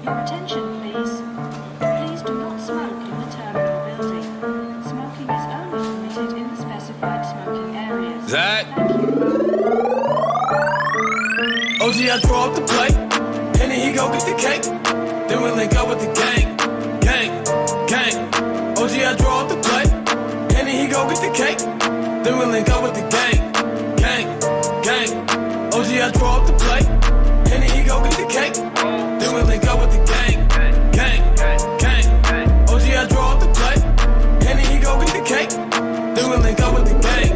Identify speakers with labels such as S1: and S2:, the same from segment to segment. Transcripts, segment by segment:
S1: Your attention, please. Please do not smoke in the terminal building. Smoking is only permitted in the specified smoking areas.
S2: Zach? OG, I draw up the plate, and then he go get the cake. Then we link up with the gang. OG, I draw up the plate, and then he go get the cake. Then we link up with the gang. OG, I draw up the plate, and then he go get the cake. Then we link up with the gang. OG, I draw up the plate, and then he go get the cake. Then we link up with the gang.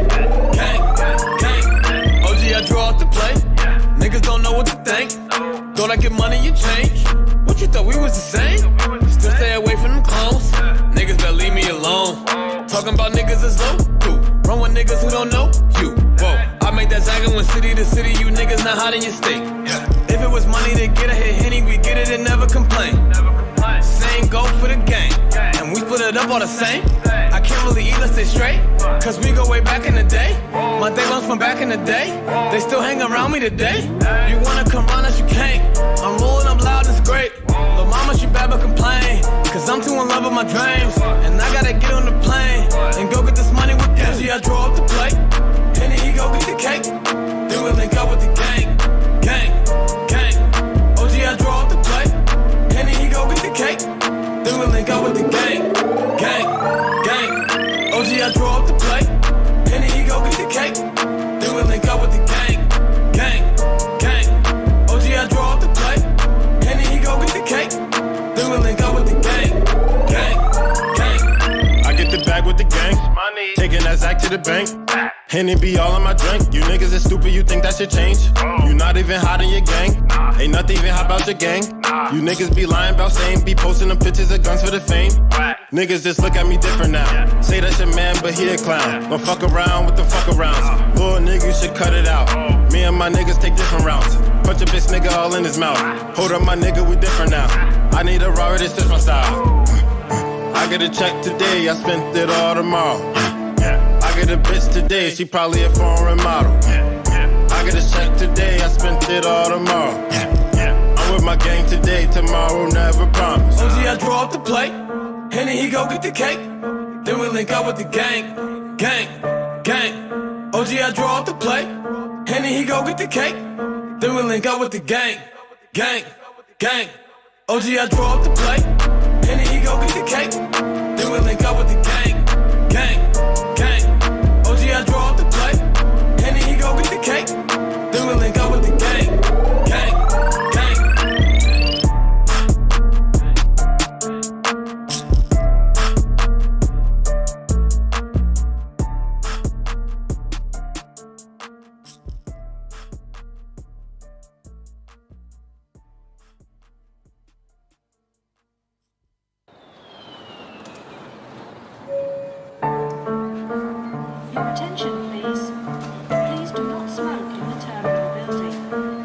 S2: OG, I draw up the plate. Niggas don't know what to think. Thought I get money, you change. What you thought we was the same? Still stay away from them clones. Niggas better leave me alone. Talking about niggas is low. Run with niggas who don't know you. Whoa, I made that zagging when city to city. You niggas not hot in your state. If it was money to get a hit Henny, we get it and never complain. Same go for the gang, and we split it up all the same. I can't really eat, let's stay straight, cause we go way back in the day. My day ones from back in the day, they still hang around me today. You wanna come round us, you can't. I'm rolling up loud, it's great. But mama, she bad but complain, cause I'm too in love with my dreams. And I gotta get on the plane, and go get this money with them. I draw up the plate, and then he go get the cake. Then we link up with the gang. OG, I draw up the plate, and then he go get the cake. Then we link up with the gang. OG, I draw up the plate, and then he go get the cake. Then we link up with the gang. OG, I draw up the plate, and then he go get the cake. Then we link up with the gang.
S3: I get the bag with the gang. Taking that Zach to the bank. Henny be all in my drink. You niggas is stupid, you think that should change? You not even hot in your gang. Ain't nothing even hot about your gang. You niggas be lying about same. Be posting them pictures of guns for the fame. Niggas just look at me different now. Say that's your man, but he a clown. Don't fuck around with the fuck arounds. Little nigga, you should cut it out. Me and my niggas take different routes. Punch a bitch nigga all in his mouth. Hold up my nigga, we different now. I need a Robert, this is my style. I get a check today, I spent it all tomorrow. I get a bitch today, she probably a foreign model. I get a check today, I spent it all tomorrow. I'm with my gang today, tomorrow never promise.
S2: OG, I draw up the plate, and then he go get the cake. Then we link up with the gang. OG, I draw up the plate, and then he go get the cake. Then we link up with the gang. OG, I draw up the plate, and then he go get the cake. Then we link up with the gang. OG, I draw up the plate, and then he go get the cake. Then we link up with the gang.
S1: Your attention, please. Please do not smoke in the terminal building.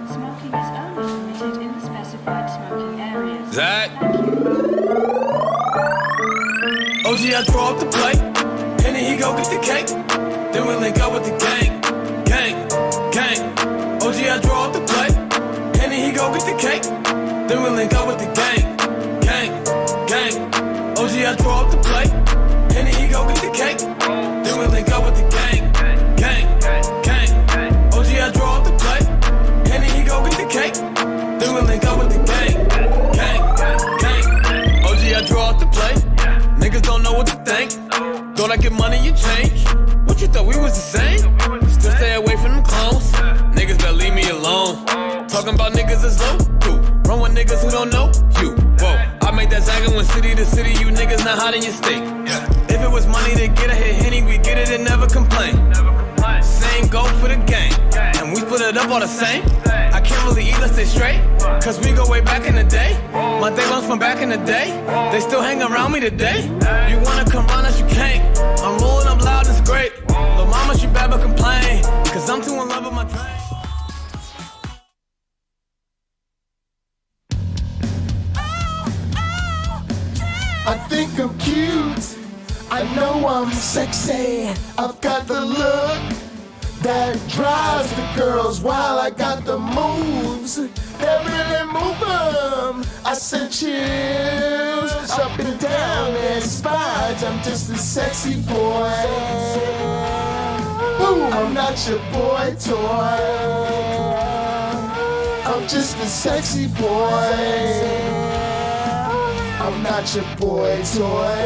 S1: Smoking is only permitted in the specified smoking areas.
S2: Zach? OG, I draw up the plate, and then he go get the cake. Then we link up with the gang. OG, I draw up the plate, and then he go get the cake. Then we link up with the gang. OG, I draw up the plate, and then he go get the cake. Then we link up with the gang. OG, I draw up the plate, and then he go get the cake. Then we link up with the gang. OG, I draw up the plate. Niggas don't know what to think. Thought I get money, you change. What you thought we was the same? Still stay away from them clones. Niggas better leave me alone. Talking about niggas is low. Run with niggas who don't know you. Whoa, I made that zagging when city to city. You niggas not hot in your state. If it was money to get a hit Henny, we get it and never complain. Same go for the gang, and we split it up all the same. I can't really eat, let's stay straight, cause we go way back in the day. My day ones from back in the day, they still hang around me today. You wanna come round us, you can't. I'm rolling up loud, it's great. But mama, she bad but complain, cause I'm too in love with my dream.
S4: I think I'm cute, I know I'm sexy. I've got the look that drives the girls while I got the moves that really move 'em. I send chills up and down their spines. I'm just a sexy boy. Ooh, I'm not your boy toy. I'm just a sexy boy. I'm not your boy toy.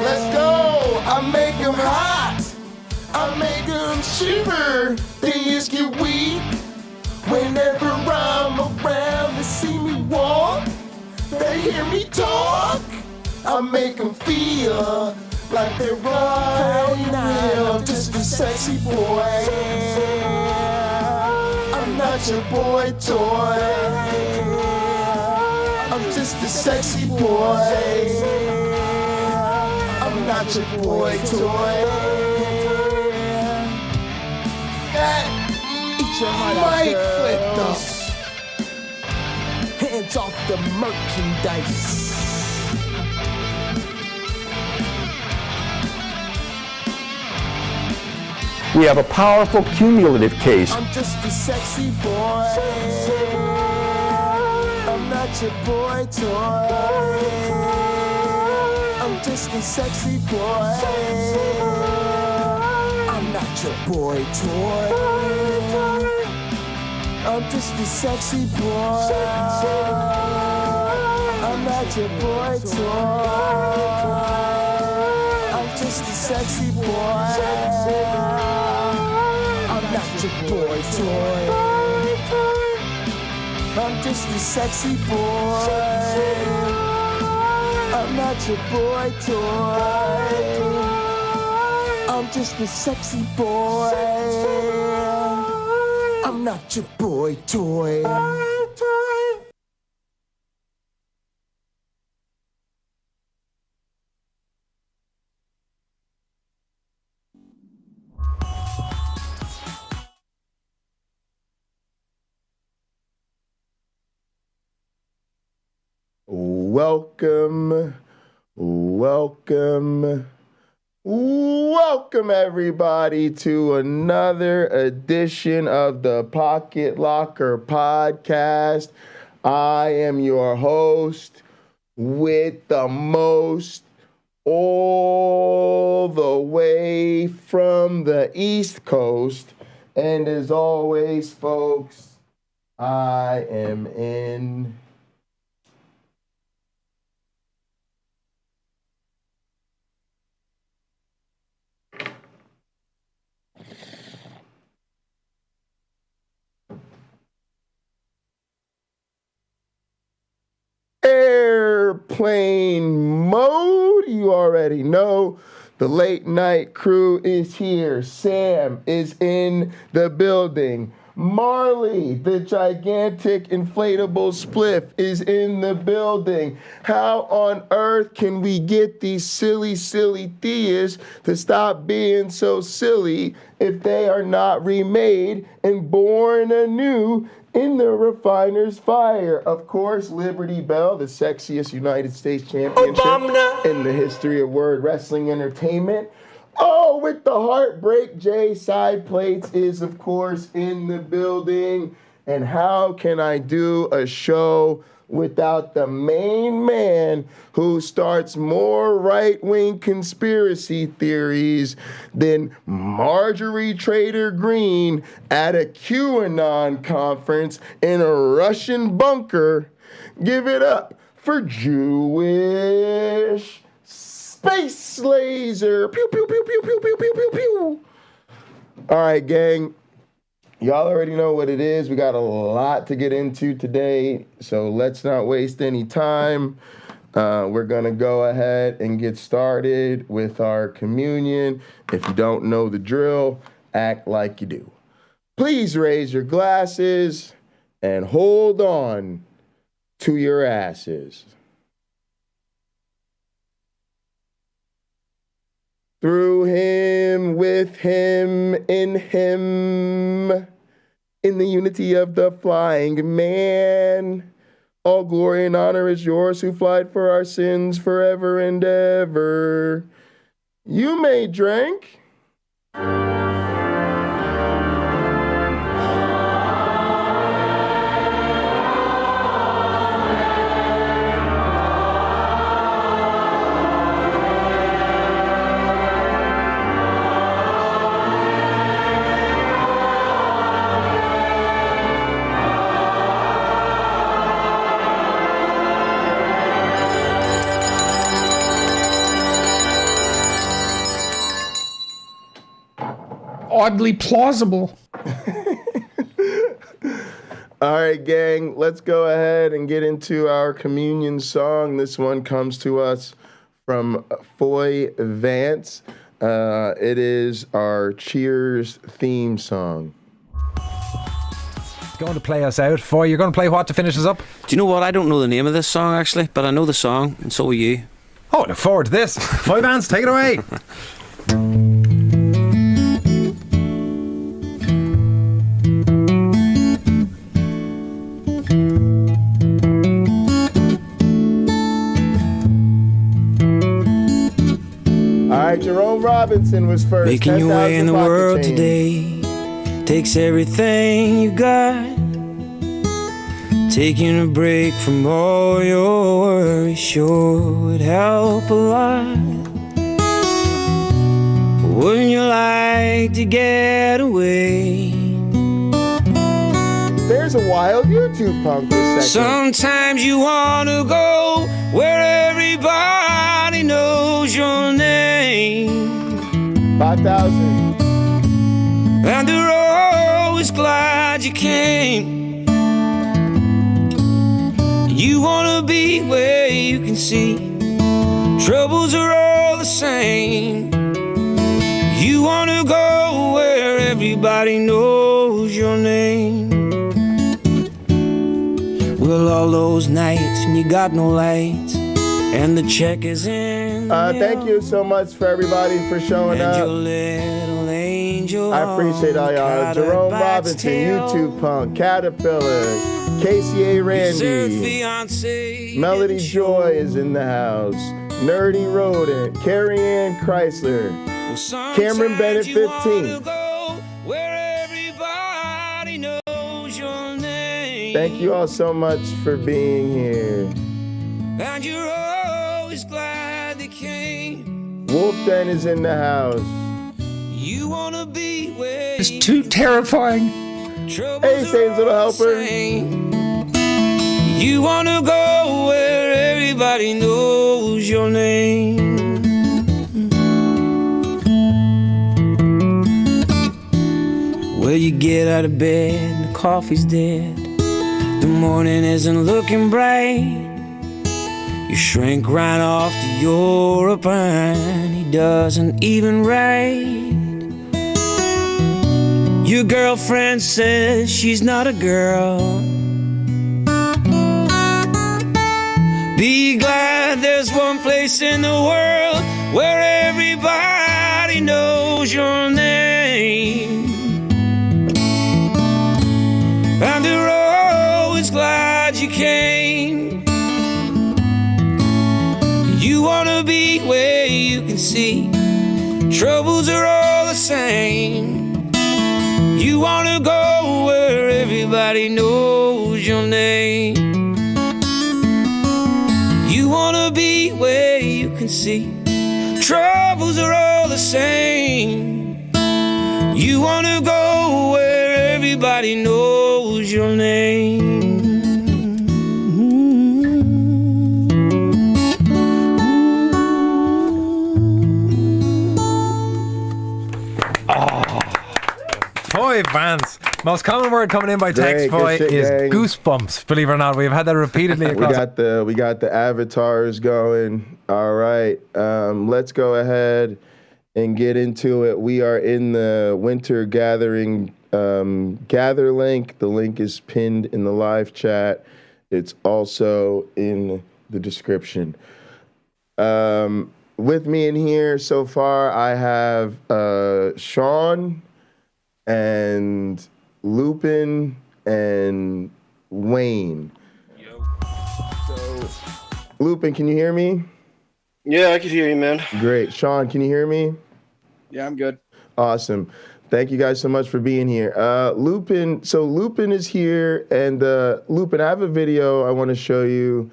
S4: Let's go. I make 'em hot. I make 'em shiver. They just get weak. Whenever I'm around, they see me walk. They hear me talk. I make 'em feel like they're right real. I'm just a sexy boy. I'm not your boy toy. I'm just a sexy boy. I'm not your boy toy. Eat your heart out, Mike flipped us. Hands off the merchandise.
S5: We have a powerful cumulative case.
S4: I'm just a sexy boy. I'm not your boy toy. I'm just a sexy boy. I'm not your boy toy. I'm just a sexy boy. I'm not your boy toy. I'm just a sexy boy. I'm not your boy toy. I'm just a sexy boy. I'm not your boy toy. I'm just a sexy boy. I'm not your boy toy. Welcome everybody to another edition of the Pocket Locker Podcast. I am your host with the most, all the way from the East Coast. And as always, folks, I am in airplane mode. You already know the late night crew is here. Sam is in the building. Marley, the gigantic inflatable spliff, is in the building. How on earth can we get these silly theists to stop being so silly if they are not remade and born anew in the refiner's fire? Of course, Liberty Bell, the sexiest United States championship in the history of word wrestling entertainment. Oh, with the Heartbreak J side plates is, of course, in the building. And how can I do a show without the main man who starts more right-wing conspiracy theories than Marjorie Trader Green at a QAnon conference in a Russian bunker? Give it up for Jewish Space Laser. Pew, pew, pew, pew, pew, pew, pew, pew, pew. All right, gang. Y'all already know what it is. We got a lot to get into today, so let's not waste any time. We're going to go ahead and get started with our communion. If you don't know the drill, act like you do. Please raise your glasses and hold on to your asses. Through him, with him, in the unity of the flying man. All glory and honor is yours who flied for our sins forever and ever. You may drink.
S6: oddly plausible.
S4: All right, gang, let's go ahead and get into our communion song. This one comes to us from Foy Vance. It is our Cheers theme song.
S7: Going to play us out. Foy, you're going to play what to finish us up?
S8: Do you know what? I don't know the name of this song, actually, but I know the song, and so will you.
S7: Oh, look forward to this. Foy Vance, take it away.
S4: All right, Jerome Robinson was first.
S8: Making your way in the world today takes everything you got. Taking a break from all your worries sure would help a lot. Wouldn't you like to get away?
S4: There's a wild YouTube punk this second.
S8: Sometimes you wanna go where everybody knows your name.
S4: 5,000.
S8: And they're always glad you came. You wanna be where you can see troubles are all the same. You wanna go where everybody knows your name. Well, all those nights when you got no lights and the check is in.
S4: Thank you so much for everybody for showing up. I appreciate all y'all. Jerome Robinson, YouTube Punk, Caterpillar, KCA Randy, Melody Joy is in the house, Nerdy Rodent, Carrie Ann Chrysler, Cameron Bennett 15. Thank you all so much for being here.
S8: And you're always glad they came.
S4: Wolf Den is in the house.
S8: You wanna be where
S6: It's too terrifying.
S4: Hey, Satan's Little Helper.
S8: You wanna go where everybody knows your name. Well, you get out of bed and the coffee's dead. The morning isn't looking bright. You shrink right off to Europe and he doesn't even write. Your girlfriend says she's not a girl. Be glad there's one place in the world where everybody knows your name. And they're always glad you came. You wanna be where you can see troubles are all the same. You wanna go where everybody knows your name. You wanna be where you can see troubles are all the same. You wanna go where everybody knows your name.
S7: Foy Vance. Most common word coming in by text, Foy, is gang. Goosebumps. Believe it or not, we've had that repeatedly across.
S4: We got the avatars going. All right, let's go ahead and get into it. We are in the winter gathering gather link. The link is pinned in the live chat. It's also in the description. With me in here so far, I have Sean and Lupin and Wayne. So, Lupin, can you hear me?
S9: Yeah, I can hear you, man.
S4: Great. Sean, can you hear me?
S9: Yeah, I'm good.
S4: Awesome. Thank you guys so much for being here. Lupin is here, and Lupin, I have a video I want to show you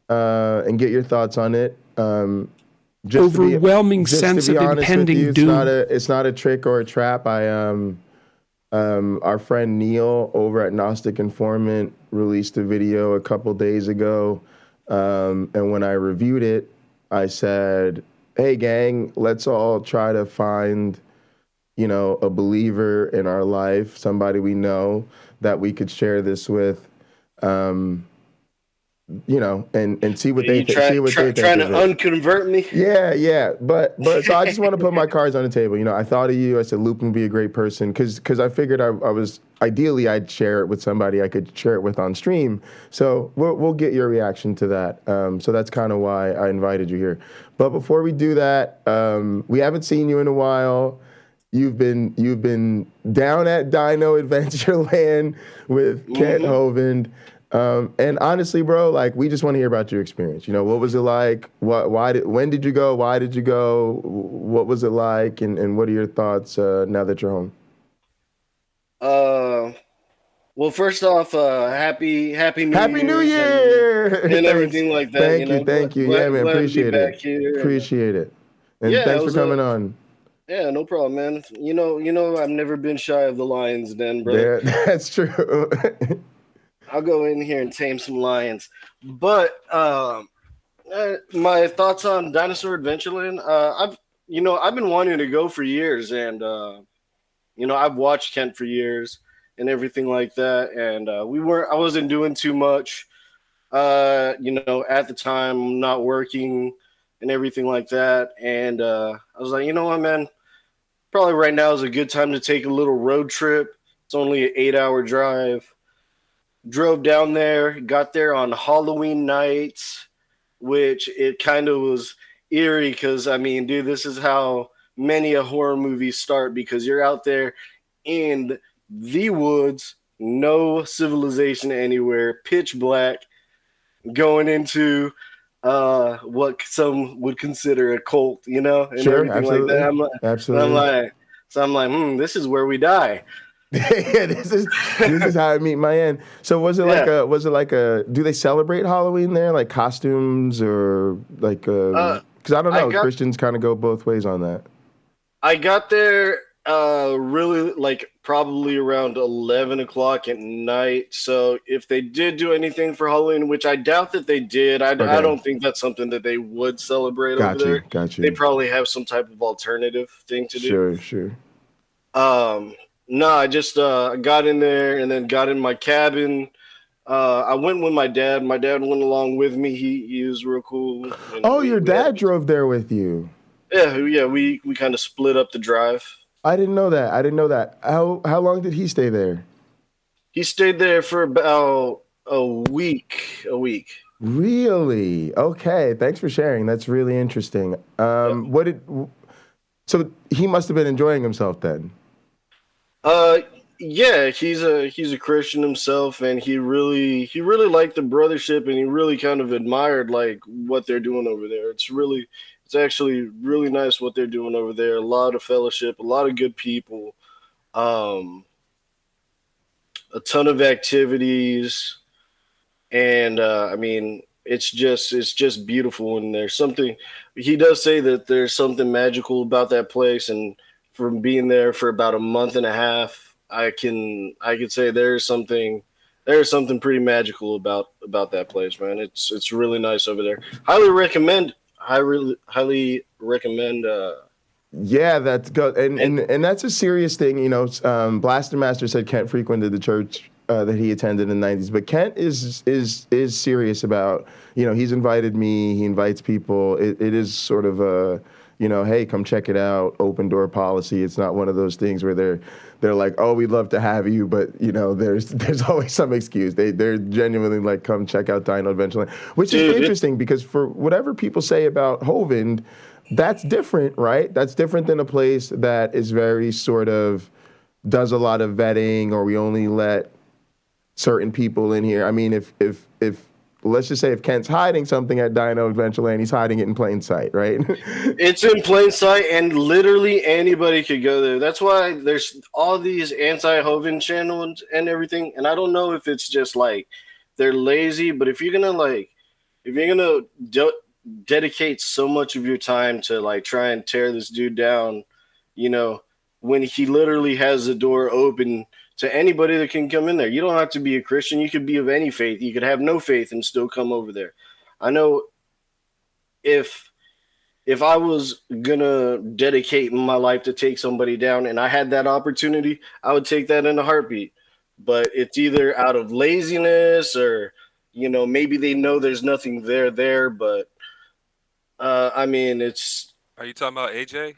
S4: and get your thoughts on it.
S6: Overwhelming sense of impending doom.
S4: It's not a trick or a trap. Our friend Neil over at Gnostic Informant released a video a couple days ago, and when I reviewed it, I said, hey gang, let's all try to find a believer in our life, somebody we know that we could share this with, and see what they think.
S9: Trying to unconvert me.
S4: Yeah. But so I just want to put my cards on the table. I thought of you. I said Lupin would be a great person because I figured I was ideally I'd share it with somebody I could share it with on stream. So we'll get your reaction to that. So that's kind of why I invited you here. But before we do that, we haven't seen you in a while. You've been down at Dino Adventureland with Kent Hovind. And honestly, bro, like we just want to hear about your experience. What was it like? When did you go? Why did you go? What was it like? And what are your thoughts now that you're home?
S9: Well, first off, happy
S4: New Year
S9: and everything like that.
S4: Thank you. Yeah, man, appreciate it. Appreciate it. And thanks for coming on.
S9: Yeah, no problem, man. I've never been shy of the lion's den, brother.
S4: Yeah, that's true.
S9: I'll go in here and tame some lions. But my thoughts on Dinosaur Adventureland, I've been wanting to go for years, and I've watched Kent for years and everything like that, and I wasn't doing too much, at the time, not working and everything like that, and I was like, you know what, man, probably right now is a good time to take a little road trip. It's only an 8-hour drive. Drove down there, got there on Halloween night, which it kind of was eerie because, dude, this is how many a horror movies start, because you're out there in the woods, no civilization anywhere, pitch black, going into what some would consider a cult, and
S4: sure,
S9: everything
S4: absolutely.
S9: like that.
S4: Absolutely.
S9: I'm like, this is where we die.
S4: Yeah, this is how I meet my end. So was it like a do they celebrate Halloween there, like costumes or like because I don't know, Christians kind of go both ways on that.
S9: I got there really like probably around 11 o'clock at night. So if they did do anything for Halloween, which I doubt that they did, I don't think that's something that they would celebrate over there.
S4: Got you.
S9: They probably have some type of alternative thing to do.
S4: Sure.
S9: No, I just got in there and then got in my cabin. I went with my dad. My dad went along with me. He was real cool.
S4: Your dad drove there with you?
S9: Yeah. We kind of split up the drive.
S4: I didn't know that. How long did he stay there?
S9: He stayed there for about a week.
S4: Really? Okay. Thanks for sharing. That's really interesting. So he must have been enjoying himself then.
S9: Yeah, he's a Christian himself, and he really liked the brothership, and he really kind of admired like what they're doing over there. It's actually really nice what they're doing over there. A lot of fellowship, a lot of good people, a ton of activities, and it's just beautiful. And there's something, he does say that there's something magical about that place, and from being there for about a month and a half, I could say there's something pretty magical about that place, man. It's really nice over there. Highly recommend.
S4: Yeah, that's good, and that's a serious thing. Blaster Master said Kent frequented the church that he attended in the 90s, but Kent is serious about. He's invited me. He invites people. It is sort of a. Hey, come check it out, open door policy. It's not one of those things where they're like, oh, we'd love to have you, but there's always some excuse. They're genuinely like, come check out Dino Adventureland, which is interesting because for whatever people say about Hovind, that's different, right? That's different than a place that is very sort of does a lot of vetting, or we only let certain people in here. I mean, if let's just say if Kent's hiding something at Dino Adventureland, he's hiding it in plain sight, right?
S9: It's in plain sight, and literally anybody could go there. That's why there's all these anti-Hovind channels and everything. And I don't know if it's just like they're lazy, but if you're gonna dedicate so much of your time to like try and tear this dude down, when he literally has the door open to anybody that can come in there. You don't have to be a Christian. You could be of any faith. You could have no faith and still come over there. I know if if I was gonna dedicate my life to take somebody down and I had that opportunity, I would take that in a heartbeat. But it's either out of laziness or, maybe they know there's nothing there. But I mean, it's.
S10: Are you talking about AJ?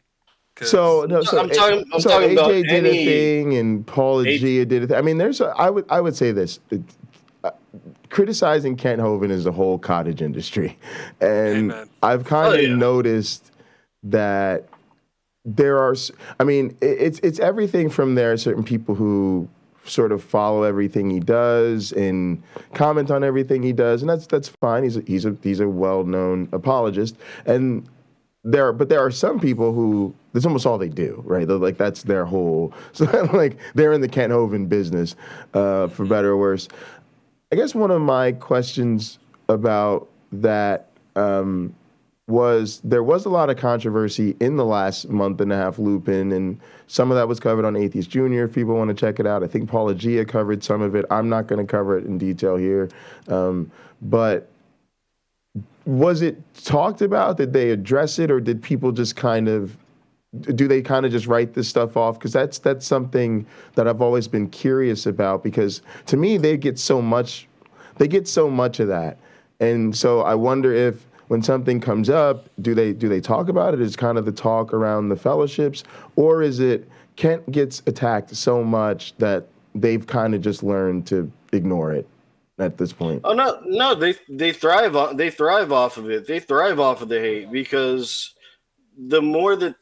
S4: So
S9: I'm talking
S4: AJ
S9: about
S4: did a thing and Paula G did a thing. I mean, I would say this. Criticizing Kent Hovind is the whole cottage industry. And I've kind of noticed that there are, it's everything from there are certain people who sort of follow everything he does and comment on everything he does, and that's fine. He's a well-known apologist, and there are some people who that's almost all they do, right? They're like, that's their whole, so like they're in the Kent Hovind business, for better or worse. I guess one of my questions about that was there was a lot of controversy in the last month and a half, Lupin, and some of that was covered on Atheist Junior. If people want to check it out, I think Paula Gia covered some of it. I'm not going to cover it in detail here, but was it talked about? Did they address it, or did people just do they kind of just write this stuff off? Because that's something that I've always been curious about, because to me they get so much of that, and so I wonder if when something comes up, do they talk about it? Is kind of the talk around the fellowships, or is it Kent gets attacked so much that they've kind of just learned to ignore it at this point?
S9: Oh no, they thrive off of it. They thrive off of the hate, because the more that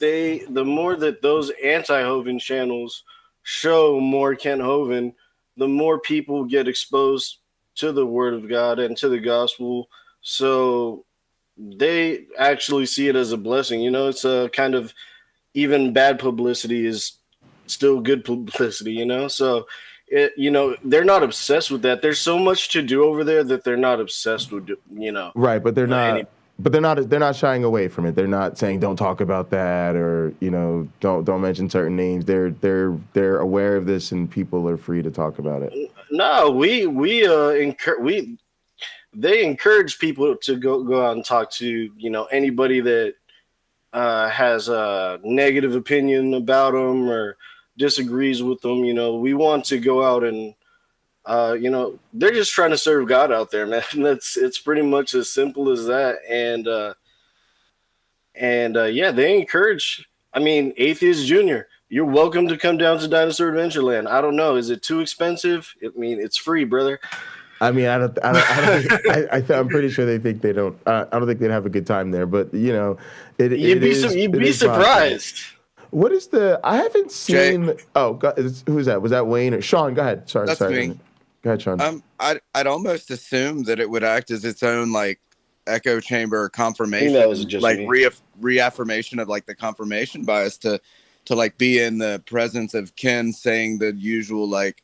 S9: those anti-Hovind channels show more Kent Hovind, the more people get exposed to the Word of God and to the gospel. So they actually see it as a blessing. It's a kind of, even bad publicity is still good publicity. So they're not obsessed with that. There's so much to do over there that they're not obsessed with.
S4: Right, but they're not. But they're not shying away from it. They're not saying don't talk about that, or don't mention certain names. They're aware of this, and people are free to talk about it.
S9: No, they encourage people to go out and talk to anybody that has a negative opinion about them or disagrees with them. We want to go out and they're just trying to serve God out there, man. It's pretty much as simple as that. And they encourage. Atheist Junior, you're welcome to come down to Dinosaur Adventureland. I don't know, is it too expensive? It's free, brother.
S4: I'm pretty sure they think they don't. I don't think they'd have a good time there, but you'd
S9: be surprised.
S4: Possible. What is I haven't seen. Who's that? Was that Wayne or Sean? Go ahead. Sorry.
S11: Me.
S4: Go ahead, Sean.
S11: I'd almost assume that it would act as its own like echo chamber confirmation, reaffirmation of like the confirmation bias to like be in the presence of Ken saying the usual like.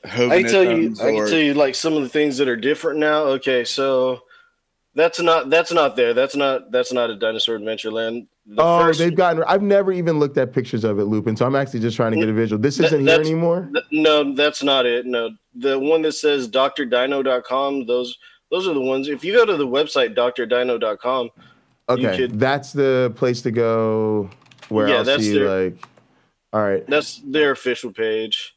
S11: I can tell you like some of the things that are different now. Okay, so that's not there. That's not a Dinosaur Adventureland.
S4: They've gotten. I've never even looked at pictures of it, Lupin. So I'm actually just trying to get a visual. This isn't here anymore.
S9: No, that's not it. No, the one that says drdino.com. Those are the ones. If you go to the website drdino.com,
S4: okay, that's the place to go. Where I'll see like. All right,
S9: that's their official page.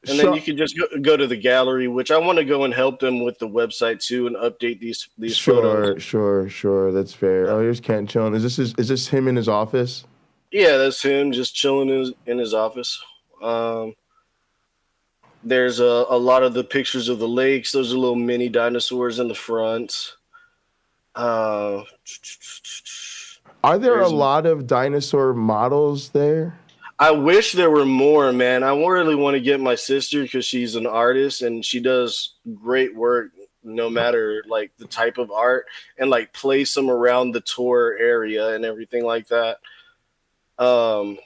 S9: And then you can just go to the gallery, which I want to go and help them with the website too and update these photos.
S4: Sure. That's fair. Oh, here's Kent chilling. Is this him in his office?
S9: Yeah, that's him just chilling in his office. There's a lot of the pictures of the lakes. Those are little mini dinosaurs in the front.
S4: Are there a lot of dinosaur models there?
S9: I wish there were more, man. I really want to get my sister because she's an artist and she does great work no matter like the type of art, and like place them around the tour area and everything like that. But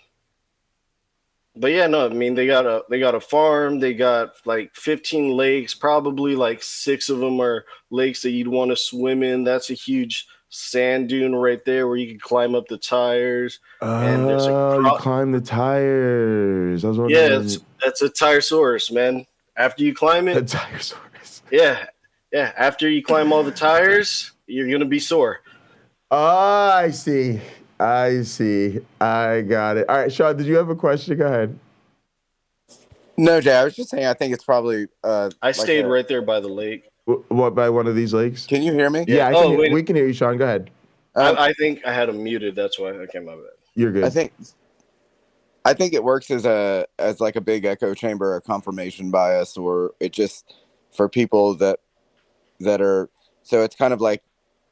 S9: yeah, no, they got a farm. They got like 15 lakes, probably like 6 of them are lakes that you'd want to swim in. That's a huge sand dune right there where you can climb up the tires.
S4: And you climb the tires. I was wondering.
S9: Yeah, that's a Tiresaurus, man. After you climb it,
S4: a Tiresaurus.
S9: Yeah. After you climb all the tires, you're gonna be sore.
S4: Oh, I see. I got it. All right, Sean, did you have a question? Go ahead.
S11: No, Jay, I was just saying I think it's probably...
S9: I stayed right there by the lake.
S4: What, by one of these lakes?
S11: Can you hear me?
S4: Yeah, we can hear you, Sean. Go ahead.
S9: I think I had him muted. That's why. Okay, my bad.
S4: You're good.
S11: I think it works as like a big echo chamber or confirmation bias, or it just for people that are, so it's kind of like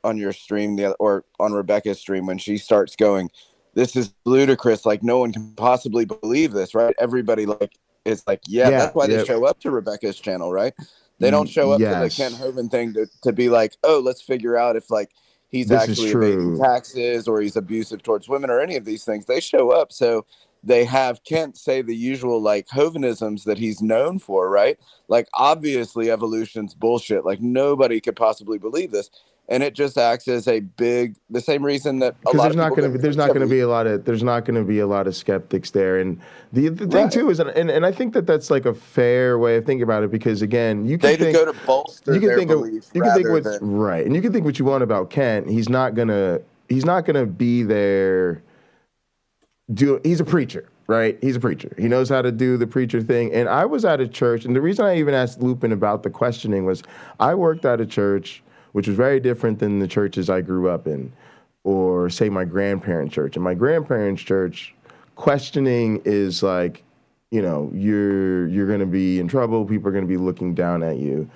S11: on your stream or on Rebekah's stream when she starts going, this is ludicrous, like no one can possibly believe this, right? Everybody is like, that's why they show up to Rebekah's channel, right? They don't show up to the Ken Hovind thing to be like, oh, let's figure out if like he's actually evading taxes or he's abusive towards women or any of these things. They show up so they have Kent say the usual like Hovindisms that he's known for, right? Like obviously evolution's bullshit. Like nobody could possibly believe this. And it just acts as the same reason that a lot of there's not going
S4: to be a lot of skeptics there. And the thing too is, and I think that's like a fair way of thinking about it, because again, you can think,
S11: go to bolster their belief
S4: right. And you can think what you want about Kent. He's not gonna be there. He's a preacher, right? He's a preacher. He knows how to do the preacher thing. And I was at a church, and the reason I even asked Lupin about the questioning was I worked at a church which was very different than the churches I grew up in, or say my grandparents' church. In my grandparents' church, questioning is like, you're going to be in trouble. People are going to be looking down at you.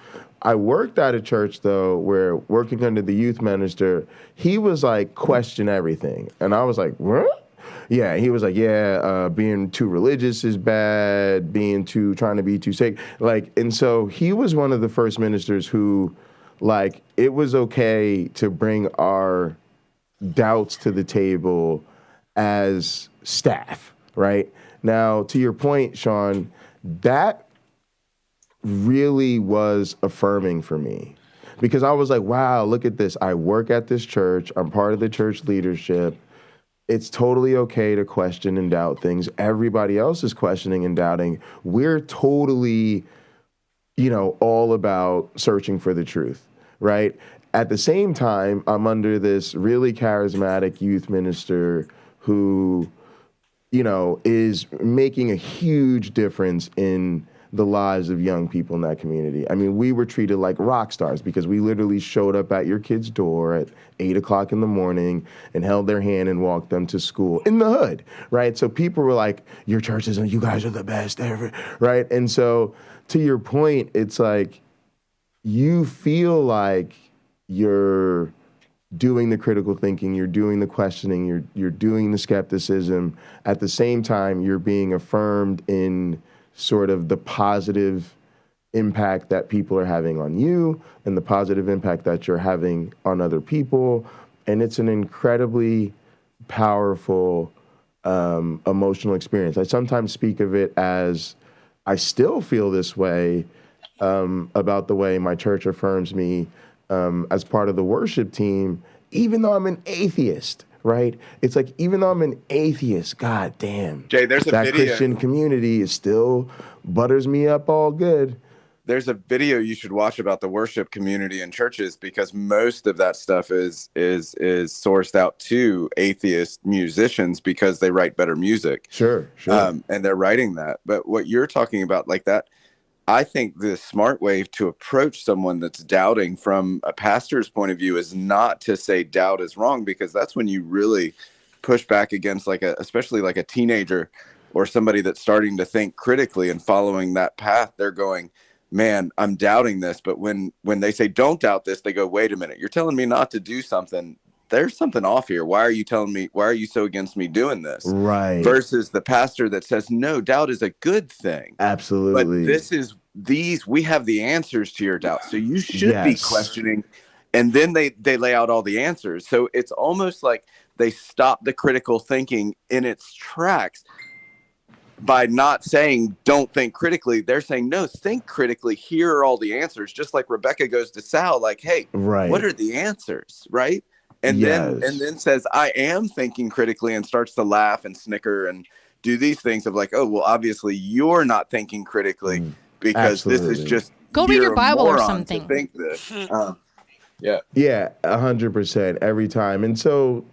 S4: I worked at a church, though, where working under the youth minister, he was like, question everything. And I was like, what? Yeah, he was like, being too religious is bad, trying to be too sacred. And so he was one of the first ministers who, it was okay to bring our doubts to the table as staff, right? Now, to your point, Sean, that really was affirming for me, because I was like, wow, look at this. I work at this church. I'm part of the church leadership. It's totally okay to question and doubt things. Everybody else is questioning and doubting. We're totally, all about searching for the truth, right? At the same time, I'm under this really charismatic youth minister who, is making a huge difference in the lives of young people in that community. I mean, we were treated like rock stars because we literally showed up at your kid's door at 8 o'clock in the morning and held their hand and walked them to school in the hood, right? So people were like, your church isn't, you guys are the best ever, right? And so to your point, it's like, you feel like you're doing the critical thinking, you're doing the questioning, you're doing the skepticism. At the same time, you're being affirmed in sort of the positive impact that people are having on you and the positive impact that you're having on other people. And it's an incredibly powerful emotional experience. I sometimes speak of it as, I still feel this way about the way my church affirms me as part of the worship team, even though I'm an atheist, right? It's like, even though I'm an atheist, god damn,
S11: Jay, there's
S4: that
S11: video.
S4: Christian community is still butters me up all good.
S11: There's a video you should watch about the worship community in churches, because most of that stuff is sourced out to atheist musicians because they write better music.
S4: Sure.
S11: And they're writing that. But what you're talking about, like that, I think the smart way to approach someone that's doubting from a pastor's point of view is not to say doubt is wrong, because that's when you really push back against especially like a teenager or somebody that's starting to think critically and following that path. They're going, man, I'm doubting this. But when they say don't doubt this, they go, wait a minute, you're telling me not to do something. There's something off here. Why are you so against me doing this?
S4: Right.
S11: Versus the pastor that says, no, doubt is a good thing.
S4: Absolutely.
S11: But we have the answers to your doubt. So you should be questioning. And then they lay out all the answers. So it's almost like they stop the critical thinking in its tracks by not saying don't think critically. They're saying, no, think critically. Here are all the answers. Just like Rebekah goes to Sal, like, hey, what are the answers? Right. And then says, I am thinking critically, and starts to laugh and snicker and do these things of like, oh, well, obviously you're not thinking critically because this is just,
S10: go read your Bible or something.
S11: To think this. Yeah.
S4: Yeah, 100% every time. And so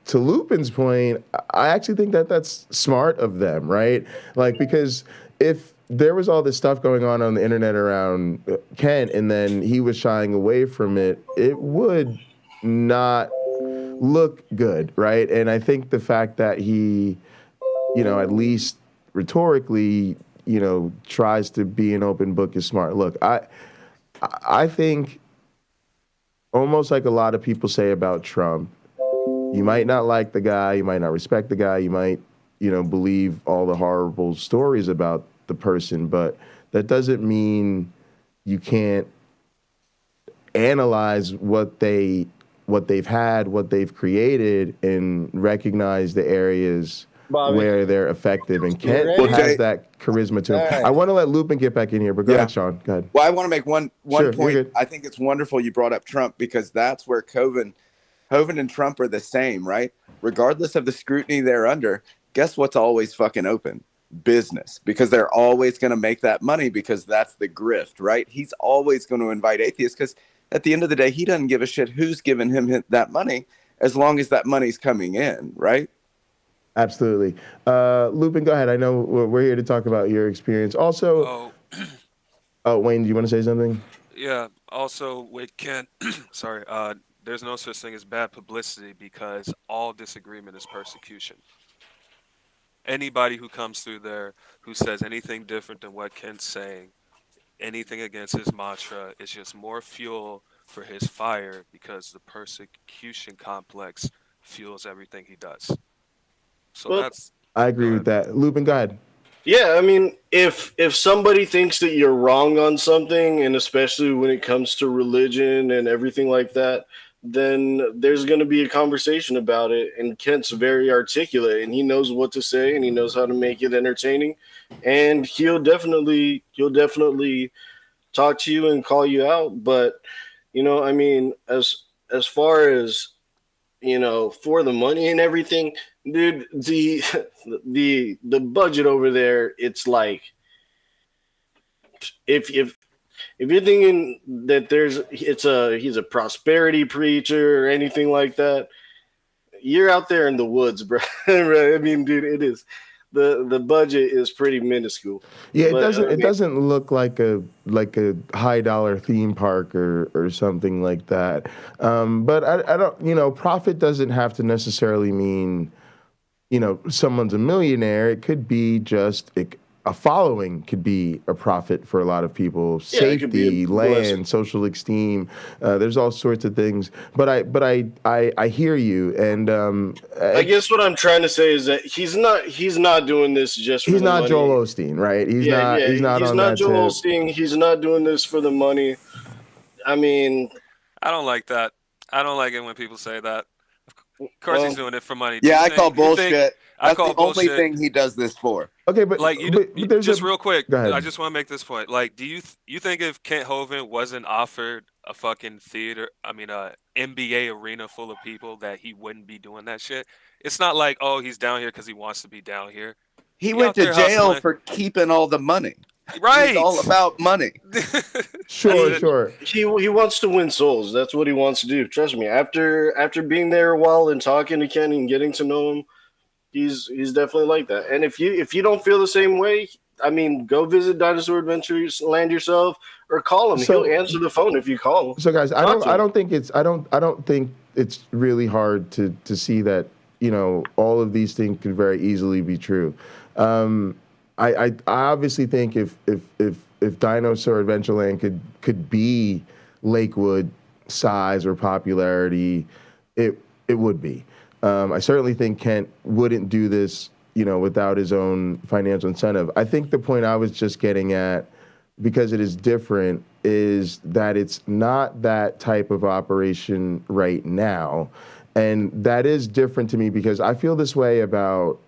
S4: to Lupin's point, I actually think that that's smart of them, right? Like, because if there was all this stuff going on the internet around Kent and then he was shying away from it, it would not look good, right? And I think the fact that he, at least rhetorically, tries to be an open book is smart. Look, I think almost like a lot of people say about Trump, you might not like the guy, you might not respect the guy, you might, believe all the horrible stories about the person, but that doesn't mean you can't analyze what they've had, what they've created, and recognize the areas where they're effective. And Kent has that charisma to him. Right. I want to let Lupin get back in here, but go ahead, Sean. Go ahead.
S11: Well, I want to make one point. I think it's wonderful you brought up Trump, because that's where Hovind and Trump are the same, right? Regardless of the scrutiny they're under, guess what's always fucking open? Business, because they're always going to make that money, because that's the grift, right? He's always going to invite atheists, because at the end of the day, he doesn't give a shit who's giving him that money, as long as that money's coming in, right?
S4: Absolutely. Lupin, go ahead. I know we're here to talk about your experience. Also, Wayne, do you want to say something?
S10: Yeah. Also, with Kent, sorry, there's no such thing as bad publicity, because all disagreement is persecution. Anybody who comes through there who says anything different than what Kent's saying, anything against his mantra, is just more fuel for his fire, because the persecution complex fuels everything he does. So
S4: I agree with that. Lupin, go ahead.
S9: Yeah, I mean, if somebody thinks that you're wrong on something, and especially when it comes to religion and everything like that, then there's going to be a conversation about it. And Kent's very articulate, and he knows what to say, and he knows how to make it entertaining. And he'll definitely talk to you and call you out. But, I mean, as far as, for the money and everything, dude, the budget over there, it's like, if you're thinking that he's a prosperity preacher or anything like that, you're out there in the woods, bro. Right? I mean, dude, it is the budget is pretty minuscule.
S4: Yeah, it doesn't look like a high dollar theme park or something like that. But I don't, profit doesn't have to necessarily mean, someone's a millionaire. It could be just a following could be a profit for a lot of people. Yeah, safety, land, social esteem. There's all sorts of things. But I hear you, and
S9: I guess what I'm trying to say is that he's not doing this just for the money.
S4: He's not Joel Osteen, right? He's not
S9: Joel Osteen. He's not doing this for the money. I mean,
S10: I don't like that. I don't like it when people say that. Of course, he's doing it for money.
S11: Yeah, I call bullshit. That's the only thing he does this for.
S4: Okay, but
S10: like just real quick, I just want to make this point. Like, do you think if Kent Hovind wasn't offered a fucking NBA arena full of people, that he wouldn't be doing that shit? It's not like, oh, he's down here because he wants to be down here.
S11: He went to jail for keeping all the money.
S10: Right,
S11: it's all about money.
S4: Sure.
S9: He wants to win souls. That's what he wants to do. Trust me. After being there a while and talking to Ken and getting to know him, he's definitely like that. And if you don't feel the same way, I mean, go visit Dinosaur Adventureland yourself or call him. He'll answer the phone if you call him.
S4: So guys, I don't think it's really hard to see that, all of these things could very easily be true. I obviously think if Dinosaur Adventureland could be Lakewood size or popularity, it would be. I certainly think Kent wouldn't do this, without his own financial incentive. I think the point I was just getting at, because it is different, is that it's not that type of operation right now. And that is different to me because I feel this way about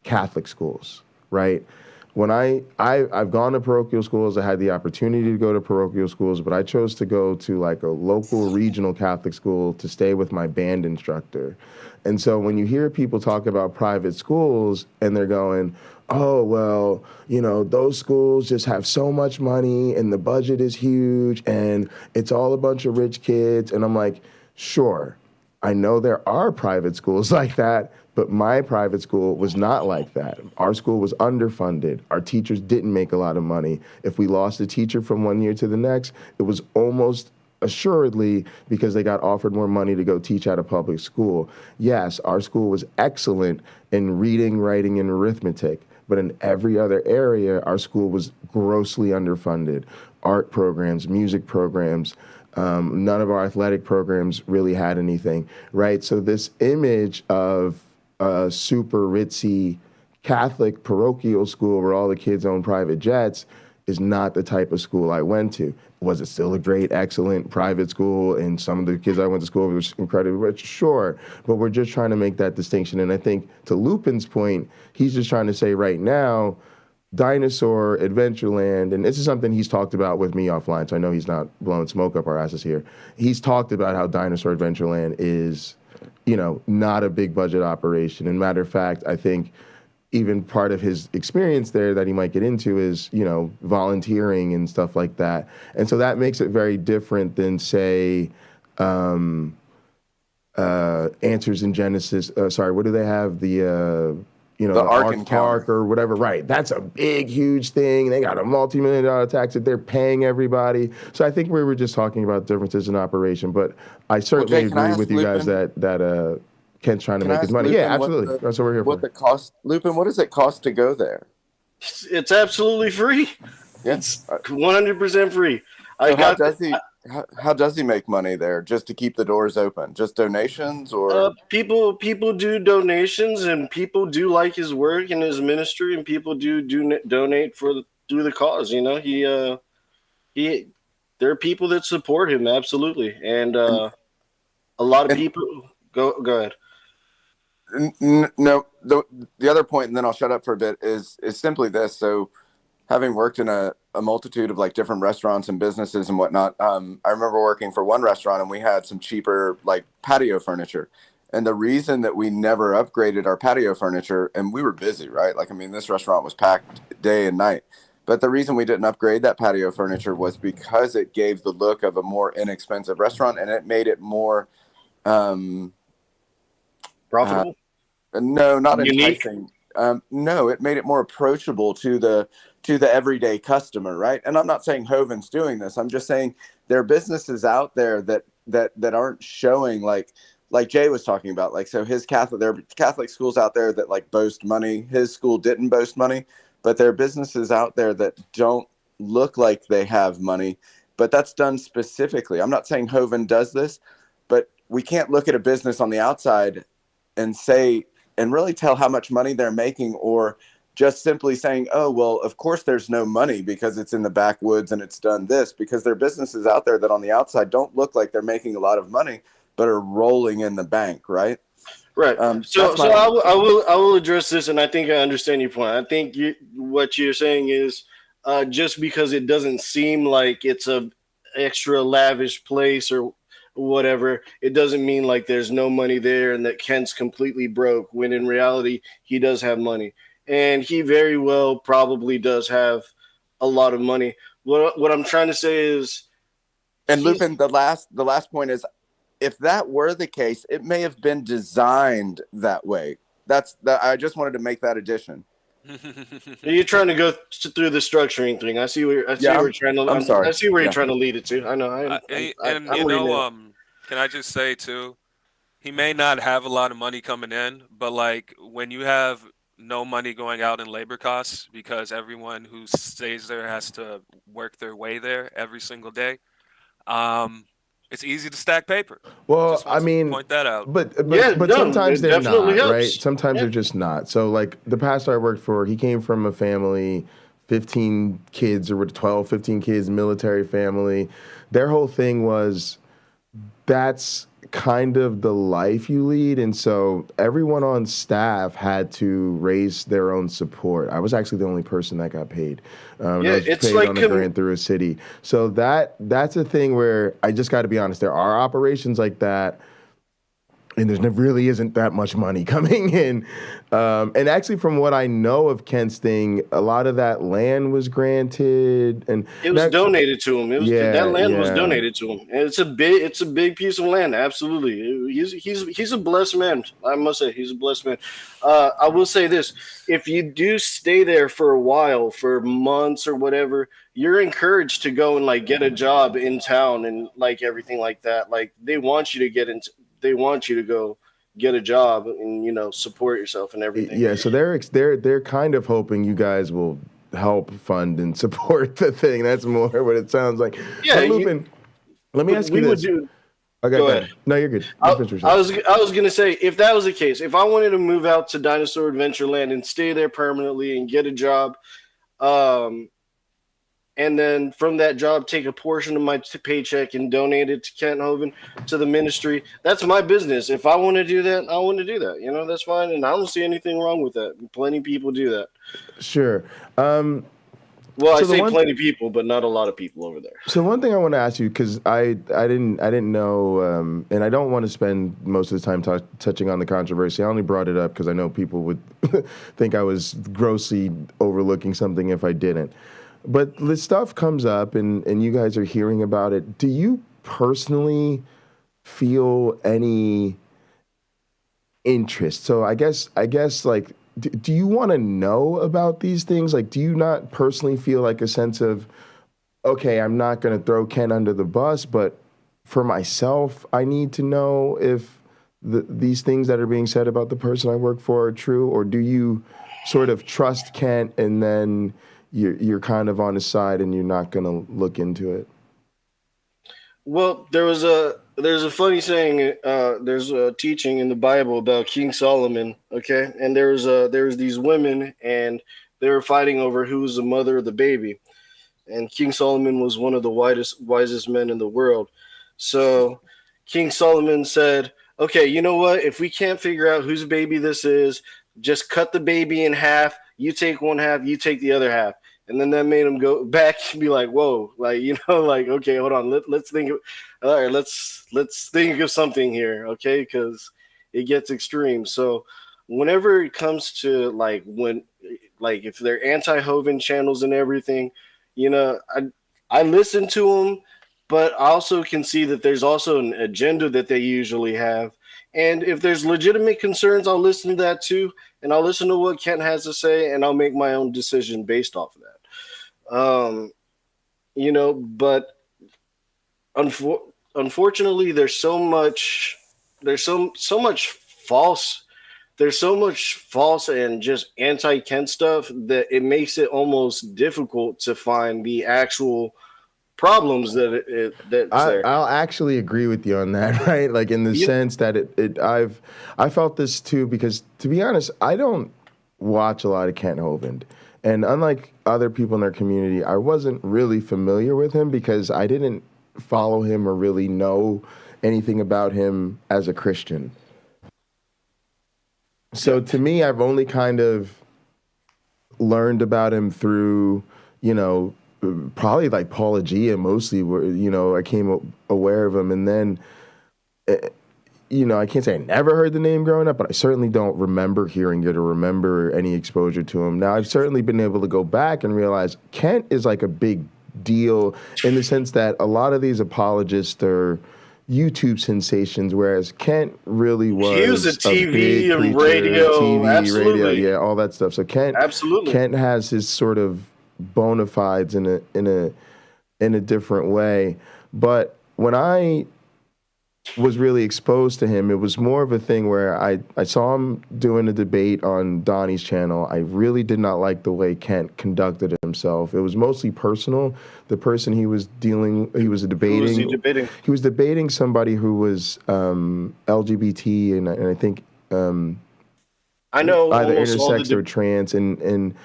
S4: Catholic schools, right? when I've gone to parochial schools, I had the opportunity to go to parochial schools, but I chose to go to like a local regional Catholic school to stay with my band instructor. And so when you hear people talk about private schools and they're going, oh, well, you know, those schools just have so much money and the budget is huge and it's all a bunch of rich kids. And I'm like, sure, I know there are private schools like that, but my private school was not like that. Our school was underfunded. Our teachers didn't make a lot of money. If we lost a teacher from one year to the next, it was almost assuredly because they got offered more money to go teach at a public school. Yes, our school was excellent in reading, writing, and arithmetic, but in every other area, our school was grossly underfunded. Art programs, music programs, none of our athletic programs really had anything, right? So this image of a super ritzy Catholic parochial school where all the kids own private jets is not the type of school I went to. Was it still a great, excellent private school? And some of the kids I went to school with were incredibly rich? Sure. But we're just trying to make that distinction. And I think to Lupin's point, he's just trying to say right now, Dinosaur, Adventureland, and this is something he's talked about with me offline, so I know he's not blowing smoke up our asses here. He's talked about how Dinosaur Adventureland is, you know, not a big budget operation. And matter of fact, I think even part of his experience there that he might get into is, you know, volunteering and stuff like that. And so that makes it very different than, say, Answers in Genesis. What do they have? The Ark or whatever. Right. That's a big, huge thing. They got a multi-million-dollar tax that they're paying everybody. So I think we were just talking about differences in operation. But I certainly agree with you guys that Kent's trying to make his money.
S12: Lupin,
S4: yeah, absolutely. That's what we're here for.
S12: Lupin, what does it cost to go there?
S9: It's absolutely free.
S12: Yes,
S9: 100% free.
S12: How does he make money there? Just to keep the doors open? Just donations or
S9: people do donations, and people do like his work and his ministry, and people do donate through the cause. You know, there are people that support him absolutely, and a lot of people go ahead.
S12: No, the other point, and then I'll shut up for a bit, is simply this. So having worked in a multitude of like different restaurants and businesses and whatnot, I remember working for one restaurant and we had some cheaper like patio furniture. And the reason that we never upgraded our patio furniture, and we were busy, right? Like, I mean, this restaurant was packed day and night. But the reason we didn't upgrade that patio furniture was because it gave the look of a more inexpensive restaurant and it made it more
S9: profitable.
S12: No, not enticing. No, it made it more approachable to the everyday customer, right? And I'm not saying Hovind's doing this. I'm just saying there are businesses out there that aren't showing like Jay was talking about. Like, so there are Catholic schools out there that like boast money. His school didn't boast money, but there are businesses out there that don't look like they have money. But that's done specifically. I'm not saying Hovind does this, but we can't look at a business on the outside and say and really tell how much money they're making, or just simply saying, oh, well, of course there's no money because it's in the backwoods and it's done this, because there are businesses out there that on the outside don't look like they're making a lot of money, but are rolling in the bank, right?
S9: Right. So I will address this, and I think I understand your point. I think what you're saying is just because it doesn't seem like it's a extra lavish place or whatever, it doesn't mean like there's no money there and that Kent's completely broke, when in reality he does have money, and he very well probably does have a lot of money. What I'm trying to say is,
S12: and Lupin, the last point is, if that were the case, it may have been designed that way. I just wanted to make that addition.
S9: You're trying to go through the structuring thing. I see where you're trying to. I'm sorry. I see where you're trying to lead it to. I know.
S10: Can I just say too, he may not have a lot of money coming in, but like when you have no money going out in labor costs because everyone who stays there has to work their way there every single day, it's easy to stack paper.
S4: Well, I mean,
S10: point that out.
S4: But sometimes they're not, right? Sometimes they're just not. So like the pastor I worked for, he came from a family, 15 kids or 12, 15 kids, military family. Their whole thing was, that's kind of the life you lead, and so everyone on staff had to raise their own support. I was actually the only person that got paid. I was
S9: it's
S4: paid
S9: like
S4: on a grant through a city. So that's a thing where I just got to be honest. There are operations like that, and there really isn't that much money coming in. And actually, from what I know of Kent's thing, a lot of that land was granted, and
S9: it was donated to him. That land was donated to him, and it's a big piece of land. Absolutely, he's a blessed man. I must say, he's a blessed man. I will say this: if you do stay there for a while, for months or whatever, you're encouraged to go and like get a job in town and like everything like that. Like they want you to get into. They want you to go get a job and, you know, support yourself and everything.
S4: Yeah, so they're kind of hoping you guys will help fund and support the thing. That's more what it sounds like.
S9: Yeah,
S4: but Lupin, let me ask you this.
S9: Okay,
S4: go ahead. No, you're good.
S9: I was gonna say, if that was the case, if I wanted to move out to Dinosaur Adventureland and stay there permanently and get a job, and then from that job, take a portion of my paycheck and donate it to Kent Hovind, to the ministry. That's my business. If I want to do that, I want to do that. You know, that's fine. And I don't see anything wrong with that. Plenty of people do that.
S4: Sure.
S9: Well, I say plenty of people, but not a lot of people over there.
S4: So one thing I want to ask you, because I didn't know, and I don't want to spend most of the time touching on the controversy. I only brought it up because I know people would think I was grossly overlooking something if I didn't. But the stuff comes up, and you guys are hearing about it. Do you personally feel any interest? So I guess like, do you want to know about these things? Like, do you not personally feel like a sense of, okay, I'm not going to throw Ken under the bus, but for myself, I need to know if these things that are being said about the person I work for are true? Or do you sort of trust Kent and then you're kind of on his side and you're not going to look into it?
S9: Well, there's a funny saying. There's a teaching in the Bible about King Solomon. Okay, and there was these women, and they were fighting over who was the mother of the baby. And King Solomon was one of the wisest men in the world. So King Solomon said, "Okay, you know what? If we can't figure out whose baby this is, just cut the baby in half. You take one half, you take the other half." And then that made him go back and be like, "Whoa, like, you know, like, okay, hold on, let's think of, all right, let's think of something here, okay?" Because it gets extreme. So whenever it comes to like if they're anti-Hovind channels and everything, you know, I listen to them, but I also can see that there's also an agenda that they usually have. And if there's legitimate concerns, I'll listen to that too. And I'll listen to what Kent has to say, and I'll make my own decision based off of that. You know, but unfortunately, there's so much false and just anti-Kent stuff that it makes it almost difficult to find the actual problems that's there.
S4: I'll actually agree with you on that, right? Like in the sense that I felt this too, because to be honest, I don't watch a lot of Kent Hovind. And unlike other people in their community, I wasn't really familiar with him because I didn't follow him or really know anything about him as a Christian. So to me, I've only kind of learned about him through, you know, probably like Apologia mostly, where, you know, I came aware of him. And then, you know, I can't say I never heard the name growing up, but I certainly don't remember hearing it or remember any exposure to him. Now, I've certainly been able to go back and realize Kent is like a big deal in the sense that a lot of these apologists are YouTube sensations, whereas Kent really was
S9: he was a TV and radio, absolutely.
S4: Radio, yeah, all that stuff. So Kent has his sort of bona fides in a different way. But when I was really exposed to him, it was more of a thing where I saw him doing a debate on Donnie's channel. I really did not like the way Kent conducted himself. It was mostly personal. The person he was debating. Who was he debating? He was debating somebody who was LGBT and I think
S9: I know
S4: either intersex or trans, and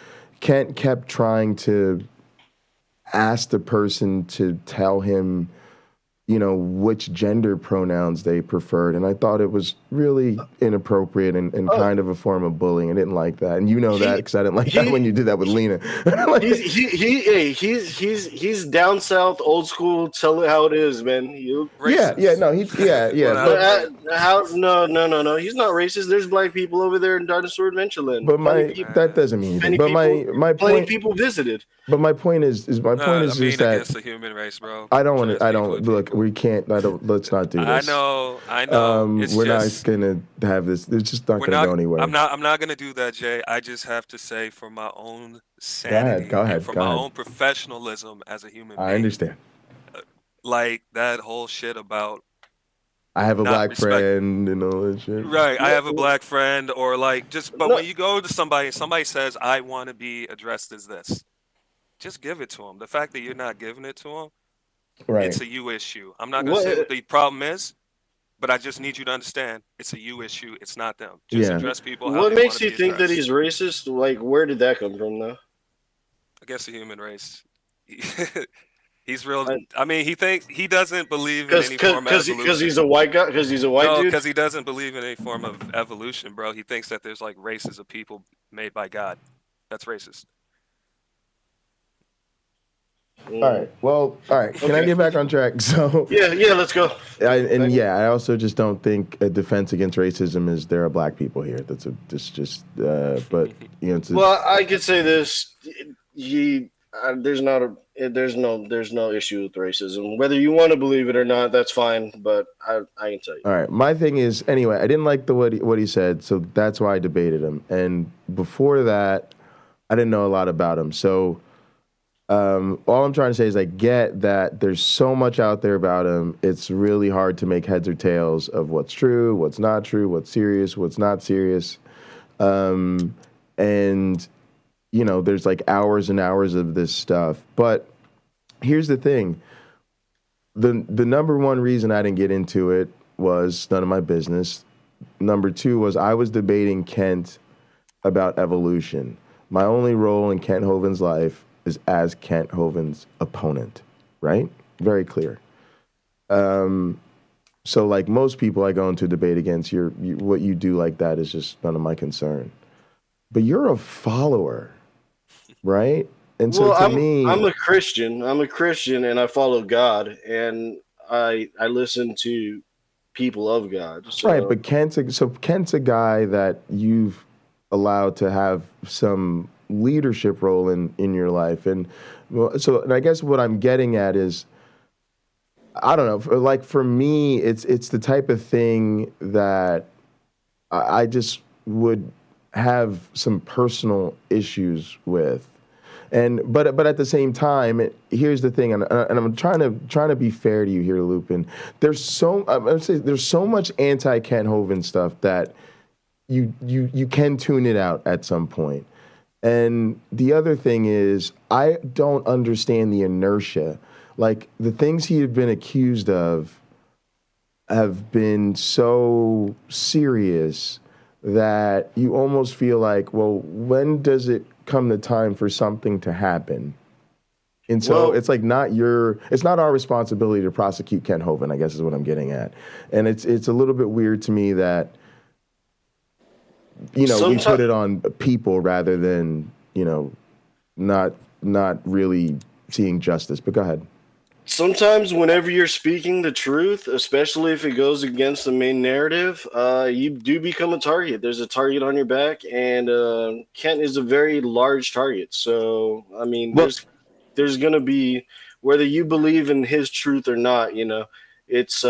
S4: Kent kept trying to ask the person to tell him which gender pronouns they preferred. And I thought it was really inappropriate and kind of a form of bullying. I didn't like that. And that because I didn't like that when you did that with Lena.
S9: He's down south, old school, tell it how it is, man.
S4: No.
S9: No. He's not racist. There's black people over there in Dinosaur Adventureland.
S4: But that doesn't mean anything. But my point,
S9: people visited.
S4: But my point is just that
S10: against the human race, bro.
S4: I don't want to. Look, we can't. Let's not do this.
S10: I know.
S4: We're not gonna have this. It's just not gonna go anywhere.
S10: I'm not gonna do that, Jay. I just have to say, for my own sanity,
S4: go ahead,
S10: and for my own professionalism as a human being.
S4: I understand.
S10: Like that whole shit about.
S4: I have a black friend and all that shit.
S10: Right, I have a black friend, or but when you go to somebody and somebody says, "I want to be addressed as this," just give it to them. The fact that you're not giving it to them.
S4: Right.
S10: It's a you issue. I'm not going to say what the problem is, but I just need you to understand it's a you issue. It's not them. Just address people.
S9: What makes you think that he's racist? Like, where did that come from, though?
S10: I guess the human race. He's real. I mean, he doesn't believe in any form of evolution.
S9: Because he's a white guy. Because he's a white dude.
S10: Because he doesn't believe in any form of evolution, bro. He thinks that there's races of people made by God. That's racist.
S4: All right. Can I get back on track? So
S9: yeah, let's go.
S4: I also just don't think a defense against racism is there are black people here. That's but
S9: well, I could say this: there's no issue with racism. Whether you want to believe it or not, that's fine. But I can tell you.
S4: All right. My thing is, anyway, I didn't like what he said, so that's why I debated him. And before that, I didn't know a lot about him. So. All I'm trying to say is I get that there's so much out there about him. It's really hard to make heads or tails of what's true, what's not true, what's serious, what's not serious. And, there's hours and hours of this stuff. But here's the thing. The number one reason I didn't get into it was none of my business. Number two was I was debating Kent about evolution. My only role in Kent Hovind's life is as Kent Hovind's opponent, right? Very clear. So like most people I go into debate against, what you do like that is just none of my concern. But you're a follower, right? And so
S9: I'm a Christian. I'm a Christian and I follow God and I listen to people of God. So.
S4: Right, but Kent's a guy that you've allowed to have some leadership role in your life. And I guess what I'm getting at is, I don't know, for me, it's the type of thing that I just would have some personal issues with. But at the same time, here's the thing, and I'm trying to be fair to you here, Lupin. There's so much anti-Kent Hovind stuff that you can tune it out at some point. And the other thing is, I don't understand the inertia. Like, the things he had been accused of have been so serious that you almost feel like, well, when does it come the time for something to happen? And so it's not our responsibility to prosecute Kent Hovind, I guess is what I'm getting at. And it's a little bit weird to me that we put it on people rather than, not really seeing justice. But go ahead.
S9: Sometimes whenever you're speaking the truth, especially if it goes against the main narrative, you do become a target. There's a target on your back, and Kent is a very large target. So, I mean, there's going to be, whether you believe in his truth or not, it's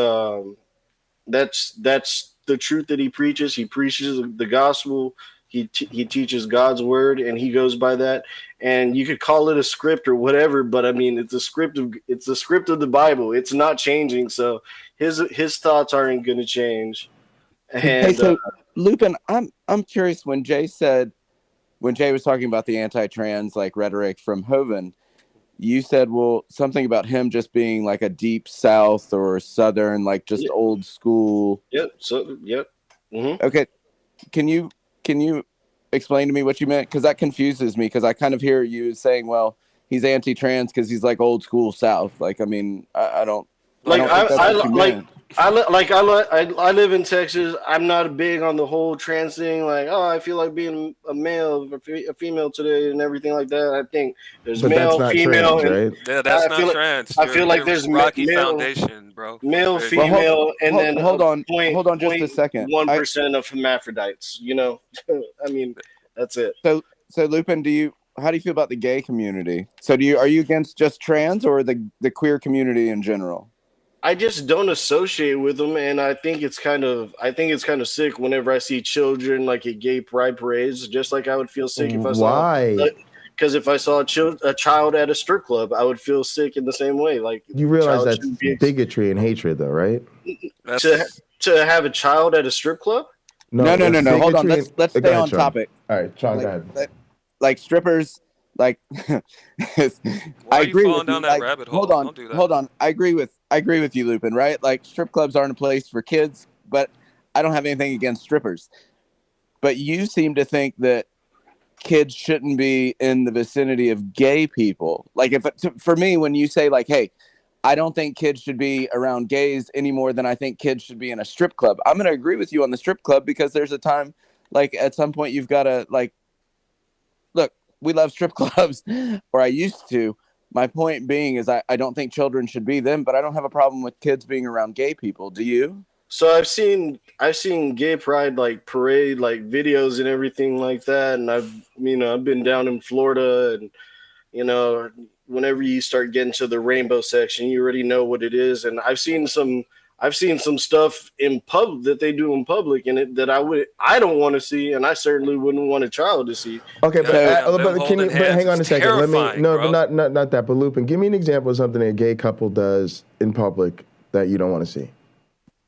S9: that's the truth that he preaches. He preaches the gospel. He teaches God's word, and he goes by that. And you could call it a script or whatever, but I mean, it's the script of the Bible. It's not changing. So his thoughts aren't going to change. And,
S12: hey, so Lupin, I'm curious when Jay was talking about the anti-trans rhetoric from Hovind, you said, well, something about him just being like a deep South or Southern, old school.
S9: Yep. So, yep. Mm-hmm.
S12: Okay. Can you explain to me what you meant? Because that confuses me, because I kind of hear you saying, well, he's anti-trans because he's old school South. I don't
S9: I live in Texas. I'm not big on the whole trans thing. Like, oh, I feel like being a male, a female today, and everything like that. I think there's male, female,
S10: trans, right? Yeah, that's not trans.
S9: I feel like there's
S10: rocky
S9: male,
S10: foundation, bro.
S9: Male, female, and then
S12: hold on just a second.
S9: 1% of hermaphrodites. You know, I mean, that's it.
S12: So Lupin, how do you feel about the gay community? So are you against just trans or the queer community in general?
S9: I just don't associate with them, and I think it's kind of sick whenever I see children like at gay pride parades. Just like I would feel sick if I saw because if I saw a child at a strip club, I would feel sick in the same way. Like,
S4: you realize that's bigotry and hatred, though, right?
S9: To have a child at a strip club?
S12: No. Hold on, let's stay on topic.
S4: All right, Sean, go ahead.
S12: Like strippers. Like, I agree with you.
S10: Down that rabbit hole?
S12: Hold on. I agree with you, Lupin. Right? Like, strip clubs aren't a place for kids, but I don't have anything against strippers. But you seem to think that kids shouldn't be in the vicinity of gay people. Like, for me, when you say like, "Hey, I don't think kids should be around gays any more than I think kids should be in a strip club," I'm going to agree with you on the strip club because there's a time, like, at some point you've got to like, look. We love strip clubs, or I used to. My point being is I don't think children should be them, but I don't have a problem with kids being around gay people. Do you?
S9: So I've seen gay pride like parade like videos and everything like that, and I've been down in Florida, and whenever you start getting to the rainbow section, you already know what it is, and I've seen some stuff in public that they do in public, and that I don't want to see, and I certainly wouldn't want a child to see.
S4: Okay, but hang on a second. But not that. But Lupin, give me an example of something a gay couple does in public that you don't want to see.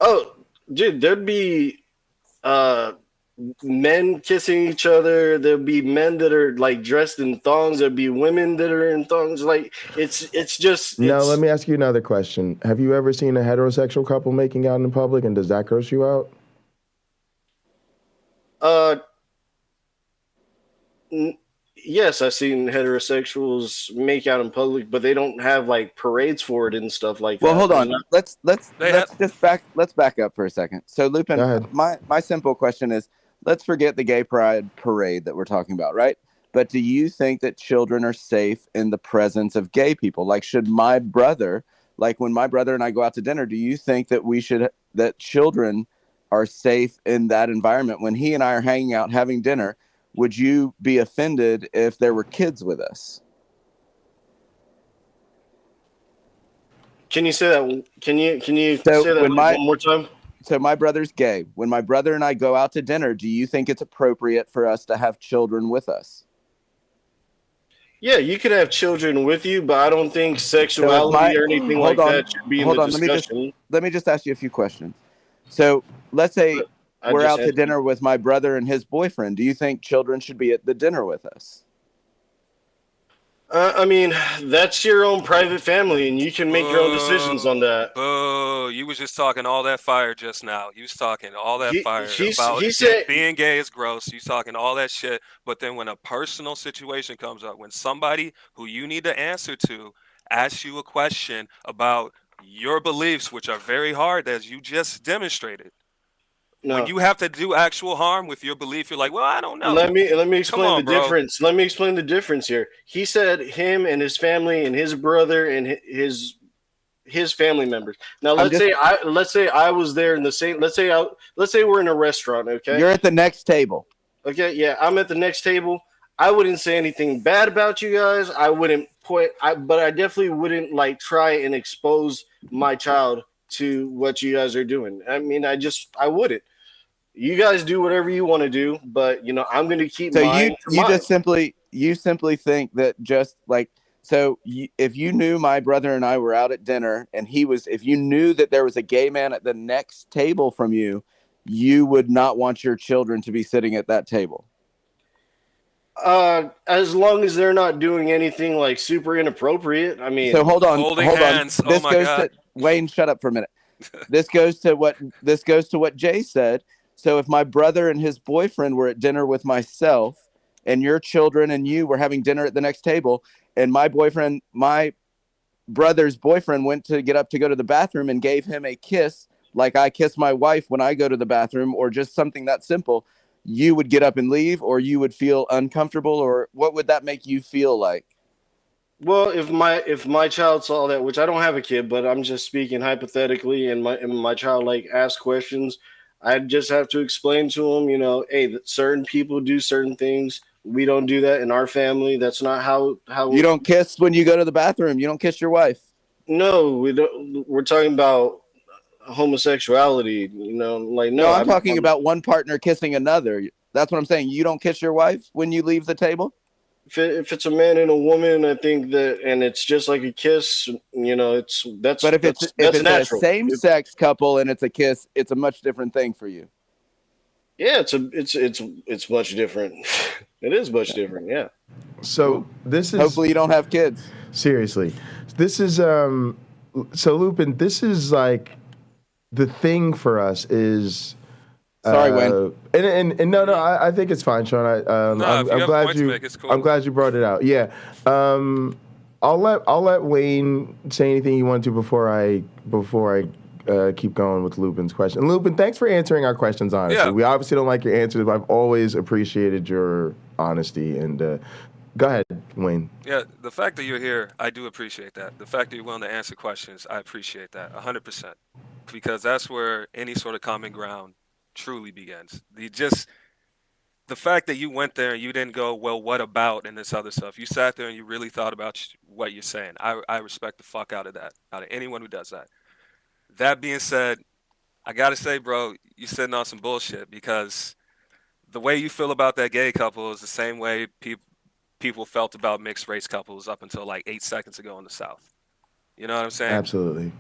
S9: Oh, dude, there'd be men kissing each other. There'd be men that are like dressed in thongs. There'd be women that are in thongs. Like it's just.
S4: Now let me ask you another question. Have you ever seen a heterosexual couple making out in public, and does that gross you out?
S9: Yes, I've seen heterosexuals make out in public, but they don't have like parades for it and stuff like that.
S12: Well, hold on. Let's back up for a second. So Lupin, my simple question is, let's forget the gay pride parade that we're talking about, right? But do you think that children are safe in the presence of gay people? Like, should my brother, like when my brother and I go out to dinner, do you think that children are safe in that environment? When he and I are hanging out having dinner, would you be offended if there were kids with us?
S9: Can you say that? Can you say that one more time?
S12: So my brother's gay. When my brother and I go out to dinner, do you think it's appropriate for us to have children with us?
S9: Yeah, you could have children with you, but I don't think sexuality or anything like that should be in the discussion.
S12: Let me just ask you a few questions. So let's say we're out to dinner with my brother and his boyfriend. Do you think children should be at the dinner with us?
S9: I mean, that's your own private family, and you can make your own decisions on that.
S10: Oh, you was just talking all that fire just now. You was talking all that fire about being gay is gross. You talking all that shit. But then when a personal situation comes up, when somebody who you need to answer to asks you a question about your beliefs, which are very hard, as you just demonstrated. No. When you have to do actual harm with your belief, you're like, well, I don't know.
S9: Let me explain the difference. Let me explain the difference here. He said him and his family and his brother and his family members. Now let's say I was there in the same. Let's say we're in a restaurant. Okay,
S12: you're at the next table.
S9: Okay, yeah, I'm at the next table. I wouldn't say anything bad about you guys. I wouldn't but I definitely wouldn't like try and expose my child to what you guys are doing. I mean, I wouldn't. You guys do whatever you want to do, but I'm going to keep.
S12: So you simply think that just like if you knew my brother and I were out at dinner and if you knew that there was a gay man at the next table from you, you would not want your children to be sitting at that table.
S9: As long as they're not doing anything like super inappropriate. I mean,
S12: so hold on.
S10: Hands.
S12: This goes to Wayne. Shut up for a minute. This goes to what Jay said. So if my brother and his boyfriend were at dinner with myself, and your children and you were having dinner at the next table, and my brother's boyfriend went to get up to go to the bathroom and gave him a kiss, like I kiss my wife when I go to the bathroom, or just something that simple, you would get up and leave, or you would feel uncomfortable, or what would that make you feel like?
S9: Well, if my child saw that, which I don't have a kid, but I'm just speaking hypothetically, and my child like asks questions, I'd just have to explain to him, hey, certain people do certain things. We don't do that in our family. That's not how
S12: you don't kiss when you go to the bathroom. You don't kiss your wife.
S9: No, we don't. We're talking about homosexuality, like
S12: no. I'm talking about one partner kissing another. That's what I'm saying. You don't kiss your wife when you leave the table.
S9: If it's a man and a woman, I think that, and it's just like a kiss, that's.
S12: But if it's
S9: natural.
S12: A same-sex couple and it's a kiss, it's a much different thing for you.
S9: Yeah, it's much different. It is much different. Yeah.
S4: So this is
S12: hopefully you don't have kids.
S4: Seriously, this is so Lupin. This is like the thing for us is.
S12: Sorry, Wayne.
S4: And no, I think it's fine, Sean. I'm glad I'm glad you brought it out. Yeah. I'll let Wayne say anything you want to before I keep going with Lupin's question. Lupin, thanks for answering our questions honestly. Yeah. We obviously don't like your answers, but I've always appreciated your honesty. And go ahead, Wayne.
S10: Yeah, the fact that you're here, I do appreciate that. The fact that you're willing to answer questions, I appreciate that 100%, because that's where any sort of common ground truly begins. The fact that you went there and you didn't go, well, what about, and this other stuff. You sat there and you really thought about what you're saying. I respect the fuck out of that, out of anyone who does that. That being said, I got to say, bro, you're sitting on some bullshit, because the way you feel about that gay couple is the same way people felt about mixed race couples up until like 8 seconds ago in the South. You know what I'm saying?
S4: Absolutely.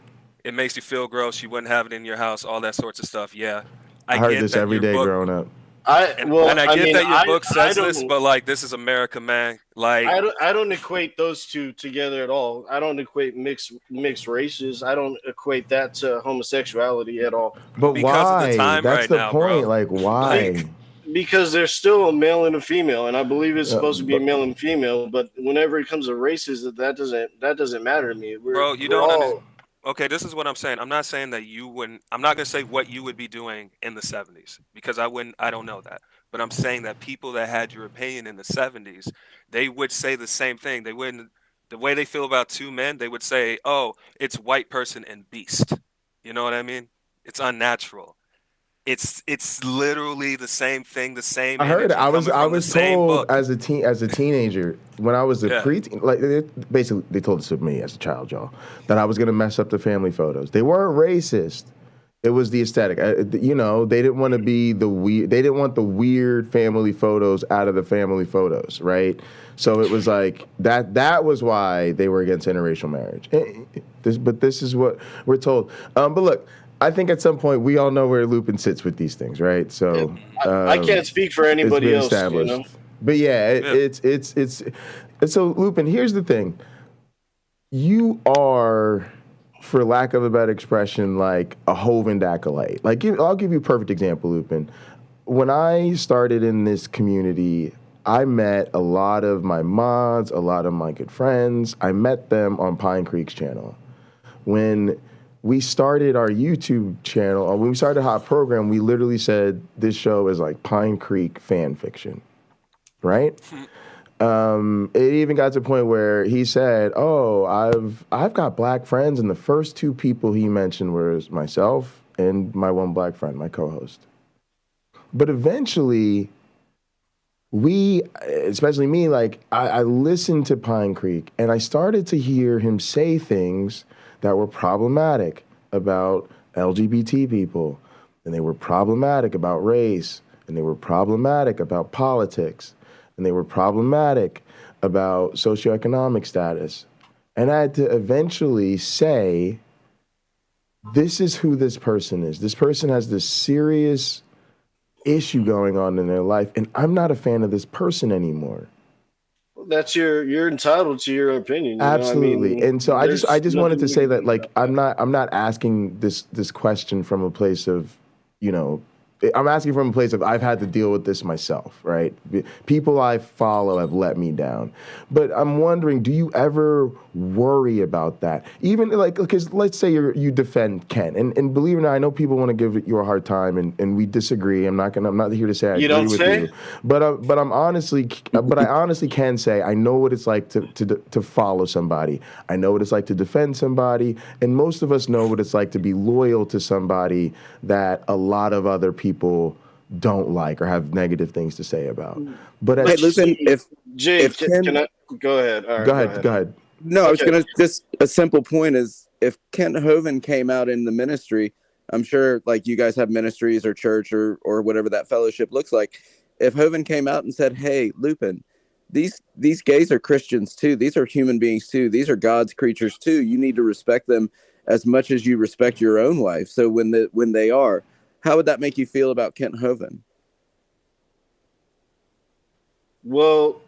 S10: It makes you feel gross. You wouldn't have it in your house, all that sorts of stuff. Yeah.
S4: I heard this every day growing up.
S10: I get that your book says this, but like, this is America, man. Like,
S9: I don't equate those two together at all. I don't equate mixed races. I don't equate that to homosexuality at all.
S4: But why? Of the time That's the point. Bro. Like, why?
S9: Because there's still a male and a female, and I believe it's supposed to be a male and female. But whenever it comes to races, that doesn't matter to me.
S10: Bro, you don't understand. Okay, this is what I'm saying. I'm not saying that you wouldn't. I'm not gonna say what you would be doing in the 70s, because I don't know that. But I'm saying that people that had your opinion in the 70s, they would say the same thing. They wouldn't. The way they feel about two men, they would say, "Oh, it's white person and beast." You know what I mean? It's unnatural. It's literally the same thing. The same.
S4: I heard it. I was told as a teenager when I was a preteen, like basically they told this to me as a child, y'all, that I was gonna mess up the family photos. They weren't racist. It was the aesthetic. They didn't want to be the weird. They didn't want the weird family photos out of the family photos, right? So it was like that. That was why they were against interracial marriage. But this is what we're told. But look. I think at some point we all know where Lupin sits with these things, right? So
S9: I can't speak for anybody else.
S4: But yeah, it's so Lupin. Here's the thing: you are, for lack of a better expression, like a Hovind acolyte. Like I'll give you a perfect example, Lupin. When I started in this community, I met a lot of my mods, a lot of my good friends. I met them on PineCreek's channel. When we started our YouTube channel, or when we started Hot Program, we literally said this show is like PineCreek fan fiction, right? It even got to the point where he said, "Oh, I've got black friends," and the first two people he mentioned was myself and my one black friend, my co-host. But eventually, especially me, like I listened to PineCreek, and I started to hear him say things that were problematic about LGBT people, and they were problematic about race, and they were problematic about politics, and they were problematic about socioeconomic status. And I had to eventually say, this is who this person is. This person has this serious issue going on in their life, and I'm not a fan of this person anymore.
S9: That's you're entitled to your opinion.
S4: Absolutely. And so I just wanted to say that, like, I'm not asking this question from a place of, I'm asking from a place of I've had to deal with this myself, right? People I follow have let me down. But I'm wondering, do you ever worry about that? Even like, because let's say you defend Ken, and believe it or not, I know people want to give you a hard time, and we disagree. I'm not here to say I agree with you. But I honestly can say I know what it's like to follow somebody. I know what it's like to defend somebody, and most of us know what it's like to be loyal to somebody that a lot of other people don't like or have negative things to say about. But
S9: listen, if Ken, can I go ahead? All right,
S4: go ahead.
S12: No, I was gonna just a simple point is if Kent Hovind came out in the ministry, I'm sure like you guys have ministries or church or whatever that fellowship looks like. If Hovind came out and said, "Hey, Lupin, these gays are Christians too. These are human beings too. These are God's creatures too. You need to respect them as much as you respect your own wife." So when they are, how would that make you feel about Kent Hovind?
S9: Well,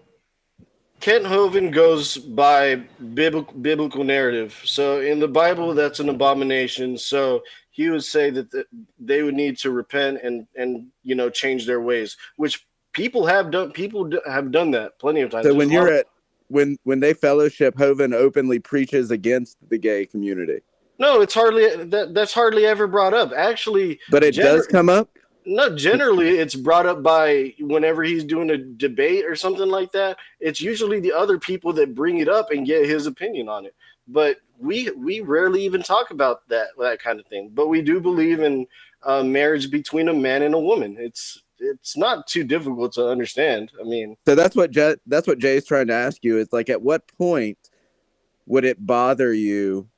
S9: Kent Hovind goes by biblical narrative. So in the Bible, that's an abomination. So he would say that they would need to repent and change their ways, which people have done. People have done that plenty of times.
S12: So when they fellowship, Hovind openly preaches against the gay community.
S9: No, it's that's hardly ever brought up. Actually,
S12: but it does come up.
S9: No, generally it's brought up by whenever he's doing a debate or something like that. It's usually the other people that bring it up and get his opinion on it. But we rarely even talk about that kind of thing. But we do believe in marriage between a man and a woman. It's not too difficult to understand. I mean,
S12: so that's what Jay's trying to ask you. Is like, at what point would it bother you?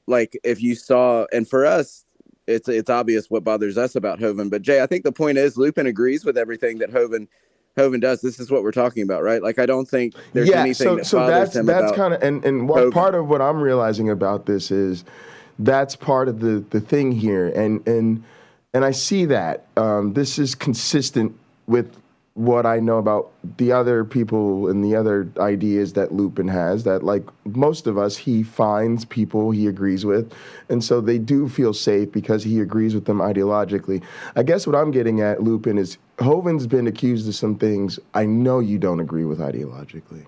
S12: Like if you saw, and for us, it's obvious what bothers us about Hovind. But Jay, I think the point is Lupin agrees with everything that Hovind does. This is what we're talking about, right? Like I don't think there's anything that bothers him. That's
S4: kind of and what part of what I'm realizing about this is that's part of the thing here, and I see that this is consistent with what I know about the other people and the other ideas that Lupin has, that like most of us, he finds people he agrees with. And so they do feel safe because he agrees with them ideologically. I guess what I'm getting at, Lupin, is Hovind's been accused of some things I know you don't agree with ideologically.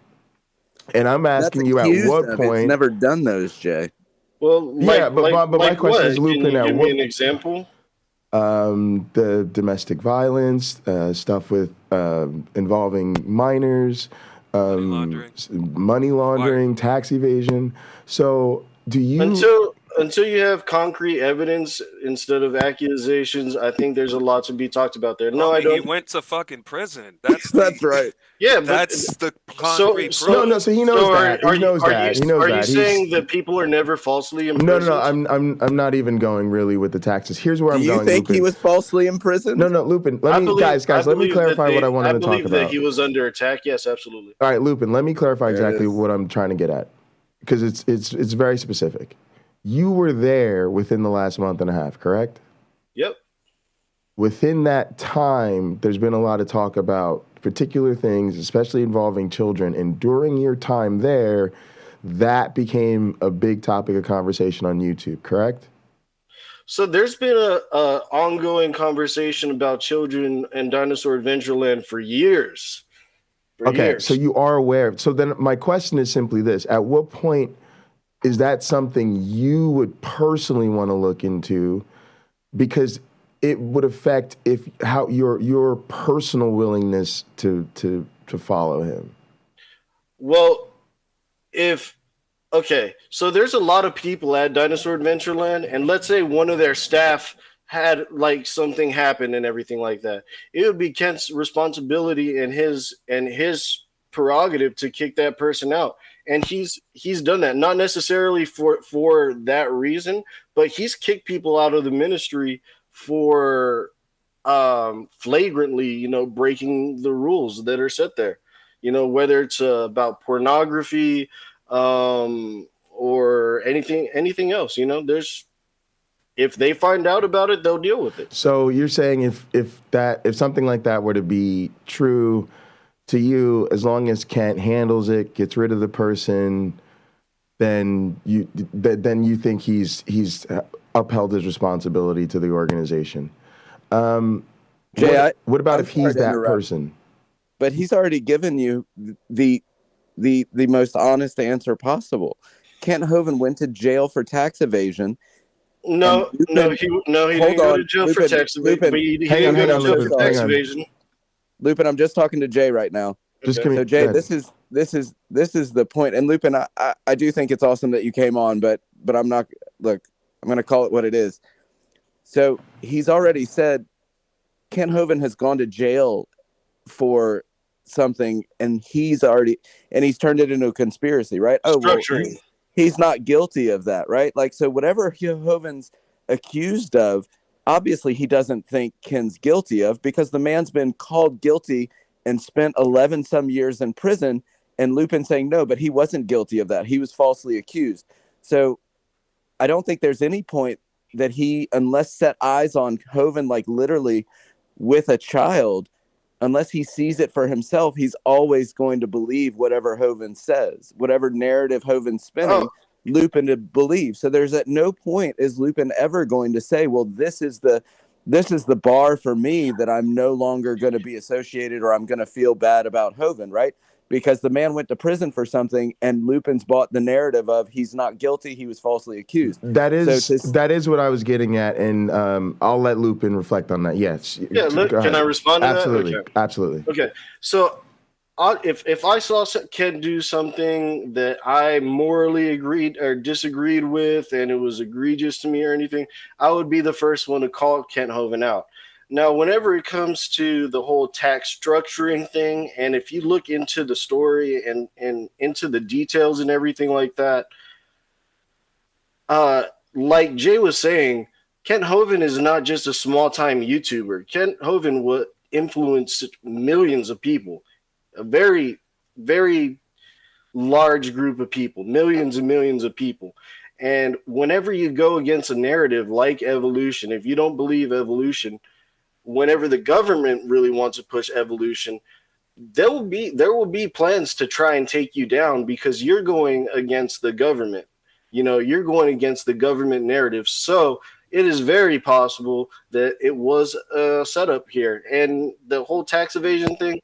S4: And I'm asking you at what point...
S12: It's never done those, Jay.
S9: Well,
S4: my question is, Lupin,
S9: can you give me an example?
S4: The domestic violence, stuff with involving minors, money laundering, tax evasion. So do you...
S9: Until you have concrete evidence instead of accusations, I think there's a lot to be talked about there. No, I don't.
S10: He went to fucking prison. That's
S12: right.
S9: Yeah,
S10: that's the concrete proof.
S4: No. So he knows that. He knows that.
S9: Are you saying that people are never falsely imprisoned?
S4: No. I'm not even going really with the taxes. Here's where I'm going.
S12: Do you think he was falsely imprisoned?
S4: No, Lupin. Let me clarify what I wanted to talk about.
S9: I believe that he was under attack. Yes, absolutely.
S4: All right, Lupin. Let me clarify exactly what I'm trying to get at, because it's very specific. You were there within the last month and a half, correct?
S9: Yep.
S4: Within that time, there's been a lot of talk about particular things, especially involving children. And during your time there, that became a big topic of conversation on YouTube, correct?
S9: So there's been a ongoing conversation about children and Dinosaur Adventureland for years.
S4: So you are aware. So then my question is simply this. At what point is that something you would personally want to look into, because it would affect how your personal willingness to follow him?
S9: Well, so there's a lot of people at Dinosaur Adventureland, and let's say one of their staff had like something happen and everything like that. It would be Kent's responsibility and his prerogative to kick that person out. And he's done that, not necessarily for that reason, but he's kicked people out of the ministry for flagrantly, breaking the rules that are set there. Whether it's about pornography or anything else. If they find out about it, they'll deal with it.
S4: So you're saying if something like that were to be true to you, as long as Kent handles it, gets rid of the person, then you think he's upheld his responsibility to the organization.
S12: Jay,
S4: what about if he's that person?
S12: But he's already given you the most honest answer possible. Kent Hovind went to jail for tax evasion.
S9: No, he didn't go to jail for tax evasion.
S12: Hang on. Lupin, I'm just talking to Jay right now. So Jay, this is the point. And Lupin, I do think it's awesome that you came on, but I'm not. Look, I'm going to call it what it is. So he's already said Kent Hovind has gone to jail for something, and he's turned it into a conspiracy, right? Oh, well, he's not guilty of that, right? Like, so whatever Hovind's accused of, obviously he doesn't think Ken's guilty of, because the man's been called guilty and spent 11 some years in prison, and Lupin saying no, but he wasn't guilty of that. He was falsely accused. So I don't think there's any point that he, unless set eyes on Hovind, like literally with a child, unless he sees it for himself, he's always going to believe whatever Hovind says, whatever narrative Hovind's spinning, Lupin to believe. So there's at no point is Lupin ever going to say, well, this is the bar for me that I'm no longer going to be associated, or I'm going to feel bad about Hovind, right? Because the man went to prison for something, and Lupin's bought the narrative of he's not guilty, he was falsely accused.
S4: That is what I was getting at, and I'll let Lupin reflect on that. Yes.
S9: Yeah, can I respond to
S4: absolutely.
S9: that? Okay.
S4: Absolutely.
S9: Okay, so if I saw Ken do something that I morally agreed or disagreed with, and it was egregious to me or anything, I would be the first one to call Kent Hovind out. Now, whenever it comes to the whole tax structuring thing, and if you look into the story and into the details and everything like that, like Jay was saying, Kent Hovind is not just a small-time YouTuber. Kent Hovind would influence millions of people, a very, very large group of people, millions and millions of people. And whenever you go against a narrative like evolution, if you don't believe evolution, whenever the government really wants to push evolution, there will be plans to try and take you down, because you're going against the government. You know, you're going against the government narrative. So it is very possible that it was a setup here. And the whole tax evasion thing,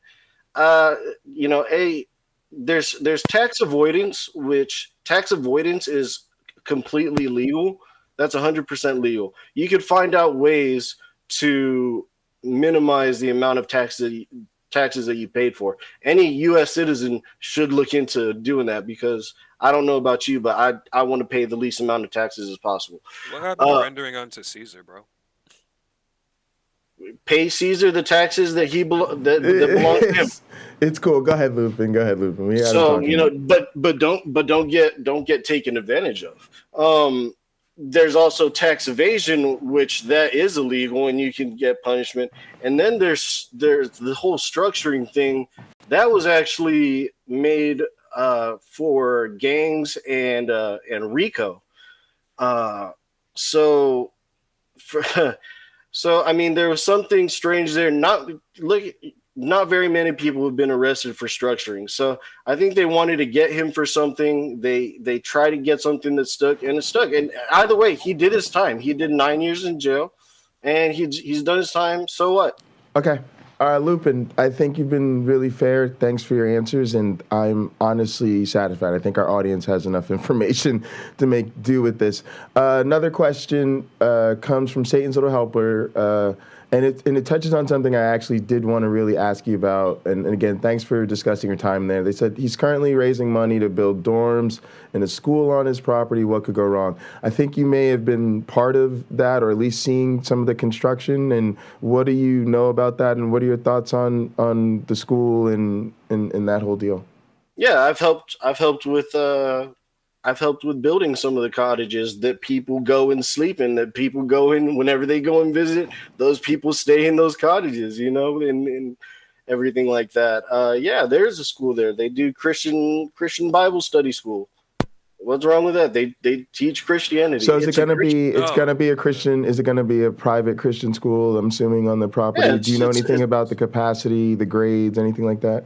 S9: there's tax avoidance, which tax avoidance is completely legal. That's 100% legal. You could find out ways to minimize the amount of taxes that you paid for. Any U.S. citizen should look into doing that, because I don't know about you, but I want to pay the least amount of taxes as possible.
S10: What happened to rendering unto Caesar, bro?
S9: Pay Caesar the taxes that that belong to him.
S4: It's cool. Go ahead, Lupin.
S9: But don't get taken advantage of. There's also tax evasion, which that is illegal, and you can get punishment. And then there's the whole structuring thing that was actually made for gangs and RICO. So I mean, there was something strange there. Not very many people have been arrested for structuring. So I think they wanted to get him for something. They tried to get something that stuck, and it stuck. And either way, he did his time. He did 9 years in jail, and he's done his time. So what?
S4: Okay. Lupin, I think you've been really fair. Thanks for your answers, and I'm honestly satisfied. I think our audience has enough information to make do with this. Another question comes from Satan's Little Helper, and it touches on something I actually did want to really ask you about. And again, thanks for discussing your time there. They said he's currently raising money to build dorms and a school on his property. What could go wrong? I think you may have been part of that, or at least seeing some of the construction. And what do you know about that? And what are your thoughts on the school and that whole deal?
S9: Yeah, I've helped with building some of the cottages that people go and sleep in, that people go in whenever they go and visit. Those people stay in those cottages, and everything like that. Yeah, there's a school there. They do Christian Bible study school. What's wrong with that? They teach Christianity.
S4: So is it going to be a Christian? Is it going to be a private Christian school? I'm assuming on the property.
S9: Yeah,
S4: do you know anything about the capacity, the grades, anything like that?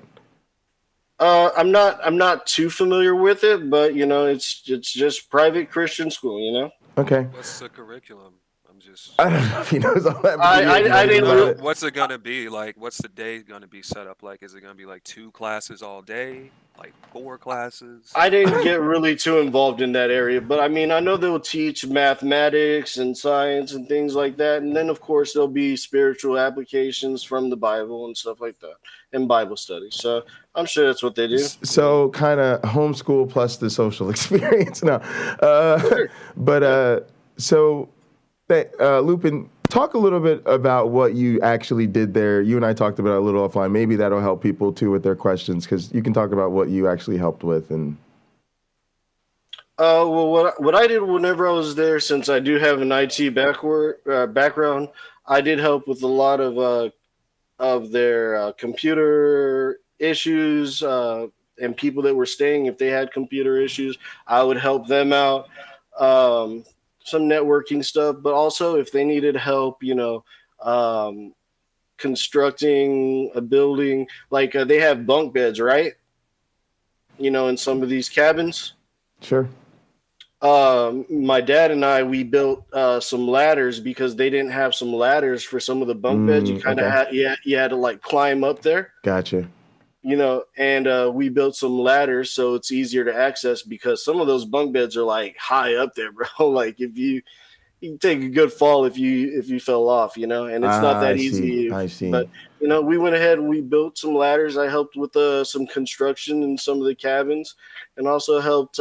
S9: I'm not too familiar with it, but it's just private Christian school,
S4: Okay.
S10: What's the curriculum? I'm just.
S4: I don't know if he knows all that.
S9: I didn't know.
S10: What's it gonna be like? What's the day gonna be set up like? Is it gonna be like 2 classes all day? Like 4 classes?
S9: I didn't get really too involved in that area, but I mean, I know they'll teach mathematics and science and things like that, and then of course there'll be spiritual applications from the Bible and stuff like that, and Bible studies. So I'm sure that's what they do.
S4: So kind of homeschool plus the social experience now. But so Lupin, talk a little bit about what you actually did there. You and I talked about it a little offline. Maybe that'll help people too with their questions, because you can talk about what you actually helped with. And
S9: well, what I did whenever I was there, since I do have an IT background, I did help with a lot of their computer issues and people that were staying. If they had computer issues, I would help them out. Some networking stuff, but also if they needed help, constructing a building, like they have bunk beds, right? In some of these cabins.
S4: Sure.
S9: My dad and we built some ladders because they didn't have some ladders for some of the bunk beds. You kind of had to like climb up there.
S4: Gotcha.
S9: And we built some ladders so it's easier to access, because some of those bunk beds are like high up there, bro. Like if you take a good fall if you fell off, and it's not that easy.
S4: I see.
S9: But we went ahead and we built some ladders. I helped with some construction in some of the cabins, and also helped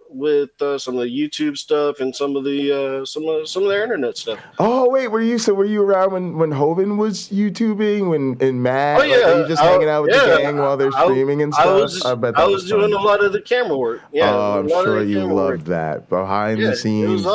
S9: with some of the YouTube stuff and some of their internet stuff.
S4: Oh wait, were you around when Hovind was YouTubing and Matt?
S9: Oh yeah,
S4: were you just hanging out with the gang while they're streaming and stuff?
S9: I was doing a lot of the camera work. Yeah,
S4: I'm sure you loved that behind the scenes.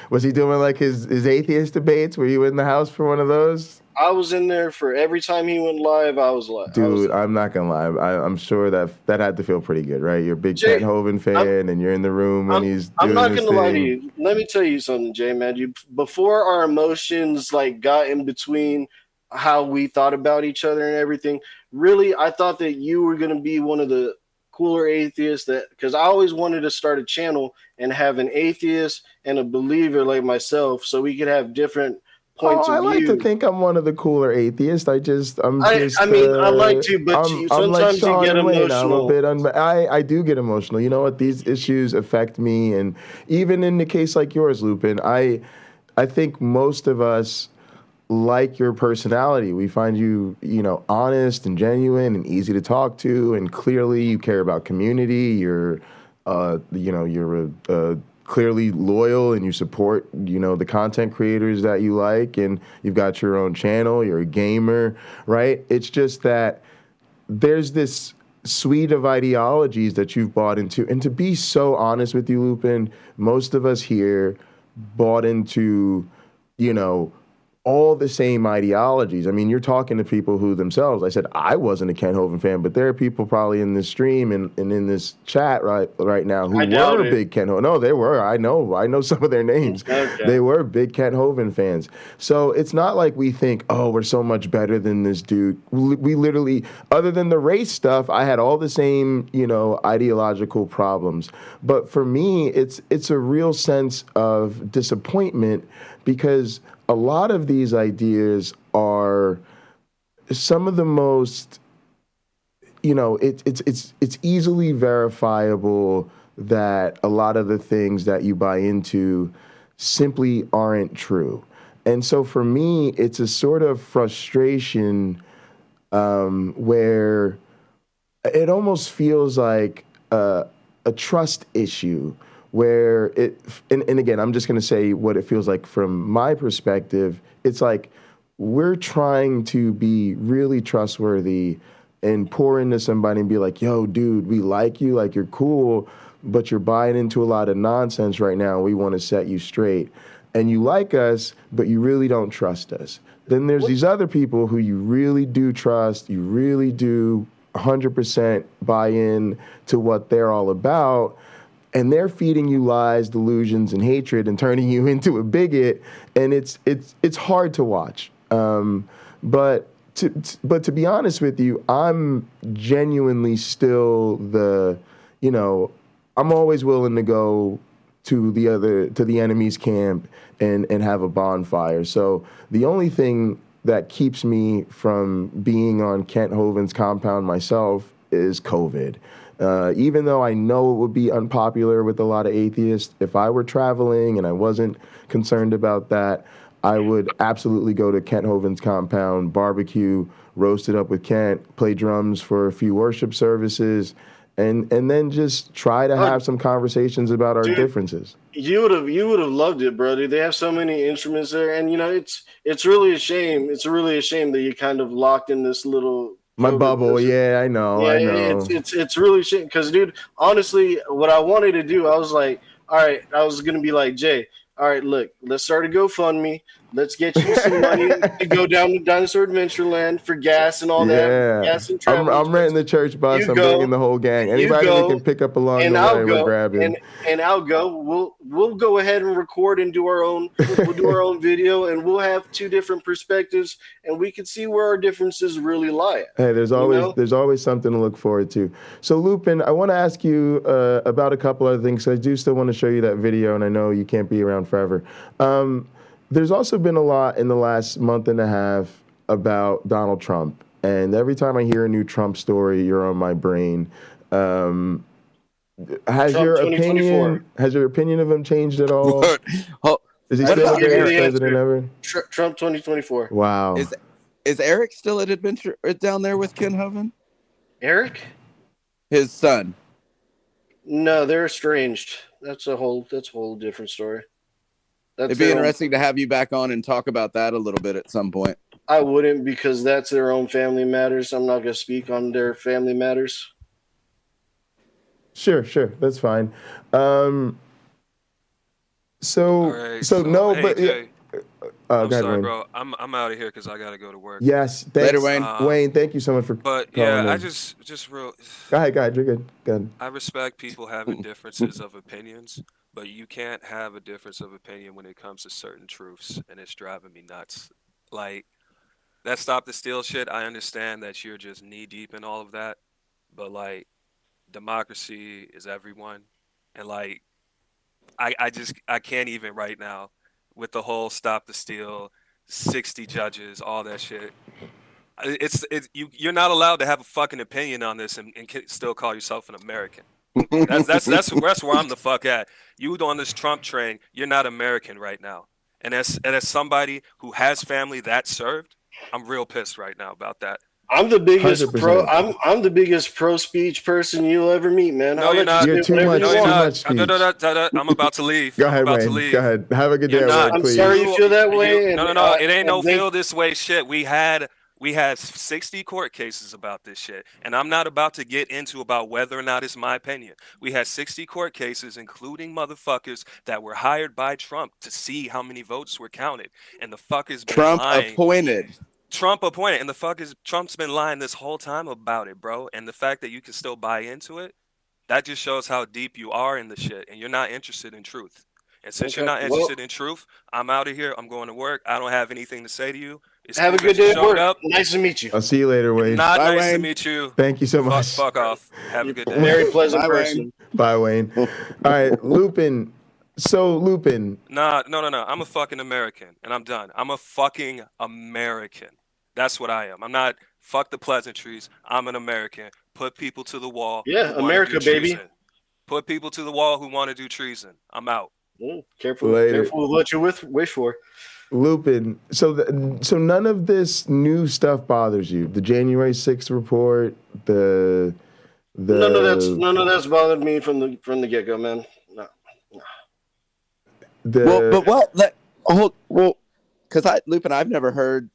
S4: Was he doing like his atheist debates? Were you in the house for one of those?
S9: I was in there for every time he went live. I was live.
S4: Dude, I'm not gonna lie. I'm sure that had to feel pretty good, right? You're a big Kent Hovind fan, and you're in the room when he's doing
S9: I'm not
S4: his
S9: gonna lie to
S4: thing.
S9: you. Let me tell you something, Jay, man. Before our emotions like got in between how we thought about each other and everything, really, I thought that you were gonna be one of the cooler atheists, because I always wanted to start a channel and have an atheist and a believer like myself, so we could have different points of view.
S4: I like to think I'm one of the cooler atheists. I like to,
S9: but sometimes you get emotional.
S4: I do get emotional. You know what? These issues affect me, and even in the case like yours, Lupin, I think most of us like your personality. We find you, honest and genuine and easy to talk to, and clearly you care about community. You're clearly loyal, and you support, the content creators that you like, and you've got your own channel. You're a gamer, right? It's just that there's this suite of ideologies that you've bought into. And to be so honest with you, Lupin, most of us here bought into, all the same ideologies. I mean, you're talking to people who themselves, I said I wasn't a Kent Hovind fan, but there are people probably in this stream and in this chat right now who were big Kent Hovind. No, they were. I know some of their names. Okay. They were big Kent Hovind fans. So it's not like we think, oh, we're so much better than this dude. We literally, other than the race stuff, I had all the same, ideological problems. But for me, it's a real sense of disappointment, because a lot of these ideas are some of the most, it's easily verifiable that a lot of the things that you buy into simply aren't true. And so for me, it's a sort of frustration where it almost feels like a trust issue, where and again, I'm just going to say what it feels like from my perspective. It's like we're trying to be really trustworthy and pour into somebody and be like, yo, dude, we like you, like you're cool, but you're buying into a lot of nonsense right now. We want to set you straight. And you like us, but you really don't trust us. Then there's these other people who you really do trust, you really do 100% buy in to what they're all about, and they're feeding you lies, delusions, and hatred, and turning you into a bigot, and it's hard to watch. But to be honest with you, I'm genuinely still I'm always willing to go to the enemy's camp and have a bonfire. So the only thing that keeps me from being on Kent Hovind's compound myself is COVID. Even though I know it would be unpopular with a lot of atheists, if I were traveling and I wasn't concerned about that, I would absolutely go to Kent Hovind's compound, barbecue, roast it up with Kent, play drums for a few worship services, and then just try to have some conversations about our differences.
S9: You would have loved it, brother. They have so many instruments there, and it's really a shame. It's really a shame that you kind of locked in this little
S4: bubble. Yeah, I know.
S9: It's really shame because, dude, honestly, what I wanted to do, I was like, all right, I was gonna be like, Jay, all right, look, let's start a GoFundMe. Let's get you some money to go down to Dinosaur Adventureland for gas and all that. Gas and travel.
S4: I'm renting the church bus. I'm bringing the whole gang. Anybody that can pick up along the way, we're grabbing.
S9: And I'll go. We'll go ahead and record and do our own. We'll do our own video, and we'll have two different perspectives, and we can see where our differences really lie.
S4: Hey, there's always something to look forward to. So, Lupin, I want to ask you about a couple other things. I do still want to show you that video, and I know you can't be around forever. There's also been a lot in the last month and a half about Donald Trump. And every time I hear a new Trump story, you're on my brain. Has your opinion of him changed at all? Is he still the greatest president ever?
S9: Trump 2024.
S4: Wow.
S12: Is Eric still at Adventure down there with Ken Hovind?
S9: Eric?
S12: His son.
S9: No, they're estranged. That's a whole different story.
S12: It'd be interesting to have you back on and talk about that a little bit at some point.
S9: I wouldn't, because that's their own family matters. I'm not going to speak on their family matters.
S4: Sure, that's fine. I'm
S10: sorry, bro. I'm out of here because I got to go to work.
S4: Yes, thanks, later, Wayne. Wayne, thank you so much for.
S10: But yeah,
S4: in.
S10: I just real.
S4: Go ahead. You're good. Go ahead.
S10: I respect people having differences of opinions, but you can't have a difference of opinion when it comes to certain truths, and it's driving me nuts. Like, that stop the steal shit, I understand that you're just knee deep in all of that, but like, democracy is everyone, and like, I can't even right now with the whole stop the steal, 60 judges, all that shit. You're not allowed to have a fucking opinion on this and still call yourself an American. That's where I'm the fuck at. You on this Trump train, you're not American right now. And as somebody who has family that served, I'm real pissed right now about that.
S9: I'm the biggest 100%. I'm the biggest pro speech person you'll ever meet, man.
S10: No, you're not.
S4: You're too much speech.
S10: I'm about to leave.
S4: Go ahead, Wayne. Go ahead. Have a good day.
S9: I'm sorry you feel that way.
S10: No. It ain't no feel this way shit. We had 60 court cases about this shit, and I'm not about to get into about whether or not it's my opinion. We had 60 court cases, including motherfuckers that were hired by Trump to see how many votes were counted, and the fuckers been lying. Trump appointed, and Trump's been lying this whole time about it, bro. And the fact that you can still buy into it, that just shows how deep you are in the shit, and you're not interested in truth. And since you're not interested in truth, I'm out of here. I'm going to work. I don't have anything to say to you.
S9: Have a good day at work. Nice to meet you.
S4: I'll see you later, Wayne.
S10: Nice to meet you.
S4: Thank you so much.
S10: Fuck off. Have a good day.
S9: Very pleasant person.
S4: Bye, Wayne. All right, Lupin. So, Lupin.
S10: No. I'm a fucking American, and I'm done. I'm a fucking American. That's what I am. I'm not fuck the pleasantries. I'm an American. Put people to the wall.
S9: Yeah, America, baby.
S10: Put people to the wall who want to do treason. I'm out.
S9: Careful with what you wish for.
S4: Lupin, so none of this new stuff bothers you? The January 6th report, the
S9: none of that's bothered me from the get go, man. No.
S12: Because Lupin, I've never heard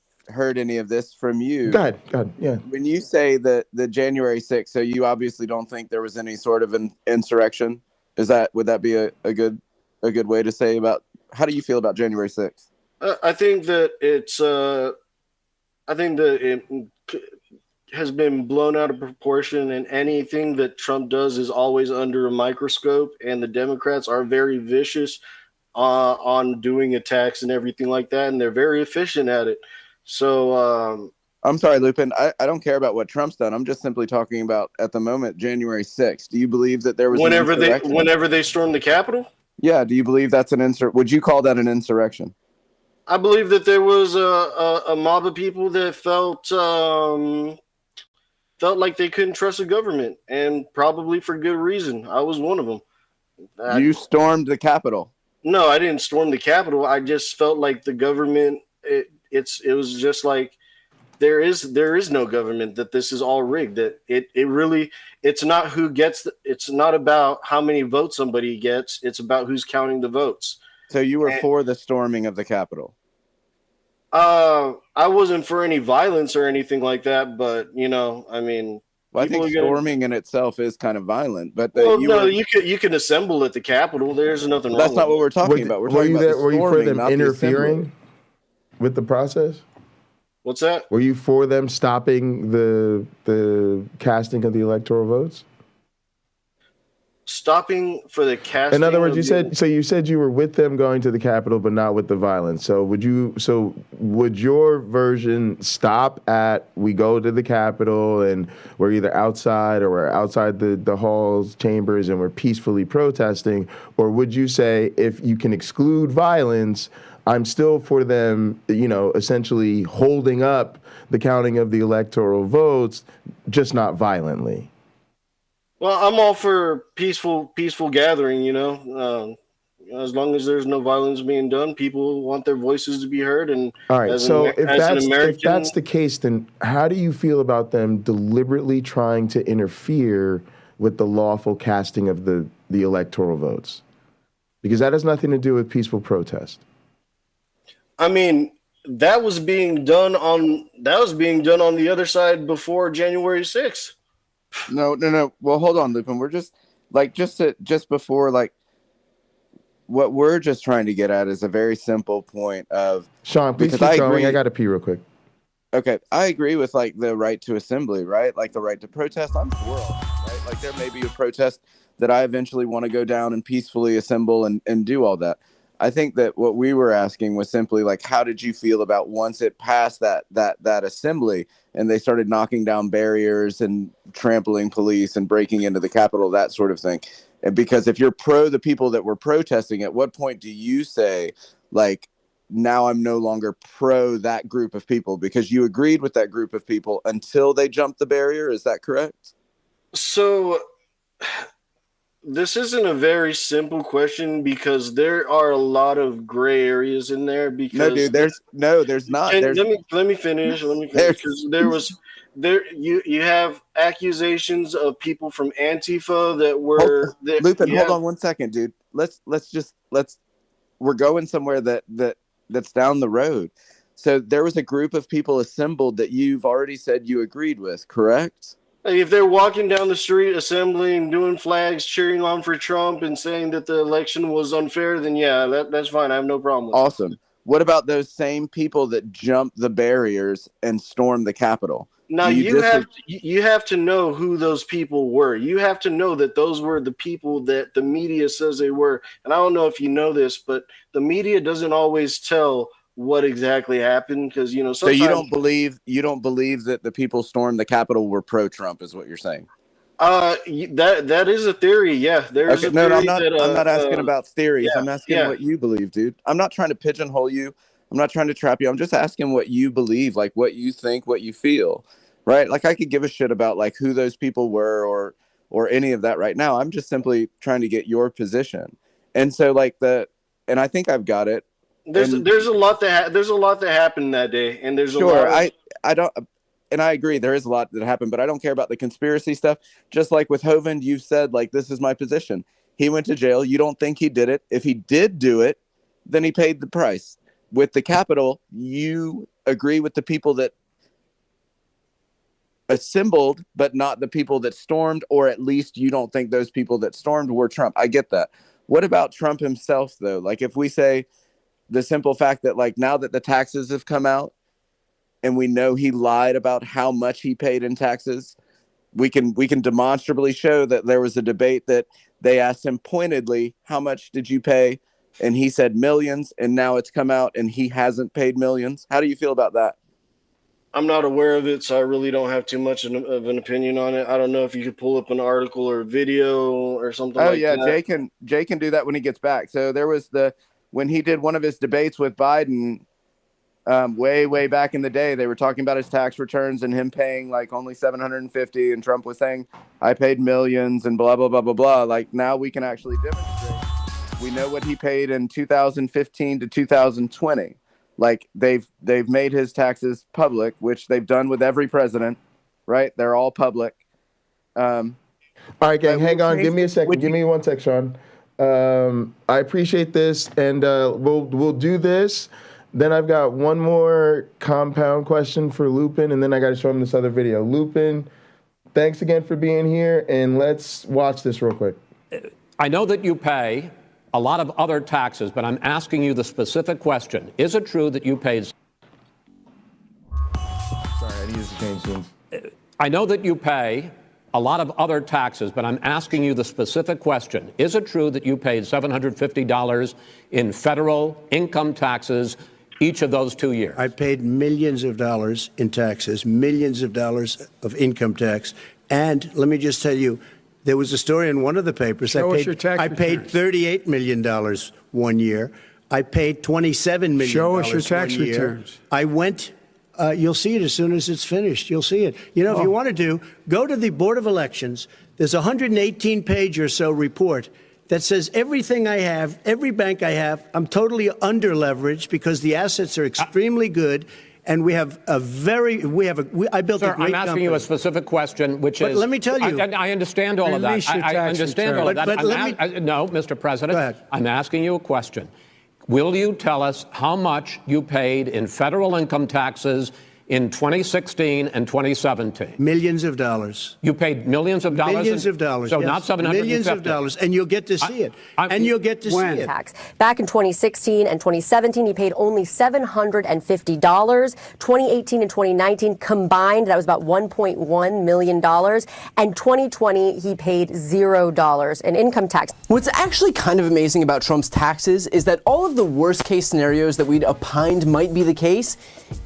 S12: any of this from you.
S4: Go ahead, yeah.
S12: When you say the January 6th, so you obviously don't think there was any sort of an insurrection. Would that be a good way to say about, how do you feel about January 6th?
S9: I think that it has been blown out of proportion, and anything that Trump does is always under a microscope, and the Democrats are very vicious on doing attacks and everything like that, and they're very efficient at it. So
S12: I'm sorry, Lupin. I don't care about what Trump's done. I'm just simply talking about, at the moment, January 6th. Do you believe that there was
S9: whenever they stormed the Capitol?
S12: Yeah. Do you believe that's an would you call that an insurrection?
S9: I believe that there was a mob of people that felt like they couldn't trust the government, and probably for good reason. I was one of them.
S12: You stormed the Capitol.
S9: No, I didn't storm the Capitol. I just felt like the government. It was just like there is no government. That this is all rigged. That it's not who gets. It's not about how many votes somebody gets. It's about who's counting the votes.
S12: So you were for the storming of the Capitol?
S9: I wasn't for any violence or anything like that, but I mean,
S12: well, I think storming in itself is kind of violent. But
S9: you can assemble at the Capitol. There's nothing wrong.
S12: That's not what we're talking about. We're talking about
S4: were you for them interfering with the process?
S9: What's that?
S4: Were you for them stopping the casting of the electoral votes?
S9: Stopping for the casting.
S4: In other words, you said you were with them going to the Capitol, but not with the violence. So would your version stop at we go to the Capitol and we're either outside or we're outside the halls, chambers, and we're peacefully protesting? Or would you say if you can exclude violence, I'm still for them, essentially holding up the counting of the electoral votes, just not violently?
S9: Well, I'm all for peaceful gathering, as long as there's no violence being done, people want their voices to be heard. And
S4: all right, so if that's the case, then how do you feel about them deliberately trying to interfere with the lawful casting of the electoral votes? Because that has nothing to do with peaceful protest.
S9: I mean, that was being done on the other side before January 6th.
S12: No. Well, hold on, Lupin. We're just before what we're just trying to get at is a very simple point of
S4: Sean. Please keep going. I got to pee real quick.
S12: Okay, I agree with the right to assembly, right? Like the right to protest. I'm for all, right? Like there may be a protest that I eventually want to go down and peacefully assemble and do all that. I think that what we were asking was simply how did you feel about once it passed that assembly and they started knocking down barriers and trampling police and breaking into the Capitol, that sort of thing? And because if you're pro the people that were protesting, at what point do you say now I'm no longer pro that group of people because you agreed with that group of people until they jumped the barrier? Is that correct?
S9: So this isn't a very simple question because there are a lot of gray areas in there. Because
S12: no, dude, there's not.
S9: Let me finish. You have accusations of people from Antifa that were.
S12: Lupin, hold on 1 second, dude. We're going somewhere that's down the road. So there was a group of people assembled that you've already said you agreed with, correct?
S9: If they're walking down the street, assembling, doing flags, cheering on for Trump, and saying that the election was unfair, then yeah, that's fine. I have no problem with
S12: Awesome. That. What about those same people that jumped the barriers and stormed the Capitol?
S9: Now you have to know who those people were. You have to know that those were the people that the media says they were. And I don't know if you know this, but the media doesn't always tell what exactly happened because sometimes.
S12: So you don't believe that the people stormed the Capitol were pro-Trump, is what you're saying?
S9: That is a theory. Yeah, there's a theory.
S12: I'm not asking about theories. I'm asking what you believe, dude. I'm not trying to pigeonhole you. I'm not trying to trap you. I'm just asking what you believe, what you think, what you feel, right? I could give a shit about who those people were or any of that right now. I'm just simply trying to get your position. And so and I think I've got it.
S9: There's a lot that happened that day, and there's
S12: I don't, and I agree there is a lot that happened, but I don't care about the conspiracy stuff. Just like with Hovind, you've said this is my position. He went to jail. You don't think he did it. If he did do it, then he paid the price. With the Capitol, you agree with the people that assembled, but not the people that stormed, or at least you don't think those people that stormed were Trump. I get that. What about Trump himself, though? If we say the simple fact that now that the taxes have come out and we know he lied about how much he paid in taxes, we can demonstrably show that there was a debate that they asked him pointedly, how much did you pay? And he said millions, and now it's come out and he hasn't paid millions. How do you feel about that?
S9: I'm not aware of it, so I really don't have too much of an opinion on it. I don't know if you could pull up an article or a video or something like that.
S12: Oh yeah, Jay can do that when he gets back. So there was when he did one of his debates with Biden way back in the day, they were talking about his tax returns and him paying like only $750, and Trump was saying I paid millions and blah blah blah blah blah. Like now we can actually demonstrate. We know what he paid in 2015 to 2020. Like they've made his taxes public, which they've done with every president, right? They're all public.
S4: All right, gang, hang on. Give me a second. Give me 1 sec, Sean. I appreciate this, and we'll do this. Then I've got one more compound question for Lupin, and then I got to show him this other video. Lupin, thanks again for being here, and let's watch this real quick.
S13: I know that you pay a lot of other taxes, but I'm asking you the specific question. Is it true that you paid...
S4: Sorry, I need to change things.
S13: I know that you pay a lot of other taxes, but I'm asking you the specific question. Is it true that you paid $750 in federal income taxes each of those 2 years?
S14: I paid millions of dollars in taxes, millions of dollars of income tax. And let me just tell you, there was a story in one of the papers.
S6: Show us your tax
S14: I paid $38 million 1 year. I paid $27 million.
S6: Show us your tax returns.
S14: I went, you'll see it as soon as it's finished. You'll see it. You know, if you want to go to the Board of Elections. There's a 118-page or so report that says everything I have, every bank I have, I'm totally under-leveraged because the assets are extremely good. And we have I built
S13: Sir,
S14: a great
S13: I'm asking you a specific question, which is...
S14: let me tell you.
S13: I understand all of that. I understand all of that. No, Mr. President.
S14: Go ahead.
S13: I'm asking you a question. Will you tell us how much you paid in federal income taxes in 2016 and 2017?
S14: Millions of dollars.
S13: You paid millions of dollars?
S14: Millions of dollars.
S13: So
S14: yes.
S13: not 750.
S14: Millions of dollars, and you'll get to see it. And you'll get to see it.
S15: Tax. Back in 2016 and 2017, he paid only $750. 2018 and 2019 combined, that was about $1.1 million. And 2020, he paid $0 in income tax.
S16: What's actually kind of amazing about Trump's taxes is that all of the worst case scenarios that we'd opined might be the case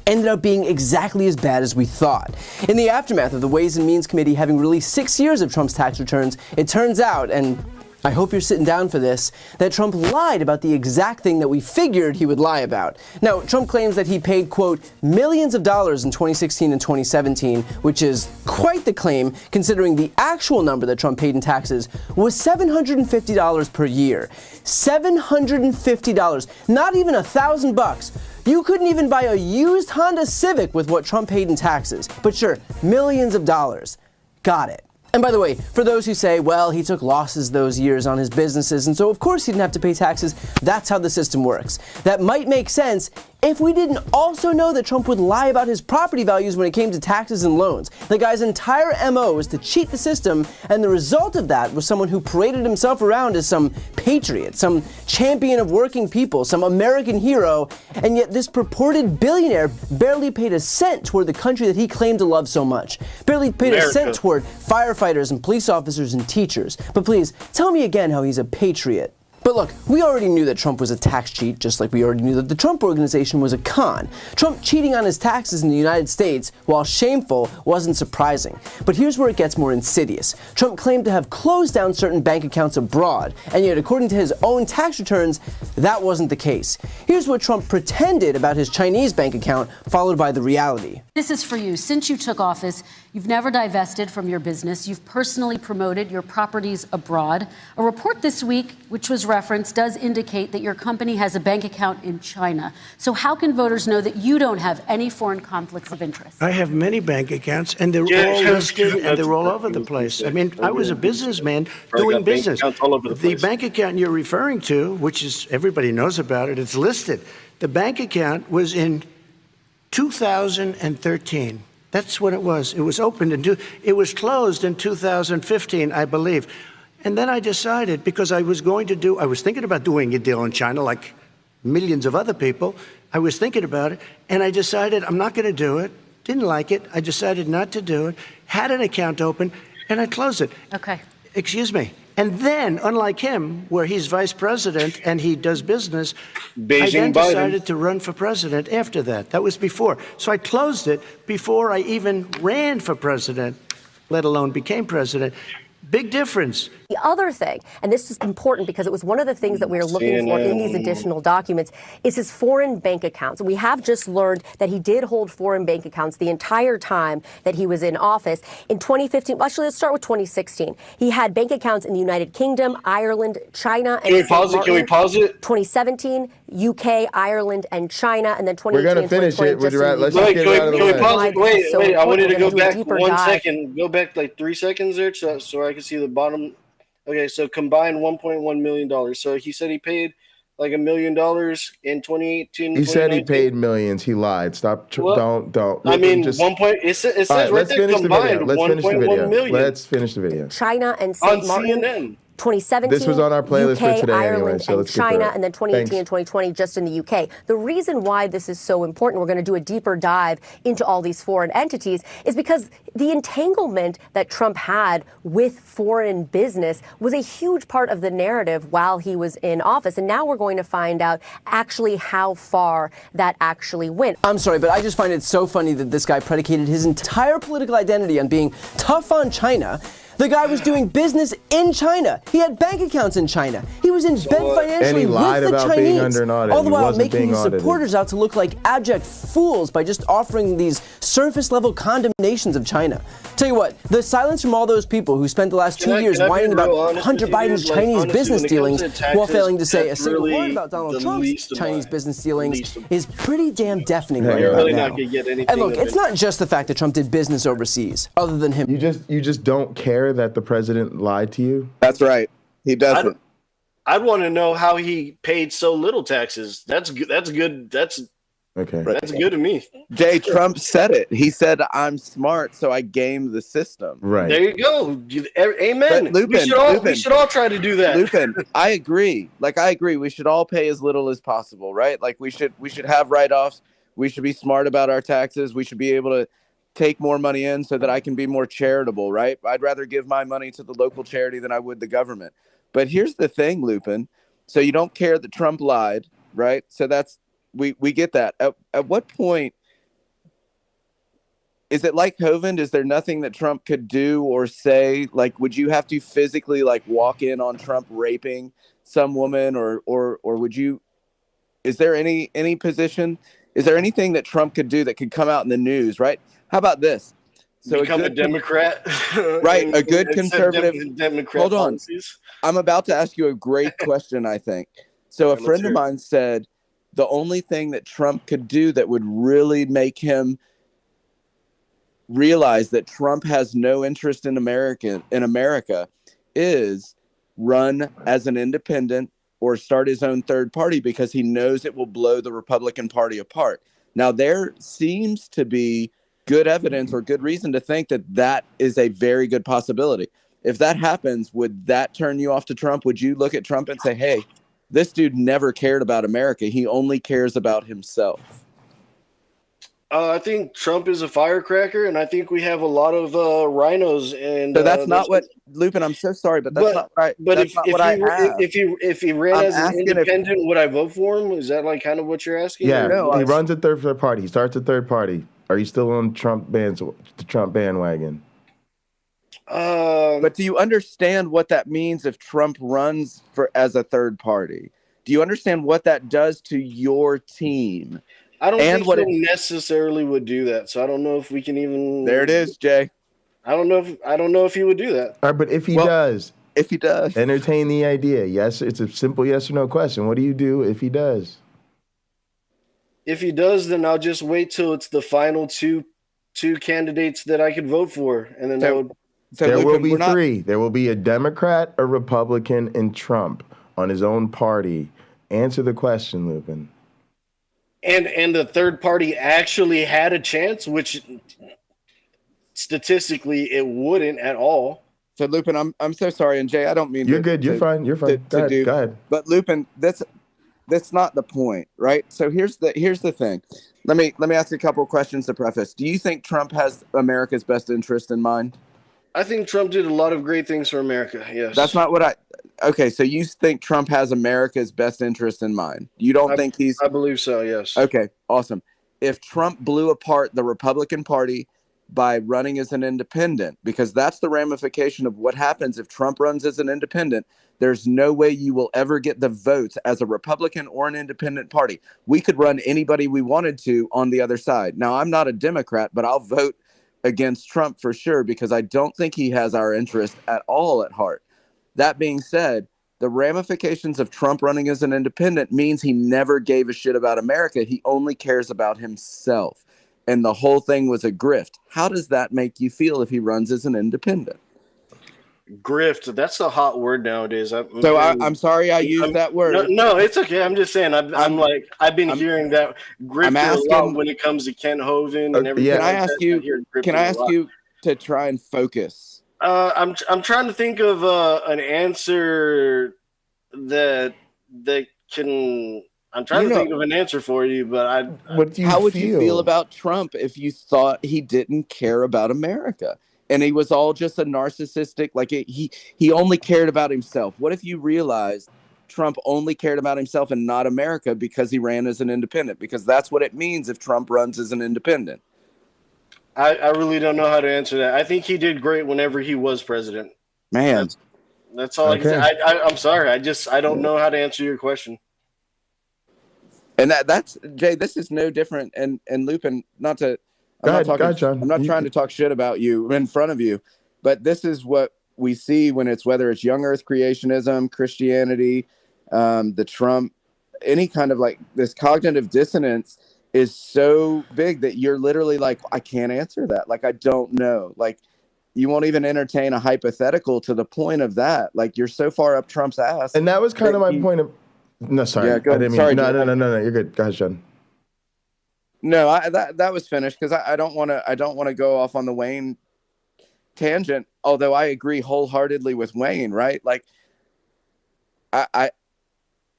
S16: ended up being exactly as bad as we thought. In the aftermath of the Ways and Means Committee having released 6 years of Trump's tax returns, it turns out, and I hope you're sitting down for this, that Trump lied about the exact thing that we figured he would lie about. Now, Trump claims that he paid, quote, millions of dollars in 2016 and 2017, which is quite the claim considering the actual number that Trump paid in taxes was $750 per year. $750, not even $1,000. You couldn't even buy a used Honda Civic with what Trump paid in taxes. But sure, millions of dollars. Got it. And by the way, for those who say, well, he took losses those years on his businesses, and so of course he didn't have to pay taxes, that's how the system works. That might make sense if we didn't also know that Trump would lie about his property values when it came to taxes and loans. The guy's entire MO was to cheat the system, and the result of that was someone who paraded himself around as some patriot, some champion of working people, some American hero, and yet this purported billionaire barely paid a cent toward the country that he claimed to love so much. Barely paid a cent toward firefighters and police officers and teachers. But please, tell me again how he's a patriot. But look, we already knew that Trump was a tax cheat, just like we already knew that the Trump Organization was a con. Trump cheating on his taxes in the United States, while shameful, wasn't surprising. But here's where it gets more insidious. Trump claimed to have closed down certain bank accounts abroad, and yet according to his own tax returns, that wasn't the case. Here's what Trump pretended about his Chinese bank account, followed by the reality.
S17: This is for you. Since you took office, you've never divested from your business. You've personally promoted your properties abroad. A report this week, which was referenced, does indicate that your company has a bank account in China. So how can voters know that you don't have any foreign conflicts of interest?
S14: I have many bank accounts, and they're all listed, and they're all over the place. I mean, I was a businessman doing business. The bank account you're referring to, which is everybody knows about it, it's listed. The bank account was in 2013. That's what it was. It was opened it was closed in 2015, I believe. And then I decided, because I was thinking about doing a deal in China like millions of other people. I was thinking about it, and I decided I'm not going to do it. Didn't like it. I decided not to do it. Had an account open, and I closed it.
S17: Okay.
S14: Excuse me. And then, unlike him, where he's vice president and he does business, I then decided to run for president after that. That was before. So I closed it before I even ran for president, let alone became president. Big difference.
S15: The other thing, and this is important because it was one of the things that we were looking for in these additional documents, is his foreign bank accounts. We have just learned that he did hold foreign bank accounts the entire time that he was in office. In 2015, actually, let's start with 2016. He had bank accounts in the United Kingdom, Ireland, China, and
S9: Can we pause it? Can we pause it?
S15: 2017, UK, Ireland, and China, and then 2018.
S4: We're going to finish it.
S15: Let's
S4: just get it out of the way.
S9: Can we pause it? Wait. I wanted to go back 1
S15: dive.
S9: second. Go back like 3 seconds there so I can see the bottom. Okay, so combined $1.1 million. So he said he paid like $1 million in 2018.
S4: He said he paid millions. He lied. Stop. Don't.
S9: I mean, just, 1 point. It says right there combined $1.1 million.
S4: Let's finish the video.
S15: China and
S9: on
S15: St. Martin.
S9: CNN.
S15: 2017,
S4: this was on our playlist
S15: UK,
S4: for today
S15: Ireland,
S4: anyway, so
S15: and
S4: let's
S15: China,
S4: get
S15: and then 2018 and 2020 just in the UK. The reason why this is so important, we're going to do a deeper dive into all these foreign entities, is because the entanglement that Trump had with foreign business was a huge part of the narrative while he was in office. And now we're going to find out actually how far that actually went.
S16: I'm sorry, but I just find it so funny that this guy predicated his entire political identity on being tough on China. The guy was doing business in China. He had bank accounts in China. He was in bed financially with the Chinese. All the while making his supporters out to look like abject fools by just offering these surface-level condemnations of China. Tell you what, the silence from all those people who spent the last 2 years whining about Hunter Biden's Chinese business dealings while failing to say a single word about Donald Trump's Chinese business dealings is pretty damn deafening right now. And look, it's not just the fact that Trump did business overseas, other than him.
S4: You just don't care that the president lied to you?
S12: That's right. He doesn't.
S9: I'd want to know how he paid so little taxes. That's good. That's good. That's
S4: okay.
S9: That's good to me.
S12: Jay, Trump said it. He said, "I'm smart, so I game the system."
S4: Right.
S9: There you go. Amen.
S12: Lupin,
S9: we should all try to do that.
S12: Lupin, I agree. I agree. We should all pay as little as possible, right? Like we should have write-offs. We should be smart about our taxes. We should be able to take more money in so that I can be more charitable, right? I'd rather give my money to the local charity than I would the government. But here's the thing, Lupin. So you don't care that Trump lied, right? So that's we get that. At what point is it like Hovind? Is there nothing that Trump could do or say? Like, would you have to physically walk in on Trump raping some woman, or would you? Is there any position? Is there anything that Trump could do that could come out in the news, right? How about this?
S9: So become a Democrat,
S12: right? A good conservative.
S9: Democrat
S12: Hold on,
S9: policies.
S12: I'm about to ask you a great question. I think so. A friend of mine said the only thing that Trump could do that would really make him realize that Trump has no interest in America is run as an independent or start his own third party, because he knows it will blow the Republican Party apart. Now, there seems to be good evidence or good reason to think that that is a very good possibility. If that happens, would that turn you off to Trump? Would you look at Trump and say, hey, this dude never cared about America. He only cares about himself?
S9: I think Trump is a firecracker, and I think we have a lot of rhinos. And
S12: so that's not what Lupin. I'm so sorry, but that's not right.
S9: But
S12: that's
S9: if he ran as an independent, would I vote for him? Is that kind of what you're asking?
S4: Yeah, he runs a third party. He starts a third party. Are you still on the Trump bandwagon?
S12: But do you understand what that means if Trump runs as a third party? Do you understand what that does to your team?
S9: I don't think he necessarily would do that. So I don't know if we can even.
S12: There it is, Jay.
S9: I don't know if he would do that.
S4: All right, but if he does,
S12: entertain
S4: the idea. Yes, it's a simple yes or no question. What do you do if he does?
S9: If he does, then I'll just wait till it's the final two candidates that I could vote for, and then that would.
S4: There will be three. There will be a Democrat, a Republican, and Trump on his own party. Answer the question, Lupin.
S9: And the third party actually had a chance, which statistically it wouldn't at all.
S12: So Lupin, I'm so sorry, and Jay, I don't mean
S4: you're good. You're fine. You're fine. Go ahead.
S12: But Lupin, that's not the point, right? So here's the thing. Let me ask you a couple of questions to preface. Do you think Trump has America's best interest in mind?
S9: I think Trump did a lot of great things for America. Yes.
S12: That's not what okay, so you think Trump has America's best interest in mind? You don't think he's...
S9: I believe so, yes.
S12: Okay, awesome. If Trump blew apart the Republican Party by running as an independent, because that's the ramification of what happens if Trump runs as an independent, there's no way you will ever get the votes as a Republican or an independent party. We could run anybody we wanted to on the other side. Now, I'm not a Democrat, but I'll vote against Trump for sure, because I don't think he has our interest at all at heart. That being said, the ramifications of Trump running as an independent means he never gave a shit about America. He only cares about himself. And the whole thing was a grift. How does that make you feel if he runs as an independent?
S9: Grift, that's a hot word nowadays.
S12: I'm sorry I used that word.
S9: No, it's okay. I'm just saying. I've been hearing that grift a lot when it comes to Kent Hovind and everything.
S12: Can I ask you to try and focus?
S9: I'm trying to think of an answer that can. I'm trying to think of an answer for you, but
S12: how would you feel about Trump if you thought he didn't care about America and he was all just a narcissistic, like he only cared about himself? What if you realized Trump only cared about himself and not America because he ran as an independent? Because that's what it means if Trump runs as an independent.
S9: I really don't know how to answer that. I think he did great whenever he was president.
S12: Man,
S9: that's all I can say. I'm sorry. I don't know how to answer your question.
S12: And that's Jay. This is no different. And Lupin, I'm not trying to talk shit about you in front of you, but this is what we see when it's whether it's young Earth creationism, Christianity, the Trump, any kind of like this cognitive dissonance is so big that you're literally like, I can't answer that. Like, I don't know. Like, you won't even entertain a hypothetical to the point of that. Like, you're so far up Trump's ass.
S4: And that was kind of my point of. No, sorry.
S12: Yeah, go ahead. Sorry,
S4: no. You're good. Go ahead, John.
S12: No, that was finished because I don't want to go off on the Wayne tangent. Although I agree wholeheartedly with Wayne, right? Like,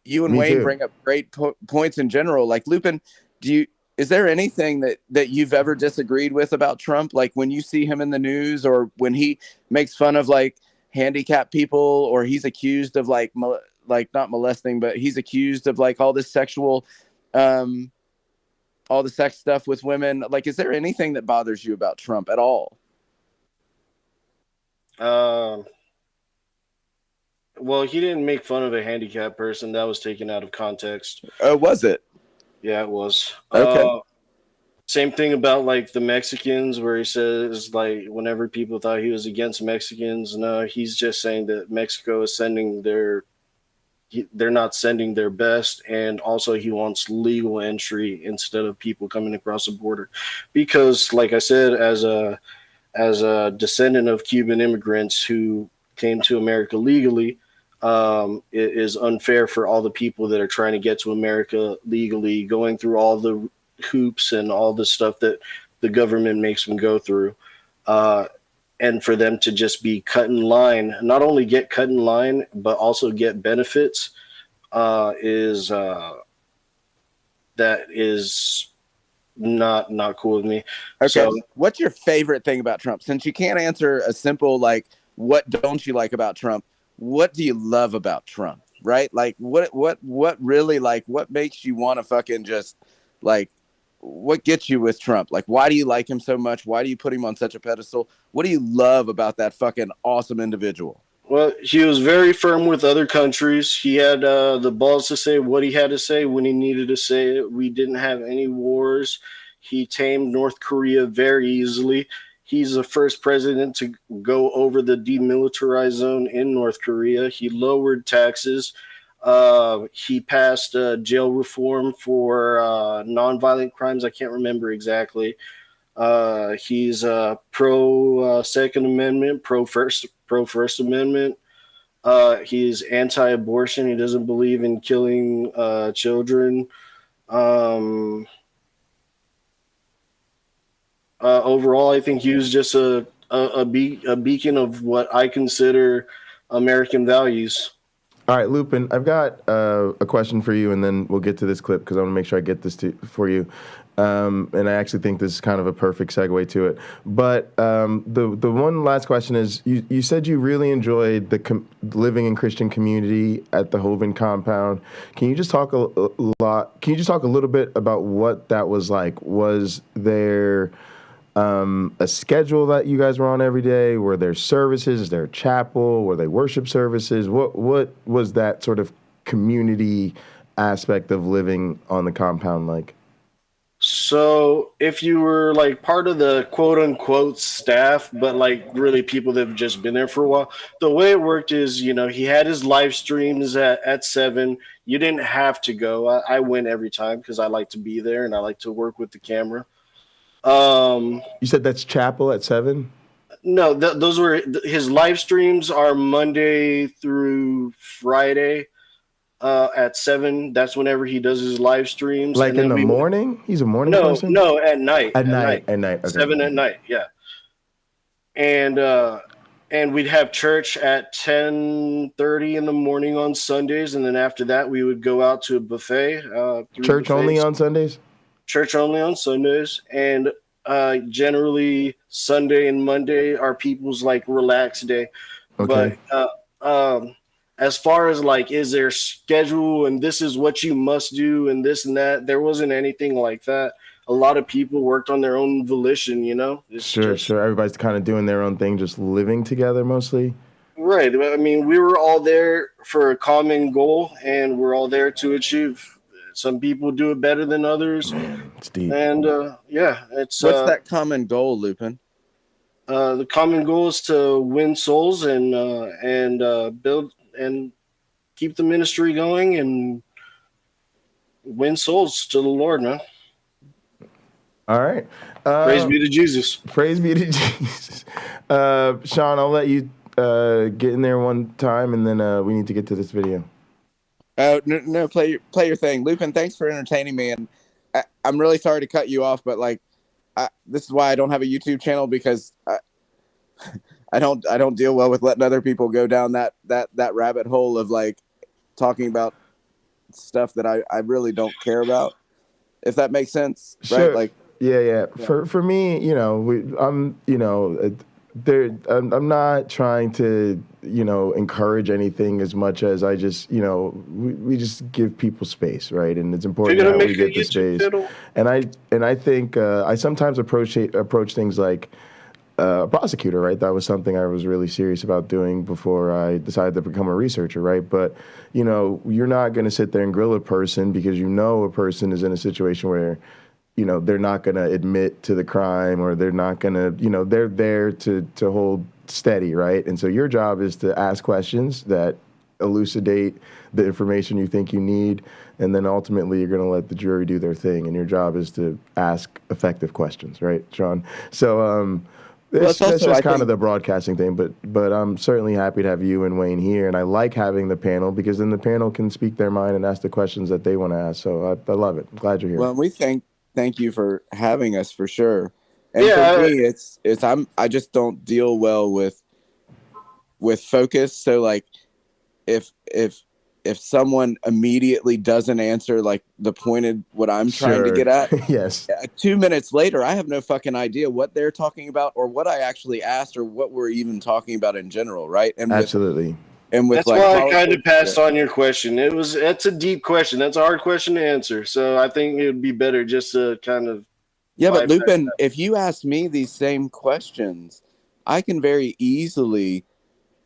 S12: you and Wayne bring up great points in general. Like, Lupin, is there anything that you've ever disagreed with about Trump? Like when you see him in the news, or when he makes fun of like handicapped people, or he's accused of like not molesting, but he's accused of like all this sexual, all the sex stuff with women. Like, is there anything that bothers you about Trump at all?
S9: Well, he didn't make fun of a handicapped person. That was taken out of context.
S12: Was it?
S9: Yeah, it was.
S12: Okay.
S9: Same thing about like the Mexicans, where he says like whenever people thought he was against Mexicans, no, he's just saying that Mexico is sending they're not sending their best, and also he wants legal entry instead of people coming across the border, because like I said, as a descendant of Cuban immigrants who came to America legally, it is unfair for all the people that are trying to get to America legally, going through all the hoops and all the stuff that the government makes them go through. And for them to just be cut in line, not only get cut in line, but also get benefits, is not cool with me.
S12: Okay.
S9: So,
S12: what's your favorite thing about Trump? Since you can't answer a simple, like, what don't you like about Trump? What do you love about Trump? Right? Like, what really, like, what makes you want to fucking just, like, what gets you with Trump? Like, why do you like him so much? Why do you put him on such a pedestal? What do you love about that fucking awesome individual?
S9: Well, he was very firm with other countries. He had the balls to say what he had to say when he needed to say it. We didn't have any wars. He tamed North Korea very easily. He's the first president to go over the demilitarized zone in North Korea. He lowered taxes. He passed jail reform for nonviolent crimes. I can't remember exactly. He's pro Second Amendment, pro First Amendment. He's anti-abortion. He doesn't believe in killing children. Overall, I think he was just a beacon of what I consider American values.
S4: All right, Lupin, I've got a question for you, and then we'll get to this clip because I want to make sure I get this for you. And I actually think this is kind of a perfect segue to it. But the one last question is, you said you really enjoyed living in Christian community at the Hovind compound. Can you just talk a little bit about what that was like? Was there a schedule that you guys were on every day? Were there services? Is there a chapel? Were they worship services? What was that sort of community aspect of living on the compound like?
S9: So if you were like part of the quote unquote staff, but like really people that have just been there for a while, the way it worked is, he had his live streams at 7. You didn't have to go. I went every time because I like to be there and I like to work with the camera.
S4: You said that's chapel at 7?
S9: No, those were his live streams are Monday through Friday at 7. That's whenever he does his live streams.
S4: Like in the morning? He's a morning person?
S9: No, at night.
S4: At night. Okay.
S9: 7 at night, yeah. And we'd have church at 10:30 in the morning on Sundays, and then after that we would go out to a buffet.
S4: Church only on Sundays?
S9: Church only on Sundays, and generally Sunday and Monday are people's like relaxed day.
S4: Okay.
S9: But as far as like, is there schedule and this is what you must do and this and that, there wasn't anything like that. A lot of people worked on their own volition,
S4: Sure. Everybody's kind of doing their own thing, just living together mostly.
S9: Right. I mean, we were all there for a common goal, and we're all there to achieve. Some people do it better than others.
S4: It's deep.
S9: And it's
S12: what's that common goal, Lupin?
S9: The common goal is to win souls and build and keep the ministry going and win souls to the Lord, man.
S4: All right.
S9: Praise be to Jesus.
S4: Praise be to Jesus. Sean, I'll let you get in there one time, and then we need to get to this video.
S12: Oh, no, play your thing. Lupin, thanks for entertaining me. And I'm really sorry to cut you off, but this is why I don't have a YouTube channel, because I don't deal well with letting other people go down that rabbit hole of like talking about stuff that I really don't care about, if that makes sense.
S4: Sure.
S12: Right? Like,
S4: yeah. For me, I'm not trying to, encourage anything as much as I just, we just give people space, right? And it's important that we get the space. And I think I sometimes approach things like a prosecutor, right? That was something I was really serious about doing before I decided to become a researcher, right? But, you're not going to sit there and grill a person because a person is in a situation where, they're not going to admit to the crime, or they're not going to, they're there to hold steady, right? And so your job is to ask questions that elucidate the information you think you need, and then ultimately you're going to let the jury do their thing, and your job is to ask effective questions, right, Sean? So that's just kind of the broadcasting thing, but I'm certainly happy to have you and Wayne here, and I like having the panel because then the panel can speak their mind and ask the questions that they want to ask. So I love it. I'm glad you're here.
S12: Well, thank you for having us, for sure. And for me, I just don't deal well with focus. So like, if someone immediately doesn't answer like the pointed what I'm trying to get at,
S4: yes,
S12: 2 minutes later, I have no fucking idea what they're talking about or what I actually asked or what we're even talking about in general, right? And
S4: absolutely.
S9: That's why I kind of passed on your question. That's a deep question. That's a hard question to answer. So I think it would be better just to kind of.
S12: Yeah, but Lupin, if you ask me these same questions, I can very easily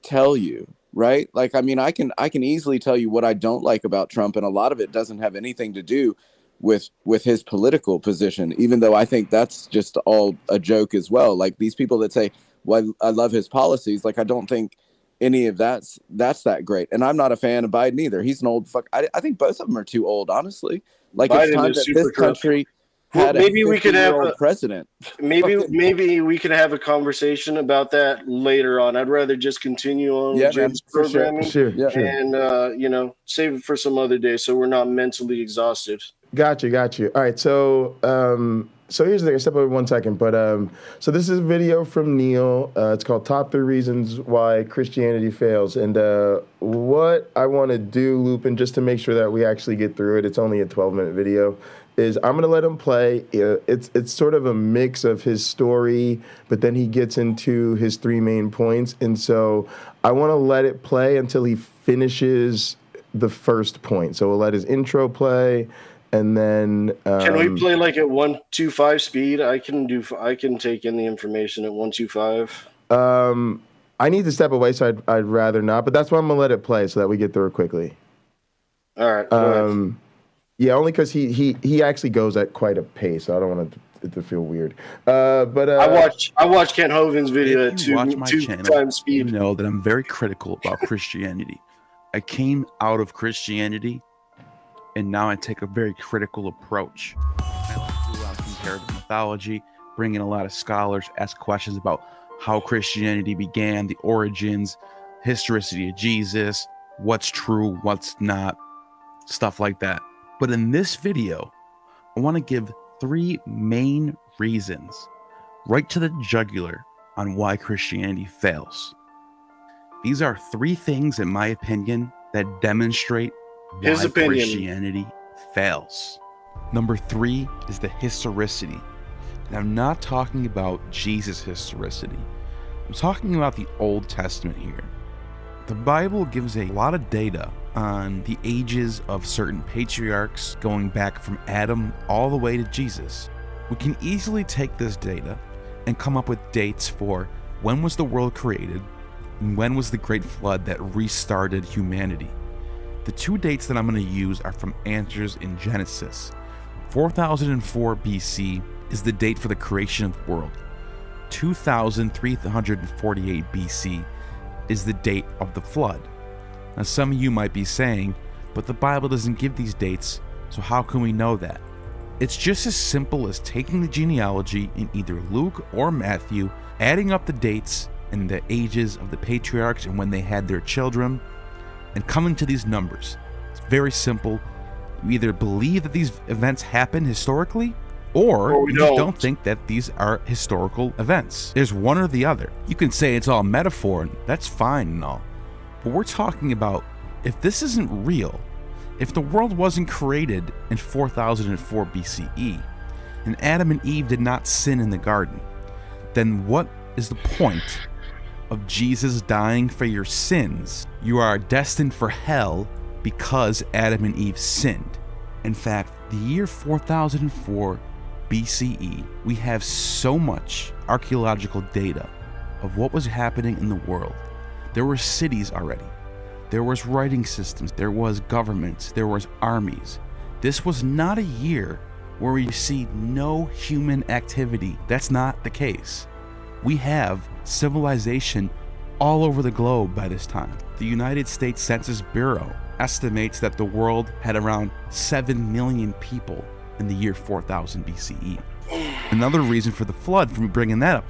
S12: tell you, right? Like, I mean, I can easily tell you what I don't like about Trump, and a lot of it doesn't have anything to do with his political position, even though I think that's just all a joke as well. Like these people that say, well, I love his policies. Like, I don't think any of that's that great. And I'm not a fan of Biden either. He's an old fuck. I think both of them are too old, honestly. Like, it's time that this country had
S9: maybe we could have
S12: a president.
S9: Maybe we could have a conversation about that later on. I'd rather just continue on with Jim's programming and save it for some other day so we're not mentally exhausted.
S4: Got you. All right, so So here's the thing. I step over 1 second, but so this is a video from Neil. It's called "Top 3 Reasons Why Christianity Fails," and what I want to do, Lupin, just to make sure that we actually get through it. It's only a 12-minute video. Is I'm gonna let him play. It's sort of a mix of his story, but then he gets into his 3 main points, and so I want to let it play until he finishes the first point. So we'll let his intro play. And then
S9: can we play like at 125 speed? I can take in the information at 125.
S4: I need to step away, so I'd rather not. But that's why I'm gonna let it play so that we get through it quickly.
S9: All right.
S4: Yeah, only because he actually goes at quite a pace. So I don't want it to feel weird. But I
S9: watch Kent Hovind's video at two times speed.
S18: You know that I'm very critical about Christianity. I came out of Christianity. And now I take a very critical approach. I like to do a lot of comparative mythology, bring in a lot of scholars, ask questions about how Christianity began, the origins, historicity of Jesus, what's true, what's not, stuff like that. But in this video, I want to give 3 main reasons, right to the jugular, on why Christianity fails. These are 3 things, in my opinion, that demonstrate why Christianity fails. Number 3 is the historicity. And I'm not talking about Jesus' historicity. I'm talking about the Old Testament here. The Bible gives a lot of data on the ages of certain patriarchs going back from Adam all the way to Jesus. We can easily take this data and come up with dates for when was the world created and when was the Great Flood that restarted humanity. The 2 dates that I'm going to use are from answers in Genesis. 4004 BC is the date for the creation of the world. 2348 BC is the date of the flood. Now some of you might be saying, but the Bible doesn't give these dates, so how can we know that? It's just as simple as taking the genealogy in either Luke or Matthew, adding up the dates and the ages of the patriarchs and when they had their children, and coming to these numbers. It's very simple. You either believe that these events happened historically, or you just don't think that these are historical events. There's one or the other. You can say it's all metaphor, and that's fine and all. But we're talking about, if this isn't real, if the world wasn't created in 4004 BCE, and Adam and Eve did not sin in the garden, then what is the point of Jesus dying for your sins? You are destined for hell because Adam and Eve sinned. In fact, the year 4004 BCE, we have so much archaeological data of what was happening in the world. There were cities already. There was writing systems. There was governments. There was armies. This was not a year where we see no human activity. That's not the case. We have civilization all over the globe by this time. The United States Census Bureau estimates that the world had around 7 million people in the year 4000 BCE. Another reason for the flood, for me bringing that up,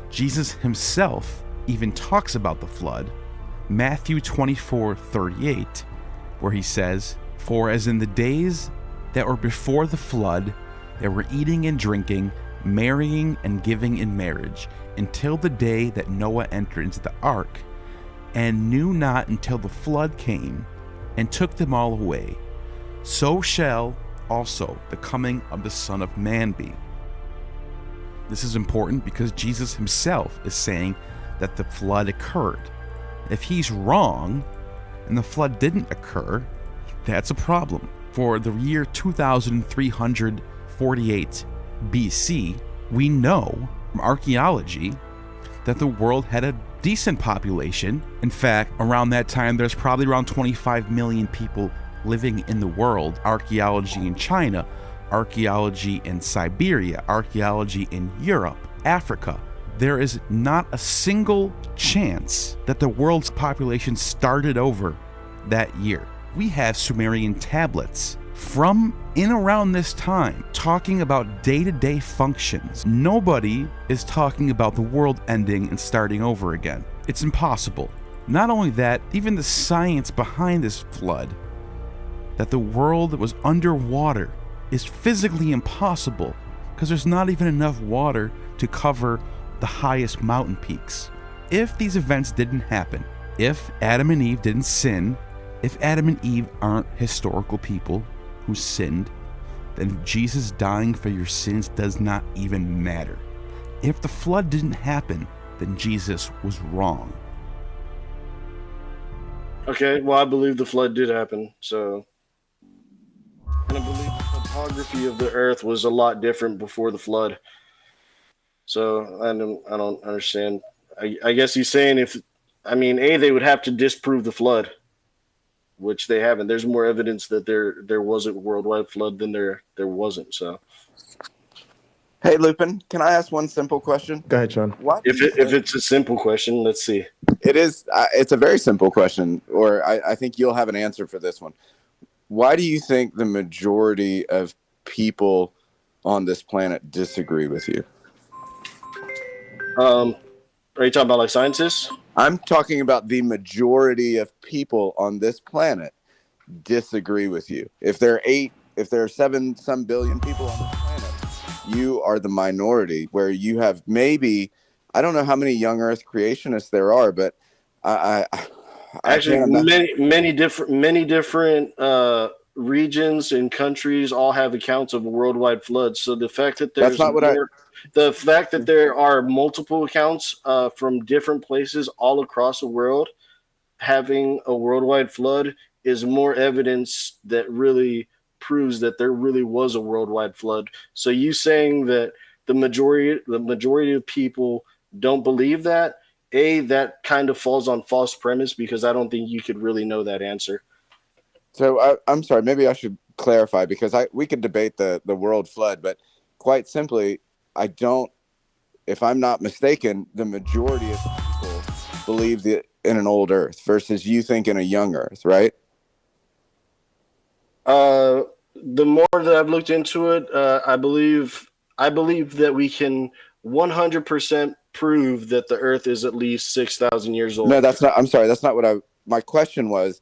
S18: Jesus himself even talks about the flood. Matthew 24:38, where he says, "For as in the days that were before the flood, they were eating and drinking, marrying and giving in marriage, until the day that Noah entered into the ark, and knew not until the flood came and took them all away. So shall also the coming of the Son of Man be." This is important because Jesus himself is saying that the flood occurred. If he's wrong and the flood didn't occur, that's a problem. For the year 2348 BC, we know from archaeology that the world had a decent population. In fact, around that time, there's probably around 25 million people living in the world. Archaeology in China, archaeology in Siberia, archaeology in Europe, Africa. There is not a single chance that the world's population started over that year. We have Sumerian tablets from in around this time talking about day-to-day functions. Nobody is talking about the world ending and starting over again. It's impossible. Not only that, even the science behind this flood, that the world was underwater, is physically impossible because there's not even enough water to cover the highest mountain peaks. If these events didn't happen, if Adam and Eve didn't sin, if Adam and Eve aren't historical people who sinned, then Jesus dying for your sins does not even matter. If the flood didn't happen, then Jesus was wrong.
S9: Okay, well, I believe the flood did happen, so... And I believe the topography of the earth was a lot different before the flood. So, I don't understand. I guess he's saying they would have to disprove the flood, which they haven't. There's more evidence that there was a worldwide flood than there wasn't, so...
S12: Hey, Lupin, can I ask one simple question?
S4: Go ahead, Sean.
S9: If it's a simple question, let's see.
S12: It is. It's a very simple question, or I think you'll have an answer for this one. Why do you think the majority of people on this planet disagree with you?
S9: Are you talking about like scientists?
S12: I'm talking about the majority of people on this planet disagree with you. If there are 7 some billion people on this planet, you are the minority, where you have maybe, I don't know how many young Earth creationists there are, but
S9: many different regions and countries all have accounts of a worldwide flood. So the fact that there are multiple accounts from different places all across the world having a worldwide flood is more evidence that really proves that there really was a worldwide flood. So you saying that the majority of people don't believe that, that kind of falls on false premise, because I don't think you could really know that answer.
S12: So I'm sorry, maybe I should clarify, because we could debate the world flood, but quite simply, if I'm not mistaken, the majority of people believe in an old Earth versus you think in a young Earth, right?
S9: The more that I've looked into it, I believe that we can 100% prove that the Earth is at least 6,000 years old.
S12: No, that's not. I'm sorry, that's not what my question was.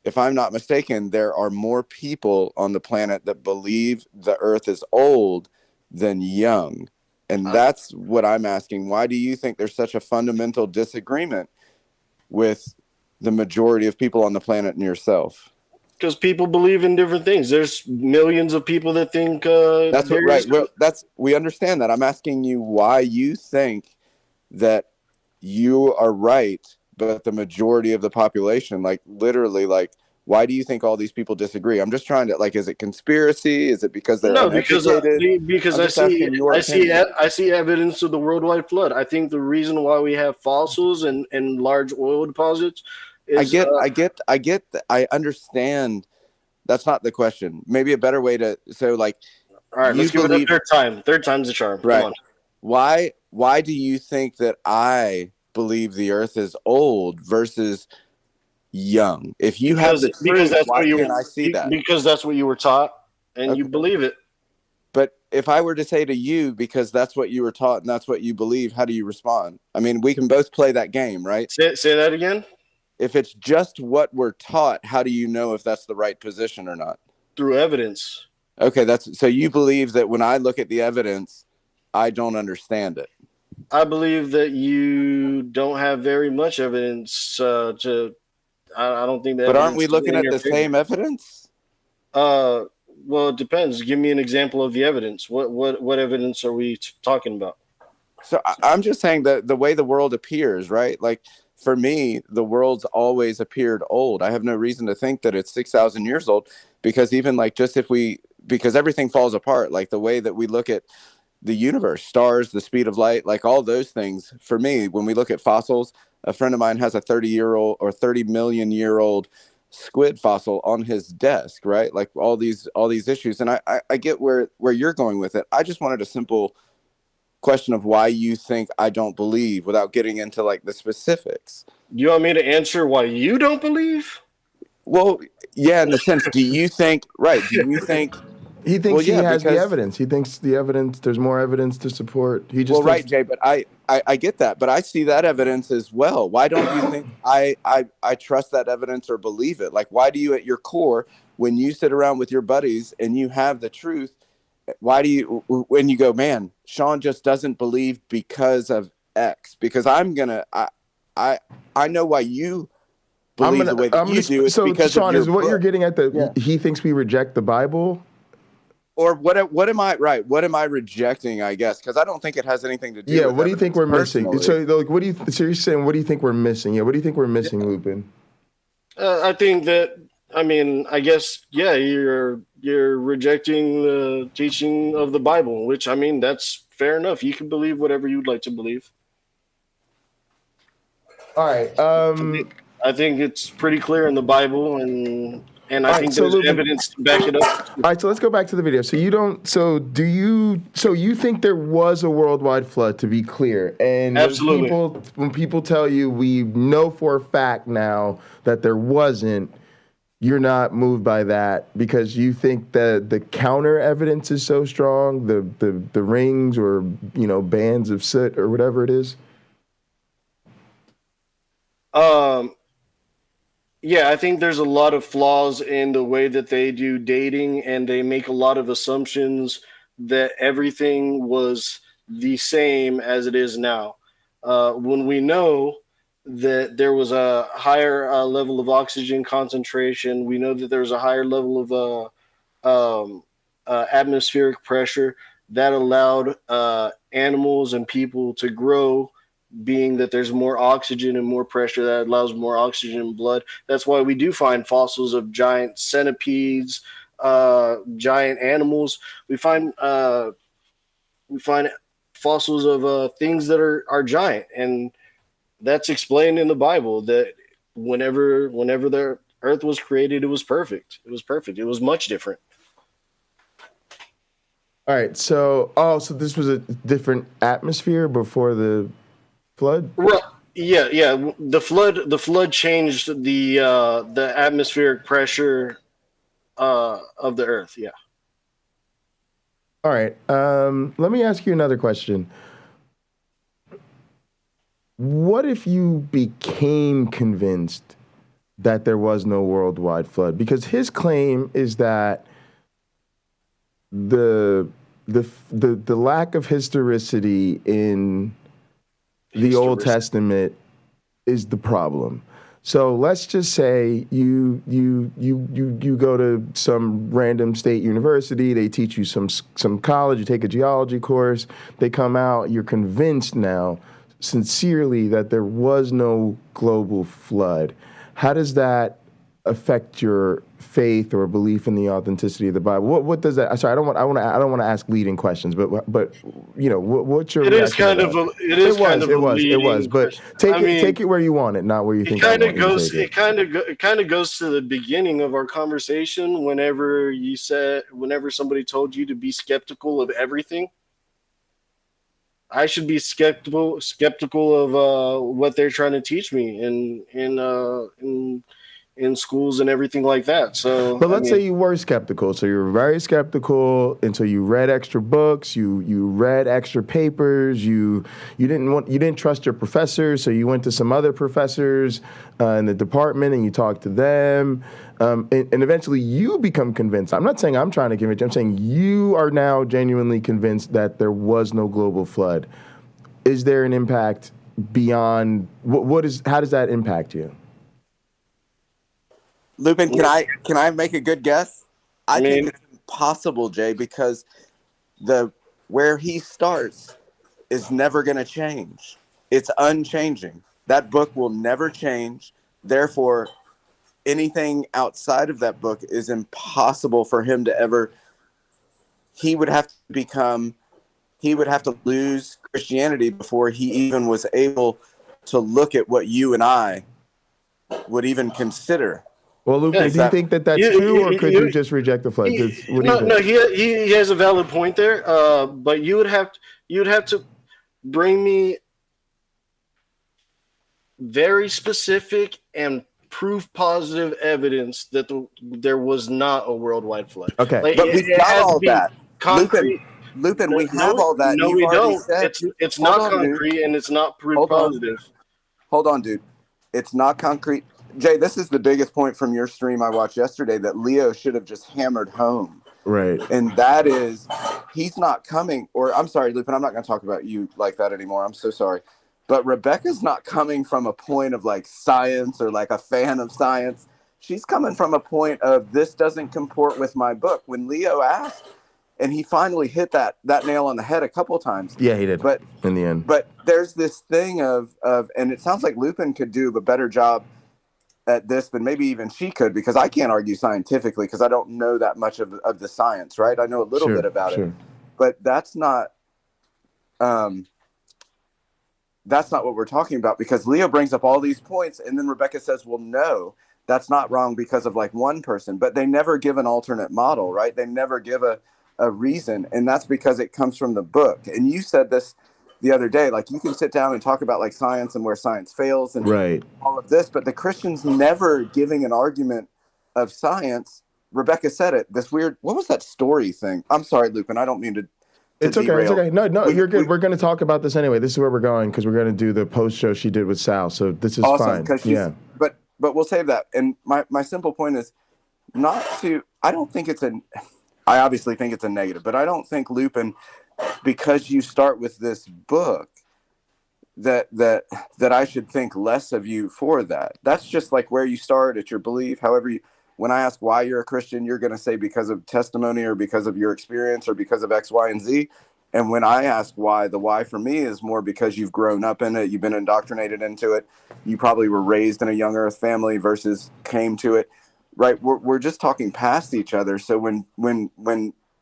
S12: If I'm not mistaken, there are more people on the planet that believe the Earth is old than young, and that's what I'm asking. Why do you think there's such a fundamental disagreement with the majority of people on the planet and yourself?
S9: Because people believe in different things. There's millions of people that think
S12: that's what, right. Well, we understand that. I'm asking you why you think that you are right, but the majority of the population, like literally, like, why do you think all these people disagree? I'm just trying to, like, is it conspiracy? Is it because they're uneducated?
S9: Because I see evidence of the worldwide flood. I think the reason why we have fossils and large oil deposits. I
S12: understand. That's not the question. Maybe a better way to all right.
S9: Let's give it a third time. Third time's the charm.
S12: Right.
S9: Come on.
S12: Why do you think that I believe the Earth is old versus young? If you have the truth, why can't I see that?
S9: Because that's what you were taught, and you believe it.
S12: But if I were to say to you, because that's what you were taught and that's what you believe, how do you respond? I mean, we can both play that game, right?
S9: Say that again.
S12: If it's just what we're taught, how do you know if that's the right position or not?
S9: Through evidence.
S12: Okay, so you believe that when I look at the evidence, I don't understand it.
S9: I believe that you don't have very much evidence I don't think that.
S12: But aren't we looking at the same evidence?
S9: Well, it depends. Give me an example of the evidence. What evidence are we talking about?
S12: So I'm just saying that the way the world appears, right? Like, for me, the world's always appeared old. I have no reason to think that it's 6,000 years old, because even like because everything falls apart, like the way that we look at the universe, stars, the speed of light, like all those things. For me, when we look at fossils, a friend of mine has a 30-year-old or 30 million year old squid fossil on his desk, right? Like all these issues. And I get where you're going with it. I just wanted a simple question of why you think I don't believe, without getting into like the specifics.
S9: You want me to answer why you don't believe?
S12: Well, yeah, in the sense, do you think
S4: he thinks he has the evidence? He thinks the evidence, there's more evidence to support. He just
S12: right, Jay, but I get that, but I see that evidence as well. Why don't you think I trust that evidence or believe it? Like, why do you, at your core, when you sit around with your buddies and you have the truth, why do you, when you go, man, Sean just doesn't believe because of X, because I know why you believe the way that you do. It's
S4: so
S12: because
S4: Sean,
S12: of your
S4: is what
S12: book.
S4: you're getting at he thinks we reject the Bible?
S12: Or what am I rejecting, I guess, because I don't think it has anything to do with
S4: what do you think we're missing?
S12: personally.
S4: So like, so you're saying, what do you think we're missing? Yeah, what do you think we're missing, Lupin?
S9: I think that, I guess, you're rejecting the teaching of the Bible, which, that's fair enough. You can believe whatever you'd like to believe.
S4: All right.
S9: I think it's pretty clear in the Bible, and I think there's evidence to back it up.
S4: All right, so let's go back to the video. So you think there was a worldwide flood, to be clear? And
S9: absolutely.
S4: When people tell you we know for a fact now that there wasn't, you're not moved by that because you think that the counter evidence is so strong, the rings or bands of soot or whatever it is?
S9: Yeah, I think there's a lot of flaws in the way that they do dating, and they make a lot of assumptions that everything was the same as it is now. When we know that there was a higher level of oxygen concentration, we know that there was a higher level of atmospheric pressure that allowed animals and people to grow, being that there's more oxygen and more pressure that allows more oxygen in blood. That's why we do find fossils of giant centipedes, giant animals. We find fossils of things that are giant, and that's explained in the Bible that whenever the earth was created, it was perfect. It was perfect. It was much different.
S4: All right. So this was a different atmosphere before the flood?
S9: Well, yeah. The flood changed the atmospheric pressure of the earth. Yeah.
S4: All right. Let me ask you another question. What if you became convinced that there was no worldwide flood? Because his claim is that the lack of historicity in the Old Testament is the problem. So let's just say you go to some random state university, they teach you some college, you take a geology course, they come out, you're convinced now, sincerely, that there was no global flood. How does that affect your faith or belief in the authenticity of the Bible? What does that? Sorry, I don't want to ask leading questions, but what's your?
S9: It is kind of
S4: it was, but take it where you want it, not where you think.
S9: It kind of goes to the beginning of our conversation. Whenever somebody told you to be skeptical of everything, I should be skeptical of what they're trying to teach me in schools and everything like that. So,
S4: but let's say you were skeptical. So you were very skeptical until you read extra books, you read extra papers, you didn't trust your professors, so you went to some other professors in the department and you talked to them, and eventually you become convinced. I'm not saying I'm trying to convince you. I'm saying you are now genuinely convinced that there was no global flood. Is there an impact beyond how does that impact you?
S12: Lupin, can I make a good guess? I think it's impossible, Jay, because where he starts is never going to change. It's unchanging. That book will never change. Therefore, anything outside of that book is impossible for him to ever. He would have to lose Christianity before he even was able to look at what you and I would even consider.
S4: Well, Lupin, do you think that that's true, or could you just reject the flood?
S9: No, he has a valid point there. But you'd have to bring me very specific and proof positive evidence that there was not a worldwide flood.
S12: Okay, but we've got all that. Lupin, we have all that.
S9: No, we don't. It's not concrete, and it's not proof positive.
S12: Hold on, dude. It's not concrete. Jay, this is the biggest point from your stream I watched yesterday that Leo should have just hammered home.
S4: Right.
S12: And that is he's not coming, or I'm sorry, Lupin, I'm not going to talk about you like that anymore. I'm so sorry. But Rebekah's not coming from a point of like science or like a fan of science. She's coming from a point of this doesn't comport with my book. When Leo asked, and he finally hit that nail on the head a couple times.
S4: Yeah, he did.
S12: But
S4: in the end,
S12: but there's this thing of, and it sounds like Lupin could do a better job at this than maybe even she could, because I can't argue scientifically because I don't know that much of the science, right? I know a little bit about it, but that's not what we're talking about, because Leo brings up all these points and then Rebekah says, well, no, that's not wrong because of like one person, but they never give an alternate model, right? They never give a reason. And that's because it comes from the book. And you said this the other day, like you can sit down and talk about like science and where science fails and all of this, but the Christians never giving an argument of science. Rebekah said it, this weird, what was that story thing? I'm sorry, Lupin, I don't mean to
S4: It's okay.
S12: derail.
S4: It's okay. No, you're good. We're going to talk about this anyway. This is where we're going because we're going to do the post show she did with Sal. So this is
S12: awesome,
S4: fine. Yeah.
S12: But we'll save that. And my simple point is not to. I don't think it's I obviously think it's a negative, but I don't think, Lupin, because you start with this book, that I should think less of you for that. That's just like where you start at your belief. However, when I ask why you're a Christian, you're going to say because of testimony or because of your experience or because of X, Y, and Z. And when I ask why, the why for me is more because you've grown up in it, you've been indoctrinated into it, you probably were raised in a young earth family versus came to it, right? We're just talking past each other. So when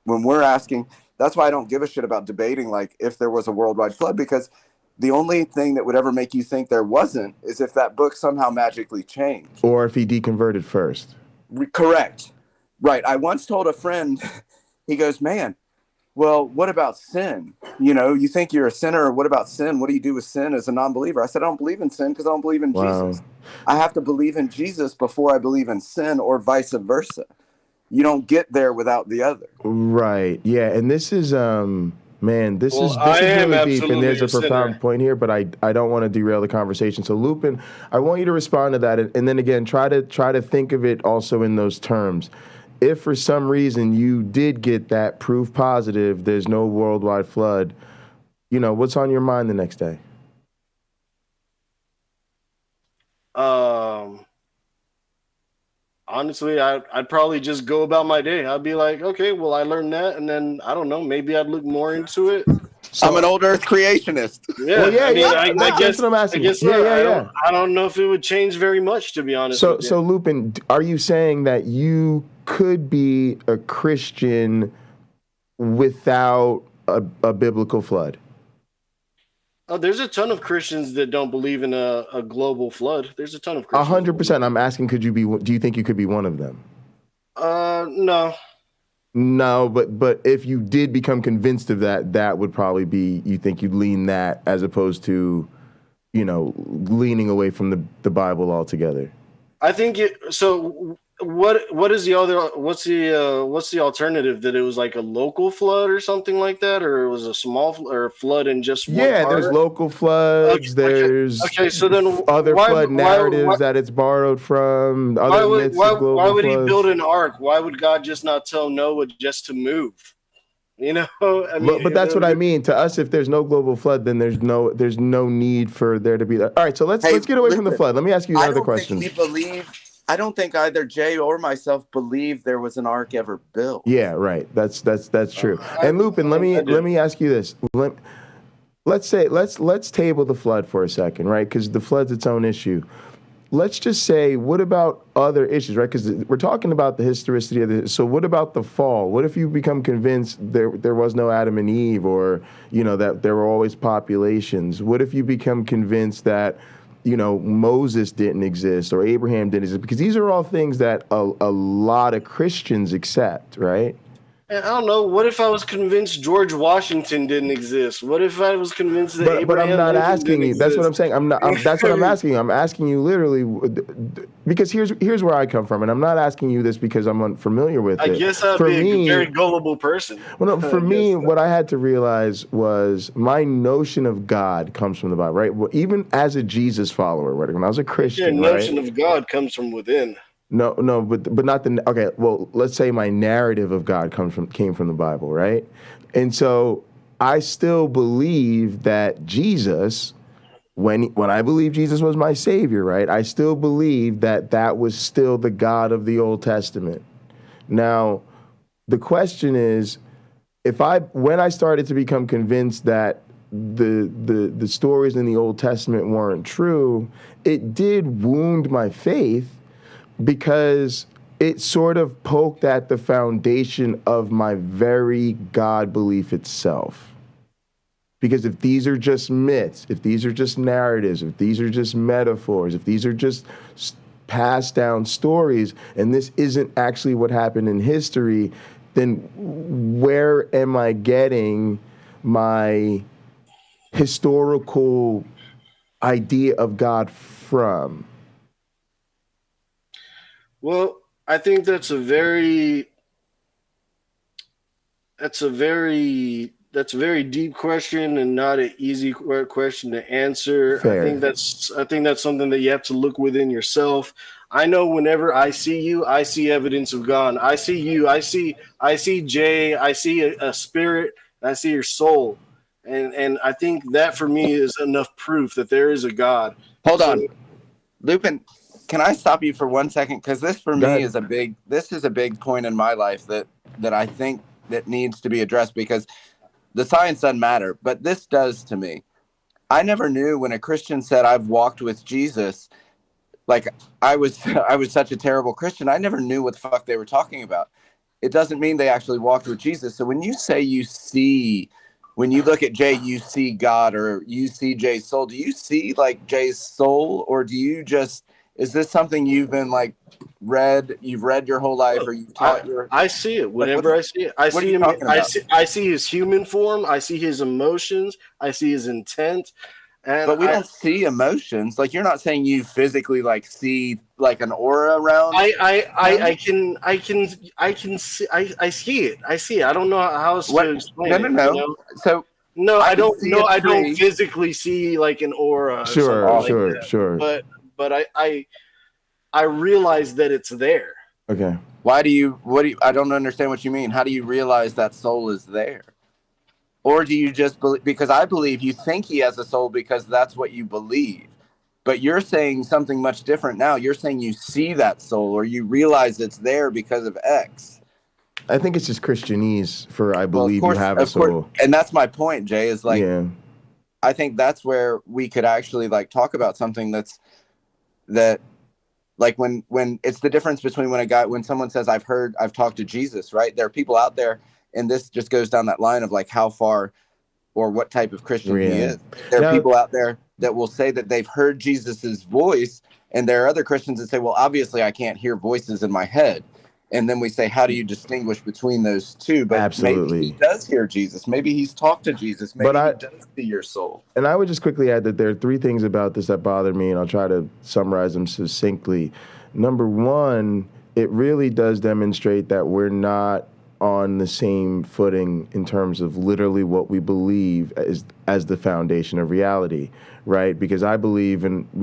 S12: we're asking, that's why I don't give a shit about debating like if there was a worldwide flood, because the only thing that would ever make you think there wasn't is if that book somehow magically changed.
S4: Or if he deconverted first.
S12: Correct. Right. I once told a friend, he goes, man, well, what about sin? You know, you think you're a sinner. What about sin? What do you do with sin as a non-believer? I said, I don't believe in sin because I don't believe in Jesus. I have to believe in Jesus before I believe in sin, or vice versa. You don't get there without the other.
S4: Right. Yeah. And this is, man, this is really deep, and there's a profound point here, but I don't want to derail the conversation. So, Lupin, I want you to respond to that, and then again, try to think of it also in those terms. If for some reason you did get that proof positive, there's no worldwide flood, you know, what's on your mind the next day?
S9: Honestly, I'd probably just go about my day. I'd be like, okay, well, I learned that, and then I don't know, maybe I'd look more into it.
S12: So, I'm an old Earth creationist.
S9: Yeah, well, I guess
S4: what I'm asking.
S9: I don't know if it would change very much, to be honest.
S4: So Lupin, are you saying that you could be a Christian without a biblical flood?
S9: Oh, there's a ton of Christians that don't believe in a global flood. There's a ton of Christians.
S4: 100%. I'm asking, do you think you could be one of them?
S9: No.
S4: No, but if you did become convinced of that, that would probably be, you think you'd lean that as opposed to, you know, leaning away from the Bible altogether.
S9: I think so. What is the other? What's the alternative? That it was like a local flood or something like that, or it was a small flood in just one part?
S4: There's local floods. There's
S9: so then
S4: other flood narratives that it's borrowed from.
S9: Why would he build an ark? Why would God just not tell Noah just to move? You know, I mean,
S4: but that's what I mean. To us, if there's no global flood, then there's no need for there to be that. All right, so let's get away from the flood. Let me ask you another question.
S12: I don't think either Jay or myself believe there was an ark ever built.
S4: Yeah, right. That's true. And Lupin, let me ask you this. Let's table the flood for a second, right? Because the flood's its own issue. Let's just say, what about other issues, right? Because we're talking about the historicity of this. So what about the fall? What if you become convinced there was no Adam and Eve, or, you know, that there were always populations? What if you become convinced that, you know, Moses didn't exist or Abraham didn't exist? Because these are all things that a lot of Christians accept, right?
S9: I don't know. What if I was convinced George Washington didn't exist? What if I was convinced that Abraham
S4: But I'm not asking you.
S9: Exist?
S4: That's what I'm saying. That's what I'm asking you. I'm asking you literally because here's where I come from, and I'm not asking you this because I'm unfamiliar with it.
S9: I guess I'd be a very gullible person.
S4: Well, no, for me, what I had to realize was my notion of God comes from the Bible, right? Well, even as a Jesus follower, right? When I was a Christian,
S9: your notion of God comes from within.
S4: No, but not the. Okay, well, let's say my narrative of God came from the Bible, right? And so I still believe that Jesus, when I believe Jesus was my Savior, right? I still believe that was still the God of the Old Testament. Now, the question is, when I started to become convinced that the stories in the Old Testament weren't true, it did wound my faith, because it sort of poked at the foundation of my very God belief itself. Because if these are just myths, if these are just narratives, if these are just metaphors, if these are just passed down stories, and this isn't actually what happened in history, then where am I getting my historical idea of God from?
S9: Well, I think that's a very deep question and not an easy question to answer.
S4: Fair.
S9: I think that's something that you have to look within yourself. I know whenever I see you, I see evidence of God. I see you. I see Jay. I see a spirit. I see your soul, and I think that for me is enough proof that there is a God.
S12: Hold on, Lupin. Can I stop you for 1 second? Because this for me is a big point in my life that I think that needs to be addressed, because the science doesn't matter, but this does to me. I never knew when a Christian said, "I've walked with Jesus," like I was such a terrible Christian. I never knew what the fuck they were talking about. It doesn't mean they actually walked with Jesus. So when you say when you look at Jay, you see God, or you see Jay's soul, do you see like Jay's soul, or do you just, is this something you've been like you've read your whole life, or you've taught
S9: I see it whenever I see it. I see him. I see his human form. I see his emotions. I see his intent.
S12: But we don't see emotions. Like, you're not saying you physically like see like an aura around.
S9: I can see. I see it. I see it. I don't know how else to explain it.
S12: No. You know? So
S9: no, I don't. No, I don't physically see like an aura.
S4: Sure.
S9: But I realize that it's there.
S4: Okay.
S12: I don't understand what you mean. How do you realize that soul is there? Or do you just believe, because I believe you think he has a soul because that's what you believe. But you're saying something much different now. You're saying you see that soul, or you realize it's there because of X.
S4: I think it's just Christianese for I believe you have a soul.
S12: And that's my point, Jay, is like, I think that's where we could actually like talk about something that like when it's the difference between when someone says, I've talked to Jesus, right? There are people out there, and this just goes down that line of like how far or what type of Christian he is. There are people out there that will say that they've heard Jesus's voice, and there are other Christians that say, well, obviously I can't hear voices in my head. And then we say, how do you distinguish between those two? But
S4: absolutely,
S12: maybe he does hear Jesus. Maybe he's talked to Jesus. Maybe he does see your soul.
S4: And I would just quickly add that there are three things about this that bother me, and I'll try to summarize them succinctly. Number one, it really does demonstrate that we're not on the same footing in terms of literally what we believe as the foundation of reality, right? Because we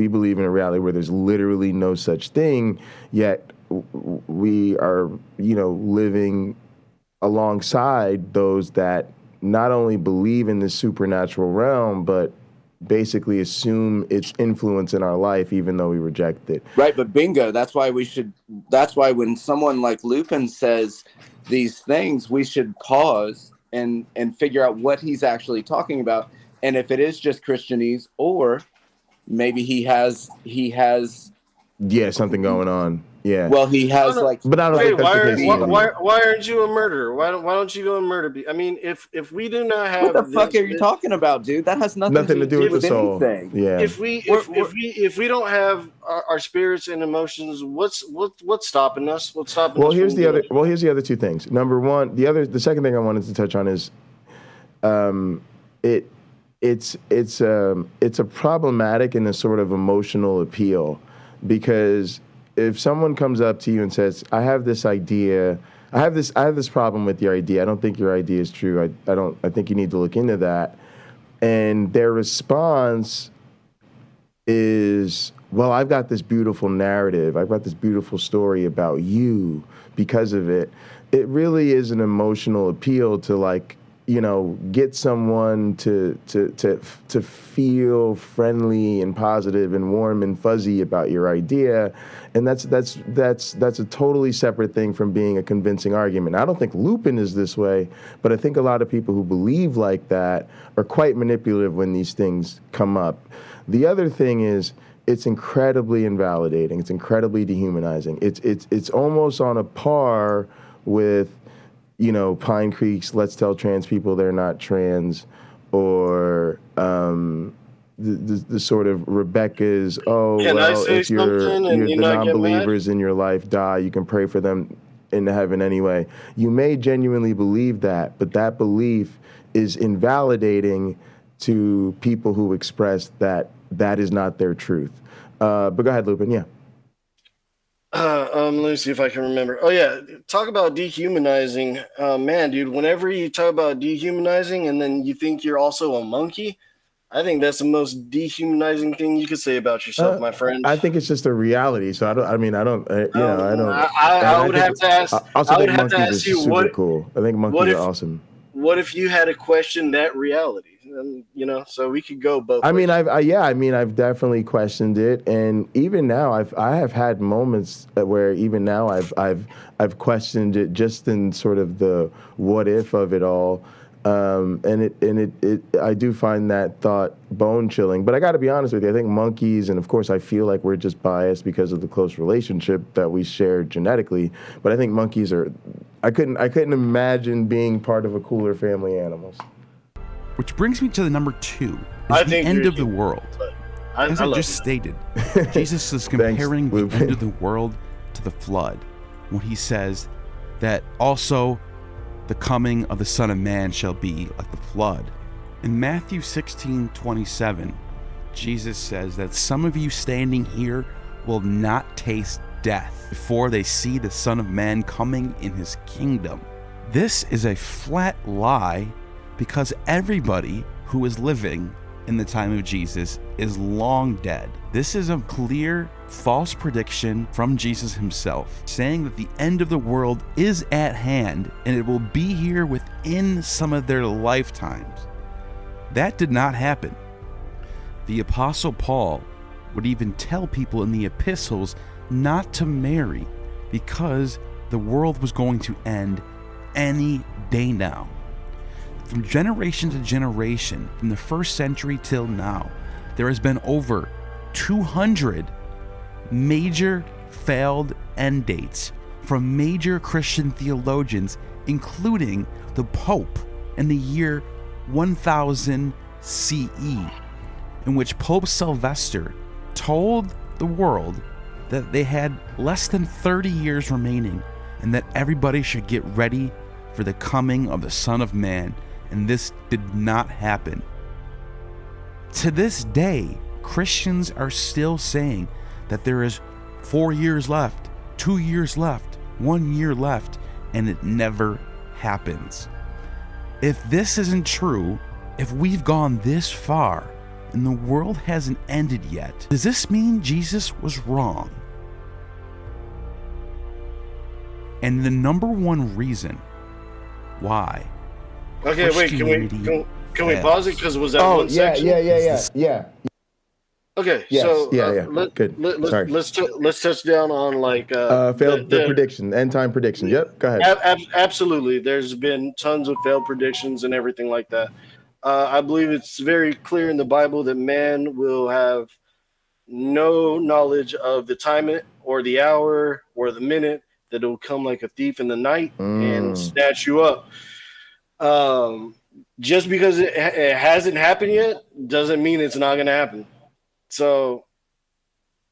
S4: believe in a reality where there's literally no such thing, yet we are, living alongside those that not only believe in this supernatural realm, but basically assume its influence in our life, even though we reject it.
S12: Right, but bingo, that's why when someone like Lupin says these things, we should pause and figure out what he's actually talking about. And if it is just Christianese, or maybe he has
S4: something going on. Yeah.
S12: Well, he has
S4: but I don't think that's the case.
S9: Why aren't you a murderer? Why don't you go and murder? I mean, if we do not have,
S12: what the fuck are you talking about, dude? That has nothing to do with
S4: the soul.
S12: Anything.
S4: Yeah.
S9: If we don't have our spirits and emotions, what's stopping us? What's stopping us?
S4: Here's the other two things. Number one, the second thing I wanted to touch on is, it's a problematic and a sort of emotional appeal, because if someone comes up to you and says, I have this idea, I have this problem with your idea, I don't think your idea is true, I think you need to look into that. And their response is, well, I've got this beautiful narrative, I've got this beautiful story about you because of it. It really is an emotional appeal to, like, you know, get someone to feel friendly and positive and warm and fuzzy about your idea, and that's a totally separate thing from being a convincing argument. I don't think Lupin is this way, but I think a lot of people who believe like that are quite manipulative when these things come up. The other thing is, it's incredibly invalidating. It's incredibly dehumanizing. It's almost on a par with, you know, PineCreek's "Let's tell trans people they're not trans," or the sort of Rebekah's, "Oh, well, if the non-believers in your life die, you can pray for them into heaven anyway." You may genuinely believe that, but that belief is invalidating to people who express that that is not their truth. But go ahead, Lupin. Yeah.
S9: Let me see if I can remember. Oh yeah, talk about dehumanizing. Man, dude, whenever you talk about dehumanizing and then you think you're also a monkey, I think that's the most dehumanizing thing you could say about yourself, my friend.
S4: I think it's just a reality. So I don't.
S9: I would have to ask.
S4: Also,
S9: I would
S4: think
S9: have to
S4: monkeys
S9: ask
S4: are
S9: you
S4: super cool. I think monkeys are awesome.
S9: What if you had to question that reality? And, you know, so we could go both.
S4: I've definitely questioned it, and even now, I have had moments where even now I've questioned it just in sort of the what if of it all, and I do find that thought bone chilling. But I got to be honest with you, I think monkeys, and of course I feel like we're just biased because of the close relationship that we share genetically. But I think monkeys are. I couldn't imagine being part of a cooler family of animals.
S18: Which brings me to the number 2, is the end of the world. As I just stated, Jesus is comparing the end of the world to the flood when he says that also the coming of the Son of Man shall be like the flood. In Matthew 16:27, Jesus says that some of you standing here will not taste death before they see the Son of Man coming in his kingdom. This is a flat lie, because everybody who is living in the time of Jesus is long dead. This is a clear false prediction from Jesus himself, saying that the end of the world is at hand and it will be here within some of their lifetimes. That did not happen. The Apostle Paul would even tell people in the epistles not to marry because the world was going to end any day now. From generation to generation, from the first century till now, there has been over 200 major failed end dates from major Christian theologians, including the Pope in the year 1000 CE, in which Pope Sylvester told the world that they had less than 30 years remaining and that everybody should get ready for the coming of the Son of Man. And this did not happen. To this day, Christians are still saying that there is 4 years left, 2 years left, 1 year left, and it never happens. If this isn't true, if we've gone this far and the world hasn't ended yet, does this mean Jesus was wrong? And the number one reason why.
S9: Okay, wait, can we pause it? Because was that one section?
S4: Yeah.
S9: Okay,
S4: yes,
S9: so
S4: good. Sorry.
S9: Let's touch down on like
S4: failed the prediction, end time prediction. Yep, go ahead.
S9: Absolutely, there's been tons of failed predictions and everything like that. I believe it's very clear in the Bible that man will have no knowledge of the time or the hour or the minute, that it will come like a thief in the night and snatch you up. Just because it hasn't happened yet doesn't mean it's not going to happen. So,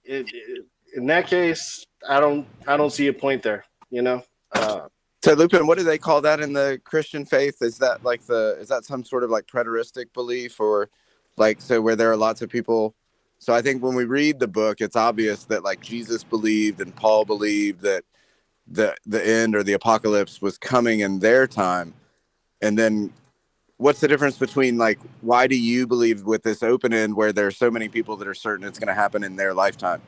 S9: in that case, I don't see a point there. You know.
S12: So, Lupin, what do they call that in the Christian faith? Is that is that some sort of like preteristic belief, or like where there are lots of people? So, I think when we read the book, it's obvious that like Jesus believed and Paul believed that the end or the apocalypse was coming in their time. And then what's the difference between like, why do you believe with this open end where there are so many people that are certain it's going to happen in their lifetime?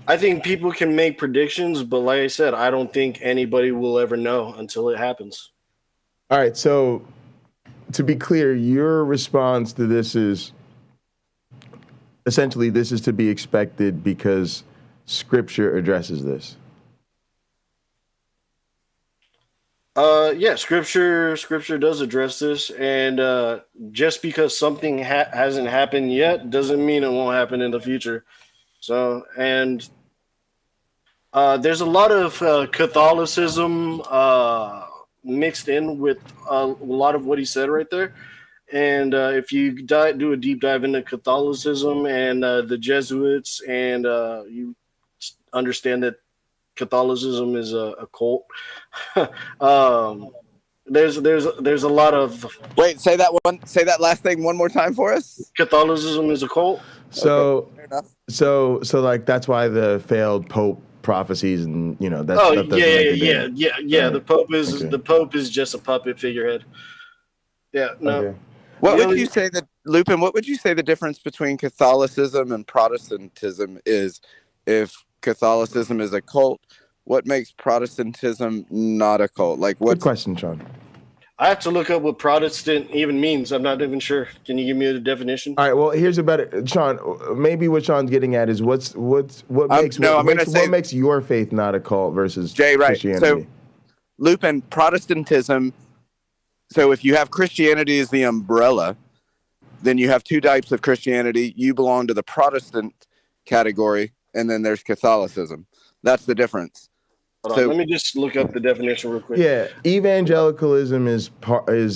S9: I think people can make predictions, but like I said, I don't think anybody will ever know until it happens.
S4: All right, so to be clear, your response to this is essentially this is to be expected because Scripture addresses this.
S9: Yeah, Scripture does address this, and just because something hasn't happened yet doesn't mean it won't happen in the future. So, and there's a lot of Catholicism mixed in with a lot of what he said right there. And if you do a deep dive into Catholicism and the Jesuits, and you understand that Catholicism is a cult, there's a lot of.
S12: Wait, say that last thing one more time for us.
S9: Catholicism is a cult.
S4: So,
S12: okay, fair enough.
S4: so like that's why the failed Pope prophecies and that stuff doesn't make a difference.
S9: Yeah. The Pope is just a puppet figurehead. Yeah, no.
S4: Okay.
S12: What would you say that, Lupin, what would you say the difference between Catholicism and Protestantism is? If Catholicism is a cult, what makes Protestantism not a cult? Like, what?
S4: Good question, Sean.
S9: I have to look up what Protestant even means. I'm not even sure. Can you give me the definition?
S4: All right. Well, here's a better, Sean. Maybe what Sean's getting at is what makes your faith not a cult versus Christianity.
S12: So, Lupin, Protestantism. So if you have Christianity as the umbrella, then you have two types of Christianity. You belong to the Protestant category, and then there's Catholicism. That's the difference.
S9: Hold on, let me just look up the definition real quick.
S4: Yeah, evangelicalism is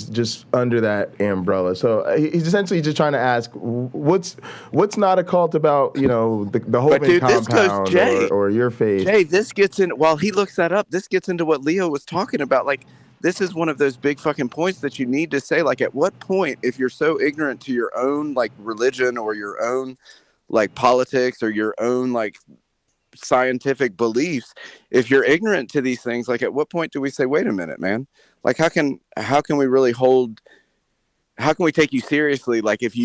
S4: just under that umbrella. So he's essentially just trying to ask, what's not a cult about the Hovind compound or your faith?
S12: Jay, this gets in. While he looks that up, this gets into what Leo was talking about. Like, this is one of those big fucking points that you need to say. Like, at what point, if you're so ignorant to your own like religion or your own like politics or your own like scientific beliefs, if you're ignorant to these things, like at what point do we say, wait a minute, man, like how can we really how can we take you seriously? Like if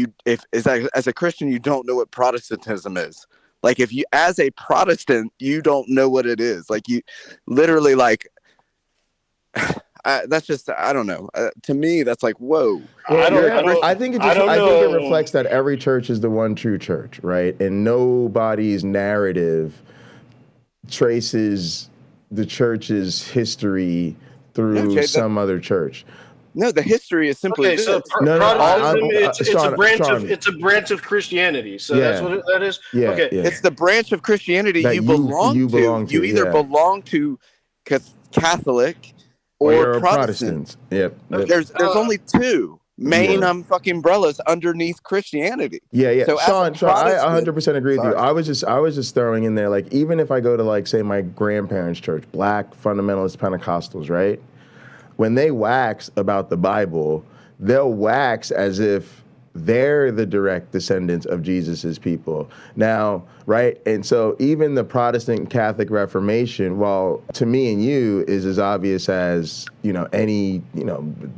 S12: as a Christian you don't know what Protestantism is, like if you as a Protestant you don't know what it is, like you literally like that's just I don't know. To me, that's like whoa.
S4: I think it reflects that every church is the one true church, right? And nobody's narrative traces the church's history through some other church.
S12: No, the history is simply
S9: it's a branch of Christianity. So that's what that is.
S4: Yeah,
S9: okay,
S12: it's the branch of Christianity that you belong to. You either belong to Catholic or Protestant.
S4: Yep.
S12: There's only two main fucking umbrellas underneath Christianity.
S4: Yeah.
S12: So
S4: Sean, I 100% agree with you. I was just throwing in there, like, even if I go to like say my grandparents' church, Black fundamentalist Pentecostals, right? When they wax about the Bible, they'll wax as if they're the direct descendants of Jesus's people. Now, right? And so even the Protestant Catholic Reformation, while to me and you is as obvious as, any,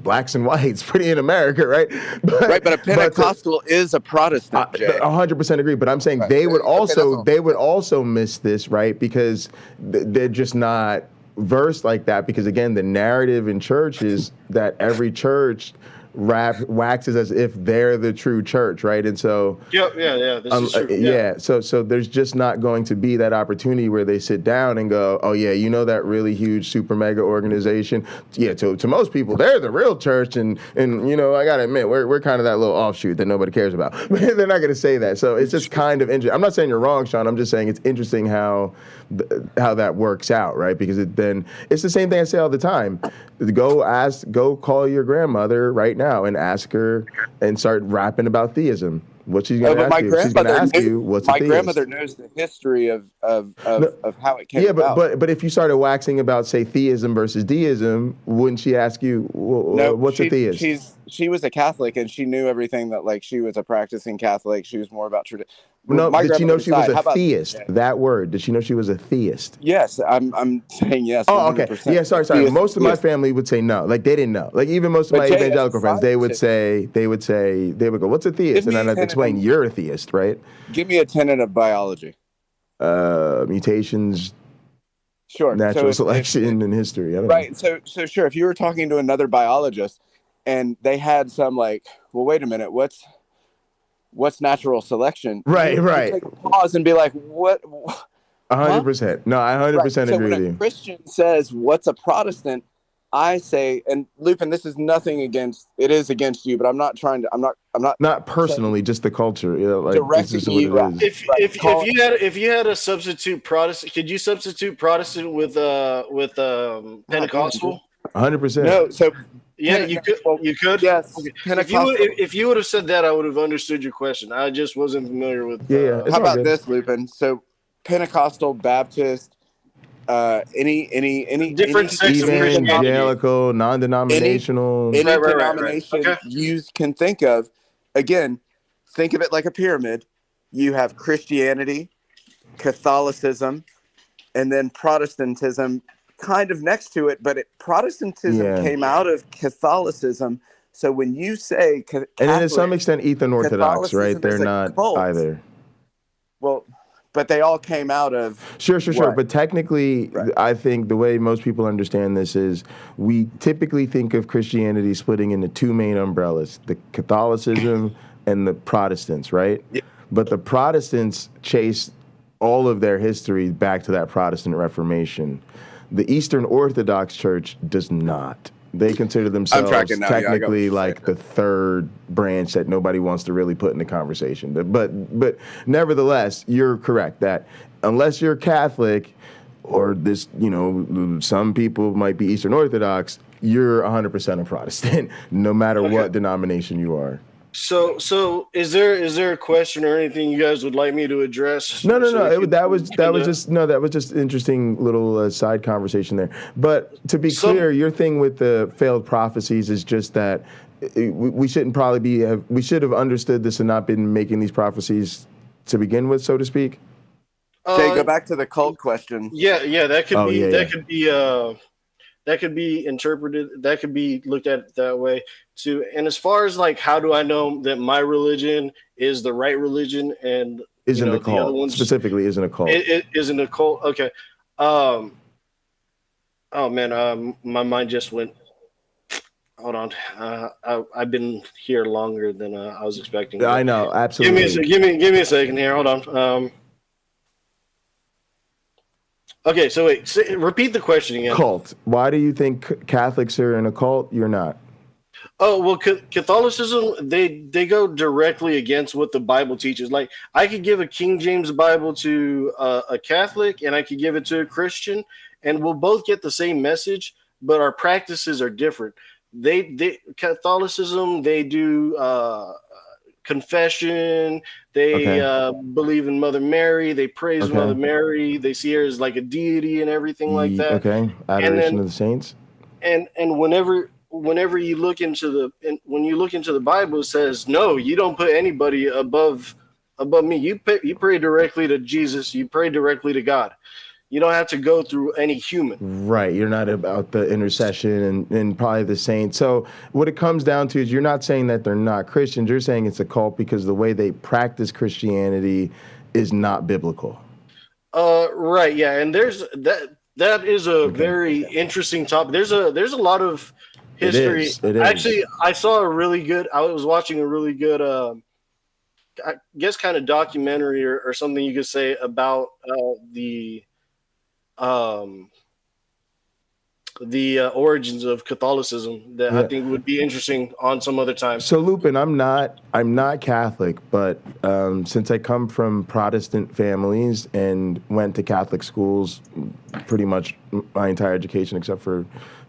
S4: blacks and whites pretty in America, right?
S12: But a Pentecostal is a Protestant, Jay.
S4: 100% agree. But I'm saying they would also miss this, right? Because they're just not versed like that, because again, the narrative in church is that every church waxes as if they're the true church, right? And so
S9: this is true.
S4: So there's just not going to be that opportunity where they sit down and go, oh yeah, that really huge super mega organization, to most people they're the real church, and I gotta admit we're kind of that little offshoot that nobody cares about. But they're not gonna say that. So it's just kind of interesting. I'm not saying you're wrong, Sean. I'm just saying it's interesting how that works out, right? Because it's the same thing I say all the time. Go call your grandmother right now and ask her and start rapping about theism. What she's going to ask you? She's going to ask you what's a theist.
S12: My grandmother knows the history of how it came about.
S4: But if you started waxing about, say, theism versus deism, wouldn't she ask you, what's a theist?
S12: She was a Catholic and she knew everything that, like, she was a practicing Catholic. She was more about tradition.
S4: No, did she know she was
S12: How
S4: a
S12: about-
S4: theist? That word. Did she know she was a theist?
S12: Yes, I'm saying yes.
S4: Oh, okay.
S12: 100%.
S4: Yeah, sorry.
S12: Theist,
S4: Most of my
S12: theist.
S4: family would say no. Like they didn't know. Like even most of
S12: But
S4: my
S12: Jay,
S4: evangelical
S12: as a
S4: friends, they would
S12: scientist-
S4: say, they would go, "What's a theist?"
S12: Give
S4: And
S12: me
S4: then
S12: a
S4: I'd explain,
S12: tenet
S4: "You're a theist, right?"
S12: Give me a tenet of biology.
S4: Mutations,
S12: Sure.
S4: natural
S12: if-
S4: selection, and history. I don't know.
S12: Right. So sure. If you were talking to another biologist and they had some like, well, wait a minute, what's natural selection?
S4: Right,
S12: You
S4: right.
S12: take a pause and be like, what?
S4: 100%. No, I 100%
S12: So
S4: agree
S12: when
S4: with
S12: a
S4: you.
S12: Christian says, "What's a Protestant?" I say, and Lupin, this is nothing against. It is against you, but I'm not trying to. I'm not.
S4: Not personally, just the culture. You know, like this is
S12: Directing
S4: what
S12: you
S4: it is.
S9: If you had a substitute Protestant, could you substitute Protestant with Pentecostal?
S4: 100%.
S12: No, so
S9: yeah, you could. You could.
S12: Yes.
S9: Okay.
S12: Pentecostal.
S9: If you would have said that, I would have understood your question. I just wasn't familiar with.
S12: How about this, Lupin? So Pentecostal, Baptist, any
S9: Different sects of Christianity.
S4: Evangelical, non-denominational.
S12: any denomination
S9: Okay.
S12: you can think of. Again, think of it like a pyramid. You have Christianity, Catholicism, and then Protestantism kind of next to it. But Protestantism came out of Catholicism. So when you say
S4: And then to some extent, Eastern Orthodox, right?
S12: Catholicism
S4: They're
S12: is a
S4: not
S12: cult.
S4: either.
S12: Well, but they all came out of
S4: Sure.
S12: what?
S4: But technically, I think the way most people understand this is we typically think of Christianity splitting into two main umbrellas, the Catholicism and the Protestants, right?
S12: Yeah.
S4: But the Protestants chase all of their history back to that Protestant Reformation. The Eastern Orthodox Church does not. They consider themselves
S12: tracking now. Yeah, I got what
S4: technically
S12: you're
S4: like the third branch that nobody wants to really put in the conversation. But nevertheless, you're correct that unless you're Catholic or this, some people might be Eastern Orthodox, you're 100% a Protestant, no matter what denomination you are.
S9: So is there a question or anything you guys would like me to address?
S4: No. That was just interesting little side conversation there. But to be clear, your thing with the failed prophecies is just that we shouldn't we should have understood this and not been making these prophecies to begin with, so to speak.
S12: Okay, go back to the cult question.
S9: Yeah, that could be
S4: yeah.
S9: that could be interpreted, that could be looked at that way too. And as far as like, how do I know that my religion is the right religion and
S4: isn't a
S9: the other
S4: cult?
S9: ones
S4: Specifically, isn't a cult.
S9: It isn't a cult. Okay. Oh man, my mind just went. Hold on. I've been here longer than I was expecting.
S4: I know, absolutely.
S9: Give me a second here. Hold on. Okay, so wait. Repeat the question again.
S4: Cult. Why do you think Catholics are in a cult? You're not.
S9: Oh, well, Catholicism, they go directly against what the Bible teaches. Like, I could give a King James Bible to a Catholic, and I could give it to a Christian, and we'll both get the same message, but our practices are different. Catholicism, they do confession. They believe in Mother Mary. They praise Mother Mary. They see her as like a deity and everything like that.
S4: Okay, adoration of the saints.
S9: And whenever you look into the Bible, it says, no, you don't put anybody above me. You pray directly to Jesus. You pray directly to God. You don't have to go through any human.
S4: Right. You're not about the intercession and probably the saints. So what it comes down to is you're not saying that they're not Christians. You're saying it's a cult because the way they practice Christianity is not biblical.
S9: Right. Yeah. And that is a very interesting topic. There's a lot of history.
S4: It is.
S9: Actually, I was watching a really good, I guess, kind of documentary or something you could say about the origins of Catholicism that I think would be interesting on some other time.
S4: So Lupin, I'm not Catholic, but since I come from Protestant families and went to Catholic schools pretty much my entire education except for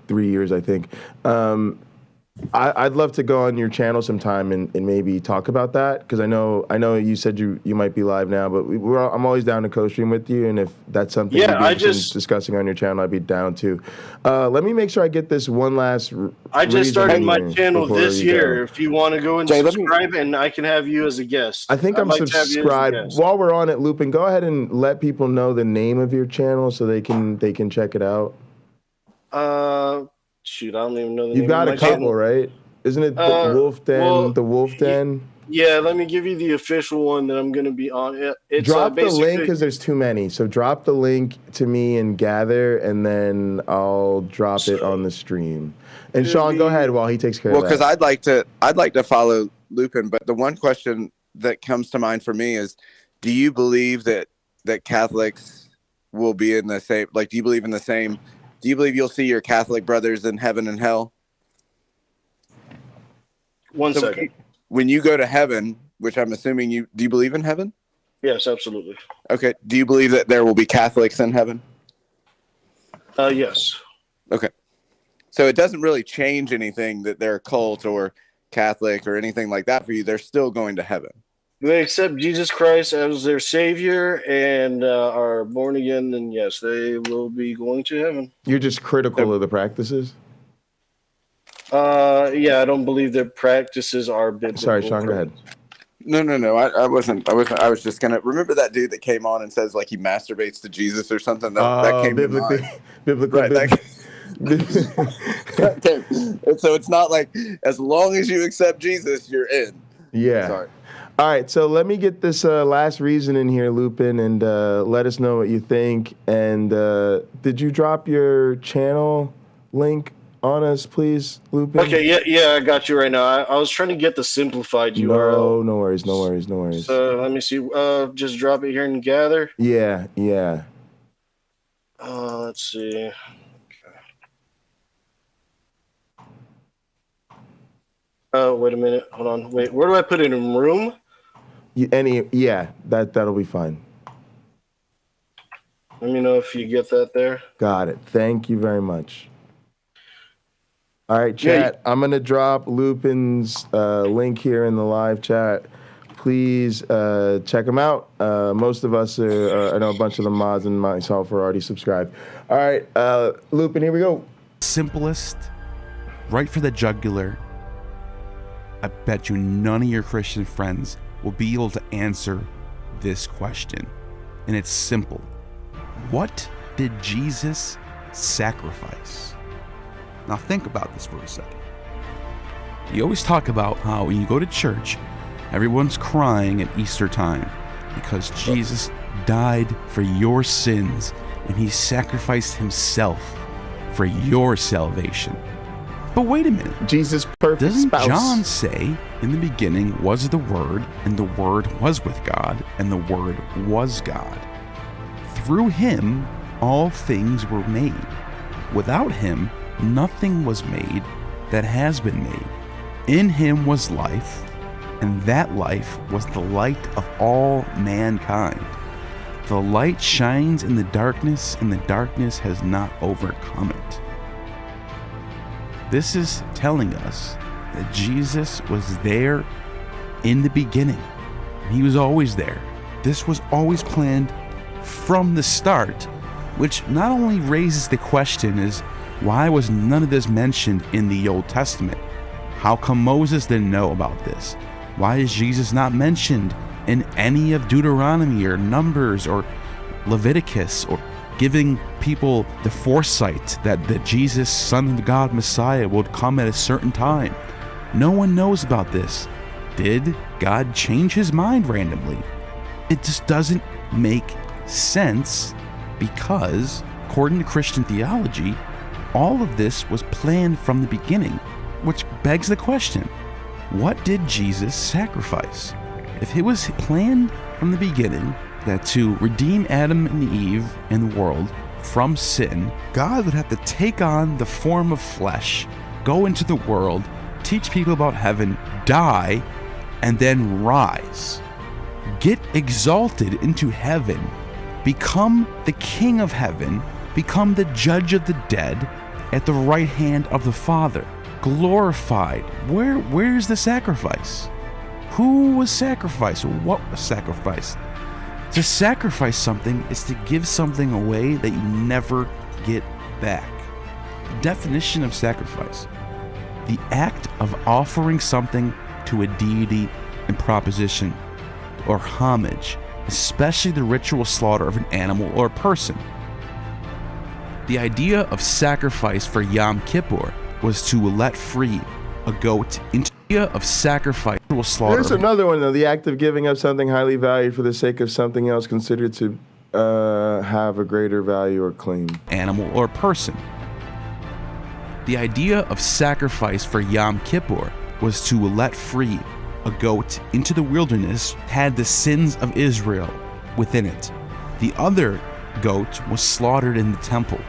S4: 3 years, I think. I'd love to go on your channel sometime and maybe talk about that, because I know you said you might be live now, but I'm always down to co-stream with you, and if that's something you'd be discussing on your channel, I'd be down too. Let me make sure I get this one last.
S9: I just started my channel this year. If you want to go and subscribe, and I can have you as a guest.
S4: I think I'm subscribed. While we're on it, Lupin, go ahead and let people know the name of your channel so they can check it out.
S9: Shoot, I don't even know the
S4: You've
S9: name
S4: got
S9: of
S4: a
S9: my
S4: couple,
S9: channel.
S4: right? Isn't it the Wolf Den? The Wolf Den?
S9: Yeah, let me give you the official one that I'm going to be on. It's,
S4: drop the link, because there's too many. So drop the link to me and Gather, and then I'll drop it on the stream. And Sean, go ahead while he takes care of that.
S12: Well, because I'd like to follow Lupin, but the one question that comes to mind for me is, do you believe that Catholics will be in the same? Like, do you believe in the same? Do you believe you'll see your Catholic brothers in heaven and hell?
S9: One second.
S12: When you go to heaven, which I'm assuming do you believe in heaven?
S9: Yes, absolutely.
S12: Okay. Do you believe that there will be Catholics in heaven?
S9: Yes.
S12: Okay. So it doesn't really change anything that they're a cult or Catholic or anything like that for you. They're still going to heaven.
S9: They accept Jesus Christ as their Savior and are born again, then yes, they will be going to heaven.
S4: You're just critical of the practices?
S9: Yeah, I don't believe their practices are biblical.
S4: Sorry, Sean, go ahead.
S12: No. I wasn't. I was just gonna remember that dude that came on and says like he masturbates to Jesus or something. That came
S4: biblically.
S12: Right, so it's not like as long as you accept Jesus, you're in.
S4: Yeah.
S12: Sorry.
S4: All right, so let me get this last reason in here, Lupin, and let us know what you think. And did you drop your channel link on us, please, Lupin?
S9: Okay, yeah, I got you right now. I was trying to get the simplified URL.
S4: No worries.
S9: So let me see. Just drop it here and Gather.
S4: Yeah.
S9: Let's see. Oh, wait a minute. Hold on. Wait, where do I put it in room?
S4: That'll be fine.
S9: Let me know if you get that there.
S4: Got it. Thank you very much. All right, chat. I'm gonna drop Lupin's link here in the live chat. Please check him out. Most of us I know a bunch of the mods and myself are already subscribed. All right, Lupin, here we go.
S18: Simplest, right for the jugular. I bet you none of your Christian friends will be able to answer this question. And it's simple. What did Jesus sacrifice? Now think about this for a second. You always talk about how when you go to church, everyone's crying at Easter time because Jesus died for your sins and he sacrificed himself for your salvation. But wait a minute.
S4: Jesus' perfect
S18: Doesn't
S4: spouse.
S18: John say, in the beginning was the Word, and the Word was with God, and the Word was God? Through him, all things were made. Without him, nothing was made that has been made. In him was life, and that life was the light of all mankind. The light shines in the darkness, and the darkness has not overcome it. This is telling us that Jesus was there in the beginning. He was always there. This was always planned from the start, which not only raises the question is, why was none of this mentioned in the Old Testament? How come Moses didn't know about this? Why is Jesus not mentioned in any of Deuteronomy or Numbers or Leviticus, or giving people the foresight that Jesus, Son of God, Messiah, would come at a certain time? No one knows about this. Did God change his mind randomly? It just doesn't make sense because, according to Christian theology, all of this was planned from the beginning, which begs the question, what did Jesus sacrifice? If it was planned from the beginning that to redeem Adam and Eve and the world from sin, God would have to take on the form of flesh, go into the world, teach people about heaven, die, and then rise. Get exalted into heaven, become the king of heaven, become the judge of the dead at the right hand of the Father, glorified. Where's the sacrifice? Who was sacrificed? What was sacrificed? To sacrifice something is to give something away that you never get back. The definition of sacrifice: the act of offering something to a deity in proposition or homage, especially the ritual slaughter of an animal or a person. The idea of sacrifice for Yom Kippur was to let free a goat into the idea of sacrifice ritual slaughter.
S4: There's another one, though. The act of giving up something highly valued for the sake of something else considered to have a greater value or claim.
S18: Animal or person. The idea of sacrifice for Yom Kippur was to let free a goat into the wilderness, had the sins of Israel within it. The other goat was slaughtered in the temple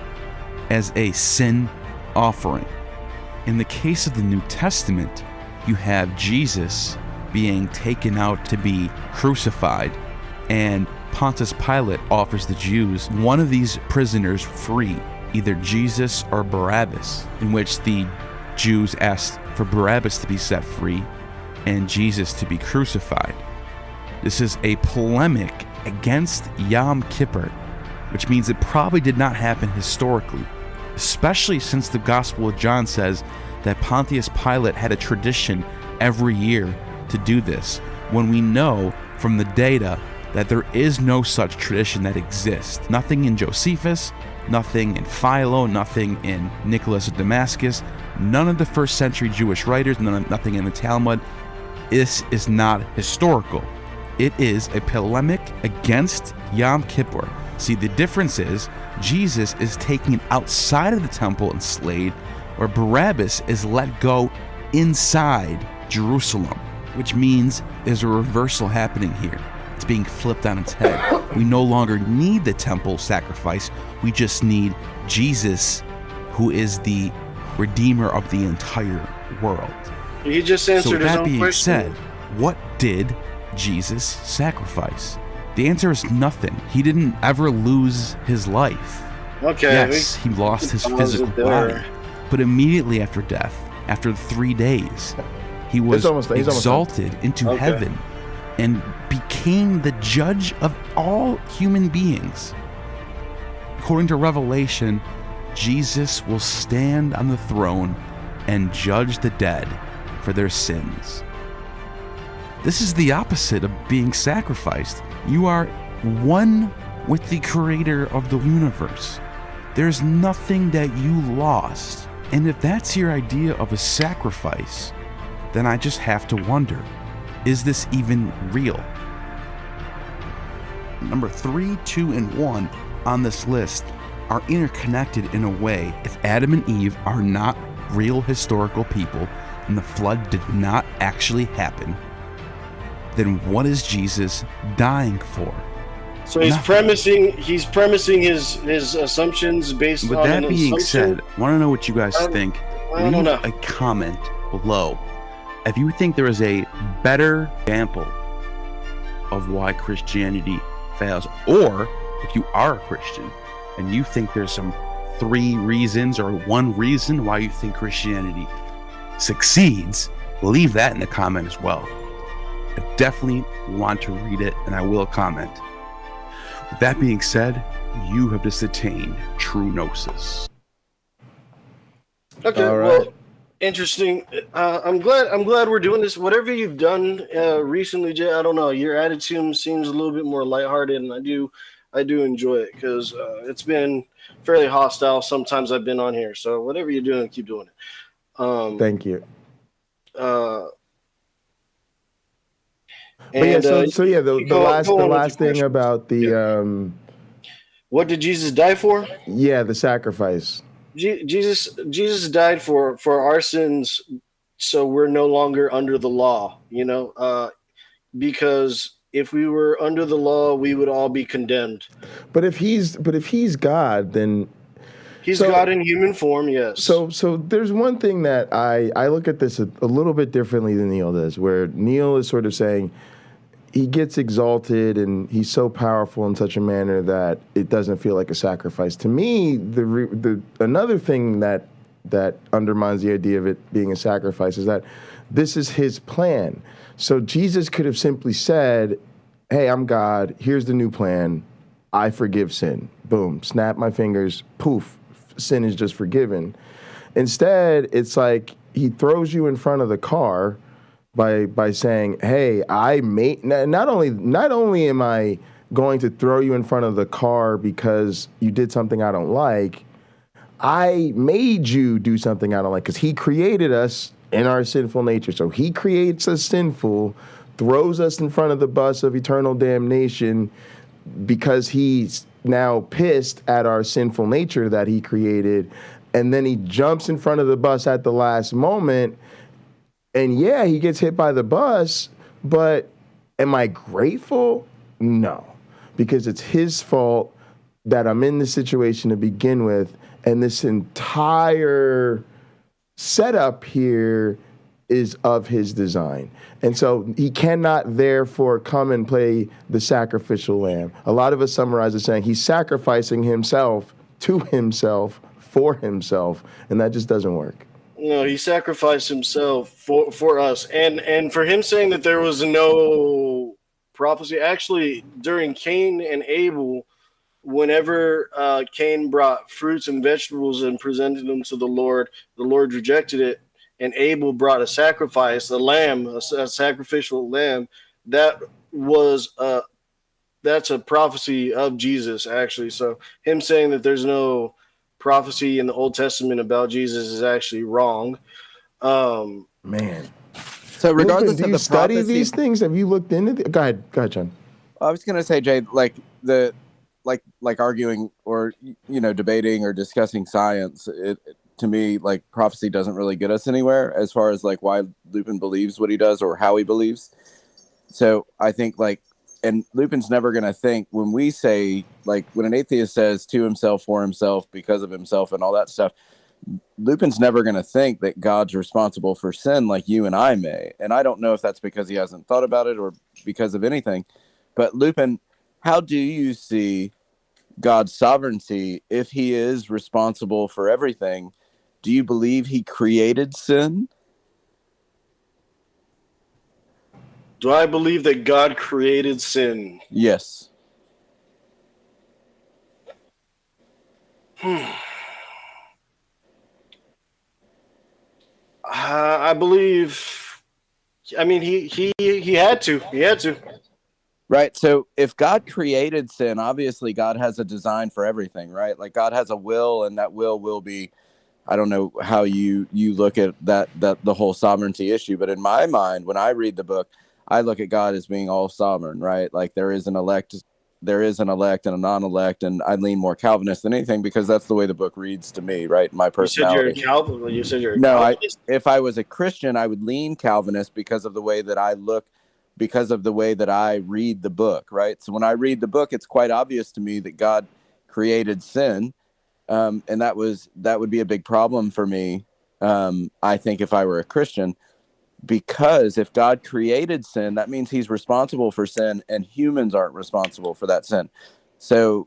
S18: as a sin offering. In the case of the New Testament, you have Jesus being taken out to be crucified, and Pontius Pilate offers the Jews one of these prisoners free, either Jesus or Barabbas, in which the Jews asked for Barabbas to be set free and Jesus to be crucified. This is a polemic against Yom Kippur, which means it probably did not happen historically, especially since the Gospel of John says that Pontius Pilate had a tradition every year to do this, when we know from the data that there is no such tradition that exists. Nothing in Josephus, nothing in Philo, nothing in Nicholas of Damascus, none of the first century Jewish writers, nothing in the Talmud. This is not historical. It is a polemic against Yom Kippur. See, the difference is Jesus is taken outside of the temple and slayed, where Barabbas is let go inside Jerusalem, which means there's a reversal happening here. It's being flipped on its head. We no longer need the temple sacrifice. We just need Jesus, who is the Redeemer of the entire world.
S9: He just answered his own question.
S18: So with that being said, what did Jesus sacrifice? The answer is nothing. He didn't ever lose his life.
S9: Okay.
S18: Yes, he lost his physical body, but immediately after death, after 3 days, he was exalted into heaven and became the judge of all human beings. According to Revelation, Jesus will stand on the throne and judge the dead for their sins. This is the opposite of being sacrificed. You are one with the creator of the universe. There's nothing that you lost. And if that's your idea of a sacrifice, then I just have to wonder, is this even real? Number 3, 2, and 1 on this list are interconnected in a way. If Adam and Eve are not real historical people and the flood did not actually happen, then what is Jesus dying for?
S9: So he's premising his assumptions based on an assumption.
S18: With that being said, I want to know what you guys think. Leave a comment below if you think there is a better example of why Christianity fails, or if you are a Christian and you think there's some 3 reasons or 1 reason why you think Christianity succeeds. Leave that in the comment as well. I definitely want to read it, and I will comment. With that being said, you have just attained true gnosis.
S9: Okay, well, interesting. I'm glad we're doing this. Whatever you've done recently, Jay, I don't know. Your attitude seems a little bit more lighthearted, and I do enjoy it because it's been fairly hostile. Sometimes I've been on here, so whatever you're doing, keep doing it.
S4: Thank you. The last thing about the
S9: what did Jesus die for?
S4: Yeah, the sacrifice.
S9: Jesus died for our sins, so we're no longer under the law. Because if we were under the law, we would all be condemned.
S4: But if he's God, then
S9: he's God in human form. Yes.
S4: So there's one thing that I look at this a little bit differently than Neil does, where Neil is sort of saying he gets exalted and he's so powerful in such a manner that it doesn't feel like a sacrifice. To me, the another thing that that undermines the idea of it being a sacrifice, is that this is his plan. So Jesus could have simply said, hey, I'm God, here's the new plan, I forgive sin. Boom, snap my fingers, poof, sin is just forgiven. Instead, it's like he throws you in front of the car by saying, hey, not only am I going to throw you in front of the car because you did something I don't like, I made you do something I don't like, because he created us in our sinful nature. So he creates us sinful, throws us in front of the bus of eternal damnation because he's now pissed at our sinful nature that he created, and then he jumps in front of the bus at the last moment, and yeah, he gets hit by the bus, but am I grateful? No, because it's his fault that I'm in this situation to begin with, and this entire setup here is of his design. And so he cannot therefore come and play the sacrificial lamb. A lot of us summarize it saying he's sacrificing himself to himself for himself, and that just doesn't work.
S9: No, he sacrificed himself for us. And for him saying that there was no prophecy, actually, during Cain and Abel, whenever Cain brought fruits and vegetables and presented them to the Lord rejected it, and Abel brought a sacrifice, a lamb, a sacrificial lamb. That's a prophecy of Jesus, actually. So him saying that there's no prophecy in the Old Testament about Jesus is actually wrong.
S4: Man.
S12: So regardless
S4: Lupin, do
S12: of
S4: you
S12: the
S4: study
S12: prophecy,
S4: these things? Have you looked into Go ahead, John.
S12: I was going to say, Jay, like arguing or debating or discussing science, to me, like, prophecy doesn't really get us anywhere as far as like why Lupin believes what he does or how he believes. So I think and Lupin's never going to think, when we say, like, when an atheist says to himself, for himself, because of himself and all that stuff, Lupin's never going to think that God's responsible for sin like you and I may. And I don't know if that's because he hasn't thought about it or because of anything. But Lupin, how do you see God's sovereignty if he is responsible for everything? Do you believe he created sin?
S9: Do I believe that God created sin?
S12: Yes.
S9: I believe. I mean, he had to. He had to.
S12: Right. So if God created sin, obviously God has a design for everything, right? Like, God has a will, and that will be, I don't know how you look at that the whole sovereignty issue, but in my mind, when I read the book, I look at God as being all sovereign, right? Like, there is an elect and a non-elect, and I lean more Calvinist than anything because that's the way the book reads to me, right? My personality.
S9: You said you're a Calvinist?
S12: If I was a Christian, I would lean Calvinist because of the way that I look, because of the way that I read the book, right? So when I read the book, it's quite obvious to me that God created sin, and that would be a big problem for me, I think, if I were a Christian. Because if God created sin, that means he's responsible for sin, and humans aren't responsible for that sin. So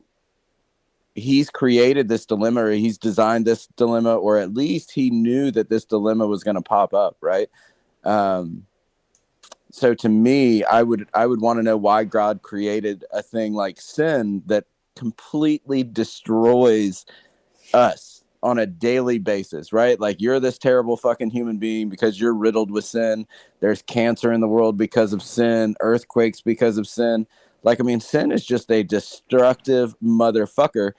S12: he's created this dilemma, or he's designed this dilemma, or at least he knew that this dilemma was going to pop up, right? So to me, I would want to know why God created a thing like sin that completely destroys us on a daily basis, right? Like, you're this terrible fucking human being because you're riddled with sin. There's cancer in the world because of sin, earthquakes because of sin. Like, I mean, sin is just a destructive motherfucker.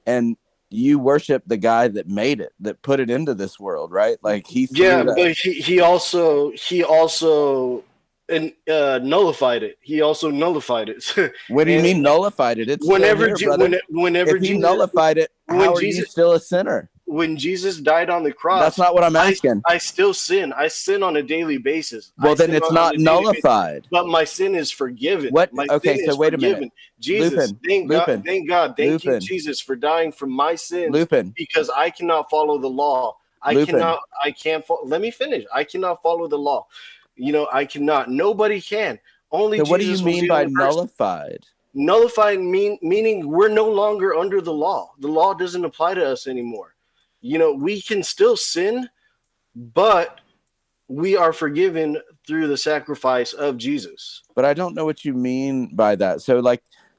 S12: And you worship the guy that made it, that put it into this world, right? Like, he
S9: but he also nullified it. He also nullified it.
S12: What do you mean nullified it? It's
S9: whenever
S12: if he nullified it, how are you still a sinner?
S9: When Jesus died on the cross,
S12: that's not what I'm asking.
S9: I still sin. I sin on a daily basis.
S12: Well, then it's not nullified.
S9: But my sin is forgiven.
S12: What? Okay, so wait a minute.
S9: Jesus,
S12: Lupin,
S9: thank God, thank you, Jesus, for dying for my sins.
S12: Lupin,
S9: because I cannot follow the law. Let me finish. I cannot follow the law. I cannot. Nobody can. Only
S12: so
S9: Jesus.
S12: What do you mean by nullified?
S9: Nullified meaning we're no longer under the law. The law doesn't apply to us anymore. we can still sin, but we are forgiven through the sacrifice of Jesus.
S12: But I don't know what you mean by that.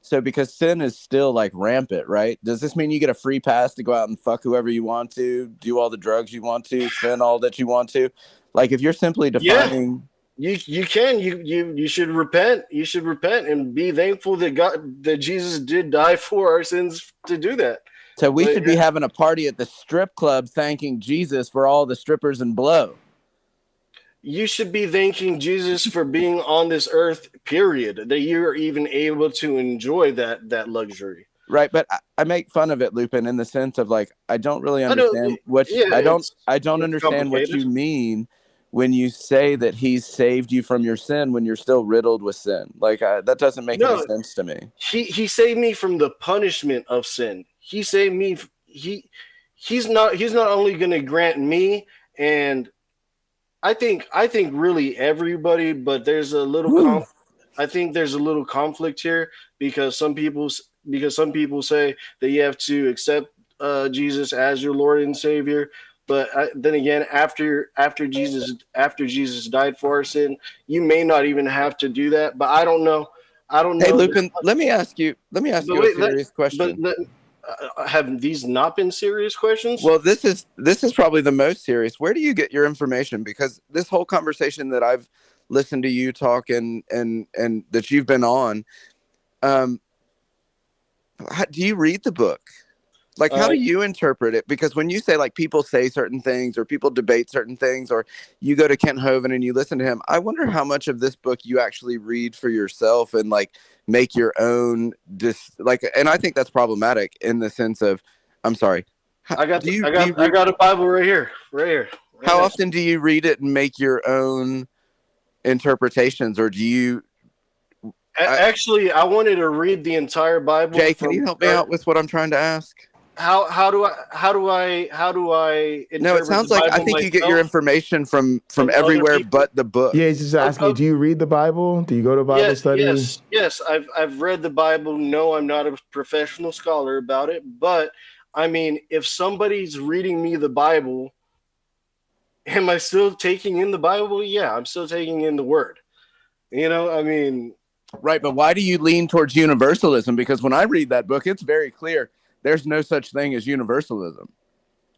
S12: So because sin is still like rampant, right? Does this mean you get a free pass to go out and fuck whoever you want to, do all the drugs you want to, spend all that you want to? Like if you're simply defining,
S9: you should repent. You should repent and be thankful that Jesus did die for our sins to do that.
S12: So we should be having a party at the strip club thanking Jesus for all the strippers and blow.
S9: You should be thanking Jesus for being on this earth, period, that you're even able to enjoy that luxury.
S12: Right, but I make fun of it, Lupin, in the sense of like I don't really understand I don't understand what you mean when you say that he's saved you from your sin when you're still riddled with sin. Like that doesn't make any sense to me.
S9: He saved me from the punishment of sin. He saved me. He's not only going to grant me, and I think really everybody, but there's a little I think there's a little conflict here because some people say that you have to accept Jesus as your Lord and Savior. But then again, after Jesus died for our sin, you may not even have to do that. But I don't know.
S12: Hey, Lupin, let me ask you a serious question.
S9: But have these not been serious questions?
S12: Well, this is probably the most serious. Where do you get your information? Because this whole conversation that I've listened to you talk and that you've been on, do you read the book? Like, how do you interpret it? Because when you say like people say certain things or people debate certain things, or you go to Kent Hovind and you listen to him, I wonder how much of this book you actually read for yourself and like make your own and I think that's problematic in the sense of, I'm sorry.
S9: I got a Bible right here.
S12: How often do you read it and make your own interpretations, or do you?
S9: Actually, I wanted to read the entire Bible.
S12: Jay, can you help me out with what I'm trying to ask?
S9: How do I
S12: No, it sounds like I think you get your information from everywhere but the book.
S4: Yeah, he's just asking you, do you read the Bible? Do you go to Bible study?
S9: Yes, I've read the Bible. No, I'm not a professional scholar about it, but I mean, if somebody's reading me the Bible, am I still taking in the Bible? Yeah, I'm still taking in the word. I mean,
S12: right, but why do you lean towards universalism? Because when I read that book, it's very clear. There's no such thing as universalism,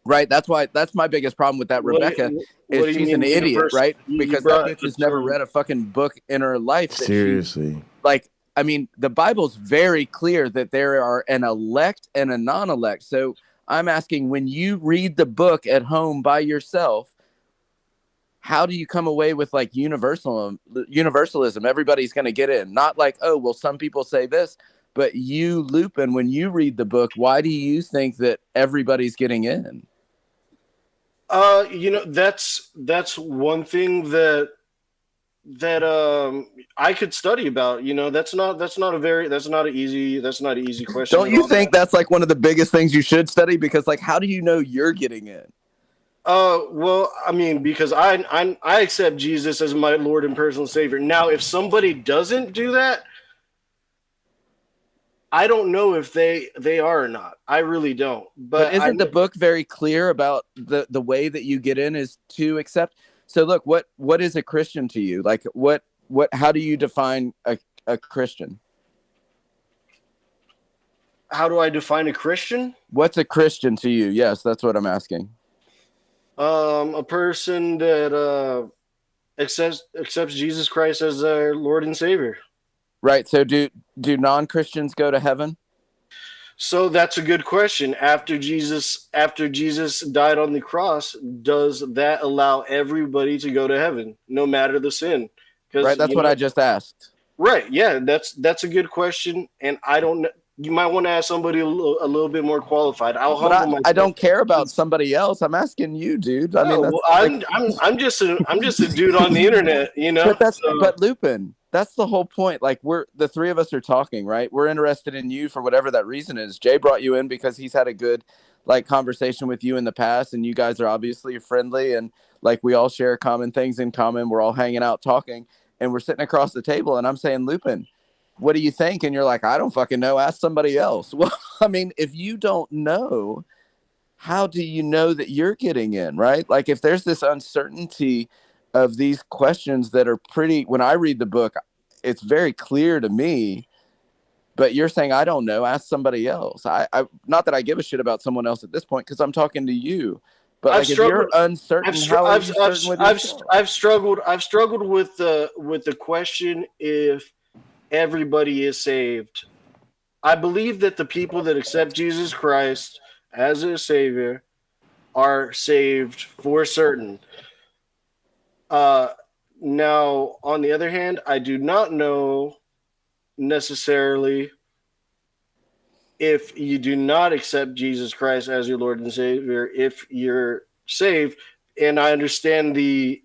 S12: right? That's my biggest problem with that Rebekah is she's an idiot, right? Because that bitch has never read a fucking book in her life.
S4: Seriously.
S12: I mean, the Bible's very clear that there are an elect and a non-elect. So I'm asking, when you read the book at home by yourself, how do you come away with like universalism? Everybody's going to get in. Not like, oh, well, some people say this. But you, Lupin, when you read the book, why do you think that everybody's getting in?
S9: That's one thing that I could study about. That's not an easy question.
S12: Don't you think that's like one of the biggest things you should study? Because like, how do you know you're getting in?
S9: Well, I mean, because I accept Jesus as my Lord and personal Savior. Now, if somebody doesn't do that, I don't know if they are or not. I really don't. But
S12: isn't the book very clear about the way that you get in is to accept? So look, what is a Christian to you? Like how do you define a Christian?
S9: How do I define a Christian?
S12: What's a Christian to you? Yes, that's what I'm asking.
S9: A person that accepts Jesus Christ as their Lord and Savior.
S12: Right. So do non-Christians go to heaven?
S9: So that's a good question. After Jesus died on the cross, does that allow everybody to go to heaven, no matter the sin?
S12: Right. That's what I just asked.
S9: Right. Yeah. That's a good question, and I don't know. You might want to ask somebody a little bit more qualified.
S12: I don't care about somebody else. I'm asking you, dude. I mean,
S9: I'm just a dude on the internet,
S12: But Lupin, that's the whole point. Like the three of us are talking, right? We're interested in you for whatever that reason is. Jay brought you in because he's had a good conversation with you in the past, and you guys are obviously friendly, and we all share common things in common. We're all hanging out talking, and we're sitting across the table, and I'm saying, Lupin, what do you think? And you're like, I don't fucking know. Ask somebody else. Well, I mean, if you don't know, how do you know that you're getting in, right? Like if there's this uncertainty of these questions that are pretty, when I read the book, it's very clear to me, but you're saying, I don't know, ask somebody else. I not that I give a shit about someone else at this point, because I'm talking to you. But like, if you're uncertain, how are you certain with yourself?
S9: I've struggled with the question if everybody is saved. I believe that the people that accept Jesus Christ as a savior are saved for certain. Now, on the other hand, I do not know necessarily if you do not accept Jesus Christ as your Lord and Savior, if you're saved. And I understand the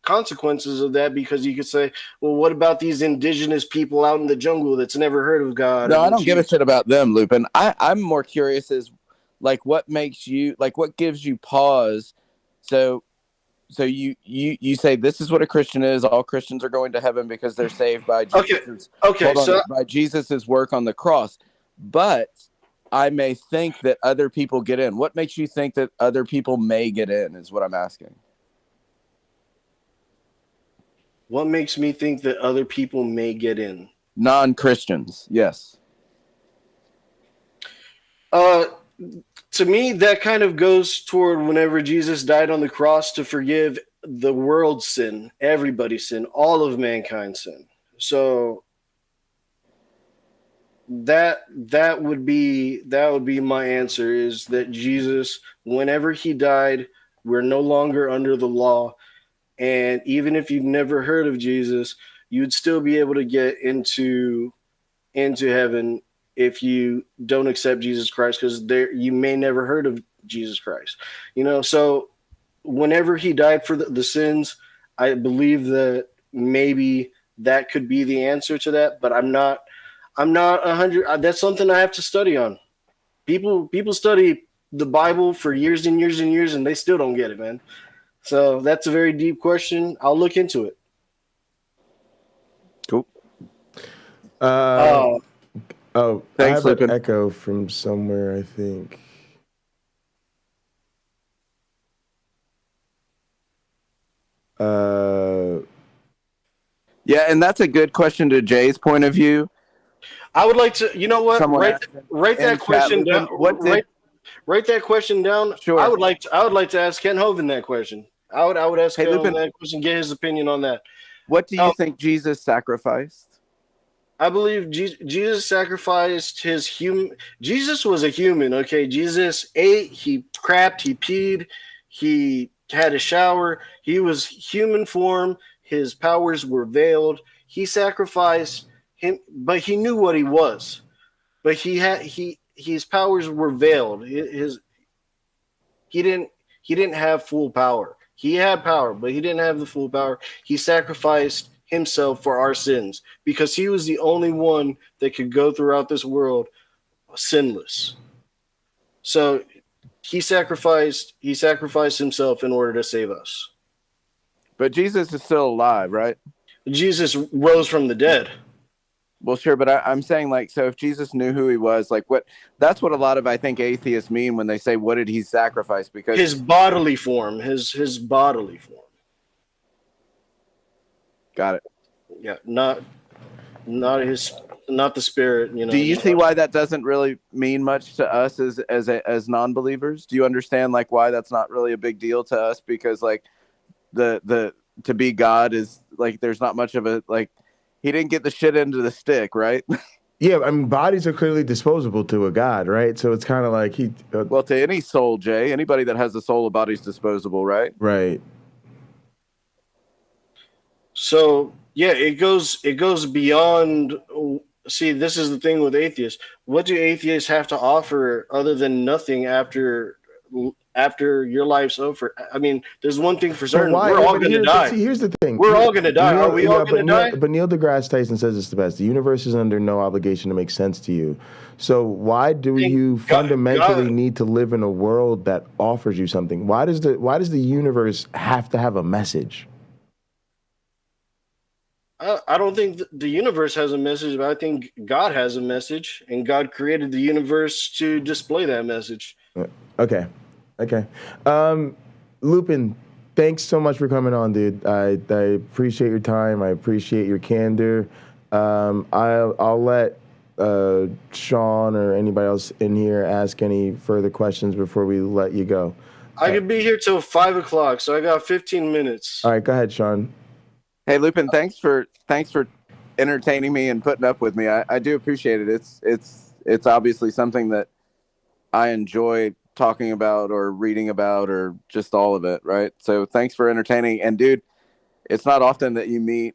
S9: consequences of that, because you could say, well, what about these indigenous people out in the jungle that's never heard of God?
S12: No, I don't give a shit about them, Lupin. I'm more curious is like what makes you, like what gives you pause. So you say this is what a Christian is. All Christians are going to heaven because they're saved by Jesus. By Jesus's work on the cross. But I may think that other people get in. What makes you think that other people may get in is what I'm asking.
S9: What makes me think that other people may get in?
S12: Non-Christians, yes.
S9: To me, that kind of goes toward whenever Jesus died on the cross to forgive the world's sin, everybody's sin, all of mankind's sin. So that would be my answer, is that Jesus, whenever he died, we're no longer under the law. And even if you've never heard of Jesus, you'd still be able to get into heaven if you don't accept Jesus Christ, because you may never heard of Jesus Christ. So whenever he died for the sins, I believe that maybe that could be the answer to that, but I'm not 100. That's something I have to study on. People study the Bible for years and years and years, and they still don't get it, man. So that's a very deep question. I'll look into it.
S12: Cool.
S4: Thanks, I have
S12: Lupin.
S4: an echo from somewhere, I think.
S12: Yeah, and that's a good question to Jay's point of view.
S9: I would like to, you know what? Write that question down. Write that question down.
S12: Sure.
S9: I would like to ask Ken Hovind that question. I would ask Ken Hovind that question, get his opinion on that.
S12: What do you think Jesus sacrificed?
S9: I believe Jesus sacrificed his human. Jesus was a human, okay? Jesus ate, he crapped, he peed, he had a shower. He was human form. His powers were veiled. He sacrificed him, but he knew what he was. But his powers were veiled. He didn't have full power. He had power, but he didn't have the full power. He sacrificed himself for our sins because he was the only one that could go throughout this world sinless. So he sacrificed himself in order to save us.
S12: But Jesus is still alive, right?
S9: Jesus rose from the dead.
S12: Well, sure, but I'm saying, like, so if Jesus knew who he was, like, that's what a lot of, I think, atheists mean when they say, what did he sacrifice? Because
S9: his bodily form, his bodily form.
S12: Got it.
S9: Yeah, not the spirit.
S12: Do you see why that doesn't really mean much to us as non-believers? Do you understand like why that's not really a big deal to us? Because like the to be God is like there's not much of a like he didn't get the shit into the stick, right?
S4: Yeah, I mean bodies are clearly disposable to a God, right? So it's kind of like
S12: well, to any soul, Jay, anybody that has a soul, a body's disposable, right?
S4: Right.
S9: So yeah, it goes beyond. See, this is the thing with atheists. What do atheists have to offer other than nothing after your life's over? I mean, there's one thing for certain: we're all going to die.
S4: See, here's the thing:
S9: we're all going to die. Are we all going to die?
S4: But Neil deGrasse Tyson says it's the best. The universe is under no obligation to make sense to you. So why do you fundamentally need to live in a world that offers you something? Why does the universe have to have a message?
S9: I don't think the universe has a message, but I think God has a message, and God created the universe to display that message.
S4: Okay. Lupin, thanks so much for coming on, dude. I appreciate your time. I appreciate your candor. I'll let Sean or anybody else in here ask any further questions before we let you go.
S9: I could be here till 5 o'clock, so I got 15 minutes.
S4: All right, go ahead, Sean.
S12: Hey, Lupin, thanks for entertaining me and putting up with me. I do appreciate it. It's obviously something that I enjoy talking about or reading about or just all of it, right? So thanks for entertaining. And dude, it's not often that you meet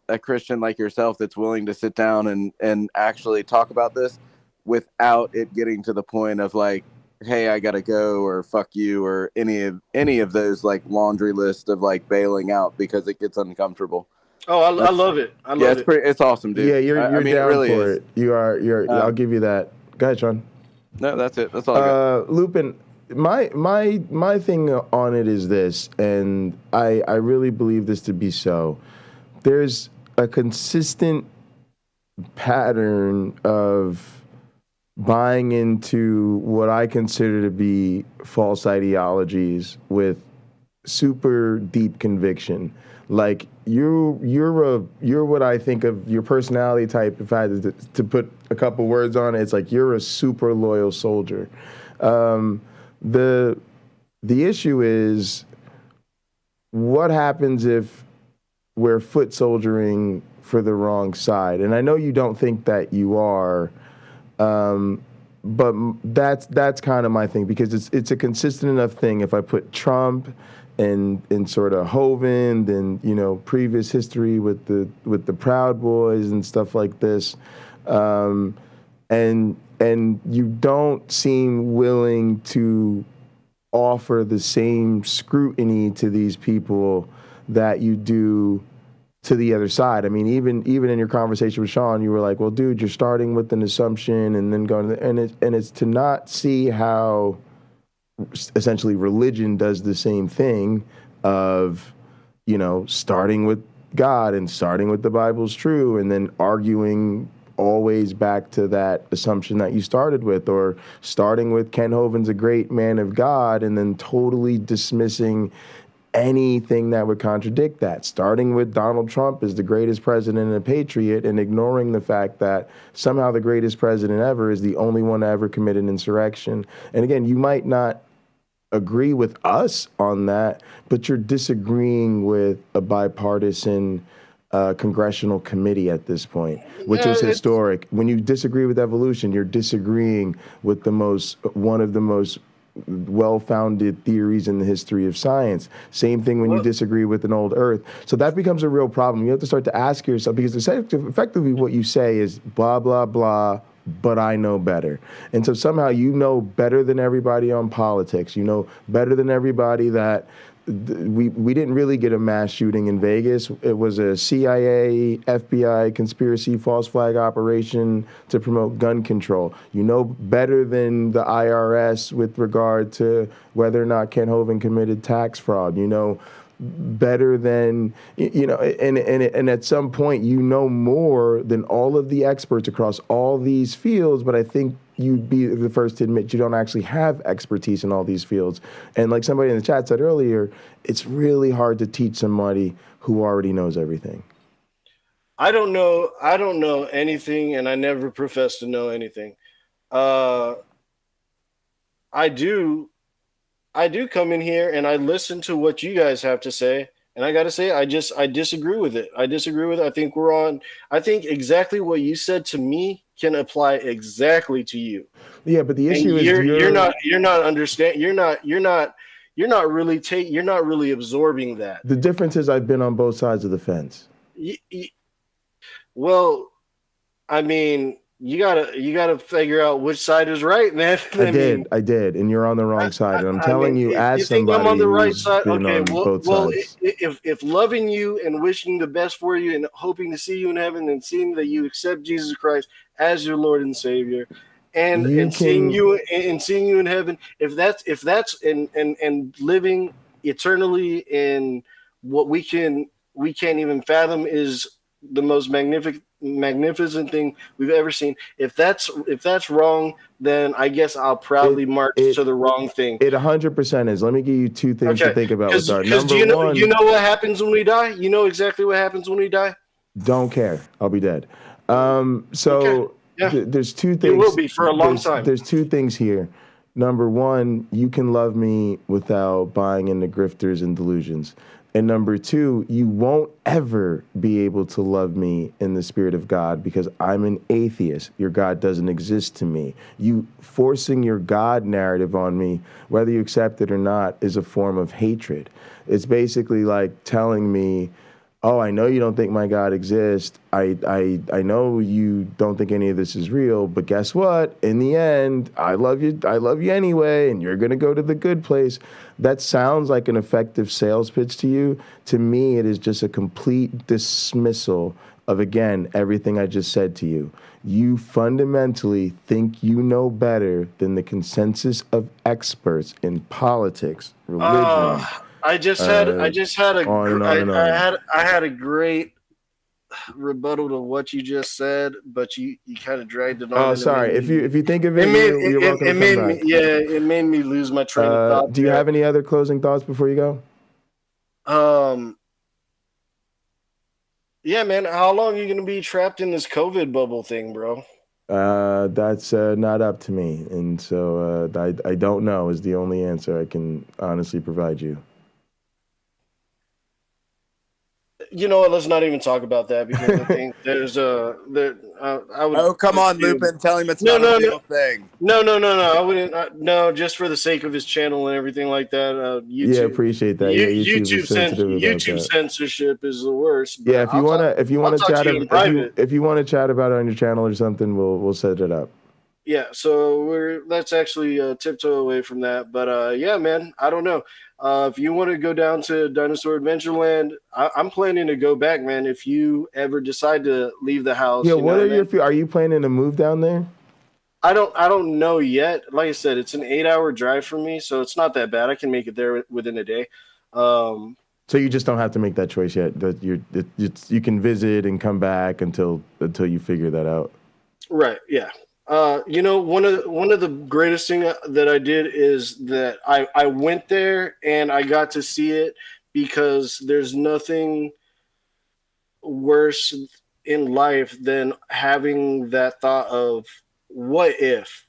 S12: a Christian like yourself that's willing to sit down and actually talk about this without it getting to the point of like, hey, I gotta go, or fuck you, or any of those like laundry list of like bailing out because it gets uncomfortable.
S9: Oh, I love it. I love it.
S12: It's awesome, dude.
S4: Yeah, you're down
S12: really
S4: for
S12: is.
S4: it. You're. I'll give you that. Go ahead, Sean.
S12: No, that's it. That's all I got.
S4: Lupin, my thing on it is this, and I really believe this to be so. There's a consistent pattern of buying into what I consider to be false ideologies with super deep conviction. Like you're what I think of your personality type. If I had to put a couple words on it, it's like you're a super loyal soldier. The issue is what happens if we're foot soldiering for the wrong side? And I know you don't think that you are. But that's kind of my thing, because it's a consistent enough thing. If I put Trump and sort of Hovind and previous history with the Proud Boys and stuff like this, and you don't seem willing to offer the same scrutiny to these people that you do to the other side. I mean, even in your conversation with Sean, you were like, well, dude, you're starting with an assumption and then going to, and it's to not see how essentially religion does the same thing of, starting with God and starting with the Bible's true and then arguing always back to that assumption that you started with, or starting with Ken Hovind's a great man of God and then totally dismissing anything that would contradict that, starting with Donald Trump as the greatest president and a patriot and ignoring the fact that somehow the greatest president ever is the only one to ever commit an insurrection. And again, you might not agree with us on that, but you're disagreeing with a bipartisan congressional committee at this point, which is historic. When you disagree with evolution, you're disagreeing with one of the most well-founded theories in the history of science. Same thing when you disagree with an old Earth. So that becomes a real problem. You have to start to ask yourself, because effectively what you say is blah, blah, blah, but I know better. And so somehow you know better than everybody on politics. You know better than everybody that we didn't really get a mass shooting in Vegas. It was a CIA, FBI conspiracy false flag operation to promote gun control. You know better than the IRS with regard to whether or not Ken Hovind committed tax fraud. You know better than, and at some point you know more than all of the experts across all these fields, but I think you'd be the first to admit you don't actually have expertise in all these fields. And like somebody in the chat said earlier, it's really hard to teach somebody who already knows everything.
S9: I don't know anything, and I never profess to know anything. I do come in here and I listen to what you guys have to say, and I got to say I disagree with it. I think exactly what you said to me can apply exactly to you.
S4: Yeah, but the issue is
S9: you're not really absorbing that.
S4: The difference is I've been on both sides of the fence.
S9: Well, I mean, you gotta figure out which side is right, man.
S4: I did, and you're on the wrong side. And I'm telling you, as somebody
S9: I'm on the right
S4: who's
S9: side,
S4: been on both sides.
S9: If loving you and wishing the best for you and hoping to see you in heaven and seeing that you accept Jesus Christ as your Lord and Savior, and seeing you in heaven, if that's and living eternally in what we can't even fathom is the most magnificent thing we've ever seen. If that's wrong, then I guess I'll proudly march to the wrong thing.
S4: It 100% is. Let me give you two things to think about with our number one.
S9: You know what happens when we die? You know exactly what happens when we die?
S4: Don't care. I'll be dead. There's two things.
S9: It will be for a long time.
S4: There's two things here. Number one, you can love me without buying into grifters and delusions. And number two, you won't ever be able to love me in the spirit of God because I'm an atheist. Your God doesn't exist to me. You forcing your God narrative on me, whether you accept it or not, is a form of hatred. It's basically like telling me, oh, I know you don't think my God exists. I know you don't think any of this is real, but guess what? In the end, I love you anyway, and you're gonna go to the good place. That sounds like an effective sales pitch to you. To me, it is just a complete dismissal of, again, everything I just said to you. You fundamentally think you know better than the consensus of experts in politics, religion.
S9: I had a great rebuttal to what you just said, but you kind of dragged it on.
S4: Oh, sorry. If you think of it, you're welcome to come back.
S9: It made me lose my train of thought.
S4: Do you have any other closing thoughts before you
S9: go? Yeah, man. How long are you gonna be trapped in this COVID bubble thing, bro?
S4: That's not up to me, and so I don't know is the only answer I can honestly provide you.
S9: You know what? Let's not even talk about that because I think there's I would.
S11: Oh, come on, Lupin! Tell him it's not a real thing.
S9: No. I wouldn't. No, just for the sake of his channel and everything like that. YouTube.
S4: Yeah, appreciate that.
S9: YouTube censorship is the worst.
S4: Yeah, if you want to chat about it on your channel or something, we'll set it up.
S9: Yeah, so let's actually tiptoe away from that. But yeah, man, I don't know. If you want to go down to Dinosaur Adventureland, I'm planning to go back, man. If you ever decide to leave the house,
S4: yeah. Are you planning to move down there?
S9: I don't know yet. Like I said, it's an 8-hour drive for me, so it's not that bad. I can make it there within a day.
S4: So you just don't have to make that choice yet. That you can visit and come back until you figure that out.
S9: Right. Yeah. You know, one of the greatest thing that I did is that I went there and I got to see it because there's nothing worse in life than having that thought of what if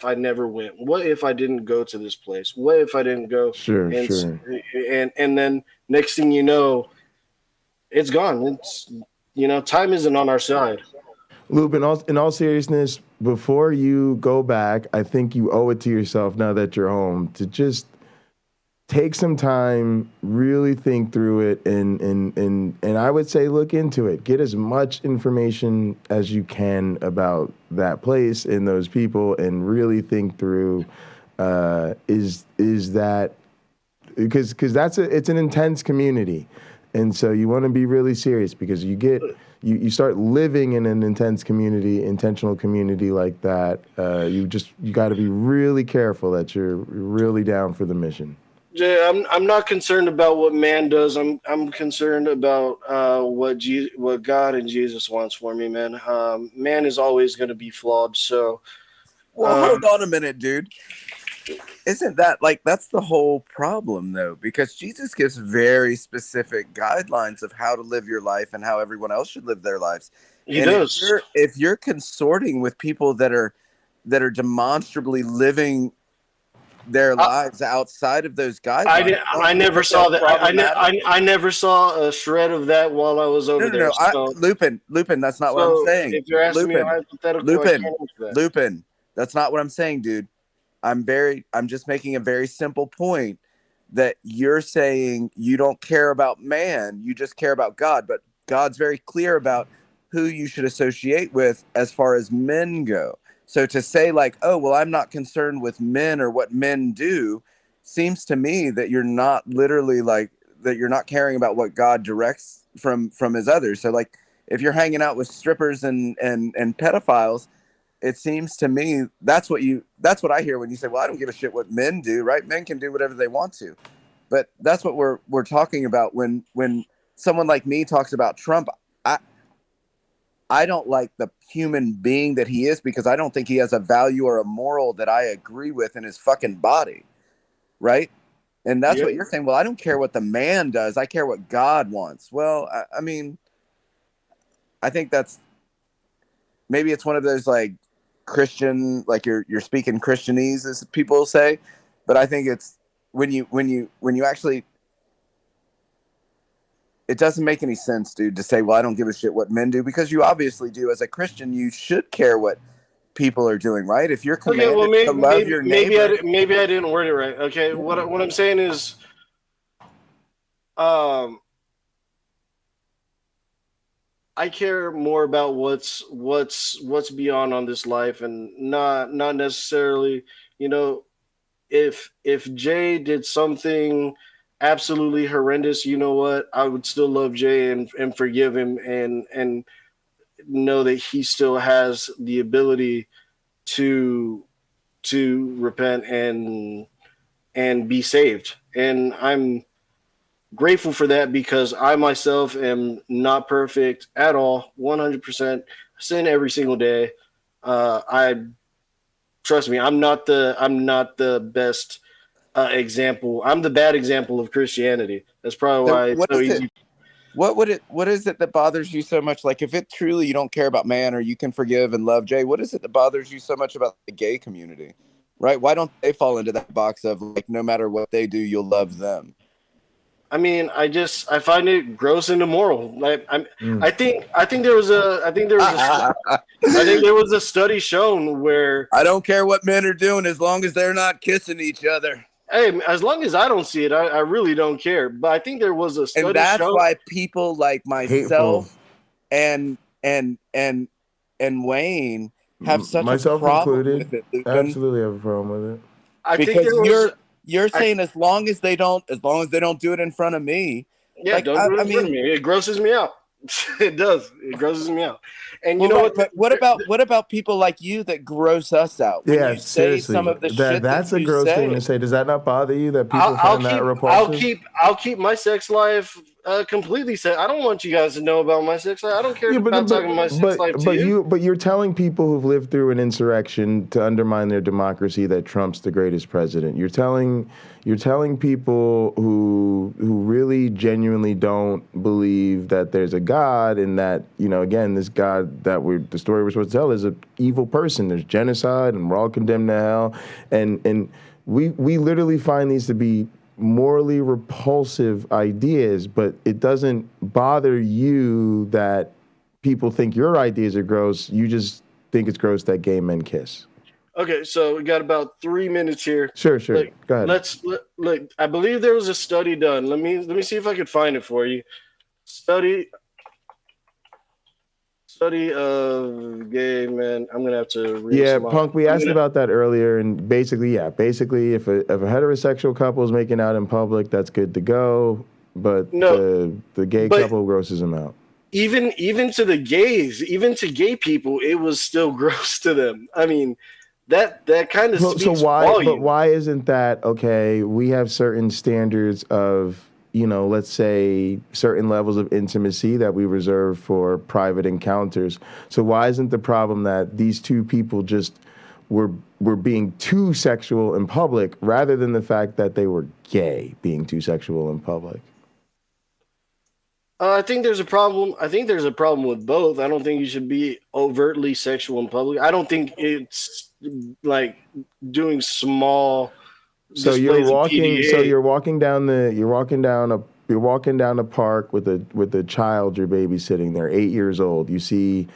S9: I never went? What if I didn't go to this place? What if I didn't go?
S4: Sure.
S9: And then next thing you know, it's gone. It's, you know, time isn't on our side.
S4: Lupin, in all seriousness, before you go back, I think you owe it to yourself now that you're home to just take some time, really think through it, and I would say look into it. Get as much information as you can about that place and those people, and really think through is that because it's an intense community, and so you want to be really serious because you start living in an intentional community like that. You got to be really careful that you're really down for the mission.
S9: Yeah, I'm not concerned about what man does. I'm concerned about what God and Jesus wants for me, man. Man is always going to be flawed. So,
S11: hold on a minute, dude. Isn't that that's the whole problem though? Because Jesus gives very specific guidelines of how to live your life and how everyone else should live their lives.
S9: He does.
S11: If you're consorting with people that are demonstrably living their lives outside of those guidelines,
S9: I never saw that. I never saw a shred of that while I was over there.
S11: No. Lupin, that's not what I'm saying.
S9: If you're asking me a hypothetical,
S11: Lupin, that's not what I'm saying, dude. I'm just making a very simple point that you're saying you don't care about man, you just care about God, but God's very clear about who you should associate with as far as men go. So to say oh, well, I'm not concerned with men or what men do seems to me that you're not literally that you're not caring about what God directs from his others. So if you're hanging out with strippers and pedophiles, it seems to me that's what I hear when you say, well, I don't give a shit what men do, right? Men can do whatever they want to. But that's what we're talking about when someone like me talks about Trump.
S12: I don't like the human being that he is because I don't think he has a value or a moral that I agree with in his fucking body. Right? And that's what you're saying. Well, I don't care what the man does. I care what God wants. Well, I mean, I think that's maybe it's one of those like Christian, like you're speaking Christianese, as people say. But I think it's when you actually, it doesn't make any sense, dude, to say, well, I don't give a shit what men do, because you obviously do. As a Christian, you should care what people are doing, right? If you're commanded to love your neighbor.
S9: Maybe I didn't word it right. Okay, what I'm saying is, I care more about what's beyond on this life, and not necessarily, if Jay did something absolutely horrendous, you know what? I would still love Jay and forgive him and know that he still has the ability to repent and be saved. And I'm grateful for that, because I myself am not perfect at all. 100% sin every single day. Trust me, I'm not the best example. I'm the bad example of Christianity. That's probably why it's so easy.
S12: What is it that bothers you so much? Like, if it truly you don't care about man, or you can forgive and love Jay, what is it that bothers you so much about the gay community? Right? Why don't they fall into that box of like, no matter what they do, you'll love them?
S9: I mean, I find it gross and immoral. Like, I think there was a study shown where
S12: I don't care what men are doing as long as they're not kissing each other.
S9: Hey, as long as I don't see it, I really don't care. But I think there was a study,
S12: and that's why people like myself and Wayne have such a problem with it. Lupin.
S4: Absolutely have a problem with it.
S12: Because you're saying as long as they don't do it in front of me.
S9: Yeah, don't do it in front of me. It grosses me out. It does. It grosses me out. And you know what?
S12: But what about people like you that gross us out? When you say
S4: seriously.
S12: Some of the shit
S4: that's
S12: that
S4: a gross thing to say. Does that not bother you that people find that repulsive?
S9: I'll keep my sex life completely set. I don't want you guys to know about my sex life. I don't care about talking about my sex life to you.
S4: But you're telling people who've lived through an insurrection to undermine their democracy that Trump's the greatest president. You're telling people who really genuinely don't believe that there's a God, and that, again, this God that the story we're supposed to tell is an evil person. There's genocide, and we're all condemned to hell. And we literally find these to be morally repulsive ideas, but it doesn't bother you that people think your ideas are gross. You just think it's gross that gay men kiss.
S9: Okay, so we got about 3 minutes here.
S4: Sure. Go ahead.
S9: Look. I believe there was a study done. Let me see if I could find it for you. Study of gay men. I'm gonna have to read.
S4: Yeah, Punk. We asked about that earlier, and basically, if a heterosexual couple is making out in public, that's good to go. But the gay couple grosses them out.
S9: Even to the gays, even to gay people, it was still gross to them. I mean, that kind of speaks volume.
S4: But why isn't that okay? We have certain standards of, let's say certain levels of intimacy that we reserve for private encounters. So why isn't the problem that these two people just were being too sexual in public, rather than the fact that they were gay being too sexual in public?
S9: I think there's a problem. I think there's a problem with both. I don't think you should be overtly sexual in public. I don't think it's like doing small.
S4: So you're walking down a park with a child you're babysitting. They're 8 years old. You see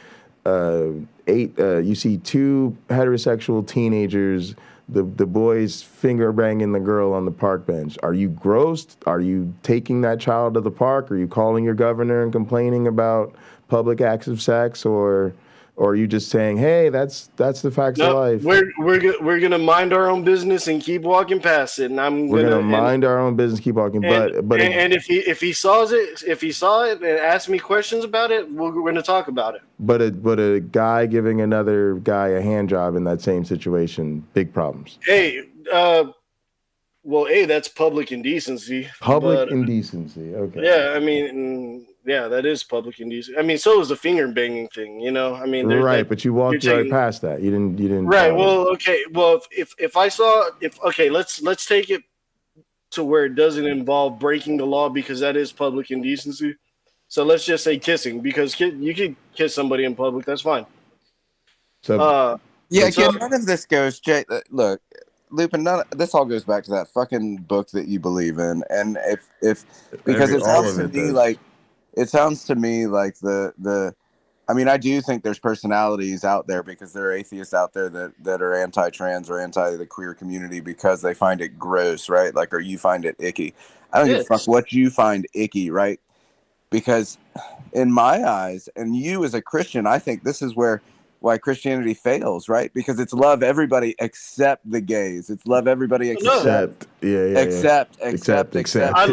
S4: two heterosexual teenagers. The boy's finger banging the girl on the park bench. Are you grossed? Are you taking that child to the park? Are you calling your governor and complaining about public acts of sex, or are you just saying, "Hey, that's the facts of life"?
S9: We're gonna mind our own business and keep walking past it. And
S4: we're gonna mind our own business, keep walking. But
S9: if he saw it and asked me questions about it, we're gonna talk about it.
S4: But a guy giving another guy a hand job in that same situation, big problems.
S9: Hey, that's public indecency.
S4: Indecency. Okay.
S9: Yeah, I mean, Yeah, that is public indecency. I mean, so is the finger banging thing. You know, I mean,
S4: right, but you walked right past that. You didn't.
S9: Right. Well, okay. Well, if I saw let's take it to where it doesn't involve breaking the law because that is public indecency. So let's just say kissing because you can kiss somebody in public. That's fine.
S12: So again, none of this goes. Jay, look, Lupin, this all goes back to that fucking book that you believe in, and if because it sounds to me like the. I mean, I do think there's personalities out there because there are atheists out there that are anti-trans or anti the queer community because they find it gross, right? Like, or you find it icky. I don't give a fuck what you find icky, right? Because in my eyes, and you as a Christian, I think this is why Christianity fails, right? Because it's love everybody except the gays. It's love everybody except except.
S9: I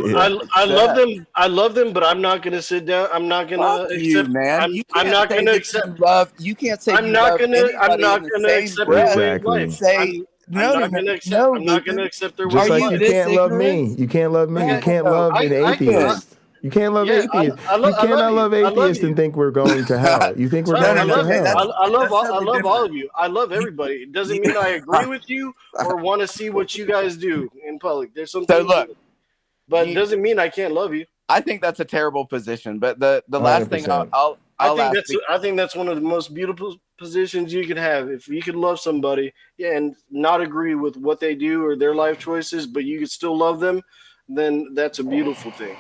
S9: love them. I love them, but I'm not gonna sit down. I'm not gonna accept.
S12: You, man.
S9: I'm not gonna accept
S12: love. You can't say
S9: I'm not gonna accept their way of life.
S12: Say
S9: I'm not gonna accept their way of life.
S4: Just like you can't love me. You can't love me. You can't love an atheist. You can't love atheists. You cannot love atheists and think we're going to hell. You think we're going to hell.
S9: I love all of you. I love everybody. It doesn't mean I agree with you or want to see what you guys do in public. There's something. But it doesn't mean I can't love you.
S12: I think that's a terrible position. But the last 100%. Thing
S9: I think that's one of the most beautiful positions you can have. If you could love somebody, and not agree with what they do or their life choices, but you could still love them, then that's a beautiful thing.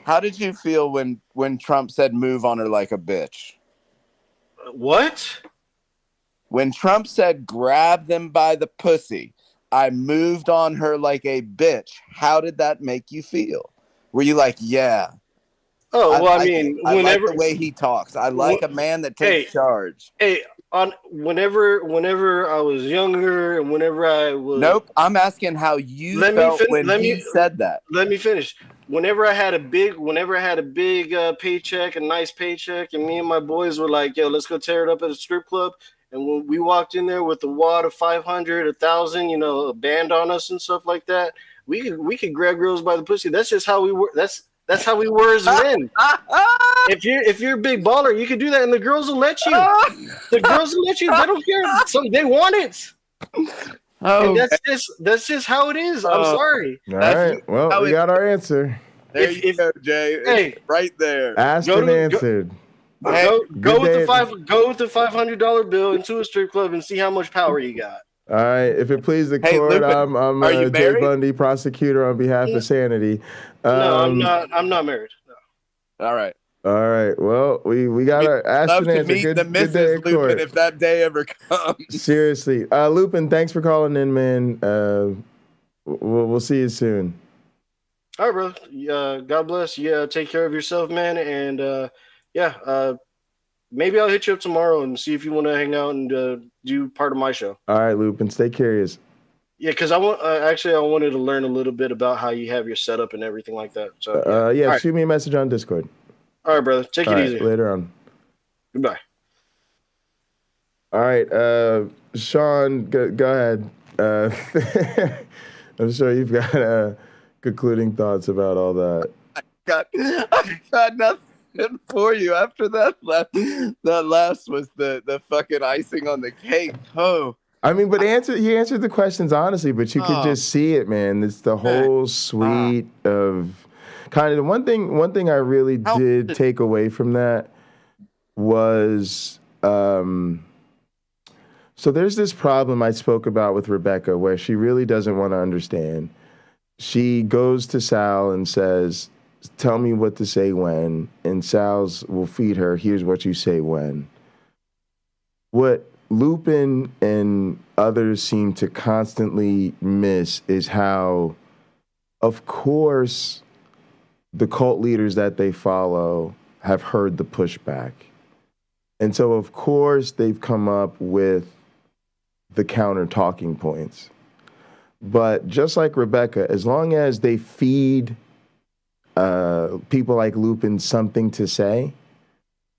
S12: How did you feel when Trump said move on her like a bitch?
S9: What?
S12: When Trump said grab them by the pussy, I moved on her like a bitch. How did that make you feel? Were you like, yeah?
S9: Oh, well, I mean,
S12: whenever like the way he talks, I like a man that takes charge.
S9: Hey, whenever I was younger and whenever I was.
S12: Nope, I'm asking how you felt when he said that.
S9: Let me finish. Whenever I had a big paycheck, a nice paycheck, and me and my boys were like, yo, let's go tear it up at a strip club. And when we walked in there with a wad of 500, 1,000, a band on us and stuff like that, we could grab girls by the pussy. That's just how we were. That's how we were as men. If you're a big baller, you can do that, and the girls will let you. The girls will let you. They don't care. They want it. And that's just how it is. I'm sorry.
S4: All right. Well, we got our answer.
S12: There you go, Jay.
S9: Hey,
S12: right there.
S4: Asked and answered.
S9: Go with the $500 bill into a strip club and see how much power you got.
S4: All right. If it pleases the court,
S12: Lupin,
S4: I'm Jay Bundy, prosecutor on behalf of Sanity.
S9: No, I'm not. I'm not married. No.
S12: All right.
S4: All right. Well, we got our asked and answered.
S12: Meet the Mrs. Lupin if that day ever comes.
S4: Seriously, Lupin, thanks for calling in, man. We'll see you soon.
S9: All right, bro. God bless. Yeah, take care of yourself, man. And maybe I'll hit you up tomorrow and see if you want to hang out and do part of my show.
S4: All right, Lupin. Stay curious.
S9: Yeah, because I wanted to learn a little bit about how you have your setup and everything like that. So
S4: shoot me a message on Discord.
S9: All right, brother. Take it easy.
S4: Later on.
S9: Goodbye.
S4: All right, Sean, go ahead. I'm sure you've got concluding thoughts about all that.
S12: I got nothing for you after that. That last was the fucking icing on the cake. Oh.
S4: I mean, but he answered the questions honestly, but you could just see it, man. It's the whole suite of kind of the one thing I really did take away from that was so there's this problem I spoke about with Rebekah where she really doesn't want to understand. She goes to Sal and says, tell me what to say when, and Sal's will feed her, here's what you say when. What Lupin and others seem to constantly miss is how, of course, the cult leaders that they follow have heard the pushback. And so, of course, they've come up with the counter talking points. But just like Rebekah, as long as they feed people like Lupin something to say,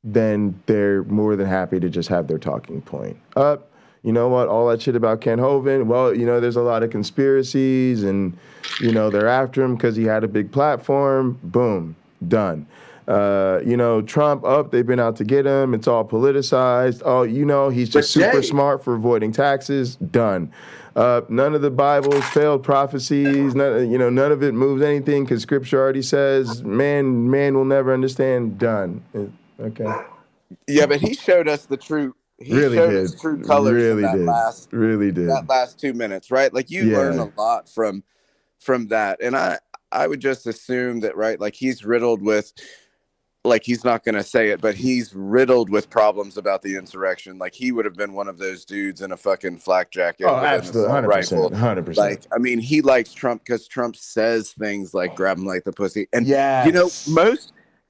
S4: then they're more than happy to just have their talking point. You know what? All that shit about Ken Hovind, well, there's a lot of conspiracies and, they're after him because he had a big platform. Boom. Done. Trump, they've been out to get him. It's all politicized. Oh, he's just super smart for avoiding taxes. Done. None of the Bible's failed prophecies. None of it moves anything because Scripture already says man will never understand. Done. Okay.
S12: Yeah, but he showed us the true. He showed us true colors in that last 2 minutes, right? Like you learn a lot from that, and I would just assume that, right? Like he's riddled with, like he's not going to say it, but he's riddled with problems about the insurrection. Like he would have been one of those dudes in a fucking flak jacket.
S4: Oh, absolutely, 100%, 100%.
S12: Like, I mean, he likes Trump because Trump says things like "grab him like the pussy," and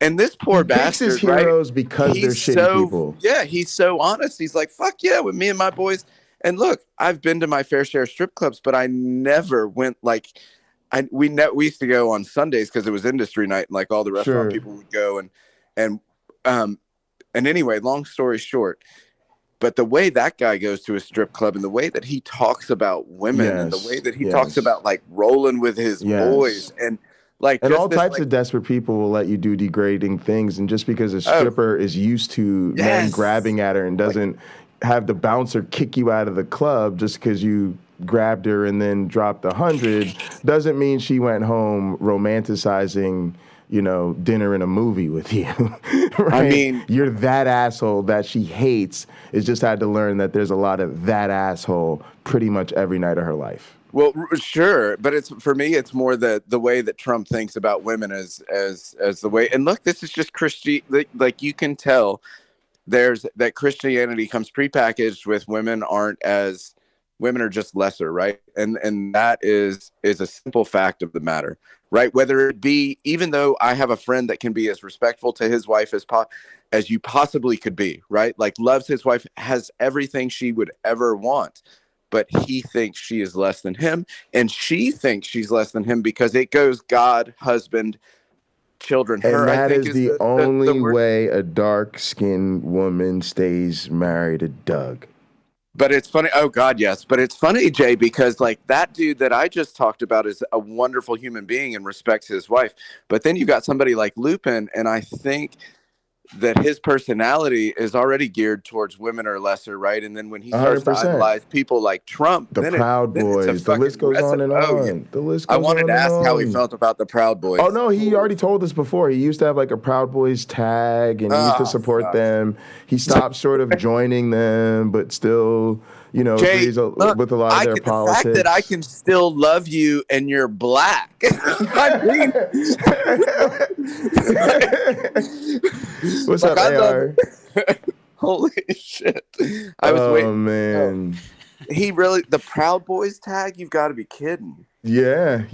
S12: And this poor bastard,
S4: his heroes, right? Because they're shitty people.
S12: Yeah, he's so honest. He's like, fuck yeah, with me and my boys. And look, I've been to my fair share of strip clubs, but I never went like, we used to go on Sundays because it was industry night, and like all the restaurant people would go. And anyway, long story short, but the way that guy goes to a strip club and the way that he talks about women and the way that he talks about like rolling with his boys and
S4: all types of desperate people will let you do degrading things, and just because a stripper is used to men grabbing at her and doesn't have the bouncer kick you out of the club just because you grabbed her and then dropped 100 doesn't mean she went home romanticizing, dinner and a movie with you. Right? I mean, you're that asshole that she hates. Is just had to learn that there's a lot of that asshole pretty much every night of her life.
S12: Well, sure, but for me, it's more the way that Trump thinks about women as the way. And look, this is just like you can tell that Christianity comes prepackaged with women are just lesser, right? And that is a simple fact of the matter, right? Whether it be, even though I have a friend that can be as respectful to his wife as you possibly could be, right? Like loves his wife, has everything she would ever want. But he thinks she is less than him, and she thinks she's less than him because it goes God, husband, children, her.
S4: And that is the only way a dark-skinned woman stays married to Doug.
S12: But it's funny. Oh, God, yes. But it's funny, Jay, because like that dude that I just talked about is a wonderful human being and respects his wife. But then you got somebody like Lupin, and I think that his personality is already geared towards women or lesser, right? And then when he starts
S4: 100%.
S12: to idolize people like Trump,
S4: the Proud Boys, the list goes on and on. The list goes on.
S12: I wanted to ask how he felt about the Proud Boys.
S4: Oh no, he already told us before. He used to have like a Proud Boys tag and he used to support them. He stopped sort of joining them, but still,
S12: Jay,
S4: agrees with a lot of their politics.
S12: The fact that I can still love you and you're black. I mean,
S4: what's up, AR?
S12: Holy shit! I was waiting.
S4: Oh man,
S12: he really the Proud Boys tag? You've got to be kidding.
S4: Yeah.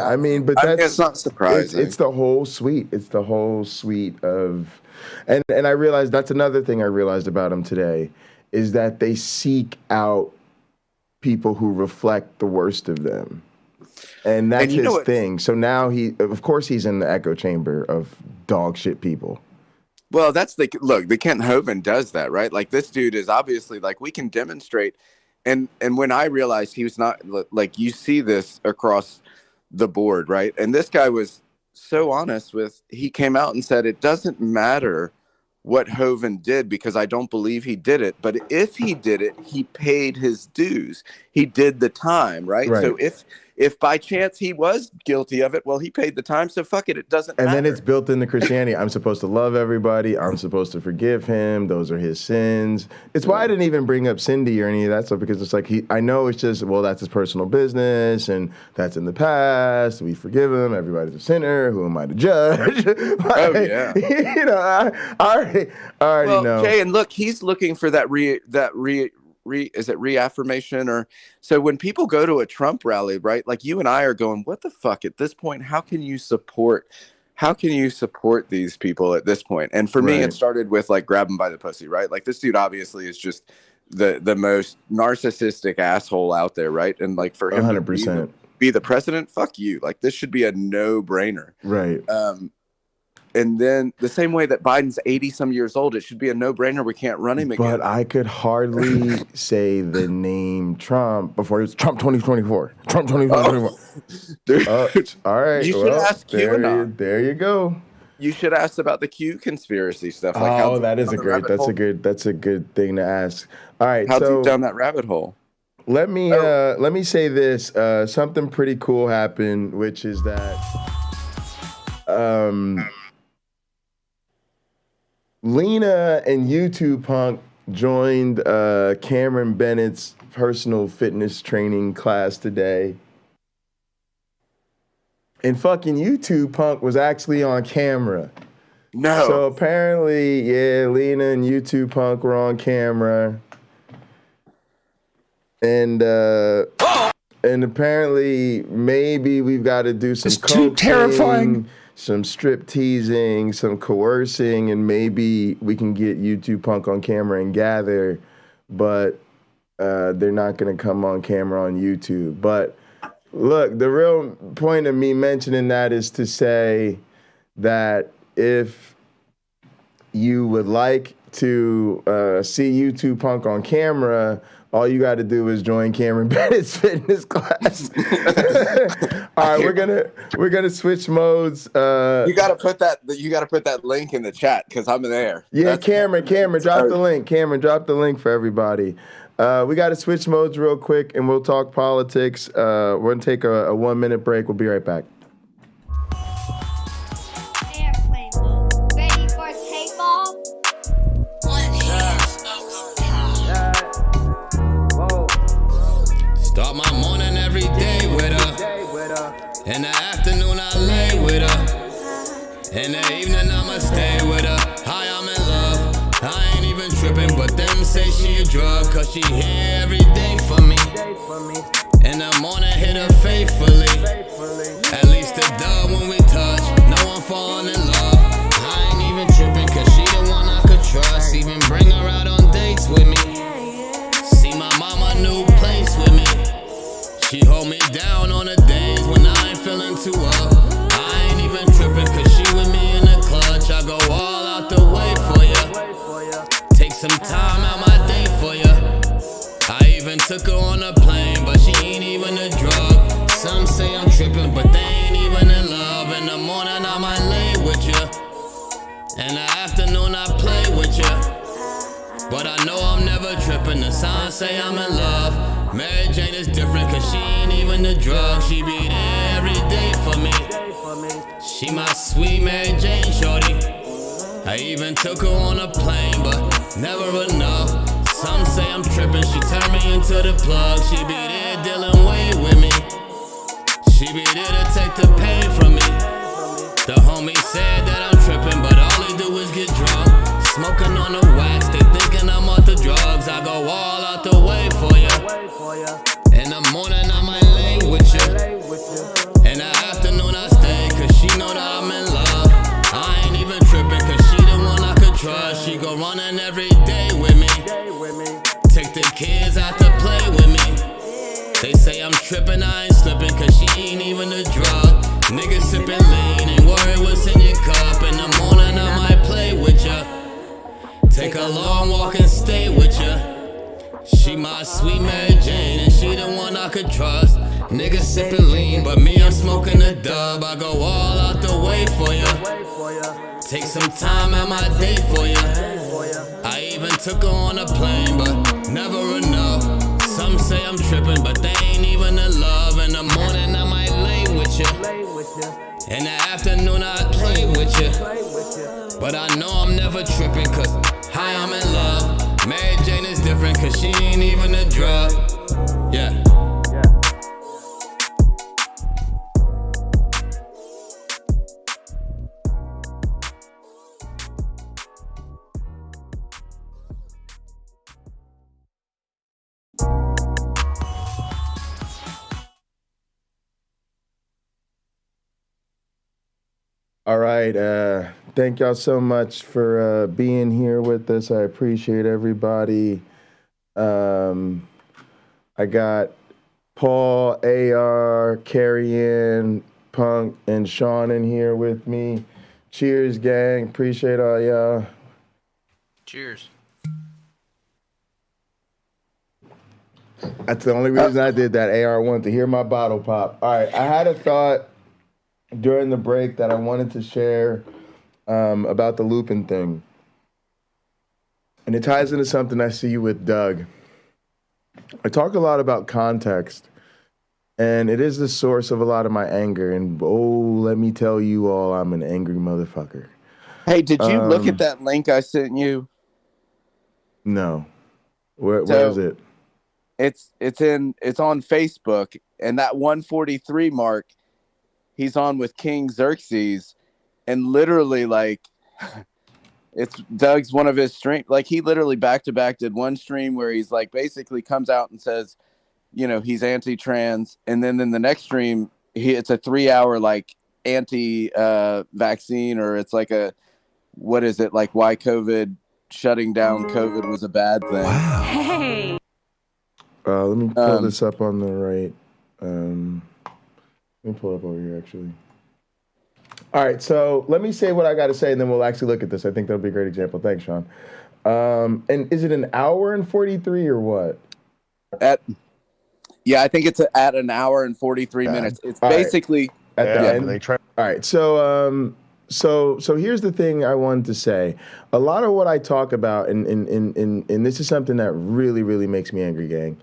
S4: I mean, but
S12: it's not surprising.
S4: It's the whole suite. It's the whole suite of, and I realized that's another thing I realized about him today. Is that they seek out people who reflect the worst of them. And that's his thing. So now of course he's in the echo chamber of dog shit people.
S12: Well, the Kent Hovind does that, right? Like this dude is obviously like, we can demonstrate. And when I realized he was not like, you see this across the board, right? And this guy was so honest he came out and said, it doesn't matter what Hovind did because I don't believe he did it. But if he did it, he paid his dues. He did the time, right? So if by chance he was guilty of it, well, he paid the time. So fuck it. It doesn't matter.
S4: And then it's built into Christianity. I'm supposed to love everybody. I'm supposed to forgive him. Those are his sins. It's why I didn't even bring up Cindy or any of that stuff, because it's like, I know it's just, well, that's his personal business and that's in the past. We forgive him. Everybody's a sinner. Who am I to judge? I already know.
S12: Jay, and look, he's looking for that reaffirmation, or so when people go to a Trump rally, right? Like you and I are going, what the fuck at this point? How can you support these people at this point? And for me, it started with like grab him by the pussy, right? Like this dude obviously is just the most narcissistic asshole out there, right? And like for him
S4: 100%
S12: to be the president, fuck you. Like this should be a no-brainer.
S4: Right.
S12: And then the same way that Biden's 80-some years old, it should be a no-brainer. We can't run him again.
S4: But I could hardly say the name Trump before he was Trump 2024. Trump 2024. All right.
S12: You should ask QAnon.
S4: There you go.
S12: You should ask about the Q conspiracy stuff. Like
S4: that's a good thing to ask. All right,
S12: how deep down that rabbit hole?
S4: Let me say this. Something pretty cool happened, which is that Lena and YouTube Punk joined Cameron Bennett's personal fitness training class today. And fucking YouTube Punk was actually on camera.
S12: No.
S4: So apparently, yeah, Lena and YouTube Punk were on camera. And apparently maybe we've got to do some
S5: too terrifying.
S4: Some strip teasing, some coercing, and maybe we can get YouTube Punk on camera and gather, but they're not going to come on camera on YouTube. But look, the real point of me mentioning that is to say that if you would like to see YouTube Punk on camera, all you got to do is join Cameron Bennett's fitness class. All right, we're gonna switch modes.
S12: You got to put that link in the chat because I'm there.
S4: Yeah, Cameron, drop the link. Cameron, drop the link for everybody. We got to switch modes real quick, and we'll talk politics. We're gonna take a 1 minute break. We'll be right back.
S2: Start my morning every day with her. In the afternoon I lay with her. In the evening I'ma stay with her. Hi, I'm in love. I ain't even tripping, but them say she a drug, cause she here every day for me. In the morning hit her faithfully. At least a dub when we touch. No one falling in love. I ain't even tripping, cause she the one I could trust. Even bring her out on dates with me. See my mama new place with me. She hold me down on the days when I ain't feeling too up. I ain't even tripping, cause she with me in the clutch. I go all out the way for ya. Take some time out my day for ya. I even took her on a plane, but she ain't even a drug. Some say I'm tripping, but they ain't even in love. In the morning I might lay with ya. In the afternoon I play with ya. But I know I'm never tripping. The signs say I'm in love. Mary Jane is different, cause she ain't even a drug. She be there every day for me. She my sweet Mary Jane shorty. I even took her on a plane, but never enough. Some say I'm tripping, she turned me into the plug. She be there dealing weight with me. She be there to take the pain from me. The homie said that I'm tripping, but all they do is get drunk. Smoking on the wax, they thinking I'm off the drugs. I go all out the way for ya. In the morning I might lay with ya. In the afternoon I stay, cause she know that I'm in love. I ain't even tripping, cause she the one I could trust. She go running every day with me. Take the kids out to play with me. They say I'm tripping, I ain't slipping, cause she ain't even a drug. Niggas sipping lean, ain't worried what's in your cup. In the morning I might play with ya. Take a long walk and stay with ya. She my sweet Mary Jane, and she the one I could trust. Niggas sipping lean, but me I'm smoking a dub. I go all out the way for ya. Take some time out my day for ya. I even took her on a plane, but never enough. Some say I'm tripping, but they ain't even in love. In the morning I might lay with ya. In the afternoon I play with ya. But I know I'm never tripping, cause hi, I'm in love. Mary Jane is different, cause she ain't even a drug. Yeah.
S4: All right. Thank y'all so much for being here with us. I appreciate everybody. I got Paul, AR, Carrie-Ann, Punk, and Sean in here with me. Cheers, gang. Appreciate all y'all.
S19: Cheers.
S4: That's the only reason I did that. AR wanted to hear my bottle pop. All right. I had a thought during the break that I wanted to share about the Lupin thing. And it ties into something I see with Doug. I talk a lot about context, and it is the source of a lot of my anger. And let me tell you all, I'm an angry motherfucker.
S12: Hey, did you look at that link I sent you?
S4: No. Where is it?
S12: It's on Facebook, and that 143 mark, he's on with King Xerxes, and literally like it's Doug's one of his stream. Like he literally back to back did one stream where he's like basically comes out and says, you know, he's anti-trans, and then in the next stream it's a 3-hour like anti-vaccine, or it's like a what is it like why COVID shutting down COVID was a bad thing.
S4: Wow.
S17: Hey.
S4: Let me pull this up on the right. Let me pull it up over here, actually. All right, so let me say what I got to say, and then we'll actually look at this. I think that'll be a great example. Thanks, Sean. And is it an hour and 43 or what?
S12: Yeah, I think it's at an hour and 43 minutes. It's basically
S4: at the end. All right, so here's the thing I wanted to say. A lot of what I talk about, and this is something that really, really makes me angry, gang,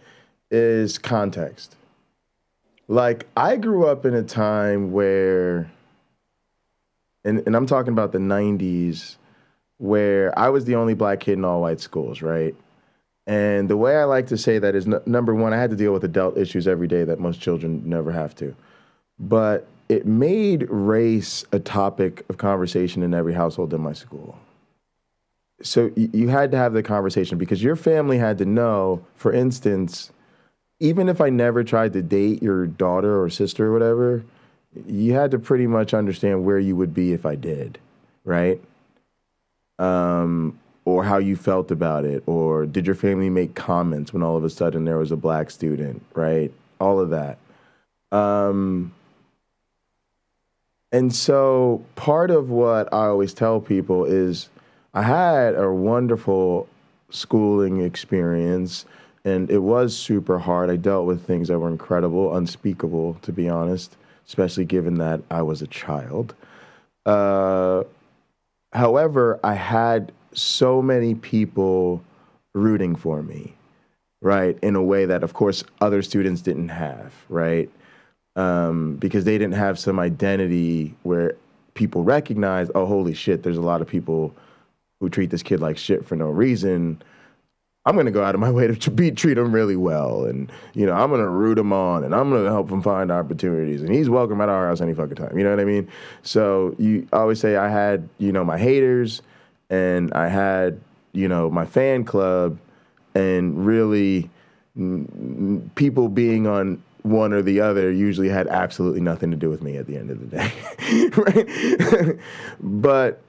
S4: is context. Like, I grew up in a time where, and I'm talking about the 90s, where I was the only black kid in all white schools, right? And the way I like to say that is, number one, I had to deal with adult issues every day that most children never have to. But it made race a topic of conversation in every household in my school. So you had to have the conversation because your family had to know, for instance, even if I never tried to date your daughter or sister or whatever, you had to pretty much understand where you would be if I did, right? Or how you felt about it, or did your family make comments when all of a sudden there was a black student, right? All of that. And so part of what I always tell people is I had a wonderful schooling experience, and it was super hard. I dealt with things that were incredible, unspeakable, to be honest, especially given that I was a child. However, I had so many people rooting for me, right? In a way that, of course, other students didn't have, right? Because they didn't have some identity where people recognize, oh, holy shit, there's a lot of people who treat this kid like shit for no reason. I'm going to go out of my way to treat him really well. And, you know, I'm going to root him on, and I'm going to help him find opportunities. And he's welcome at our house any fucking time. You know what I mean? So I always say I had, you know, my haters, and I had, you know, my fan club, and really people being on one or the other usually had absolutely nothing to do with me at the end of the day. Right? But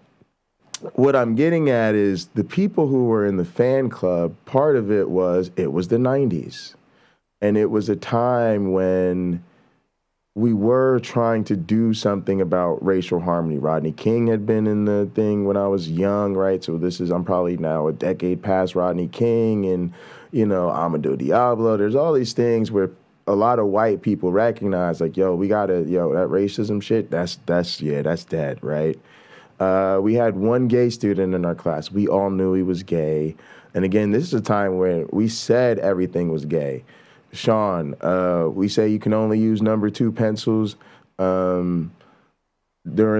S4: what I'm getting at is the people who were in the fan club, part of it was the 90s. And it was a time when we were trying to do something about racial harmony. Rodney King had been in the thing when I was young, right? So I'm probably now a decade past Rodney King and, you know, Amadou Diablo. There's all these things where a lot of white people recognize, like, that racism shit, that's dead, right? We had one gay student in our class. We all knew he was gay. And again, this is a time when we said everything was gay. Sean, we say you can only use number 2 pencils. During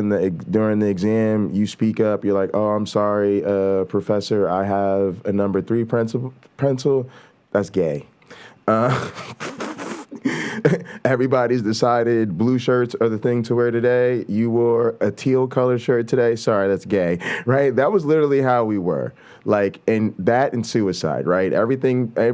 S4: the exam, you speak up. You're like, oh, I'm sorry, professor, I have a number 3 pencil. That's gay. Everybody's decided blue shirts are the thing to wear today. You wore a teal colored shirt today. Sorry, that's gay, right? That was literally how we were. Like, and suicide, right? Every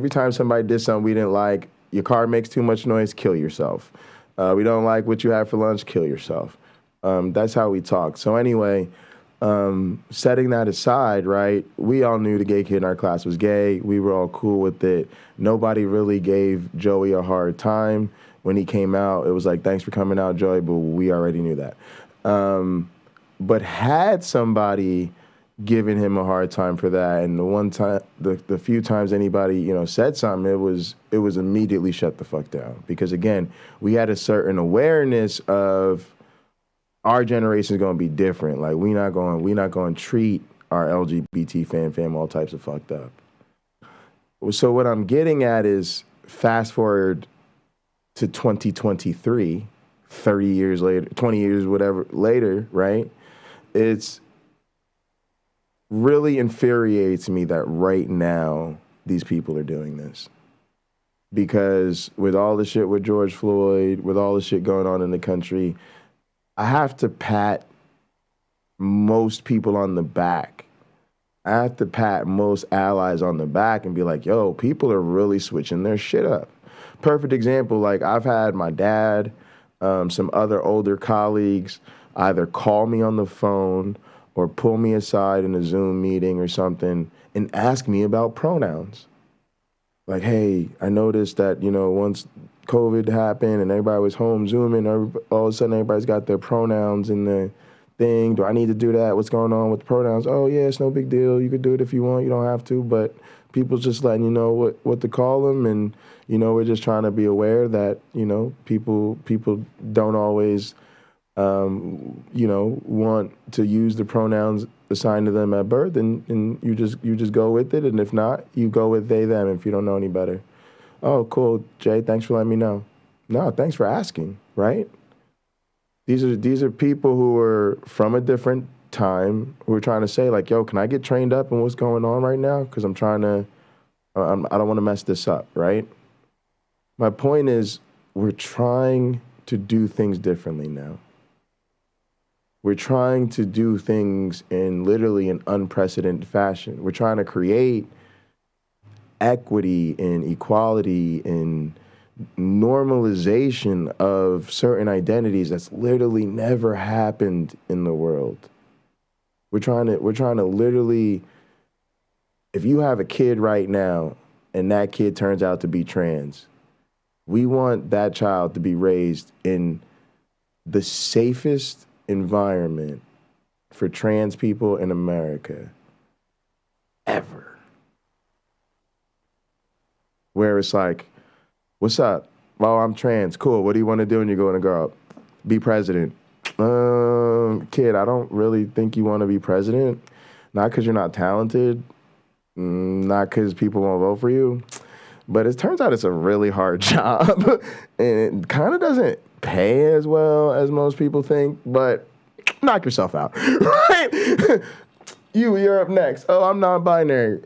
S4: time somebody did something we didn't like, your car makes too much noise, kill yourself. We don't like what you had for lunch, kill yourself. That's how we talk. So anyway, setting that aside, right, we all knew the gay kid in our class was gay. We were all cool with it. Nobody really gave Joey a hard time. When he came out, it was like, thanks for coming out, Joey, but we already knew that. But had somebody given him a hard time for that, and the few times anybody, you know, said something, it was immediately shut the fuck down. Because again, we had a certain awareness of our generation is going to be different. Like we not going to treat our LGBT fam all types of fucked up. So what I'm getting at is fast forward to 2023, 30 years later, 20 years, whatever later, right? It's really infuriates me that right now these people are doing this. Because with all the shit with George Floyd, with all the shit going on in the country, I have to pat most people on the back. I have to pat most allies on the back and be like, yo, people are really switching their shit up. Perfect example, like I've had my dad, some other older colleagues either call me on the phone or pull me aside in a Zoom meeting or something and ask me about pronouns. Like, hey, I noticed that, once COVID happened and everybody was home Zooming, all of a sudden everybody's got their pronouns in the thing. Do I need to do that? What's going on with the pronouns? Oh, yeah, it's no big deal. You could do it if you want. You don't have to. But people's just letting you know what to call them. And, we're just trying to be aware that, people don't always, want to use the pronouns assigned to them at birth. And you just go with it. And if not, you go with they, them if you don't know any better. Oh, cool, Jay, thanks for letting me know. No, thanks for asking, right? These are people who are from a different time who are trying to say, like, yo, can I get trained up in what's going on right now? Because I don't want to mess this up, right? My point is we're trying to do things differently now. We're trying to do things in literally an unprecedented fashion. We're trying to create equity and equality and normalization of certain identities that's literally never happened in the world. We're trying to literally, if you have a kid right now and that kid turns out to be trans, we want that child to be raised in the safest environment for trans people in America ever. Where it's like, what's up? Oh, I'm trans. Cool. What do you want to do when you're going to grow up? Be president. Kid, I don't really think you want to be president. Not because you're not talented. Not because people won't vote for you. But it turns out it's a really hard job. And it kind of doesn't pay as well as most people think. But knock yourself out. Right? You're up next. Oh, I'm non-binary.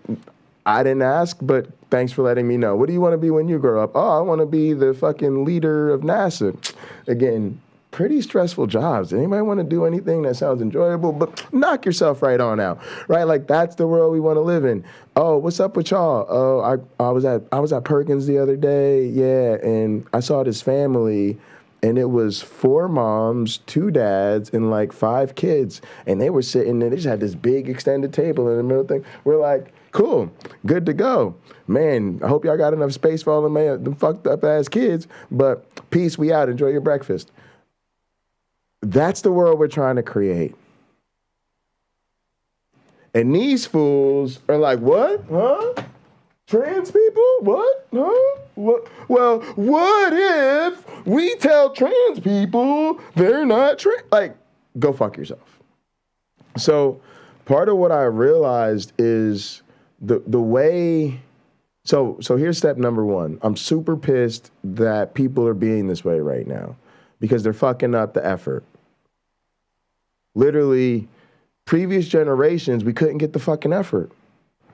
S4: I didn't ask, but thanks for letting me know. What do you want to be when you grow up? Oh, I want to be the fucking leader of NASA. Again, pretty stressful jobs. Anybody want to do anything that sounds enjoyable? But knock yourself right on out, right? Like that's the world we want to live in. Oh, what's up with y'all? Oh, I was at Perkins the other day, yeah, and I saw this family. And it was 4 moms, 2 dads, and like 5 kids. And they were sitting there. They just had this big extended table in the middle thing. We're like, cool, good to go. Man, I hope y'all got enough space for all them fucked up ass kids. But peace, we out. Enjoy your breakfast. That's the world we're trying to create. And these fools are like, what? Huh? Trans people? What? Huh? What? Well, what if we tell trans people they're not trans? Like, go fuck yourself. So part of what I realized is the way, so here's step number 1. I'm super pissed that people are being this way right now because they're fucking up the effort. Literally, previous generations, we couldn't get the fucking effort.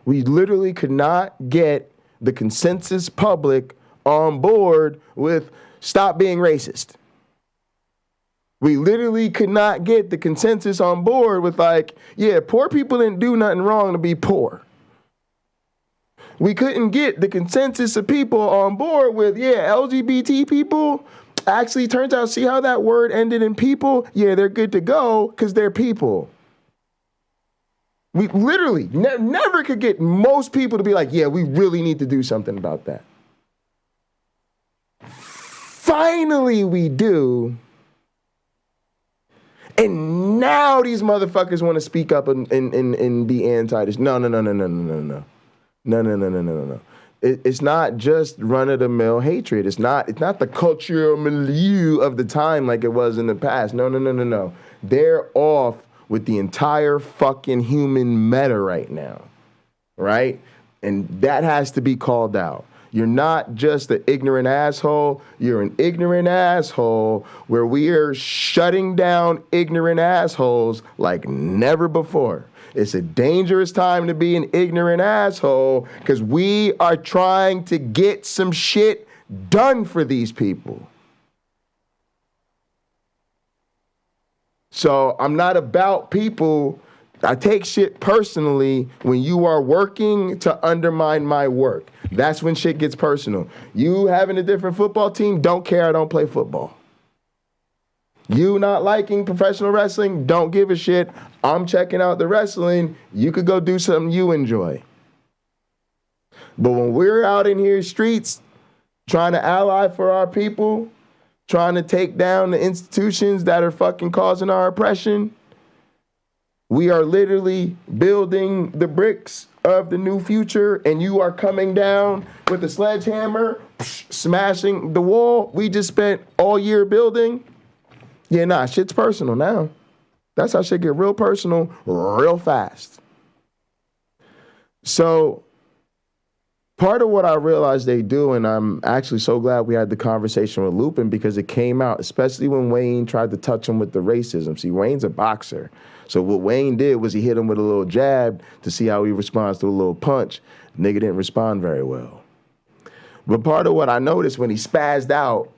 S4: We literally could not get the consensus public on board with stop being racist. We literally could not get the consensus on board with like, yeah, poor people didn't do nothing wrong to be poor. We couldn't get the consensus of people on board with, yeah, LGBT people actually turns out, see how that word ended in people? Yeah, they're good to go because they're people. We literally never could get most people to be like, yeah, we really need to do something about that. Finally, we do. And now these motherfuckers want to speak up and be anti this. No. It's not just run-of-the-mill hatred. It's not the cultural milieu of the time like it was in the past. No. they're off with the entire fucking human meta right now, right? And that has to be called out. You're not just an ignorant asshole. You're an ignorant asshole where we are shutting down ignorant assholes like never before. It's a dangerous time to be an ignorant asshole because we are trying to get some shit done for these people. So I'm not about people. I take shit personally when you are working to undermine my work. That's when shit gets personal. You having a different football team, don't care, I don't play football. You not liking professional wrestling, don't give a shit. I'm checking out the wrestling. You could go do something you enjoy. But when we're out in here streets trying to ally for our people, trying to take down the institutions that are fucking causing our oppression, we are literally building the bricks of the new future, and you are coming down with a sledgehammer, smashing the wall we just spent all year building. Yeah, nah, shit's personal now. That's how shit get real personal real fast. So part of what I realized they do, and I'm actually so glad we had the conversation with Lupin because it came out, especially when Wayne tried to touch him with the racism. See, Wayne's a boxer. So what Wayne did was he hit him with a little jab to see how he responds to a little punch. Nigga didn't respond very well. But part of what I noticed when he spazzed out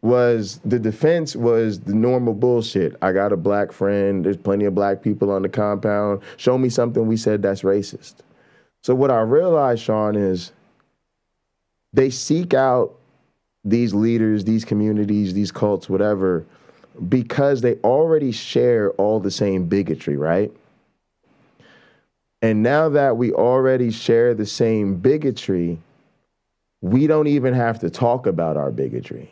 S4: was the defense was the normal bullshit. I got a black friend. There's plenty of black people on the compound. Show me something we said that's racist. So what I realized, Sean, is they seek out these leaders, these communities, these cults, whatever, because they already share all the same bigotry, right? And now that we already share the same bigotry, we don't even have to talk about our bigotry.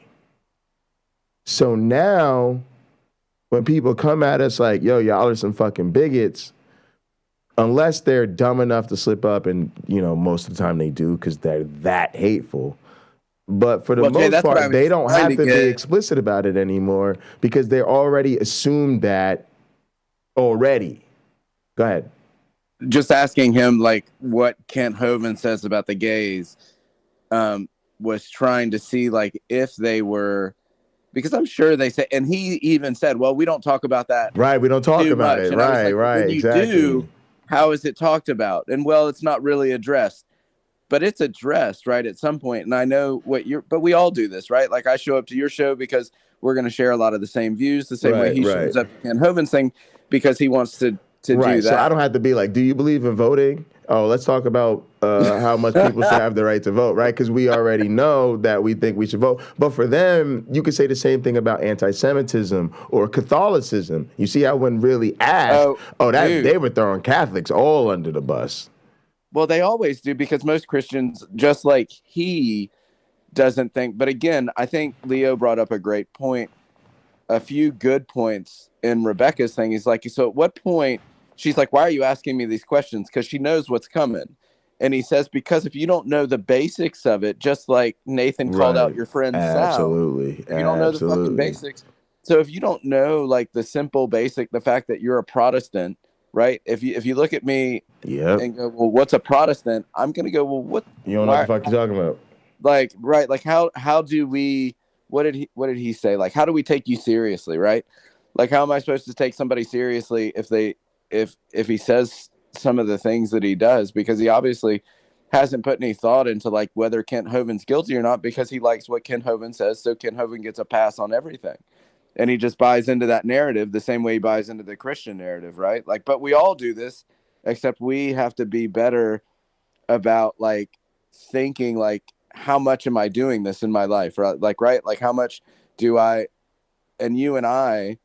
S4: So now when people come at us like, yo, y'all are some fucking bigots, unless they're dumb enough to slip up, and, you know, most of the time they do because they're that hateful. But for the most part, they don't have to be explicit about it anymore because they already assumed that already. Go ahead.
S12: Just asking him, like, what Kent Hovind says about the gays was trying to see, like, if they were... Because I'm sure they say... And he even said, well, we don't talk about that.
S4: Right, we don't talk about it.
S12: And
S4: right,
S12: when
S4: exactly.
S12: You do, how is it talked about? And, well, it's not really addressed. But it's addressed, right, at some point. And I know what you're... But we all do this, right? Like, I show up to your show because we're going to share a lot of the same views, the same way he shows up to Ken Hovind's thing because he wants to do that.
S4: So I don't have to be like, do you believe in voting? Oh, let's talk about how much people should have the right to vote, right? Because we already know that we think we should vote. But for them, you could say the same thing about anti-Semitism or Catholicism. You see how when really asked, they were throwing Catholics all under the bus.
S12: Well, they always do because most Christians, just like he, doesn't think. But again, I think Leo brought up a great point, a few good points in Rebekah's thing. He's like, so at what point... She's like, why are you asking me these questions? Because she knows what's coming. And he says, because if you don't know the basics of it, just like Nathan called out your friend Sal. If you don't know the fucking basics. So if you don't know, like, the simple basic, the fact that you're a Protestant, right? If you look at me and go, well, what's a Protestant? I'm going to go, well, what?
S4: You don't know what the fuck you're talking about.
S12: Like, right. Like, how do we, what did he say? Like, how do we take you seriously, right? Like, how am I supposed to take somebody seriously if he says some of the things that he does, because he obviously hasn't put any thought into, like, whether Kent Hovind's guilty or not, because he likes what Kent Hovind says. So Kent Hovind gets a pass on everything. And he just buys into that narrative the same way he buys into the Christian narrative, right? Like, but we all do this, except we have to be better about, like, thinking, like, how much am I doing this in my life? Right? Like, right? Like, how much do I, and you and I,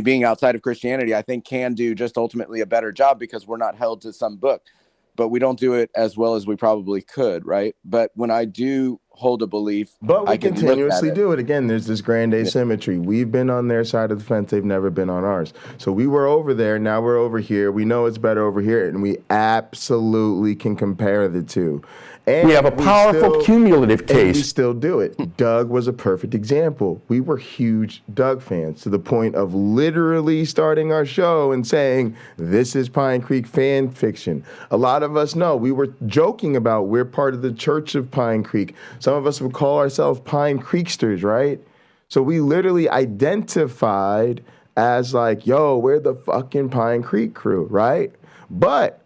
S12: being outside of Christianity, I think can do just ultimately a better job because we're not held to some book, but we don't do it as well as we probably could, right? But when I do hold a belief,
S4: but we
S12: I can
S4: continuously do it. Again, there's this grand asymmetry. We've been on their side of the fence. They've never been on ours. So we were over there. Now we're over here. We know it's better over here. And we absolutely can compare the two. And
S5: we have a powerful cumulative case.
S4: And we still do it. Doug was a perfect example. We were huge Doug fans to the point of literally starting our show and saying, this is PineCreek fan fiction. A lot of us know. We were joking about we're part of the Church of PineCreek. Some of us would call ourselves PineCreeksters, right? So we literally identified as like, yo, we're the fucking PineCreek crew, right? But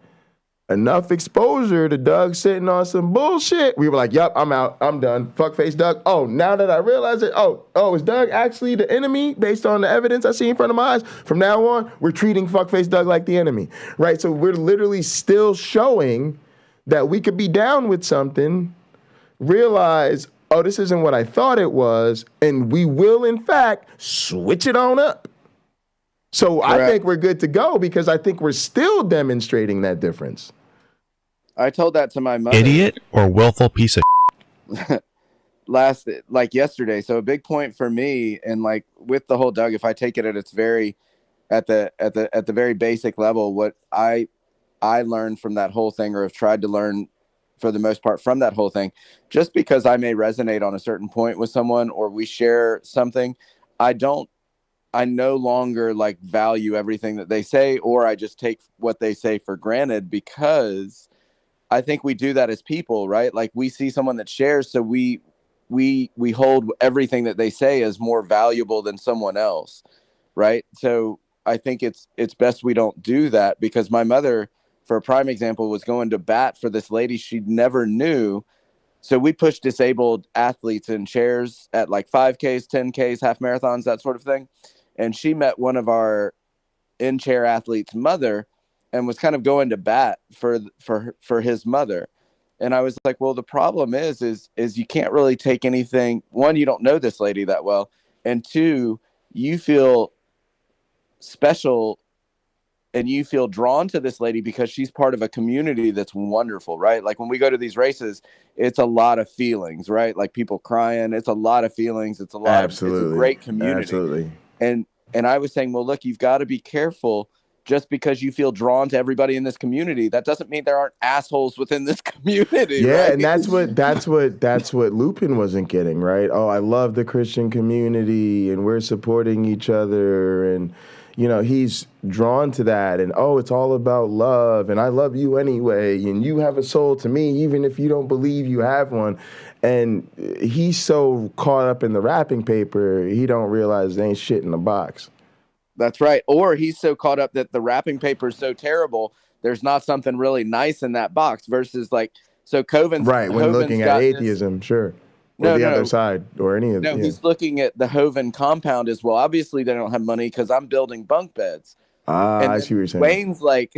S4: enough exposure to Doug sitting on some bullshit. We were like, yep, I'm out. I'm done. Fuckface Doug. Oh, now that I realize it, is Doug actually the enemy based on the evidence I see in front of my eyes? From now on, we're treating Fuckface Doug like the enemy, right? So we're literally still showing that we could be down with something, realize, oh, this isn't what I thought it was, and we will, in fact, switch it on up. So correct. I think we're good to go because I think we're still demonstrating that difference.
S12: I told that to my mother.
S20: Idiot or willful piece of
S12: yesterday. So a big point for me, and like with the whole Doug, if I take it at its very at the very basic level, what I learned from that whole thing, or have tried to learn for the most part from that whole thing, just because I may resonate on a certain point with someone or we share something, I no longer like value everything that they say, or I just take what they say for granted, because I think we do that as people, right? Like we see someone that shares, so we hold everything that they say as more valuable than someone else, right? So I think it's best we don't do that, because my mother, for a prime example, was going to bat for this lady she never knew. So we push disabled athletes in chairs at like 5Ks, 10Ks, half marathons, that sort of thing. And she met one of our in-chair athletes' mother and was kind of going to bat for his mother. And I was like, well, the problem is you can't really take anything. One, you don't know this lady that well. And two, you feel special and you feel drawn to this lady because she's part of a community that's wonderful, right? Like when we go to these races, it's a lot of feelings, right? Like people crying. It's a lot of feelings. It's a lot
S4: Absolutely.
S12: It's a great community.
S4: Absolutely.
S12: And I was saying, well, look, you've got to be careful. Just because you feel drawn to everybody in this community, that doesn't mean there aren't assholes within this community.
S4: Yeah,
S12: right?
S4: And that's what Lupin wasn't getting, right? Oh, I love the Christian community and we're supporting each other, and you know, he's drawn to that, and oh, it's all about love, and I love you anyway, and you have a soul to me, even if you don't believe you have one. And he's so caught up in the wrapping paper, he don't realize there ain't shit in the box.
S12: That's right. Or he's so caught up that the wrapping paper is so terrible, there's not something really nice in that box, versus like, so Hovind's
S4: right, when looking at atheism, sure. Or the other side, or any of them.
S12: No, he's looking at the Hovind compound as well. Obviously, they don't have money because I'm building bunk beds. And
S4: I see what you're saying.
S12: Wayne's like,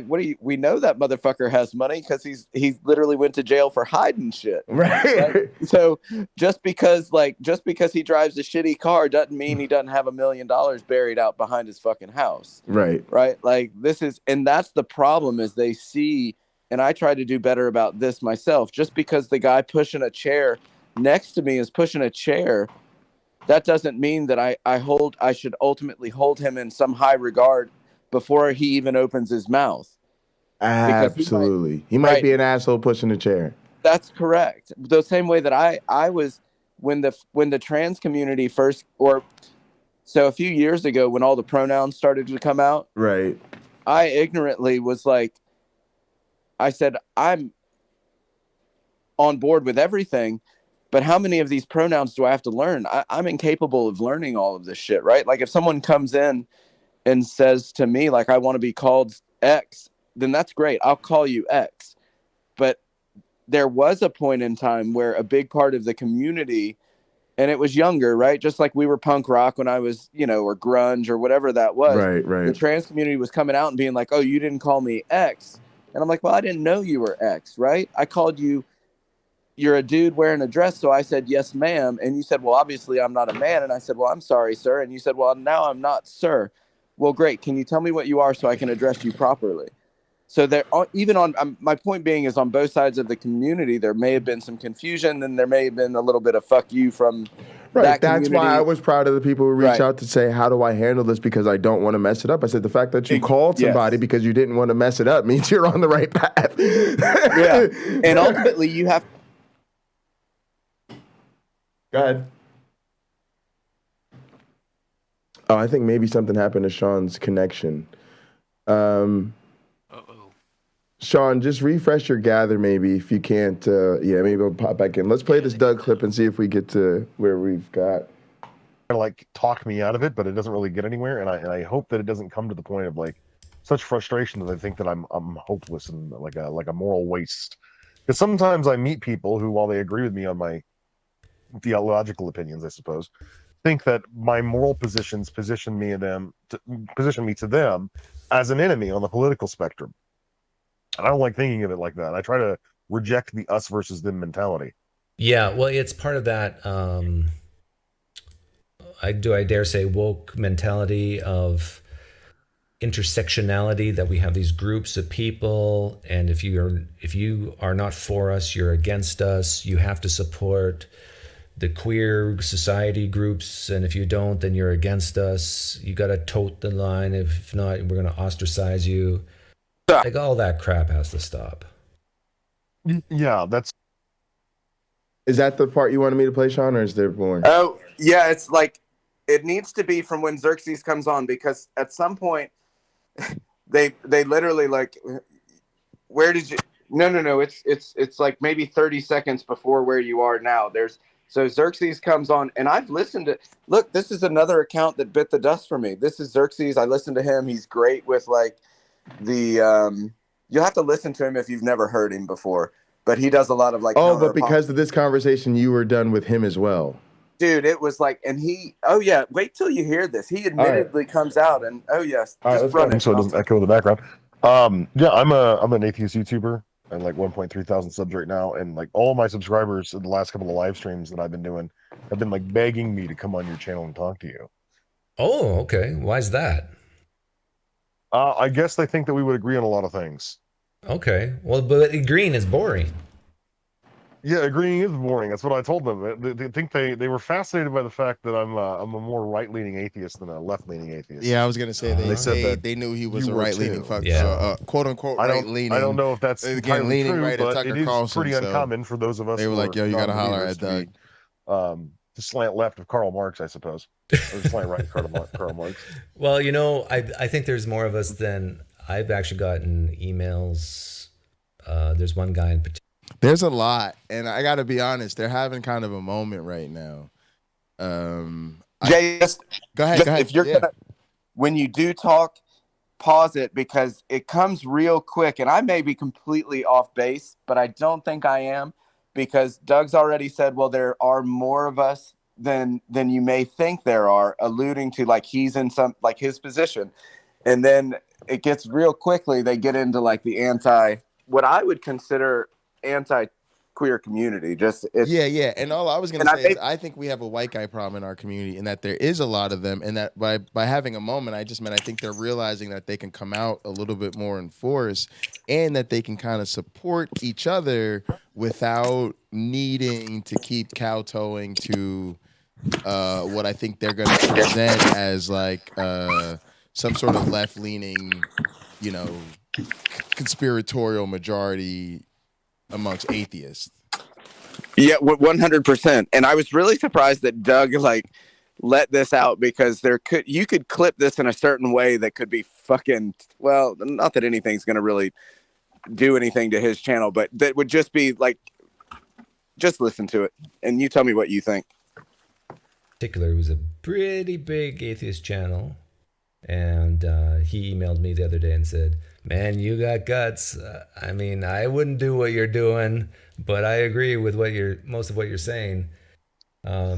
S12: we know that motherfucker has money because he's literally went to jail for hiding shit.
S4: Right.
S12: So just because he drives a shitty car doesn't mean he doesn't have $1 million buried out behind his fucking house.
S4: Right.
S12: Right. Like and that's the problem, is they see. And I try to do better about this myself. Just because the guy pushing a chair next to me is pushing a chair, that doesn't mean that I should ultimately hold him in some high regard before he even opens his mouth.
S4: Absolutely. He might be an asshole pushing a chair.
S12: That's correct. The same way that I was when the trans community first, so a few years ago when all the pronouns started to come out.
S4: Right.
S12: I ignorantly was like, I said, I'm on board with everything, but how many of these pronouns do I have to learn? I'm incapable of learning all of this shit, right? Like if someone comes in and says to me, like, I want to be called X, then that's great. I'll call you X. But there was a point in time where a big part of the community, and it was younger, right? Just like we were punk rock when I was, or grunge or whatever that was.
S4: Right.
S12: The trans community was coming out and being like, oh, you didn't call me X. And I'm like, well, I didn't know you were X, right? I called you, you're a dude wearing a dress. So I said, yes, ma'am. And you said, well, obviously I'm not a man. And I said, well, I'm sorry, sir. And you said, well, now I'm not, sir. Well, great. Can you tell me what you are so I can address you properly? So there, even on my point being is on both sides of the community, there may have been some confusion, and there may have been a little bit of fuck you from that
S4: That's
S12: community.
S4: why I was proud of the people who reach out to say, how do I handle this? Because I don't want to mess it up. I said, the fact that you called somebody because you didn't want to mess it up means you're on the right path.
S12: Yeah. And ultimately you have.
S4: Go ahead. Oh, I think maybe something happened to Sean's connection. Sean, just refresh your gather maybe if you can't. Maybe we'll pop back in. Let's play this Doug clip and see if we get to where we've got.
S20: Like talk me out of it, but it doesn't really get anywhere, and I hope that it doesn't come to the point of like such frustration that I think that I'm hopeless and like a moral waste. Because sometimes I meet people who, while they agree with me on my theological opinions, I suppose, think that my moral positions position me to them as an enemy on the political spectrum. And I don't like thinking of it like that. I try to reject the us versus them mentality.
S21: Yeah, well, it's part of that, I dare say, woke mentality of intersectionality, that we have these groups of people, and if you are not for us, you're against us. You have to support the queer society groups, and if you don't, then you're against us. You got to tote the line. If not, we're going to ostracize you. Like, all that crap has to stop.
S20: Yeah,
S4: Is that the part you wanted me to play, Sean, or is there more?
S12: Oh, yeah, it's like, it needs to be from when Xerxes comes on, because at some point, they literally like, where did you, no, it's like maybe 30 seconds before where you are now. So Xerxes comes on, and I've listened to, look, this is another account that bit the dust for me. This is Xerxes. I listened to him. He's great with like, you'll have to listen to him if you've never heard him before, but he does a lot of like,
S4: but because of this conversation you were done with him as well,
S12: dude. It was like, and wait till you hear this. He admittedly comes out and just run it
S20: so it doesn't echo in the background. I'm an atheist YouTuber and like 1.3 thousand subs right now, and like all of my subscribers in the last couple of live streams that I've been doing have been like begging me to come on your channel and talk to you.
S21: Oh, okay. Why is that?
S20: I guess they think that we would agree on a lot of things.
S21: Okay. Well, but agreeing is boring.
S20: Yeah, agreeing is boring. That's what I told them. They think they were fascinated by the fact that I'm a more right-leaning atheist than a left-leaning atheist.
S22: Yeah, I was gonna say they knew he was a right-leaning fuck, quote unquote right-leaning.
S20: I don't know if that's
S22: again leaning
S20: true,
S22: right at Tucker
S20: but it is
S22: Carlson,
S20: pretty uncommon for those of us.
S22: They were like, "Yo, you gotta holler at Doug."
S20: The slant left of Karl Marx, I suppose, or the slant right of Karl Marx.
S21: Well, I think there's more of us than I've actually gotten emails. There's one guy in particular.
S22: There's a lot, and I got to be honest. They're having kind of a moment right now.
S12: Jay,
S22: go ahead.
S12: If you're gonna, when you do talk, pause it, because it comes real quick. And I may be completely off base, but I don't think I am, because Doug's already said, well, there are more of us than you may think there are, alluding to like he's in some like his position, and then it gets real quickly. They get into like the what I would consider anti-queer community.
S22: And all I was gonna say is I think we have a white guy problem in our community, and that there is a lot of them, and that by having a moment, I think they're realizing that they can come out a little bit more in force, and that they can kind of support each other without needing to keep kowtowing to what I think they're gonna present as like some sort of left-leaning, conspiratorial majority amongst atheists.
S12: Yeah, 100%. And I was really surprised that Doug let this out, because you could clip this in a certain way that could be fucking, well, not that anything's going to really do anything to his channel, but that would just be like, just listen to it and you tell me what you think.
S21: Particular, it was a pretty big atheist channel, and he emailed me the other day and said, man, you got guts. I mean, I wouldn't do what you're doing, but I agree with most of what you're saying.
S20: I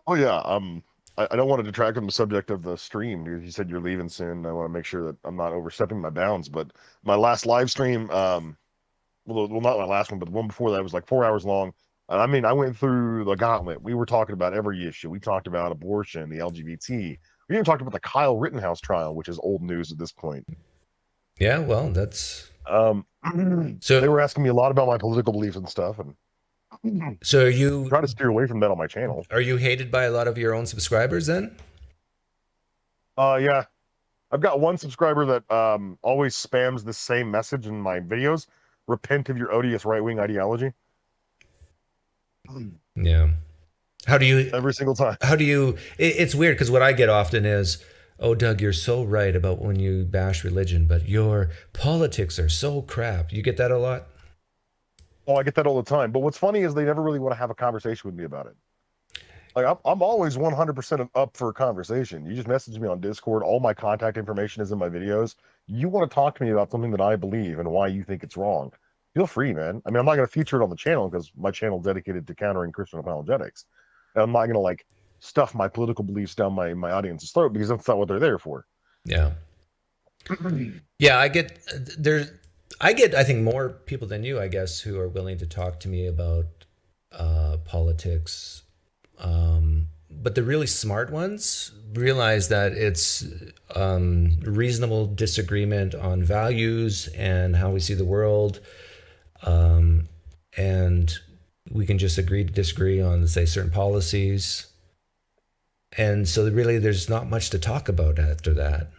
S20: don't want to detract from the subject of the stream. You said you're leaving soon. I want to make sure that I'm not overstepping my bounds. But my last live stream, well, not my last one, but the one before that was like 4 hours long. And I mean, I went through the gauntlet. We were talking about every issue. We talked about abortion, the LGBT. We even talked about the Kyle Rittenhouse trial, which is old news at this point.
S21: Yeah, well, that's
S20: So they were asking me a lot about my political beliefs and stuff, and
S21: so are you
S20: try to steer away from that on my channel.
S21: Are you hated by a lot of your own subscribers then?
S20: Yeah. I've got one subscriber that always spams the same message in my videos. Repent of your odious right-wing ideology.
S21: Yeah. How do you...
S20: Every single time.
S21: How do you... It's weird because what I get often is, oh, Doug, you're so right about when you bash religion, but your politics are so crap. You get that a lot?
S20: Oh, I get that all the time. But what's funny is they never really want to have a conversation with me about it. Like, I'm always 100% up for a conversation. You just message me on Discord. All my contact information is in my videos. You want to talk to me about something that I believe and why you think it's wrong. Feel free, man. I mean, I'm not going to feature it on the channel because my channel is dedicated to countering Christian apologetics. And I'm not going to, like, stuff my political beliefs down my audience's throat because that's not what they're there for.
S21: Yeah. Yeah, I get, I think, more people than you, I guess, who are willing to talk to me about politics. But the really smart ones realize that it's reasonable disagreement on values and how we see the world. And we can just agree to disagree on, say, certain policies. And so really there's not much to talk about after that.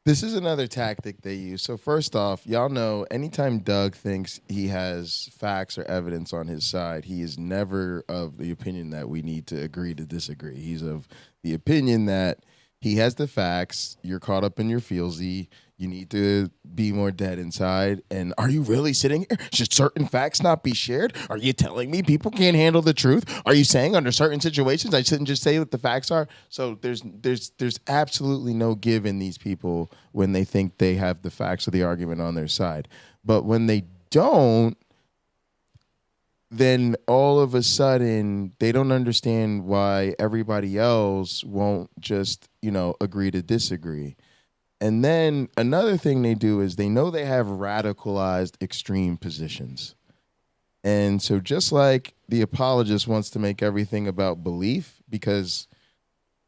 S22: This is another tactic they use. So first off, y'all know anytime Doug thinks he has facts or evidence on his side, he is never of the opinion that we need to agree to disagree. He's of the opinion that he has the facts, you're caught up in your feelsy, you need to be more dead inside. And are you really sitting here? Should certain facts not be shared? Are you telling me people can't handle the truth? Are you saying under certain situations I shouldn't just say what the facts are? So there's absolutely no give in these people when they think they have the facts or the argument on their side. But when they don't, then all of a sudden they don't understand why everybody else won't just, agree to disagree. And then another thing they do is they know they have radicalized extreme positions. And so just like the apologist wants to make everything about belief because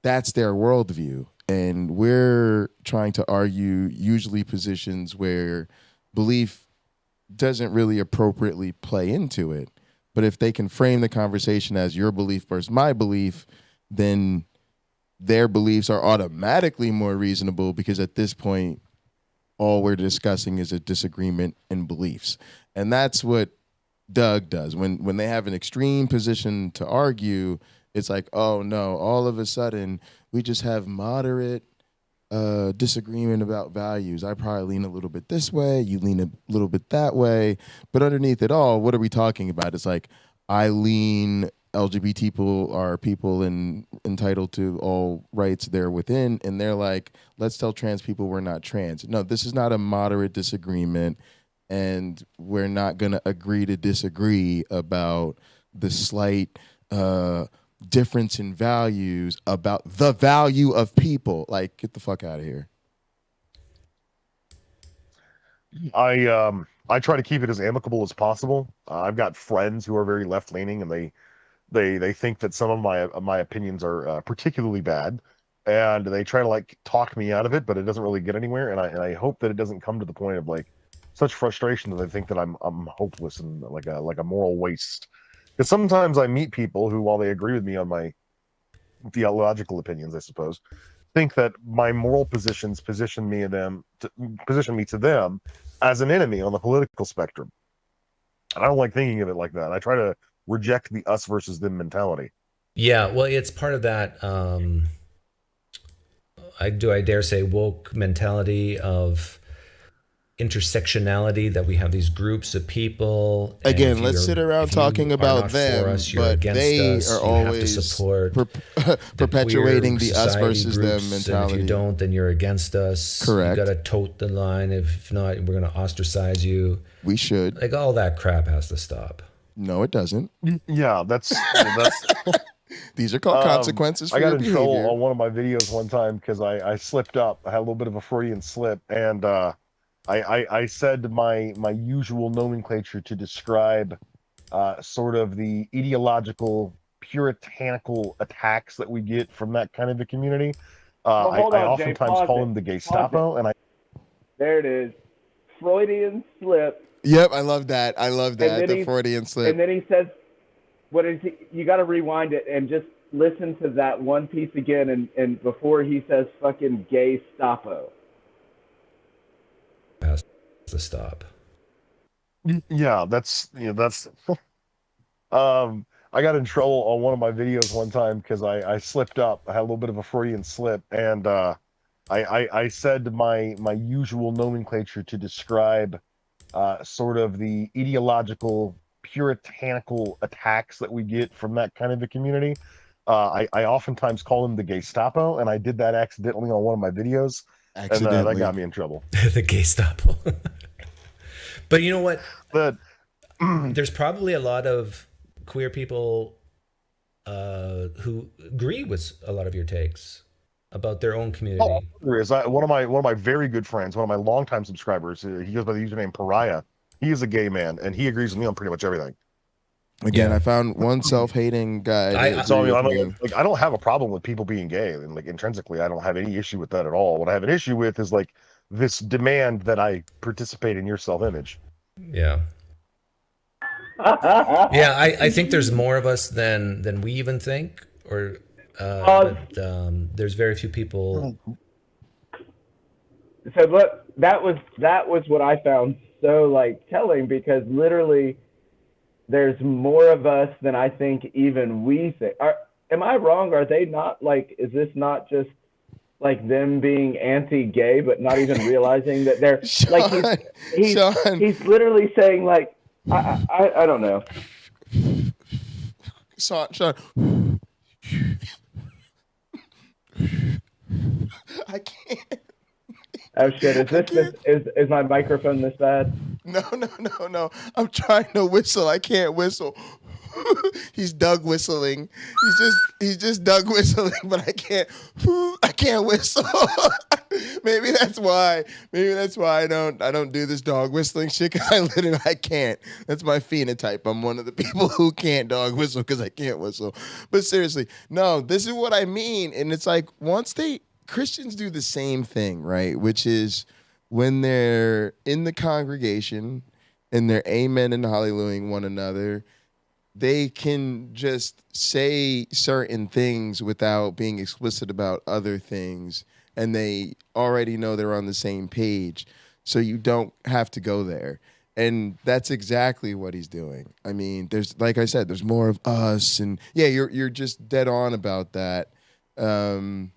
S22: that's their worldview, and we're trying to argue usually positions where belief doesn't really appropriately play into it. But if they can frame the conversation as your belief versus my belief, then their beliefs are automatically more reasonable because at this point, all we're discussing is a disagreement in beliefs. And that's what Doug does. When they have an extreme position to argue, it's like, oh no, all of a sudden we just have moderate disagreement about values. I probably lean a little bit this way, you lean a little bit that way. But underneath it all, what are we talking about? It's like, I lean LGBT people are people entitled to all rights they're within, and they're like, let's tell trans people we're not trans. No, this is not a moderate disagreement, and we're not going to agree to disagree about the slight difference in values about the value of people. Like, get the fuck out of here.
S20: I try to keep it as amicable as possible. I've got friends who are very left-leaning, and they think that some of my opinions are particularly bad, and they try to like talk me out of it, but it doesn't really get anywhere. And I hope that it doesn't come to the point of like such frustration that they think that I'm hopeless and like a moral waste. Because sometimes I meet people who, while they agree with me on my theological opinions, I suppose, think that my moral positions position me to them as an enemy on the political spectrum. And I don't like thinking of it like that. I try to reject the us versus them mentality.
S21: Yeah, well, it's part of that, I dare say, woke mentality of intersectionality, that we have these groups of people.
S22: Again, let's sit around talking about them, but they are always perpetuating the us versus them mentality.
S21: And if you don't, then you're against us.
S22: Correct.
S21: You got to tote the line. If not, we're going to ostracize you.
S22: We should.
S21: Like, all that crap has to stop.
S22: No, it doesn't.
S20: Yeah, that's
S22: these are called consequences for
S20: I got
S22: your
S20: in
S22: behavior.
S20: trouble on one of my videos one time because I slipped up. I had a little bit of a Freudian slip, and I said my usual nomenclature to describe sort of the ideological, puritanical attacks that we get from that kind of a community. I oftentimes call them the Gestapo, and
S1: there it is. Freudian slip.
S22: Yep, I love that. The Freudian slip.
S1: And then he says, "What is he? You got to rewind it and just listen to that one piece again." And before he says, "Fucking gay stopo."
S21: Has to stop.
S20: Yeah, that's. I got in trouble on one of my videos one time because I slipped up. I had a little bit of a Freudian slip, and I said my usual nomenclature to describe sort of the ideological, puritanical attacks that we get from that kind of a community. I oftentimes call them the Gestapo, and I did that accidentally on one of my videos, and that got me in trouble.
S21: The Gestapo. But you know what? There's probably a lot of queer people who agree with a lot of your takes about their own community.
S20: Oh, there is. One of my very good friends, one of my longtime subscribers, he goes by the username Pariah. He is a gay man, and he agrees with me on pretty much everything.
S22: Again, I found one self-hating guy.
S20: I don't have a problem with people being gay, and like intrinsically, I don't have any issue with that at all. What I have an issue with is like this demand that I participate in your self-image.
S21: Yeah. Yeah, I think there's more of us than we even think, but there's very few people.
S1: So look, that was what I found so like telling, because literally there's more of us than I think even we think. Am I wrong? Are they not like? Is this not just like them being anti-gay, but not even realizing that they're like he's literally saying like. I don't know.
S22: Sean. I can't.
S1: Oh shit! Is my microphone this bad?
S22: No. I'm trying to whistle. I can't whistle. He's Doug whistling. He's just Doug whistling, but I can't whistle. Maybe that's why I don't do this dog whistling shit, because I can't. That's my phenotype. I'm one of the people who can't dog whistle because I can't whistle. But seriously, no, this is what I mean. And it's like Christians do the same thing, right? Which is when they're in the congregation and they're amen and hallelujahing one another, they can just say certain things without being explicit about other things, and they already know they're on the same page, so you don't have to go there. And that's exactly what he's doing. I mean, there's, like I said, there's more of us, and yeah, you're just dead on about that.
S1: Yeah,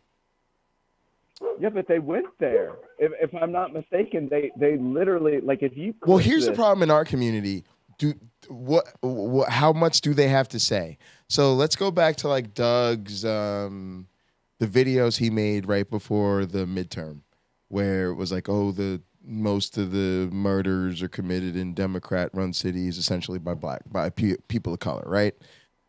S1: but they went there. If I'm not mistaken, they literally, like, if you.
S22: Well, here's the problem in our community. How much do they have to say? So let's go back to like Doug's the videos he made right before the midterm, where it was like, most of the murders are committed in Democrat-run cities, essentially by people of color, right?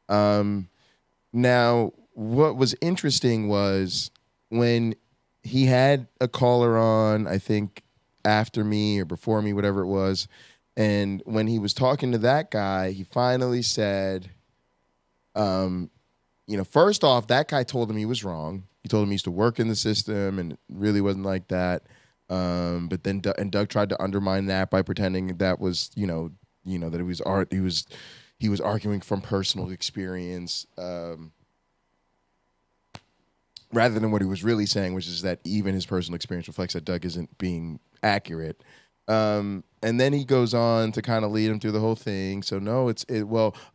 S22: Now, what was interesting was when he had a caller on, I think after me or before me, whatever it was. And when he was talking to that guy, he finally said, first off, that guy told him he was wrong. He told him he used to work in the system and it really wasn't like that. But then Doug tried to undermine that by pretending that was, that he was arguing from personal experience, rather than what he was really saying, which is that even his personal experience reflects that Doug isn't being accurate. And then he goes on to kind of lead him through the whole thing. So no,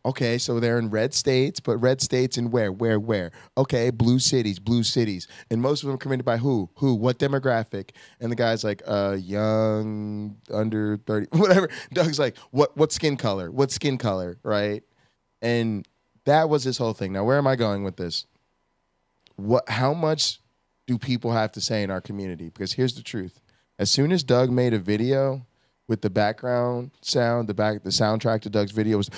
S22: okay, so they're in red states, but red states in where? Okay, blue cities. And most of them committed by who? What demographic? And the guy's like, young, under 30, whatever. Doug's like, what skin color? What skin color, right? And that was his whole thing. Now, where am I going with this? How much do people have to say in our community? Because here's the truth. As soon as Doug made a video with the background sound, the soundtrack to Doug's video was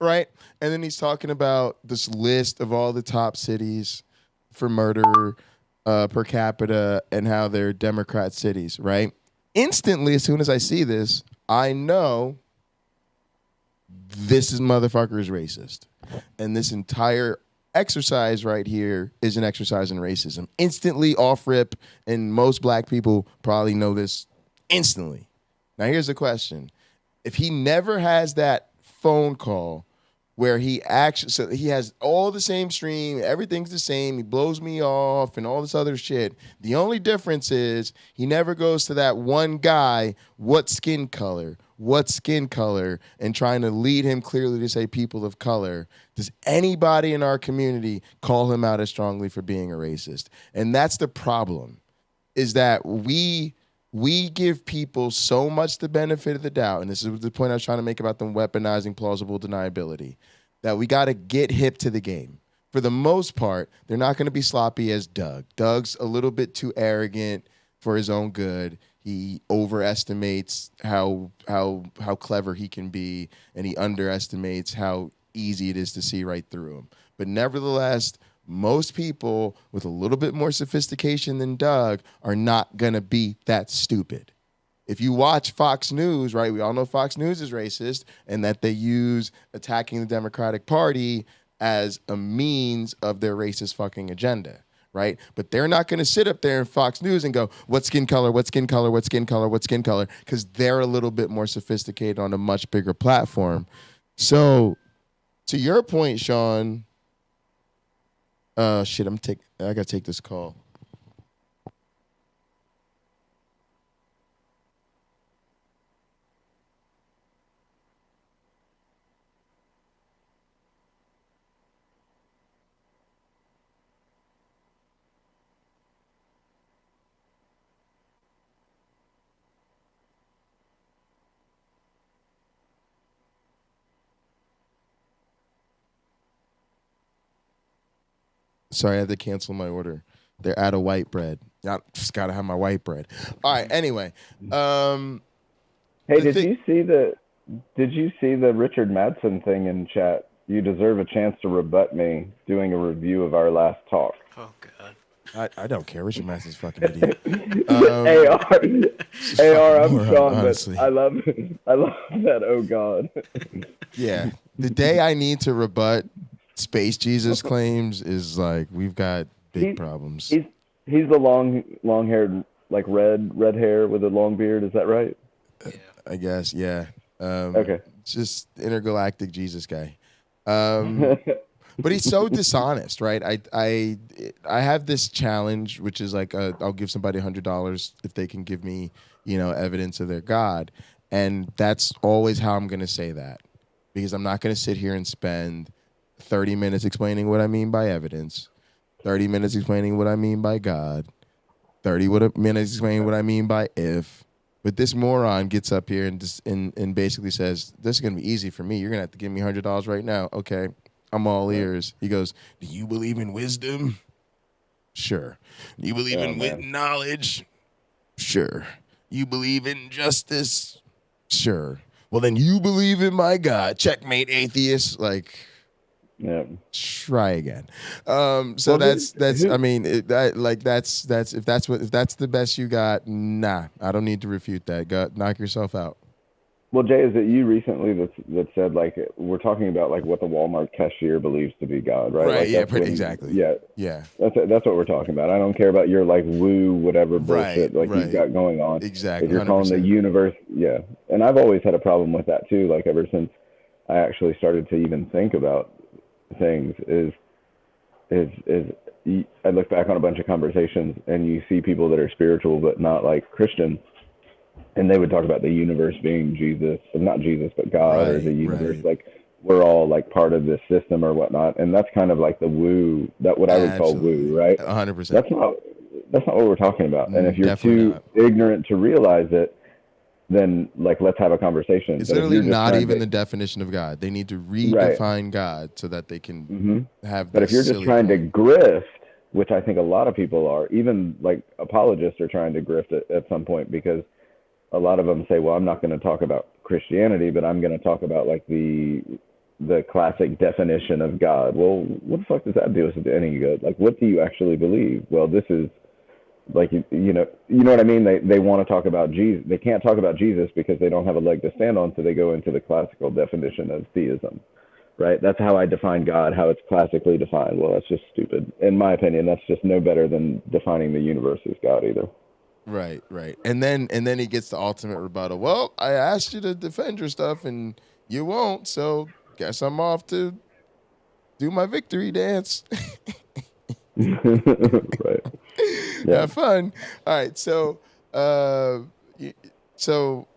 S22: right? And then he's talking about this list of all the top cities for murder per capita and how they're Democrat cities, right? Instantly, as soon as I see this, I know this motherfucker is racist. And this entire exercise right here is an exercise in racism. Instantly off rip, and most black people probably know this instantly. Now here's the question. If he never has that phone call where he actually, so he has all the same stream, everything's the same, he blows me off and all this other shit. The only difference is he never goes to that one guy, what skin color, and trying to lead him clearly to say people of color. Does anybody in our community call him out as strongly for being a racist? And that's the problem, is that we give people so much the benefit of the doubt, and this is the point I was trying to make about them weaponizing plausible deniability, that we got to get hip to the game. For the most part, they're not going to be sloppy as Doug. Doug's a little bit too arrogant for his own good. He overestimates how clever he can be, and he underestimates how easy it is to see right through him. But nevertheless, most people with a little bit more sophistication than Doug are not going to be that stupid. If you watch Fox News, right, we all know Fox News is racist and that they use attacking the Democratic Party as a means of their racist fucking agenda, right? But they're not going to sit up there in Fox News and go, what skin color, what skin color, what skin color, what skin color, because they're a little bit more sophisticated on a much bigger platform. So to your point, Sean, I gotta take this call. Sorry, I had to cancel my order. They're out of white bread. I just gotta have my white bread. All right. Anyway,
S1: hey, did you see the Richard Madsen thing in chat? You deserve a chance to rebut me doing a review of our last talk.
S19: Oh God.
S22: I don't care. Richard Madsen's fucking idiot.
S1: AR, I'm Sean, honestly. But I love that. Oh God.
S22: Yeah, the day I need to rebut Space Jesus claims is like we've got big problems.
S1: He's the long-haired, like red hair with a long beard. Is that right?
S22: I guess, yeah.
S1: Okay.
S22: Just intergalactic Jesus guy. But he's so dishonest, right? I have this challenge, which is like I'll give somebody $100 if they can give me, evidence of their God, and that's always how I'm going to say that, because I'm not going to sit here and spend 30 minutes explaining what I mean by evidence, 30 minutes explaining what I mean by God, 30 minutes explaining what I mean by if. But this moron gets up here and basically says, this is going to be easy for me. You're going to have to give me $100 right now. Okay, I'm all ears. He goes, do you believe in wisdom? Sure. Do you believe in wit and knowledge? Sure. You believe in justice? Sure. Well, then you believe in my God. Checkmate, atheist. Like...
S1: Yeah.
S22: Try again. So that's I mean if that's the best you got, nah, I don't need to refute that. Go knock yourself out.
S1: Well, Jay, is it you recently that said like we're talking about like what the Walmart cashier believes to be God, right?
S22: Right.
S1: Like,
S22: Yeah. Exactly.
S1: Yeah.
S22: Yeah.
S1: That's what we're talking about. I don't care about your like woo whatever bullshit you've got going on.
S22: Exactly.
S1: If you're calling the universe, yeah. And I've always had a problem with that too. Like ever since I actually started to even think about things is I look back on a bunch of conversations and you see people that are spiritual but not like Christian, and they would talk about the universe being Jesus, not Jesus but God, or the universe, like we're all like part of this system or whatnot, and that's kind of like the woo, that what I would call woo, right?
S22: 100%.
S1: That's not what we're talking about. And if you're too ignorant to realize it, then like let's have a conversation.
S22: It's literally not even the definition of God. They need to redefine God so that they can have.
S1: But if you're just trying to grift, which I think a lot of people are, even like apologists are trying to grift at some point, because a lot of them say, well, I'm not going to talk about Christianity, but I'm going to talk about like the classic definition of God. Well, what the fuck does that do us any good? Like, what do you actually believe? Well, this is like, you know what I mean? They want to talk about Jesus. They can't talk about Jesus because they don't have a leg to stand on. So they go into the classical definition of theism. right? That's how I define God, how it's classically defined. Well, that's just stupid. In my opinion, that's just no better than defining the universe as God either.
S22: Right. And then he gets the ultimate rebuttal. Well, I asked you to defend your stuff and you won't, so guess I'm off to do my victory dance.
S1: Right. Yeah.
S22: Have fun. All right. So so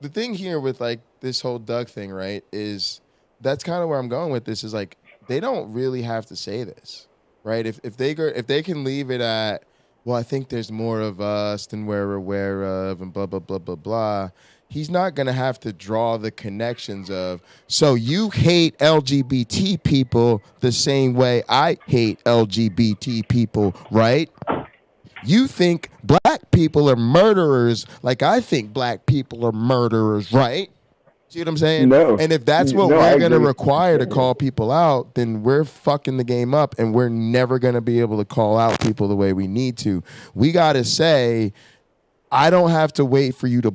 S22: the thing here with like this whole Doug thing, right, is that's kind of where I'm going with this, is like they don't really have to say this, right? If they can leave it at, well, I think there's more of us than we're aware of, and blah blah blah blah blah. He's not going to have to draw the connections of, so you hate LGBT people the same way I hate LGBT people, right? You think black people are murderers like I think black people are murderers, right? See what I'm saying?
S1: No.
S22: And if that's what we're going to require to call people out, then we're fucking the game up, and we're never going to be able to call out people the way we need to. We got to say, I don't have to wait for you to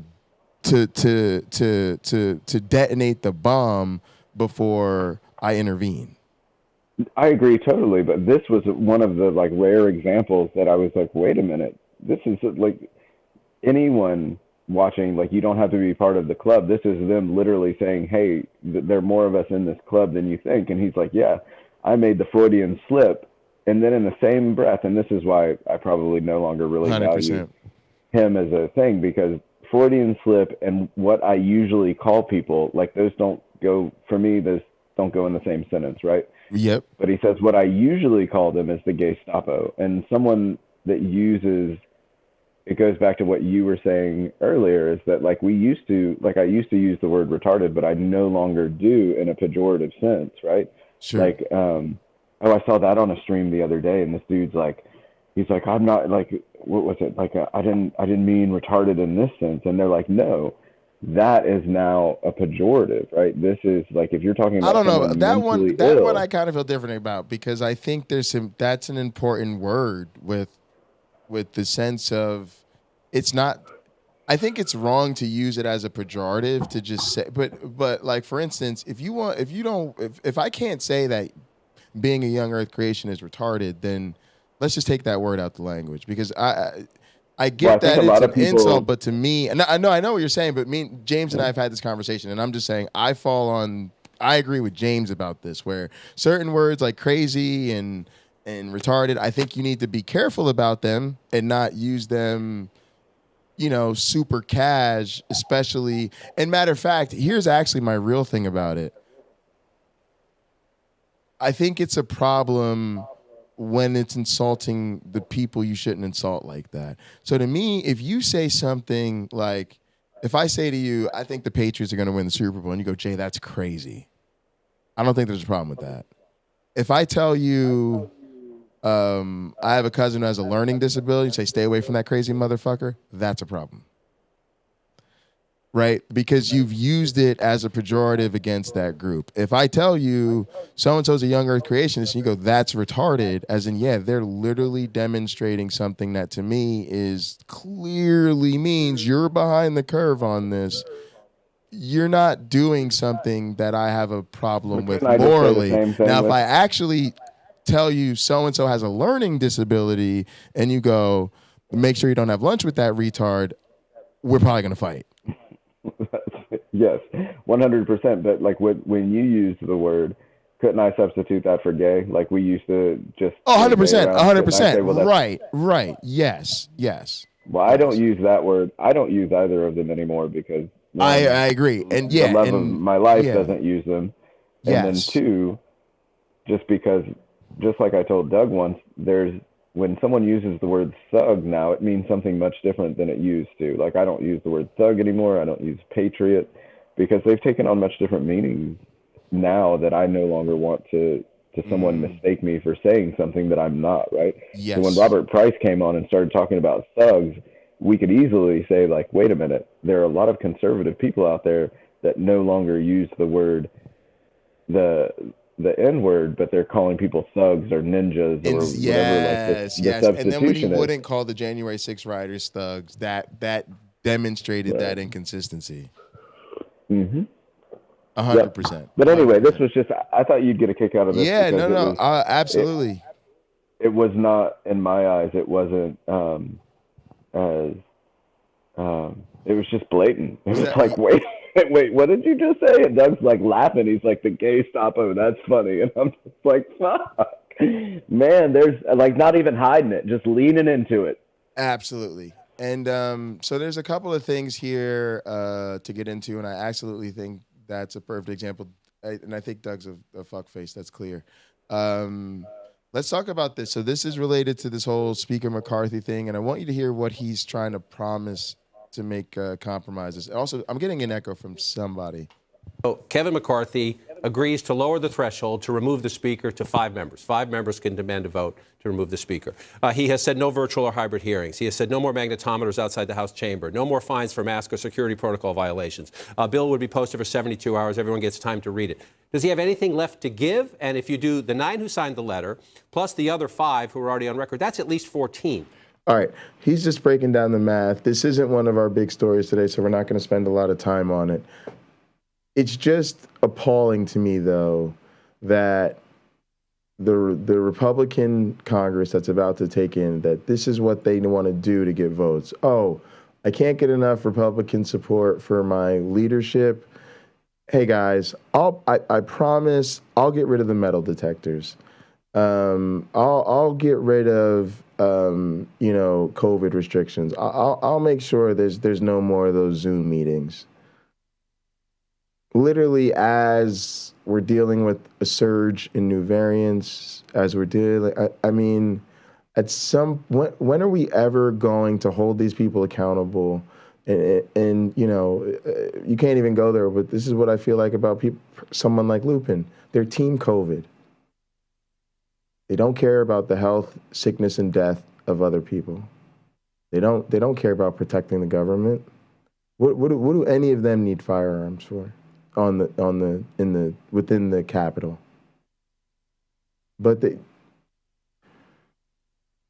S22: detonate the bomb before I intervene.
S1: I agree totally, but this was one of the like rare examples that I was like, wait a minute, this is like anyone watching, like you don't have to be part of the club. This is them literally saying, hey, there are more of us in this club than you think. And he's like, yeah, I made the Freudian slip. And then in the same breath, and this is why I probably no longer really
S22: 100%.
S1: value him as a thing, because Freudian slip and what I usually call people, like those don't go, for me, those don't go in the same sentence, right?
S22: Yep.
S1: But he says what I usually call them is the Gestapo. And someone that uses, it goes back to what you were saying earlier, is that like I used to use the word retarded, but I no longer do in a pejorative sense, right?
S22: Sure.
S1: Like, I saw that on a stream the other day, and this dude's like, he's like, I'm not like, what was it? Like, I didn't mean retarded in this sense. And they're like, no, that is now a pejorative, right? This is like, if you're talking about,
S22: I don't know that one. That
S1: ill,
S22: one I kind of feel different about, because I think that's an important word with the sense of, it's not. I think it's wrong to use it as a pejorative to just say, but like for instance, if I can't say that being a young Earth creation is retarded, then let's just take that word out the language, because I get that it's an insult, but to me, and I know what you're saying, but James and I have had this conversation, and I'm just saying I agree with James about this, where certain words like crazy and retarded, I think you need to be careful about them and not use them, super cash, especially. And matter of fact, here's actually my real thing about it. I think it's a problem when it's insulting the people you shouldn't insult like that. So to me, if you say something like, if I say to you, I think the Patriots are going to win the Super Bowl, and you go, Jay, that's crazy, I don't think there's a problem with that. If I tell you, I have a cousin who has a learning disability, you say, stay away from that crazy motherfucker, that's a problem. Right? Because you've used it as a pejorative against that group. If I tell you so-and-so's a young Earth creationist, and you go, that's retarded, as in, yeah, they're literally demonstrating something that to me is clearly means you're behind the curve on this. You're not doing something that I have a problem with morally. Now, if I actually tell you so-and-so has a learning disability, and you go, make sure you don't have lunch with that retard, we're probably going to fight.
S1: Yes, 100%. But like when you use the word, couldn't I substitute that for gay? Like we used to just.
S22: Oh, 100%, 100%. Right. Yes.
S1: Well, I don't use that word. I don't use either of them anymore because
S22: I agree, and
S1: the love of my life doesn't use them. And then two, just because, just like I told Doug once, when someone uses the word thug now, it means something much different than it used to. Like, I don't use the word thug anymore. I don't use patriot, because they've taken on much different meanings now that I no longer want to someone mistake me for saying something that I'm not, right?
S22: Yes.
S1: So when Robert Price came on and started talking about thugs, we could easily say, like, wait a minute, there are a lot of conservative people out there that no longer use the word, the N-word, but they're calling people thugs or ninjas or whatever.
S22: Yes. And then when he wouldn't call the January 6 rioters thugs, that demonstrated that inconsistency.
S1: Mm-hmm.
S22: 100%.
S1: But anyway, this was just, I thought you'd get a kick out of this.
S22: Yeah,
S1: because
S22: no, absolutely.
S1: It was not, in my eyes, it wasn't it was just blatant. It was like, wait, what did you just say? And Doug's like laughing. He's like, the gay Gestapo, that's funny. And I'm just like, fuck. Man, there's like not even hiding it, just leaning into it.
S22: Absolutely. And so there's a couple of things here to get into, and I absolutely think that's a perfect example. And I think Doug's a fuckface. That's clear. Let's talk about this. So this is related to this whole Speaker McCarthy thing, and I want you to hear what he's trying to promise to make compromises. Also, I'm getting an echo from somebody.
S13: So Kevin McCarthy agrees to lower the threshold to remove the speaker to 5 members. 5 members can demand a vote to remove the speaker. He has said no virtual or hybrid hearings. He has said no more magnetometers outside the House chamber, no more fines for mask or security protocol violations. A bill would be posted for 72 hours. Everyone gets time to read it. Does he have anything left to give? And if you do the 9 who signed the letter, plus the other 5 who are already on record, that's at least 14.
S22: All right, he's just breaking down the math. This isn't one of our big stories today, so we're not going to spend a lot of time on it. It's just appalling to me, though, that the Republican Congress that's about to take in, that this is what they want to do to get votes. Oh, I can't get enough Republican support for my leadership. Hey, guys, I promise I'll get rid of the metal detectors. I'll get rid of COVID restrictions. I'll make sure there's no more of those Zoom meetings. Literally, as we're dealing with a surge in new variants, as we're dealing, I mean, when are we ever going to hold these people accountable? And you can't even go there, but this is what I feel like about someone like Lupin. They're team COVID. They don't care about the health, sickness, and death of other people. They don't care about protecting the government. What do any of them need firearms for? Within the Capitol. But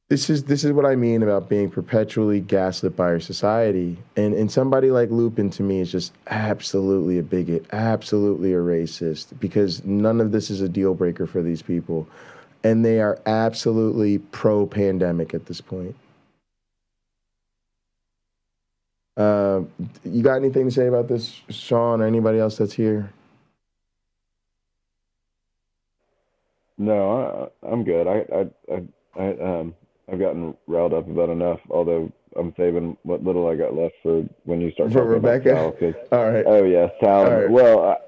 S22: this is what I mean about being perpetually gaslit by our society. And somebody like Lupin, to me, is just absolutely a bigot, absolutely a racist, because none of this is a deal breaker for these people. And they are absolutely pro-pandemic at this point. You got anything to say about this, Sean, or anybody else that's here?
S1: No, I'm good. I've gotten riled up about enough, although I'm saving what little I got left for when you start talking
S22: Rebekah?
S1: about Sal.
S22: All right.
S1: Oh, yeah, Sal.
S22: All right.
S1: Well,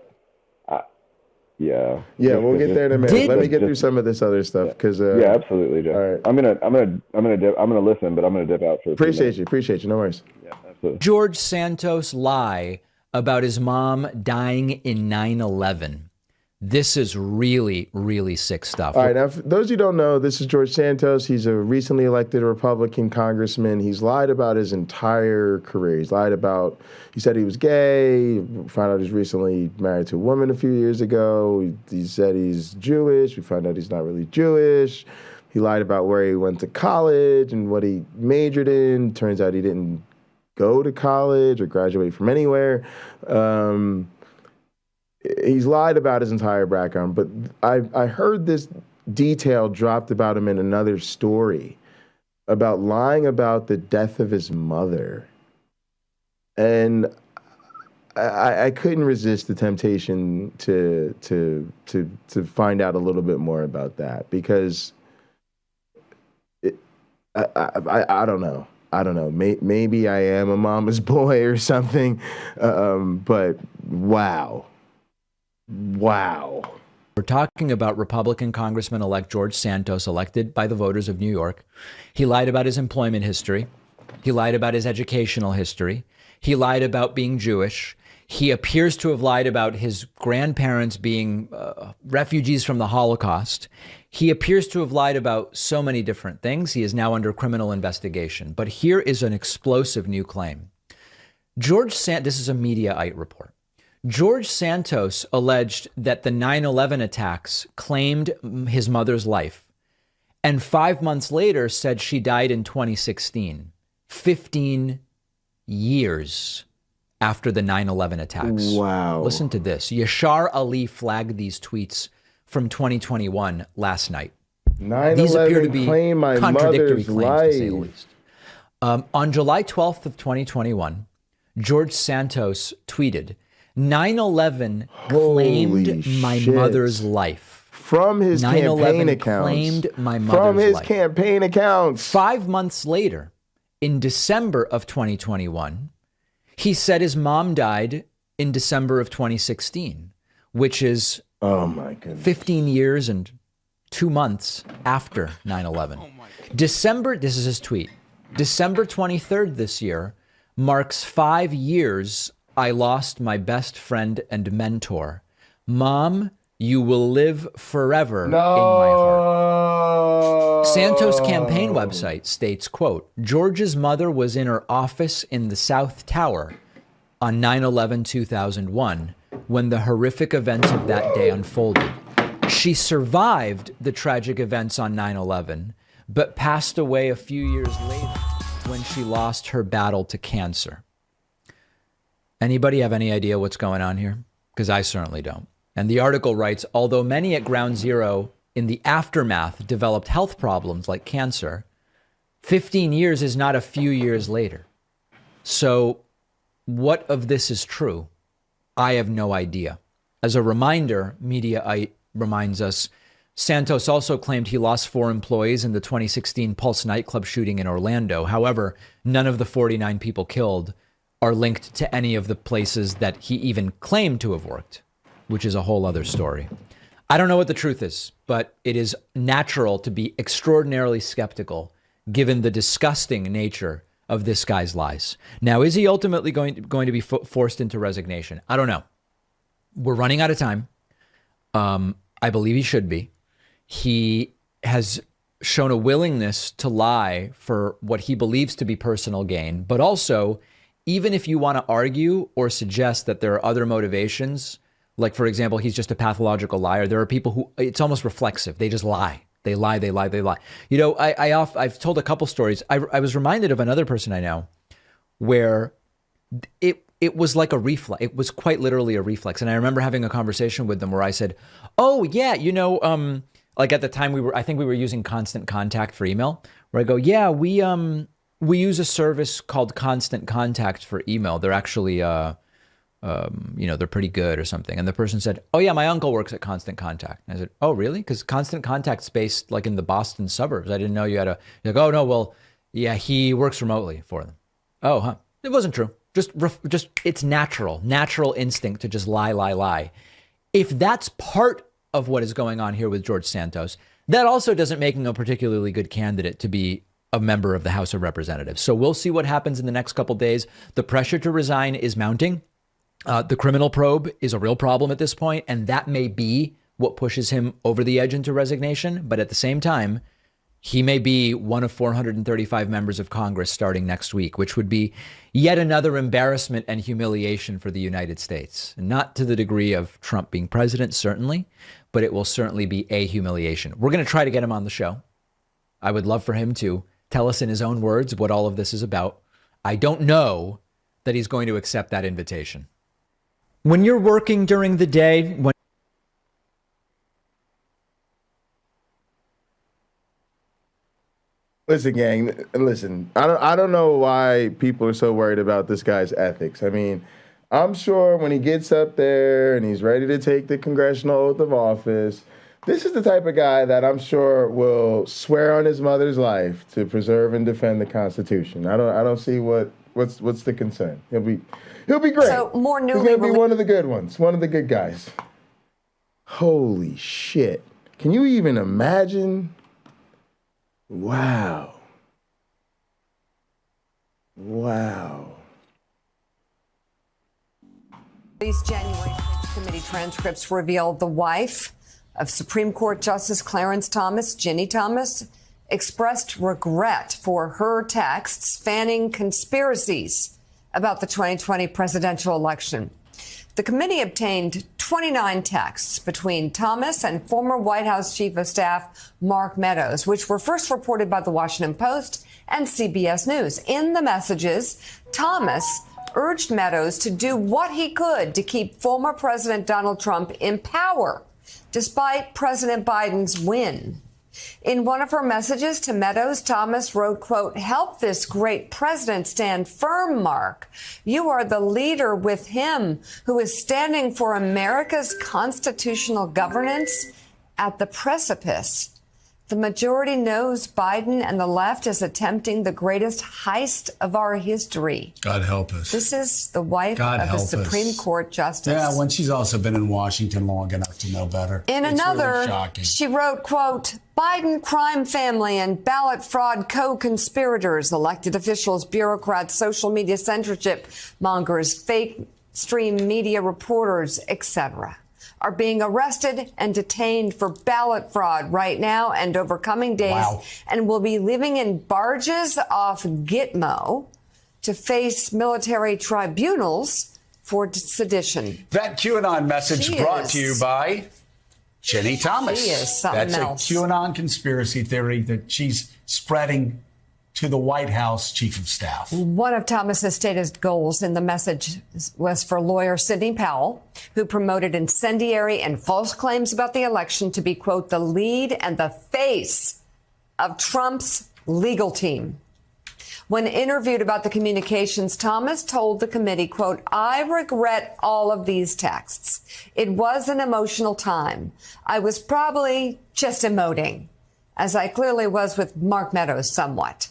S1: yeah.
S22: Yeah, we'll get there in a minute. Let me get through some of this other stuff, because
S1: yeah, absolutely, Joe. All right. I'm gonna listen, but I'm gonna dip out for.
S22: Appreciate you. No worries.
S1: Yeah, absolutely.
S3: George Santos lie about his mom dying in 9/11. This is really, really sick stuff.
S22: All right, now, for those who don't know, this is George Santos. He's a recently elected Republican congressman. He's lied about his entire career. He said he was gay, found out he's recently married to a woman a few years ago. He said he's Jewish. We found out he's not really Jewish. He lied about where he went to college and what he majored in. Turns out he didn't go to college or graduate from anywhere. He's lied about his entire background, but I heard this detail dropped about him in another story about lying about the death of his mother. And I couldn't resist the temptation to find out a little bit more about that, because I don't know. I don't know. Maybe I am a mama's boy or something, but wow. Wow.
S3: We're talking about Republican Congressman-elect George Santos, elected by the voters of New York. He lied about his employment history. He lied about his educational history. He lied about being Jewish. He appears to have lied about his grandparents being refugees from the Holocaust. He appears to have lied about so many different things. He is now under criminal investigation. But here is an explosive new claim. This is a Mediaite report. George Santos alleged that the 9/11 attacks claimed his mother's life, and 5 months later said she died in 2016. 15 years after the 9/11 attacks.
S4: Wow.
S3: Listen to this. Yashar Ali flagged these tweets from 2021 last night.
S4: 9/11
S3: These appear to be
S4: claim my
S3: contradictory
S4: mother's
S3: claims, to say the
S4: life.
S3: least. On July 12th of 2021, George Santos tweeted, 9/11 claimed my mother's life.
S4: From his campaign accounts.
S3: Claimed my mother's
S4: From his
S3: life.
S4: campaign accounts.
S3: 5 months later, in December of 2021, he said his mom died in December of 2016, which is 15 years and 2 months after 9/11. December, this is his tweet, December 23rd this year marks 5 years I lost my best friend and mentor. Mom, you will live forever in my heart. Santos' campaign website states, quote, George's mother was in her office in the South Tower on 9/11/2001 when the horrific events of that day unfolded. She survived the tragic events on 9/11, but passed away a few years later when she lost her battle to cancer. Anybody have any idea what's going on here? Because I certainly don't. And the article writes, although many at Ground Zero in the aftermath developed health problems like cancer, 15 years is not a few years later. So what of this is true? I have no idea. As a reminder, Mediaite reminds us, Santos also claimed he lost 4 employees in the 2016 Pulse nightclub shooting in Orlando. However, none of the 49 people killed are linked to any of the places that he even claimed to have worked, which is a whole other story. I don't know what the truth is, but it is natural to be extraordinarily skeptical given the disgusting nature of this guy's lies. Now, is he ultimately going to be forced into resignation? I don't know. We're running out of time. I believe he should be. He has shown a willingness to lie for what he believes to be personal gain, but also, even if you want to argue or suggest that there are other motivations, like, for example, he's just a pathological liar, there are people who, it's almost reflexive. They just lie. They lie. You know, I've told a couple stories. I was reminded of another person I know where it was like a reflex. It was quite literally a reflex. And I remember having a conversation with them where I said, oh, yeah, you know, like at the time I think we were using Constant Contact for email, where I go, yeah, we use a service called Constant Contact for email. They're actually, they're pretty good or something. And the person said, oh yeah, my uncle works at Constant Contact. And I said, oh really? Because Constant Contact's based like in the Boston suburbs. I didn't know you had a, you're like, oh no, well, yeah, he works remotely for them. Oh, huh. It wasn't true. Just it's natural instinct to just lie. If that's part of what is going on here with George Santos, that also doesn't make him a particularly good candidate to be a member of the House of Representatives. So we'll see what happens in the next couple days. The pressure to resign is mounting. The criminal probe is a real problem at this point, and that may be what pushes him over the edge into resignation. But at the same time, he may be one of 435 members of Congress starting next week, which would be yet another embarrassment and humiliation for the United States. Not to the degree of Trump being president, certainly, but it will certainly be a humiliation. We're going to try to get him on the show. I would love for him to tell us in his own words what all of this is about. I don't know that he's going to accept that invitation. When you're working during the day,
S4: Listen, gang, listen, I don't know why people are so worried about this guy's ethics. I mean, I'm sure when he gets up there and he's ready to take the congressional oath of office, this is the type of guy that I'm sure will swear on his mother's life to preserve and defend the Constitution. I don't see what's the concern. He'll be great.
S7: So more
S4: He's gonna be one of the good ones, one of the good guys. Holy shit. Can you even imagine? Wow.
S7: These January committee transcripts reveal the wife of Supreme Court Justice Clarence Thomas, Ginny Thomas, expressed regret for her texts fanning conspiracies about the 2020 presidential election. The committee obtained 29 texts between Thomas and former White House Chief of Staff Mark Meadows, which were first reported by the Washington Post and CBS News. In the messages, Thomas urged Meadows to do what he could to keep former President Donald Trump in power, despite President Biden's win. In one of her messages to Meadows, Thomas wrote, quote, "Help this great president stand firm, Mark. You are the leader with him who is standing for America's constitutional governance at the precipice. The majority knows Biden and the left is attempting the greatest heist of our history."
S8: God help us.
S7: This is the wife of a Supreme Court justice.
S8: Yeah, when she's also been in Washington long enough to know better.
S7: In
S8: It's
S7: another,
S8: really shocking.
S7: she wrote, quote, "Biden crime family and ballot fraud co-conspirators, elected officials, bureaucrats, social media censorship mongers, fake stream media reporters, etc. are being arrested and detained for ballot fraud right now and over coming days, and will be living in barges off Gitmo to face military tribunals for sedition."
S8: That QAnon message
S7: She
S8: brought
S7: is-
S8: to you by Jenny Thomas.
S7: She is something
S8: That's
S7: else.
S8: a QAnon conspiracy theory that she's spreading to the White House chief of staff.
S7: One of Thomas's stated goals in the message was for lawyer Sidney Powell, who promoted incendiary and false claims about the election, to be, quote, "the lead and the face of Trump's legal team." When interviewed about the communications, Thomas told the committee, quote, "I regret all of these texts. It was an emotional time. I was probably just emoting, as I clearly was with Mark Meadows somewhat."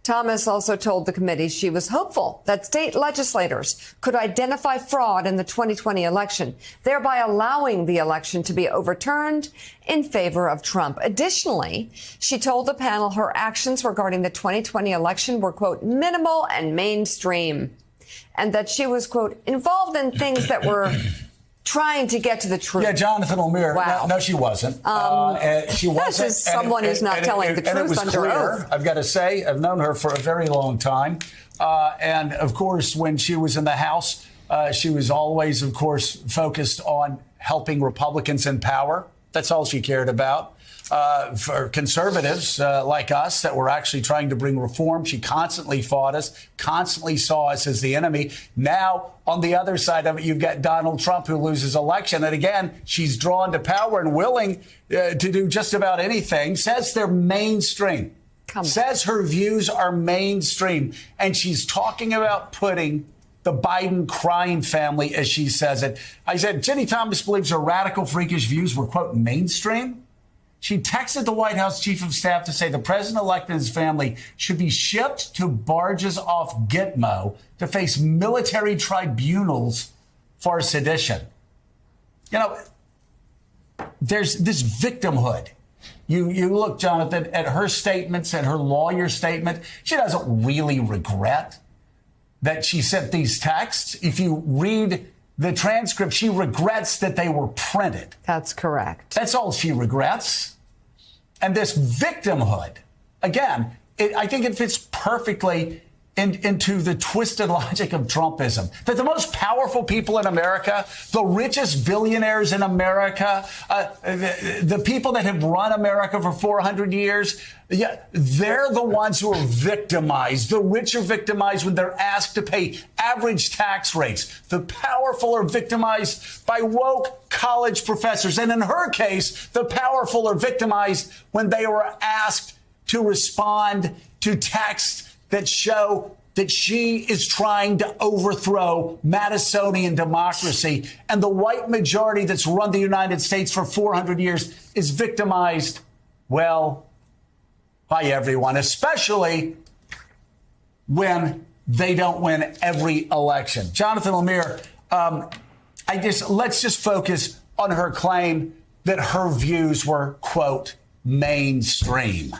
S7: Thomas also told the committee she was hopeful that state legislators could identify fraud in the 2020 election, thereby allowing the election to be overturned in favor of Trump. Additionally, she told the panel her actions regarding the 2020 election were, quote, "minimal and mainstream," and that she was, quote, "involved in things that were trying to get to the truth."
S8: Yeah, Jonathan Lemire.
S7: Wow.
S8: No, she wasn't. She wasn't.
S7: This is someone who's not telling the truth
S8: and it was
S7: under
S8: clear,
S7: oath.
S8: I've got to say, I've known her for a very long time. And, of course, when she was in the House, she was always, of course, focused on helping Republicans in power. That's all she cared about. For conservatives like us that were actually trying to bring reform, she constantly fought us, constantly saw us as the enemy. Now, on the other side of it, you've got Donald Trump who loses election. And again, she's drawn to power and willing to do just about anything, says they're mainstream, says her views are mainstream. And she's talking about putting the Biden crime family, as she says it. I said, Jenny Thomas believes her radical, freakish views were, quote, mainstream. She texted the White House chief of staff to say the president-elect and his family should be shipped to barges off Gitmo to face military tribunals for sedition. You know, there's this victimhood. You look, Jonathan, at her statements and her lawyer statement. She doesn't really regret that she sent these texts. If you read the transcript, she regrets that they were printed.
S7: That's correct. That's
S8: all she regrets. And this victimhood, again, I think it fits perfectly into the twisted logic of Trumpism. That the most powerful people in America, the richest billionaires in America, the people that have run America for 400 years, yeah, they're the ones who are victimized. The rich are victimized when they're asked to pay average tax rates. The powerful are victimized by woke college professors. And in her case, the powerful are victimized when they were asked to respond to texts that show that she is trying to overthrow Madisonian democracy. And the white majority that's run the United States for 400 years is victimized, well, by everyone, especially when they don't win every election. Jonathan Lemire, let's just focus on her claim that her views were, quote, mainstream.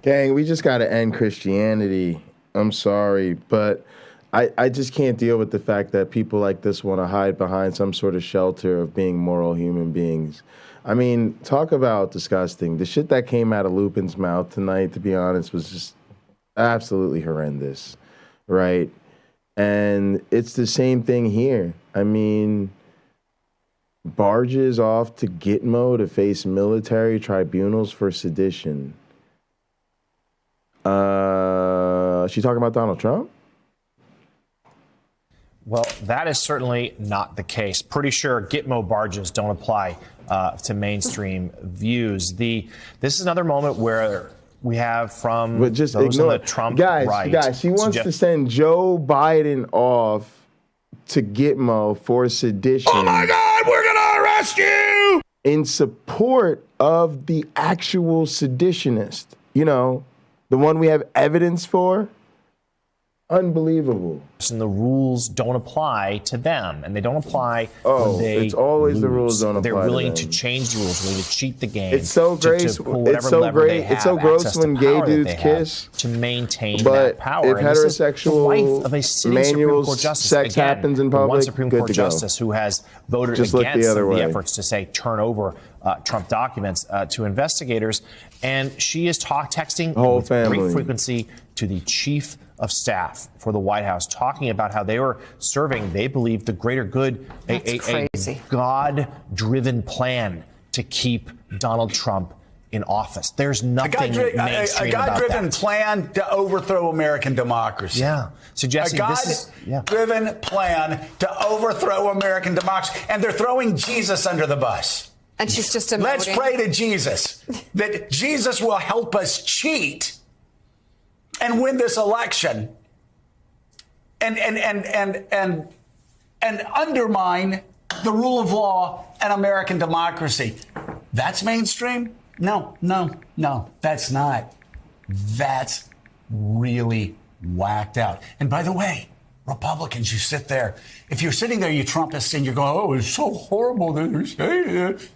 S4: Gang, we just got to end Christianity. I'm sorry, but I just can't deal with the fact that people like this want to hide behind some sort of shelter of being moral human beings. I mean, talk about disgusting. The shit that came out of Lupin's mouth tonight, to be honest, was just absolutely horrendous, right? And it's the same thing here. I mean, barges off to Gitmo to face military tribunals for sedition. She talking about Donald Trump?
S6: Well, that is certainly not the case. Pretty sure Gitmo barges don't apply to mainstream views. This is another moment where we have from
S4: But just
S6: those
S4: ignore
S6: on the Trump
S4: guys.
S6: right.
S4: Guys, she wants to send Joe Biden off to Gitmo for sedition.
S18: Oh my God, we're gonna arrest you!
S4: In support of the actual seditionist. You know, the one we have evidence for. Unbelievable.
S6: And the rules don't apply to them, and they don't apply
S4: Oh,
S6: when they
S4: it's always
S6: lose.
S4: the rules don't
S6: They're
S4: apply to
S6: willing
S4: them.
S6: to change the rules, willing to cheat the game.
S4: It's so great.
S6: To pull whatever
S4: It's so
S6: lever they
S4: great.
S6: have,
S4: It's so gross
S6: access to
S4: when gay
S6: power that
S4: dudes
S6: they have
S4: kiss.
S6: to maintain
S4: But
S6: that power.
S4: if
S6: And this is the
S4: heterosexual
S6: wife of a sitting
S4: manual
S6: Supreme Court justice,
S4: sex
S6: again,
S4: happens in
S6: the one
S4: public,
S6: Supreme
S4: good
S6: Court
S4: to go.
S6: justice who has voted
S4: Just look the
S6: against
S4: other way.
S6: efforts to say turn over Trump documents to investigators, and she is texting
S4: Whole
S6: with
S4: family.
S6: great frequency to the chief of staff for the White House, talking about how they were serving, they believe, the greater good, a God-driven plan to keep Donald Trump in office. There's nothing mainstream
S8: a
S6: about
S8: God-driven
S6: that.
S8: plan to overthrow American democracy.
S6: Yeah, suggesting
S8: a
S6: this is
S8: God-driven plan to overthrow American democracy, and they're throwing Jesus under the bus.
S7: And she's just emoting.
S8: Let's pray to Jesus that Jesus will help us cheat and win this election and undermine the rule of law and American democracy. That's mainstream? No, that's not. That's really whacked out. And by the way, Republicans, you sit there. If you're sitting there, you Trumpists, and you're going, oh, it's so horrible that they're saying it.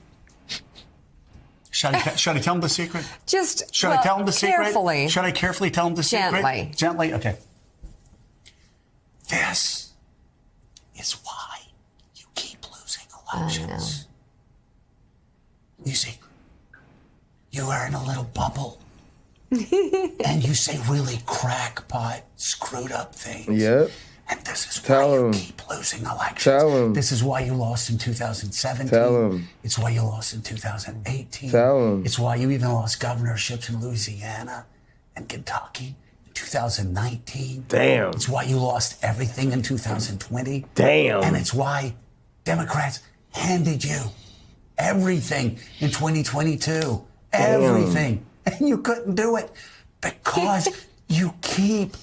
S8: Should I tell them the secret? Should I tell them the secret?
S7: Carefully.
S8: Should I carefully tell them the secret? Gently. Okay. This is why you keep losing elections. You see, you are in a little bubble, and you say really crackpot, screwed up things.
S4: Yep.
S8: And this is why you keep losing elections.
S4: Tell him.
S8: This is why you lost in 2017.
S4: Tell him.
S8: It's why you lost in 2018.
S4: Tell him.
S8: It's why you even lost governorships in Louisiana and Kentucky in 2019.
S4: Damn.
S8: It's why you lost everything in 2020.
S4: Damn.
S8: And it's why Democrats handed you everything in 2022.
S4: Damn.
S8: Everything. And you couldn't do it because you keep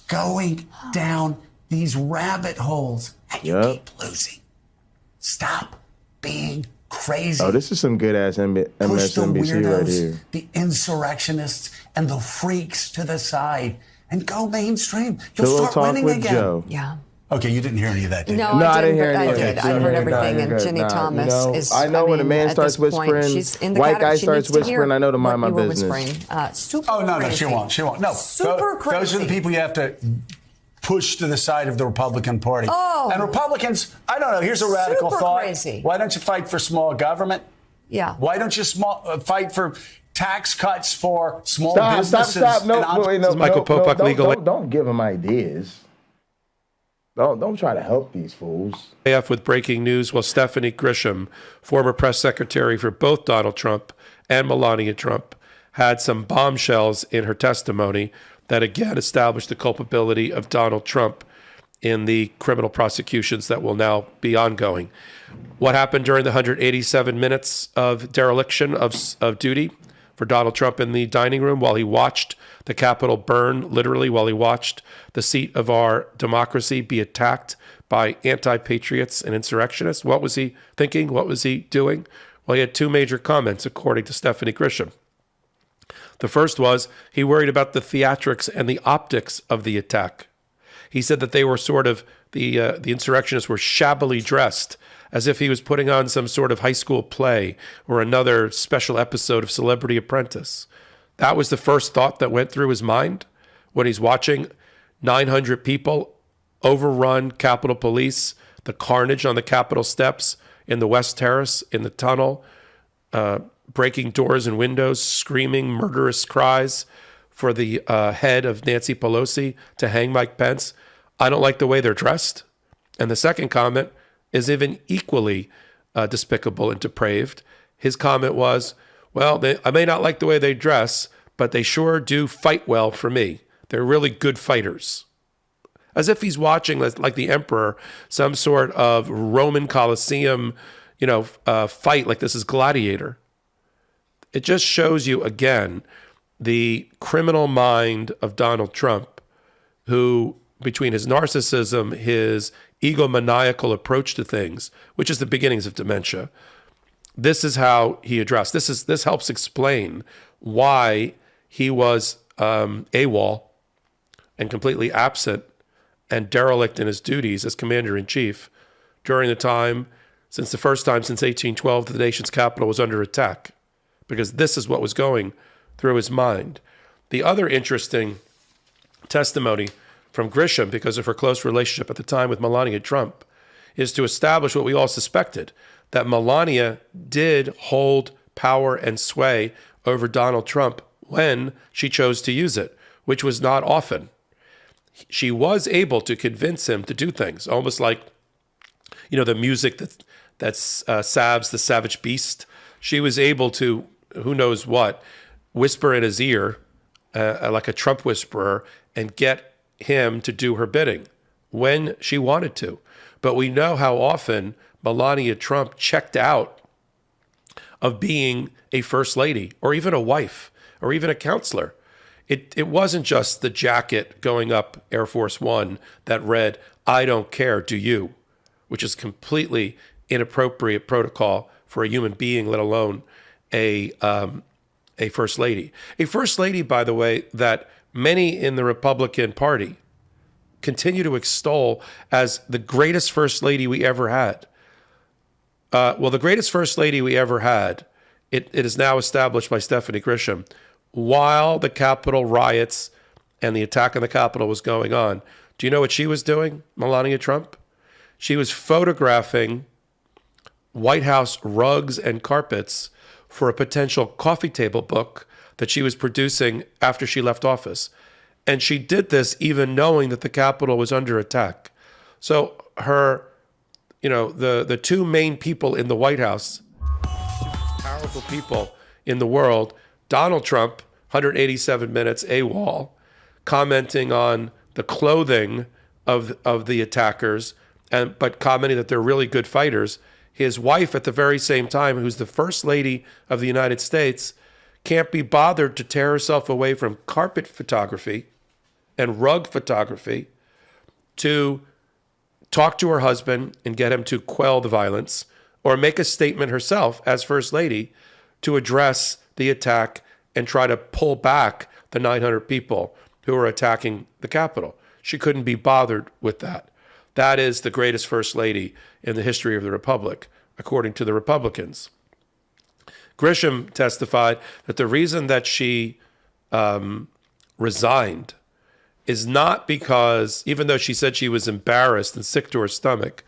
S8: going down these rabbit holes and you keep losing. Stop being crazy.
S4: Oh, this is some good ass
S8: Push the
S4: MSNBC right
S8: weirdos,
S4: here.
S8: the insurrectionists, and the freaks to the side and go mainstream. You'll
S4: Pillow
S8: start
S4: talk
S8: winning
S4: with
S8: again.
S4: Joe.
S7: Yeah.
S8: Okay, you didn't hear any of that, did
S7: No,
S8: you?
S7: I didn't
S4: hear
S7: but
S4: any
S7: I
S4: of
S7: did.
S4: it.
S7: I heard everything.
S4: You're
S7: And
S4: good.
S7: Ginny Thomas is.
S4: I know when a man
S7: at
S4: starts
S7: this point,
S4: whispering,
S7: she's in the
S4: white guy
S7: she
S4: starts
S7: needs to hear
S4: whispering, I know to mind
S7: what
S4: my
S7: you were
S4: business.
S7: whispering. Super
S8: Oh, no,
S7: crazy.
S8: she won't. She won't. No.
S7: Super crazy.
S8: Those are the people you have to push to the side of the Republican Party.
S7: Oh.
S8: And Republicans, I don't know, here's a radical
S7: Super
S8: thought.
S7: crazy.
S8: Why don't you fight for small government?
S7: Yeah.
S8: Why don't you fight for tax cuts for small
S4: Stop.
S8: businesses?
S4: No,
S8: and
S4: wait, no,
S18: Michael
S4: no,
S18: Popok legal?
S4: Don't give them ideas. Don't try to help these fools.
S18: AF with breaking news. Well, Stephanie Grisham, former press secretary for both Donald Trump and Melania Trump, had some bombshells in her testimony that again established the culpability of Donald Trump in the criminal prosecutions that will now be ongoing. What happened during the 187 minutes of dereliction of duty for Donald Trump in the dining room while he watched the Capitol burn, literally while he watched the seat of our democracy be attacked by anti-patriots and insurrectionists? What was he thinking? What was he doing? Well, he had two major comments, according to Stephanie Grisham. The first was he worried about the theatrics and the optics of the attack. He said that they were sort of, the insurrectionists were shabbily dressed, as if he was putting on some sort of high school play or another special episode of Celebrity Apprentice. That was the first thought that went through his mind when he's watching 900 people overrun Capitol Police, the carnage on the Capitol steps, in the West Terrace, in the tunnel, breaking doors and windows, screaming murderous cries for the head of Nancy Pelosi to hang Mike Pence. I don't like the way they're dressed. And the second comment is even equally despicable and depraved. His comment was, well, I may not like the way they dress, but they sure do fight well for me. They're really good fighters.
S10: as if he's watching, like the emperor, some sort of Roman Colosseum, fight, like this is Gladiator. It just shows you, again, the criminal mind of Donald Trump, who, between his narcissism, his egomaniacal approach to things, which is the beginnings of dementia, this is how he addressed. This helps explain why he was AWOL and completely absent and derelict in his duties as commander-in-chief during the time, since the first time since 1812 that the nation's capital was under attack, because this is what was going through his mind. The other interesting testimony from Grisham, because of her close relationship at the time with Melania Trump, is to establish what we all suspected, that Melania did hold power and sway over Donald Trump when she chose to use it, which was not often. She was able to convince him to do things, almost like, the music that's Sav's the Savage Beast. She was able to, who knows what, whisper in his ear, like a Trump whisperer, and get him to do her bidding when she wanted to. But we know how often Melania Trump checked out of being a first lady, or even a wife, or even a counselor. It wasn't just the jacket going up Air Force One that read, "I don't care, do you?" which is completely inappropriate protocol for a human being, let alone a first lady. A first lady, by the way, that many in the Republican Party continue to extol as the greatest first lady we ever had. The greatest first lady we ever had, it is now established by Stephanie Grisham, while the Capitol riots and the attack on the Capitol was going on. Do you know what she was doing, Melania Trump? She was photographing White House rugs and carpets for a potential coffee table book that she was producing after she left office. And she did this even knowing that the Capitol was under attack. So her, the two main people in the White House, powerful people in the world, Donald Trump, 187 minutes AWOL, commenting on the clothing of the attackers, but commenting that they're really good fighters. His wife, at the very same time, who's the first lady of the United States, can't be bothered to tear herself away from carpet photography and rug photography to talk to her husband and get him to quell the violence, or make a statement herself as first lady to address the attack and try to pull back the 900 people who were attacking the Capitol. She couldn't be bothered with that. That is the greatest first lady in the history of the Republic, according to the Republicans. Grisham testified that the reason that she resigned is not because, even though she said she was embarrassed and sick to her stomach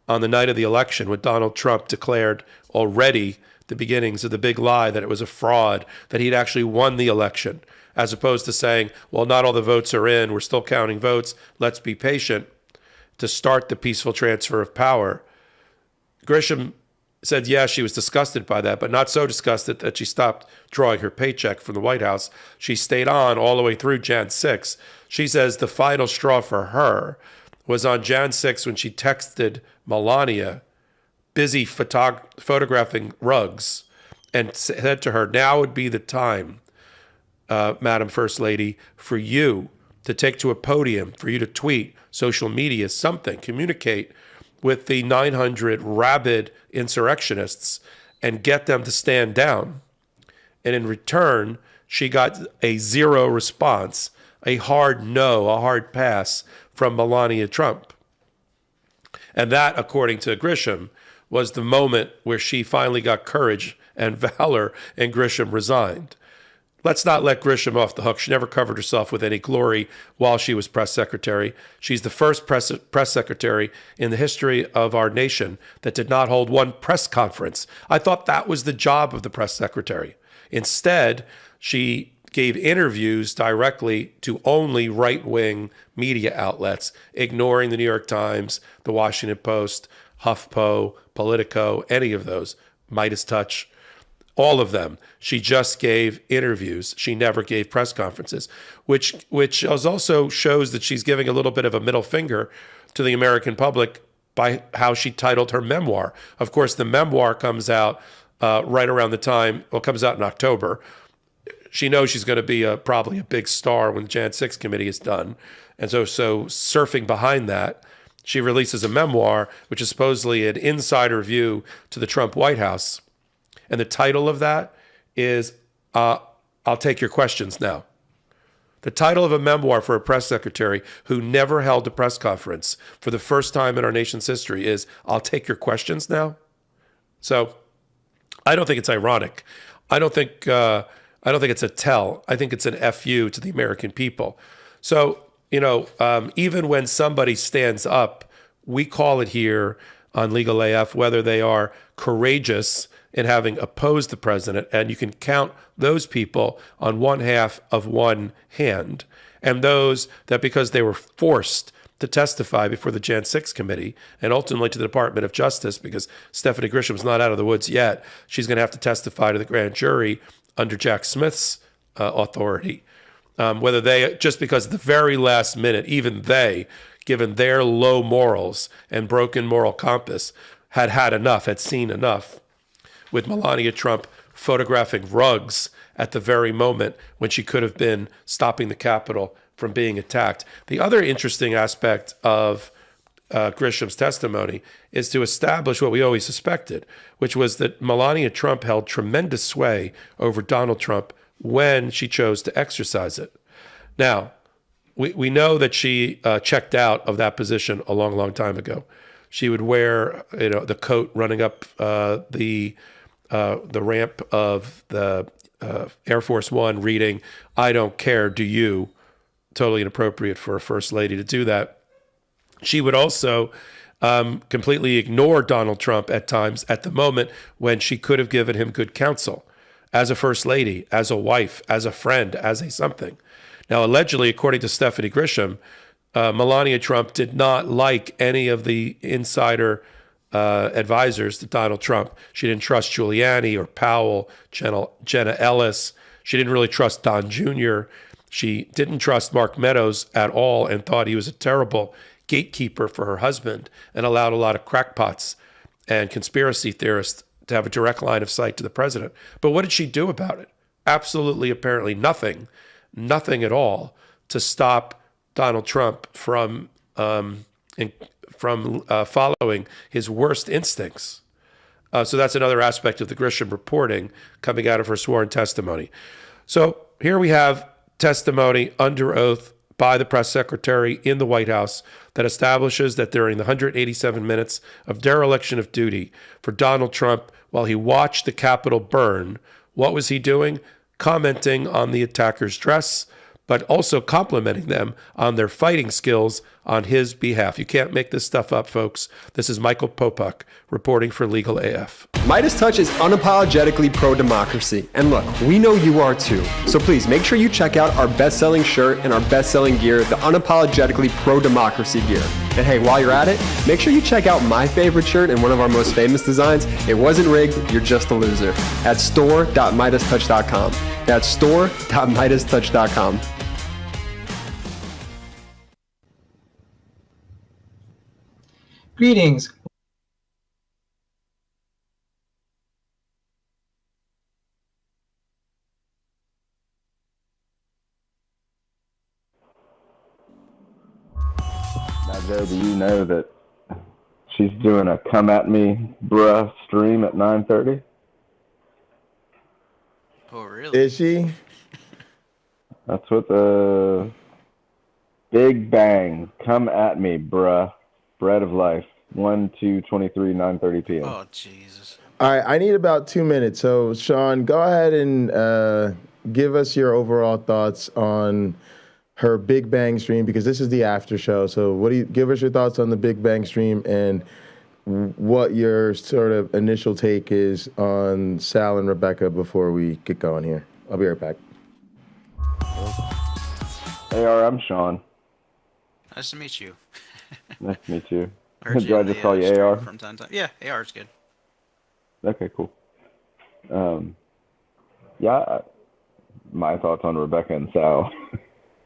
S10: on the night of the election when Donald Trump declared already the beginnings of the big lie that it was a fraud, that he'd actually won the election, as opposed to saying, well, not all the votes are in, we're still counting votes, let's be patient to start the peaceful transfer of power. Grisham said, yeah, she was disgusted by that, but not so disgusted that she stopped drawing her paycheck from the White House. She stayed on all the way through Jan 6. She says the final straw for her was on Jan 6 when she texted Melania, busy photographing rugs, and said to her, now would be the time, Madam First Lady, for you to take to a podium, for you to tweet, social media, something, communicate with the 900 rabid insurrectionists and get them to stand down. And in return, she got a zero response, a hard no, a hard pass from Melania Trump. And that, according to Grisham, was the moment where she finally got courage and valor, and Grisham resigned. Let's not let Grisham off the hook. She never covered herself with any glory while she was press secretary. She's the first press secretary in the history of our nation that did not hold one press conference. I thought that was the job of the press secretary. Instead, she gave interviews directly to only right-wing media outlets, ignoring the New York Times, the Washington Post, HuffPo, Politico, any of those, Midas Touch. All of them. She just gave interviews. She never gave press conferences, which also shows that she's giving a little bit of a middle finger to the American public by how she titled her memoir. Of course, the memoir comes out right around the time, well, it comes out in October. She knows she's going to be probably a big star when the Jan 6 committee is done. And so surfing behind that, she releases a memoir, which is supposedly an insider view to the Trump White House. And the title of that is, I'll Take Your Questions Now. The title of a memoir for a press secretary who never held a press conference for the first time in our nation's history is, I'll Take Your Questions Now. So I don't think it's ironic. I don't think it's a tell. I think it's an FU to the American people. So, even when somebody stands up, we call it here on Legal AF whether they are courageous in having opposed the president, and you can count those people on one half of one hand, and those that because they were forced to testify before the Jan 6 committee and ultimately to the Department of Justice, because Stephanie Grisham's not out of the woods yet. She's going to have to testify to the grand jury under Jack Smith's authority. Whether they, just because at the very last minute, even they, given their low morals and broken moral compass, had enough, had seen enough, with Melania Trump photographing rugs at the very moment when she could have been stopping the Capitol from being attacked. The other interesting aspect of Grisham's testimony is to establish what we always suspected, which was that Melania Trump held tremendous sway over Donald Trump when she chose to exercise it. Now, we know that she checked out of that position a long, long time ago. She would wear, the coat running up the ramp of the Air Force One, reading, "I don't care, do you?" Totally inappropriate for a first lady to do that. She would also completely ignore Donald Trump at times at the moment when she could have given him good counsel as a first lady, as a wife, as a friend, as a something. Now, allegedly, according to Stephanie Grisham, Melania Trump did not like any of the insider advisors to Donald Trump. She didn't trust Giuliani or Powell, Jenna Ellis. She didn't really trust Don Jr. She didn't trust Mark Meadows at all and thought he was a terrible gatekeeper for her husband and allowed a lot of crackpots and conspiracy theorists to have a direct line of sight to the president. But what did she do about it? Absolutely, apparently nothing at all to stop Donald Trump from following his worst instincts. So that's another aspect of the Grisham reporting coming out of her sworn testimony. So here we have testimony under oath by the press secretary in the White House that establishes that during the 187 minutes of dereliction of duty for Donald Trump while he watched the Capitol burn, what was he doing? Commenting on the attacker's dress, but also complimenting them on their fighting skills on his behalf. You can't make this stuff up, folks. This is Michael Popuk reporting for Legal AF.
S14: Midas Touch is unapologetically pro-democracy. And look, we know you are too. So please make sure you check out our best-selling shirt and our best-selling gear, the unapologetically pro-democracy gear. And hey, while you're at it, make sure you check out my favorite shirt and one of our most famous designs. It wasn't rigged, you're just a loser. At store.midastouch.com. That's store.midastouch.com.
S15: Greetings.
S1: Now, Joe, do you know that she's doing a "Come at Me, Bruh" stream at 9:30?
S19: Oh, really?
S4: Is she?
S1: That's what the Big Bang, "Come at Me, Bruh," Bread of Life, 1/2/23, 9:30 p.m.
S19: Oh, Jesus.
S4: All right, I need about 2 minutes. So, Sean, go ahead and give us your overall thoughts on her Big Bang stream, because this is the after show. So give us your thoughts on the Big Bang stream and what your sort of initial take is on Sal and Rebekah before we get going here. I'll be right back.
S1: AR, I'm Sean.
S19: Nice to meet you.
S1: Nice to meet you.
S19: Heard
S1: Do I just call you AR?
S19: From time to time. Yeah, AR is good.
S1: Okay, cool. Yeah, my thoughts on Rebekah and Sal.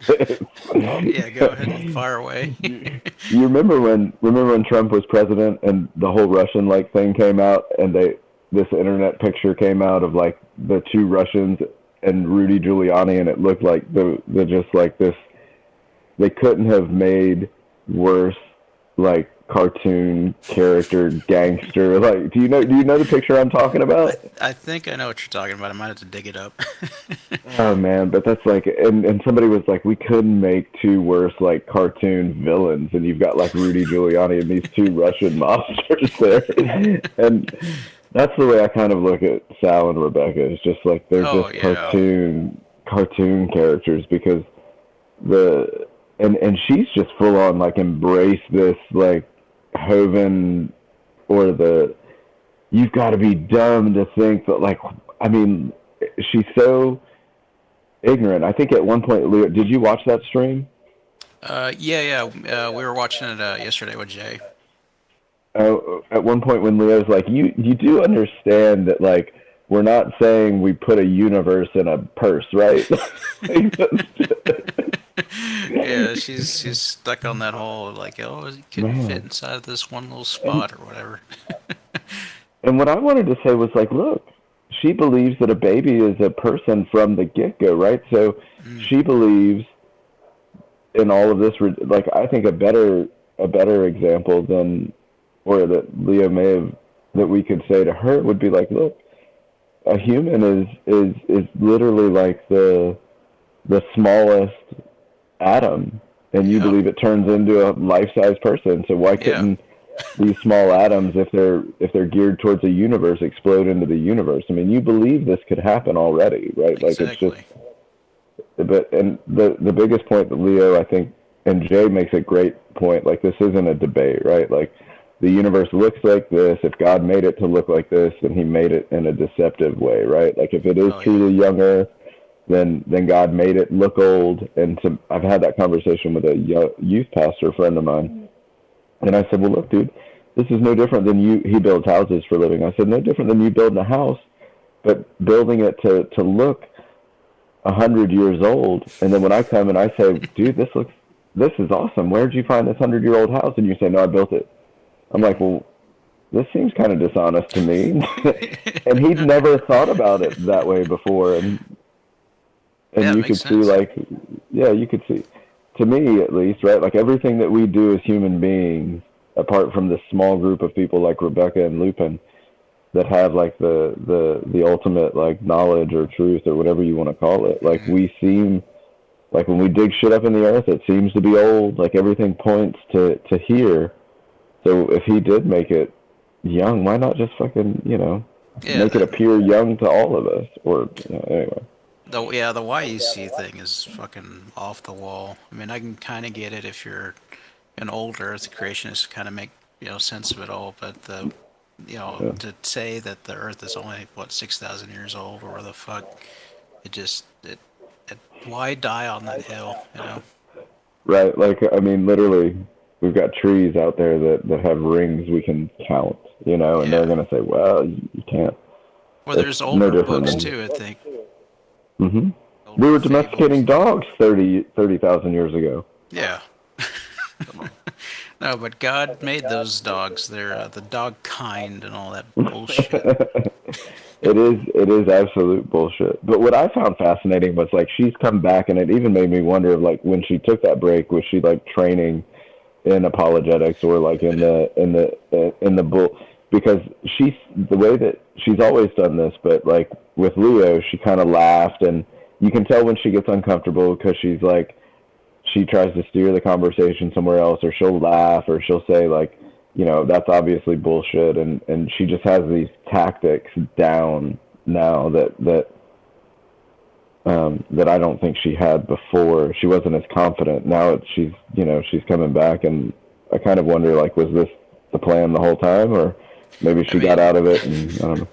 S19: Yeah, go ahead and fire away.
S1: You remember when Trump was president and the whole Russian thing came out, and this internet picture came out of the two Russians and Rudy Giuliani, and it looked like they're just this. They couldn't have made worse cartoon character gangster. Do you know the picture I'm talking about?
S19: I think I know what you're talking about. I might have to dig it up.
S1: Oh man, but that's and somebody was like, we couldn't make two worse cartoon villains, and you've got Rudy Giuliani and these two Russian mobsters there, and that's the way I kind of look at Sal and Rebekah. It's just they're cartoon characters, because and she's just full on embrace this Hovind, or you've got to be dumb to think that she's so ignorant. I think at one point, Leo, did you watch that stream?
S19: Yeah. We were watching it yesterday with Jay.
S1: At one point when Leo's you do understand that we're not saying we put a universe in a purse, right?
S19: Yeah, she's stuck on that whole it couldn't fit inside of this one little spot or whatever.
S1: And what I wanted to say was look, she believes that a baby is a person from the get-go, right? So she believes in all of this. I think a better example than, or that Leo may have, that we could say to her would be look, a human is literally the smallest atom, and you believe it turns into a life-size person. So why couldn't these small atoms, if they're geared towards a universe, explode into the universe? I mean, you believe this could happen already, right?
S19: Exactly.
S1: It's just, and the biggest point that Leo, I think, and Jay makes a great point. This isn't a debate, right? The universe looks like this. If God made it to look like this, then He made it in a deceptive way, right? If it is truly younger, then God made it look old. And so I've had that conversation with a youth pastor friend of mine, and I said, well, look, dude, this is no different than you. He builds houses for a living. I said, no different than you building a house, but building it to look 100 years old. And then when I come and I say, dude, this is awesome. Where'd you find this 100-year-old house? And you say, no, I built it. I'm like, well, this seems kind of dishonest to me. And he'd never thought about it that way before. And you could see, you could see, to me at least, right? Everything that we do as human beings, apart from this small group of people like Rebekah and Lupin, that have the ultimate knowledge or truth or whatever you want to call it. We seem when we dig shit up in the earth, it seems to be old. Everything points to here. So if He did make it young, why not just fucking make it appear young to all of us? Or anyway.
S19: The YEC thing is fucking off the wall. I mean, I can kind of get it if you're an old Earth creationist to kind of make sense of it all, but to say that the Earth is only 6,000 years old, or the fuck, why die on that hill?
S1: Right. I mean, literally, we've got trees out there that have rings we can count. And they're gonna say, well, you can't.
S19: Well, there's older books too, I think.
S1: Mm-hmm. We were domesticating dogs 30,000 years ago.
S19: Yeah. No, but God made those dogs. They're the dog kind and all that bullshit.
S1: It is absolute bullshit. But what I found fascinating was she's come back, and it even made me wonder if when she took that break, was she training in apologetics or in the bull? Because the way that she's always done this, but with Leo, she kind of laughed, and you can tell when she gets uncomfortable because she's she tries to steer the conversation somewhere else, or she'll laugh, or she'll say that's obviously bullshit, and she just has these tactics down now that I don't think she had before. She wasn't as confident. Now she's coming back, and I kind of wonder was this the plan the whole time, or maybe she got out of it, and I don't know.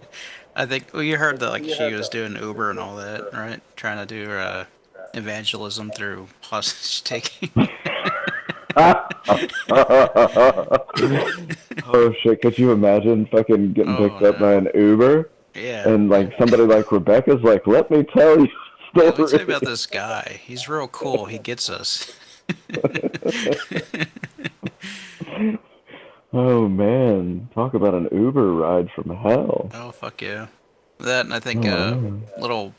S19: I think you heard that she was doing Uber and all that, right? Trying to do evangelism through hostage taking.
S1: Oh shit! Could you imagine fucking getting picked up by an Uber?
S19: Yeah.
S1: And like somebody like Rebekah's like, let me tell you a story.
S19: Let me tell you about this guy. He's real cool. He gets us.
S1: Oh man, talk about an Uber ride from hell.
S19: Oh fuck yeah. That, and I think little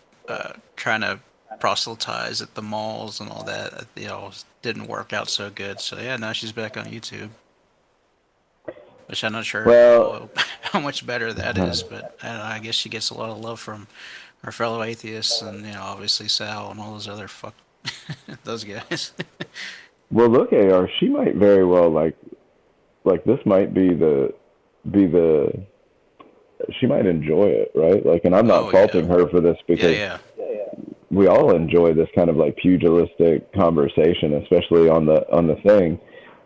S19: trying to proselytize at the malls and all that, didn't work out so good. So yeah, now she's back on YouTube. Which I'm not sure how much better that is, but I guess she gets a lot of love from her fellow atheists and obviously Sal and all those other those guys.
S1: Well, look, AR, she might very well like this might be the she might enjoy it, right? Like, and I'm not faulting her for this because we all enjoy this kind of like pugilistic conversation, especially on the thing.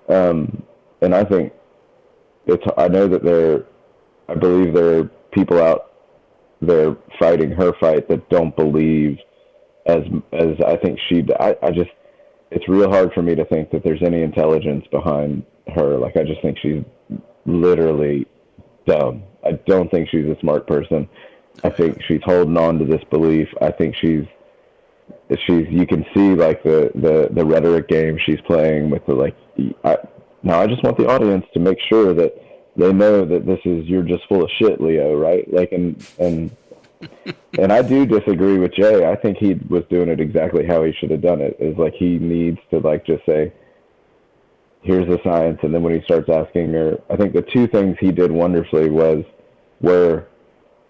S1: And I think I know that I believe there are people out there fighting her fight that don't believe as I think it's real hard for me to think that there's any intelligence behind her. Like, I just think she's literally dumb. I don't think she's a smart person. I think she's holding on to this belief. I think you can see like the rhetoric game she's playing with I just want the audience to make sure that they know that you're just full of shit, Leo, right? Like, and I do disagree with Jay. I think he was doing it exactly how he should have done it. Is like he needs to like just say, here's the science, and then when he starts asking her, I think the two things he did wonderfully were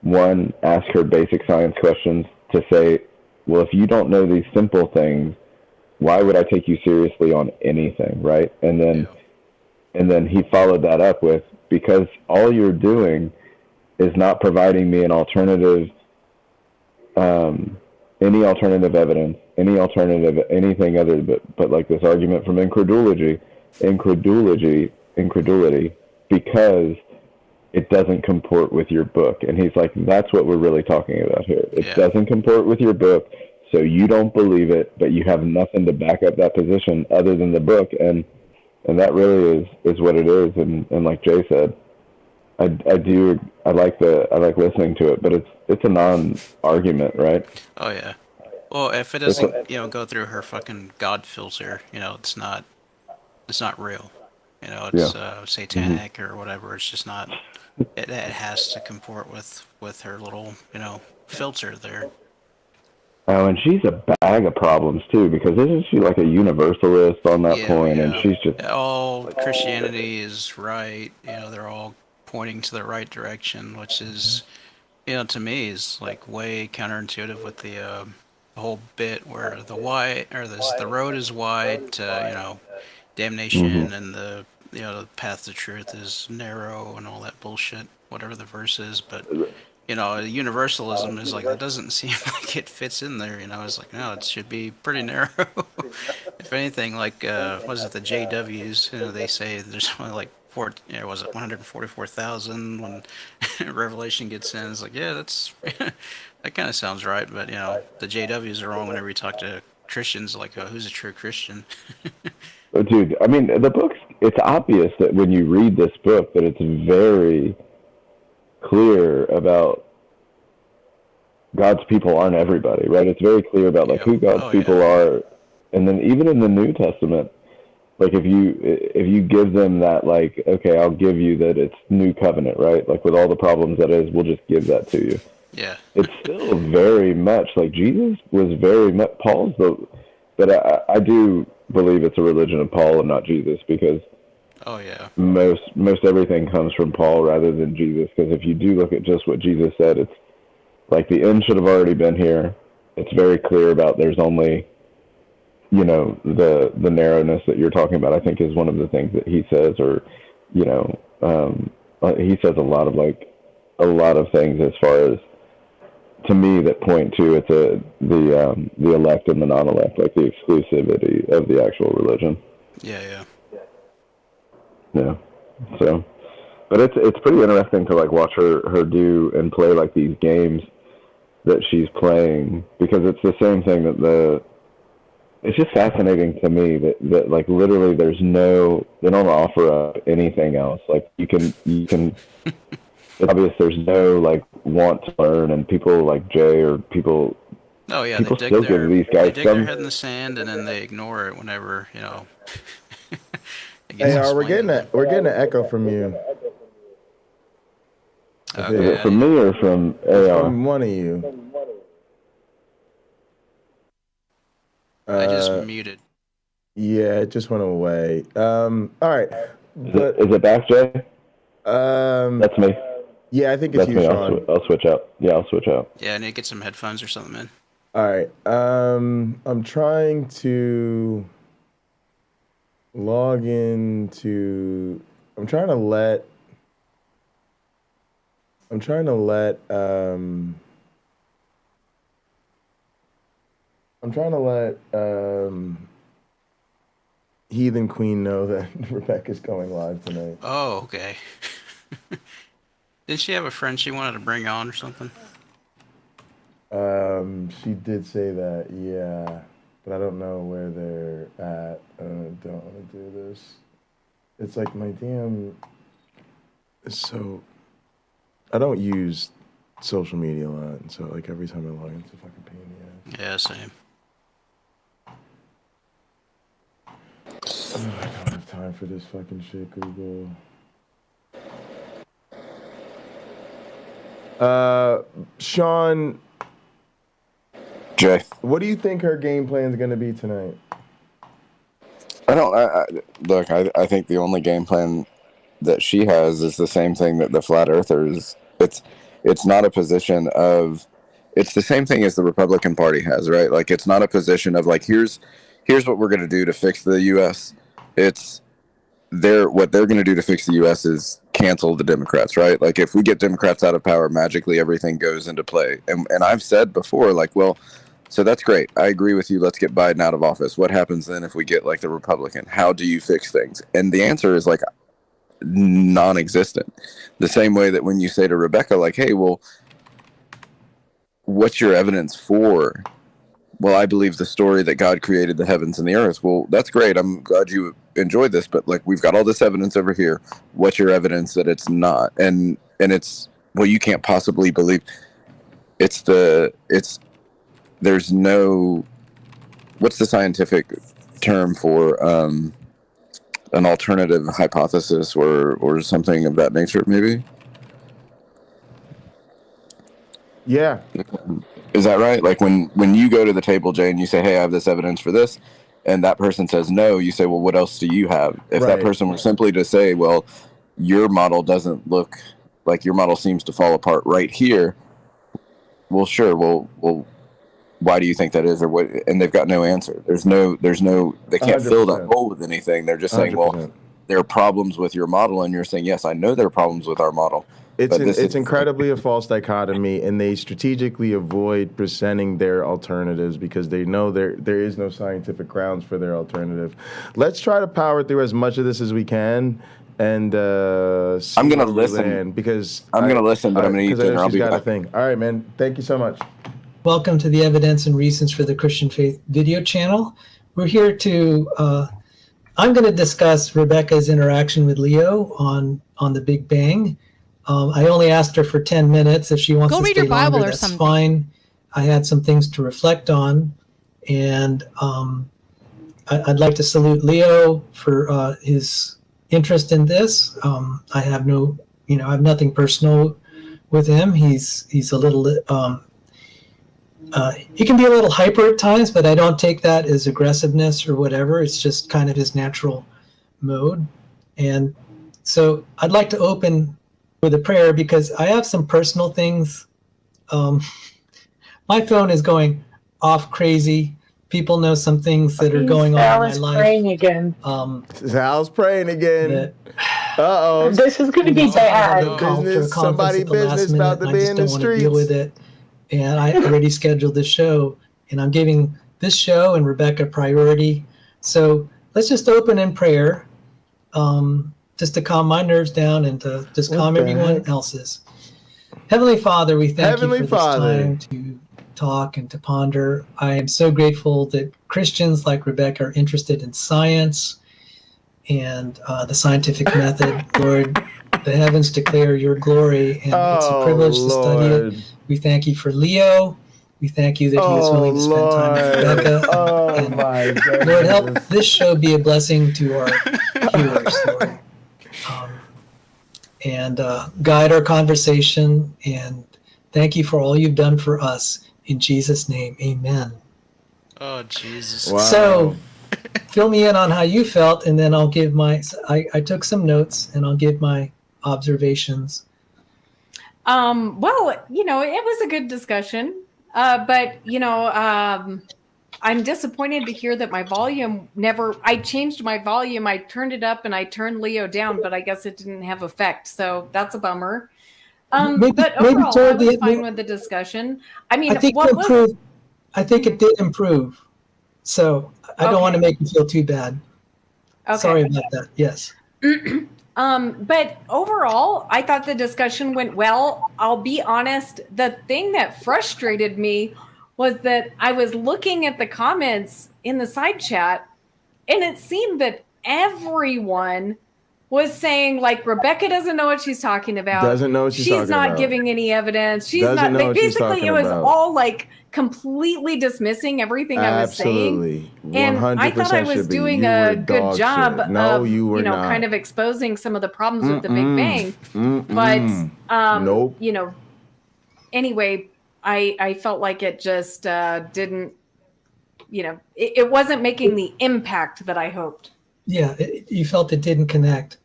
S1: one, ask her basic science questions to say, well, if you don't know these simple things, why would I take you seriously on anything, right? And then he followed that up with, because all you're doing is not providing me an alternative, any alternative evidence, anything other but like this argument from incredulity, because it doesn't comport with your book. And he's like, that's what we're really talking about here. It doesn't comport with your book, so you don't believe it, but you have nothing to back up that position other than the book. And that really is what it is. And like Jay said, I like listening to it, but it's a non-argument, right?
S19: Oh yeah. Well, if it doesn't, go through her fucking God filter, it's not real. It's satanic or whatever. It's just not. It has to comport with her little, filter there.
S1: Oh, and she's a bag of problems too, because isn't she like a universalist on that point? And she's just
S19: all Christianity is right. They're all pointing to the right direction, which is, to me, is like way counterintuitive with the whole bit where the road is wide to damnation, and the path to truth is narrow and all that bullshit, whatever the verse is. But universalism is like, it doesn't seem like it fits in there. It's like, no, it should be pretty narrow. If anything, like what is it, the JWs? They say there's only like 144,000 when Revelation gets in. It's like, yeah, that's that kind of sounds right, but the JWs are wrong whenever you talk to Christians. Like, who's a true Christian?
S1: Dude, I mean, the book's, it's obvious that when you read this book that it's very clear about God's people aren't everybody, right? It's very clear about like who God's people are. And then even in the New Testament, like if you give them that, like, okay, I'll give you that it's new covenant, right? Like with all the problems that is, we'll just give that to you.
S19: Yeah.
S1: It's still very much like Jesus was very much Paul's, but I do believe it's a religion of Paul and not Jesus, because most everything comes from Paul rather than Jesus. Because if you do look at just what Jesus said, it's like the end should have already been here. It's very clear about there's only, the narrowness that you're talking about, I think, is one of the things that he says, or, he says a lot of things as far as, to me, that point to the elect and the non-elect, like the exclusivity of the actual religion.
S19: Yeah.
S1: So, but it's pretty interesting to like watch her do and play like these games that she's playing, because it's the same thing it's just fascinating to me that like literally they don't offer up anything else. Like you can it's obvious there's no like want to learn, and people like Jay or people.
S19: Oh yeah,
S1: people
S19: they
S1: still
S19: dig
S1: give these guys
S19: they dig their head in the sand and then they ignore it whenever it gets
S22: Hey, we're
S19: explained.
S22: getting an echo from you.
S1: Is it from me or from AR?
S22: From one of you.
S19: I just muted.
S22: Yeah, it just went away. All right.
S1: Is it back, Jay? That's me.
S22: Yeah, I think it's
S1: That's
S22: you,
S1: me.
S22: Sean.
S1: I'll switch out. Yeah, I'll switch out.
S19: Yeah, I need to get some headphones or something, man.
S22: All right. I'm trying to log into. I'm trying to let Heathen Queen know that Rebekah's going live tonight.
S19: Oh, okay. Didn't she have a friend she wanted to bring on or something?
S22: She did say that, yeah, but I don't know where they're at. I don't want to do this. It's like my damn. So, I don't use social media a lot, and so like every time I log in, it's a fucking pain in the ass.
S19: Yeah, same.
S22: Oh, I don't have time for this fucking shit, Google. Sean.
S12: Jay.
S22: What do you think her game plan is going to be tonight?
S12: I think the only game plan that she has is the same thing that the flat earthers. It's not a position of. It's the same thing as the Republican Party has, right? Like, it's not a position of like, here's what we're going to do to fix the U.S. It's what they're going to do to fix the U.S. is cancel the Democrats, right? Like, if we get Democrats out of power, magically everything goes into play. And I've said before, like, well, so that's great. I agree with you. Let's get Biden out of office. What happens then if we get like the Republican? How do you fix things? And the answer is like non-existent. The same way that when you say to Rebekah, like, hey, well, what's your evidence for? Well, I believe the story that God created the heavens and the earth. Well, that's great. I'm glad you enjoyed this, but like, we've got all this evidence over here. What's your evidence that it's not? And it's, well, you can't possibly believe there's no, what's the scientific term for an alternative hypothesis or something of that nature, maybe?
S22: Yeah.
S12: Is that right? Like when you go to the table, Jay, and you say, hey, I have this evidence for this, and that person says no, you say, well, what else do you have? If that person were simply to say, well, your model doesn't look like, your model seems to fall apart right here, well, sure, well, why do you think that is, or what? And they've got no answer. There's no, they can't
S22: 100%.
S12: Fill that hole with anything. They're just saying,
S22: 100%.
S12: well, there are problems with your model, and you're saying, yes, I know there are problems with our model.
S22: It's incredibly a false dichotomy, and they strategically avoid presenting their alternatives because they know there is no scientific grounds for their alternative. Let's try to power through as much of this as we can, and
S12: I'm gonna listen
S22: because
S12: I'm gonna listen, but I'm gonna eat dinner. I'll be back.
S22: All right, man. Thank you so much.
S15: Welcome to the Evidence and Reasons for the Christian Faith video channel. We're here to. I'm going to discuss Rebekah's interaction with Leo on the Big Bang. I only asked her for 10 minutes. If she wants to stay longer, that's fine. I had some things to reflect on, and I'd like to salute Leo for his interest in this. I have I have nothing personal with him. He's a little. He can be a little hyper at times, but I don't take that as aggressiveness or whatever. It's just kind of his natural mode. And so I'd like to open with a prayer because I have some personal things. My phone is going off crazy. People know some things that are going on in my life.
S16: Praying again.
S22: Sal's praying again. Uh-oh.
S16: This is going to be bad.
S22: Somebody business about to be in the streets.
S15: Deal with it. And I already scheduled this show, and I'm giving this show and Rebekah priority. So let's just open in prayer, just to calm my nerves down and to just calm everyone else's. Heavenly Father, we thank you for this time to talk and to ponder. I am so grateful that Christians like Rebekah are interested in science and the scientific method. Lord, the heavens declare your glory, and it's a privilege to study it. We thank you for Leo. We thank you that he was willing to spend time with Rebekah.
S4: And my goodness.
S15: Lord, help this show be a blessing to our viewers, Lord. And guide our conversation. And thank you for all you've done for us. In Jesus' name, amen.
S19: Oh, Jesus.
S15: Wow. So, fill me in on how you felt, and then I'll give my. I took some notes, and I'll give my observations.
S11: Well, it was a good discussion, but I'm disappointed to hear that my volume I changed my volume. I turned it up and I turned Leo down, but I guess it didn't have effect. So that's a bummer. But overall, I was fine with the discussion. I mean,
S15: I think it did improve. So I don't want to make you feel too bad.
S11: Okay.
S15: Sorry about that. Yes.
S11: But overall, I thought the discussion went well. I'll be honest. The thing that frustrated me was that I was looking at the comments in the side chat, and it seemed that everyone was saying, like, Rebekah doesn't know what she's talking about.
S4: Doesn't know what she's talking about.
S11: She's not giving any evidence. She's
S4: Doesn't
S11: not.
S4: know what she's
S11: Basically,
S4: talking
S11: it was
S4: about.
S11: all like completely dismissing everything I was saying. And I thought I was doing a good job of,
S4: not.
S11: kind of exposing some of the problems with the Big Bang. But,
S4: nope.
S11: Anyway, I felt like it just didn't, it wasn't making the impact that I hoped.
S15: Yeah, you felt it didn't connect.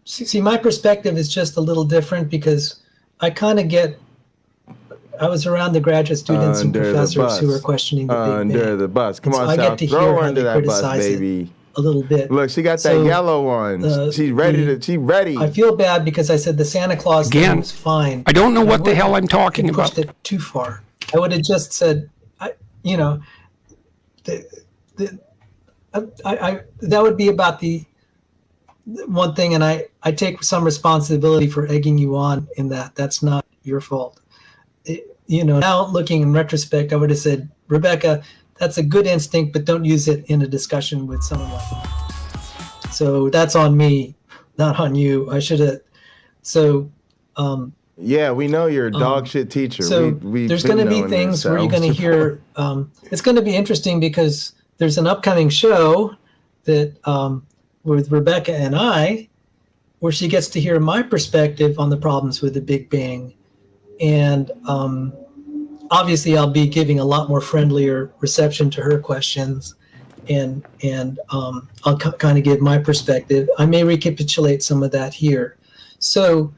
S15: See, my perspective is just a little different because I kind of I was around the graduate students and professors who were questioning the Big Bang.
S4: Under the bus. Come on,
S15: I
S4: Sal,
S15: get to
S4: throw
S15: hear
S4: her
S15: how
S4: under
S15: they
S4: that bus,
S15: criticize it
S4: baby.
S15: a little bit.
S4: Look, she got that yellow one. She's ready. She's ready.
S15: I feel bad because I said the Santa Claus thing was fine.
S5: I don't know what the hell I'm talking about.
S15: Pushed it too far. I would have just said, that would be about the one thing, and I take some responsibility for egging you on in that. That's not your fault. Now looking in retrospect, I would have said, Rebekah, that's a good instinct, but don't use it in a discussion with someone like that. So that's on me, not on you. I should have. So.
S4: Yeah, we know you're a dog shit teacher.
S15: So there's going to be things where you're going to hear. It's going to be interesting because there's an upcoming show that with Rebekah and I, where she gets to hear my perspective on the problems with the Big Bang, and obviously I'll be giving a lot more friendlier reception to her questions, and I'll kind of give my perspective. I may recapitulate some of that here. So.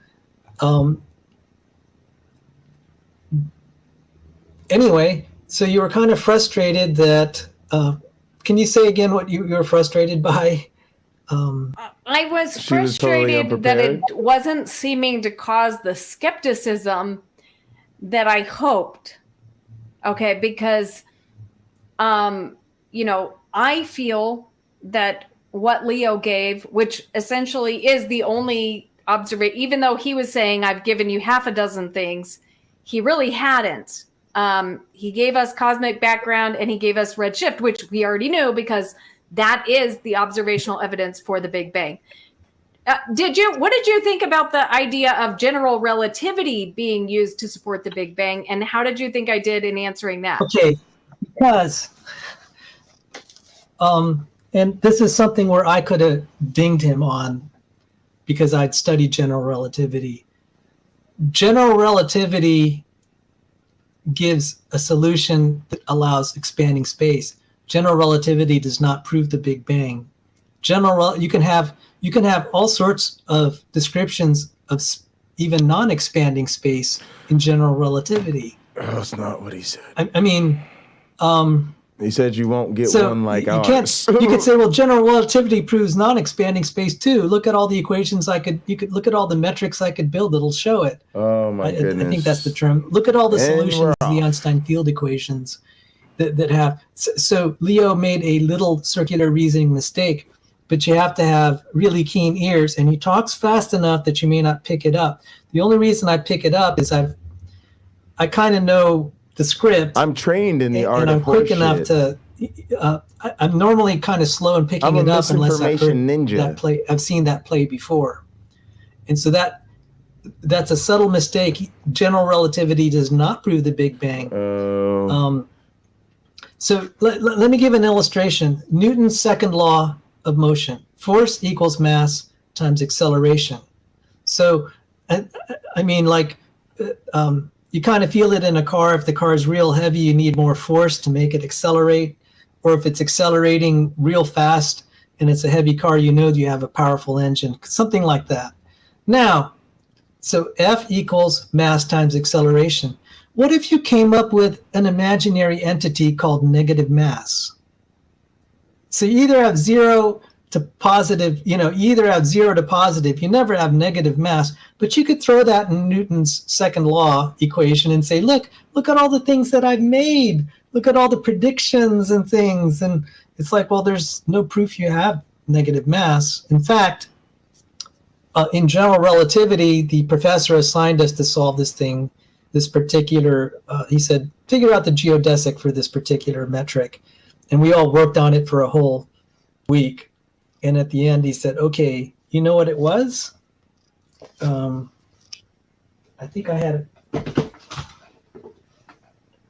S15: Anyway, so you were kind of frustrated that. Can you say again what you were frustrated by?
S11: I was frustrated that it wasn't seeming to cause the skepticism that I hoped. Okay, because, I feel that what Leo gave, which essentially is the only observation, even though he was saying, I've given you half a dozen things, he really hadn't. He gave us cosmic background and he gave us redshift, which we already knew because that is the observational evidence for the Big Bang. What did you think about the idea of general relativity being used to support the Big Bang? And how did you think I did in answering that?
S15: Okay, because, and this is something where I could have dinged him on because I'd studied general relativity. General relativity gives a solution that allows expanding space. General relativity does not prove the Big Bang. You can have all sorts of descriptions of even non-expanding space in general relativity.
S4: That's not what he said.
S15: I mean,
S4: he said you won't get one like ours.
S15: You could say, well, general relativity proves non-expanding space too. Look at all the equations you could look at all the metrics I could build that'll show it.
S4: Oh my goodness.
S15: I think that's the term. Look at all the solutions to the Einstein field equations that have. So Leo made a little circular reasoning mistake, but you have to have really keen ears, and he talks fast enough that you may not pick it up. The only reason I pick it up is I kind of know the script.
S4: I'm trained in the art
S15: and
S4: of
S15: I'm quick enough
S4: horseshit.
S15: I'm normally kind of slow in picking it up unless I've heard
S4: ninja.
S15: that play. I've seen that play before, and so that's a subtle mistake. General relativity does not prove the Big Bang. So let me give an illustration. Newton's second law of motion: force equals mass times acceleration. So, I mean, like, you kind of feel it in a car. If the car is real heavy, you need more force to make it accelerate. Or if it's accelerating real fast and it's a heavy car, you know you have a powerful engine, something like that. Now, so F equals mass times acceleration. What if you came up with an imaginary entity called negative mass? So you either have zero to positive, you either have zero to positive, you never have negative mass, but you could throw that in Newton's second law equation and say, look at all the things that I've made. Look at all the predictions and things. And it's like, well, there's no proof you have negative mass. In fact, in general relativity, the professor assigned us to solve this thing, this particular, he said, figure out the geodesic for this particular metric. And we all worked on it for a whole week. And at the end, he said, okay, you know what it was? I think I had it.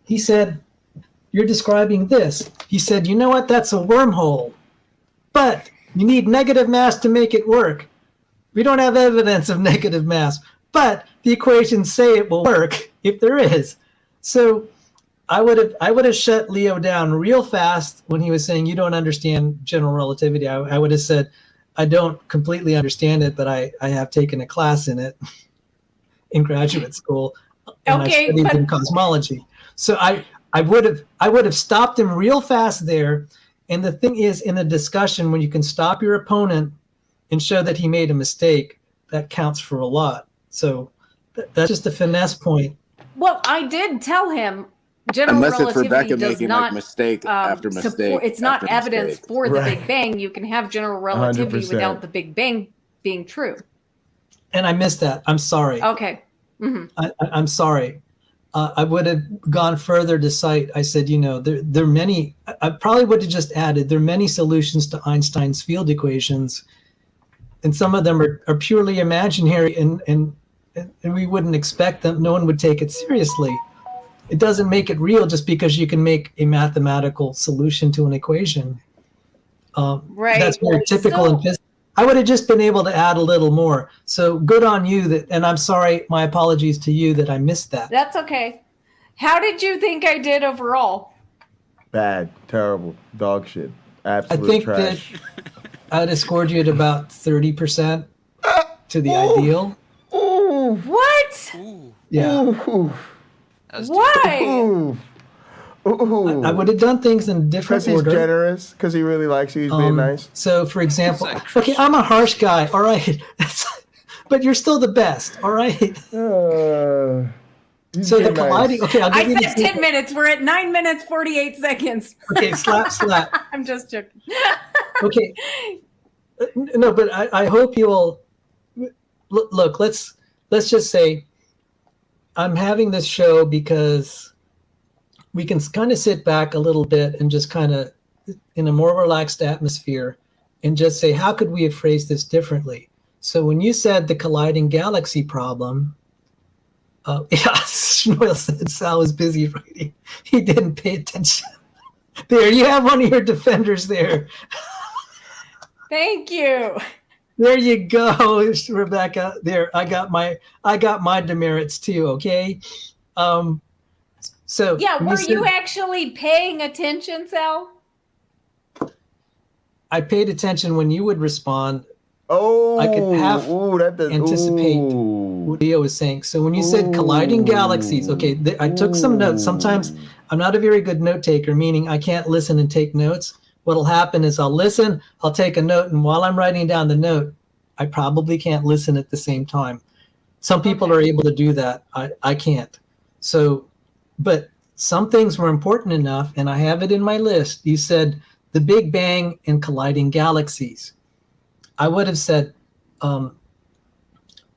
S15: He said, you're describing this. He said, you know what? That's a wormhole. But you need negative mass to make it work. We don't have evidence of negative mass, but the equations say it will work if there is. So I would have shut Leo down real fast when he was saying you don't understand general relativity. I would have said, I don't completely understand it, but I have taken a class in it in graduate school, and I studied in cosmology. So I would have stopped him real fast there. And the thing is, in a discussion, when you can stop your opponent and show that he made a mistake, that counts for a lot. So that's just a finesse point.
S11: Well, I did tell him general
S12: unless it's
S11: relativity
S12: Rebekah
S11: does
S12: making
S11: not
S12: like mistake after mistake.
S11: It's not
S12: after
S11: evidence
S12: mistake.
S11: for the Big Bang. You can have general relativity
S4: 100%.
S11: without the Big Bang being true.
S15: And I missed that. I'm sorry.
S11: Okay. Mm-hmm.
S15: I'm sorry. I would have gone further to cite. I said, there are many. I probably would have just added there are many solutions to Einstein's field equations, and some of them are purely imaginary, and we wouldn't expect them. No one would take it seriously. It doesn't make it real just because you can make a mathematical solution to an equation.
S11: Right.
S15: That's very typical in physics. I would have just been able to add a little more. So good on you and I'm sorry, my apologies to you that I missed that.
S11: That's okay. How did you think I did overall?
S4: Bad, terrible, dog shit, absolute
S15: I think
S4: trash.
S15: that I'd have scored you at about 30% to the ideal.
S11: What?
S15: Yeah.
S11: Why?
S15: I would have done things in different
S4: Because
S15: order.
S4: he's generous, because he really likes you, he's being nice.
S15: So, for example, okay, I'm a harsh guy, all right, but you're still the best, all right. So the colliding. Okay, I'll give you
S11: I said 10 minutes. We're at 9 minutes 48 seconds.
S15: Okay, slap.
S11: I'm just joking.
S15: Okay, no, but I hope you will look. Let's just say I'm having this show because we can kind of sit back a little bit and just kind of in a more relaxed atmosphere and just say, how could we have phrased this differently? So when you said the colliding galaxy problem, Schnoil said Sal was busy writing. He didn't pay attention. There, you have one of your defenders there.
S11: Thank you.
S15: There you go, Rebekah. There, I got my demerits too, okay? So
S11: yeah, were you actually paying attention, Sal?
S15: I paid attention when you would respond.
S4: Oh,
S15: I could half anticipate what Leo was saying. So when you said colliding galaxies, okay, I took some notes. Sometimes I'm not a very good note taker, meaning I can't listen and take notes. What'll happen is I'll listen, I'll take a note, and while I'm writing down the note, I probably can't listen at the same time. Some people are able to do that. I can't. So, but some things were important enough, and I have it in my list. You said the Big Bang and colliding galaxies. I would have said,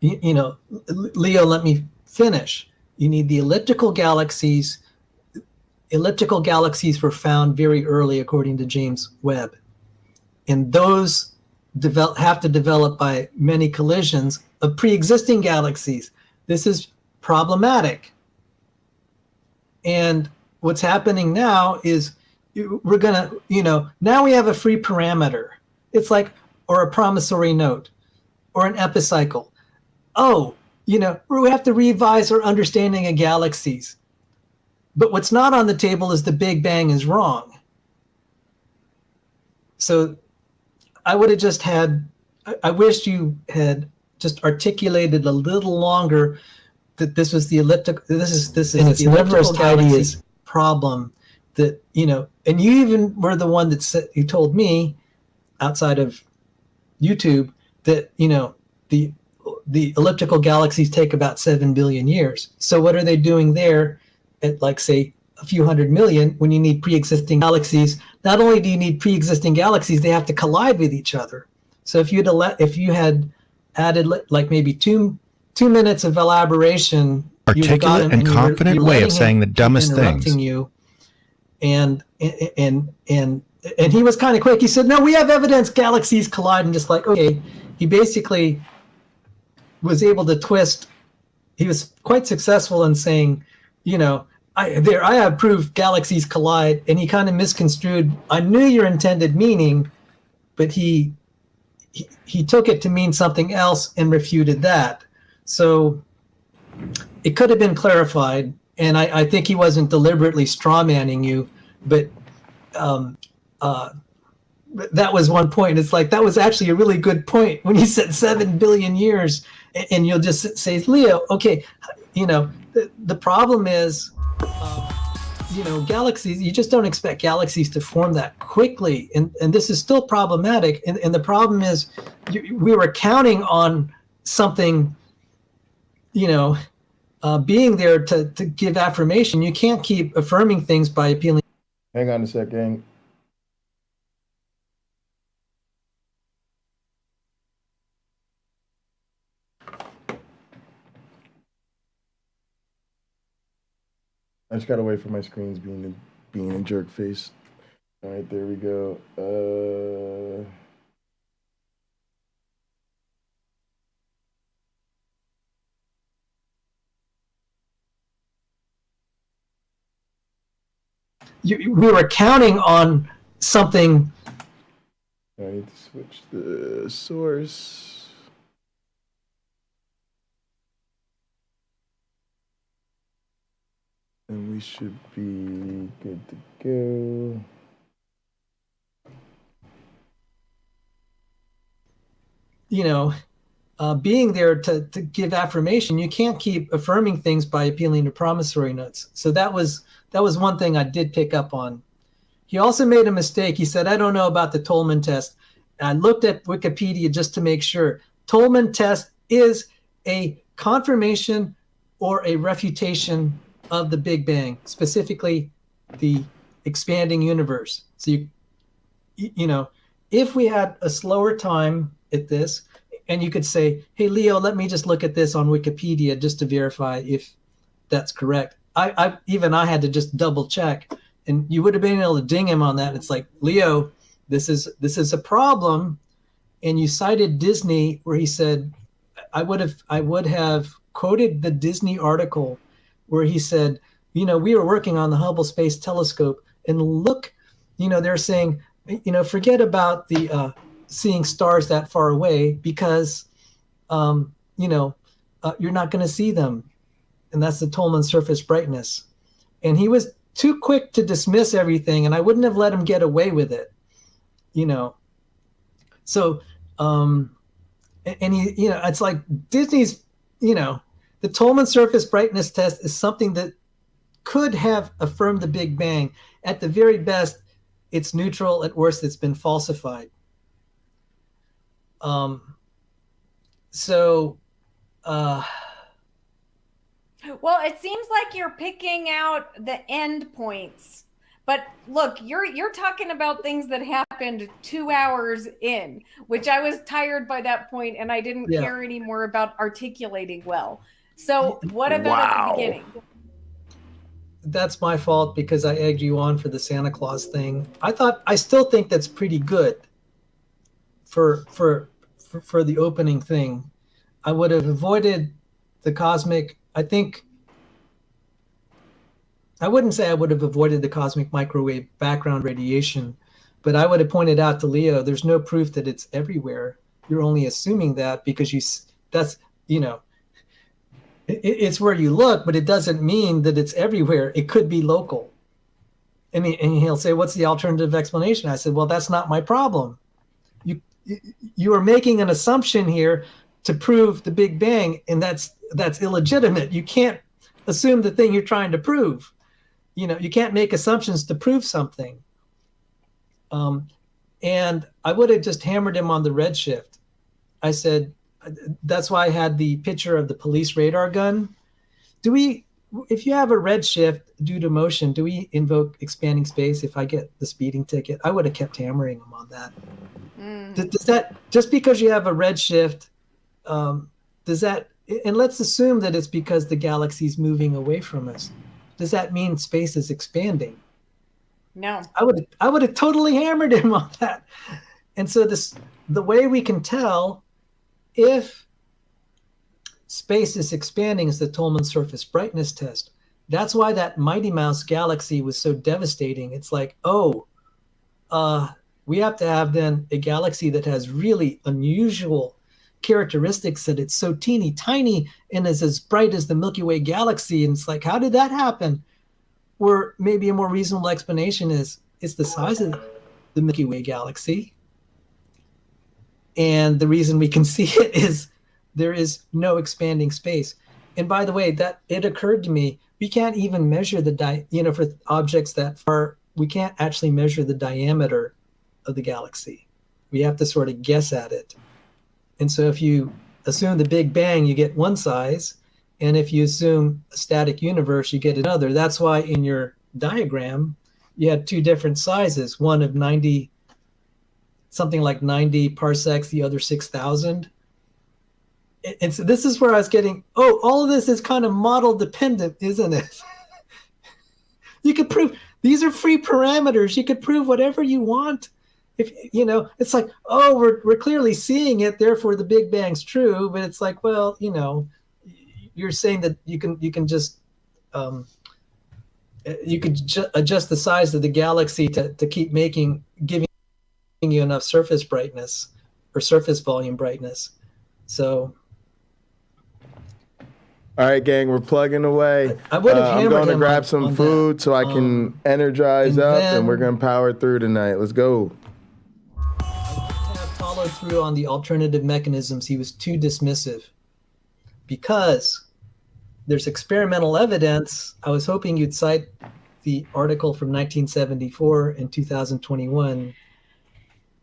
S15: Leo, let me finish. You need the elliptical galaxies elliptical galaxies were found very early, according to James Webb. And those have to develop by many collisions of pre-existing galaxies. This is problematic. And what's happening now is we're going to, now we have a free parameter. It's like, or a promissory note, or an epicycle. Oh, we have to revise our understanding of galaxies. But what's not on the table is the Big Bang is wrong. So I would have just I wish you had just articulated a little longer that this was the elliptical, this is the elliptical galaxy problem that, and you even were the one that said, you told me outside of YouTube that, the elliptical galaxies take about 7 billion years. So what are they doing there at, like, say, a few 100 million when you need pre-existing galaxies? Not only do you need pre-existing galaxies, they have to collide with each other. So if you had added like maybe two minutes of elaboration,
S9: articulate and confident way of saying the dumbest things.
S15: You, and he was kind of quick. He said, "No, we have evidence galaxies collide," and just like, okay, he basically was able to twist. He was quite successful in saying, I have proof galaxies collide, and he kind of misconstrued. I knew your intended meaning, but he took it to mean something else and refuted that. So it could have been clarified, and I think he wasn't deliberately strawmanning you, but that was one point. It's like, that was actually a really good point when he said 7 billion years, and you'll just say, Leo, okay, the problem is, galaxies, you just don't expect galaxies to form that quickly. And this is still problematic. And the problem is we were counting on something, being there to give affirmation. You can't keep affirming things by appealing.
S4: Hang on a second. I just gotta wait for my screens being in jerk face. All right, there we go.
S15: We were counting on something.
S4: I need to switch the source. And we should be good to go.
S15: Being there to give affirmation. You can't keep affirming things by appealing to promissory notes. So that was one thing I did pick up on. He also made a mistake. He said, I don't know about the Tolman test. And I looked at Wikipedia just to make sure. Tolman test is a confirmation or a refutation of the Big Bang, specifically the expanding universe. So if we had a slower time at this, and you could say, hey, Leo, let me just look at this on Wikipedia just to verify if that's correct. I had to just double check, and you would have been able to ding him on that. It's like, Leo, this is a problem. And you cited Disney, where he said, I would have quoted the Disney article where he said, we were working on the Hubble Space Telescope, and look, they're saying, forget about the seeing stars that far away because, you're not going to see them. And that's the Tolman surface brightness. And he was too quick to dismiss everything, and I wouldn't have let him get away with it, So, and he, it's like Disney's, the Tolman surface brightness test is something that could have affirmed the Big Bang. At the very best, it's neutral. At worst, it's been falsified.
S11: Well, it seems like you're picking out the end points. But look, you're talking about things that happened 2 hours in, which I was tired by that point, and I didn't care anymore about articulating well. So what about at the beginning?
S15: that's my fault because I egged you on for the Santa Claus thing. I still think that's pretty good for the opening thing. I would have avoided the cosmic. I wouldn't say I would have avoided the cosmic microwave background radiation, but I would have pointed out to Leo, there's no proof that it's everywhere. You're only assuming that because it's where you look, but it doesn't mean that it's everywhere. It could be local. And he'll say, what's the alternative explanation? I said, well, that's not my problem. You are making an assumption here to prove the Big Bang, and that's illegitimate. You can't assume the thing you're trying to prove. You can't make assumptions to prove something. And I would have just hammered him on the redshift. I said, that's why I had the picture of the police radar gun. If you have a redshift due to motion, do we invoke expanding space if I get the speeding ticket? I would have kept hammering him on that. Does that, just because you have a redshift, does that, and let's assume that it's because the galaxy's moving away from us. Does that mean space is expanding?
S11: No.
S15: I would have totally hammered him on that. And so the way we can tell if space is expanding is the Tolman surface brightness test. That's why that Mighty Mouse galaxy was so devastating. It's like, we have to have then a galaxy that has really unusual characteristics, that it's so teeny tiny and is as bright as the Milky Way galaxy. And it's like, how did that happen? Or maybe a more reasonable explanation is it's the size of the Milky Way galaxy. And the reason we can see it is there is no expanding space. And by the way, that it occurred to me, we can't even measure for objects that far, we can't actually measure the diameter of the galaxy. We have to sort of guess at it. And so if you assume the Big Bang, you get one size. And if you assume a static universe, you get another. That's why in your diagram, you had two different sizes, one of 90, something like 90 parsecs, the other 6,000. And so this is where I was getting, all of this is kind of model dependent, isn't it? You could prove, these are free parameters. You could prove whatever you want. If it's like, we're clearly seeing it, therefore the Big Bang's true. But it's like, well, you're saying that you can just adjust the size of the galaxy to keep giving you enough surface brightness or surface volume brightness. So,
S4: all right, gang, we're plugging away. I'm going to grab some food so I can energize up, and we're going to power through tonight. Let's go.
S15: Followed through on the alternative mechanisms. He was too dismissive because there's experimental evidence. I was hoping you'd cite the article from 1974 and 2021.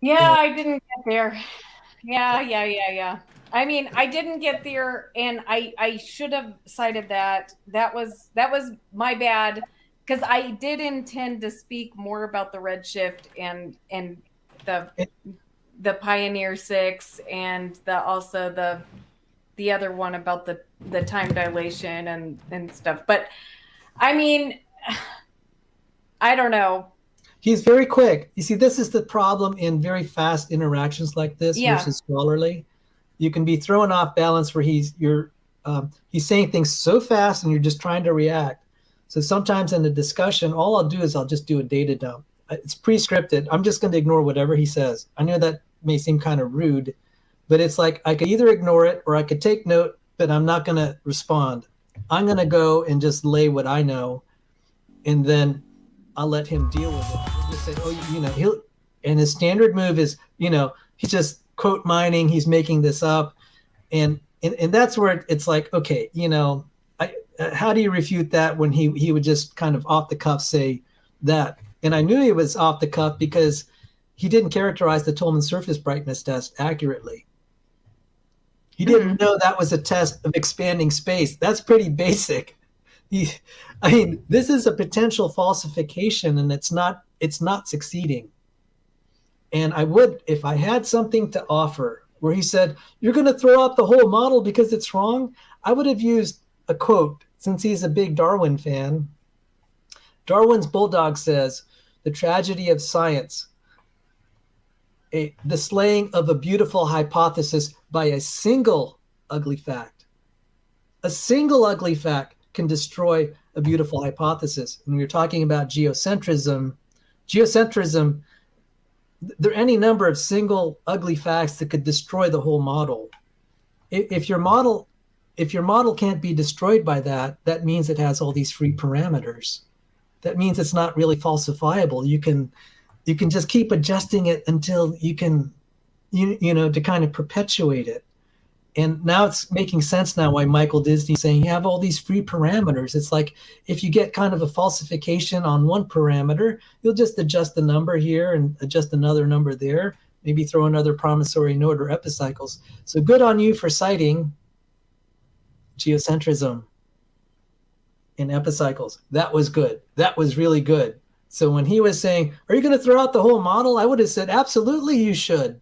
S11: Yeah, I didn't get there. Yeah. I mean, I didn't get there, and I should have cited that. That was my bad, because I did intend to speak more about the redshift and the Pioneer 6 and also the other one about the time dilation and stuff. But I mean, I don't know.
S15: He's very quick. You see, this is the problem in very fast interactions like this versus scholarly. You can be thrown off balance where he's saying things so fast and you're just trying to react. So sometimes in the discussion, all I'll do is I'll just do a data dump. It's pre-scripted. I'm just going to ignore whatever he says. I know that may seem kind of rude, but it's like I could either ignore it or I could take note, but I'm not going to respond. I'm going to go and just lay what I know, and then I'll let him deal with it. He'll just say, and his standard move is, he's just quote mining, he's making this up. And that's where it's like, okay, how do you refute that when he would just kind of off the cuff say that? And I knew he was off the cuff because he didn't characterize the Tolman surface brightness test accurately. He didn't know that was a test of expanding space. That's pretty basic. This is a potential falsification, and it's not succeeding. And I would, if I had something to offer where he said, you're going to throw out the whole model because it's wrong, I would have used a quote, since he's a big Darwin fan. Darwin's bulldog says, the tragedy of science, the slaying of a beautiful hypothesis by a single ugly fact. A single ugly fact can destroy a beautiful hypothesis. And we were talking about geocentrism. Geocentrism, there are any number of single ugly facts that could destroy the whole model. If your model can't be destroyed by that, that means it has all these free parameters. That means it's not really falsifiable. You can just keep adjusting it until you can, to kind of perpetuate it. And now it's making sense now why Michael Disney's saying you have all these free parameters. It's like if you get kind of a falsification on one parameter, you'll just adjust the number here and adjust another number there, maybe throw another promissory note or epicycles. So good on you for citing geocentrism in epicycles. That was good. That was really good. So when he was saying, are you going to throw out the whole model? I would have said, absolutely, you should.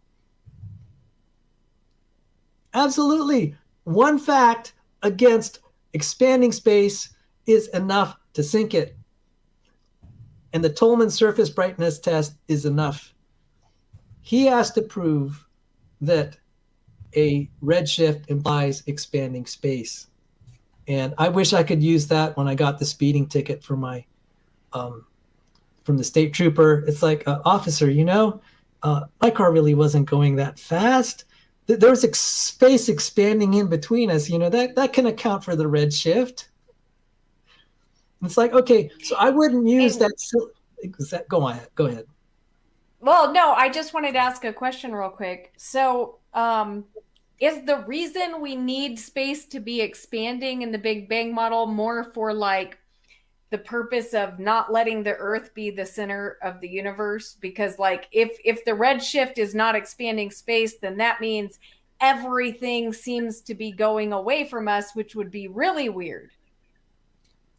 S15: Absolutely. One fact against expanding space is enough to sink it. And the Tolman surface brightness test is enough. He has to prove that a redshift implies expanding space. And I wish I could use that when I got the speeding ticket for my from the state trooper. It's like, officer, my car really wasn't going that fast. There was space expanding in between us. That can account for the redshift. It's like, okay, so I wouldn't use that. Go ahead.
S11: Well, no, I just wanted to ask a question real quick. So, is the reason we need space to be expanding in the Big Bang model more for like the purpose of not letting the Earth be the center of the universe? Because like if the redshift is not expanding space, then that means everything seems to be going away from us, which would be really weird.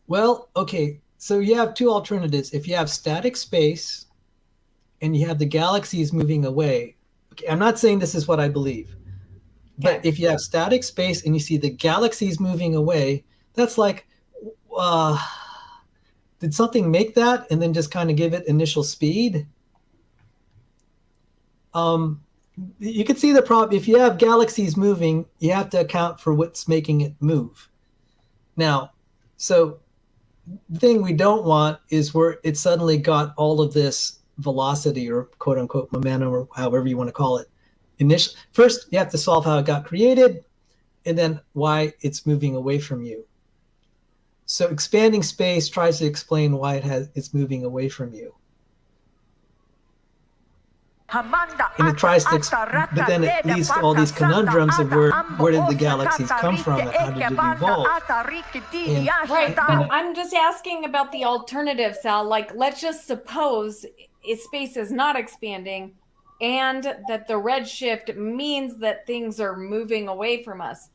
S15: Well, okay, so you have two alternatives. If you have static space and you have the galaxies moving away, okay, I'm not saying this is what I believe. But if you have static space and you see the galaxies moving away, that's like, did something make that and then just kind of give it initial speed? You can see the problem. If you have galaxies moving, you have to account for what's making it move. Now, so the thing we don't want is where it suddenly got all of this velocity or quote unquote momentum or however you want to call it. First, you have to solve how it got created and then why it's moving away from you. So expanding space tries to explain why it's moving away from you. And it tries to, but then it leads to all these conundrums of where did the galaxies come from and how did it evolve?
S11: Right, but I'm just asking about the alternative, Sal. Like, let's just suppose space is not expanding and that the redshift means that things are moving away from us.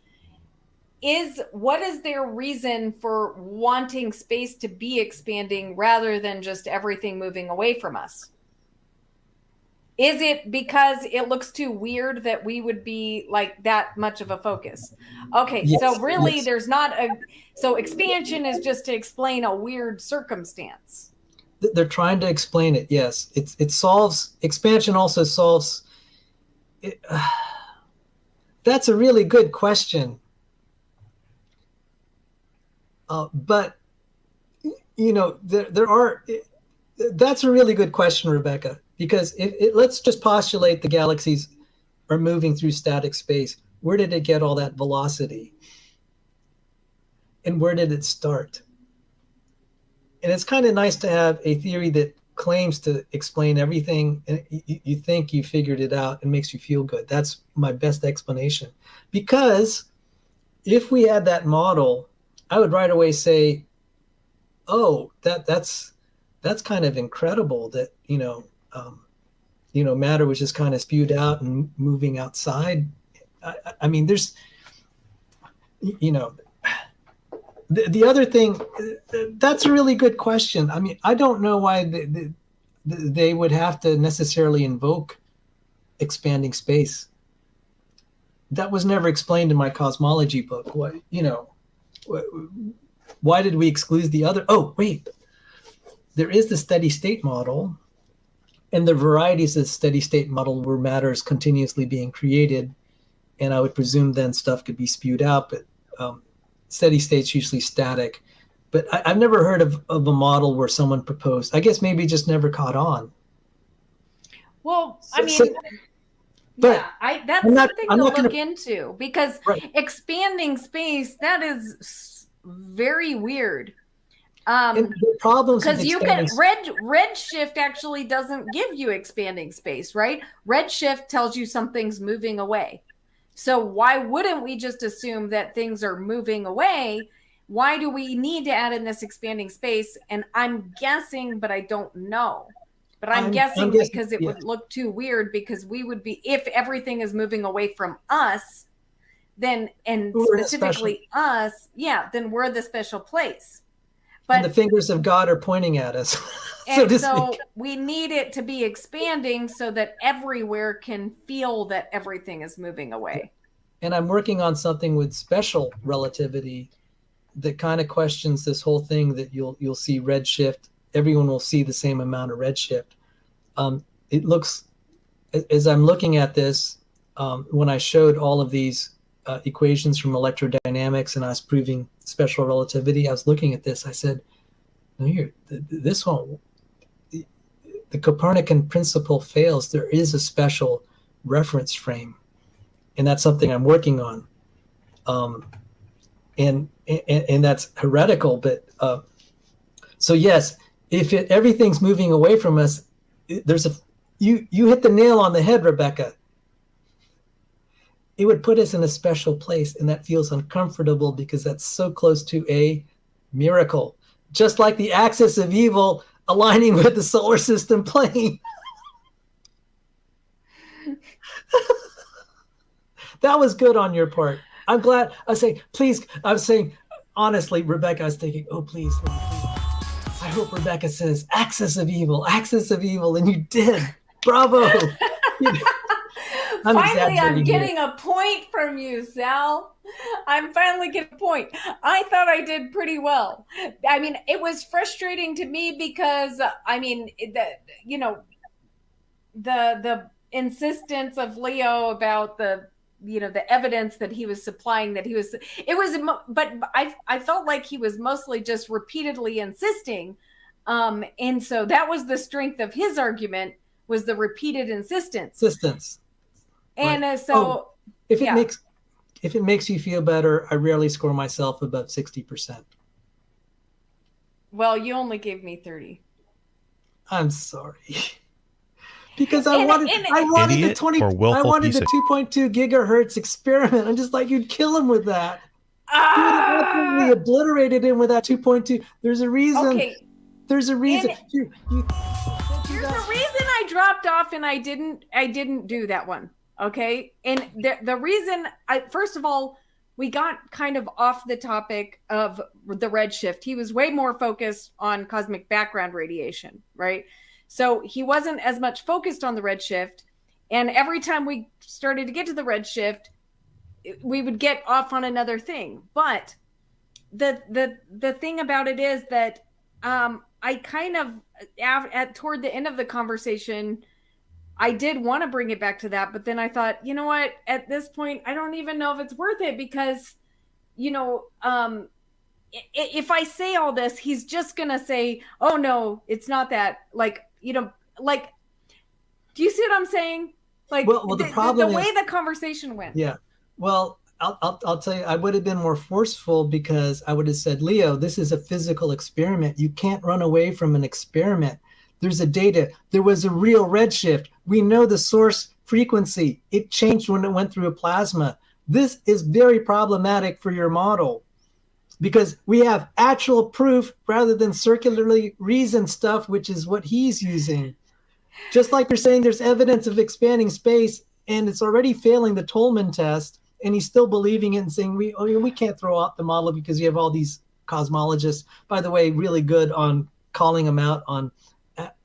S11: What is their reason for wanting space to be expanding rather than just everything moving away from us? Is it because it looks too weird that we would be like that much of a focus? Okay, yes, so really yes. There's not so expansion is just to explain a weird circumstance.
S15: They're trying to explain it, yes. It solves, expansion also solves, that's a really good question. But, that's a really good question, Rebekah, because let's just postulate the galaxies are moving through static space. Where did it get all that velocity? And where did it start? And it's kind of nice to have a theory that claims to explain everything and you think you figured it out and makes you feel good. That's my best explanation. Because if we had that model, I would right away say, oh, that's kind of incredible that, matter was just kind of spewed out and moving outside. I mean, there's, the other thing, that's a really good question. I mean, I don't know why they would have to necessarily invoke expanding space. That was never explained in my cosmology book. Why did we exclude the other? Oh, wait. there is the steady state model, and the varieties of the steady state model where matter is continuously being created. And I would presume then stuff could be spewed out, but steady state's usually static. But I've never heard of a model where someone proposed, I guess maybe just never caught on.
S11: Well, I mean,
S15: but
S11: that's something to look into, because expanding space, that is very weird.
S15: The problems
S11: because you can redshift actually doesn't give you expanding space, right? Redshift tells you something's moving away. So why wouldn't we just assume that things are moving away? Why do we need to add in this expanding space? And I'm guessing, but I don't know. But I'm guessing because it would look too weird, because we would be, if everything is moving away from us, then, and specifically us, then we're the special place. But
S15: and the fingers of God are pointing at us.
S11: So we need it to be expanding so that everywhere can feel that everything is moving away.
S15: And I'm working on something with special relativity that kind of questions this whole thing that you'll see redshift. Everyone will see the same amount of redshift. It looks, as I'm looking at this, when I showed all of these equations from electrodynamics and I was proving special relativity, I was looking at this. I said, no, here, this one, the Copernican principle fails. There is a special reference frame, and that's something I'm working on. And that's heretical, but so yes, if everything's moving away from us, there's you hit the nail on the head, Rebekah. It would put us in a special place, and that feels uncomfortable because that's so close to a miracle, just like the axis of evil aligning with the solar system plane. That was good on your part. I'm glad. I was saying, honestly, Rebekah, I was thinking, oh, please. I hope Rebekah says axis of evil, and you did. Bravo.
S11: Finally, I'm getting a point from you, Sal. I'm finally getting a point. I thought I did pretty well. I mean, it was frustrating to me because, I mean, the insistence of Leo about the evidence that he was supplying, but I felt like he was mostly just repeatedly insisting. And so that was the strength of his argument, was the repeated insistence. And
S15: right. If it makes you feel better, I rarely score myself above 60%.
S11: Well, you only gave me 30.
S15: I'm sorry. Because I wanted the 2.2 gigahertz experiment. I'm just like, you'd kill him with that. You would have absolutely obliterated him with that 2.2. There's a reason. Okay. There's a reason. There's
S11: a reason I dropped off and I didn't do that one. Okay. And the reason first of all, we got kind of off the topic of the redshift. He was way more focused on cosmic background radiation, right? So he wasn't as much focused on the redshift. And every time we started to get to the redshift, we would get off on another thing. But the thing about it is that I kind of, toward the end of the conversation, I did want to bring it back to that. But then I thought, you know what, at this point, I don't even know if it's worth it because, if I say all this, he's just going to say, oh, no, it's not that. Do you see what I'm saying?
S15: The problem
S11: the way the conversation went.
S15: Yeah. Well, I'll tell you, I would have been more forceful because I would have said, Leo, this is a physical experiment. You can't run away from an experiment. There's a data. There was a real redshift. We know the source frequency. It changed when it went through a plasma. This is very problematic for your model because we have actual proof rather than circularly reasoned stuff, which is what he's using. Just like you're saying, there's evidence of expanding space and it's already failing the Tolman test. And he's still believing it and saying, we can't throw out the model because you have all these cosmologists, by the way, really good on calling him out on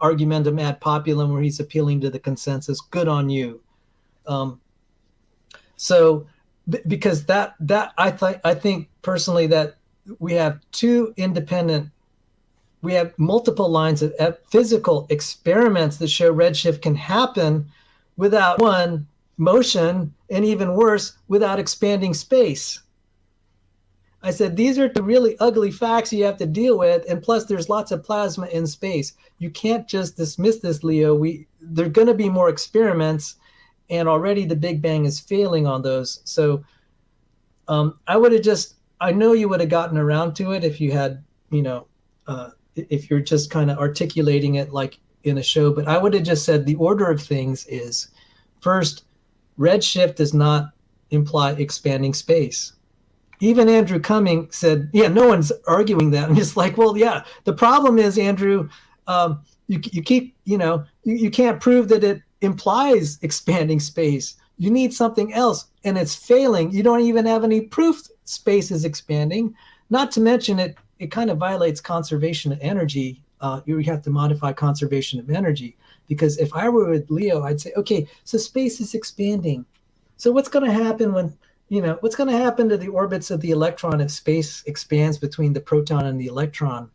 S15: argumentum ad populum, where he's appealing to the consensus. Good on you. Because I think personally that we have two independent We have multiple lines of physical experiments that show redshift can happen without one motion, and even worse, without expanding space. I said, these are the really ugly facts you have to deal with. And plus there's lots of plasma in space. You can't just dismiss this, Leo. There are going to be more experiments, and already the Big Bang is failing on those. So I know you would have gotten around to it if you had, if you're just kind of articulating it like in a show, but I would have just said the order of things is, first, redshift does not imply expanding space. Even Andrew Cumming said, yeah, no one's arguing that. I'm just like, well, yeah, the problem is, Andrew, you can't prove that it implies expanding space. You need something else, and it's failing. You don't even have any proof space is expanding. Not to mention it kind of violates conservation of energy. You have to modify conservation of energy, because if I were with Leo, I'd say, okay, so space is expanding. So what's going to happen what's going to happen to the orbits of the electron if space expands between the proton and the electron?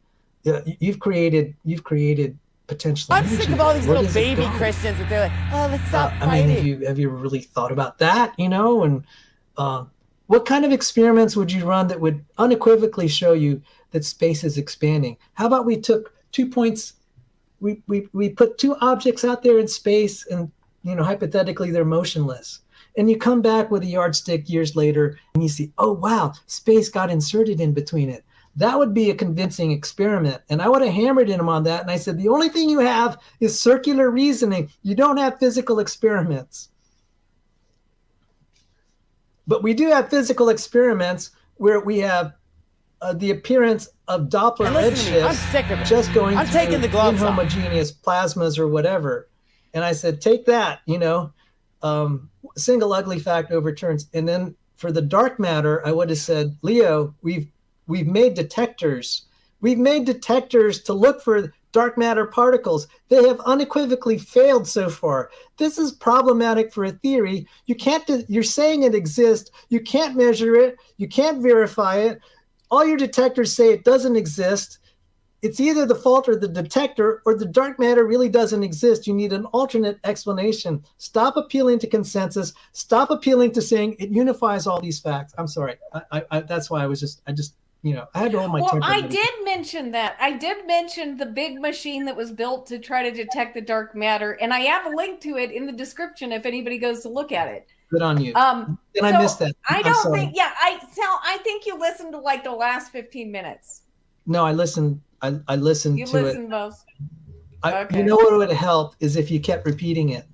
S15: You've created potential.
S2: I'm sick of all these little baby Christians that they're like, oh, let's stop fighting.
S15: I mean, have you really thought about that? And what kind of experiments would you run that would unequivocally show you that space is expanding? How about we took 2 points, we put two objects out there in space, and hypothetically they're motionless. And you come back with a yardstick years later and you see, oh, wow, space got inserted in between it. That would be a convincing experiment. And I would have hammered him on that. And I said, the only thing you have is circular reasoning. You don't have physical experiments. But we do have physical experiments where we have the appearance of Doppler redshift just going through inhomogeneous plasmas or whatever. And I said, take that, single ugly fact overturns. And then for the dark matter, I would have said, Leo, we've made detectors. We've made detectors to look for dark matter particles. They have unequivocally failed so far. This is problematic for a theory. You're saying it exists. You can't measure it. You can't verify it. All your detectors say it doesn't exist. It's either the fault of the detector or the dark matter really doesn't exist. You need an alternate explanation. Stop appealing to consensus. Stop appealing to saying it unifies all these facts. I'm sorry. That's why I had to hold my temper.
S11: Well, I did mention that. I did mention the big machine that was built to try to detect the dark matter, and I have a link to it in the description if anybody goes to look at it.
S15: Good on you. I missed that.
S11: I think you listened to like the last 15 minutes.
S15: No, I listened. I listened to it.
S11: You listened most. Okay.
S15: You know what would help is if you kept repeating it.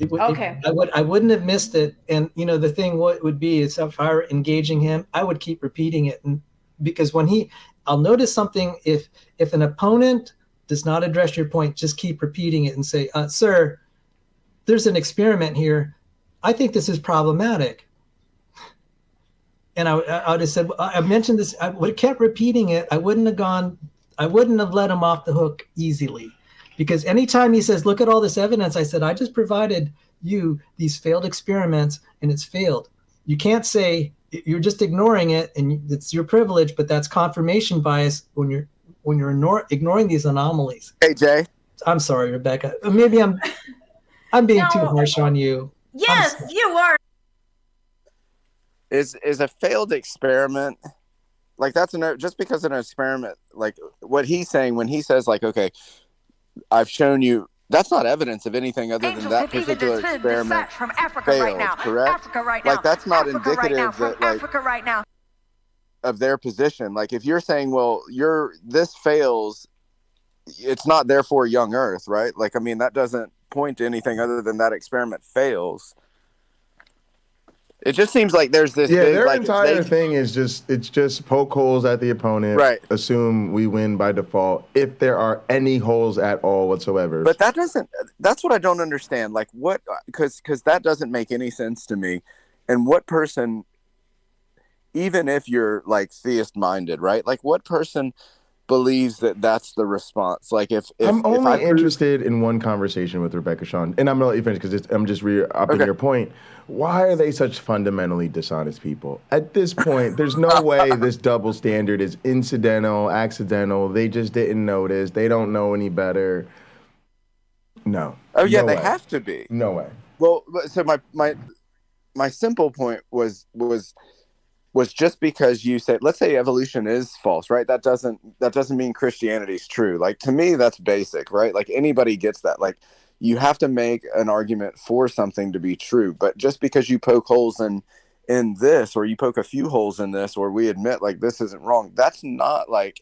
S15: I wouldn't have missed it. And the thing would be is if I were engaging him, I would keep repeating it, and because I'll notice something if an opponent does not address your point, just keep repeating it and say, sir, there's an experiment here. I think this is problematic. And I would have said, I mentioned this, I would have kept repeating it. I wouldn't have let him off the hook easily. Because anytime he says, look at all this evidence, I said, I just provided you these failed experiments and it's failed. You can't say you're just ignoring it and it's your privilege, but that's confirmation bias when you're ignoring these anomalies.
S12: Hey, Jay.
S15: I'm sorry, Rebekah. Maybe I'm being too harsh on you.
S11: Yes, you are.
S12: Is a failed experiment, like just because an experiment, like what he's saying when he says like, okay, I've shown you, that's not evidence of anything other than that particular experiment
S2: from Africa
S12: failed,
S2: right now.
S12: correct?
S2: Africa right now.
S12: Like that's not
S2: Africa
S12: indicative
S2: right now.
S12: that like
S2: Africa right now.
S12: of their position. Like if you're saying, well, this fails, it's not therefore young Earth, right? Like, I mean, that doesn't point to anything other than that experiment fails. It just seems like there's this big,
S4: their
S12: like,
S4: entire thing is just poke holes at the opponent,
S12: right?
S4: Assume we win by default if there are any holes at all whatsoever.
S12: But that's what I don't understand. Like what, because that doesn't make any sense to me. And what person, even if you're like theist minded, right? Like what person believes that that's the response. Like if
S4: I'm only interested in one conversation with Rebekah, Sean, and I'm gonna let you finish because I'm just upping your point. Why are they such fundamentally dishonest people? At this point, there's no way this double standard is incidental, accidental. They just didn't notice. They don't know any better. No.
S12: Oh yeah,
S4: no
S12: they
S4: way.
S12: have to be.
S4: No way.
S12: Well, so my simple point was just because you said, let's say evolution is false, right? That doesn't mean Christianity's true. Like, to me, that's basic, right? Like, anybody gets that. Like, you have to make an argument for something to be true. But just because you poke holes in this, or you poke a few holes in this, or we admit like this isn't wrong, that's not like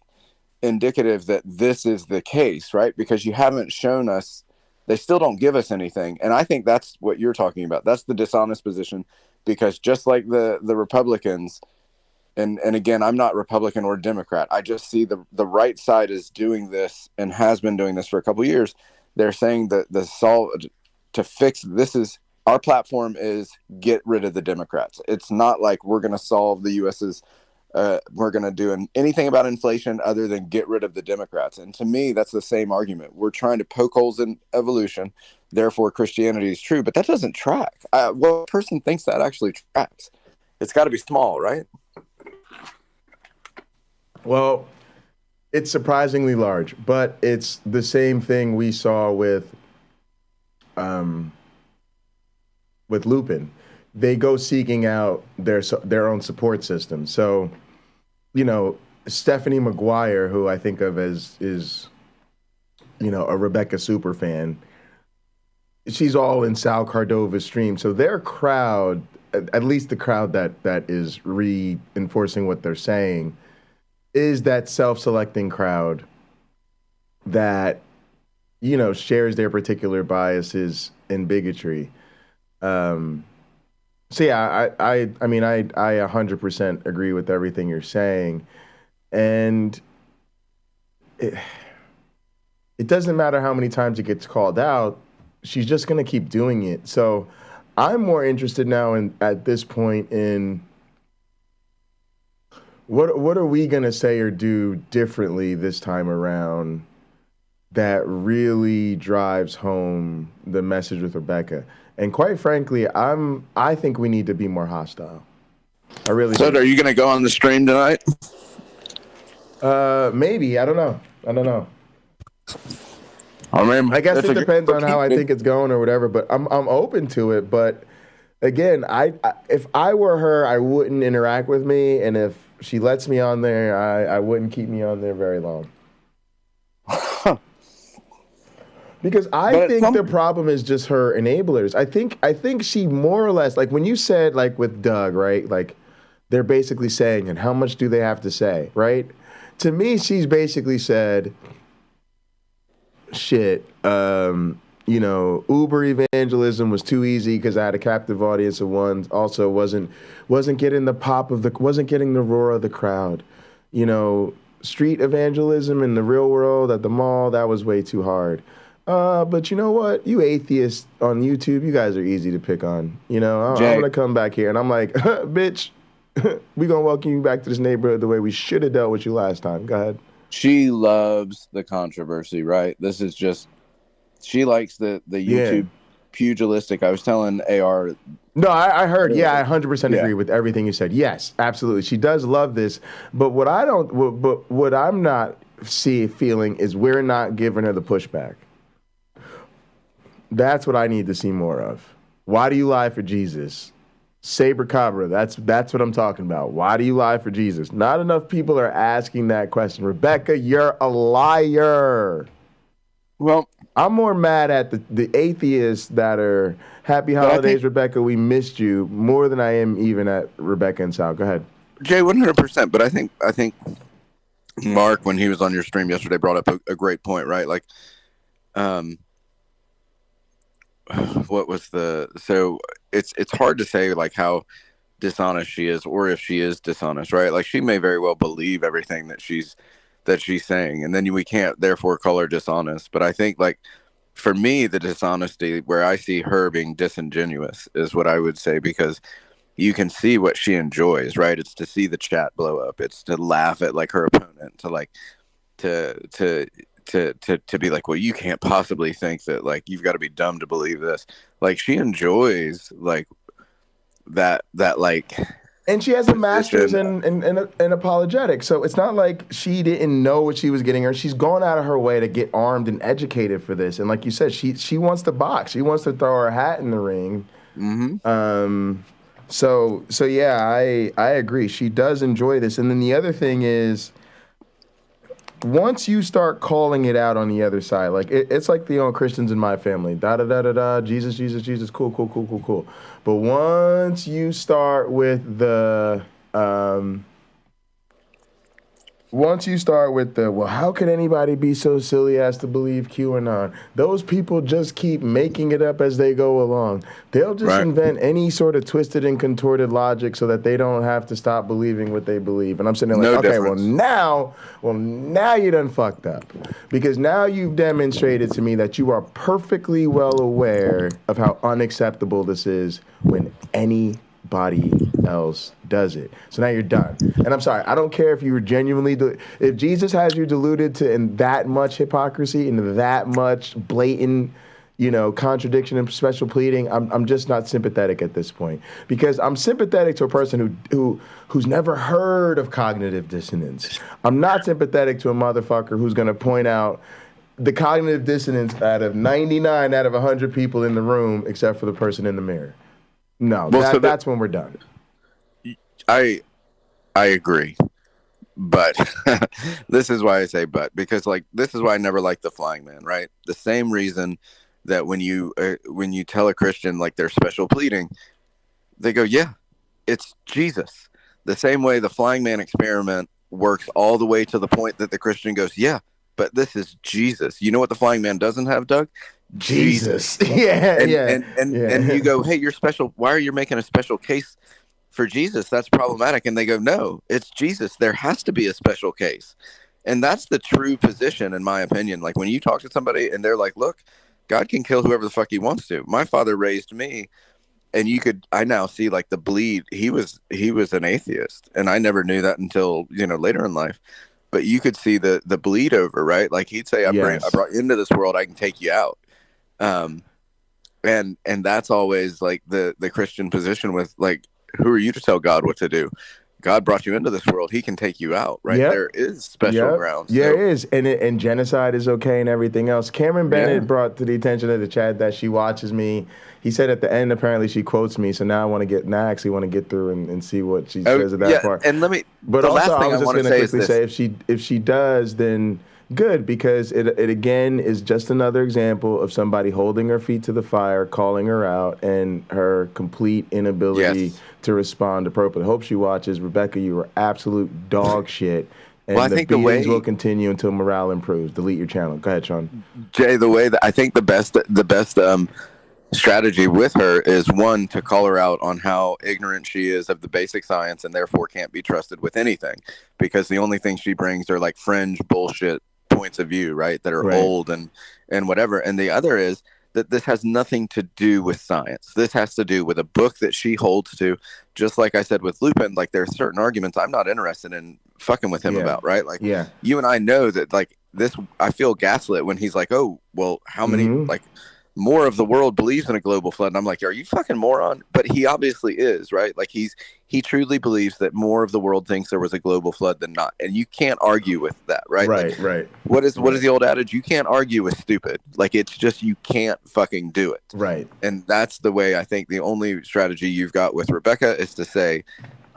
S12: indicative that this is the case, right? Because you haven't shown us. They still don't give us anything. And I think that's what you're talking about. That's the dishonest position, because just like the Republicans, and again, I'm not Republican or Democrat. I just see the right side is doing this and has been doing this for a couple of years. They're saying that the solve to fix this is our platform is get rid of the Democrats. It's not like we're going to solve the U.S.'s we're going to do anything about inflation other than get rid of the Democrats. And to me, that's the same argument. We're trying to poke holes in evolution. Therefore, Christianity is true. But that doesn't track. What person thinks that actually tracks? It's got to be small, right?
S4: Well, it's surprisingly large, but it's the same thing we saw with Lupin. They go seeking out their own support system. So, Stephanie McGuire, who I think of as is, a Rebekah super fan, she's all in Sal Cardova's stream. So their crowd, at least the crowd that is reinforcing what they're saying, is that self-selecting crowd that, shares their particular biases and bigotry. So yeah, I mean, I 100% agree with everything you're saying, and it doesn't matter how many times it gets called out. She's just gonna keep doing it. So I'm more interested now at this point in what are we gonna say or do differently this time around that really drives home the message with Rebekah. And quite frankly, I think we need to be more hostile. I really do.
S12: Are you going to go on the stream tonight?
S4: Maybe. I don't know.
S12: I mean,
S4: I guess it depends on how I think it's going or whatever. But I'm open to it. But again, if I were her, I wouldn't interact with me, and if she lets me on there, I wouldn't keep me on there very long. Because I think the problem is just her enablers. I think she more or less, like when you said like with Doug, right? Like they're basically saying, and how much do they have to say, right? To me, she's basically said, shit, Uber evangelism was too easy because I had a captive audience of one. Also wasn't getting the pop of wasn't getting the roar of the crowd. Street evangelism in the real world at the mall, that was way too hard. But you know what? You atheists on YouTube, you guys are easy to pick on. I'm going to come back here and I'm like, bitch, we going to welcome you back to this neighborhood the way we should have dealt with you last time. Go ahead.
S12: She loves the controversy, right? This is just, she likes the YouTube pugilistic. I was telling AR.
S4: No, I heard. Yeah, I 100% agree with everything you said. Yes, absolutely. She does love this. But what I'm not feeling is we're not giving her the pushback. That's what I need to see more of. Why do you lie for Jesus? Saber Cabra, that's what I'm talking about. Why do you lie for Jesus? Not enough people are asking that question. Rebekah, you're a liar.
S12: Well,
S4: I'm more mad at the atheists that are happy holidays, Rebekah, we missed you, more than I am even at Rebekah and Sal. Go ahead.
S12: Jay, 100%. But I think Mark, when he was on your stream yesterday, brought up a great point, right? Like, what was so it's hard to say like how dishonest she is or if she is dishonest, right? Like she may very well believe everything that she's saying, and then we can't therefore call her dishonest. But I think like for me, the dishonesty where I see her being disingenuous is what I would say, because you can see what she enjoys, right? It's to see the chat blow up. It's to laugh at like her opponent, to like to be like, well, you can't possibly think that, like, you've got to be dumb to believe this. Like, she enjoys like that like.
S4: And she has a master's in apologetics. So it's not like she didn't know what she was getting her. She's going out of her way to get armed and educated for this. And like you said, she wants to box. She wants to throw her hat in the ring. Mm-hmm. So yeah, I agree. She does enjoy this. And then the other thing is, once you start calling it out on the other side, like it's like the Christians in my family, Jesus, Jesus, Jesus, cool. But once you start with the, well, how could anybody be so silly as to believe QAnon? Those people just keep making it up as they go along. They'll just invent any sort of twisted and contorted logic so that they don't have to stop believing what they believe. And I'm sitting there like, okay, well now you done fucked up. Because now you've demonstrated to me that you are perfectly well aware of how unacceptable this is when anybody else does it. So now you're done. And I'm sorry, I don't care if you were genuinely, if Jesus has you deluded to in that much hypocrisy and that much blatant, contradiction and special pleading, I'm just not sympathetic at this point. Because I'm sympathetic to a person who's never heard of cognitive dissonance. I'm not sympathetic to a motherfucker who's going to point out the cognitive dissonance out of 99 out of 100 people in the room except for the person in the mirror. No, well, that's when we're done.
S12: I agree, but this is why I say but, because like this is why I never liked the Flying Man, right? The same reason that when you tell a Christian like their special pleading, they go, yeah, it's Jesus. The same way the Flying Man experiment works all the way to the point that the Christian goes, yeah, but this is Jesus. You know what the Flying Man doesn't have, Doug? Jesus. And you go, hey, you're special. Why are you making a special case for Jesus? That's problematic. And they go, no, it's Jesus. There has to be a special case. And that's the true position, in my opinion. Like when you talk to somebody and they're like, look, God can kill whoever the fuck he wants to. My father raised me. And I now see like the bleed. He was an atheist. And I never knew that until, later in life. But you could see the bleed over, right? Like he'd say, I brought you into this world, I can take you out. And that's always like the Christian position with like, who are you to tell God what to do? God brought you into this world. He can take you out, right? Yep. There is special grounds.
S4: Yeah, it is. And genocide is okay and everything else. Cameron Bennett brought to the attention of the chat that she watches me. He said at the end, apparently she quotes me. So now I actually want to get through and see what she says of that part.
S12: And
S4: but also, I was just going to quickly say if she does, then good, because it again is just another example of somebody holding her feet to the fire, calling her out, and her complete inability to respond appropriately. Hope she watches. Rebekah, you are absolute dog shit. And I think the beatings will continue until morale improves. Delete your channel. Go ahead, Sean.
S12: Jay, I think the best strategy with her is, one, to call her out on how ignorant she is of the basic science and therefore can't be trusted with anything, because the only thing she brings are like fringe bullshit points of view, right, that are old and whatever. And the other is that this has nothing to do with science. This has to do with a book that she holds to. Just like I said with Lupin, like there are certain arguments I'm not interested in fucking with him about, right? Like you and I know that like this, I feel gaslit when he's like, oh, well, how many like more of the world believes in a global flood? And I'm like, are you fucking moron? But he obviously is, right? Like he truly believes that more of the world thinks there was a global flood than not. And you can't argue with that, right?
S4: Right.
S12: What is the old adage? You can't argue with stupid. Like it's just, you can't fucking do it.
S4: Right.
S12: And that's the way I think the only strategy you've got with Rebekah is to say,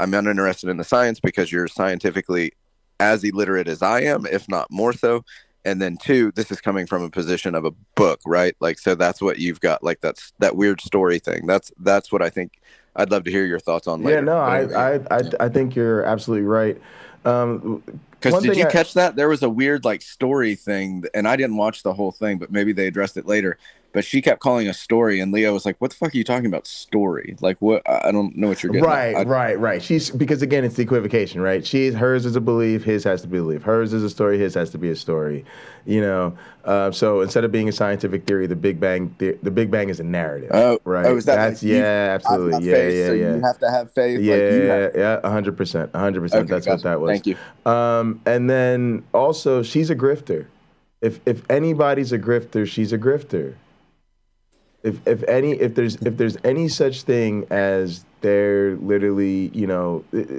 S12: I'm uninterested in the science because you're scientifically as illiterate as I am, if not more so. And then two, this is coming from a position of a book, right? Like, so that's what you've got, like that weird story thing. That's what I think. I'd love to hear your thoughts on later.
S4: Yeah, no, I think you're absolutely right.
S12: Because did you catch that? There was a weird like story thing, and I didn't watch the whole thing, but maybe they addressed it later. But she kept calling a story, and Leo was like, "What the fuck are you talking about? Story? Like what? I don't know what you're getting."
S4: Right. She's, because again, it's the equivocation, right? Hers is a belief, his has to be a belief. Hers is a story, his has to be a story. So instead of being a scientific theory, the Big Bang is a narrative. Right.
S12: Oh, is that?
S4: That's absolutely.
S12: Yeah. So you have to have faith.
S4: Yeah, 100%. That's what that was.
S12: Thank you.
S4: And then also, she's a grifter. If anybody's a grifter, she's a grifter. If there's any such thing as they're literally,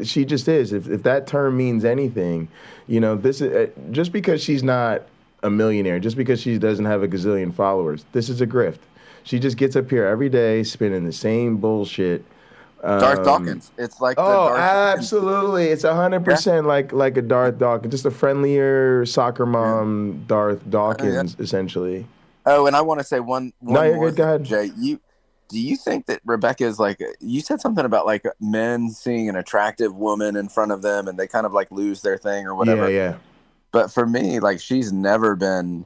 S4: she just is. If that term means anything, this is just because she's not a millionaire, just because she doesn't have a gazillion followers, this is a grift. She just gets up here every day spinning the same bullshit.
S12: Darth Dawkins. It's like
S4: absolutely. It's 100% like a Darth Dawkins, just a friendlier soccer mom Darth Dawkins, essentially.
S12: Oh, and I want to say one
S4: no, you're
S12: more
S4: good. Go ahead.
S12: Jay. Do you think that Rebekah is like, you said something about like men seeing an attractive woman in front of them and they kind of like lose their thing or whatever?
S4: Yeah.
S12: But for me, like, she's never been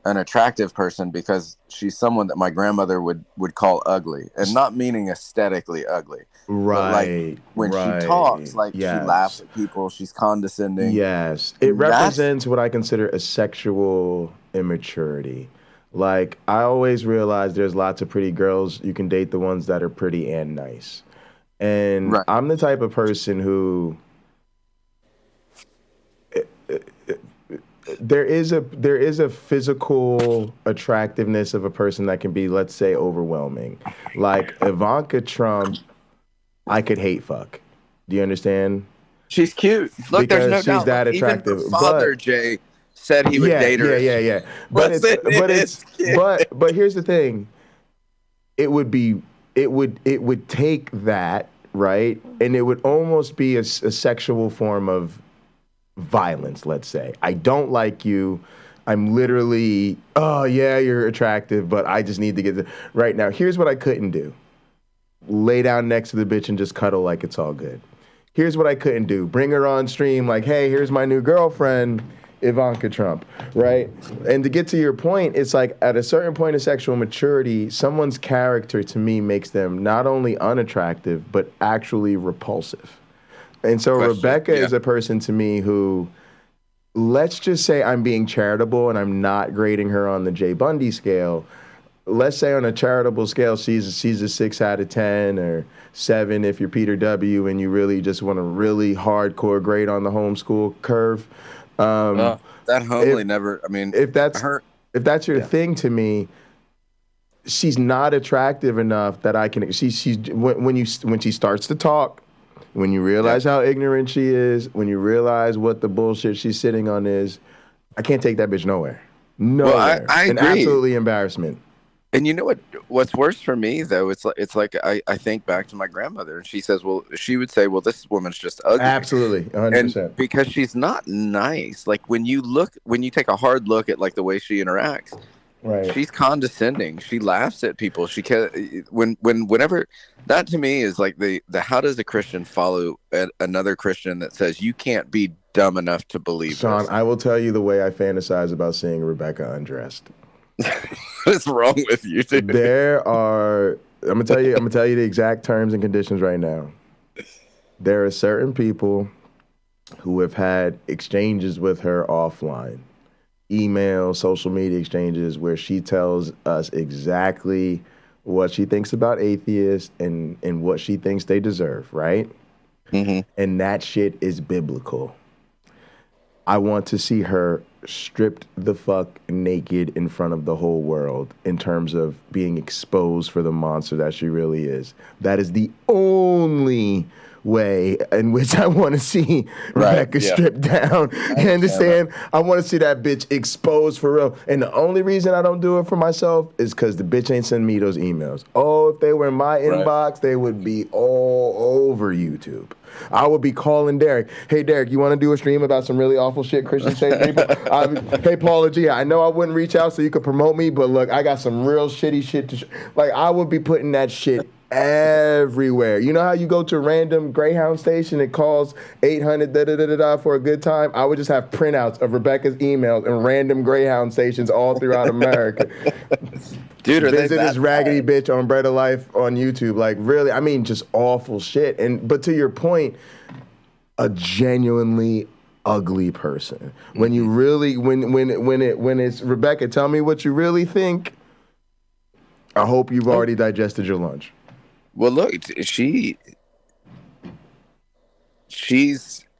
S12: an attractive person because she's someone that my grandmother would call ugly, and not meaning aesthetically ugly.
S4: Right.
S12: Like, when she talks, like, she laughs at people, she's condescending.
S4: Yes. It represents what I consider a sexual immaturity. Like, I always realize there's lots of pretty girls. You can date the ones that are pretty and nice. And I'm the type of person who there is a physical attractiveness of a person that can be, let's say, overwhelming. Like Ivanka Trump, I could hate fuck. Do you understand?
S12: She's cute. Look,
S4: because
S12: there's no
S4: she's
S12: doubt.
S4: that
S12: Like,
S4: attractive.
S12: even her father, Jay, said he would date her.
S4: Yeah. But here's the thing. It would take that, right? And it would almost be a sexual form of violence, let's say. I don't like you. I'm literally, oh yeah, you're attractive, but I just need to get right now. Here's what I couldn't do. Lay down next to the bitch and just cuddle like it's all good. Here's what I couldn't do. Bring her on stream like, hey, here's my new girlfriend, Ivanka Trump, right? And to get to your point, it's like at a certain point of sexual maturity, someone's character to me makes them not only unattractive, but actually repulsive. And so Rebekah is a person to me who, let's just say I'm being charitable and I'm not grading her on the Jay Bundy scale. Let's say on a charitable scale, she's a 6 out of 10 or 7 if you're Peter W. and you really just want a really hardcore grade on the homeschool curve.
S12: That homely never, I mean,
S4: if that's your thing to me, she's not attractive enough that I can, when she starts to talk, when you realize how ignorant she is, when you realize what the bullshit she's sitting on is, I can't take that bitch nowhere. Nowhere.
S12: Well, I
S4: agree. Absolutely embarrassment.
S12: And you know what's worse for me though? It's like I think back to my grandmother, and she would say, well, this woman's just ugly.
S4: Absolutely, 100%.
S12: And because she's not nice. Like when you take a hard look at like the way she interacts,
S4: right?
S12: She's condescending. She laughs at people. Whenever that to me is like the how does a Christian follow another Christian that says you can't be dumb enough to believe
S4: Sean,
S12: this?
S4: I will tell you the way I fantasize about seeing Rebekah undressed.
S12: What's wrong with you, dude?
S4: I'm gonna tell you the exact terms and conditions right now. There are certain people who have had exchanges with her offline, email, social media exchanges, where she tells us exactly what she thinks about atheists and what she thinks they deserve, right?
S12: Mm-hmm.
S4: And that shit is biblical. I want to see her stripped the fuck naked in front of the whole world in terms of being exposed for the monster that she really is. That is the only way in which I want to see Rebekah stripped down. You understand? I want to see that bitch exposed for real. And the only reason I don't do it for myself is because the bitch ain't sending me those emails. Oh, if they were in my inbox, they would be all over YouTube. I would be calling Derek. Hey, Derek, you want to do a stream about some really awful shit Christians say to people? Hey, Paula G, I know I wouldn't reach out so you could promote me, but look, I got some real shitty shit to like, I would be putting that shit everywhere. You know how you go to a random Greyhound station, it calls 800 da-da-da-da-da for a good time? I would just have printouts of Rebekah's emails and random Greyhound stations all throughout America.
S12: Dude,
S4: visit this raggedy bitch on Bread of Life on YouTube. Like, really, I mean, just awful shit. But to your point, a genuinely ugly person. When you really, when it's Rebekah, tell me what you really think. I hope you've already digested your lunch.
S12: Well, look, she's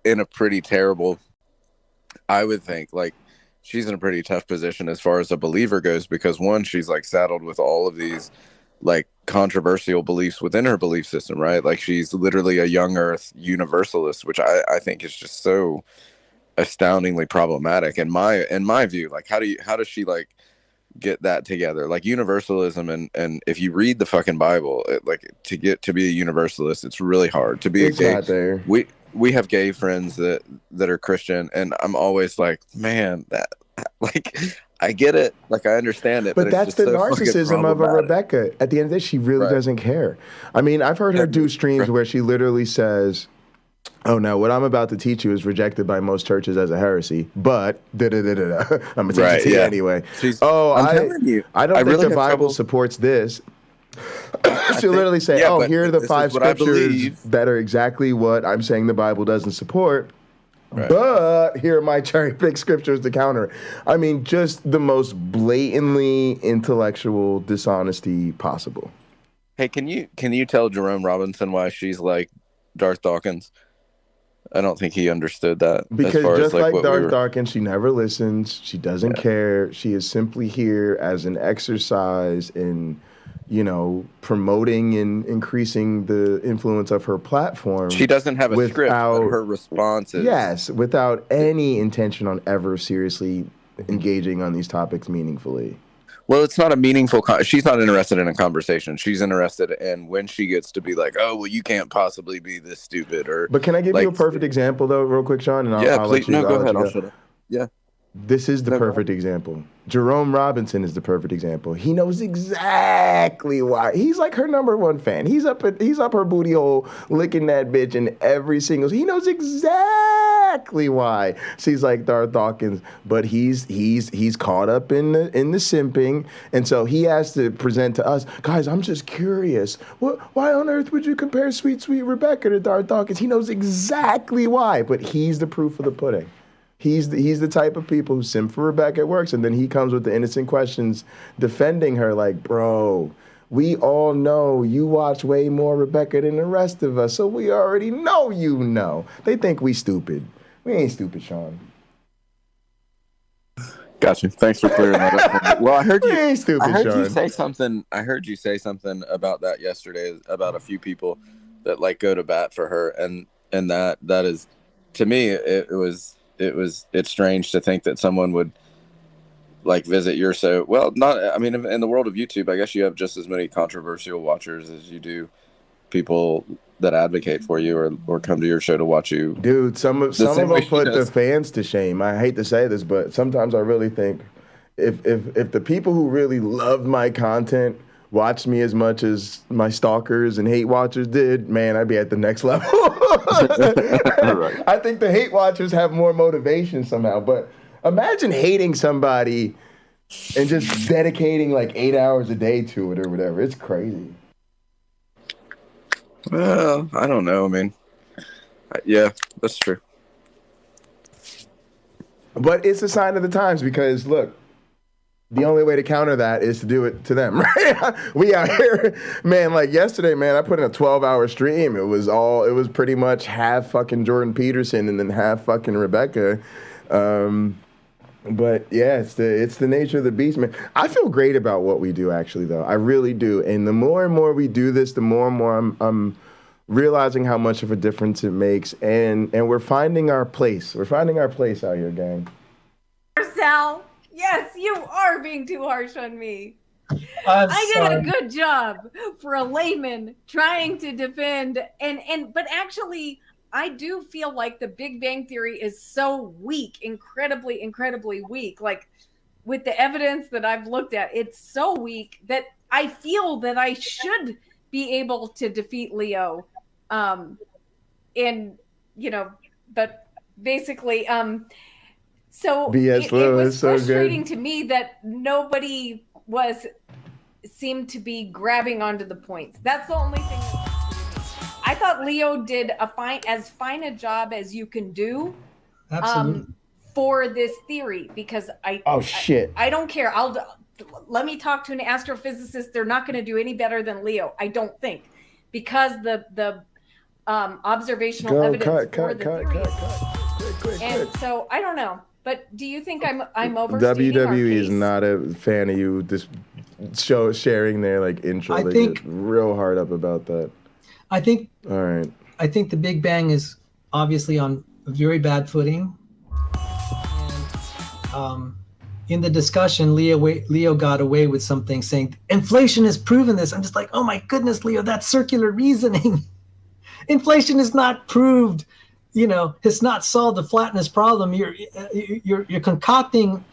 S12: in a pretty terrible I would think like she's in a pretty tough position as far as a believer goes, because one, she's like saddled with all of these like controversial beliefs within her belief system, right? Like she's literally a young earth universalist, which I think is just so astoundingly problematic in my view. Like how does she like get that together? Like universalism, and if you read the fucking Bible, to be a universalist, it's really hard. To be a gay, we have gay friends that are Christian, and I'm always like, man, that like I get it, like I understand it,
S4: but that's
S12: it's
S4: the
S12: just so
S4: narcissism of a Rebekah. At the end of the day, she really doesn't care. I mean, I've heard her do streams where she literally says, "Oh no, what I'm about to teach you is rejected by most churches as a heresy, but I'm gonna teach it to you anyway." I don't think the Bible supports this. She'll literally say, here are the 5 scriptures that are exactly what I'm saying the Bible doesn't support. Right. But here are my cherry-picked scriptures to counter. I mean, just the most blatantly intellectual dishonesty possible.
S12: Hey, can you tell Jerome Robinson why she's like Darth Dawkins? I don't think he understood that.
S4: Because just like Darth Dawkins, she never listens. She doesn't care. She is simply here as an exercise in, promoting and increasing the influence of her platform.
S12: She doesn't have a script, but her responses.
S4: Yes, without any intention on ever seriously engaging on these topics meaningfully.
S12: Well, it's not a meaningful. She's not interested in a conversation. She's interested in when she gets to be like, "Oh, well, you can't possibly be this stupid." But
S4: can I give you a perfect example though, real quick, Sean? And I'll
S12: please.
S4: Let you,
S12: go ahead. I'll shut up. Yeah.
S4: This is the perfect example. Jerome Robinson is the perfect example. He knows exactly why. He's like her number one fan. He's up her booty hole licking that bitch in every single. He knows exactly why she's like Darth Dawkins, but he's caught up in the simping, and so he has to present to us, guys. I'm just curious. Why on earth would you compare sweet Rebekah to Darth Dawkins? He knows exactly why, but he's the proof of the pudding. He's the type of people who simp for Rebekah at works, and then he comes with the innocent questions defending her like, bro, we all know you watch way more Rebekah than the rest of us, so we already know you know. They think we stupid. We ain't stupid, Sean.
S12: Gotcha. Thanks for clearing that up for me. Well, I heard you.
S4: Ain't stupid,
S12: I heard
S4: Sean.
S12: you say something. I heard you say something about that yesterday, about a few people that like go to bat for her, and that is, to me, it's strange to think that someone would like visit your in the world of YouTube, I guess you have just as many controversial watchers as you do people that advocate for you or come to your show to watch you.
S4: Dude, some of them put the fans to shame. I hate to say this, but sometimes I really think if the people who really loved my content watched me as much as my stalkers and hate watchers did, man, I'd be at the next level. Right. I think the hate watchers have more motivation somehow, but imagine hating somebody and just dedicating like 8 hours a day to it or whatever. It's crazy.
S12: Well, I don't know. I mean, yeah, that's true.
S4: But it's a sign of the times because, look, the only way to counter that is to do it to them, right? We out here, man, like yesterday, man, I put in a 12-hour stream. It was pretty much half fucking Jordan Peterson and then half fucking Rebekah. But yeah, it's the nature of the beast, man. I feel great about what we do, actually, though. I really do. And the more and more we do this, the more and more I'm realizing how much of a difference it makes. And we're finding our place. We're finding our place out here, gang.
S11: Sal. Yes, you are being too harsh on me. I did a good job for a layman trying to defend but actually I do feel like the Big Bang Theory is so weak, incredibly, incredibly weak. Like with the evidence that I've looked at, it's so weak that I feel that I should be able to defeat Leo. But basically, so it was frustrating to me that nobody seemed to be grabbing onto the points. That's the only thing. I thought Leo did as fine a job as you can do for this theory, because I don't care. Let me talk to an astrophysicist. They're not going to do any better than Leo, I don't think, because the observational evidence for the theory. So I don't know. But do you think I'm overstating our
S4: WWE
S11: case?
S4: is not a fan of you just sharing their like intro. They
S15: think-
S4: get real hard up about that.
S15: I think
S4: All right.
S15: I think the Big Bang is obviously on a very bad footing. And, in the discussion, Leo got away with something saying inflation has proven this. I'm just like, oh my goodness, Leo, that's circular reasoning. Inflation is not proved. You know, it's not solved the flatness problem. You're concocting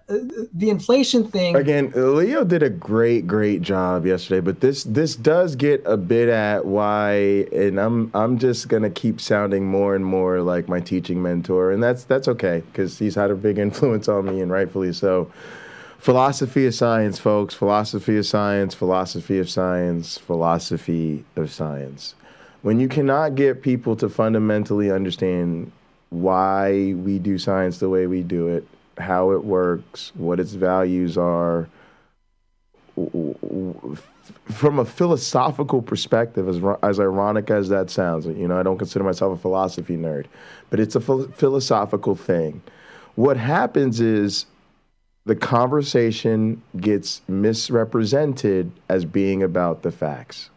S15: the inflation thing.
S4: Again, Leo did a great job yesterday, but this does get a bit at why, and I'm just gonna keep sounding more and more like my teaching mentor, and that's okay because he's had a big influence on me, and rightfully so. Philosophy of science, folks. Philosophy of science. Philosophy of science. Philosophy of science. When you cannot get people to fundamentally understand why we do science the way we do it, how it works, what its values are, from a philosophical perspective, as ironic as that sounds, you know, I don't consider myself a philosophy nerd, but it's a philosophical thing. What happens is the conversation gets misrepresented as being about the facts.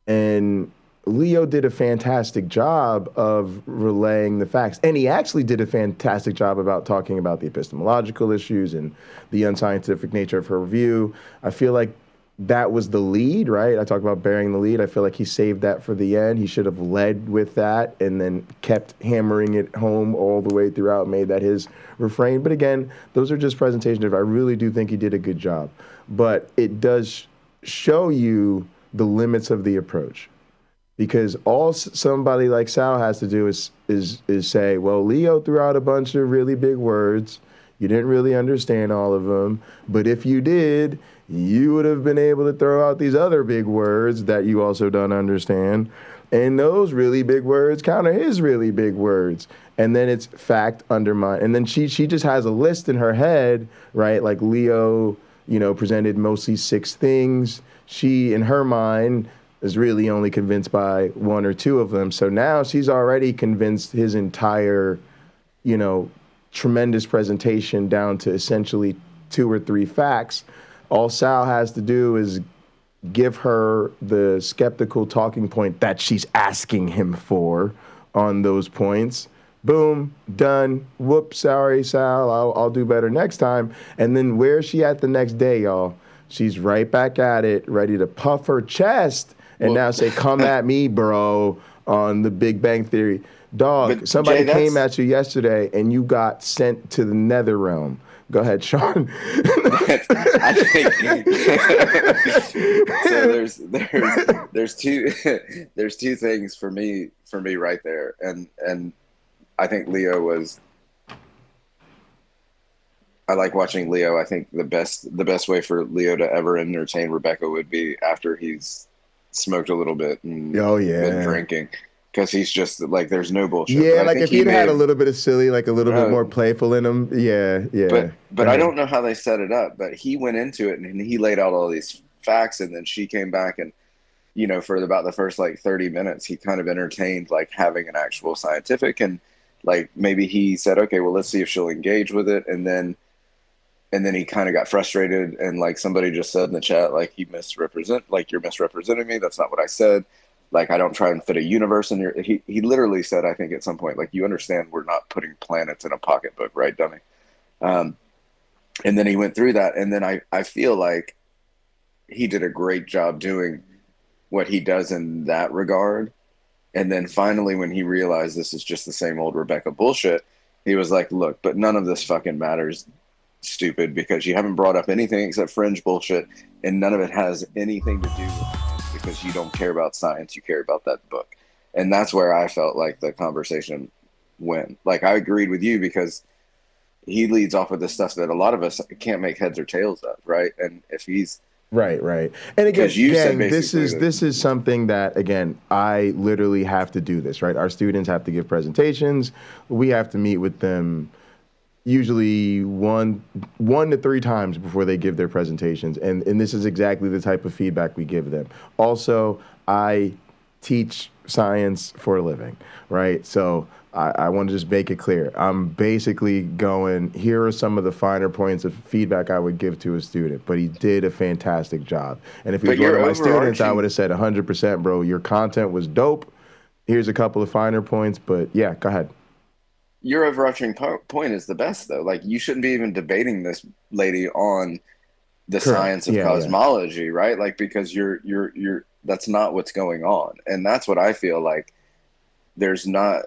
S4: And Leo did a fantastic job of relaying the facts. And he actually did a fantastic job about talking about the epistemological issues and the unscientific nature of her view. I feel like that was the lead, right? I talked about bearing the lead. I feel like he saved that for the end. He should have led with that and then kept hammering it home all the way throughout, made that his refrain. But again, those are just presentations. I really do think he did a good job. But it does show you the limits of the approach. Because all somebody like Sal has to do is say, well, Leo threw out a bunch of really big words. You didn't really understand all of them. But if you did, you would have been able to throw out these other big words that you also don't understand. And those really big words counter his really big words. And then it's fact undermined. And then she just has a list in her head, right? Like Leo, presented mostly 6 things. She, in her mind, is really only convinced by 1 or 2 of them. So now she's already convinced his entire, tremendous presentation down to essentially 2 or 3 facts. All Sal has to do is give her the skeptical talking point that she's asking him for on those points. Boom, done. Whoops, sorry, Sal. I'll do better next time. And then where's she at the next day, y'all? She's right back at it, ready to puff her chest and now say, come at me, bro, on the Big Bang Theory. Dog, somebody came at you yesterday and you got sent to the nether realm. Go ahead, Sean.
S12: I think so. There's two things for me right there, and I think Leo was. I like watching Leo. I think the best way for Leo to ever entertain Rebekah would be after he's smoked a little bit and been drinking. Because he's just like, there's no bullshit.
S4: Yeah, like if he'd had a little bit of silly, like a little bit more playful in him. Yeah.
S12: But I don't know how they set it up. But he went into it and he laid out all these facts, and then she came back and, for about the first 30 minutes, he kind of entertained like having an actual scientific, and like maybe he said, okay, well, let's see if she'll engage with it, and then he kind of got frustrated, and like somebody just said in the chat, like you're misrepresenting me. That's not what I said. Like, I don't try and fit a universe in your... He literally said, I think at some point, like, you understand we're not putting planets in a pocketbook, right, dummy? And then he went through that, and then I feel like he did a great job doing what he does in that regard. And then finally, when he realized this is just the same old Rebekah bullshit, he was like, look, but none of this fucking matters, stupid, because you haven't brought up anything except fringe bullshit, and none of it has anything to do with... because you don't care about science, you care about that book. And that's where I felt like the conversation went. Like, I agreed with you because he leads off with the stuff that a lot of us can't make heads or tails of, right? And if he's...
S4: Right. And again, this is something that, again, I literally have to do this, right? Our students have to give presentations. We have to meet with them usually one to 3 times before they give their presentations. And this is exactly the type of feedback we give them. Also, I teach science for a living, right? So I want to just make it clear. I'm basically going, here are some of the finer points of feedback I would give to a student, but he did a fantastic job. And if he was one of my students, I would have said 100%, bro, your content was dope. Here's a couple of finer points, but yeah, go ahead.
S12: Your overarching point is the best, though. Like, you shouldn't be even debating this lady on the science of cosmology, right? Like, because you're that's not what's going on. And that's what I feel like there's not.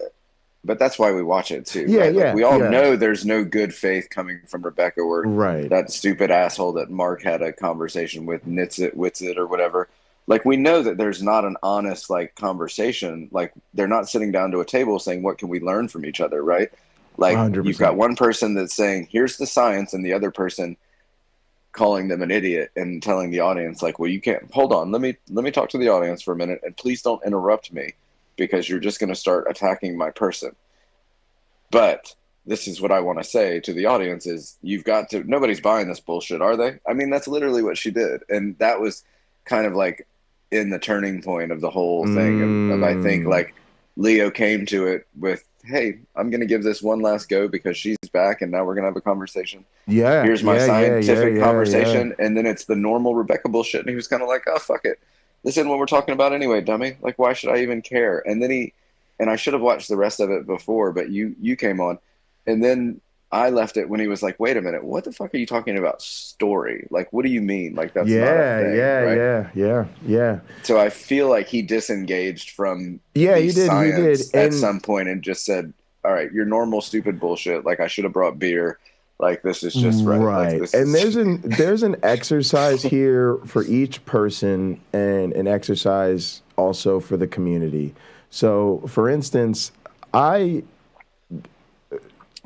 S12: But that's why we watch it too.
S4: Yeah,
S12: right?
S4: yeah.
S12: Like, we all know there's no good faith coming from Rebekah, or that stupid asshole that Mark had a conversation with, Witsit or whatever. Like, we know that there's not an honest like conversation. Like, they're not sitting down to a table saying, what can we learn from each other, right? Like 100%. You've got one person that's saying, here's the science, and the other person calling them an idiot and telling the audience, like, well, you can't, hold on, let me talk to the audience for a minute, and please don't interrupt me, because you're just going to start attacking my person. But this is what I want to say to the audience is, you've got to, nobody's buying this bullshit, are they? I mean, that's literally what she did. And that was kind of like in the turning point of the whole thing. Of I think like Leo came to it with, hey, I'm going to give this one last go because she's back and now we're going to have a conversation.
S4: Yeah.
S12: Here's my scientific conversation. And then it's the normal Rebekah bullshit. And he was kind of like, oh, fuck it. This isn't what we're talking about anyway, dummy. Like, why should I even care? And then and I should have watched the rest of it before, but you came on. And then I left it when he was like, wait a minute, what the fuck are you talking about story? Like, what do you mean? Like, that's not a thing, right?
S4: Yeah.
S12: So I feel like he disengaged from
S4: he did
S12: at some point and just said, all right, your normal stupid bullshit. Like, I should have brought beer. Like, this is just right. Like,
S4: and there's an exercise here for each person and an exercise also for the community. So, for instance, I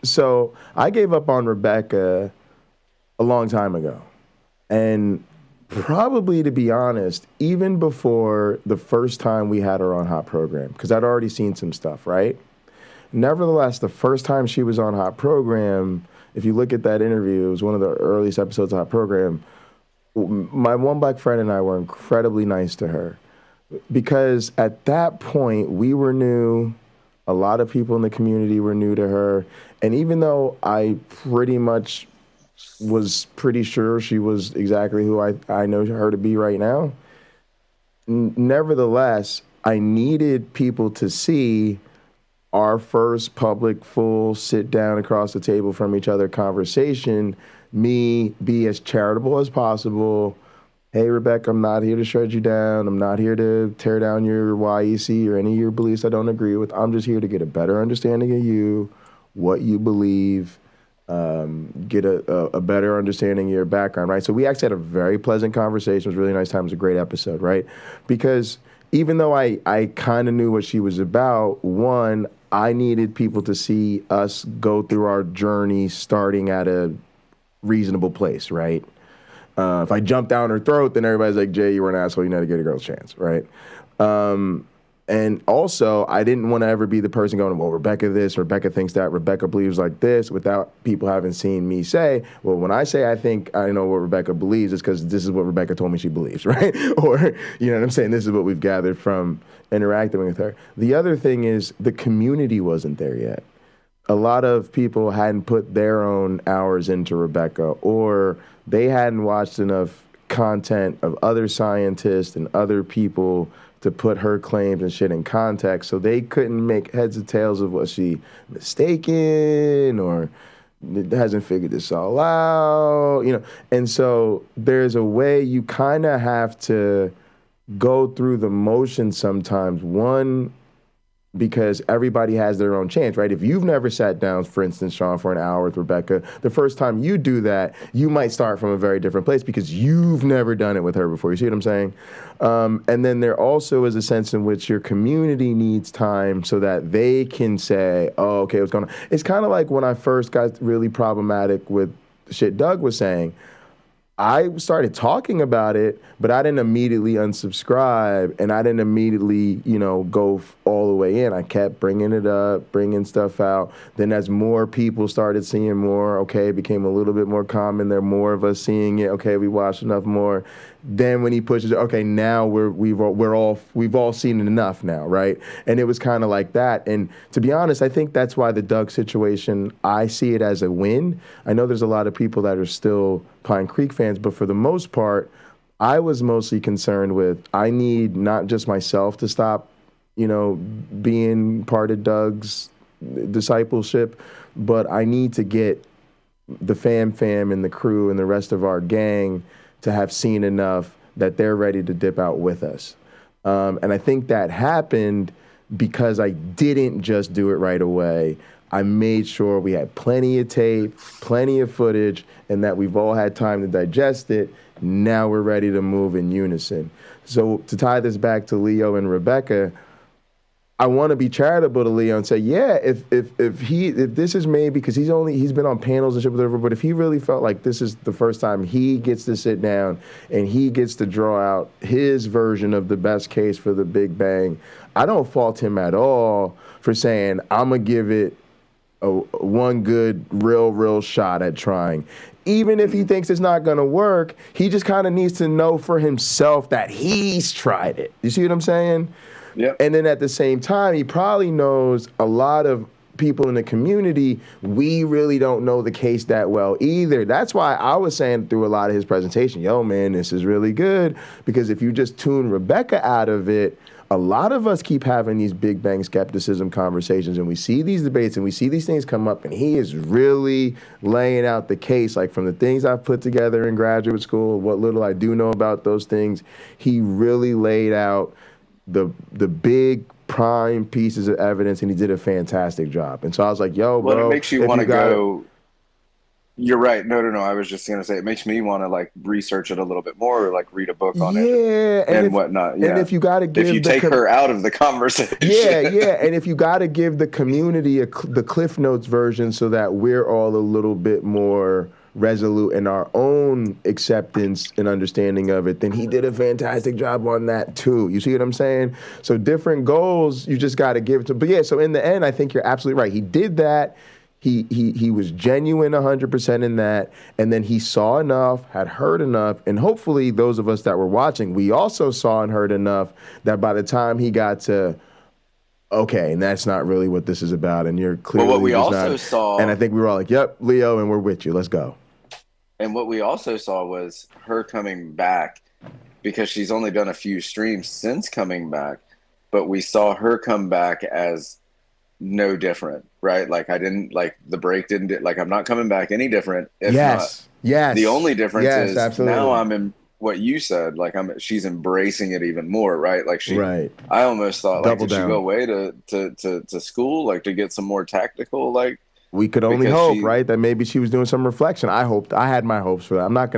S4: gave up on Rebekah a long time ago. And probably, to be honest, even before the first time we had her on Hot Program, because I'd already seen some stuff, right? Nevertheless, the first time she was on Hot Program, if you look at that interview, it was one of the earliest episodes of Hot Program, my one black friend and I were incredibly nice to her. Because at that point, we were new. A lot of people in the community were new to her. And even though I pretty much was pretty sure she was exactly who I know her to be right now, nevertheless, I needed people to see our first public, full sit down across the table from each other conversation, me be as charitable as possible. Hey, Rebekah, I'm not here to shred you down. I'm not here to tear down your YEC or any of your beliefs I don't agree with. I'm just here to get a better understanding of you, what you believe, get a better understanding of your background, right? So we actually had a very pleasant conversation. It was a really nice time. It was a great episode, right? Because even though I kind of knew what she was about, one, I needed people to see us go through our journey starting at a reasonable place, right? If I jump down her throat, then everybody's like, Jay, you were an asshole. You know how to get a girl's chance, right? And also, I didn't want to ever be the person going, well, Rebekah this, Rebekah thinks that, Rebekah believes like this, without people having seen me say, well, when I say I think I know what Rebekah believes, it's because this is what Rebekah told me she believes, right? Or, you know what I'm saying? This is what we've gathered from interacting with her. The other thing is the community wasn't there yet. A lot of people hadn't put their own hours into Rebekah, or they hadn't watched enough content of other scientists and other people to put her claims and shit in context, so they couldn't make heads or tails of was she mistaken or hasn't figured this all out, you know. And so there's a way you kind of have to go through the motions sometimes. One, because everybody has their own chance, right? If you've never sat down, for instance, Sean, for an hour with Rebekah, the first time you do that, you might start from a very different place because you've never done it with her before. You see what I'm saying? And then there also is a sense in which your community needs time so that they can say, oh, okay, what's going on? It's kind of like when I first got really problematic with shit Doug was saying. I started talking about it, but I didn't immediately unsubscribe, and I didn't immediately, go all the way in. I kept bringing it up, bringing stuff out. Then as more people started seeing more, okay, it became a little bit more common. There are more of us seeing it. Okay, we watched enough more. Then when he pushes, okay, now we've all seen it enough now, right? And it was kind of like that. And to be honest, I think that's why the Doug situation, I see it as a win. I know there's a lot of people that are still PineCreek fans, but for the most part, I was mostly concerned with, I need not just myself to stop, being part of Doug's discipleship, but I need to get the fam and the crew and the rest of our gang to have seen enough that they're ready to dip out with us. And I think that happened because I didn't just do it right away. I made sure we had plenty of tape, plenty of footage, and that we've all had time to digest it. Now we're ready to move in unison. So to tie this back to Leo and Rebekah, I want to be charitable to Leo and say, yeah, if this is maybe, because he's been on panels and shit with everybody, but if he really felt like this is the first time he gets to sit down and he gets to draw out his version of the best case for the Big Bang, I don't fault him at all for saying, I'm going to give it one good, real shot at trying. Even if he thinks it's not going to work, he just kind of needs to know for himself that he's tried it. You see what I'm saying? Yep. And then at the same time, he probably knows a lot of people in the community, we really don't know the case that well either. That's why I was saying through a lot of his presentation, yo, man, this is really good. Because if you just tune Rebekah out of it, a lot of us keep having these Big Bang skepticism conversations, and we see these debates and we see these things come up, and he is really laying out the case. Like from the things I've put together in graduate school, what little I do know about those things, he really laid out the big prime pieces of evidence, and he did a fantastic job. And so I was like, yo, bro.
S12: Well, it makes you want to go. You're right. No. I was just going to say, it makes me want to like research it a little bit more, or like read a book on it and whatnot. Yeah.
S4: And if you got to give,
S12: if you take her out of the conversation.
S4: Yeah. And if you got to give the community the Cliff Notes version so that we're all a little bit more resolute in our own acceptance and understanding of it, then he did a fantastic job on that too. You see what I'm saying? So different goals, you just got to give to. But yeah, so in the end, I think you're absolutely right. He did that. He was genuine 100% in that, and then he saw enough, had heard enough, and hopefully those of us that were watching, we also saw and heard enough that by the time he got to, okay, and that's not really what this is about, and you're clearly
S12: what we also saw,
S4: and I think we were all like, yep, Leo, and we're with you, let's go.
S12: And what we also saw was her coming back, because she's only done a few streams since coming back, but we saw her come back as no different, right? Like I didn't, like the break didn't, like I'm not coming back any different.
S4: Yes.
S12: The only difference is
S4: absolutely.
S12: Now I'm in what you said, like she's embracing it even more, right? Like I almost thought, like, did she go away to school, like to get some more tactical, like.
S4: We could only hope, right, that maybe she was doing some reflection. I had my hopes for that. I'm not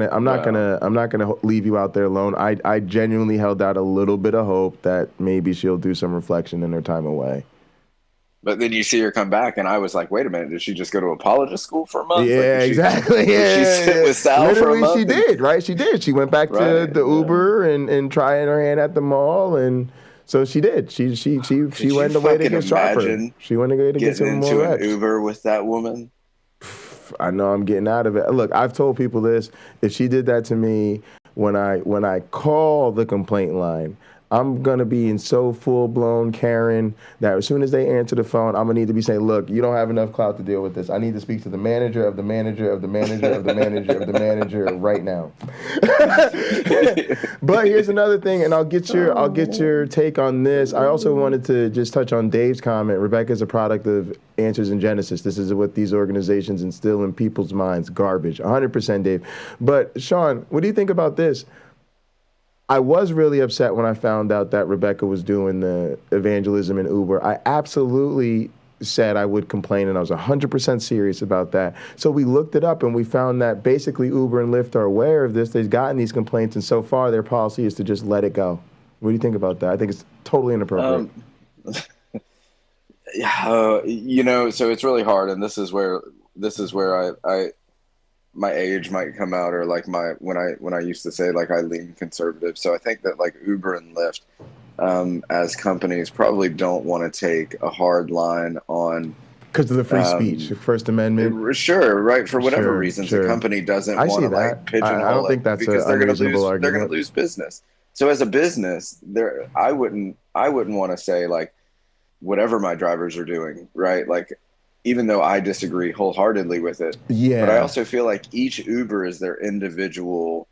S4: gonna leave you out there alone. I genuinely held out a little bit of hope that maybe she'll do some reflection in her time away.
S12: But then you see her come back, and I was like, wait a minute, did she just go to apologist school for a month?
S4: Yeah, exactly.
S12: Did she sit with Sal
S4: Literally,
S12: for a month?
S4: she did, right? She did. She went back to the Uber and trying her hand at the mall, and so she did. She went away to get sharper. She went away to get some more reps.
S12: An Uber with that woman.
S4: I know I'm getting out of it. Look, I've told people this. If she did that to me, when I call the complaint line, I'm going to be in so full-blown Karen that as soon as they answer the phone, I'm going to need to be saying, look, you don't have enough clout to deal with this. I need to speak to the manager of the manager of the manager of the manager of the manager right now. But here's another thing, and I'll get your take on this. I also wanted to just touch on Dave's comment. Rebekah is a product of Answers in Genesis. This is what these organizations instill in people's minds. Garbage. 100%, Dave. But Sean, what do you think about this? I was really upset when I found out that Rebekah was doing the evangelism in Uber. I absolutely said I would complain, and I was 100% serious about that. So we looked it up, and we found that basically Uber and Lyft are aware of this. They've gotten these complaints, and so far their policy is to just let it go. What do you think about that? I think it's totally inappropriate.
S12: So it's really hard, and this is where my age might come out, or like when I used to say like I lean conservative. So I think that like Uber and Lyft as companies probably don't want to take a hard line on
S4: because of the free speech, First Amendment.
S12: Sure, right. For whatever reasons, the company doesn't want to like pigeonhole
S4: I don't think that's
S12: because they're going to lose.
S4: argument.
S12: They're going to lose business. So as a business, I wouldn't want to say like whatever my drivers are doing, right? Like, even though I disagree wholeheartedly with it, but I also feel like each Uber is their individual,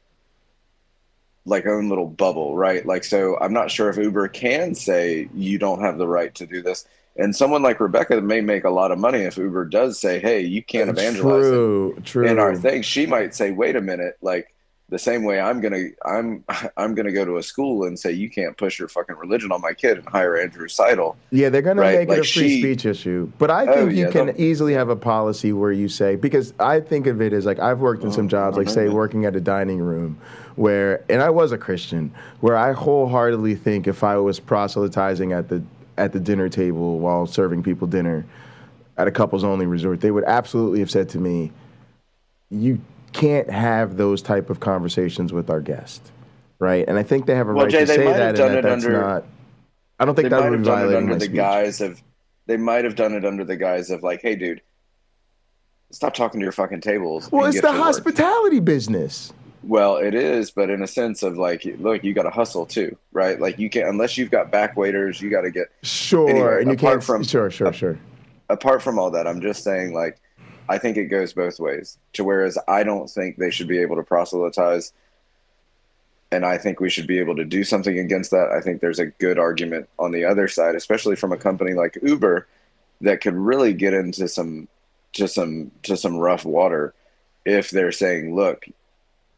S12: like, own little bubble, right? Like, so I'm not sure if Uber can say you don't have the right to do this. And someone like Rebekah may make a lot of money if Uber does say, hey, you can't evangelize in our thing. She might say, wait a minute, like, the same way I'm gonna go to a school and say you can't push your fucking religion on my kid and hire Andrew Seidel.
S4: Yeah, they're gonna make it a free speech issue. But I think you can easily have a policy where you say, because I think of it as like I've worked in some jobs, like say working at a dining room, where, and I was a Christian, where I wholeheartedly think if I was proselytizing at the dinner table while serving people dinner at a couples only resort, they would absolutely have said to me, you can't have those type of conversations with our guest, right? And I think they have a right to say that, and that's not. I don't think that would be violating my speech.
S12: They might have done it under the guise of like, hey, dude, stop talking to your fucking tables.
S4: Well, it's the hospitality business.
S12: Well, it is, but in a sense of like, look, you got to hustle too, right? Like you can't, unless you've got back waiters, you got to get
S4: sure, and you can't. Sure.
S12: Apart from all that, I'm just saying like. I think it goes both ways, to whereas I don't think they should be able to proselytize, and I think we should be able to do something against that. I think there's a good argument on the other side, especially from a company like Uber, that could really get into some rough water if they're saying, look,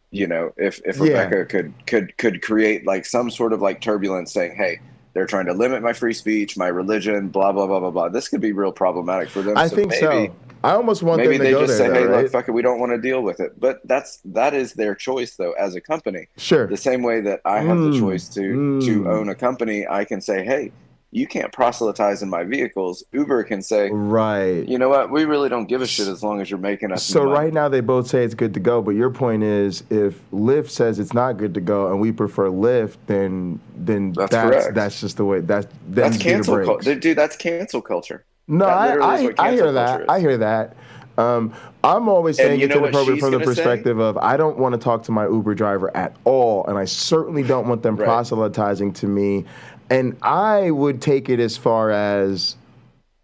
S12: you know, if Rebekah could create like some sort of like turbulence saying, hey, they're trying to limit my free speech, my religion, blah, blah, blah, blah, blah. This could be real problematic for them.
S4: I think so. I almost want them to go there.
S12: Maybe they just say, hey,
S4: right?
S12: look, fuck it, we don't want to deal with it. But that is their choice, though, as a company.
S4: Sure.
S12: The same way that I have the choice to own a company, I can say, hey, you can't proselytize in my vehicles. Uber can say,
S4: right,
S12: you know what, we really don't give a shit as long as you're making us money.
S4: Right now they both say it's good to go, but your point is if Lyft says it's not good to go and we prefer Lyft, then that's just the way that's
S12: cancel culture. Dude, that's cancel culture.
S4: No, I hear that. I hear that. I'm always saying it's inappropriate from the perspective of I don't want to talk to my Uber driver at all, and I certainly don't want them proselytizing to me. And I would take it as far as,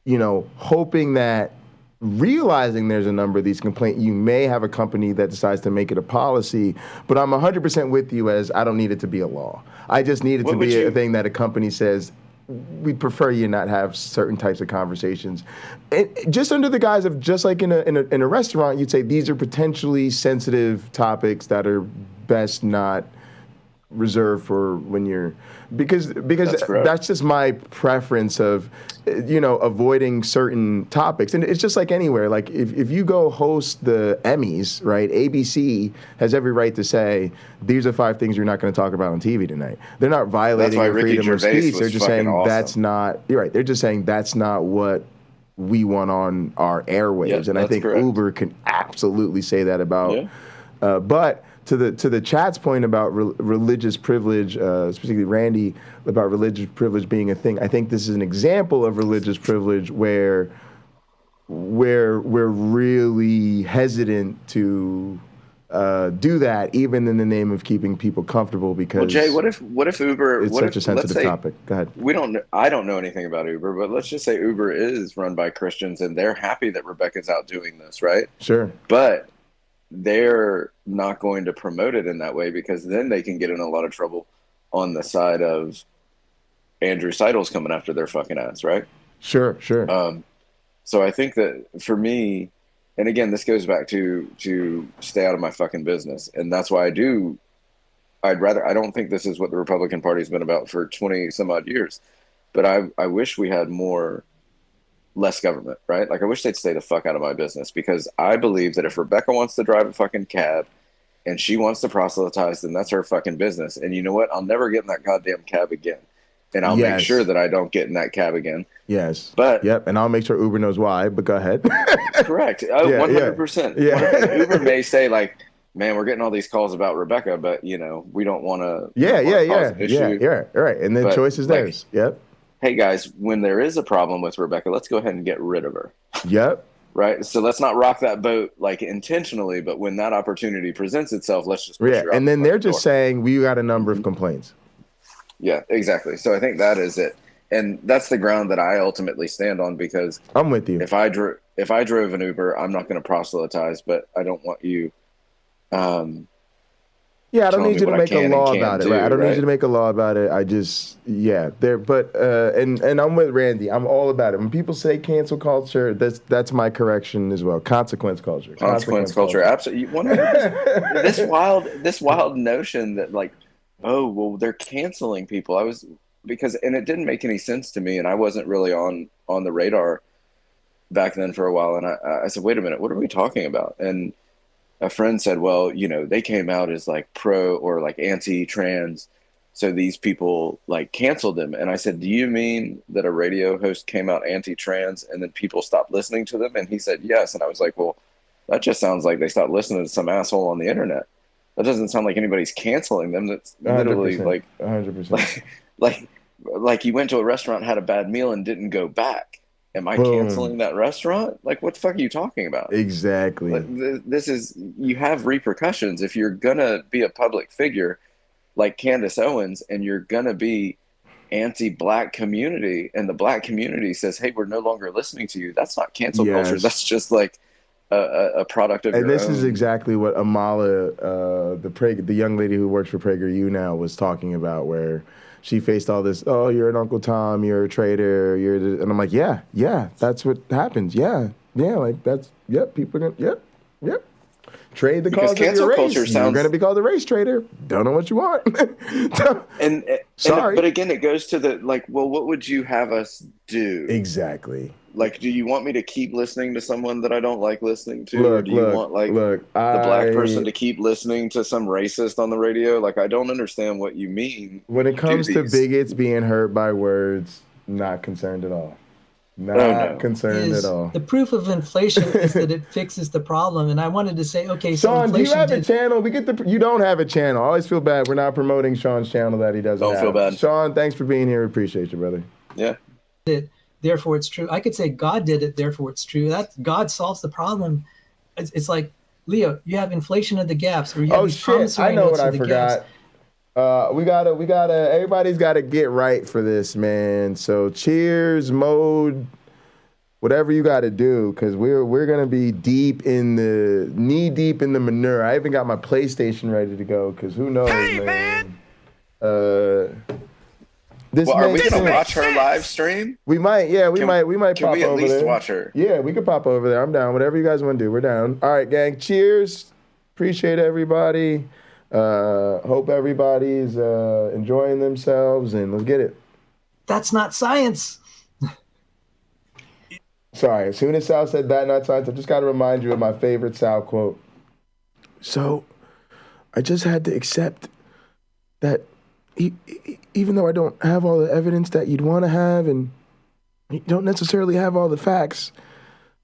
S4: you know, hoping that realizing there's a number of these complaints, you may have a company that decides to make it a policy, but I'm 100% with you as I don't need it to be a law. I just need it to be a thing that a company says, we prefer you not have certain types of conversations. Just under the guise of, just like in a restaurant, you'd say these are potentially sensitive topics that are best not reserved for when you're, because that's just my preference of, you know, avoiding certain topics. And it's just like anywhere, like if you go host the Emmys, right, ABC has every right to say, these are 5 things you're not going to talk about on TV tonight. They're not violating your freedom of speech. They're just saying that's not, you're right, they're just saying that's not what we want on our airwaves. And I think Uber can absolutely say that about, but to the chat's point about religious privilege, specifically Randy, about religious privilege being a thing, I think this is an example of religious privilege where we're really hesitant to do that, even in the name of keeping people comfortable. Because
S12: well, Jay, what if Uber?
S4: It's such a sensitive topic. Go ahead.
S12: I don't know anything about Uber, but let's just say Uber is run by Christians, and they're happy that Rebekah's out doing this, right?
S4: Sure.
S12: But they're not going to promote it in that way, because then they can get in a lot of trouble on the side of Andrew Seidel's coming after their fucking ass, right?
S4: Sure.
S12: So I think that for me, and again, this goes back to stay out of my fucking business. And that's why I don't think this is what the Republican Party's been about for 20 some odd years. But I wish we had less government, right? Like, I wish they'd stay the fuck out of my business, because I believe that if Rebekah wants to drive a fucking cab and she wants to proselytize, then that's her fucking business. And you know what? I'll never get in that goddamn cab again. And I'll make sure that I don't get in that cab again.
S4: Yes.
S12: But
S4: yep, and I'll make sure Uber knows why. But go ahead.
S12: Correct. Oh, 100%. Yeah. Uber may say like, "Man, we're getting all these calls about Rebekah, but we don't want to."
S4: Yeah. Right. And the choice is theirs. Yep.
S12: Hey guys, when there is a problem with Rebekah, let's go ahead and get rid of her.
S4: Yep.
S12: Right. So let's not rock that boat like intentionally, but when that opportunity presents itself, let's just push her out
S4: and then they're just saying we got a number of complaints.
S12: Yeah, exactly. So I think that is it. And that's the ground that I ultimately stand on, because
S4: I'm with you.
S12: If I drove an Uber, I'm not going to proselytize, but I don't want you.
S4: I don't need you to make a law about it. Right? I don't need you to make a law about it. I just and I'm with Randy. I'm all about it. When people say cancel culture, that's my correction as well. Consequence culture.
S12: Consequence culture. Absolutely. 100%. This wild notion that like, oh well, they're canceling people. And it didn't make any sense to me, and I wasn't really on the radar back then for a while. And I said, wait a minute, what are we talking about? And a friend said, well, they came out as like pro or like anti-trans, so these people like canceled them. And I said, do you mean that a radio host came out anti-trans and then people stopped listening to them? And he said, yes. And I was like, well, that just sounds like they stopped listening to some asshole on the internet. That doesn't sound like anybody's canceling them. That's literally 100%, like
S4: 100%.
S12: Like you went to a restaurant, had a bad meal, and didn't go back. Am I canceling that restaurant? Like, what the fuck are you talking about?
S4: Exactly.
S12: You have repercussions. If you're going to be a public figure like Candace Owens and you're going to be anti-black community and the black community says, hey, we're no longer listening to you, that's not cancel culture. That's just like a product of your own.
S4: And this is exactly what Amala, the young lady who works for PragerU now, was talking about, where she faced all this, oh, you're an Uncle Tom, you're a traitor, and I'm like, yeah, that's what happens. Yeah, like that's, people are going to, trade the cause of your race. You're going to be called a race traitor. Don't know what you want. Sorry.
S12: But again, it goes to the, like, well, what would you have us do?
S4: Exactly.
S12: Like, do you want me to keep listening to someone that I don't like listening to? Or do you want, like, the black person to keep listening to some racist on the radio? Like, I don't understand what you mean.
S4: When it comes to bigots being hurt by words, not concerned at all. Not concerned at all.
S15: The proof of inflation is that it fixes the problem. And I wanted to say, okay, so
S4: Sean, do you have a channel? You don't have a channel. I always feel bad. We're not promoting Sean's channel that he doesn't have.
S12: Don't feel bad.
S4: Sean, thanks for being here. Appreciate you, brother.
S12: Yeah.
S15: Therefore it's true. I could say God did it, therefore it's true. That God solves the problem. It's like, Leo, you have inflation of the gaps. Or you have these
S4: I know what I forgot. We gotta, everybody's gotta get right for this, man. So cheers, mode, whatever you gotta do, because we're gonna be knee deep in the manure. I even got my PlayStation ready to go, because who knows, man.
S12: Are we gonna watch her live stream?
S4: We might, we might
S12: can
S4: pop
S12: we at
S4: over
S12: least
S4: there.
S12: watch her?
S4: Yeah, we could pop over there. I'm down. Whatever you guys want to do, we're down. All right, gang. Cheers. Appreciate everybody. Hope everybody's enjoying themselves, and let's get it.
S15: That's not science.
S4: Sorry, as soon as Sal said that, not science, I just got to remind you of my favorite Sal quote. So, I just had to accept that even though I don't have all the evidence that you'd want to have, and you don't necessarily have all the facts,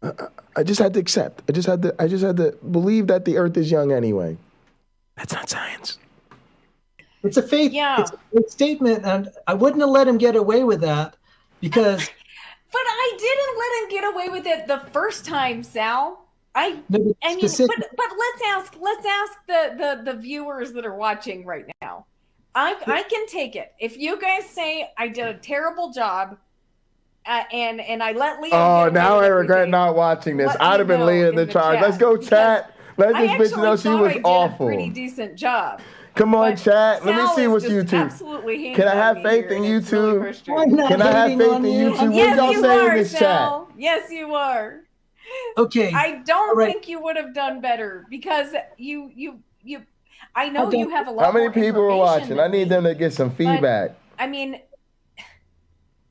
S4: I just had to accept. I just had to believe that the Earth is young anyway. That's not science.
S15: It's a faith. Yeah. It's a faith statement, and I wouldn't have let him get away with that because.
S11: But I didn't let him get away with it the first time, Sal. But let's ask the viewers that are watching right now. I can take it if you guys say I did a terrible job, and I let Leo.
S4: Oh, now I regret not watching this. I'd have been leading the charge. Let's go, chat. Let this bitch know she was awful.
S11: I did a pretty decent job.
S4: Come on, chat. Let me see what's YouTube. Can I have faith in YouTube? Can I have faith in YouTube? What y'all saying in this chat?
S11: Yes, you are.
S15: Okay.
S11: I don't think you would have done better because you. I know you have a lot.
S4: How many people are watching? I need them to get some feedback.
S11: I mean,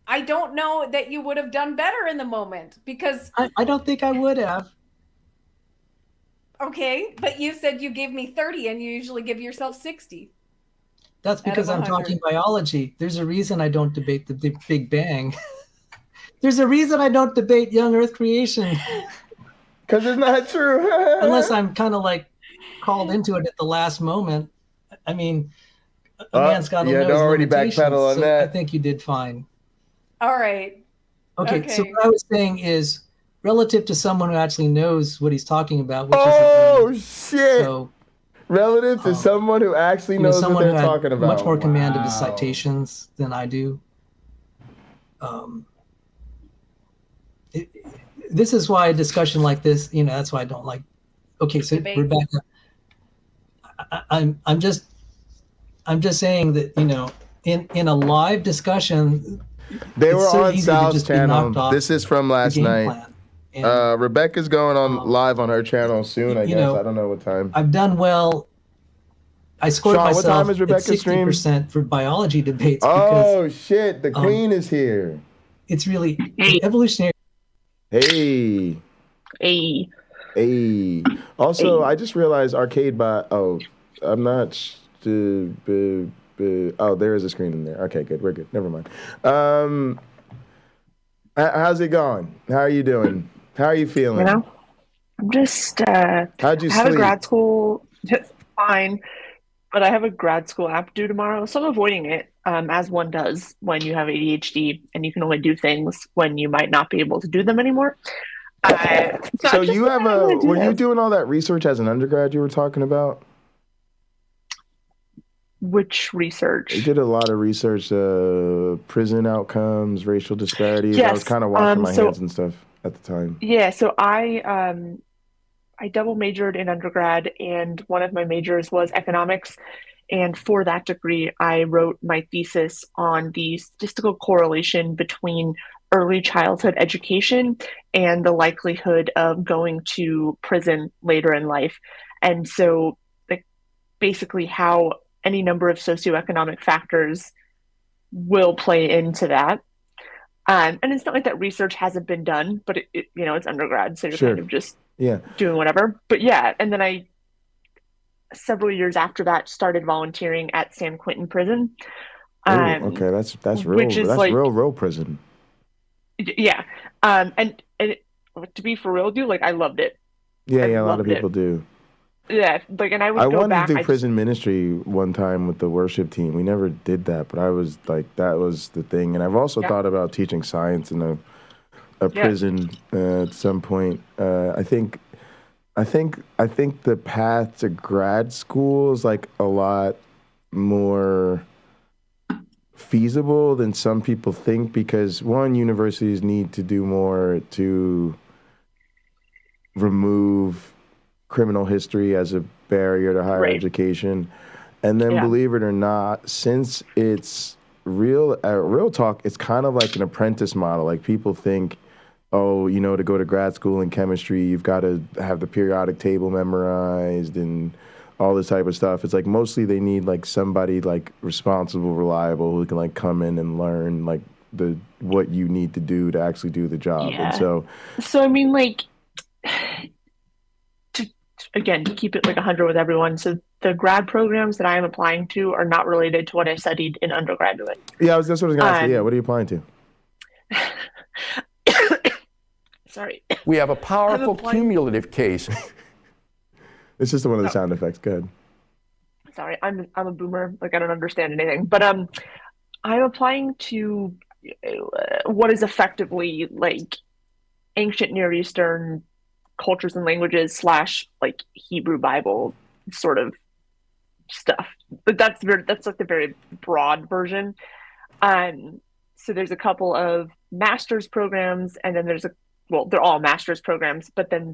S11: I don't know that you would have done better in the moment because
S15: I don't think I would have.
S11: Okay, but you said you gave me 30 and you usually give yourself 60.
S15: That's because I'm talking biology. There's a reason I don't debate the Big Bang. There's a reason I don't debate young Earth creation.
S4: Because it's not true.
S15: Unless I'm kind of like called into it at the last moment. I mean, a man's got to know his
S4: already
S15: limitations.
S4: backpedal on
S15: so
S4: that.
S15: I think you did fine.
S11: All right.
S15: Okay, so what I was saying is relative to someone who actually knows what he's talking about, which
S4: is shit.
S15: So,
S4: relative to someone who actually knows what
S15: someone
S4: they're
S15: who had
S4: talking about.
S15: much more command of his citations than I do. This is why a discussion like this, that's why I don't like. Okay, so
S11: Debate.
S15: Rebekah, I'm just saying that in a live discussion,
S4: They
S15: it's
S4: were
S15: so
S4: on
S15: easy to
S4: Sal's
S15: just be knocked
S4: channel.
S15: off
S4: This is from last
S15: the game
S4: night.
S15: plan.
S4: Rebekah's going on live on her channel soon, I
S15: you
S4: guess.
S15: know,
S4: I don't know what time.
S15: I've done well. I scored
S4: Sean, what
S15: myself
S4: time is
S15: at
S4: Rebekah's stream?
S15: 60% for biology debates
S4: Oh,
S15: because
S4: shit. The queen is here.
S15: it's really evolutionary.
S4: Hey. Hey. Also, I just realized arcade bot. Oh, I'm not stupid. Oh, there is a screen in there. Okay, good. We're good. Never mind. How's it going? How are you doing? How are you feeling?
S16: I'm just
S4: How'd you
S16: I have a
S4: sleep?
S16: grad school fine, but I have a grad school app due tomorrow, so I'm avoiding it, as one does when you have ADHD and you can only do things when you might not be able to do them anymore.
S4: So you have were you doing all that research as an undergrad you were talking about?
S16: Which research?
S4: I did a lot of research, prison outcomes, racial disparities. I was
S16: Yes,
S4: kind of washing my
S16: so-
S4: hands and stuff at the time.
S16: Yeah, so I double majored in undergrad, and one of my majors was economics. And for that degree, I wrote my thesis on the statistical correlation between early childhood education and the likelihood of going to prison later in life. And so, like, basically how any number of socioeconomic factors will play into that. And it's not like that research hasn't been done, but it's undergrad, so you're
S4: Sure.
S16: kind of just
S4: Yeah.
S16: doing whatever. But yeah, and then I, several years after that, started volunteering at San Quentin Prison.
S4: Ooh, okay, that's real.
S16: which is
S4: That's
S16: like-
S4: real prison.
S16: Yeah, and to be for real, dude, like I loved it.
S4: Yeah,
S16: I
S4: a lot of
S16: loved it.
S4: people do.
S16: Yeah, like, and I would
S4: I
S16: go
S4: wanted
S16: back.
S4: to do
S16: I
S4: prison ministry one time with the worship team. We never did that, but I was like, that was the thing. And I've also
S16: Yeah.
S4: thought about teaching science in a
S16: Yeah.
S4: prison at some point. I think the path to grad school is like a lot more feasible than some people think, because one, universities need to do more to remove criminal history as a barrier to higher
S16: Right.
S4: education. And then,
S16: Yeah.
S4: believe it or not, since it's real talk, it's kind of like an apprentice model. Like, people think, oh, to go to grad school in chemistry, you've got to have the periodic table memorized and all this type of stuff. It's like mostly they need like somebody like responsible, reliable, who can like come in and learn like what you need to do to actually do the job.
S16: Yeah.
S4: And so
S16: I mean, like, to keep it like 100 with everyone. So the grad programs that I am applying to are not related to what I studied in undergraduate.
S4: yeah, that's what I was gonna ask you. Yeah, what are you applying to?
S16: Sorry.
S17: We have a powerful
S16: applying-
S17: cumulative case.
S4: It's just one of the sound effects. Go ahead.
S16: Sorry, I'm a boomer. Like, I don't understand anything. But I'm applying to what is effectively like ancient Near Eastern cultures and languages / like Hebrew Bible sort of stuff. But that's like the very broad version. So there's a couple of master's programs, and then they're all master's programs, but then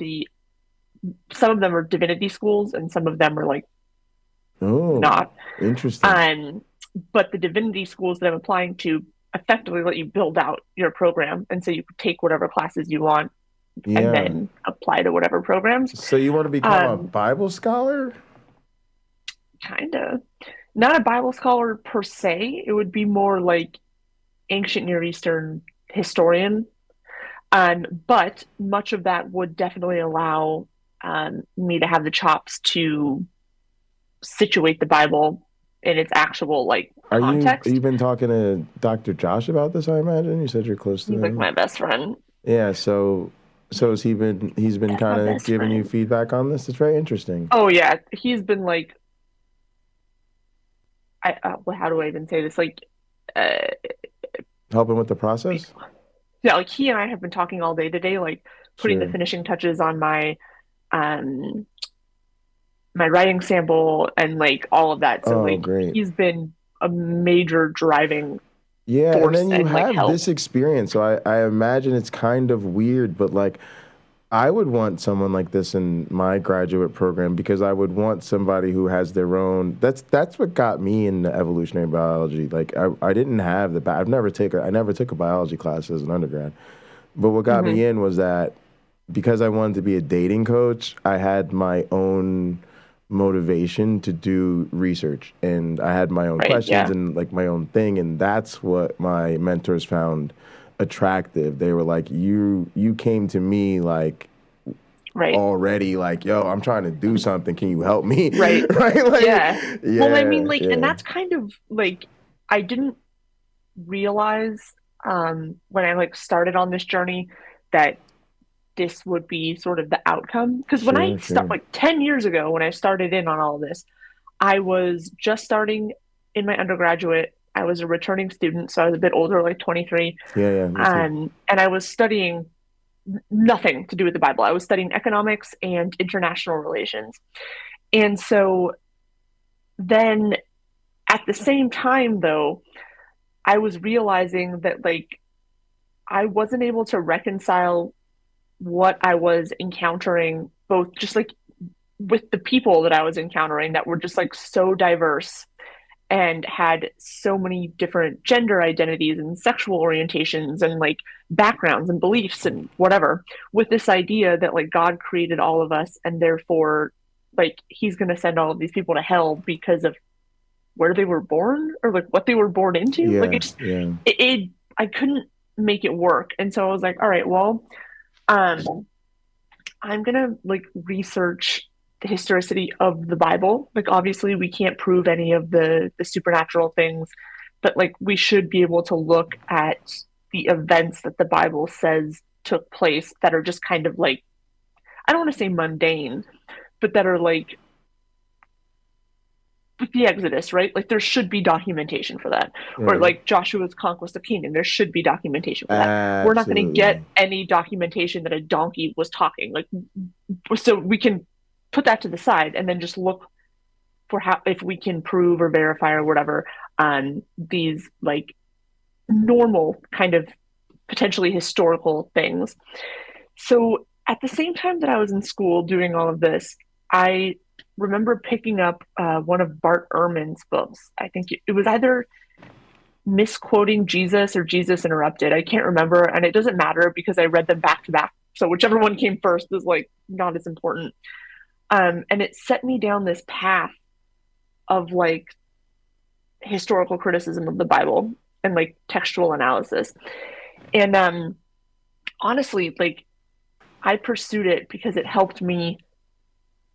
S16: some of them are divinity schools and some of them are like not.
S4: Interesting.
S16: But the divinity schools that I'm applying to effectively let you build out your program, and so you could take whatever classes you want
S4: Yeah.
S16: and then apply to whatever programs.
S4: So you want to become a Bible scholar?
S16: Kinda. Not a Bible scholar per se. It would be more like ancient Near Eastern historian. But much of that would definitely allow me to have the chops to situate the Bible in its actual like
S4: Are
S16: context.
S4: you been talking to Dr. Josh about this? I imagine you said you're close to
S16: He's
S4: him.
S16: like my best friend.
S4: Yeah. So has he's been kind of giving you feedback on this? It's very interesting.
S16: Oh yeah, he's been like, how do I even say this? Like,
S4: helping with the process.
S16: Yeah, like he and I have been talking all day today, like putting the finishing touches on my my writing sample and like all of that. So
S4: great.
S16: He's been a major driving
S4: force. And then you
S16: and,
S4: have
S16: help.
S4: this experience. So I imagine it's kind of weird, but like I would want someone like this in my graduate program because I would want somebody who has their own. That's what got me into evolutionary biology. Like I didn't have I never took a biology class as an undergrad. But what got me in was that because I wanted to be a dating coach, I had my own motivation to do research, and I had my own questions and like my own thing, and that's what my mentors found attractive. They were like, you came to me like already like, yo, I'm trying to do something, can you help me?
S16: Right.
S4: Like,
S16: yeah. Well, I mean, like, and that's kind of like, I didn't realize when I like started on this journey that this would be sort of the outcome. Because when I like 10 years ago, when I started in on all of this, I was just starting in my undergraduate. I was a returning student, so I was a bit older, like 23. And I was studying nothing to do with the Bible. I was studying economics and international relations. And so then at the same time, though, I was realizing that like I wasn't able to reconcile what I was encountering, both just like with the people that I was encountering that were just like so diverse and had so many different gender identities and sexual orientations and like backgrounds and beliefs and whatever, with this idea that like God created all of us and therefore like he's going to send all of these people to hell because of where they were born or like what they were born into. I couldn't make it work. And so I was like, all right, well, I'm gonna like research the historicity of the Bible. Like obviously we can't prove any of the supernatural things, but like we should be able to look at the events that the Bible says took place that are just kind of like, I don't want to say mundane, but that are like the Exodus, right? Like there should be documentation for that. Or like Joshua's conquest of Canaan, there should be documentation for that. We're not going to get any documentation that a donkey was talking. Like, so we can put that to the side and then just look for how, if we can prove or verify or whatever on these like normal kind of potentially historical things. So at the same time that I was in school doing all of this, I remember picking up one of Bart Ehrman's books. I think it was either Misquoting Jesus or Jesus Interrupted. I can't remember, and it doesn't matter because I read them back to back. So whichever one came first is like not as important. And it set me down this path of like historical criticism of the Bible and like textual analysis. And honestly, like I pursued it because it helped me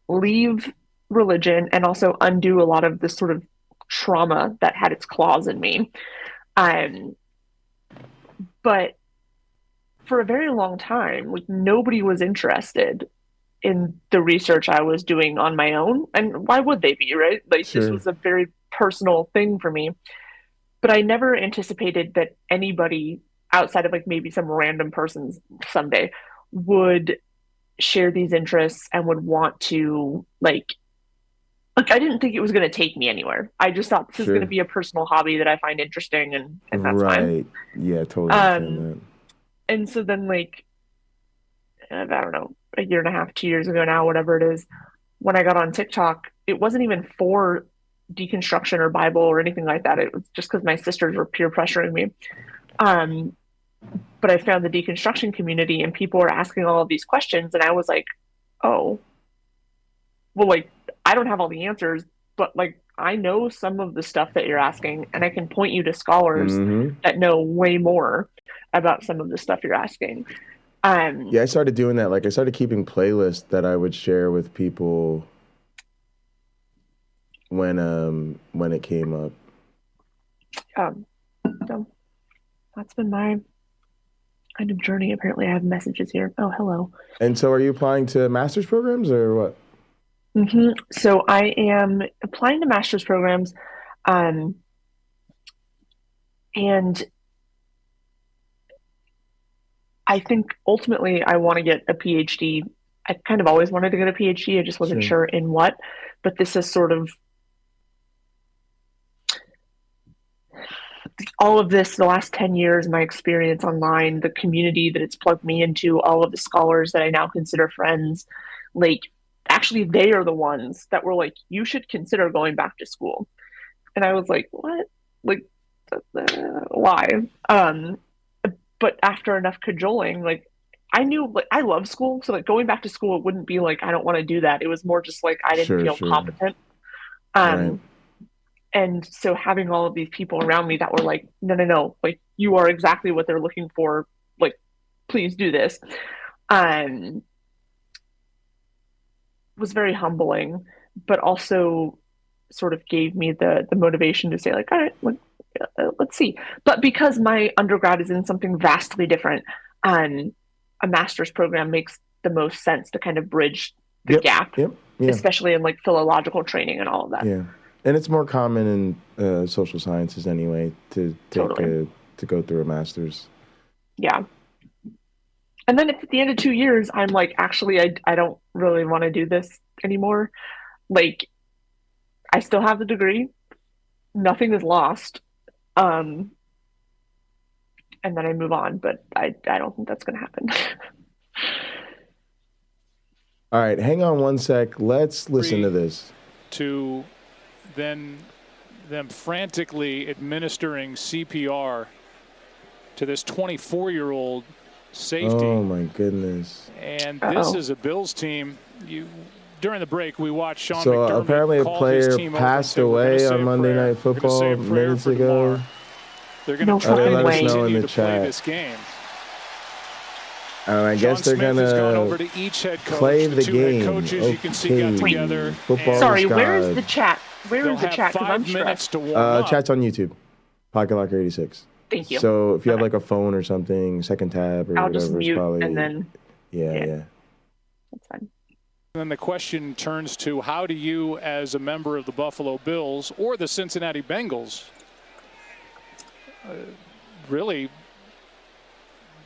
S16: leave religion and also undo a lot of this sort of trauma that had its claws in me. But for a very long time, like nobody was interested in the research I was doing on my own. And why would they be, right? Like this was a very personal thing for me. But I never anticipated that anybody outside of like maybe some random persons someday would share these interests and would want to like I didn't think it was going to take me anywhere. I just thought this is going to be a personal hobby that I find interesting and that's fine.
S4: Yeah, totally understand that.
S16: And so then like, I don't know, a year and a half, 2 years ago now, whatever it is, when I got on TikTok, it wasn't even for deconstruction or Bible or anything like that. It was just because my sisters were peer pressuring me. But I found the deconstruction community and people were asking all of these questions. And I was like, oh, well, like, I don't have all the answers, but like, I know some of the stuff that you're asking and I can point you to scholars that know way more about some of the stuff you're asking.
S4: Yeah, I started doing that. Like I started keeping playlists that I would share with people when it came up.
S16: So that's been my kind of journey. Apparently, I have messages here. Oh, hello.
S4: And so, are you applying to master's programs or what?
S16: So I am applying to master's programs, and I think ultimately I want to get a PhD. I kind of always wanted to get a PhD. I just wasn't sure in what, but this is sort of all of this, the last 10 years, my experience online, the community that it's plugged me into, all of the scholars that I now consider friends, like, actually, they are the ones that were like, you should consider going back to school. And I was like, what? Like, why? But after enough cajoling, like, I knew, like, I love school. So, like, going back to school, it wouldn't be like, I don't want to do that. It was more just like, I didn't feel competent.
S4: Right.
S16: And so having all of these people around me that were like, no, like, you are exactly what they're looking for. Like, please do this. Was very humbling, but also sort of gave me the motivation to say, like, all right, let's see. But because my undergrad is in something vastly different, a master's program makes the most sense to kind of bridge the gap, especially in like philological training and all of that.
S4: Yeah. And it's more common in social sciences anyway to take to go through a master's.
S16: Yeah. And then if at the end of 2 years, I'm like, actually, I don't really want to do this anymore. Like, I still have the degree. Nothing is lost. And then I move on. But I don't think that's going to happen.
S4: All right. Hang on one sec. Let's listen to this.
S20: To then them frantically administering CPR to this 24-year-old safety.
S4: Oh my goodness!
S20: And this is a Bills team. During the break, we watched Sean
S4: So
S20: McDermott
S4: apparently a player passed away on Monday Night Football minutes ago.
S20: They're going to try to continue to play this game.
S4: I guess they're going to play the game.
S20: Coaches, you can see, got together.
S16: Sorry, where is the chat? Where is the chat? Because I'm stressed.
S4: Chat's on YouTube. Pocket Locker 86.
S16: Thank you.
S4: So if you have like a phone or something, second tab or
S16: I'll
S4: whatever,
S16: just mute
S4: it's probably,
S16: and then.
S4: Yeah.
S16: That's fine.
S20: Then the question turns to, how do you, as a member of the Buffalo Bills or the Cincinnati Bengals, really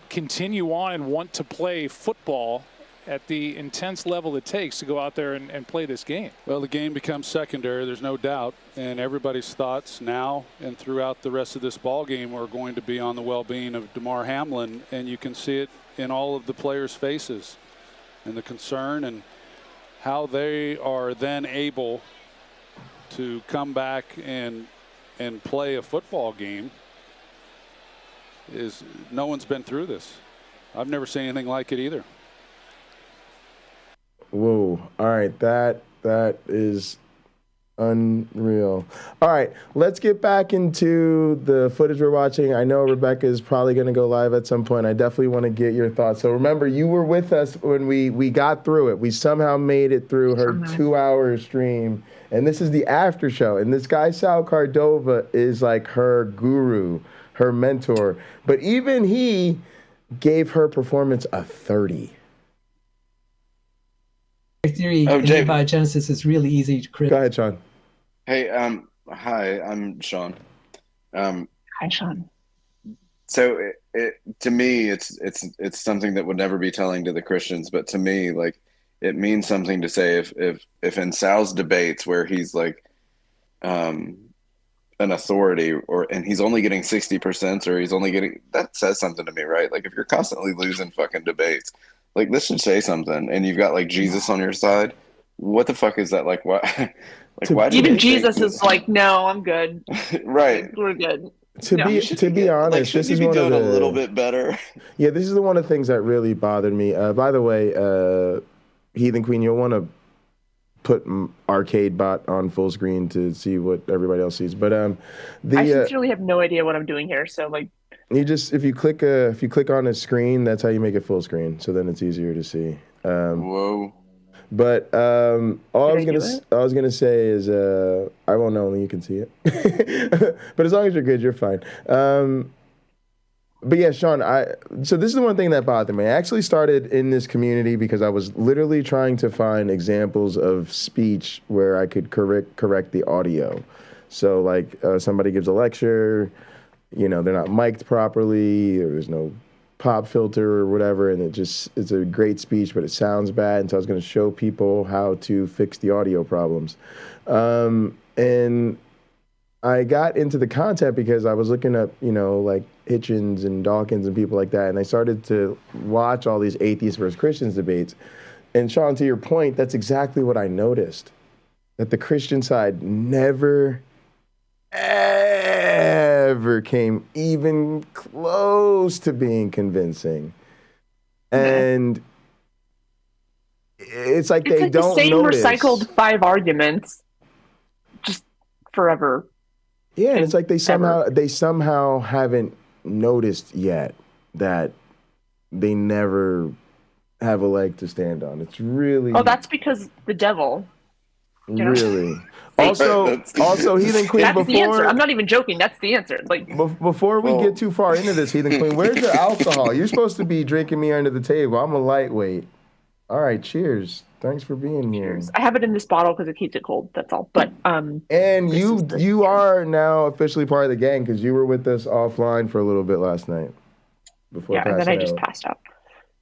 S20: continue on and want to play football at the intense level it takes to go out there and play this game?
S21: Well, the game becomes secondary, there's no doubt, and everybody's thoughts now and throughout the rest of this ball game are going to be on the well-being of Damar Hamlin, and you can see it in all of the players' faces and the concern and how they are then able to come back and play a football game. Is no one's been through this. I've never seen anything like it either.
S4: Whoa. All right. That is unreal. All right. Let's get back into the footage we're watching. I know Rebekah is probably going to go live at some point. I definitely want to get your thoughts. So remember, you were with us when we got through it. We somehow made it through her 2-hour stream. And this is the after show. And this guy, Sal Cardova, is like her guru, her mentor. But even he gave her performance a 30.
S15: Theory in biogenesis is really easy to criticize.
S4: Go ahead, Sean.
S23: Hey, hi, I'm Sean.
S16: Hi, Sean.
S23: So to me, it's something that would never be telling to the Christians, but to me, like, it means something to say if in Sal's debates where he's like an authority and he's only getting 60% or he's only getting, that says something to me, right? Like, if you're constantly losing fucking debates, like, this should say something, and you've got like Jesus on your side. What the fuck is that? Like, what? Like, why?
S16: Even Jesus is like, no, I'm good.
S23: Right,
S16: we're good.
S4: To be honest, this is one of the,
S23: a little bit better.
S4: Yeah, this is one of the things that really bothered me. By the way, Heathen Queen, you'll want to put Arcade Bot on full screen to see what everybody else sees. But
S16: I sincerely have no idea what I'm doing here. So like,
S4: you just if you click on a screen, that's how you make it full screen. So then it's easier to see.
S23: Whoa.
S4: But all I was gonna say is I won't know, only you can see it. But as long as you're good, you're fine. But yeah, Sean, so this is the one thing that bothered me. I actually started in this community because I was literally trying to find examples of speech where I could correct the audio. So like somebody gives a lecture, they're not mic'd properly, or there's no pop filter or whatever, and it's a great speech, but it sounds bad. And so I was going to show people how to fix the audio problems. And I got into the content because I was looking up, like Hitchens and Dawkins and people like that, and I started to watch all these atheists versus Christians debates. And Sean, to your point, that's exactly what I noticed, that the Christian side never, ever came even close to being convincing. And it's like they don't notice.
S16: The same recycled 5 arguments just forever.
S4: Yeah, and it's like they somehow haven't noticed yet that they never have a leg to stand on. It's really...
S16: Oh, that's because the devil.
S4: Really. Also, Heathen Queen,
S16: that's the answer. I'm not even joking. That's the answer. Like,
S4: before we get too far into this, Heathen Queen, where's your alcohol? You're supposed to be drinking me under the table. I'm a lightweight. All right, cheers. Thanks for being here.
S16: I have it in this bottle because it keeps it cold. That's all. But
S4: and you are now officially part of the gang because you were with us offline for a little bit last night.
S16: And then I just passed out.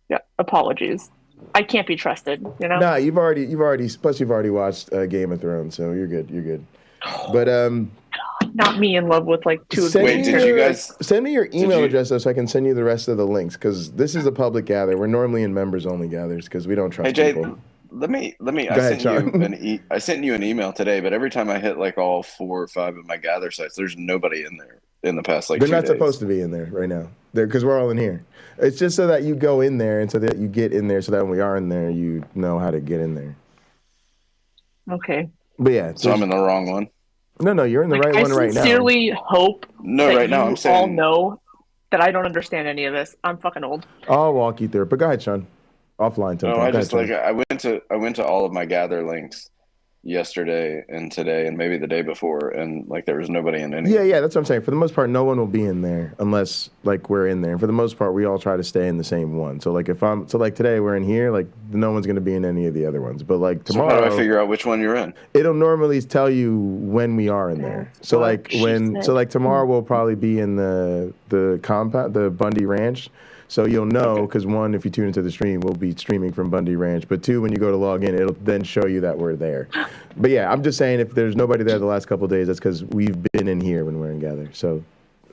S16: Yeah, apologies. I can't be trusted.
S4: Nah, you've already. Plus, you've already watched Game of Thrones, so you're good. You're good. But
S16: not me in love with like 2 of them.
S23: Wait, did you guys
S4: send me your email address so I can send you the rest of the links? Because this is a public gather. We're normally in members only gathers because we don't trust people.
S23: Let me. I sent you an email today, but every time I hit like all 4 or 5 of my gather sites, there's nobody in there in the past like.
S4: They're
S23: 2
S4: not
S23: days.
S4: Supposed to be in there right now. Because we're all in here. It's just so that you go in there and so that you get in there, so that when we are in there, you know how to get in there.
S16: Okay.
S4: But yeah.
S23: So I'm in the wrong one.
S4: No, you're in the right one right now.
S16: I sincerely hope.
S23: No, right now I'm saying
S16: all know that I don't understand any of this. I'm fucking old.
S4: I'll walk you through it. But go ahead, Sean. Offline.
S23: No, I went to all of my gather links yesterday and today and maybe the day before, and like there was nobody in any.
S4: Yeah, that's what I'm saying. For the most part, no one will be in there unless like we're in there. And for the most part, we all try to stay in the same one. So like like today we're in here, like no one's gonna be in any of the other ones. But like tomorrow,
S23: so how do I figure out which one you're in?
S4: It'll normally tell you when we are in there. So tomorrow we'll probably be in the compound, the Bundy Ranch. So you'll know because 1, if you tune into the stream, we'll be streaming from Bundy Ranch. But 2, when you go to log in, it'll then show you that we're there. But yeah, I'm just saying if there's nobody there the last couple of days, that's because we've been in here when we're in gather. So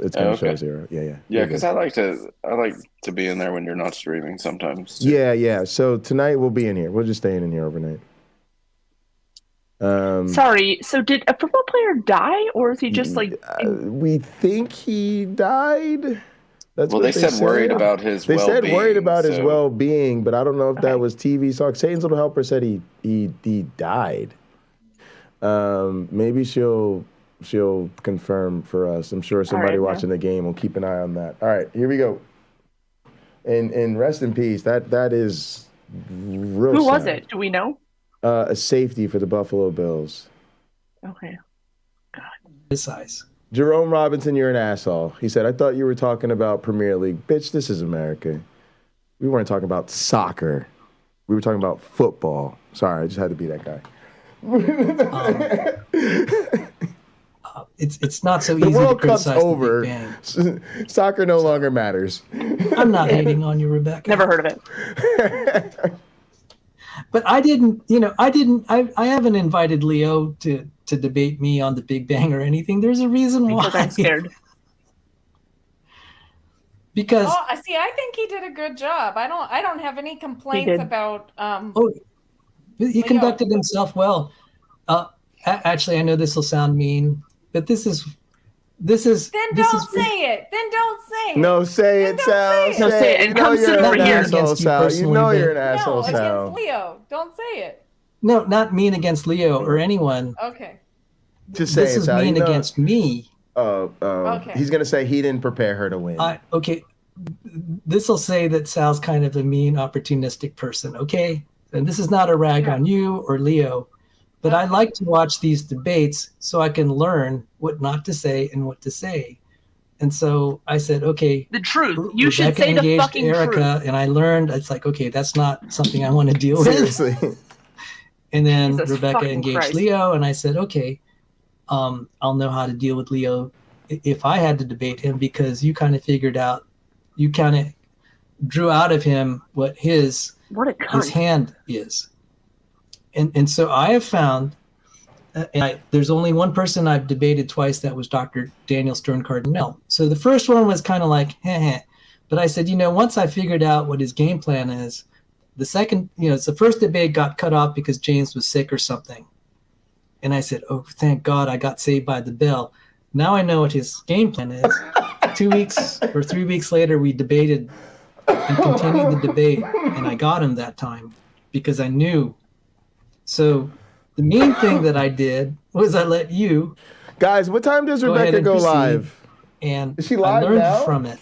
S4: it's going to show 0. Yeah.
S23: Yeah, because I like to be in there when you're not streaming sometimes.
S4: Yeah. So tonight we'll be in here. We're just staying in here overnight.
S16: Sorry. So did a football player die, or is he just like?
S4: We think he died.
S23: They said worried about his well-being.
S4: They said worried about his well-being, but I don't know if that was TV talk. Satan's Little Helper said he died. Maybe she'll confirm for us. I'm sure somebody watching the game will keep an eye on that. All right, here we go. And rest in peace. That is real.
S16: Who
S4: sad.
S16: was it? Do we know?
S4: A safety for the Buffalo Bills.
S16: Okay.
S15: God. His size.
S4: Jerome Robinson, you're an asshole. He said, I thought you were talking about Premier League. Bitch, this is America. We weren't talking about soccer. We were talking about football. Sorry, I just had to be that guy.
S15: It's not so easy
S4: the World
S15: to
S4: Cup's
S15: criticize
S4: over.
S15: the Big Bang.
S4: Soccer no longer matters.
S15: I'm not hating on you, Rebekah.
S16: Never heard of it.
S15: But I haven't invited Leo to debate me on the Big Bang or anything. There's a reason why.
S16: Because I'm scared.
S15: Because
S11: I think he did a good job. I don't have any complaints about
S15: he conducted himself well. Actually, I know this will sound mean, but this is
S11: Then don't say it.
S4: No, say it, Sal.
S16: No, say it. And come sit over here.
S4: You know you're an asshole, Sal.
S11: No, against Leo. Don't say it.
S15: No, not mean against Leo or anyone.
S11: Okay.
S4: Just say
S15: this is mean against me.
S11: Okay.
S4: He's gonna say he didn't prepare her to win.
S15: Okay. This will say that Sal's kind of a mean, opportunistic person. Okay. And this is not a rag on you or Leo, but I like to watch these debates so I can learn what not to say and what to say. And so I said, okay,
S16: the truth. You
S15: Rebekah
S16: should say the
S15: engaged
S16: fucking
S15: Erica,
S16: truth.
S15: And I learned it's like, okay, that's not something I want to deal with.
S22: Seriously.
S15: And then
S16: Jesus
S15: Rebekah
S16: fucking
S15: engaged
S16: Christ.
S15: Leo, and I said, okay, I'll know how to deal with Leo if I had to debate him, because you kind of figured out, you kind of drew out of him what his hand is. And so I have found, there's only one person I've debated twice, that was Dr. Daniel Stern Cardinal. So the first one was kind of like, heh. But I said, once I figured out what his game plan is, the second, it's the first debate got cut off because James was sick or something. And I said, oh, thank God I got saved by the bell. Now I know what his game plan is. 2 weeks or 3 weeks later, we debated and continued the debate. And I got him that time because I knew. So the main thing that I did was I let you.
S22: Guys, what time does
S15: go ahead
S22: Rebekah
S15: and
S22: go
S15: proceed,
S22: live?
S15: And
S22: is she live
S15: I learned
S22: now?
S15: from it.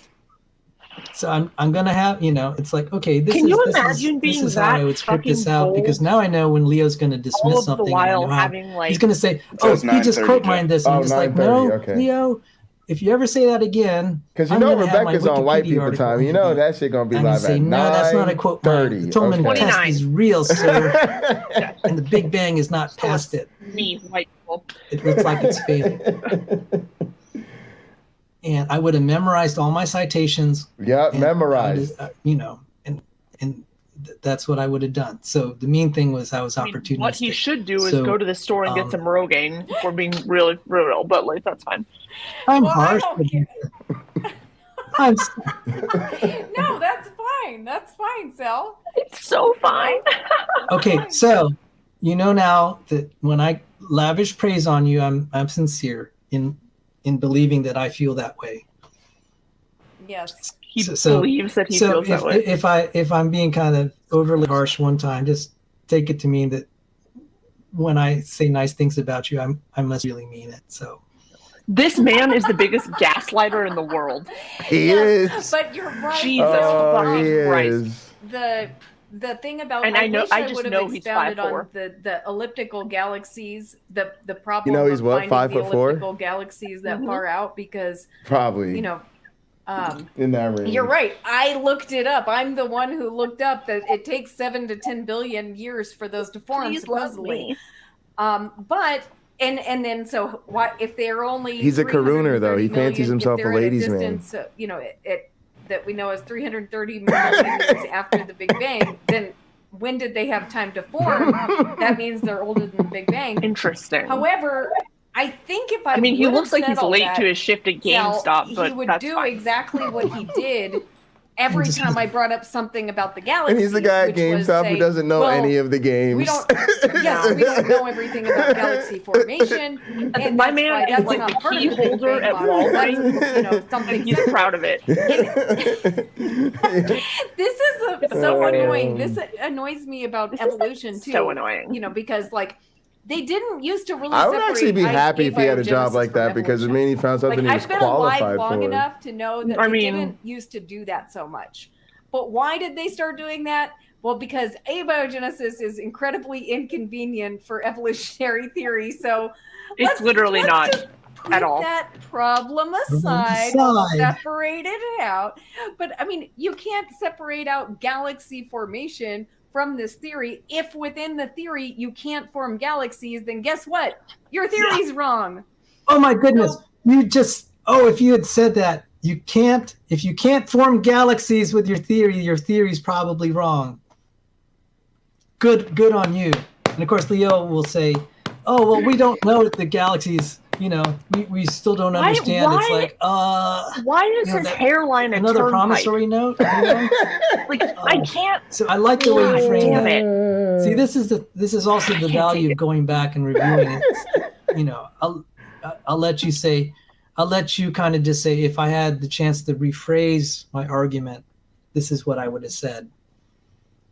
S15: So I'm gonna have, it's like, okay, this
S16: Can
S15: is
S16: you
S15: this
S16: imagine
S15: is,
S16: being
S15: this is how I
S16: that
S15: would script this
S16: fucking
S15: out,
S16: bold?
S15: because now I know when Leo's gonna
S16: All
S15: dismiss
S16: of the
S15: something,
S16: while
S15: I know how
S16: having like
S15: he's gonna say,
S23: So
S15: oh,
S23: it's
S15: he just
S23: 9:30,
S15: quote mined this, and I'm just like,
S22: 9:30,
S15: no,
S22: okay.
S15: Leo, if you ever say that again,
S22: Because you
S15: I'm
S22: know
S15: gonna have my
S22: Rebecca's on white
S15: Wikipedia
S22: people
S15: article
S22: time. You know that shit gonna be
S15: I'm gonna
S22: live
S15: say,
S22: at
S15: no, that's not a quote mine.
S22: 9:30.
S15: The Tolman
S22: Okay.
S15: test is real, sir, and the Big Bang is not past it.
S16: me, white people.
S15: It looks like it's fading. And I would have memorized all my citations.
S22: Yep, memorized.
S15: And that's what I would have done. So the main thing was I was opportunistic.
S16: What he should do is
S15: So,
S16: go to the store and get some Rogaine, if we're being really real, but like that's fine.
S15: I'm harsh. I'm
S11: No, that's fine. That's fine, Sal.
S16: It's so fine.
S15: okay. So now that when I lavish praise on you, I'm sincere in believing that I feel that way.
S11: Yes.
S16: He believes that he feels that way.
S15: If I'm being kind of overly harsh one time, just take it to mean that when I say nice things about you, I must really mean it. So
S16: this man is the biggest gaslighter in the world.
S22: He is.
S11: But you're right.
S16: Jesus fucking Christ.
S11: The thing about,
S16: and
S11: I
S16: just
S11: would have
S16: know he's
S11: expounded
S16: 5'4".
S11: on the elliptical galaxies, the problem
S22: he's
S11: of
S22: what,
S11: finding
S22: 5'4"?
S11: the elliptical galaxies that far out, because
S22: probably in that range.
S11: You're right. I looked it up. I'm the one who looked up that it takes 7 to 10 billion years for those to form,
S16: Please
S11: supposedly. But and then so what if they're only?
S22: He's a carooner though. He
S11: 330
S22: fancies
S11: million,
S22: himself
S11: if
S22: a
S11: they're at
S22: ladies' man.
S11: distance, that we know is 330 million years after the Big Bang. Then when did they have time to form? That means they're older than the Big Bang.
S16: Interesting.
S11: However, I think if
S16: I mean, he
S11: would have
S16: looks like
S11: said
S16: he's
S11: all
S16: late
S11: that,
S16: to his shift at
S11: Sal,
S16: GameStop, but
S11: he would
S16: that's
S11: do
S16: fine.
S11: exactly what he did every time I brought up something about the galaxy.
S22: And he's the guy at GameStop who doesn't know any of the games.
S11: We don't know everything about galaxy formation. And
S16: my man is like
S11: not
S16: the key holder at Walgreens.
S11: Something
S16: he's proud of it.
S11: This is so annoying. This annoys me about evolution too.
S16: So annoying.
S11: Because they didn't used to really.
S22: I would actually be happy if he had a job like that, because it means he found something he was
S11: I've been
S22: qualified
S11: alive long
S22: for.
S11: enough to know that they didn't used to do that so much. But why did they start doing that? Well, because abiogenesis is incredibly inconvenient for evolutionary theory. So
S16: it's literally not at all.
S11: That problem aside, separate it out. But I mean, you can't separate out galaxy formation from this theory. If within the theory you can't form galaxies, then guess what? Your theory's wrong.
S15: Oh my goodness. If you had said that, if you can't form galaxies with your theory's probably wrong. Good on you. And of course Leo will say, oh, well, we don't know the galaxies, we still don't understand. It's like,
S16: why is his hairline
S15: another
S16: turnpike?
S15: promissory note?
S16: I can't.
S15: So I like the way you frame
S16: damn
S15: it.
S16: it.
S15: See, this is also the value of going back and reviewing it. I'll let you kind of just say, if I had the chance to rephrase my argument, this is what I would have said.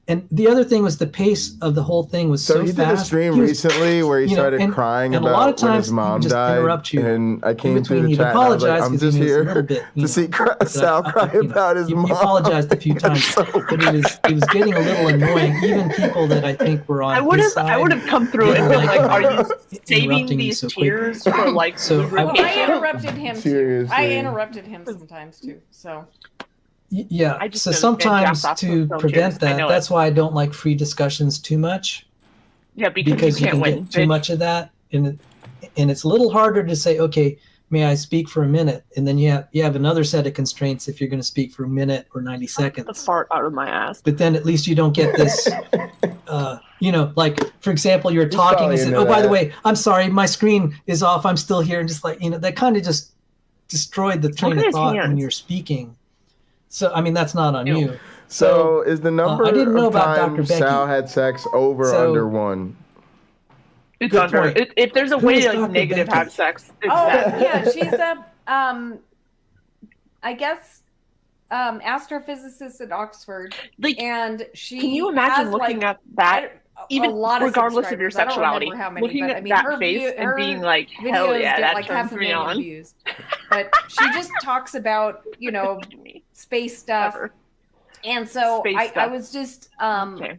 S15: And the other thing was the pace of the whole thing was so
S4: he
S15: fast.
S4: did a stream recently where he started crying
S15: and a lot of
S4: about when
S15: times
S4: his mom died, and I came through the
S15: he'd
S4: chat and I was like,
S15: apologize
S4: I'm
S15: 'cause
S4: just
S15: he was a
S4: here
S15: little bit,
S4: to see Sal cry about his mom.
S15: He apologized a few times, but it was getting a little annoying. Even people that I think were on his side.
S16: I would have come through and been like, "Are you saving these tears for like lubrication?"
S11: I interrupted him too. I interrupted him sometimes too. So.
S15: Yeah, so sometimes to prevent that, that's why I don't like free discussions too much.
S16: Yeah, because you
S15: can
S16: win.
S15: get too much of that, and it's a little harder to say, okay, may I speak for a minute, and then you have another set of constraints if you're going to speak for a minute or 90 seconds.
S16: The fart out of my ass.
S15: But then at least you don't get this, like for example, you're talking and say, oh, by the way, I'm sorry, my screen is off, I'm still here, and just like that kind of just destroyed the train of thought when you're speaking. So, I mean, that's not on you.
S4: So is the number
S15: I didn't know
S4: of
S15: about Dr.
S4: times
S15: Becky.
S4: Sal had sex over under 1?
S16: It's under. If there's a way to negative have sex, it's that.
S11: Yeah, she's a, I guess, astrophysicist at Oxford. And she
S16: can you imagine
S11: has,
S16: looking at that? Even
S11: a lot
S16: regardless
S11: of
S16: of your
S11: subscribers.
S16: sexuality,
S11: I don't remember how many,
S16: looking
S11: but,
S16: at
S11: I mean,
S16: that
S11: her
S16: face and
S11: her
S16: being like, hell
S11: videos
S16: yeah,
S11: get
S16: that
S11: like
S16: turns me
S11: 500,000
S16: on.
S11: views. But she just talks about, space stuff. And so I was just,
S4: I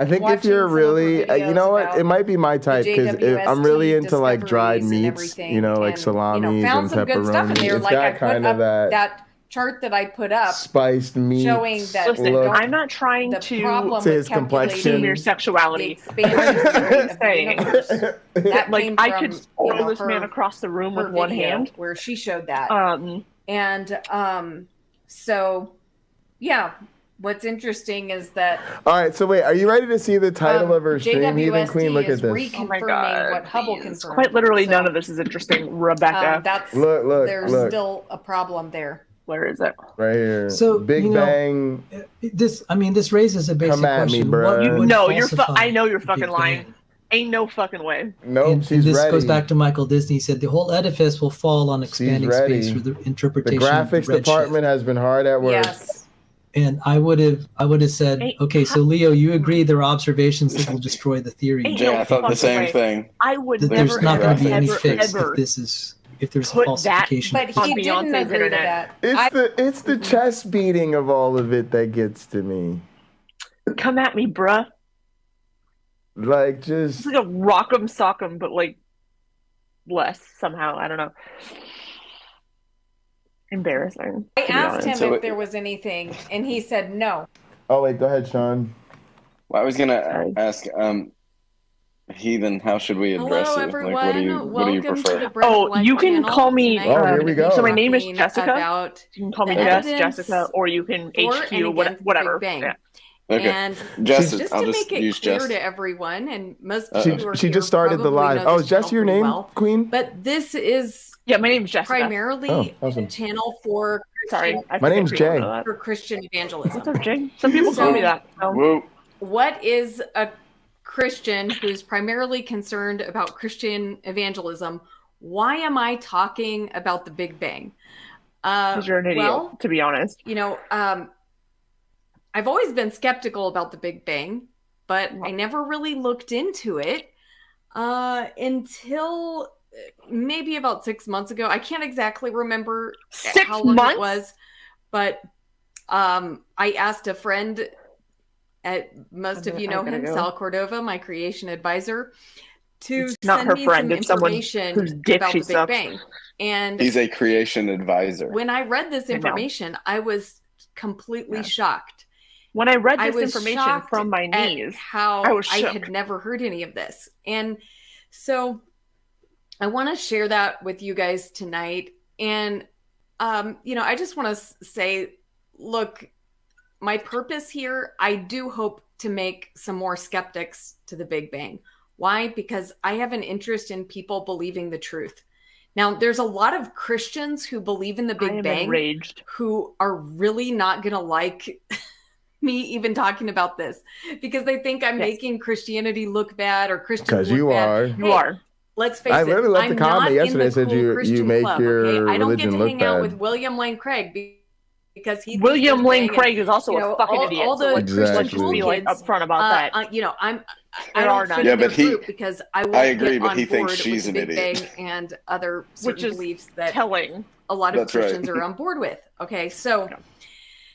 S4: think if you're really, you know what, it might be my type because I'm really into like dried meats, like salami
S11: found
S4: and
S11: some good stuff in
S4: pepperoni.
S11: there.
S4: It's
S11: Like I
S4: got
S11: put
S4: kind
S11: up
S4: of that
S11: chart that I put up
S4: spiced meat
S11: showing that
S16: Listen, I'm not trying to
S11: his
S16: assume your sexuality. Like I could spoil this man across the room with one hand.
S11: Where she showed that. So yeah, what's interesting is that.
S4: All right, so wait, are you ready to see the title of her stream, Heathen Queen? Look at this.
S11: Reconfirming what Hubble confirmed.
S16: Quite literally, none of this is interesting, Rebekah.
S11: There's still a problem there.
S16: Where is it?
S4: Right here.
S15: So
S4: Big Bang.
S15: This raises a basic
S4: Come at
S15: question.
S4: me, bro.
S16: I know you're fucking lying. Ain't no fucking way.
S4: Nope, she's
S15: this
S4: ready.
S15: goes back to Michael Disney. He said the whole edifice will fall on expanding space for the interpretation.
S4: The graphics department has been hard at work.
S11: Yes.
S15: And I would have said, okay, so Leo, you agree there are observations that will destroy the theory.
S23: Yeah, I thought the same thing.
S16: I would
S15: there's
S16: never,
S15: not going to be any
S16: ever,
S15: fix
S16: ever
S15: if there's a
S16: put
S15: falsification.
S11: But he didn't agree to that.
S4: It's the chest beating of all of it that gets to me.
S16: Come at me, bruh.
S4: Like just
S16: it's like a rock'em sock'em, but like less somehow. I don't know. Embarrassing.
S11: I asked him if there was anything, and he said no.
S4: Oh wait, go ahead, Sean.
S23: Well, I was gonna ask, Heathen, how should we address you?
S11: Everyone.
S23: Like, what do you prefer?
S16: You can call me.
S4: Here we go.
S16: So my name is Jessica. You can call me Jessica, or you can HQ, whatever. Yeah.
S23: Okay.
S11: And
S23: just
S11: to make it clear to everyone, and most people who are
S4: she
S11: here
S4: just started the live.
S11: know
S4: Oh,
S11: this
S4: is Jess your name, Queen?
S11: But this is
S16: my name is Jessica.
S11: Primarily
S4: awesome.
S11: a channel for
S4: my name's Jay.
S11: For Christian evangelism.
S16: What's up, Jay? Some people call me that.
S11: What is a Christian who's primarily concerned about Christian evangelism? Why am I talking about the Big Bang?
S16: Because you're an idiot, to be honest.
S11: I've always been skeptical about the Big Bang, but I never really looked into it until maybe about 6 months ago. I can't exactly remember how long it was, but I asked a friend, most of you know him, Sal Cordova, my creation advisor, to send me some information about the Big Bang. And
S23: he's a creation advisor.
S11: When I read this information, I was completely shocked.
S16: When I read this information from my knees,
S11: I had never heard any of this. And so I want to share that with you guys tonight. And, I just want to say, look, my purpose here, I do hope to make some more skeptics to the Big Bang. Why? Because I have an interest in people believing the truth. Now, there's a lot of Christians who believe in the Big Bang who are really not going to like me even talking about this because they think I'm making Christianity look bad or Christians look bad.
S16: You are.
S11: Let's face it.
S4: I literally left
S11: I'm
S4: a comment
S11: not
S4: yesterday
S11: in the
S4: said
S11: cool
S4: you
S11: Christian
S4: make
S11: club,
S4: your
S11: I don't get
S4: religion
S11: to
S4: look
S11: hang out
S4: bad.
S11: with William Lane Craig because he
S16: William Lane Craig is also a fucking idiot.
S11: All the
S16: let's just be like upfront about that.
S11: I don't fit in their group because I
S23: agree,
S11: get
S23: but
S11: on
S23: he thinks
S11: board
S23: she's
S11: with
S23: an
S11: the Big
S23: idiot.
S11: Bang and other certain beliefs that
S16: telling.
S11: a lot of
S23: That's right.
S11: Christians are on board with. Okay, so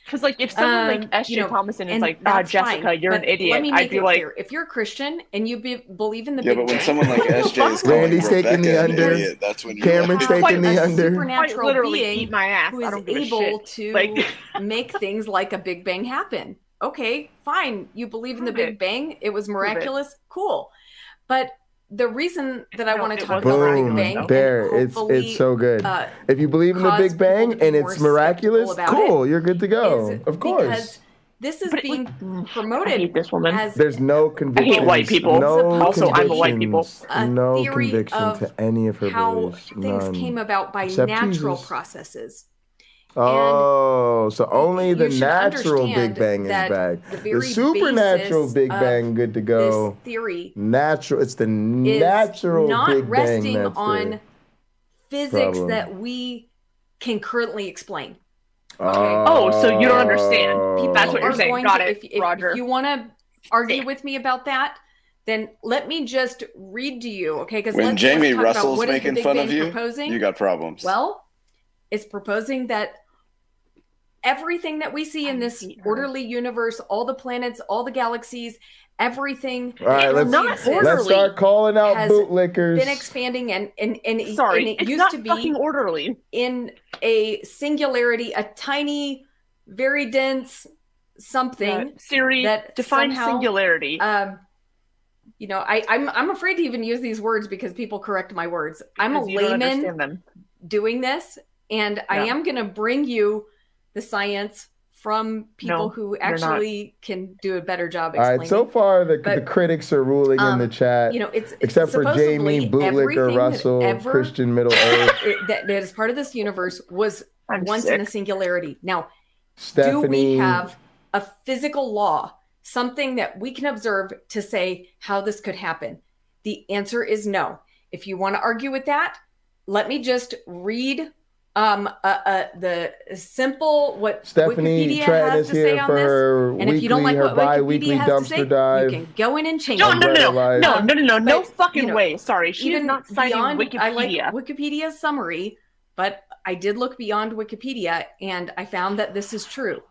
S16: because like if someone like S.J. Thomason is like, Jessica,
S11: fine,
S16: you're an
S11: but
S16: idiot,
S11: let me make
S16: I'd be
S11: it
S16: like,
S11: clear. If you're a Christian and you believe in the
S23: Yeah,
S11: Big
S23: but when
S11: Bang,
S23: someone like SJ is calling
S4: Randy's taking the
S23: Rebekah an
S4: under.
S23: idiot, that's when you're
S4: Cameron's
S23: like,
S4: taking the under.
S11: supernatural
S16: literally
S11: being
S16: eat my ass.
S11: who
S16: I
S11: is
S16: don't give a
S11: able
S16: shit.
S11: to
S16: Like-
S11: make things like a Big Bang happen. Okay, fine. You believe in the Big Bang. It was miraculous. Cool. But the reason that I want to talk about the Big Bang,
S4: Boom, there,
S11: and
S4: it's
S11: hopefully,
S4: so good. If you believe in the
S11: cause
S4: Big Bang
S11: people to be
S4: and it's
S11: more
S4: miraculous,
S11: skeptical about
S4: cool,
S11: it,
S4: you're good to go.
S11: is
S4: Of course.
S11: because this is being
S16: I
S11: promoted
S16: hate this woman.
S11: as
S4: There's no conviction.
S16: white people.
S4: No
S16: Also, I'm a white people.
S4: No
S11: theory
S4: conviction
S11: of
S4: to any of her
S11: how
S4: beliefs.
S11: things
S4: None.
S11: came about by
S4: Except
S11: natural
S4: Jesus.
S11: processes.
S4: Oh, so only the
S11: should
S4: natural Big
S11: understand
S4: Bang is
S11: that
S4: back.
S11: the
S4: The
S11: very
S4: supernatural
S11: basis
S4: Big
S11: of
S4: Bang good to go.
S11: This theory
S4: Natural. It's the
S11: is
S4: natural
S11: not
S4: Big Bang
S11: resting
S4: that's
S11: on
S4: the
S11: physics
S4: problem.
S11: that we can currently explain.
S16: Oh, so you don't understand.
S11: People
S16: That's what you're
S11: are
S16: saying.
S11: going
S16: Got
S11: to,
S16: it,
S11: if
S16: Roger.
S11: you want to argue with me about that, then let me just read to you, okay? Because
S23: when Jamie
S11: talk about
S23: Russell's
S11: what is the
S23: making
S11: Big
S23: fun
S11: Bang
S23: of you,
S11: proposing.
S23: you got problems.
S11: Well, it's proposing that everything that we see in this orderly universe, all the planets, all the galaxies, everything
S4: All right, let's start calling out
S11: has
S4: bootlickers.
S11: been expanding and
S16: Sorry,
S11: it
S16: it's
S11: used
S16: not
S11: to be
S16: fucking orderly.
S11: in a singularity, a tiny, very dense something.
S16: Siri,
S11: that
S16: define
S11: somehow,
S16: singularity.
S11: You know, I'm afraid to even use these words because people correct my words. I'm a
S16: Because you don't understand
S11: layman
S16: them.
S11: doing this, and I am going to bring you the science from people
S16: No,
S11: who
S16: you're not.
S11: actually can do a better job
S4: All
S11: explaining.
S4: right, so far the critics are ruling in the chat.
S11: You know, it's
S4: except for
S11: supposedly
S4: Jamie, Bootlicker,
S11: everything that
S4: Russell,
S11: ever-
S4: Christian Middle Earth,
S11: that is part of this universe was
S16: I'm
S11: once
S16: sick.
S11: in a singularity. Now,
S4: Stephanie.
S11: do we have a physical law, something that we can observe to say how this could happen? The answer is no. If you want to argue with that, let me just read the simple what
S4: Stephanie
S11: Wikipedia
S4: Tran
S11: has
S4: is
S11: to say
S4: here
S11: on
S4: for
S11: this.
S4: her
S11: And if you don't like
S4: her
S11: what
S4: bi-weekly
S11: Wikipedia has to say,
S4: dumpster dive.
S11: you can go in and change
S16: No,
S11: it.
S16: no
S11: But,
S16: fucking
S11: you know,
S16: way. Sorry, she is
S11: even
S16: not citing
S11: beyond,
S16: Wikipedia.
S11: I like Wikipedia's summary, but I did look beyond Wikipedia and I found that this is true.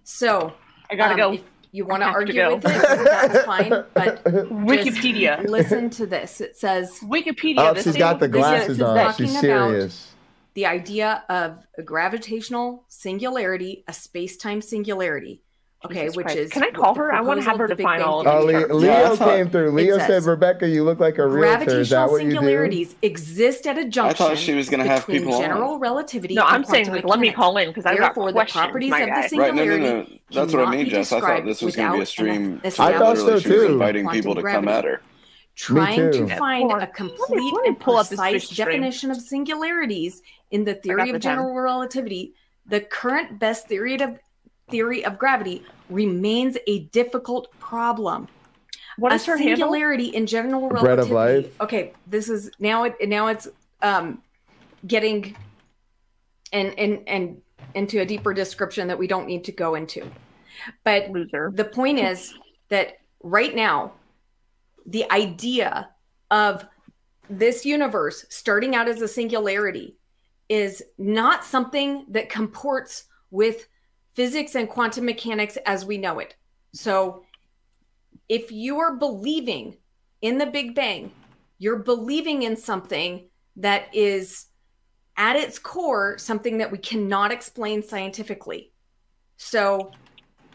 S11: So
S16: I gotta go.
S11: If you want
S16: I
S11: to
S16: have to
S11: argue
S16: go.
S11: with it, that's fine. But
S16: Wikipedia.
S11: just listen to this. It says
S16: Wikipedia.
S4: Oh,
S16: the
S4: she's
S16: same
S4: got the
S16: Wikipedia
S4: glasses
S16: says
S4: on.
S16: that-
S4: She's
S11: talking about
S4: serious.
S11: the idea of a gravitational singularity, a space-time singularity. Okay,
S16: Jesus
S11: which
S16: Christ.
S11: is
S16: Can I call
S11: what the
S16: her? I want to
S11: proposal
S16: have her
S11: of the Big
S16: define
S11: Bang
S16: all of
S11: theory
S16: these
S11: is.
S16: terms.
S4: Leo came through. Leo
S11: says,
S4: said, "Rebekah, you look like a realtor. Is that
S11: Gravitational
S4: what you do?"
S11: singularities exist at a junction
S23: she was gonna have
S11: between
S23: people on.
S11: general relativity
S16: No,
S11: and
S16: I'm saying
S11: quantum
S16: like, let me
S11: mechanics.
S16: call in because I've got
S11: Therefore,
S16: questions.
S11: the properties
S16: my
S11: of the
S16: guy.
S23: Right,
S11: singularity
S23: no. That's what I
S11: cannot
S23: mean,
S11: be
S23: Jess. I thought
S11: described
S23: this was going to be a
S11: without
S23: stream.
S11: an
S4: I thought so,
S23: literally, she was
S4: too.
S23: inviting
S11: quantum
S23: people to
S11: gravity.
S23: come at her.
S11: Trying
S4: too.
S11: to find
S16: Hold on.
S11: a complete
S16: let me
S11: and
S16: pull up this
S11: precise
S16: bitch stream.
S11: definition of singularities in the theory
S16: the
S11: of
S16: tab.
S11: general relativity, the current best theory of gravity remains a difficult problem.
S16: What
S11: A
S16: is her handle?
S11: singularity in general
S4: Bread of
S11: relativity.
S4: life.
S11: Okay, this is now it's getting and into a deeper description that we don't need to go into. But
S16: Loser.
S11: the point is that right now, the idea of this universe starting out as a singularity is not something that comports with physics and quantum mechanics as we know it. So if you are believing in the Big Bang, you're believing in something that is at its core something that we cannot explain scientifically. So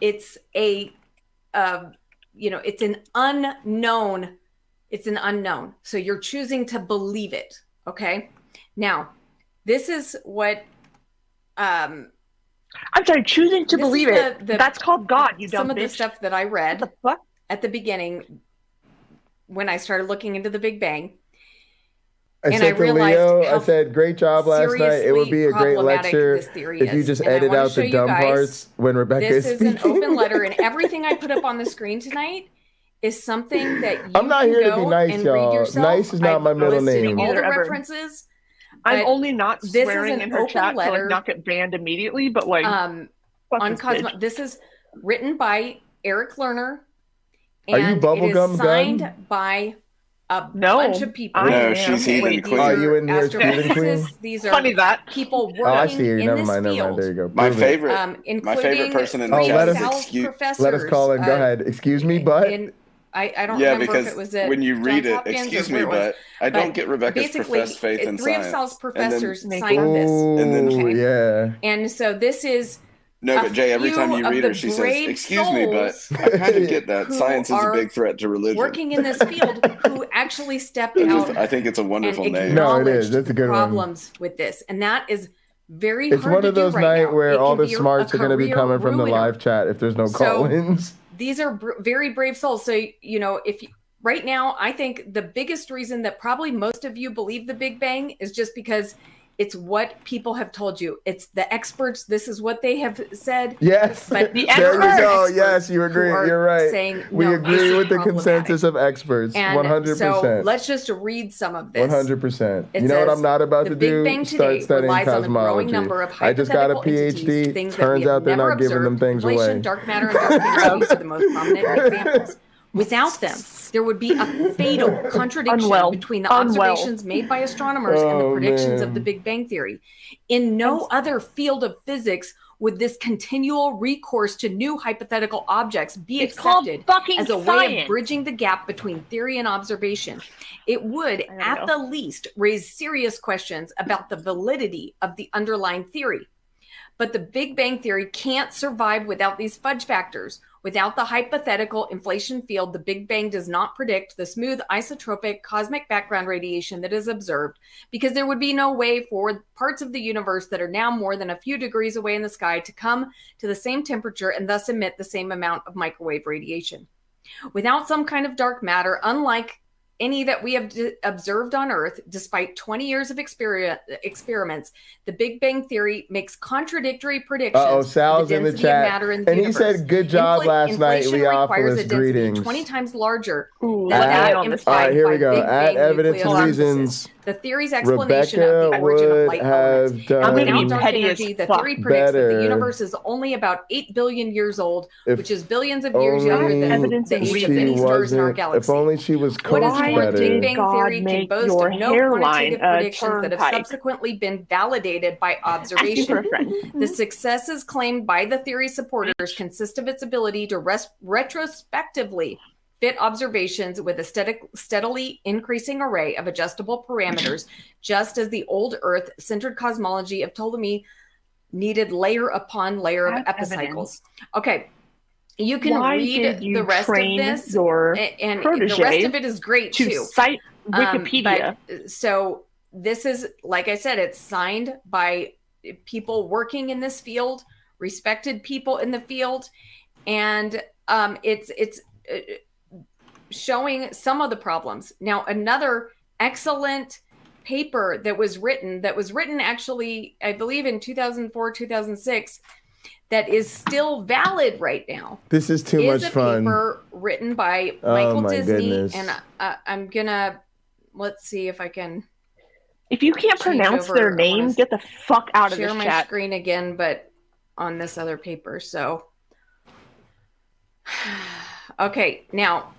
S11: it's a it's an unknown. It's an unknown. So you're choosing to believe it. Okay. Now, this is what
S16: I'm sorry, choosing to
S11: this
S16: believe
S11: is
S16: it. That's called God, you dumb
S11: some of the
S16: bitch.
S11: stuff that I read
S16: What the fuck?
S11: at the beginning when I started looking into the Big Bang.
S4: I
S11: And
S4: said
S11: I
S4: to
S11: realized
S4: Leo,
S11: how
S4: I said, great job last night. It would be a great
S11: problematic
S4: lecture
S11: this theory
S4: if you
S11: is.
S4: just
S11: And I
S4: edit
S11: wanna
S4: out
S11: show
S4: the
S11: you
S4: dumb
S11: guys,
S4: parts when Rebekah
S11: This
S4: is
S11: is an
S4: speaking.
S11: open letter, and everything I put up on the screen tonight is something that you
S4: I'm not
S11: can
S4: here to
S11: go
S4: be nice,
S11: and
S4: y'all.
S11: read yourself.
S4: Nice is not
S11: I've
S4: my middle
S11: listed
S4: name.
S11: all the
S16: Neither ever.
S11: references.
S16: I'm
S11: but
S16: only not
S11: this is
S16: swearing
S11: an
S16: in her
S11: open
S16: chat to
S11: letter.
S16: like not get banned immediately, but like
S11: on Cosmo. This is written by Eric Lerner.
S4: Are you bubblegum
S11: signed
S4: gun?
S11: by a bunch of people.
S23: No, she's Heathen Queen.
S4: Are you in here, Heathen Queen?
S11: These are
S16: Funny that.
S11: people working
S4: Oh, I see you.
S11: in
S4: Never
S11: this
S4: mind. Never mind.
S11: field.
S4: There you go.
S23: My
S4: Prove it.
S23: favorite, my favorite person in the chat is excuse.
S4: Let us call in. Go ahead. Excuse me, but
S11: I don't
S23: yeah,
S11: remember
S23: because
S11: if it was at
S23: when you read
S11: Johns
S23: it,
S11: Hopkins
S23: excuse
S11: or
S23: me,
S11: where it was.
S23: but I don't get Rebekah's
S11: Basically,
S23: professed faith in
S11: three
S23: science.
S11: of Sal's professors
S23: and then,
S11: signed this.
S23: And then,
S4: yeah.
S11: And so this is.
S23: No, but Jay, every time you read her, she says, "Excuse me, but I kind of get that science is a big threat to religion."
S11: Working in this field, who actually stepped out.
S23: I think it's a wonderful
S11: and
S23: name.
S4: No, it is. That's a good
S11: problems with this, and that is very
S4: it's
S11: hard
S4: one of
S11: to
S4: those
S11: do right
S4: nights
S11: now.
S4: where
S11: It
S4: all
S11: can
S4: the
S11: be
S4: smarts
S11: a
S4: are going to be
S11: career
S4: coming from the
S11: ruiner.
S4: live chat if there's no
S11: So,
S4: call-ins.
S11: These are very brave souls. So, if right now, I think the biggest reason that probably most of you believe the Big Bang is just because it's what people have told you. It's the experts. This is what they have said.
S4: Yes.
S11: But the
S4: there you go.
S11: experts
S4: Yes, you agree.
S11: who are
S4: You're right.
S11: saying,
S4: we
S11: no,
S4: agree
S11: this is
S4: with the
S11: problematic.
S4: consensus of experts.
S11: And
S4: 100%.
S11: so let's just read some of this.
S4: 100%.
S11: It
S4: You know what
S11: says,
S4: I'm not about
S11: the
S4: to
S11: Big
S4: do?
S11: Bang
S4: Start
S11: today
S4: studying
S11: relies on the growing
S4: cosmology.
S11: number of
S4: I just got a
S11: hypothetical entities,
S4: PhD.
S11: things that we
S4: Turns
S11: have
S4: out they're
S11: never
S4: not giving them
S11: observed.
S4: things
S11: Inflation,
S4: away.
S11: dark matter, and dark energy are the most prominent examples. Without them, there would be a fatal contradiction between the observations made by astronomers and the predictions of the Big Bang Theory. In no other field of physics would this continual recourse to new hypothetical objects be accepted as a way of bridging the gap between theory and observation. It would, at the least, raise serious questions about the validity of the underlying theory. But the Big Bang Theory can't survive without these fudge factors. Without the hypothetical inflation field, the Big Bang does not predict the smooth isotropic cosmic background radiation that is observed, because there would be no way for parts of the universe that are now more than a few degrees away in the sky to come to the same temperature and thus emit the same amount of microwave radiation. Without some kind of dark matter, unlike any that we have observed on Earth, despite 20 years of experiments, the Big Bang Theory makes contradictory predictions.
S4: Sal's in the chat, and he said, "Good job last night, Leopolis. Greetings."
S11: 20 times larger
S4: All
S11: than that implied
S4: right, here we go.
S11: by Big
S4: Add
S11: Bang
S4: evidence and
S11: nucleosynthesis.
S4: reasons.
S11: The theory's explanation of the origin of light elements. And without dark energy, the theory predicts that the universe is only about 8 billion years old, which is billions of years younger than the age of any stars in our galaxy.
S4: If only she was
S11: What is
S4: coached
S11: more,
S4: better.
S11: the Big Bang Theory can boast of no quantitative predictions that have subsequently been validated by observation. The successes claimed by the theory supporters consist of its ability to retrospectively fit observations with a steadily increasing array of adjustable parameters, just as the old Earth-centered cosmology of Ptolemy needed layer upon layer of epicycles. Okay, you can read the rest of this, and the rest of it is great too.
S16: Cite Wikipedia.
S11: So this is, like I said, it's signed by people working in this field, respected people in the field, and it's showing some of the problems. Now, another excellent paper that was written actually, I believe in 2004, 2006, that is still valid right now.
S4: This is too much fun.
S11: Is a paper written by Michael Disney,
S4: goodness.
S11: and I'm gonna, let's see if I can.
S16: If you can't pronounce their name, get the fuck out of this chat.
S11: Share my screen again, but on this other paper. So, okay, now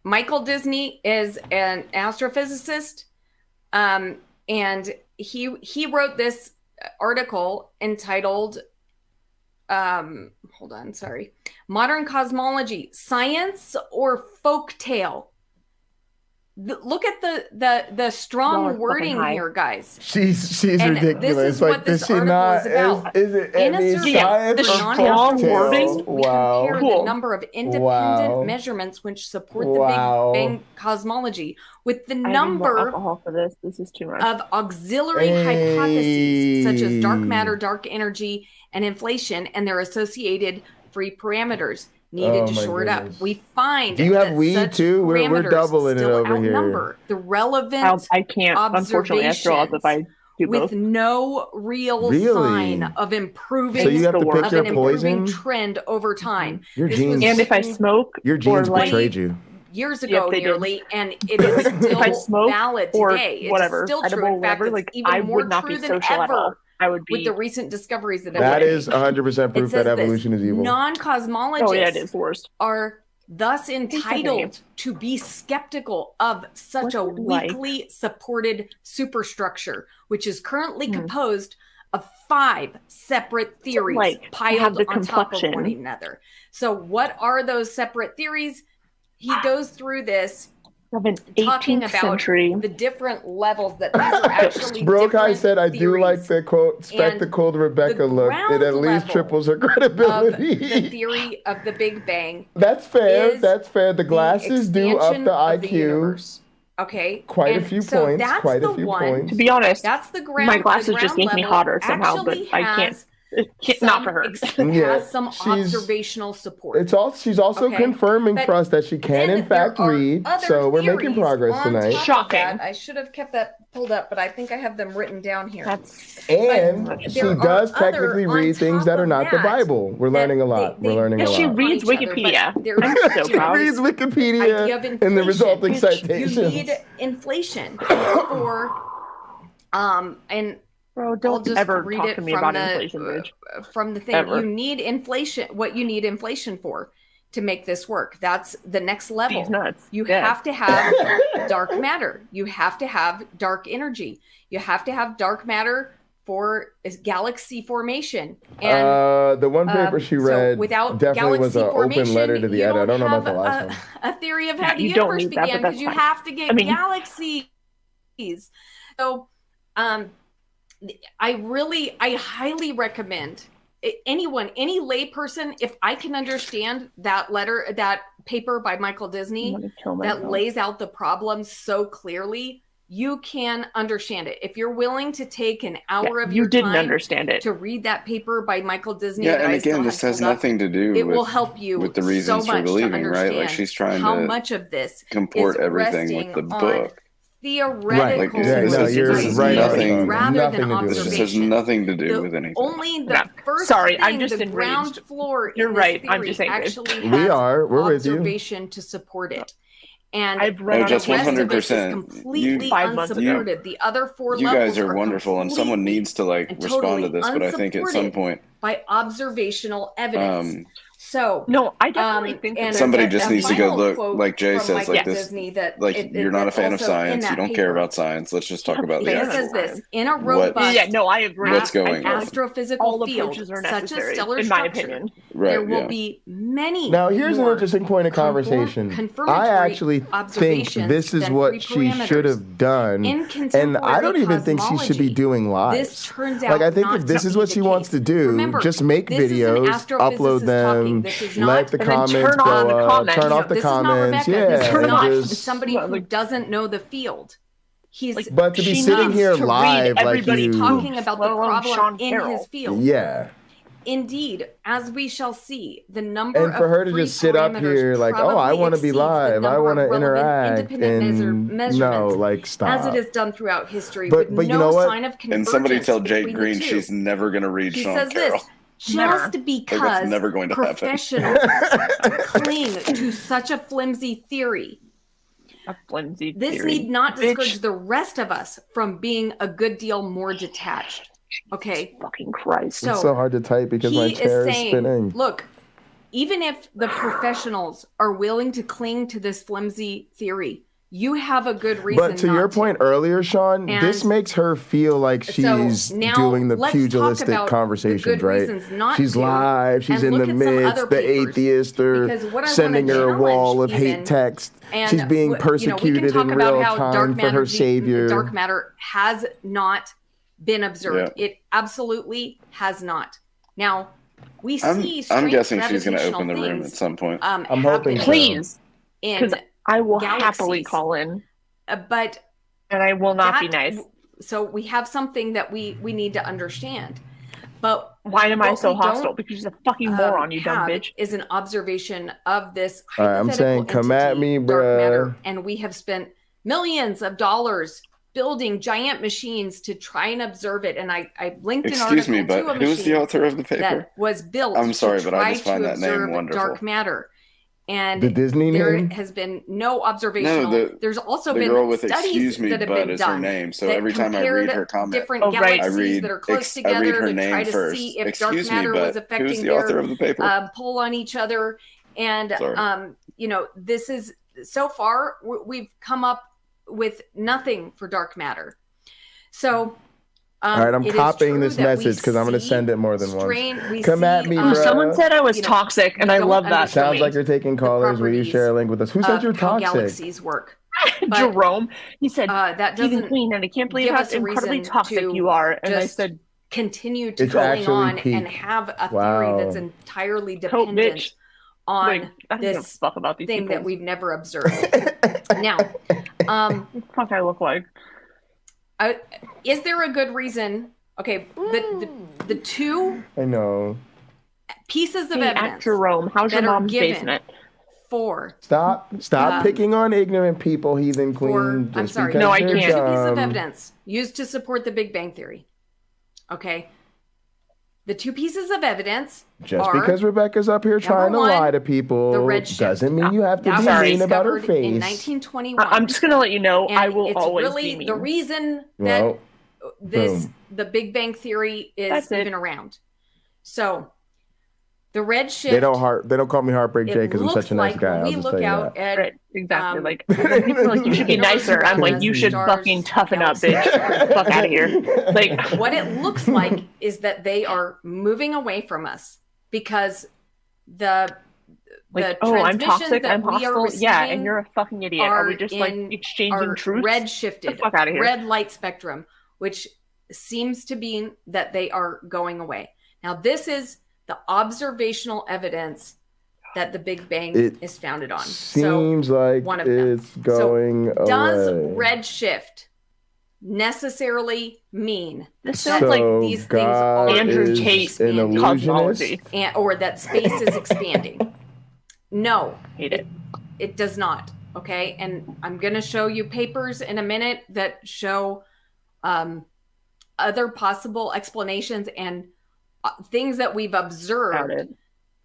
S11: Michael Disney is an astrophysicist, and he wrote this article entitled Modern Cosmology, Science or Folktale? Look at the strong wording here, guys.
S4: She's
S11: and
S4: ridiculous.
S11: This is
S4: like,
S11: what this article is about.
S4: Is it
S11: in
S4: any
S11: a survey,
S4: science
S11: the
S4: or
S11: non-astrophysicists, we
S4: wow.
S11: compare the number of independent measurements which support the Big Bang cosmology with the number
S16: alcohol for this. This is too much.
S11: of auxiliary hypotheses such as dark matter, dark energy, and inflation, and their associated free parameters needed to shore it up. We find
S4: do you have weed too? We're doubling it over
S11: here. The relevant
S16: I can't unfortunately after all if I do
S11: with
S16: both.
S11: no real sign of improving,
S4: so you have to pick
S11: of
S4: your
S11: an
S4: poison?
S11: improving trend over time.
S4: Your genes,
S16: and if I smoke,
S4: your genes betrayed you.
S11: Years ago, nearly, and it is still
S16: if I smoke
S11: valid
S16: or
S11: today.
S16: Whatever,
S11: it's still true.
S16: edible,
S11: In fact,
S16: whatever,
S11: it's
S16: like
S11: even
S16: I
S11: more
S16: would not
S11: true
S16: be
S11: than
S16: social at all.
S11: ever
S16: I would be
S11: with the recent discoveries that
S4: That is 100% proof that evolution is evil.
S11: Non-cosmologists
S16: it is worst.
S11: are thus entitled to be skeptical of such a weakly supported superstructure, which is currently composed of 5 separate theories piled on top of one another. So what are those separate theories? He goes through this talking about the different levels that these are actually
S4: Brokai said, I do like the quote, spectacled Rebekah look. It at least triples her credibility.
S11: The theory of the Big Bang.
S4: That's fair. That's fair. The glasses do up the IQ.
S11: Okay.
S4: Quite a few points.
S11: That's
S4: quite a
S11: the
S4: few
S11: one.
S4: points.
S16: To be honest,
S11: that's the ground.
S16: My glasses just make me hotter somehow, but I can't. Not for her.
S11: Has some observational support.
S4: She's also confirming for us that she can in fact read. So we're making progress tonight.
S11: Shocking. I should have kept that pulled up, but I think I have them written down here.
S4: And she does technically read things that are not the Bible. We're learning a lot. We're learning a lot.
S16: She reads Wikipedia.
S4: She reads Wikipedia in the resulting citations.
S11: You need inflation for and
S16: Bro, don't ever talk to me about inflation, bitch.
S11: From the thing, you need inflation. What you need inflation for to make this work? That's the next level.
S16: These nuts.
S11: You have to have dark matter. You have to have dark energy. You have to have dark matter for galaxy formation. And
S4: the one paper she read
S11: without
S4: definitely was an open letter to the editor. I don't know about the last one.
S11: A theory of how the universe began, because you have to get galaxies. So, I highly recommend anyone, any layperson, if I can understand that letter, that paper by Michael Disney that lays out the problems so clearly, you can understand it. If you're willing to take an hour of your time
S16: understand it.
S11: to read that paper by Michael Disney,
S23: and again, this has nothing to do
S11: it will help you
S23: with the reasons for believing, right? Like she's trying
S11: how
S23: to
S11: much of this
S23: comport
S11: is
S23: everything with the book.
S11: Theoretical,
S23: this has nothing to do
S11: the,
S23: with anything.
S11: Only the first
S16: Sorry,
S11: thing,
S16: I'm just
S11: the
S16: enraged.
S11: ground floor.
S16: You're
S11: in
S16: right.
S11: This
S16: I'm just saying
S11: actually
S4: we
S11: has
S4: are. We're with you.
S11: Observation to support it, and
S16: I've read
S23: just
S11: 100%. Completely unsupported. The other 4
S23: you
S11: levels
S23: guys are wonderful, and someone needs to respond to this. But I think at some point,
S11: by observational evidence. So
S16: no, I definitely think that
S23: somebody just needs to go look, like Jay says, like this.
S11: Disney that
S23: you're not a fan of science. You don't care about science. Let's just talk about the
S11: It says this in a robust,
S16: I agree.
S23: What's going on?
S11: Astrophysical field, such as stellar
S16: in
S11: structure,
S16: my opinion.
S11: There will be many.
S4: Now, here's an interesting point of conversation. I actually think this is what she should have done, and I don't even think she should be doing lives.
S11: This turns out
S4: I think if this is what she wants to do, just make videos, upload them, let the comments go up, turn off the comments.
S11: This is somebody who doesn't know the field. He's
S4: but to be sitting here live, like you
S11: talking about the problem in his field.
S4: Yeah.
S11: Indeed, as we shall see, the number
S4: and for her to just sit up here like, oh, I want to be live, I want to interact, and no, like stop.
S11: As it is done throughout history,
S4: but
S11: with
S4: you
S11: no
S4: know what?
S11: sign of convergence.
S23: And somebody tell Jake Green she's never going to read Sean Carroll.
S11: Just because
S23: never going to
S11: professionals cling to such a flimsy theory. This need not discourage the rest of us from being a good deal more detached. Okay.
S16: Fucking Christ.
S4: It's so hard to type because my chair is spinning.
S11: Look, even if the professionals are willing to cling to this flimsy theory, you have a good reason.
S4: But to your point earlier, Sean, this makes her feel like she's doing the pugilistic conversations, right? She's live, she's in the midst, the atheists are sending her a wall of hate text. She's being persecuted in real time for her savior.
S11: Dark matter has not been observed. It absolutely has not. Now, we see
S23: I'm guessing she's going to open the room at some point.
S4: I'm hoping
S16: please. Because I will happily call in.
S11: And
S16: I will not be nice.
S11: So we have something that we need to understand. But
S16: why am I so hostile? Because she's a fucking moron, you dumb bitch.
S11: Is an observation of this
S4: I'm saying, come at me, bro.
S11: And we have spent millions of dollars building giant machines to try and observe it. And I linked an article
S23: to a machine
S11: who's
S23: the author of the paper?
S11: That was built
S23: I'm sorry,
S11: to
S23: but
S11: try
S23: I just find
S11: to
S23: that name
S11: observe
S23: wonderful.
S11: dark matter. And
S4: the Disney
S11: there
S4: name
S11: has been no observational. There's also been
S23: girl with
S11: studies
S23: excuse me,
S11: that have
S23: but
S11: been
S23: is her
S11: done.
S23: name. So
S11: that
S23: every time I read her
S11: compared
S23: comment,
S11: different galaxies that are close
S23: I read
S11: together
S23: her
S11: to
S23: name
S11: try to
S23: first.
S11: see if
S23: Excuse
S11: dark matter
S23: me,
S11: was
S23: but
S11: affecting
S23: who's the author of the paper?
S11: pull on each other. And this is so far we've come up with nothing for dark matter. So.
S4: All right, I'm copying this message because I'm going to send it more than once. Come at me, bro.
S16: Someone said I was toxic, and I love that.
S4: Sounds like you're taking callers. Will you share a link with us? Who said you're toxic?
S11: Galaxies work.
S16: Jerome. He said
S11: that
S16: Stephen
S11: doesn't
S16: Queen, and I can't believe how incredibly toxic you are. And I said,
S11: continue to going on and have a theory that's entirely dependent on this thing that we've never observed. Now,
S16: what the fuck I look like?
S11: Is there a good reason? Okay, the two pieces of evidence
S16: Jerome, how's your mom's
S11: given
S16: basement?
S11: For
S4: stop picking on ignorant people, heathen queen.
S11: I'm sorry, no, I can't. Two pieces of evidence used to support the Big Bang Theory. Okay, the two pieces of evidence.
S4: Just because Rebekah's up here trying to lie to people doesn't mean you have to be mean about her face.
S11: In 1921.
S16: I'm just going to let you know, I will always
S11: really
S16: be mean.
S11: The reason that the Big Bang Theory is even around. So the red shift.
S4: They don't call me Heartbreak Jay because I'm such a nice guy. I'll just tell you that.
S16: Right, exactly. Like people are like, you should be nicer. I'm like, you should fucking toughen up, bitch. Fuck out of here. Like
S11: what it looks like is that they are moving away from us because the
S16: I'm toxic,
S11: that
S16: I'm
S11: we are
S16: hostile. Yeah, and you're a fucking idiot. Are we just like exchanging truths?
S11: Red shifted,
S16: fuck out of here.
S11: Red light spectrum, which seems to be that they are going away. Now, this is the observational evidence that the Big Bang is founded on.
S4: Seems like
S11: one of
S4: it's going away.
S11: Does red shift necessarily mean
S16: this sounds like
S11: these things are
S16: Andrew Tate in cosmology,
S11: or that space is expanding? No, it does not. Okay, and I'm going to show you papers in a minute that show other possible explanations and things that we've observed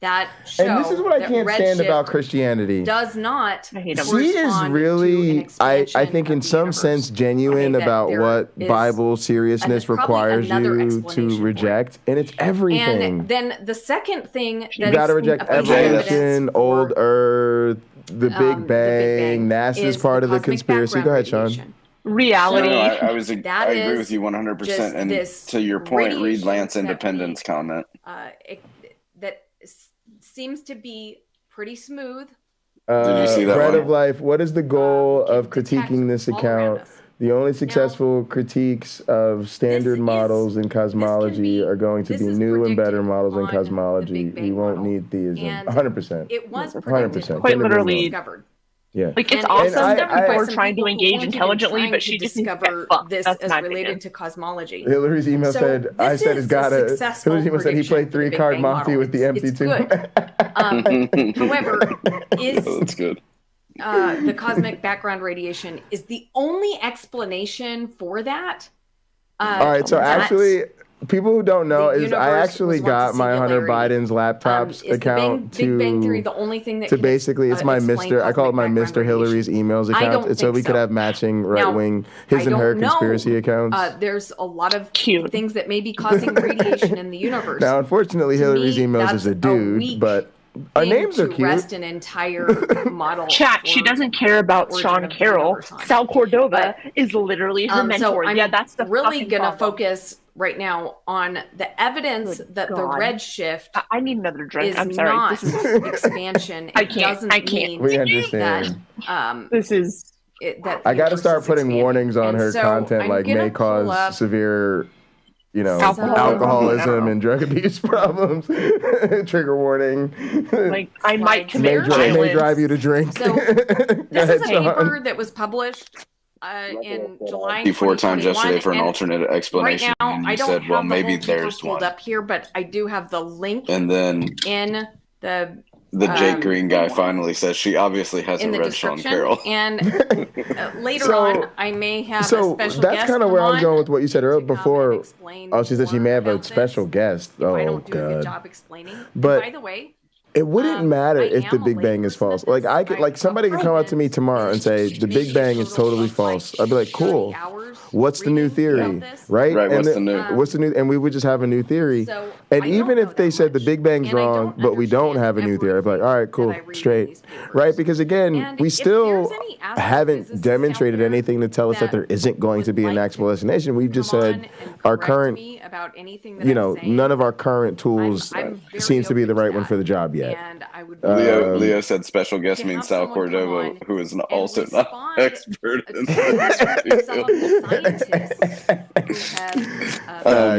S11: that show.
S4: And this is what I can't stand about Christianity.
S11: Does not.
S4: She is really, I think, in some sense, genuine about what Bible seriousness requires you to reject, and it's everything.
S11: And then the second thing,
S4: you got to reject evolution, old Earth, the Big Bang. NASA's part of the conspiracy. Go ahead, Sean.
S16: Reality.
S23: No, I agree with you 100%. And to your point, read Lance Independent's comment.
S11: That seems to be pretty smooth.
S23: Did you see that
S4: Bread
S23: one?
S4: of Life. What is the goal of critiquing this account? The only successful critiques of standard models in cosmology are going to be new and better models in cosmology. We won't need theism. 100%.
S11: It was
S4: 100%.
S16: Quite literally
S11: discovered.
S4: Yeah.
S16: Like it's awesome that people are trying to engage intelligently, but she just
S11: discovered this as related to cosmology.
S4: Hillary's email said, "I said it's got a." Hillary's email said he played 3-card Monty with the MT2.
S11: However,
S23: that's good.
S11: The cosmic background radiation is the only explanation for that.
S4: All right, so actually, people who don't know is I actually got my Hunter Biden's laptop's account
S11: Big Bang Theory, the only thing that
S4: to basically it's my Mr. I call it my Mr. Hillary's emails account, so we could have matching right wing his and her conspiracy accounts.
S11: There's a lot of things that may be causing radiation in the universe.
S4: Now, unfortunately, Hillary's emails is a dude, but our names are cute.
S11: Rest an entire model.
S16: Chat. She doesn't care about Sean Carroll. Sal Cordova is literally her mentor.
S11: I'm
S16: that's the
S11: really gonna focus right now on the evidence that the red shift.
S16: I need another drink. I'm
S11: sorry.
S16: Not
S11: this is expansion.
S16: I can't.
S4: We understand.
S16: This is.
S4: I got to start putting warnings on her content, like may cause severe. Alcoholism and drug abuse problems. Trigger warning.
S16: Like I might commit
S4: may drive you to drink.
S11: So this is a paper that was published in July
S23: 4 times yesterday for an alternate explanation.
S11: Right now,
S23: and
S11: I
S23: you
S11: don't
S23: said,
S11: have
S23: well,
S11: the
S23: maybe
S11: whole
S23: there's
S11: paper pulled
S23: one.
S11: up here, but I do have the link.
S23: And then
S11: in
S23: the Jake Green guy finally says she obviously hasn't read Sean Carroll.
S11: And later on, I may have a special guest.
S4: That's kind of where I was going with what you said earlier before. Oh, she said she may have a special guest.
S11: I don't do a good job explaining.
S4: But
S11: by the way,
S4: It wouldn't matter if the Big Bang is false. Like I could, like somebody could come up to me tomorrow and say the Big Bang is totally false. I'd be like, cool. What's the new theory, right?
S23: Right.
S4: And
S23: What's the new?
S4: What's the new? And we would just have a new theory. And even if they said the Big Bang's wrong, but we don't have a new theory, I'd be like, all right, cool, straight, right? Because again, we still haven't demonstrated anything to tell us that there isn't going to be an actual explanation. We've just said our current, none of our current tools seems to be the right one for the job yet.
S11: And I would
S23: Leo said special guest means Sal Cordova, who is also not an expert in this.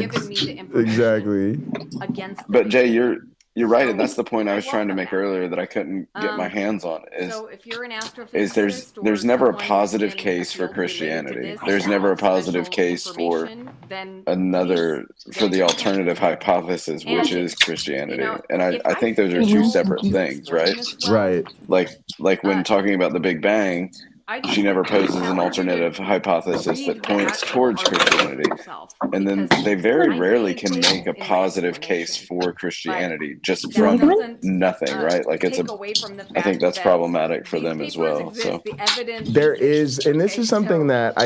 S11: Given me the information
S23: Exactly.
S11: against
S23: But Jay, you're right, and that's the point I was trying to make earlier that I couldn't get my hands on.
S11: So if you're an astrophysicist,
S23: There's never a positive case for Christianity. There's never a positive case for the alternative hypothesis, which is Christianity. And I think those are two separate things, right?
S4: Right.
S23: Like when talking about the Big Bang, she never poses an alternative hypothesis that points towards Christianity. And then they very rarely can make a positive case for Christianity just from nothing, right? Like I think that's problematic for them as well. So
S4: there is, and this is something that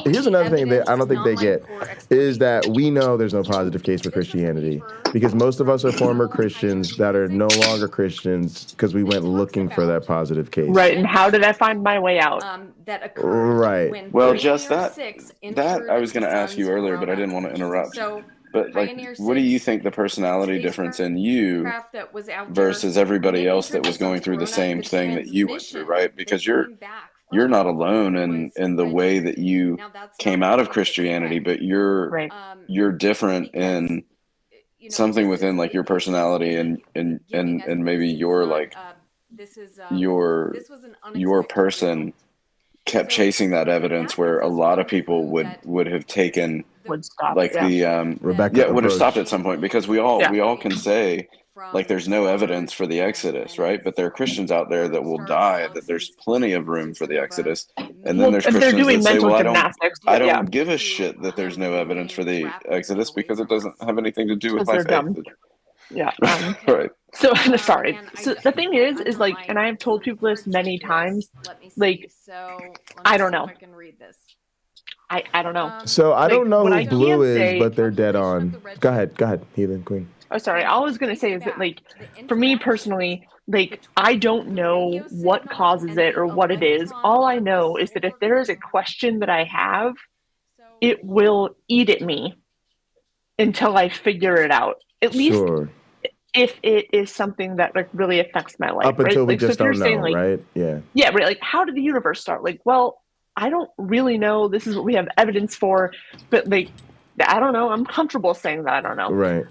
S4: here's another thing that I don't think they get, is that we know there's no positive case for Christianity because most of us are former Christians that are no longer Christians because we went looking for that positive case.
S16: Right, and how did I find my way out?
S11: That occurred
S4: right.
S11: when
S23: well, just that
S11: entered
S23: I was going to ask you earlier, but I didn't want to interrupt.
S11: So,
S23: but like, what do you think the personality difference in you versus everybody else that was going through the same thing that you went through, right? Because you're not alone in the way that you came out of Christianity, but you're different in something within like your personality and maybe your like your person kept chasing that evidence where a lot of people would have taken like the
S4: Rebekah
S23: would have stopped at some point because we all can say like there's no evidence for the Exodus, right? But there are Christians out there that will die that there's plenty of room for the Exodus, and then there's Christians that say, well, I don't give a shit that there's no evidence for the Exodus because it doesn't have anything to do with my faith.
S16: Yeah.
S23: Right.
S16: So sorry. So the thing is like, and I have told people this many times, like, I don't know.
S11: I can read this.
S16: I don't know.
S4: So I don't know
S16: what
S4: who Blue is,
S16: say,
S4: but they're dead on. Go ahead, Heathen Queen.
S16: Oh, sorry. All I was going to say is that, like, for me personally, like, I don't know what causes it or what it is. All I know is that if there is a question that I have, it will eat at me until I figure it out. At least if it is something that like really affects my life.
S4: Up until
S16: right?
S4: we
S16: like,
S4: just
S16: so
S4: don't know,
S16: saying, like,
S4: right? Yeah.
S16: Yeah, right. Like, how did the universe start? Like, well, I don't really know. This is what we have evidence for, but like, I don't know. I'm comfortable saying that I don't know.
S4: Right.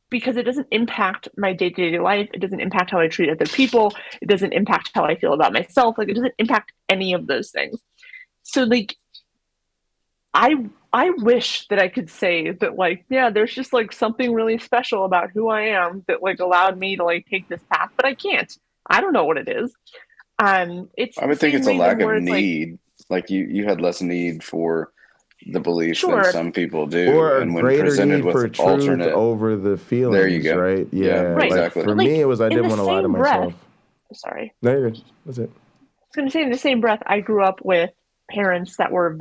S16: Because it doesn't impact my day-to-day life. It doesn't impact how I treat other people. It doesn't impact how I feel about myself. Like, it doesn't impact any of those things. So like, I wish that I could say that, like, yeah, there's just like something really special about who I am that like allowed me to like take this path, but I can't. I don't know what it is.
S23: I would think it's a lack of need. Like you had less need for the belief than some people do,
S4: or
S23: and when
S4: greater
S23: presented
S4: need
S23: with
S4: for truth
S23: alternate
S4: over the feelings.
S23: There you go.
S4: Right? Yeah,
S23: right,
S4: like,
S23: exactly.
S4: For me, it was I didn't want to lie to myself.
S16: Sorry.
S4: No, you're good. That's it.
S16: I was going to say, in the same breath, I grew up with parents that were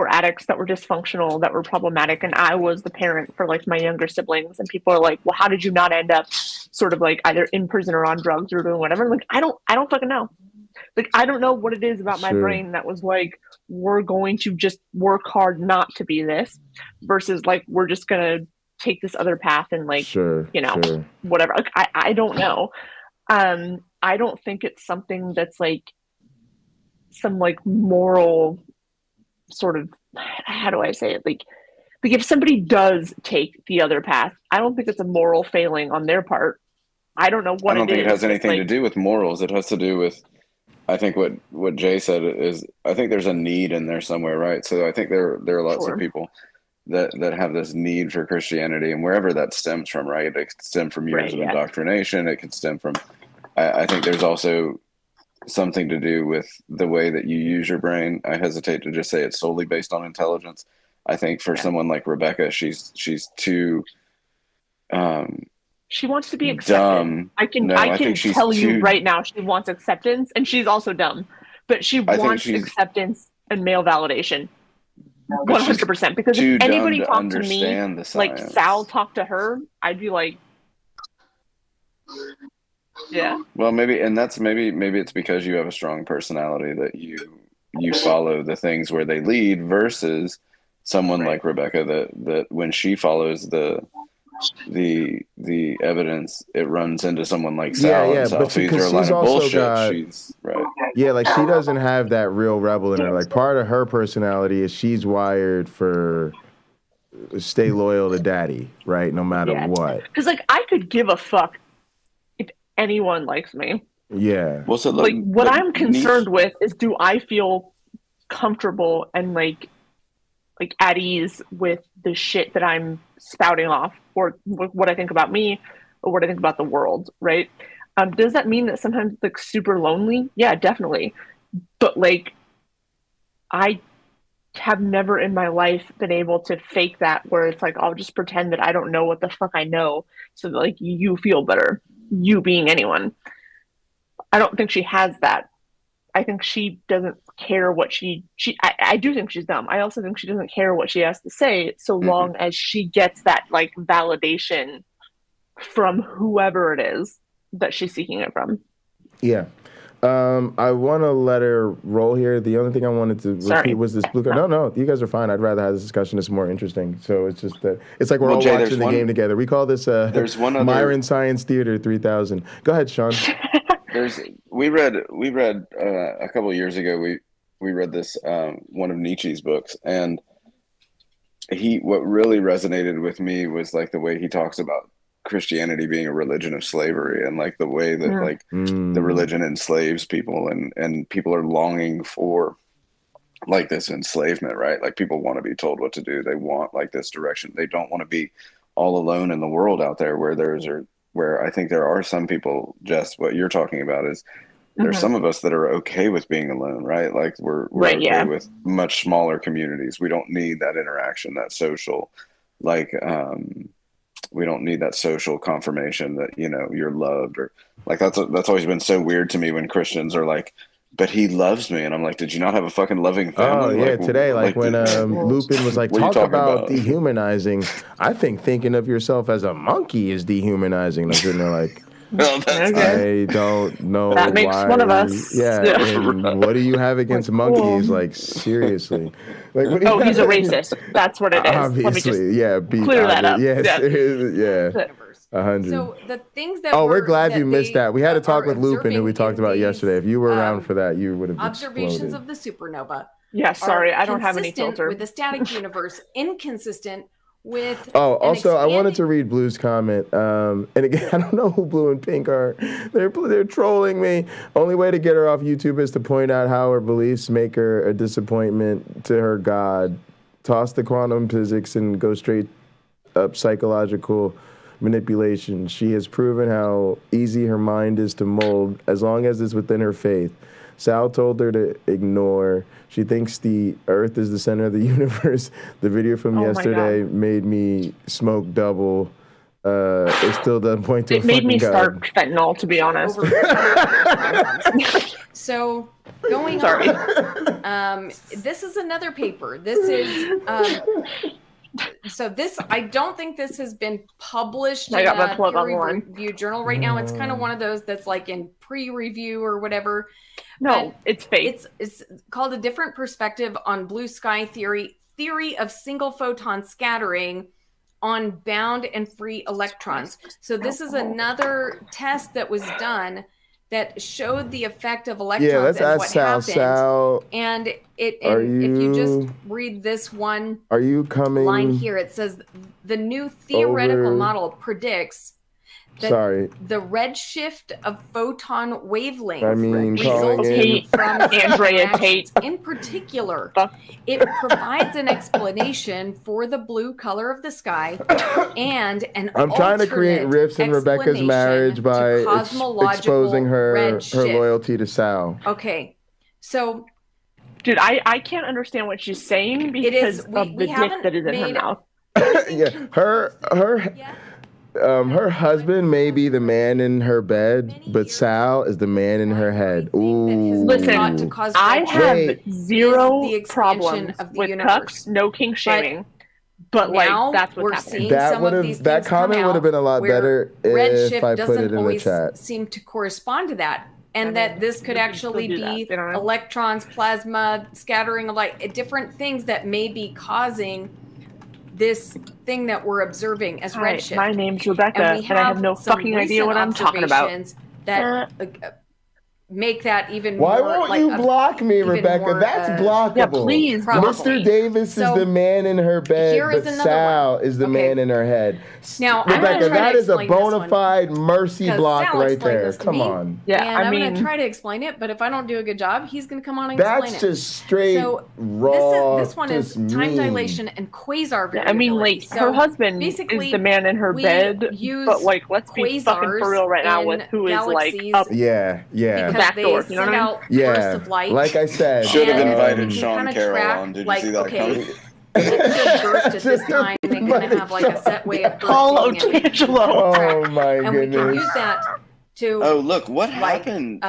S16: addicts, that were dysfunctional, that were problematic, and I was the parent for like my younger siblings. And people are like, "Well, how did you not end up sort of like either in prison or on drugs or doing whatever?" Like, I don't fucking know. Like, I don't know what it is about my brain that was like, we're going to just work hard not to be this, versus like we're just gonna take this other path and like whatever. Like, I don't know. I don't think it's something that's like some like moral sort of, how do I say it? Like if somebody does take the other path, I don't think it's a moral failing on their part. I don't know what it is.
S23: I don't think it has anything to do with morals. It has to do with, I think what Jay said is, I think there's a need in there somewhere, right? So I think there are lots of people that have this need for Christianity, and wherever that stems from, right? It could stem from years of indoctrination. It could stem from, I think there's also something to do with the way that you use your brain. I hesitate to just say it's solely based on intelligence. I think for someone like Rebekah, she's too
S16: She wants to be accepted.
S23: Dumb.
S16: I can
S23: I think she's
S16: tell you
S23: too-
S16: right now she wants acceptance, and she's also dumb. But she
S23: I think
S16: wants
S23: she's-
S16: acceptance and male validation.
S23: But she's
S16: 100%. Because
S23: too
S16: if anybody
S23: dumb to
S16: talked to me
S23: understand the
S16: like
S23: science.
S16: Sal talked to her, I'd be like, yeah.
S23: Well, maybe it's because you have a strong personality that you follow the things where they lead versus someone like Rebekah that when she follows the evidence, it runs into someone like Sal.
S22: Yeah,
S23: and Sal
S22: but
S23: feeds her a
S22: she's
S23: line of
S22: also
S23: bullshit.
S22: got
S23: She's right.
S22: Yeah, like she doesn't have that real rebel in her. Like part of her personality is she's wired for stay loyal to daddy, right? No matter what.
S16: Because like I could give a fuck if anyone likes me.
S22: Yeah.
S23: Well, so
S16: Like what I'm concerned with is, do I feel comfortable and like at ease with the shit that I'm spouting off, or what I think about me, or what I think about the world, right? Does that mean that sometimes it's like super lonely? Yeah, definitely. But like, I have never in my life been able to fake that, where it's like I'll just pretend that I don't know what the fuck I know, so that like you feel better, you being anyone. I don't think she has that. I think she doesn't care what I do think she's dumb. I also think she doesn't care what she has to say, so long as she gets that like validation from whoever it is that she's seeking it from.
S22: Yeah. I want to let her roll here. The only thing I wanted to repeat was this blue card. No, you guys are fine. I'd rather have this discussion. It's more interesting. So it's just that it's like we're all
S23: Jay,
S22: watching the game together. We call this
S23: there's one other
S22: Myron Science Theater 3000. Go ahead, Sean.
S23: We read a couple of years ago. We read this one of Nietzsche's books, and what really resonated with me was like the way he talks about Christianity being a religion of slavery, and like the way that the religion enslaves people, and people are longing for like this enslavement, right? Like people want to be told what to do. They want like this direction. They don't want to be all alone in the world out there where I think there are some people, just what you're talking about is there's some of us that are okay with being alone, right? Like we're okay with much smaller communities. We don't need that interaction, that social, like, we don't need that social confirmation that, you're loved, or like, that's always been so weird to me when Christians are like, but he loves me. And I'm like, did you not have a fucking loving family?
S22: Oh, yeah, today, like when Lupin was like, talk about dehumanizing. I think thinking of yourself as a monkey is dehumanizing. I'm sitting there like, I don't know
S16: that makes
S22: why.
S16: one of us.
S22: Yeah, and what do you have against monkeys? Like, seriously. Like, what do you
S16: he's a racist. That's what it is.
S22: Obviously, clear
S16: that up.
S22: Yes, yeah. 100.
S11: So the things that
S22: we're glad you missed that. We had a talk with Lupin, who we talked about yesterday. If you were around for that, you would have
S11: observations
S22: exploded.
S11: of the supernova.
S16: Yeah, sorry, I don't have any
S11: consistent
S16: filter.
S11: with the static universe, inconsistent with.
S22: Also, I wanted to read Blue's comment. And again, I don't know who Blue and Pink are. They're trolling me. Only way to get her off YouTube is to point out how her beliefs make her a disappointment to her God. Toss the quantum physics and go straight up psychological manipulation. She has proven how easy her mind is to mold as long as it's within her faith. Sal told her to ignore. She thinks the earth is the center of the universe. The video from yesterday made me smoke double. It still doesn't point to a fucking God.
S16: It made me start fentanyl, to be honest.
S11: So going on, this is another paper. This is so this, I don't think this has been published in a peer-reviewed journal right now. It's kind of one of those that's like in pre-review or whatever.
S16: No, it's fake.
S11: It's called A Different Perspective on Blue Sky Theory of Single Photon Scattering on Bound and Free Electrons. So this is another test that was done that showed the effect of electrons and what happened.
S22: Sal,
S11: and if you just read this one line here, it says the new theoretical model predicts that the redshift of photon wavelengths resulting from
S16: Andrea Tate.
S11: In particular, it provides an explanation for the blue color of the sky and an
S22: I'm trying to create rifts in Rebekah's marriage by exposing her loyalty to Sal.
S11: Okay, so
S16: dude, I can't understand what she's saying because of the dick that is in her mouth.
S22: Yeah, her
S4: Her husband may be the man in her bed, but Sal is the man in her head. Ooh.
S16: Listen, I have zero problems with cucks, no kink shaming. But like that's what's happening.
S4: That comment would have been a lot better if I put it in the chat.
S11: Seem to correspond to that, and that this could actually be electrons, plasma, scattering of light, different things that may be causing this thing that we're observing as redshift.
S16: My name's Rebekah, and I have no fucking idea what I'm talking about.
S11: That make that even
S4: Why
S11: more.
S4: Why won't you block me, Rebekah? That's blockable.
S16: Yeah, please.
S4: Mr. Davis is the man in her bed, but Sal is the man in her head.
S11: Now,
S4: Rebekah, that is a bona fide mercy block right there. Come on.
S11: Yeah, and I'm going to try to explain it, but if I don't do a good job, he's going to come on and explain it.
S4: That's just straight raw.
S11: This one is time dilation and quasar variability.
S16: I mean, like, her husband is the man in her bed, but like, let's be fucking for real right now with who is like up.
S4: Yeah.
S16: Back door, you know what I mean?
S4: Yeah,
S11: of light.
S4: Like I said,
S23: should have invited Sean Carroll on. Did you see that coming?
S11: Burst at this time. They kind of have like a set way of
S16: Call O'Tangelo.
S4: Oh my goodness!
S11: And we can use that to.
S23: Oh look, what happened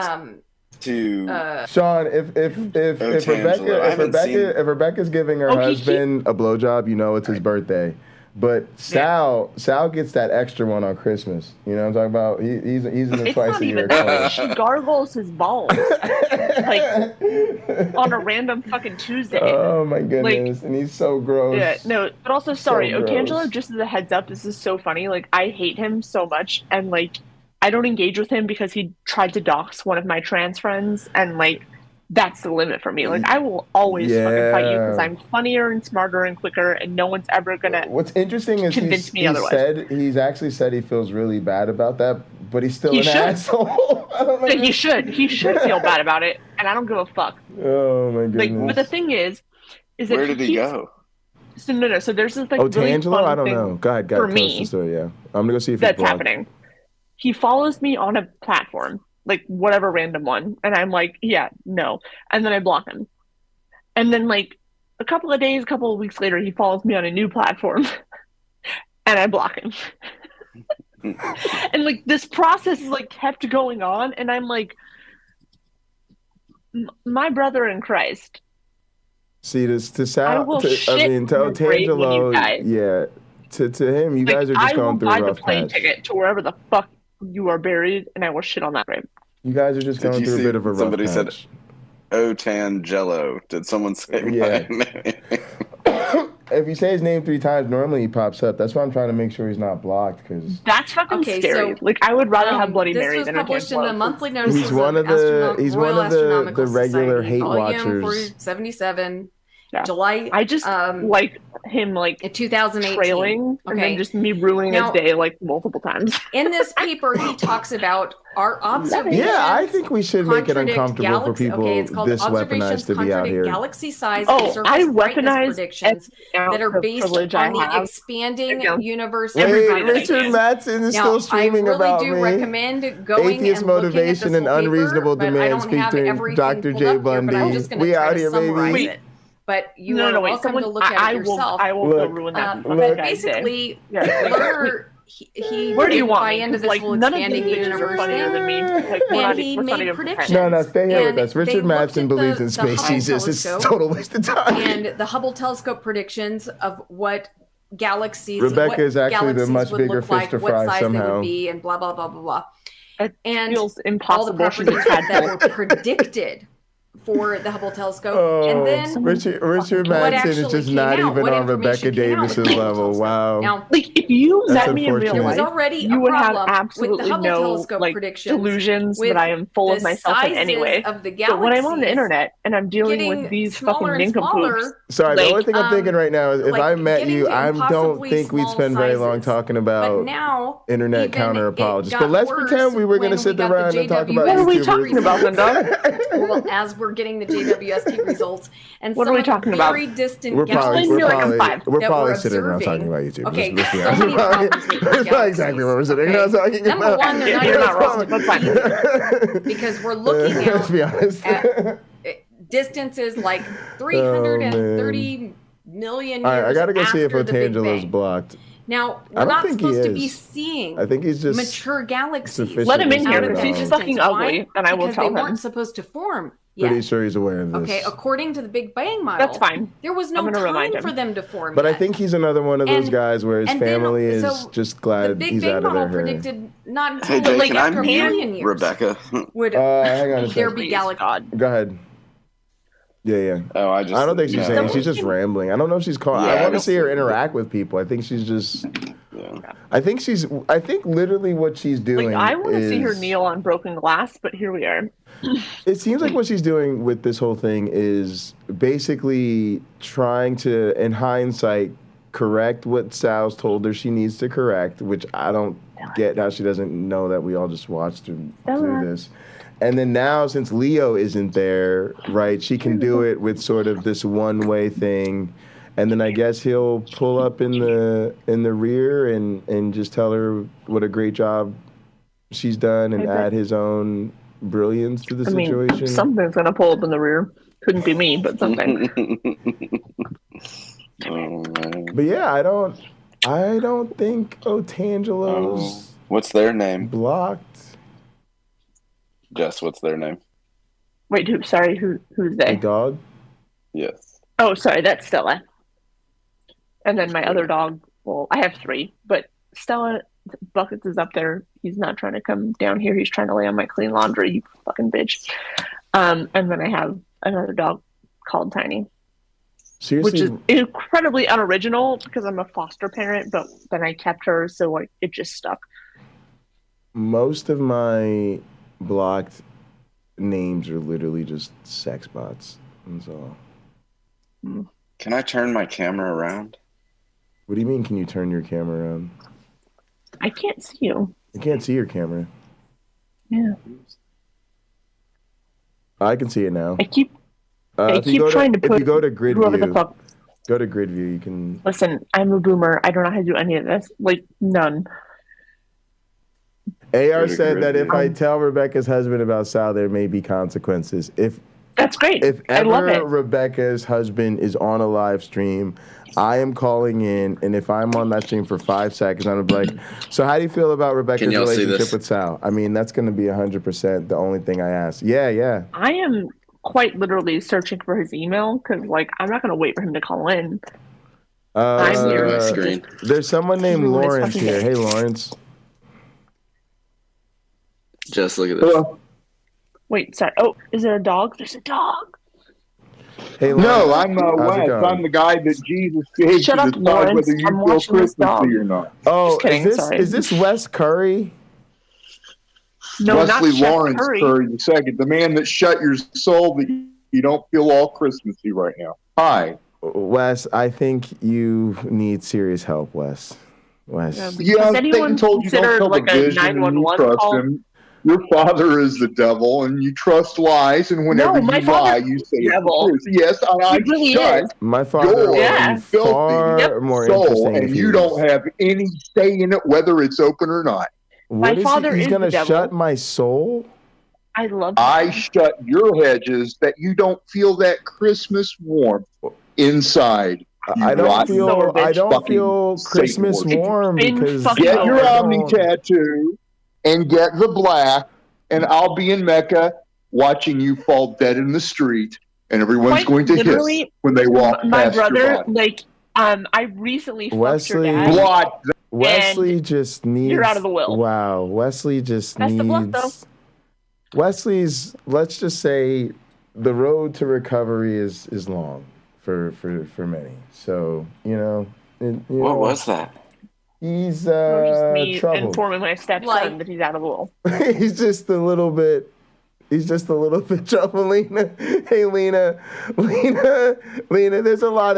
S23: to
S4: Sean? If Rebekah's giving her husband a blowjob, you know it's his birthday. But Sal gets that extra one on Christmas. You know what I'm talking about? He's in a twice a year.
S16: She gargles his balls like on a random fucking Tuesday.
S4: Oh my goodness! And he's so gross.
S16: Yeah, no, but also sorry,
S4: So gross.
S16: O'Tangelo. Just as a heads up, this is so funny. Like I hate him so much, and like I don't engage with him because he tried to dox one of my trans friends, and like. That's the limit for me. Like I will always fucking fight you because I'm funnier and smarter and quicker, and no one's ever gonna.
S4: What's interesting is he's actually said he feels really bad about that, but he's still an asshole.
S16: He should feel bad about it, and I don't give a fuck.
S4: Oh my goodness!
S16: Like, but the thing is that
S23: where did he go?
S16: So no. So there's this like
S4: Tangelo?
S16: really fun
S4: I don't
S16: thing
S4: know. Go ahead,
S16: for
S4: tell us
S16: me.
S4: the story. Yeah, I'm gonna go see if
S16: that's
S4: he's blocked.
S16: happening. He follows me on a platform. Like whatever random one, and I'm like, yeah, no, and then I block him, and then like a couple of weeks later, he follows me on a new platform, and I block him, and like this process is like kept going on, and I'm like, my brother in Christ.
S4: See this to Sal. To Tangelo. Yeah, to him, you guys are just going through a rough patch.
S16: I will buy the plane ticket to wherever the fuck you are buried, and I will shit on that grave.
S4: You guys are just going through a bit of a rough
S23: Somebody
S4: patch.
S23: said O'Tangelo. Did someone say my name?
S4: If you say his name 3 times, normally he pops up. That's why I'm trying to make sure he's not blocked. Because
S16: that's fucking scary. Like I would rather have Bloody Mary than
S11: This was published in the monthly notices
S4: he's one of the regular hate
S11: volume
S4: watchers.
S11: 477.
S16: Yeah.
S11: July.
S16: I just like him like
S11: in 2018
S16: trailing, and then just me ruining his day like multiple times.
S11: In this paper, he talks about our observations.
S4: Yeah, I think we should make it uncomfortable for people this weaponized to be out here.
S11: Galaxy size
S16: and
S11: surface brightness predictions that are based on the expanding universe.
S4: Richard Mattson is still streaming about me.
S11: I really do recommend going
S4: Atheist
S11: and
S4: motivation and unreasonable
S11: paper,
S4: demands featuring Dr. J. Bundy.
S11: We
S4: out here, baby.
S11: It. But you are welcome to look at it yourself.
S16: I won't go ruin that.
S11: But basically, he
S16: where do you want
S11: buy into this whole
S16: none
S11: expanding
S16: of these
S11: universe
S16: funnier than me.
S11: And he made predictions.
S4: No, stay here with us. Richard Mattson believes in space Jesus. It's a total waste of time.
S11: And the Hubble telescope predictions of what galaxies,
S4: Rebekah is actually the much bigger fish to fry
S11: what size
S4: somehow.
S11: they would be, and blah blah blah blah blah.
S16: And feels impossible.
S11: All the properties that were predicted for the Hubble telescope, and then
S4: Richard Mattson is just not even on Rebekah Davis's level. Wow!
S11: Now,
S16: like if you met me in real
S11: there was
S16: life,
S11: already
S16: you would have absolutely
S11: with the Hubble
S16: no
S11: telescope
S16: like
S11: predictions
S16: delusions that I am full of myself in any way. But when I'm on the internet and I'm dealing with these fucking nincompoops,
S4: sorry, the only thing I'm thinking right now is if I met you, I don't think we'd spend very long talking about internet counter apologists. But let's pretend we were going to sit around and talk about
S16: what are we talking about, Linda?
S11: Well, as we're getting the JWST results, and
S16: what are we talking about?
S11: Very distant
S4: we're probably sitting around talking about YouTube.
S11: Okay,
S4: that's not exactly what we're sitting around talking about.
S11: Number one, they're not wrong, because we're looking at distances like 330 million years.
S4: All right, I gotta go see if
S11: after the Big
S4: O'Tangelo's
S11: Bang.
S4: blocked.
S11: Now,
S4: I
S11: we're
S4: don't
S11: not
S4: think he
S11: supposed to be
S4: is.
S11: seeing
S4: I think he's just
S11: mature galaxies.
S4: sufficiently
S16: Let him in here
S11: out of
S16: because he's
S11: existence.
S16: fucking
S11: Why?
S16: ugly, and I will
S11: Because
S16: tell
S11: they
S16: him.
S11: weren't supposed to form
S4: Pretty
S11: yet.
S4: sure he's aware of this.
S11: Okay, according to the Big Bang model,
S16: That's fine.
S11: There was
S16: I'm
S11: no
S16: gonna remind
S11: time
S16: him.
S11: for them to form
S4: But
S11: yet.
S4: I think he's another one of those
S11: And-
S4: guys where his
S11: and then-
S4: family is
S11: so
S4: just
S11: the
S4: glad
S11: Big
S4: he's
S11: Bang
S4: out of
S11: model
S4: their hair.
S11: predicted not
S23: Hey,
S11: until
S23: Jay,
S11: like
S23: can
S11: after
S23: I
S11: a million
S23: mute
S11: years
S23: Rebekah?
S11: would
S4: hang on a
S11: there
S4: sec.
S11: be galaxies.
S4: Go ahead. Yeah.
S23: Oh, I
S4: don't think she's saying. She's just rambling. I don't know if she's calling. I
S23: Yeah,
S4: want to
S23: I
S4: see her
S23: don't-
S4: interact with people. I think she's just. I think literally what she's doing.
S16: Like, I want to see her
S4: is-
S16: kneel on broken glass, but here we are.
S4: It seems like what she's doing with this whole thing is basically trying to, in hindsight, correct what Sal's told her she needs to correct, which I don't get how she doesn't know that we all just watched through this. And then now, since Leo isn't there, right, she can do it with sort of this one-way thing. And then I guess he'll pull up in the rear and just tell her what a great job she's done and add his own brilliance to the situation.
S16: Something's gonna pull up in the rear. Couldn't be me, but something.
S4: But yeah, I don't think Otangelo's
S23: What's their name?
S4: blocked.
S23: Jess, what's their name?
S16: Wait, who's
S4: The
S16: they?
S4: dog?
S23: Yes.
S16: Oh, sorry, that's Stella. And then my other dog, well, I have 3, but Stella, Buckets is up there. He's not trying to come down here. He's trying to lay on my clean laundry, you fucking bitch. And then I have another dog called Tiny.
S4: Seriously?
S16: Which is incredibly unoriginal because I'm a foster parent, but then I kept her, so like it just stuck.
S4: Most of my blocked names are literally just sex bots. That's all.
S23: Can I turn my camera around?
S4: What do you mean, can you turn your camera around?
S16: I can't see you.
S4: I can't see your camera.
S16: Yeah.
S4: I can see it now.
S16: I keep
S4: If you go to grid
S16: whoever the
S4: view,
S16: fuck.
S4: go to grid view, you can.
S16: Listen, I'm a boomer. I don't know how to do any of this. Like, none.
S4: AR said that if I tell Rebekah's husband about Sal, there may be consequences.
S16: That's great.
S4: If
S16: I love
S4: ever
S16: it.
S4: Rebekah's husband is on a live stream, I am calling in, and if I'm on that stream for 5 seconds, I'm gonna be like, "So how do you feel about Rebekah's
S23: y'all see
S4: relationship
S23: this?
S4: with Sal?" I mean, that's gonna be 100% the only thing I ask. Yeah.
S16: I am quite literally searching for his email because, like, I'm not going to wait for him to call in. I'm here.
S23: My screen.
S4: There's someone named
S16: Ruin this
S4: Lawrence
S16: fucking
S4: here.
S16: day.
S4: Hey, Lawrence.
S23: Just look at this.
S16: Wait, sorry. Oh, is there a dog? There's a dog.
S4: Hey,
S3: No,
S4: Lawrence.
S3: I'm
S4: How's it
S3: Wes.
S4: going?
S3: I'm the guy that Jesus gave
S16: Shut
S3: to
S16: up,
S3: decide
S16: Lawrence.
S3: whether you
S16: I'm
S3: feel
S16: watching this dog.
S3: Christmassy or not.
S4: Oh,
S16: Just kidding, sorry.
S4: is this Wes Curry?
S16: No,
S3: Wesley
S16: not Chef
S3: Lawrence
S16: Curry.
S3: Curry II, the man that shut your soul that you don't feel all Christmassy right now. Hi.
S4: Wes, I think you need serious help, Wes. Wes.
S3: Yeah,
S16: Has anyone
S3: Satan told you don't
S16: considered,
S3: tell
S16: like,
S3: the
S16: a
S3: vision and you
S16: 911
S3: trust
S16: call?
S3: him. Your father is the devil, and you trust lies, and whenever
S16: No, my
S3: you lie,
S16: father
S3: you
S16: is
S3: say
S16: the
S3: it's
S16: devil.
S3: the truth. Yes, and
S16: He
S3: I
S16: really
S3: shut
S16: is.
S4: My father
S3: your
S4: would
S16: Yeah.
S4: be far
S3: filthy
S4: more
S3: soul,
S4: interesting if
S3: and
S4: he
S3: you
S4: was.
S3: don't have any say in it, whether it's open or not.
S16: My
S4: What is
S16: father
S4: he? He's
S16: is
S4: gonna
S16: the devil.
S4: shut my soul?
S16: I love
S3: I shut your hedges that you don't feel that Christmas warmth inside. You
S4: I don't
S3: rotten
S4: feel. I don't
S3: fucking
S4: feel Christmas
S3: Satan worship.
S4: warm
S16: Been
S4: because
S16: fucking
S3: Get your
S4: I
S3: Omni
S4: don't-
S3: tattoo and get the black, and I'll be in Mecca watching you fall dead in the street, and everyone's
S16: Quite
S3: going to hiss
S16: literally,
S3: when they walk
S16: my
S3: past your
S16: brother,
S3: body.
S16: like, I recently fucked your
S4: Wesley.
S16: dad.
S3: Blot.
S4: Wesley just needs.
S16: you're out of the will.
S4: Wow, Wesley just
S16: Best of luck,
S4: needs. Wesley's. Let's just say, the road to recovery is long for many. So
S23: What was that?
S4: He's
S16: Just me
S4: troubled.
S16: informing my stepson that he's out of the will.
S4: He's just a little bit trouble, Lena. Hey, Lena, there's a lot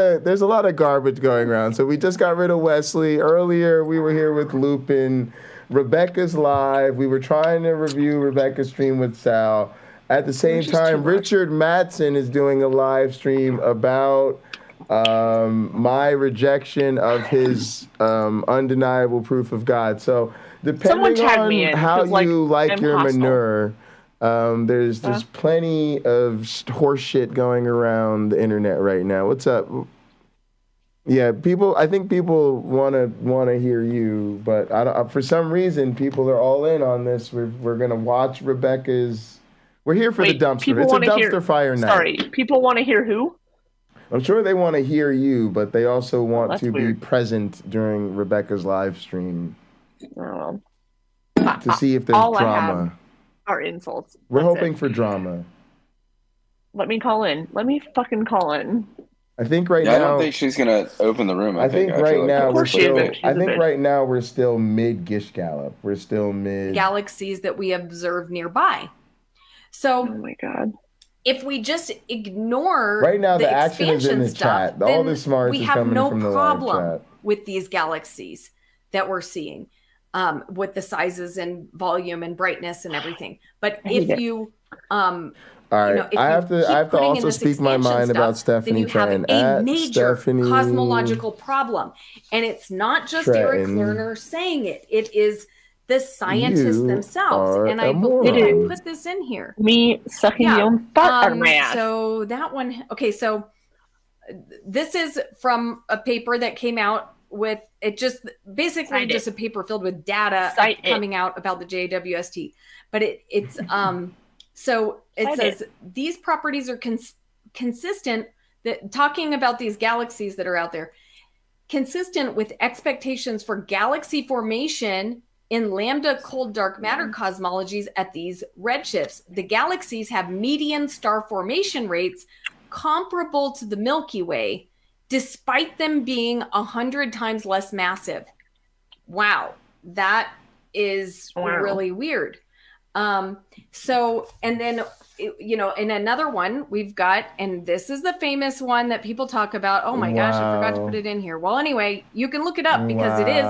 S4: of garbage going around. So we just got rid of Wesley. Earlier we were here with Lupin. Rebekah's live. We were trying to review Rebekah's stream with Sal. At the same time, Richard Mattson is doing a live stream about my rejection of his undeniable proof of God. So depending
S16: tag
S4: on
S16: me in,
S4: how
S16: 'cause, like,
S4: you like
S16: I'm
S4: your
S16: hostile.
S4: manure, there's plenty of horse shit going around the internet right now. What's up? Yeah, I think people want to hear you, but for some reason, people are all in on this. We're gonna watch Rebekah's. We're here for the dumpster. It's a dumpster fire night.
S16: Sorry, people want to hear who?
S4: I'm sure they want to hear you, but they also want to be present during Rebekah's live stream to see if there's drama.
S16: Are insults.
S4: We're hoping for drama.
S16: Let me call in. Let me fucking call in.
S4: I think now.
S23: I don't think she's gonna open the room.
S4: I think right now we're still mid Gish Gallop. We're still mid
S11: galaxies that we observe nearby. So,
S16: oh my god,
S11: if we just ignore
S4: right now, the action
S11: is
S4: in the
S11: stuff,
S4: chat. All the smarts
S11: we
S4: is
S11: have
S4: coming
S11: no
S4: from the
S11: problem
S4: live chat.
S11: with these galaxies that we're seeing, with the sizes and volume and brightness and everything. But if you
S4: all right, I have to also speak my mind about Stephanie Trenton.
S11: Then you have a major
S4: Stephanie
S11: cosmological problem, and it's not just Eric Lerner saying it; it is the scientists themselves. And I believe I put this in here.
S16: Me sucking your own fart out of my ass.
S11: So that one, okay. So this is from a paper that came out with it. Just basically just a paper filled with data coming out about the JWST, but it's So it says these properties are consistent, that talking about these galaxies that are out there, consistent with expectations for galaxy formation in lambda cold dark matter cosmologies at these redshifts. The galaxies have median star formation rates comparable to the Milky Way, despite them being 100 times less massive. Wow, that is really weird. So, and then, in another one we've got, and this is the famous one that people talk about. Oh my gosh, I forgot to put it in here. Well, anyway, you can look it up because it is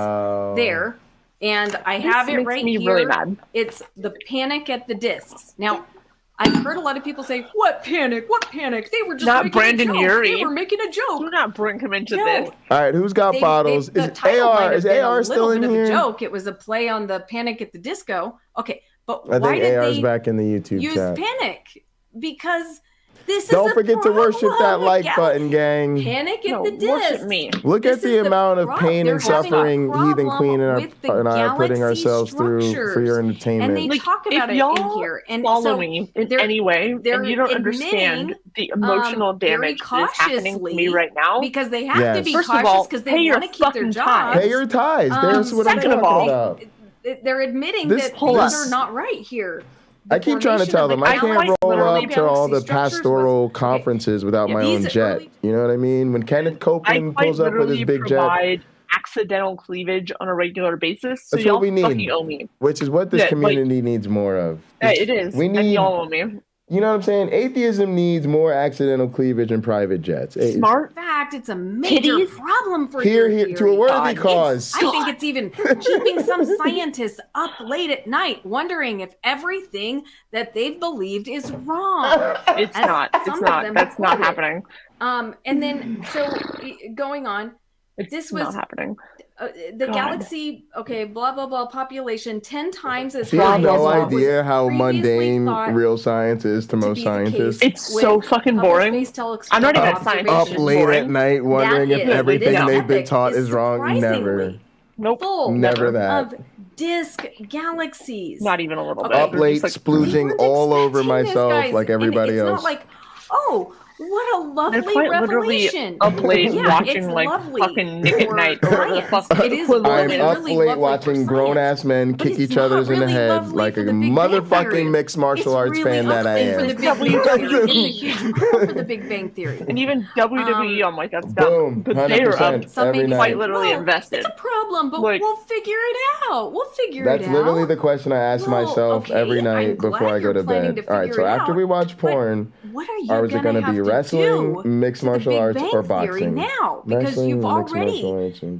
S11: there. And I have it right here.
S16: Really mad.
S11: It's the panic at the discs. Now, I've heard a lot of people say, "What panic? What panic? They were just
S16: not Brandon Urie.
S11: They were making a joke.
S16: Do not bring him into this."
S4: All right, who's got bottles? Is AR? Is AR still in here?
S11: A joke. It was a play on the Panic at the Disco. Okay. But
S4: I
S11: why
S4: think
S11: did
S4: AR's
S11: they
S4: back in the YouTube
S11: use
S4: chat.
S11: Panic? Because this
S4: Don't
S11: is
S4: forget to worship that like button, gang.
S11: Panic at the disc.
S4: Look at the amount of pain and suffering Heathen Queen and I are putting ourselves through for your entertainment.
S11: And they talk about it in here. And
S16: follow me in any way, and you don't understand the emotional damage that is happening to me right now.
S11: Because they have to be cautious because they want to keep their jobs.
S4: Pay your tithes. That's what I'm talking about.
S11: They're admitting that things are not right here.
S4: I keep trying to tell them I can't roll up to all the pastoral conferences without my own jet. You know what I mean? When Kenneth Copeland pulls up with his big jet.
S16: Accidental cleavage on a regular basis. So
S4: that's what we need.
S16: Owe me.
S4: Which is what this community needs more of.
S16: It is.
S4: We need.
S16: And y'all owe me.
S4: You know what I'm saying? Atheism needs more accidental cleavage and private jets.
S11: Smart fact, it's a major problem for your theory.
S4: To a worthy cause.
S11: I think it's even keeping some scientists up late at night wondering if everything that they've believed is wrong.
S16: It's not. It's not. That's not happening.
S11: And then, so going on,
S16: this was not happening.
S11: The galaxy, blah, blah, blah, population 10 times as
S4: high. You have no idea how mundane real science is to most scientists.
S16: It's so fucking boring. I'm not even a scientist.
S4: Up late at night wondering if everything they've been taught is wrong. Never.
S16: Nope.
S4: Never that.
S11: Of disk galaxies.
S16: Not even a little bit.
S4: Up late, splooging all over myself like everybody else.
S11: It's not like, oh, what a lovely revelation!
S16: Up late watching like fucking Nick at Night.
S11: It is.
S4: I'm up late watching grown ass men kick each other's in the head like a motherfucking mixed martial arts fan that I am.
S11: It's a huge problem for the Big Bang Theory.
S16: And even WWE, I'm like, that's
S4: boom,
S16: but they are quite literally invested.
S11: It's a problem, but we'll figure it out.
S4: That's literally the question I ask myself every night before I go to bed. All right, so after we watch porn, or is it going to be wrestling, mixed martial arts, or boxing?
S11: Now, because you've already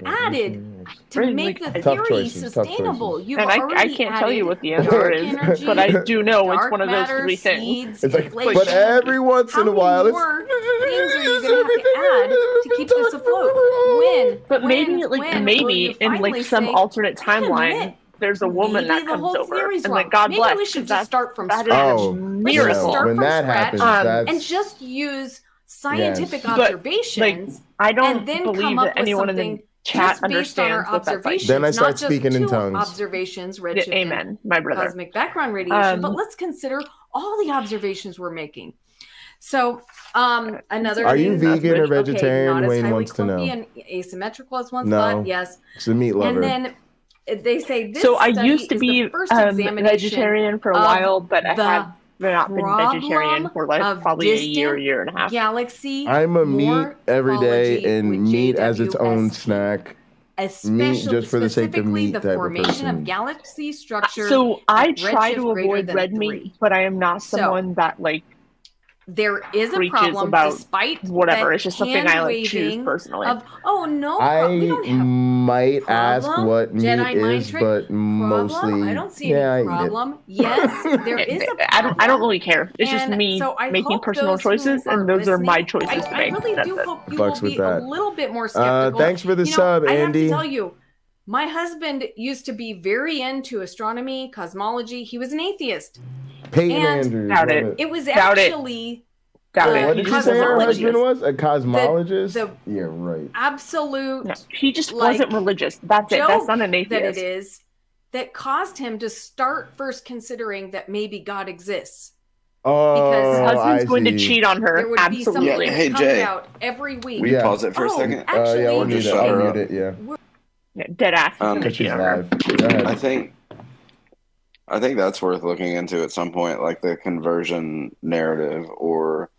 S11: added to make the theory sustainable.
S16: I can't tell you what the answer is, but I do know it's one of those three things.
S4: It's like, but every once in a while, it's
S11: things are you going to have to add to keep this afloat?
S16: But maybe in like some alternate timeline, there's a woman that comes over, and like God bless.
S11: Maybe we should just start from scratch.
S16: Miracle.
S4: When that happens,
S11: and just use scientific observations
S16: I don't
S11: and then
S16: believe
S11: come up
S16: that
S11: with
S16: anyone in
S11: something
S16: the chat
S11: just based on our
S16: understands what that's like.
S11: observations.
S4: Then I start
S11: not just
S4: speaking in
S11: two
S4: tongues.
S11: observations, redshift,
S16: Amen,
S11: and
S16: my brother.
S11: cosmic background radiation, but let's consider all the observations we're making. So another
S4: Are
S11: thing,
S4: you vegan or vegetarian?
S11: not as
S4: Wayne
S11: highly
S4: wants to know.
S11: clumpy and asymmetrical as once
S4: No.
S11: thought. Yes.
S4: She's a meat lover.
S11: And then they say this
S16: So I
S11: study
S16: used to
S11: is
S16: be
S11: the first examination
S16: vegetarian for a
S11: of
S16: while, but I
S11: the
S16: have not been vegetarian for like
S11: of
S16: probably a
S11: distant
S16: year and a half.
S11: Galaxy.
S4: I'm a meat every day and
S11: with
S4: meat as its own
S11: JWST.
S4: snack.
S11: Especially,
S4: Meat just for the sake of
S11: specifically
S4: meat
S11: the
S4: type of
S11: formation
S4: person.
S11: of galaxy structure.
S16: So I
S11: at
S16: try to
S11: redshift greater
S16: avoid
S11: than
S16: red
S11: 3.
S16: meat, but I am not someone that like
S11: there is a
S16: preaches
S11: problem
S16: about
S11: despite
S16: whatever.
S11: that
S16: It's just something I like choose
S11: hand-waving
S16: personally.
S11: Of, oh no,
S4: I
S11: we don't have
S4: might ask
S11: problem.
S4: what meat
S11: Jedi mind
S4: is,
S11: trick
S4: but
S11: problem?
S4: mostly,
S11: I don't see
S4: yeah, I
S11: any
S4: eat it.
S11: problem. Yes, there is a problem.
S16: I don't really care. It's just
S11: And
S16: me
S11: so I
S16: making
S11: hope
S16: personal
S11: those who
S16: choices, and those are my
S11: listening-
S16: choices to
S11: I
S16: make.
S11: really
S16: That's
S11: do
S16: it.
S11: hope you
S4: Fucks
S11: will
S4: with
S11: be a
S4: that.
S11: little bit more skeptical.
S4: Thanks for the sub,
S11: I have
S4: Andy.
S11: to tell you, my husband used to be very into astronomy, cosmology. He was an atheist.
S4: Peyton
S11: And
S4: Andrews.
S16: Doubt
S4: love
S16: it.
S11: It was
S16: Doubt it.
S11: actually
S16: Doubt
S11: the
S16: it.
S4: What did you say her husband was? A cosmologist?
S11: the
S4: yeah, right.
S11: absolute
S16: No, he just
S11: like,
S16: wasn't religious. That's it. That's not an
S11: joke that
S16: atheist.
S11: it is that caused him to start first considering that maybe God exists.
S4: Oh,
S11: Because
S16: Her husband's
S4: I
S16: going to
S4: see.
S16: cheat on her.
S11: There would be something
S16: Absolutely.
S23: Yeah, hey,
S11: that comes
S23: Jay.
S11: out every week.
S23: Will you pause it for a second?
S11: Actually,
S4: yeah, we'll
S23: Or
S4: mute
S23: just
S4: it.
S23: shut
S4: I'll
S23: her
S4: mute
S23: up?
S4: it, yeah.
S16: Yeah, dead ass. is gonna
S4: Because she's
S16: cheat on her.
S4: live. Go ahead.
S23: I think that's worth looking into at some point, like the conversion narrative or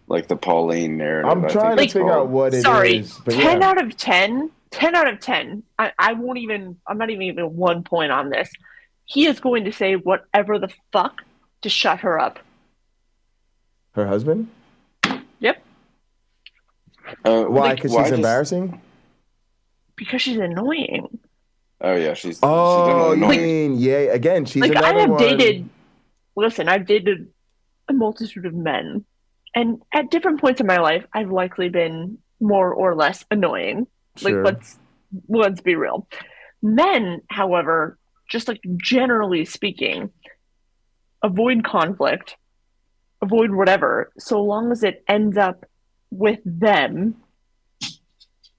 S23: like the Pauline narrative.
S4: I'm trying to figure out what it is. But
S16: 10
S4: yeah.
S16: out of 10. 10 out of 10. I won't even, I'm not even giving 1 point on this. He is going to say whatever the fuck to shut her up.
S4: Her husband?
S16: Yep.
S4: Why? Because she's embarrassing?
S16: Because she's annoying.
S23: Oh yeah, she's.
S4: Oh,
S23: she's
S4: you mean, yeah, again, she's
S16: Like,
S4: another
S16: I have
S4: one.
S16: I've dated a multitude of men. And at different points in my life, I've likely been more or less annoying.
S4: Sure.
S16: Like, let's be real. Men, however, just like generally speaking, avoid conflict, avoid whatever, so long as it ends up with them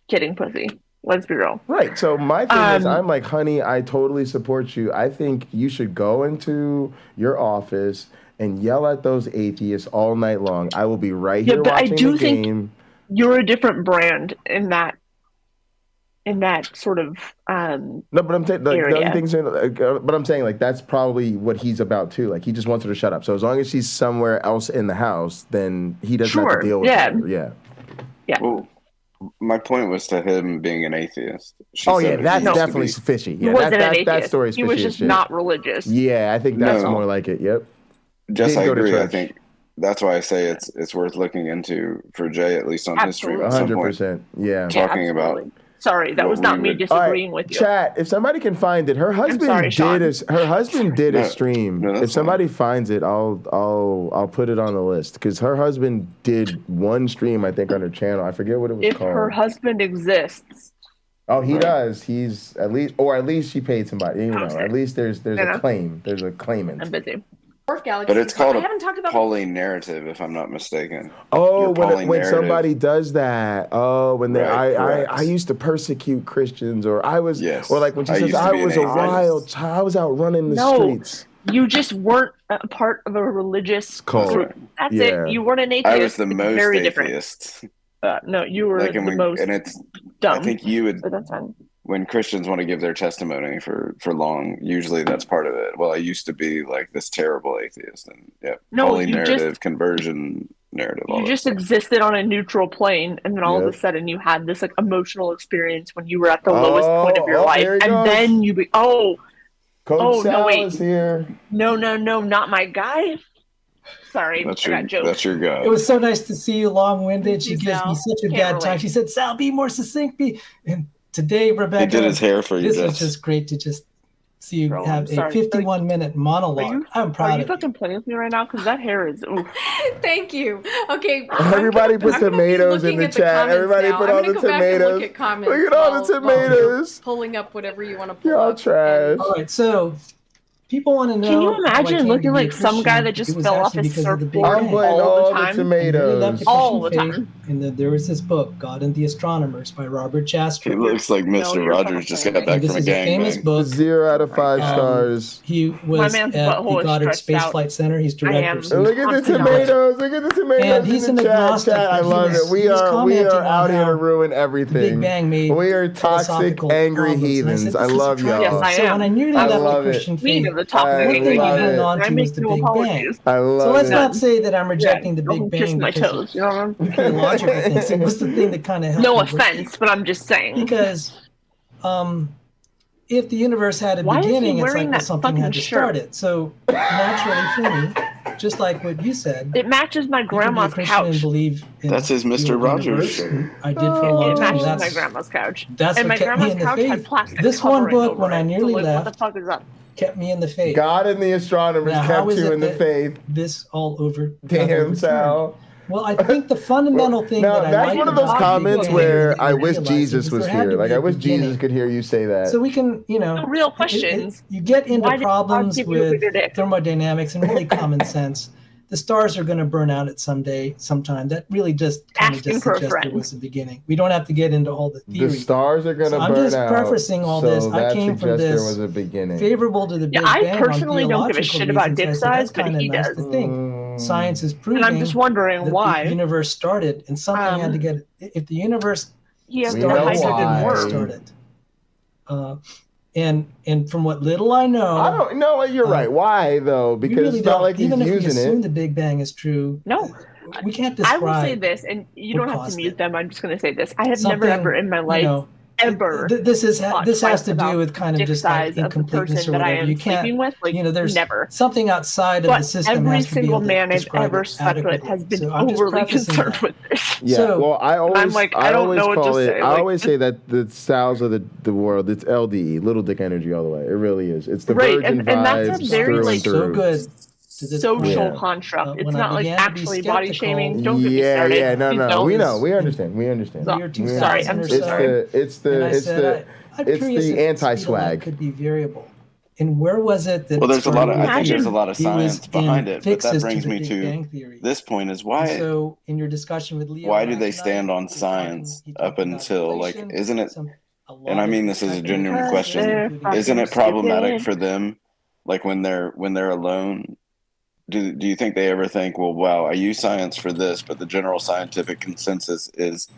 S16: getting pussy. Let's be real.
S4: Right. So my thing is, I'm like, honey, I totally support you. I think you should go into your office and yell at those atheists all night long. I will be right here
S16: but
S4: watching
S16: I do
S4: the
S16: think
S4: game.
S16: You're a different brand in that sort of
S4: No, but I'm saying, like, the
S16: area.
S4: other things are, but I'm saying, like, that's probably what he's about too. Like, he just wants her to shut up. So as long as she's somewhere else in the house, then he doesn't have
S16: Sure,
S4: to deal with
S16: yeah.
S4: her. Yeah.
S16: Yeah.
S23: Well, my point was to him being an atheist. She
S4: Oh
S23: said
S4: yeah,
S23: it
S4: that's
S23: needs to
S4: definitely
S23: be-
S4: fishy.
S16: He
S4: Yeah,
S16: wasn't an
S4: that
S16: atheist.
S4: story's
S16: He
S4: fishy
S16: was
S4: as
S16: just
S4: shit.
S16: not religious.
S4: Yeah, I think that's
S23: No.
S4: more like it. Yep.
S23: Jess,
S4: Didn't
S23: I
S4: go to
S23: agree. I
S4: church.
S23: think that's why I say it's worth looking into for Jay, at least on his stream at some point.
S4: 100%. Yeah.
S23: Talking about.
S16: absolutely. Sorry, that
S23: what
S16: was not
S23: we
S16: me
S23: would-
S16: disagreeing with you.
S4: Chat, if somebody can find it, her husband
S16: sorry, Sean.
S4: did a stream.
S23: No, that's
S4: If somebody finds it, I'll put it on the list because her husband did one stream, I think, on her channel. I forget what it was
S16: If
S4: called.
S16: her husband exists,
S4: Oh, he does. He's at least she paid somebody. You know,
S16: Post it.
S4: at least there's
S16: You know?
S4: a claim. There's a claimant.
S16: I'm busy.
S11: Dwarf galaxies.
S23: But it's called
S11: I haven't talked
S23: a
S11: about
S23: Pauline narrative, if I'm not mistaken.
S4: Oh,
S23: Your Pauline
S4: when
S23: narrative.
S4: somebody does that. Oh, when they,
S23: Right,
S4: I
S23: correct.
S4: used to persecute Christians, or I was,
S23: Yes.
S4: or like when she
S23: I
S4: says
S23: used to
S4: I
S23: be an
S4: was a
S23: atheist.
S4: wild child, I was out running the
S16: No.
S4: streets.
S16: You just weren't a part of a religious
S4: Cult.
S16: group. That's
S4: Yeah.
S16: it. You weren't an atheist.
S23: I was the
S16: It's
S23: most
S16: very different.
S23: atheist.
S16: No, you were
S23: Like,
S16: the most
S23: and it's.
S16: dumb.
S23: I think you would.
S16: But that's fine.
S23: When Christians want to give their testimony for long, usually that's part of it. Well, I used to be like this terrible atheist, and yeah,
S16: No,
S23: Pauline
S16: you
S23: narrative,
S16: just-
S23: conversion narrative. all
S16: You
S23: that
S16: just
S23: stuff.
S16: existed on a neutral plane, and then all of
S4: Yep.
S16: a sudden you had this like emotional experience when you were at the lowest point of your life,
S4: there he
S16: and
S4: goes.
S16: then you
S4: Coach
S16: no,
S4: Sal
S16: wait.
S4: is here.
S16: no, not my guy. Sorry,
S23: That's
S16: I
S23: your
S16: got jokes.
S23: that's your guy.
S15: It was so nice to see you long-winded. She
S16: Thank you,
S15: gives me
S16: Sal.
S15: such a
S16: Can't
S15: bad
S16: relate.
S15: time. She said, Sal, be more succinct. And today, Rebecca,
S23: He did his hair for you,
S15: this was
S23: Jess.
S15: just great to just see you
S16: Bro,
S15: have
S16: I'm sorry.
S15: a 51-minute monologue. I'm
S16: Are
S15: proud
S16: you
S15: of you.
S16: fucking playing with me right now? Because that hair is. Oof.
S11: Thank you. Okay.
S4: Everybody put
S11: I'm gonna be
S4: tomatoes in
S11: looking
S4: the
S11: at
S4: chat.
S11: comments
S4: Everybody
S11: now.
S4: put
S11: I'm
S4: all
S11: gonna
S4: the
S11: go back and
S4: tomatoes.
S11: Look at comments.
S4: Look at all the
S11: while you're
S4: tomatoes.
S11: pulling up whatever you want to pull
S4: Y'all
S11: up.
S4: trash.
S15: All right, so People want to know.
S16: Can you imagine looking like some guy that just fell off his surfboard all the time? All the time.
S15: And there was this book, God and the Astronomers, by Robert Jastrow.
S23: He looks like Mr. Rogers just got back from a
S15: famous
S23: gangbang.
S15: book.
S4: 0 out of 5 stars.
S15: He was at the Goddard Space Flight Center. He's director. So
S4: look at the tomatoes. Look at the tomatoes.
S15: And he's
S4: in the chat. I love it. We are out here to ruin everything.
S15: Big Bang made
S4: we are toxic, angry heathens. I love y'all.
S15: Yes, I am. So when I nearly left the Christian faith, one thing I hung on to was the Big Bang.
S4: I love
S15: so let's not say that I'm rejecting the Big Bang.
S16: My toes, you know what I mean?
S15: Logical things. It was the thing that kind of helped.
S16: No offense, but I'm just saying.
S15: Because if the universe had a beginning, it's like, well, something had to start it. So naturally for me, just like what you said,
S16: it matches my grandma's couch.
S23: That's his Mr. Rogers shirt.
S15: I did for a long time.
S16: It matches my grandma's couch.
S15: That's
S16: and
S15: what
S16: my
S15: kept me
S16: grandma's
S15: in the
S16: couch
S15: faith.
S16: had plastic.
S15: This one book, when I nearly left,
S16: what the fuck is up?
S15: Kept me in the faith.
S4: God and the Astronomers kept you in the faith.
S15: This all over.
S4: Damn, Sal.
S15: Well, I think the fundamental thing that I
S4: that's one of those comments where I wish Jesus was here. Like, I wish Jesus could hear you say that.
S15: So we can,
S16: real questions.
S15: You get into problems with thermodynamics and really common sense. The stars are going to burn out at sometime. That really just kind of just suggests there was a beginning. We don't have to get into all the theory.
S4: The stars are going to burn out.
S15: I'm just prefacing all this. I came from this
S4: there was a beginning.
S15: Favorable to the Big Bang.
S16: I personally don't give a shit about dick size, but he does.
S15: Science is proving.
S16: And I'm just wondering why
S15: the universe started, and something had to get. If the universe started, and from what little I know,
S4: I don't know. You're right. Why though? Because really it's not like he's
S15: even if
S4: using
S15: we assume
S4: it.
S15: the Big Bang is true.
S16: No,
S15: we can't describe.
S16: I will say this, and you don't have to mute them. I'm just going to say this. I have never ever in my life.
S15: This has to do with kind of just like incompleteness or whatever. You can't,
S16: with,
S15: there's
S16: never
S15: something outside of the system.
S16: Every single man I've ever slept with has been overly concerned with this.
S4: Yeah, well, I always
S16: I
S4: always say that the styles of the world, it's LDE, little dick energy all the way. It really is. It's the virgin vibes
S16: and that's a very
S4: through and through.
S15: So good.
S16: Social construct. It's not like actually body shaming. Don't get me started.
S4: Yeah, no. We know. We understand.
S16: Sorry, I'm sorry.
S4: It's the anti-swag.
S15: Could be variable. And where was it that?
S23: Well, there's a lot of. I think there's a lot of science behind it, but that brings me to this point: is why.
S15: So, in your discussion with Leo,
S23: why do they stand on science up until isn't it? And I mean this is a genuine question. Isn't it problematic for them, like when they're alone? Do you think they ever think, well, wow, I use science for this, but the general scientific consensus is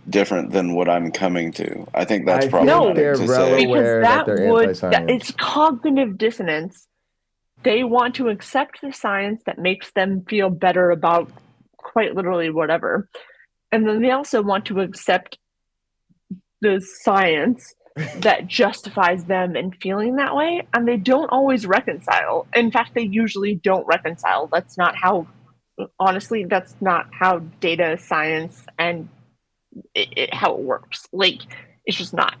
S23: different than what I'm coming to? I think that's problematic to say.
S16: Because it's cognitive dissonance. They want to accept the science that makes them feel better about quite literally whatever. And then they also want to accept the science that justifies them in feeling that way, and they don't always reconcile. In fact, they usually don't reconcile. That's not how data science and how it works. Like, it's just not.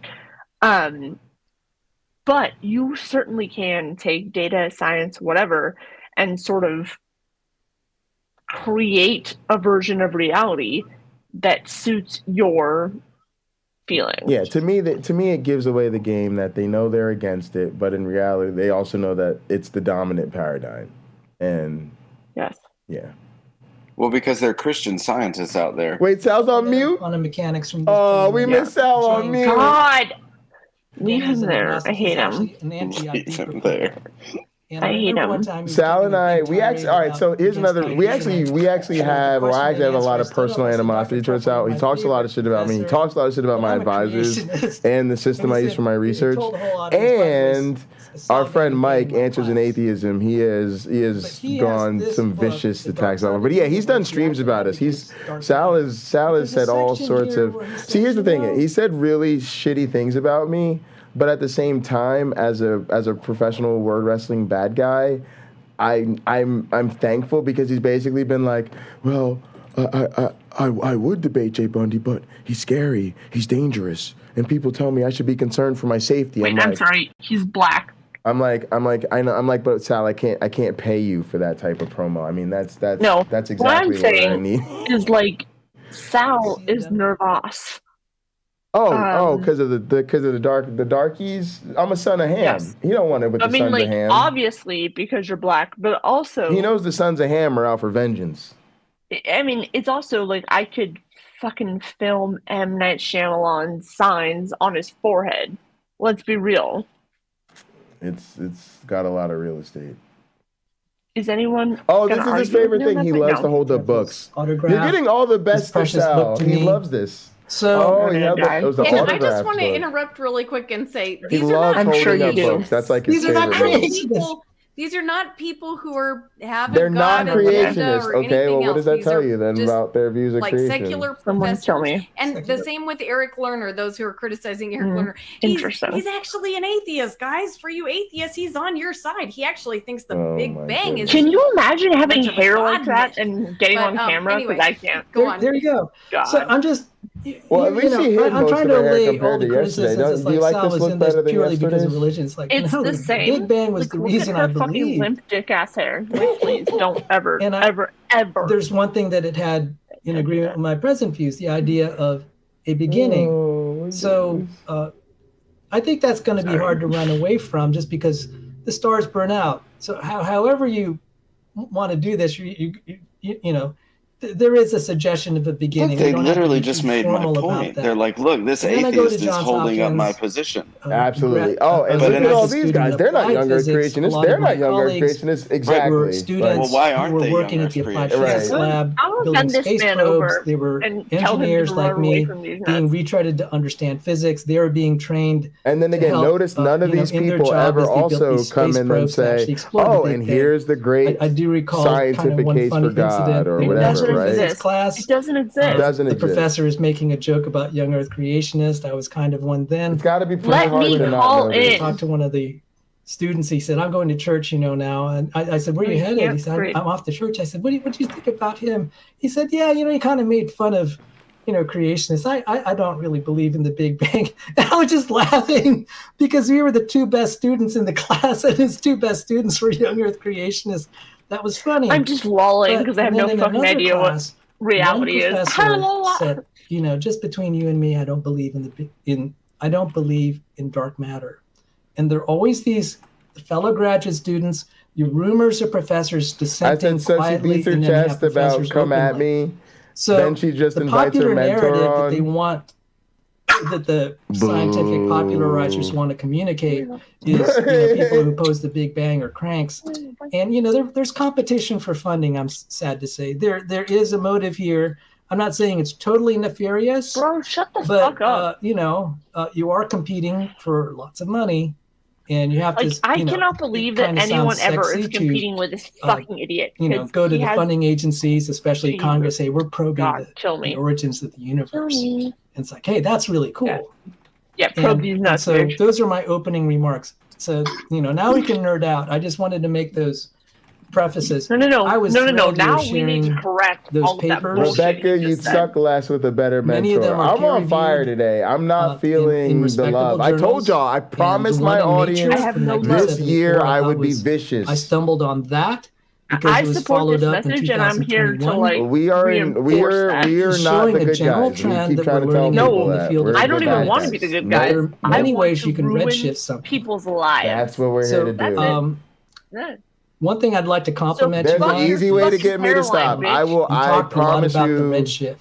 S16: But you certainly can take data science, whatever, and sort of create a version of reality that suits your feeling.
S4: Yeah, to me it gives away the game that they know they're against it, but in reality they also know that it's the dominant paradigm. And
S16: yes.
S4: Yeah.
S23: Well, because they're Christian scientists out there.
S4: Wait, Sal's on mute?
S15: Quantum mechanics from
S4: we missed Sal on mute.
S16: God! Leave him there. I hate him.
S23: Leave him there.
S16: I hate him.
S4: Sal and I, all right, so here's another, we actually have a lot of personal animosity towards Sal. He talks a lot of shit about me. He talks a lot of shit about my advisors and the system I use for my research. And our friend Mike, Answers in Atheism, he has gone some vicious attacks on him. But yeah, he's done streams about us. Sal has said all sorts of, see, here's the thing. He said really shitty things about me. But at the same time, as a professional word wrestling bad guy, I'm thankful because he's basically been like, well, I would debate Jay Bundy, but he's scary, he's dangerous, and people tell me I should be concerned for my safety.
S16: Wait, I'm sorry, he's black.
S4: I'm like, but Sal, I can't pay you for that type of promo. I mean, that's exactly what I need.
S16: Is like, Sal is nervous.
S4: Because of the darkies. I'm a son of Ham.
S16: Yes.
S4: He don't want it with the sons of Ham.
S16: Obviously because you're black, but also
S4: he knows the sons of Ham are out for vengeance.
S16: I mean, it's also like I could fucking film M. Night Shyamalan signs on his forehead. Let's be real.
S4: It's got a lot of real estate.
S16: Is anyone?
S4: Oh, this is his favorite thing. He loves to hold up books.
S15: Autograph.
S4: You're getting all the best of Sal. He loves this.
S15: So,
S11: I just want to interrupt really quick and say
S4: he loves holding up books. That's like his favorite.
S11: These are not people who are having.
S4: They're not creationists. Okay, well, what does that tell you then about their views of creation?
S11: Like secular professors. And the same with Eric Lerner. Those who are criticizing Eric Lerner. He's actually an atheist, guys. For you atheists, he's on your side. He actually thinks the Big Bang is.
S16: Can you imagine having hair like that and getting on camera? Because I can't.
S11: Go on.
S15: There you go.
S16: God.
S15: So I'm just.
S4: Well, at least he hid
S15: I'm
S4: most
S15: trying
S4: of
S15: to
S4: her hair
S15: lay all
S4: compared
S15: the
S4: to yesterday.
S15: criticisms.
S4: Do you like this look better than
S15: purely because of
S4: yesterday's?
S15: religion. It's like
S16: It's
S15: no,
S16: the same.
S15: Big Bang was the reason I believe.
S16: Fucking limp dick ass hair. Like, please don't ever, ever.
S15: There's one thing that it had in agreement with my present views: the idea of a beginning. So I think that's going to be hard to run away from, just because the stars burn out. So however you want to do this, you know. There is a suggestion of a beginning.
S23: Look, they literally just made my point. They're like, look, this atheist is holding up my position.
S4: Absolutely. And look at all these guys. They're not younger creationists. They're not younger creationists. Exactly.
S15: Students
S23: well, why aren't
S15: who were
S23: they
S15: working at the applied
S23: Right.
S15: physics lab, building space probes. They were engineers like me, being retreaded to understand physics. They were being trained.
S4: And then again, notice none of these people ever also come in and say, "Oh, and here's the great scientific case for God," or whatever. Right?
S15: Class.
S16: It doesn't exist.
S15: The professor is making a joke about young Earth creationists. I was kind of one then.
S4: It's got to be pretty hard to not know.
S15: I talked to one of the students. He said, "I'm going to church, now." And I said, "Where are you headed?" He said, "I'm off to church." I said, "What do you think about him?" He said, "Yeah, he kind of made fun of, creationists. I don't really believe in the Big Bang." And I was just laughing because we were the two best students in the class, and his two best students were young Earth creationists. That was funny.
S16: I'm just lolling because I have no fucking idea what reality is.
S15: Said, just between you and me, I don't believe in dark matter. And there are always these fellow graduate students, your rumors of professors dissenting quietly.
S4: She beats her chest about come at me.
S15: So
S4: then she just invites her mentor on.
S15: That they want, that the scientific popularizers want to communicate is people who oppose the Big Bang are cranks. And there's competition for funding. I'm sad to say there is a motive here. I'm not saying it's totally nefarious.
S16: Bro, shut the fuck up.
S15: You are competing for lots of money, and you have to.
S16: I cannot believe that anyone ever is competing with this fucking idiot.
S15: Go to the funding agencies, especially Congress. Say we're probing the origins of the universe. And it's like, hey, that's really cool.
S16: Yeah, probe these nuts.
S15: So those are my opening remarks. So now we can nerd out. I just wanted to make those prefaces.
S16: No. Now we need to correct
S15: those
S16: all
S15: papers.
S16: Of that
S4: Rebekah, you'd suck less with a better mentor. I'm on fire today. I'm not feeling the love. I told y'all, I promised my audience this year I would be vicious.
S15: I stumbled on that.
S16: I support this message, and I'm here to
S4: we are not the good guys. We keep trying to tell people that.
S16: I don't even want to be the good guys.
S15: There are many ways you can redshift something.
S16: People's lives.
S4: That's what we're here to do.
S15: One thing I'd like to compliment you on.
S4: There's an easy way to get me to stop. I promise you.
S15: The redshift.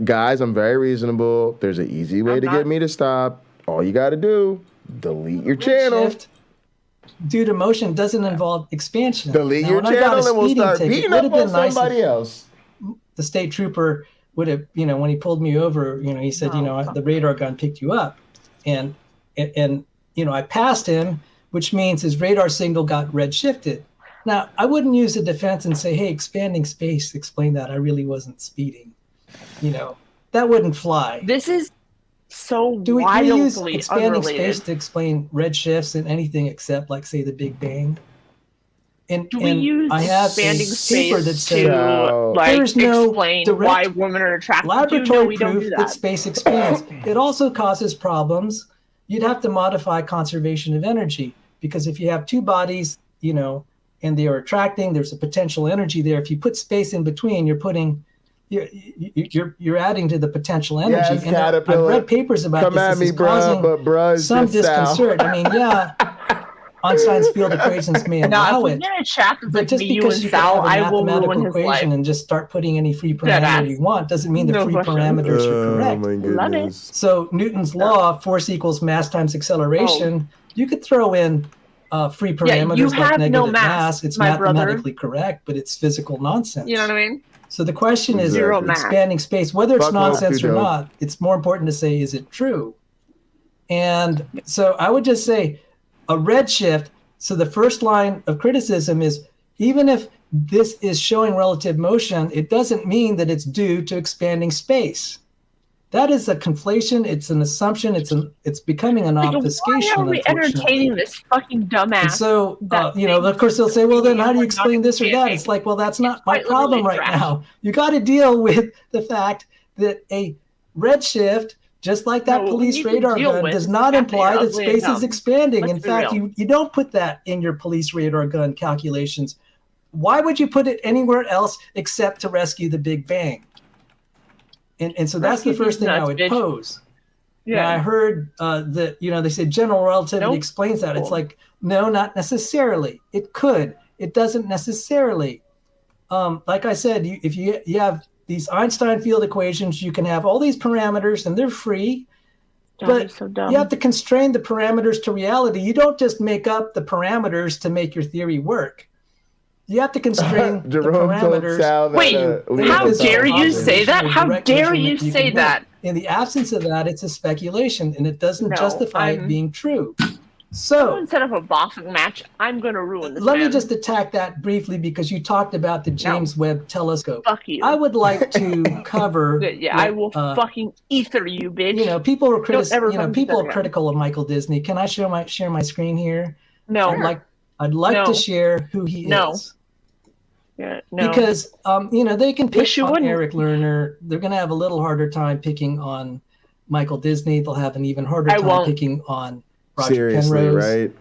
S4: Guys, I'm very reasonable. There's an easy way to get me to stop. All you got to do, delete your channel.
S15: Due to motion doesn't involve expansion.
S4: Delete your channel and we'll start beating up on somebody else.
S15: The state trooper would have, when he pulled me over, he said, the radar gun picked you up. And I passed him, which means his radar signal got redshifted. Now, I wouldn't use a defense and say, hey, expanding space, explain that. I really wasn't speeding. That wouldn't fly.
S16: This is so
S15: do we use expanding
S16: unrelated.
S15: space to explain redshifts and anything except, like, say, the Big Bang? And
S16: do we use
S15: I have
S16: expanding space
S15: that
S16: to explain why women are attracted
S15: laboratory
S16: to? No, we don't
S15: proof
S16: do
S15: that
S16: that.
S15: Space expands. It also causes problems. You'd have to modify conservation of energy, because if you have two bodies, and they are attracting, there's a potential energy there. If you put space in between, you're putting you're adding to the potential energy.
S4: Yes,
S15: and
S4: Caterpillar.
S15: I've read papers about
S4: Come
S15: this.
S4: at
S15: This
S4: me,
S15: is
S4: bro,
S15: causing
S4: but bruh,
S15: some
S4: just Sal.
S15: disconcert. I mean, yeah, Einstein's field equations may
S16: Now, if
S15: allow
S16: we
S15: it,
S16: get a chat that's
S15: but
S16: like
S15: just
S16: me, you,
S15: because
S16: and
S15: you can
S16: Sal,
S15: have a
S16: I will
S15: mathematical
S16: ruin his
S15: equation
S16: life.
S15: and just start putting any free
S16: Deadass.
S15: parameter you want doesn't mean the
S16: No
S15: free
S16: question.
S15: parameters are correct.
S4: Oh my
S16: Love it.
S4: goodness.
S15: So Newton's law, force equals mass times acceleration, you could throw in free parameters
S16: you
S15: like
S16: have no
S15: negative
S16: mass,
S15: It's
S16: my brother.
S15: mathematically correct, but it's physical nonsense.
S16: You know what I mean?
S15: So the question is
S16: Zero mass.
S15: expanding space, whether it's
S4: Fuck
S15: nonsense
S4: hope,
S15: or
S4: Dudo.
S15: not, it's more important to say, is it true? And so I would just say a redshift. So the first line of criticism is, even if this is showing relative motion, it doesn't mean that it's due to expanding space. That is a conflation. It's an assumption. It's becoming an obfuscation.
S16: Why are we entertaining this fucking dumbass?
S15: And so, of course, they'll say, well, then how do you explain this or that? It's like, well, that's not my problem right now. You got to deal with the fact that a redshift, just like that police radar gun, does not imply that space is expanding. In fact, you don't put that in your police radar gun calculations. Why would you put it anywhere else except to rescue the Big Bang? And so that's the first thing I would pose. Yeah. Now, I heard that, they say general relativity explains that. It's like, no, not necessarily. It could. It doesn't necessarily. Like I said, if you have these Einstein field equations, you can have all these parameters and they're free. But you have to constrain the parameters to reality. You don't just make up the parameters to make your theory work. You have to constrain the parameters.
S16: Wait, how dare you say that? How dare you say that?
S15: In the absence of that, it's a speculation, and it doesn't justify it being true. So
S16: instead of a boxing match, I'm going to ruin this.
S15: Let me just attack that briefly because you talked about the James Webb Telescope.
S16: Fuck you.
S15: I would like to cover.
S16: I will fucking ether you, bitch.
S15: People are people are critical of Michael Disney. Can I share my screen here?
S16: No.
S15: I'd like to share who he is.
S16: Yeah, no.
S15: Because they can pick on Eric Lerner. They're going to have a little harder time picking on Michael Disney. They'll have an even harder time picking on Roger Penrose.
S4: Right?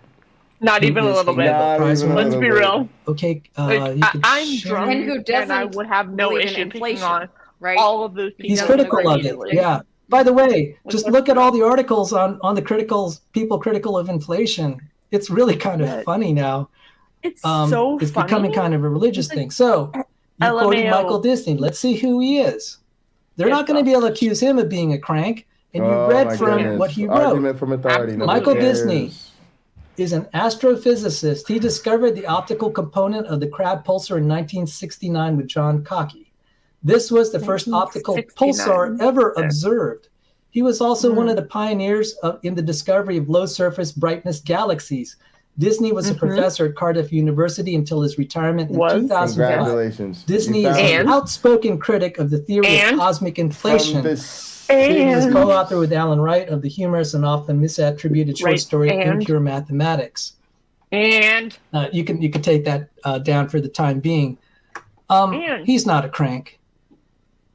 S16: Not even a little bit. Let's be real.
S15: Okay,
S16: I'm drunk, and I would have no issue picking on all of those people.
S15: He's critical of it. Yeah. By the way, just look at all the articles on the people critical of inflation. It's really kind of funny now.
S16: It's so
S15: it's becoming kind of a religious thing. So you quoted Michael Disney. Let's see who he is. They're not going to be able to accuse him of being a crank. And you read from what he wrote.
S4: Argument from authority.
S15: Michael Disney is an astrophysicist. He discovered the optical component of the Crab pulsar in 1969 with John Cockey. This was the first optical pulsar ever observed. He was also one of the pioneers in the discovery of low-surface brightness galaxies. Disney was a professor at Cardiff University until his retirement in 2005.
S4: Congratulations.
S15: Disney is an outspoken critic of the theory of cosmic inflation. He was co-author with Alan Wright of the humorous and often misattributed short story Impure Mathematics.
S16: And
S15: you can take that down for the time being. He's not a crank.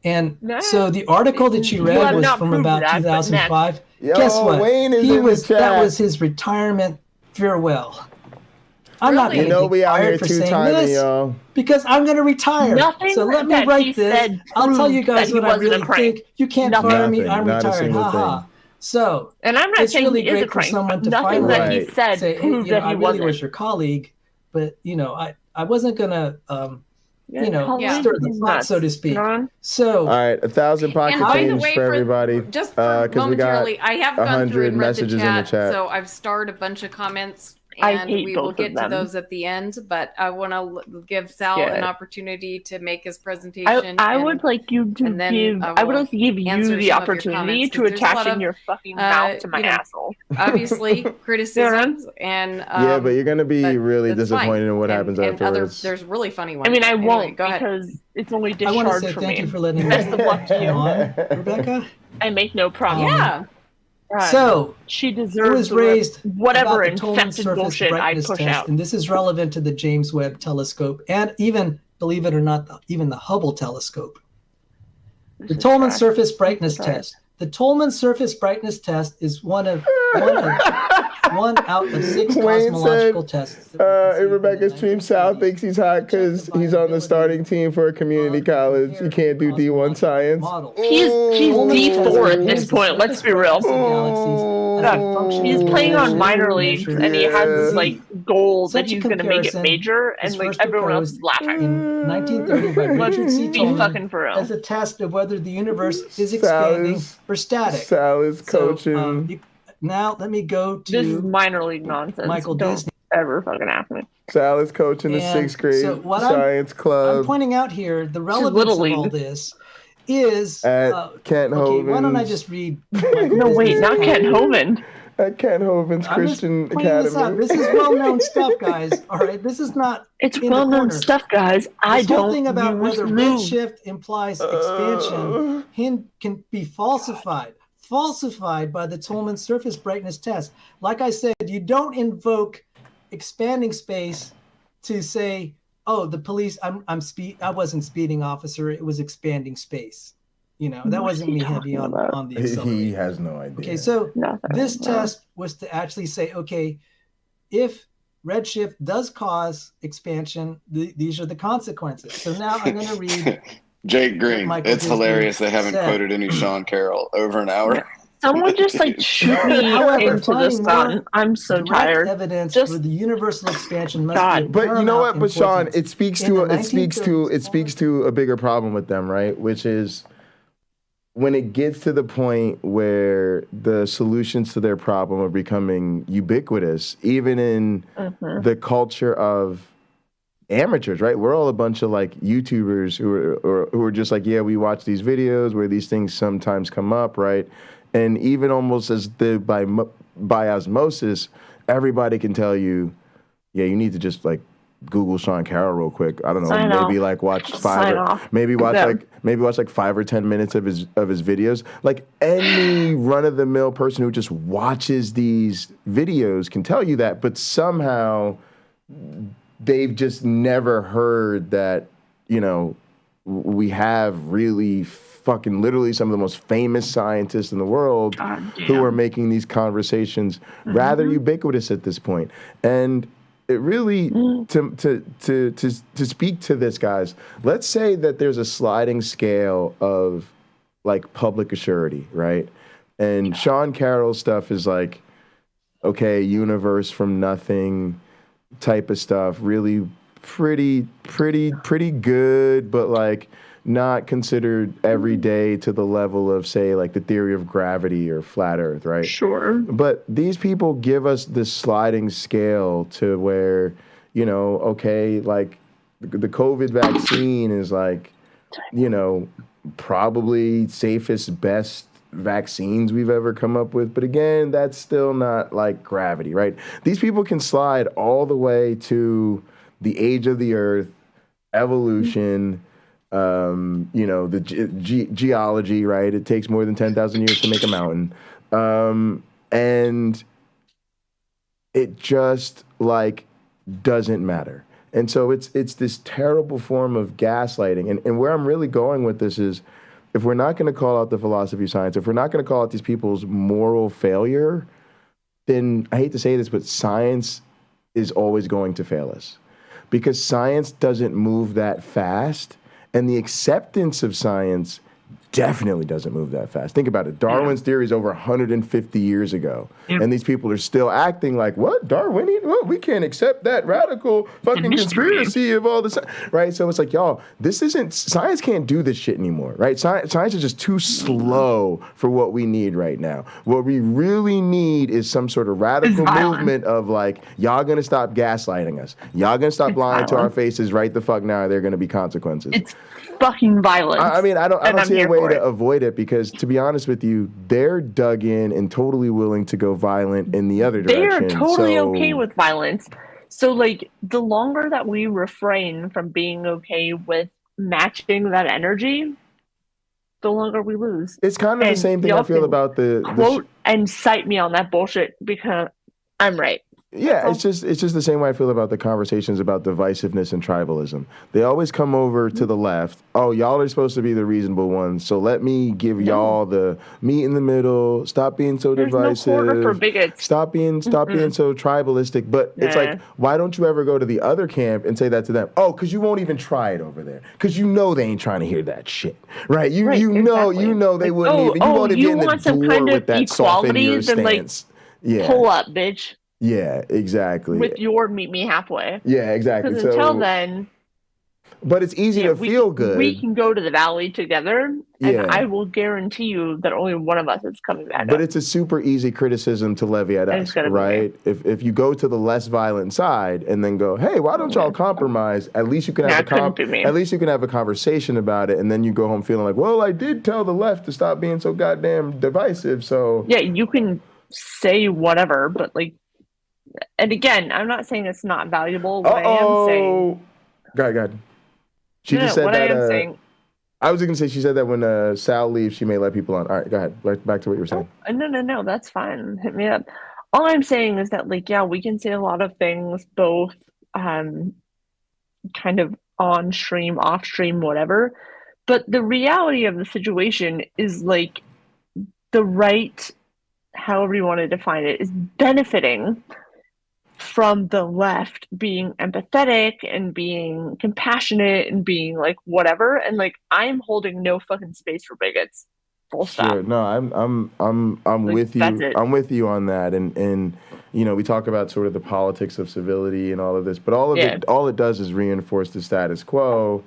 S15: And so the article that you read was from about 2005. Guess what? That was his retirement farewell. I'm not going to be fired for saying this
S4: y'all.
S15: because I'm going to retire. So let me write this. I'll tell you guys what I really think. You can't fire me. I'm retired. Ha. So,
S16: and I'm not saying
S15: really
S16: he is
S15: great
S16: a crank.
S15: for someone to
S16: Nothing
S15: finally
S16: that he said
S15: say,
S16: proved that
S15: I
S16: he
S15: really
S16: wasn't.
S15: was your colleague, but I wasn't going to stir the pot, so to speak. So,
S4: all right, 1,000 pocket change for everybody.
S11: Just momentarily, I have gone through and read the
S4: messages in the chat.
S11: So I've starred a bunch of comments, and we will get to those at the end. But I want to give Sal an opportunity to make his presentation.
S16: I would like you to give. I would like to give you the opportunity to attach in your fucking mouth to my asshole.
S11: Obviously, criticisms and
S4: yeah, but you're gonna be really disappointed in what happens afterwards.
S11: There's really funny ones.
S16: I mean, I won't
S11: go
S16: because it's only
S15: I want to
S16: discharge
S15: say
S16: for
S15: thank
S16: me.
S15: you for letting me
S16: Best of luck to you,
S15: on, Rebecca.
S16: I make no promise.
S11: Yeah.
S15: So
S16: she
S15: it
S16: deserves
S15: was raised
S16: whatever
S15: about the Tolman
S16: infected
S15: surface
S16: bullshit I
S15: brightness
S16: push
S15: test,
S16: out.
S15: and this is relevant to the James Webb Telescope and even, believe it or not, even the Hubble Telescope. The Tolman surface brightness test. The Tolman surface brightness test is one of one out of 6
S4: Wayne
S15: cosmological
S4: said,
S15: tests.
S4: in Rebecca's stream, Sal thinks he's hot because he's on the starting team for a community college. He can't do D1 science.
S16: He's D4 at this point. Let's be real. He's playing on minor leagues, and he has this like goal that he's going to make it major, and like everyone else is laughing.
S15: In 1930 by Richard C.
S16: Be fucking for real.
S15: As a test of whether the universe is expanding or static.
S4: Sal is coaching.
S15: Now let me go to
S16: this is minor league nonsense.
S15: Michael
S16: Don't
S15: Disney.
S16: Ever fucking happen.
S4: Sal is coaching the 6th grade science club.
S15: I'm pointing out here the relevance of all this is
S4: at Kent Hovind.
S15: Why don't I just read?
S16: No, wait, not Kent Hovind.
S4: At Kent Hovind's Christian Academy.
S15: This is well-known stuff, guys. All right, this is not.
S16: It's well-known stuff, guys.
S15: This whole thing about whether redshift implies expansion can be falsified by the Tolman surface brightness test. Like I said, you don't invoke expanding space to say, "Oh, the police. I wasn't speeding, officer. It was expanding space." You know, that wasn't me heavy on the accelerator.
S4: He has no idea.
S15: Okay, so this test was to actually say, okay, if redshift does cause expansion, these are the consequences. So now I'm going to read.
S23: Jake Green. It's hilarious they haven't quoted any Sean Carroll over an hour.
S16: Someone just like shoot me into the sun. I'm so tired.
S15: Evidence for the universal expansion must be
S4: but you know what? But Sean, it speaks to a bigger problem with them, right? Which is when it gets to the point where the solutions to their problem are becoming ubiquitous, even in the culture of amateurs, right? We're all a bunch of like YouTubers who are just like, yeah, we watch these videos where these things sometimes come up, right? And even almost as by osmosis, everybody can tell you, yeah, you need to just like Google Sean Carroll real quick. I don't know, maybe like watch like 5 or 10 minutes of his videos. Like any run-of-the-mill person who just watches these videos can tell you that, but somehow they've just never heard that, you know, we have really fucking literally some of the most famous scientists in the world who are making these conversations rather ubiquitous at this point. And it really, to speak to this, guys, let's say that there's a sliding scale of like public assurity, right? And Sean Carroll's stuff is like, okay, universe from nothing type of stuff, really pretty good, but like not considered every day to the level of, say, like the theory of gravity or flat Earth, right?
S16: Sure.
S4: But these people give us this sliding scale to where, you know, okay, like the COVID vaccine is like, you know, probably safest, best vaccines we've ever come up with. But again, that's still not like gravity, right? These people can slide all the way to the age of the Earth, evolution, you know, the geology, right? It takes more than 10,000 years to make a mountain. And it just like doesn't matter. And so it's this terrible form of gaslighting. And where I'm really going with this is, if we're not going to call out the philosophy of science, if we're not going to call out these people's moral failure, then I hate to say this, but science is always going to fail us. Because science doesn't move that fast, and the acceptance of science definitely doesn't move that fast. Think about it. Darwin's theory is over 150 years ago, and these people are still acting like, what, Darwinian? Well, we can't accept that radical fucking conspiracy of all this, right? So it's like, y'all, this isn't, science can't do this shit anymore, right? Science is just too slow for what we need right now. What we really need is some sort of radical movement of like, y'all gonna stop gaslighting us. Y'all gonna stop lying to our faces right the fuck now. There are gonna be consequences.
S16: It's fucking violence.
S4: I mean, I don't see a way to avoid it, because to be honest with you, they're dug in and totally willing to go violent in the other direction.
S16: They are totally okay with violence. So like the longer that we refrain from being okay with matching that energy, the longer we lose.
S4: It's kind of the same thing I feel about the
S16: quote and cite me on that bullshit because I'm right.
S4: Yeah, it's just the same way I feel about the conversations about divisiveness and tribalism. They always come over to the left. Oh, y'all are supposed to be the reasonable ones, so let me give y'all the meet in the middle. Stop being so divisive.
S16: No corner for bigots.
S4: Stop being so tribalistic. But it's like, why don't you ever go to the other camp and say that to them? Oh, because you won't even try it over there. Because you know they ain't trying to hear that shit, right? You know they wouldn't even. You won't even get in the door with that soften your stance.
S16: Pull up, bitch.
S4: Yeah, exactly.
S16: With your meet me halfway.
S4: Yeah, exactly.
S16: Because until then.
S4: But it's easy to feel good.
S16: We can go to the valley together, and I will guarantee you that only one of us is coming back.
S4: But it's a super easy criticism to levy at us, right? If you go to the less violent side and then go, hey, why don't y'all compromise? At least you can have a conversation about it, and then you go home feeling like, well, I did tell the left to stop being so goddamn divisive. So
S16: yeah, you can say whatever, but like. And again, I'm not saying it's not valuable. What I am saying.
S4: Go ahead. She just said that. I was going to say she said that when Sal leaves, she may let people on. All right, go ahead. Back to what you were saying.
S16: No, that's fine. Hit me up. All I'm saying is that, like, yeah, we can say a lot of things, both kind of on stream, off stream, whatever. But the reality of the situation is, like, the right, however you want to define it, is benefiting from the left being empathetic and being compassionate and being like whatever, and like I'm holding no fucking space for bigots. Full stop.
S4: Sure. No, I'm like, with you. I'm with you on that, and you know we talk about sort of the politics of civility and all of this, but all it does is reinforce the status quo.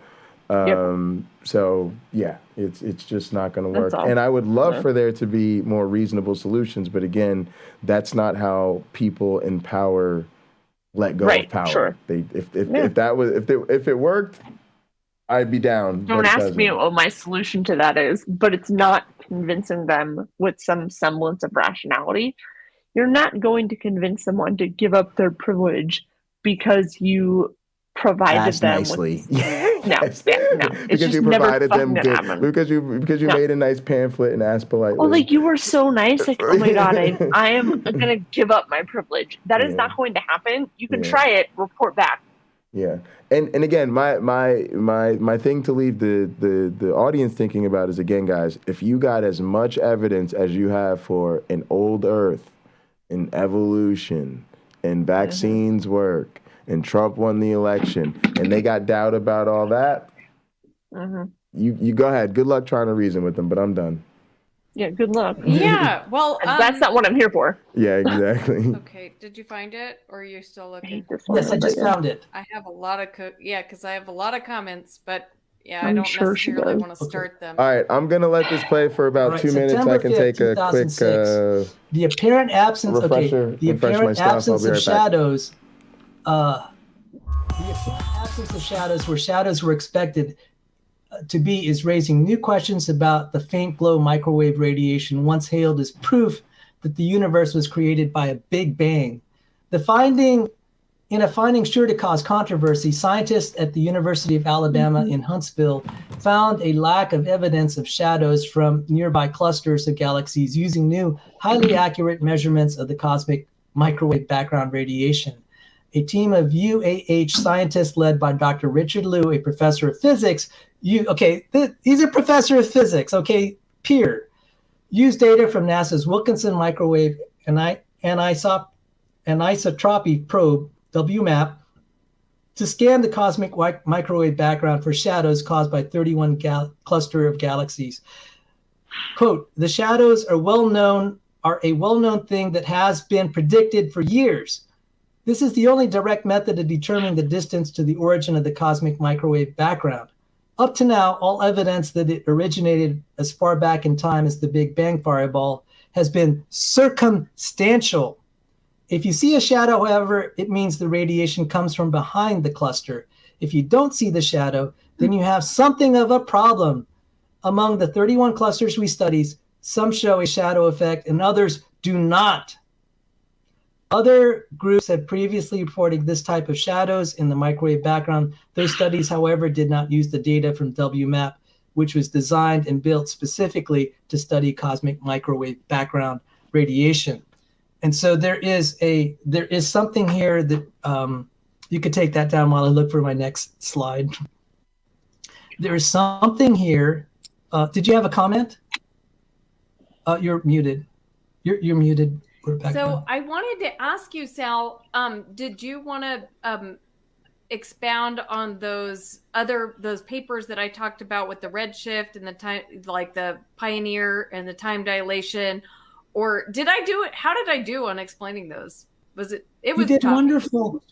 S4: So yeah, it's just not going to work. And I would love for there to be more reasonable solutions, but again, that's not how people in power let go of power.
S16: Sure.
S4: If it worked, I'd be down.
S16: Don't ask me what my solution to that is, but it's not convincing them with some semblance of rationality. You're not going to convince someone to give up their privilege because you provided them
S4: nicely.
S16: No. It's
S4: because
S16: just
S4: you provided them good.
S16: Happen.
S4: Because you made a nice pamphlet and asked politely.
S16: Well, like you were so nice. Like, oh my god, I am gonna give up my privilege. That is not going to happen. You can try it. Report back.
S4: Yeah, and again, my thing to leave the audience thinking about is, again, guys, if you got as much evidence as you have for an old Earth, and evolution, and vaccines work, and Trump won the election, and they got doubt about all that, you go ahead. Good luck trying to reason with them, but I'm done.
S16: Yeah, good luck.
S11: Yeah, well,
S16: that's not what I'm here for.
S4: Yeah, exactly.
S11: Okay, did you find it, or are you still looking?
S15: Yes, I just found it.
S11: I have a lot of because I have a lot of comments, but I don't necessarily want to start them.
S4: All right, I'm gonna let this play for about 2 minutes.
S15: September
S4: I can
S15: 5th,
S4: take a quick
S15: the apparent absence.
S4: refresh my stuff. I'll be right back.
S15: Shadows. The apparent absence of shadows, where shadows were expected to be, is raising new questions about the faint glow microwave radiation once hailed as proof that the universe was created by a big bang. In a finding sure to cause controversy, scientists at the University of Alabama in Huntsville found a lack of evidence of shadows from nearby clusters of galaxies using new, highly accurate measurements of the cosmic microwave background radiation. A team of UAH scientists led by Dr. Richard Liu, a professor of physics, he's a professor of physics, peer, used data from NASA's Wilkinson Microwave and Anisotropy Probe, WMAP, to scan the cosmic microwave background for shadows caused by 31 cluster of galaxies. Quote, the shadows are a well-known thing that has been predicted for years. This is the only direct method of determining the distance to the origin of the cosmic microwave background. Up to now, all evidence that it originated as far back in time as the Big Bang fireball has been circumstantial. If you see a shadow, however, it means the radiation comes from behind the cluster. If you don't see the shadow, then you have something of a problem. Among the 31 clusters we studied, some show a shadow effect and others do not. Other groups had previously reported this type of shadows in the microwave background. Those studies, however, did not use the data from WMAP, which was designed and built specifically to study cosmic microwave background radiation. And so there is something here that you could take that down while I look for my next slide. There is something here. Did you have a comment? You're muted. You're muted, Rebekah.
S11: So I wanted to ask you, Sal, did you want to expound on those papers that I talked about with the redshift and the time, like the pioneer and the time dilation? Or did I do it? How did I do on explaining those? Was it was
S15: you did
S11: tough.
S15: Wonderful.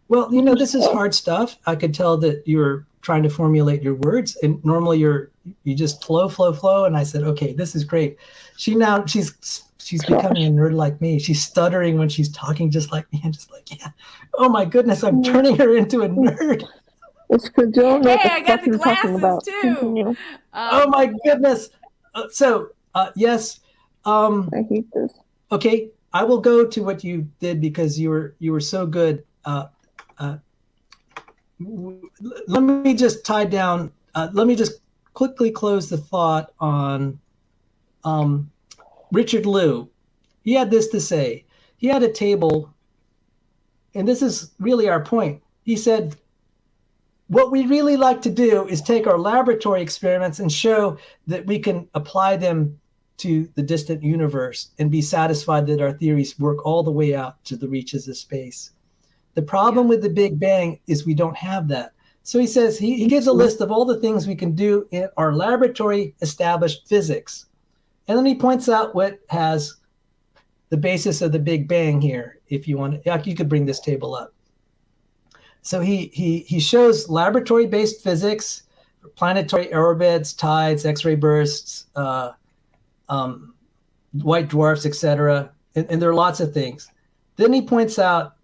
S15: Well, this is hard stuff. I could tell that you're trying to formulate your words, and normally you just flow. And I said, okay, this is great. She's becoming a nerd like me. She's stuttering when she's talking, just like me, and just like, yeah. Oh my goodness, I'm turning her into a nerd.
S16: It's because you don't know what
S11: I
S16: the
S11: got
S16: fuck
S11: the
S16: you're talking about.
S11: glasses too.
S16: Continue.
S15: Oh my goodness. Yes.
S16: I hate this.
S15: Okay, I will go to what you did because you were so good. Let me just tie down. Let me just quickly close the thought on Richard Liu. He had this to say. He had a table, and this is really our point. He said, what we really like to do is take our laboratory experiments and show that we can apply them to the distant universe and be satisfied that our theories work all the way out to the reaches of space. The problem with the Big Bang is we don't have that. So he says, he gives a list of all the things we can do in our laboratory established physics. And then he points out what has the basis of the Big Bang here. If you want, you could bring this table up. So he shows laboratory-based physics, planetary orbits, tides, X-ray bursts, white dwarfs, etc. And there are lots of things. Then he points out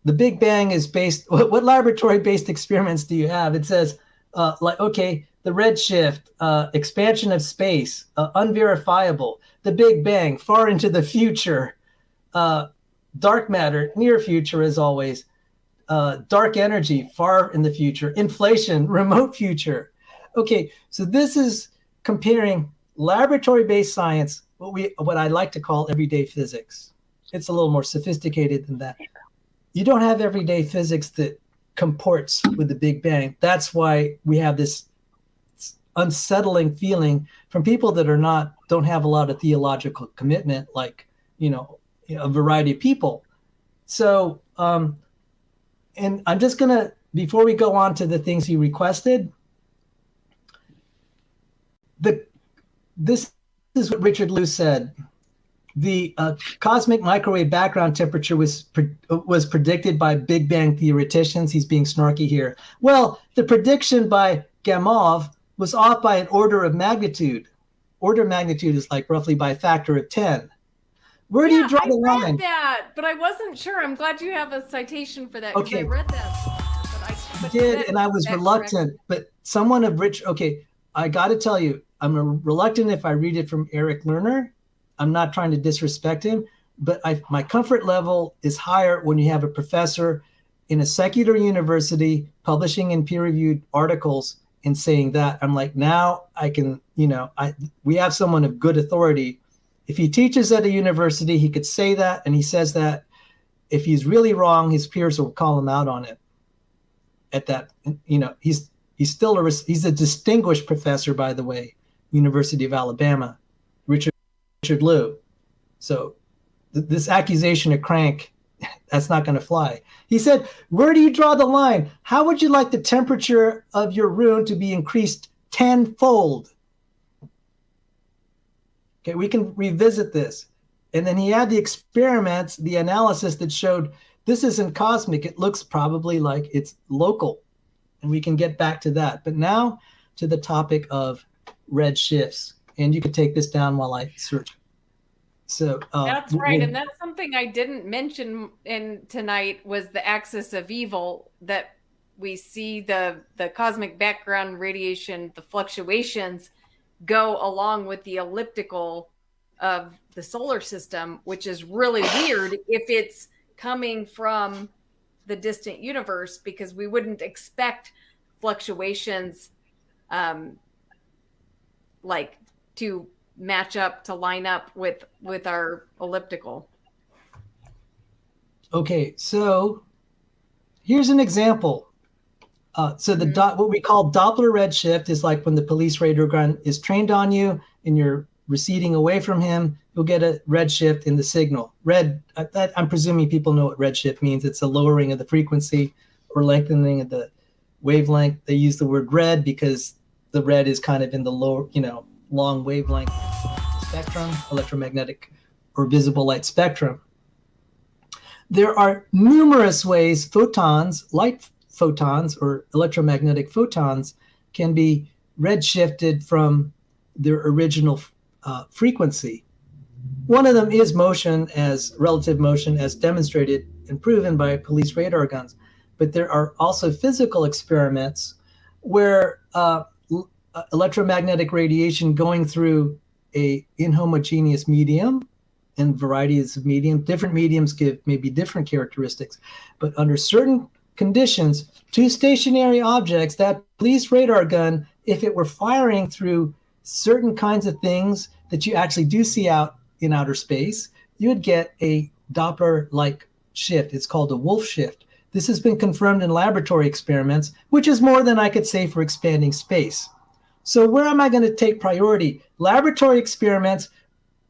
S15: the Big Bang is based. What laboratory-based experiments do you have? It says, the redshift, expansion of space, unverifiable, the Big Bang, far into the future, dark matter, near future as always, dark energy, far in the future, inflation, remote future. Okay, so this is comparing laboratory-based science, what I like to call everyday physics. It's a little more sophisticated than that. You don't have everyday physics that comports with the Big Bang. That's why we have this unsettling feeling from people that don't have a lot of theological commitment, like a variety of people. So, and I'm just gonna, before we go on to the things you requested, this is what Richard Liu said. The cosmic microwave background temperature was predicted by Big Bang theoreticians. He's being snarky here. Well, the prediction by Gamow was off by an order of magnitude. Order of magnitude is like roughly by a factor of 10. Where do you draw the line?
S11: I read that, but I wasn't sure. I'm glad you have a citation for that, because I read that.
S15: I did, and I was reluctant. But someone of I got to tell you, I'm reluctant if I read it from Eric Lerner. I'm not trying to disrespect him, but my comfort level is higher when you have a professor in a secular university publishing in peer-reviewed articles and saying that. I'm like, now I can, we have someone of good authority. If he teaches at a university, he could say that, and he says that. If he's really wrong, his peers will call him out on it. At that, he's he's a distinguished professor, by the way, University of Alabama, Richard Liu. So this accusation of crank, that's not going to fly. He said, where do you draw the line? How would you like the temperature of your room to be increased 10-fold? Okay, we can revisit this. And then he had the experiments, the analysis that showed this isn't cosmic. It looks probably like it's local. And we can get back to that. But now to the topic of red shifts. And you can take this down while I search. So
S11: that's right. And that's something I didn't mention tonight was the axis of evil, that we see the cosmic background radiation, the fluctuations go along with the elliptical of the solar system, which is really weird if it's coming from the distant universe, because we wouldn't expect fluctuations like to match up to line up with our elliptical.
S15: Okay, so here's an example. So what we call Doppler redshift is like when the police radar gun is trained on you and you're receding away from him, you'll get a redshift in the signal. I'm presuming people know what redshift means. It's a lowering of the frequency or lengthening of the wavelength. They use the word red because the red is kind of in the lower, long wavelength spectrum, electromagnetic or visible light spectrum. There are numerous ways light photons or electromagnetic photons can be redshifted from their original frequency. One of them is relative motion as demonstrated and proven by police radar guns. But there are also physical experiments where electromagnetic radiation going through a inhomogeneous medium and varieties of medium. Different mediums give maybe different characteristics, but under certain conditions, two stationary objects, that police radar gun, if it were firing through certain kinds of things that you actually do see out in outer space, you would get a Doppler-like shift. It's called a Wolf shift. This has been confirmed in laboratory experiments, which is more than I could say for expanding space. So where am I going to take priority? Laboratory experiments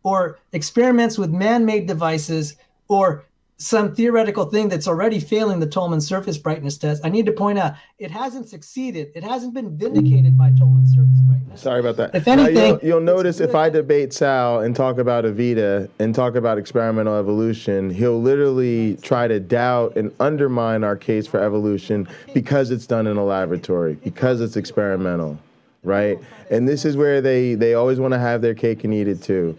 S15: or experiments with man-made devices or some theoretical thing that's already failing the Tolman surface brightness test? I need to point out, it hasn't succeeded. It hasn't been vindicated by Tolman surface brightness.
S4: Sorry about that.
S15: If anything,
S4: you'll notice if I debate Sal and talk about Evita and talk about experimental evolution, he'll literally try to doubt and undermine our case for evolution because it's done in a laboratory, because it's experimental, right? And this is where they always want to have their cake and eat it too.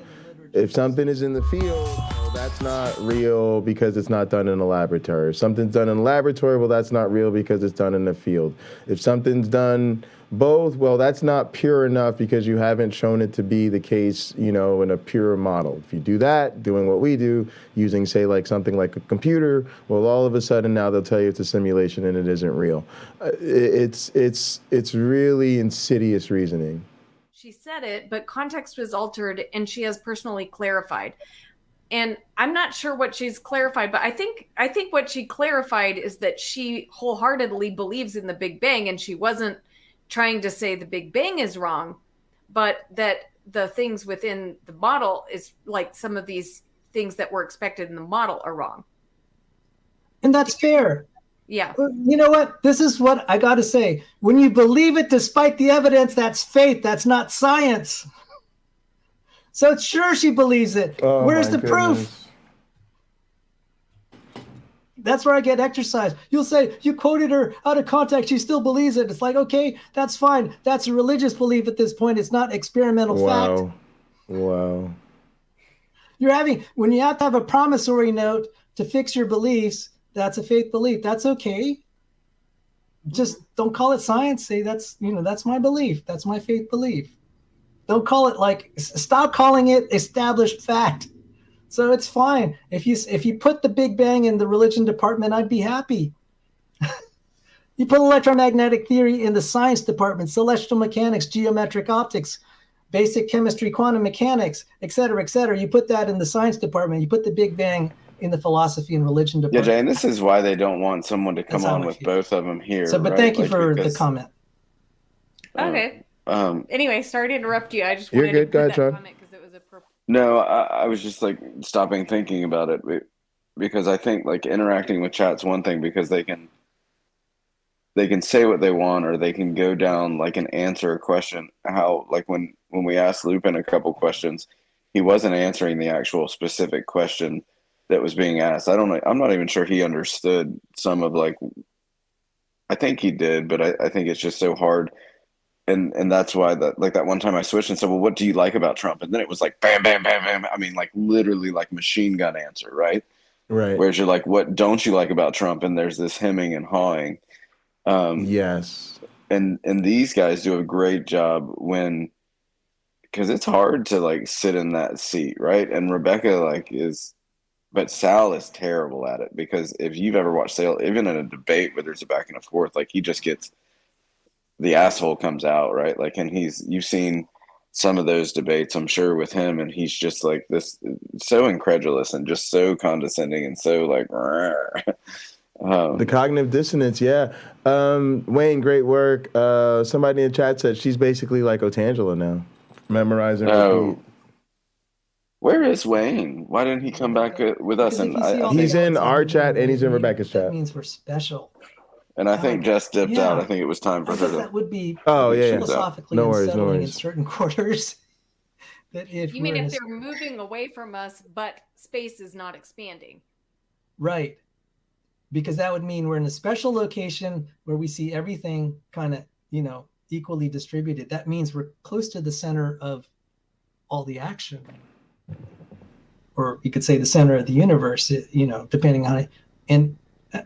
S4: If something is in the field, well, that's not real because it's not done in a laboratory. If something's done in a laboratory, well, that's not real because it's done in the field. If something's done both, well, that's not pure enough because you haven't shown it to be the case, in a pure model. If you do that, doing what we do, using, say, like something like a computer, well, all of a sudden now they'll tell you it's a simulation and it isn't real. It's really insidious reasoning.
S11: She said it, but context was altered and she has personally clarified. And I'm not sure what she's clarified, but I think what she clarified is that she wholeheartedly believes in the Big Bang, and she wasn't trying to say the Big Bang is wrong, but that the things within the model is like some of these things that were expected in the model are wrong.
S15: And that's fair.
S11: Yeah.
S15: You know what? This is what I got to say. When you believe it despite the evidence, that's faith. That's not science. So sure she believes it.
S4: Oh,
S15: where's the
S4: goodness.
S15: proof? That's where I get exercise. You'll say, you quoted her out of context. She still believes it. It's like, okay, that's fine. That's a religious belief at this point. It's not experimental fact.
S4: Wow.
S15: When you have to have a promissory note to fix your beliefs, that's a faith belief. That's okay. Just don't call it science. Say that's my belief. That's my faith belief. Don't call it stop calling it established fact. So it's fine. If you put the Big Bang in the religion department, I'd be happy. You put electromagnetic theory in the science department, celestial mechanics, geometric optics, basic chemistry, quantum mechanics, et cetera, et cetera. You put that in the science department. You put the Big Bang in the philosophy and religion department.
S23: Yeah, Jay, and this is why they don't want someone to come on with both of them here.
S15: So, but thank you for the comment.
S11: Okay. Anyway, sorry to interrupt you. I just
S4: You're
S11: wanted
S4: good.
S11: to
S4: Go
S11: put
S4: ahead,
S11: that
S4: John.
S11: comment because it was appropriate.
S23: No, I was just stopping thinking about it because I think interacting with chat's one thing because they can say what they want or they can go down and answer a question. How when we asked Lupin a couple questions, he wasn't answering the actual specific question that was being asked. I don't know. I'm not even sure he understood some of I think he did, but I think it's just so hard. And that's why that one time I switched and said, well, what do you like about Trump? And then it was bam, bam, bam, bam. I mean, literally machine gun answer, right?
S4: Right.
S23: Whereas you're what don't you like about Trump? And there's this hemming and hawing.
S4: Yes.
S23: And these guys do a great job because it's hard to sit in that seat, right? And Rebekah but Sal is terrible at it because if you've ever watched Sal, even in a debate where there's a back and forth, he just gets the asshole comes out, right? And you've seen some of those debates, I'm sure, with him, and he's just like this, so incredulous and just so condescending and so like.
S22: The cognitive dissonance, yeah. Wayne, great work. Somebody in the chat said she's basically like Otangela now, memorizing.
S23: Oh. Where is Wayne? Why didn't he come back with us? And
S22: he's in our chat and he's in Rebekah's chat.
S15: That means we're special.
S23: And I think Jess dipped out. I think it was time for her to.
S15: That would be
S23: philosophically
S15: unsettling in certain quarters. That if
S11: you mean if they're moving away from us, but space is not expanding?
S15: Right. Because that would mean we're in a special location where we see everything kind of, equally distributed. That means we're close to the center of all the action. Or you could say the center of the universe, depending on it.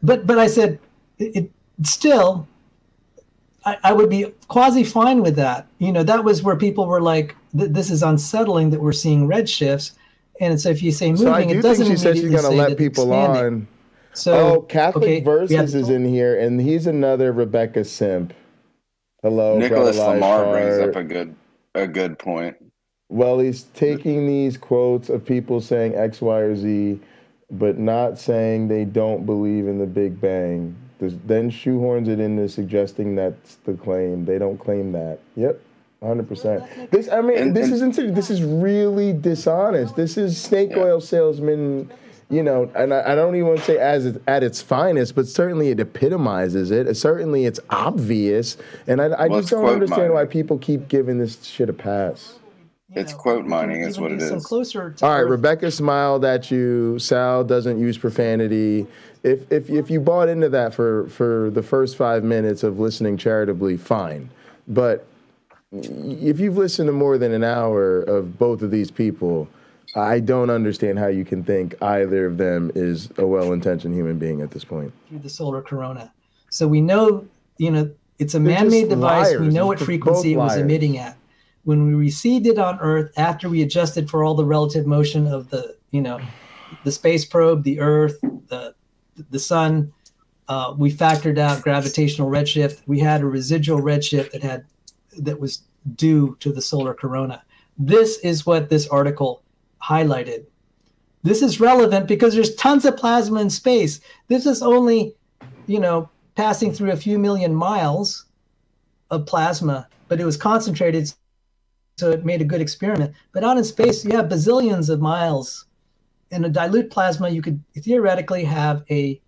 S15: But I said, it still, I would be quasi fine with that. That was where people were like, this is unsettling that we're seeing red shifts. And so if you say moving, it doesn't mean
S22: she said she's going to let people on. So Catholic Versus is in here, and he's another Rebekah simp. Hello,
S23: Nicholas
S22: Brother
S23: Lamar
S22: Lifeheart.
S23: brings up a good point.
S22: Well, he's taking these quotes of people saying X, Y, or Z, but not saying they don't believe in the Big Bang. Then shoehorns it into suggesting that's the claim. They don't claim that. Yep, 100%. This is really dishonest. This is snake oil salesman. And I don't even want to say at its finest, but certainly it epitomizes it. Certainly it's obvious. And I just don't understand why people keep giving this shit a pass.
S23: It's quote mining is what it is.
S15: All
S22: right, Rebekah smiled at you. Sal doesn't use profanity. If you bought into that for the first 5 minutes of listening charitably, fine. But if you've listened to more than an hour of both of these people, I don't understand how you can think either of them is a well-intentioned human being at this point.
S15: Through the solar corona. So we know, it's a man-made device.
S22: Liars.
S15: We know what frequency it was emitting at. When we received it on Earth, after we adjusted for all the relative motion of the space probe, the Earth, the sun, we factored out gravitational redshift. We had a residual redshift that was due to the solar corona. This is what this article highlighted. This is relevant because there's tons of plasma in space. This is only, passing through a few million miles of plasma, but it was concentrated, so it made a good experiment. But out in space, you have bazillions of miles. In a dilute plasma, you could theoretically have a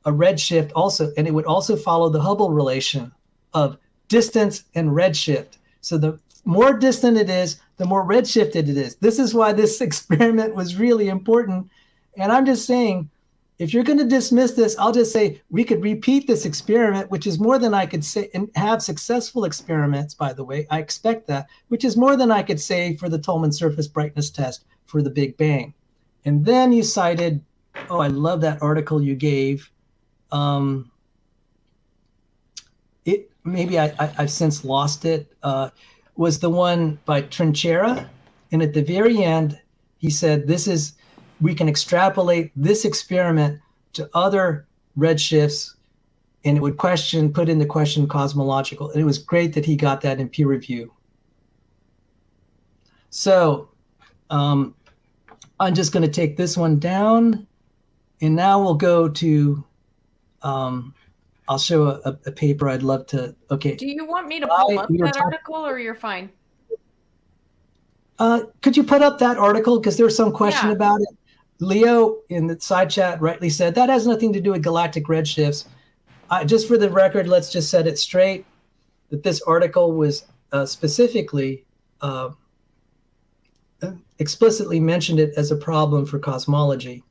S15: redshift also, and it would also follow the Hubble relation of distance and redshift. So the more distant it is, the more redshifted it is. This is why this experiment was really important. And I'm just saying, if you're going to dismiss this, I'll just say we could repeat this experiment, which is more than I could say, and have successful experiments, by the way. I expect that, which is more than I could say for the Tolman surface brightness test for the Big Bang. And then you cited, I love that article you gave. Maybe I've since lost it. Was the one by Trinchera. And at the very end, he said, we can extrapolate this experiment to other redshifts, and it would put into question cosmological. And it was great that he got that in peer review. So I'm just going to take this one down, and now we'll go to, I'll show a paper I'd love to, okay.
S11: Do you want me to pull up that article, or you're fine?
S15: Could you put up that article? Because there's some question about it. Leo in the side chat rightly said that has nothing to do with galactic redshifts. Just for the record, let's just set it straight that this article was specifically, explicitly mentioned it as a problem for cosmology.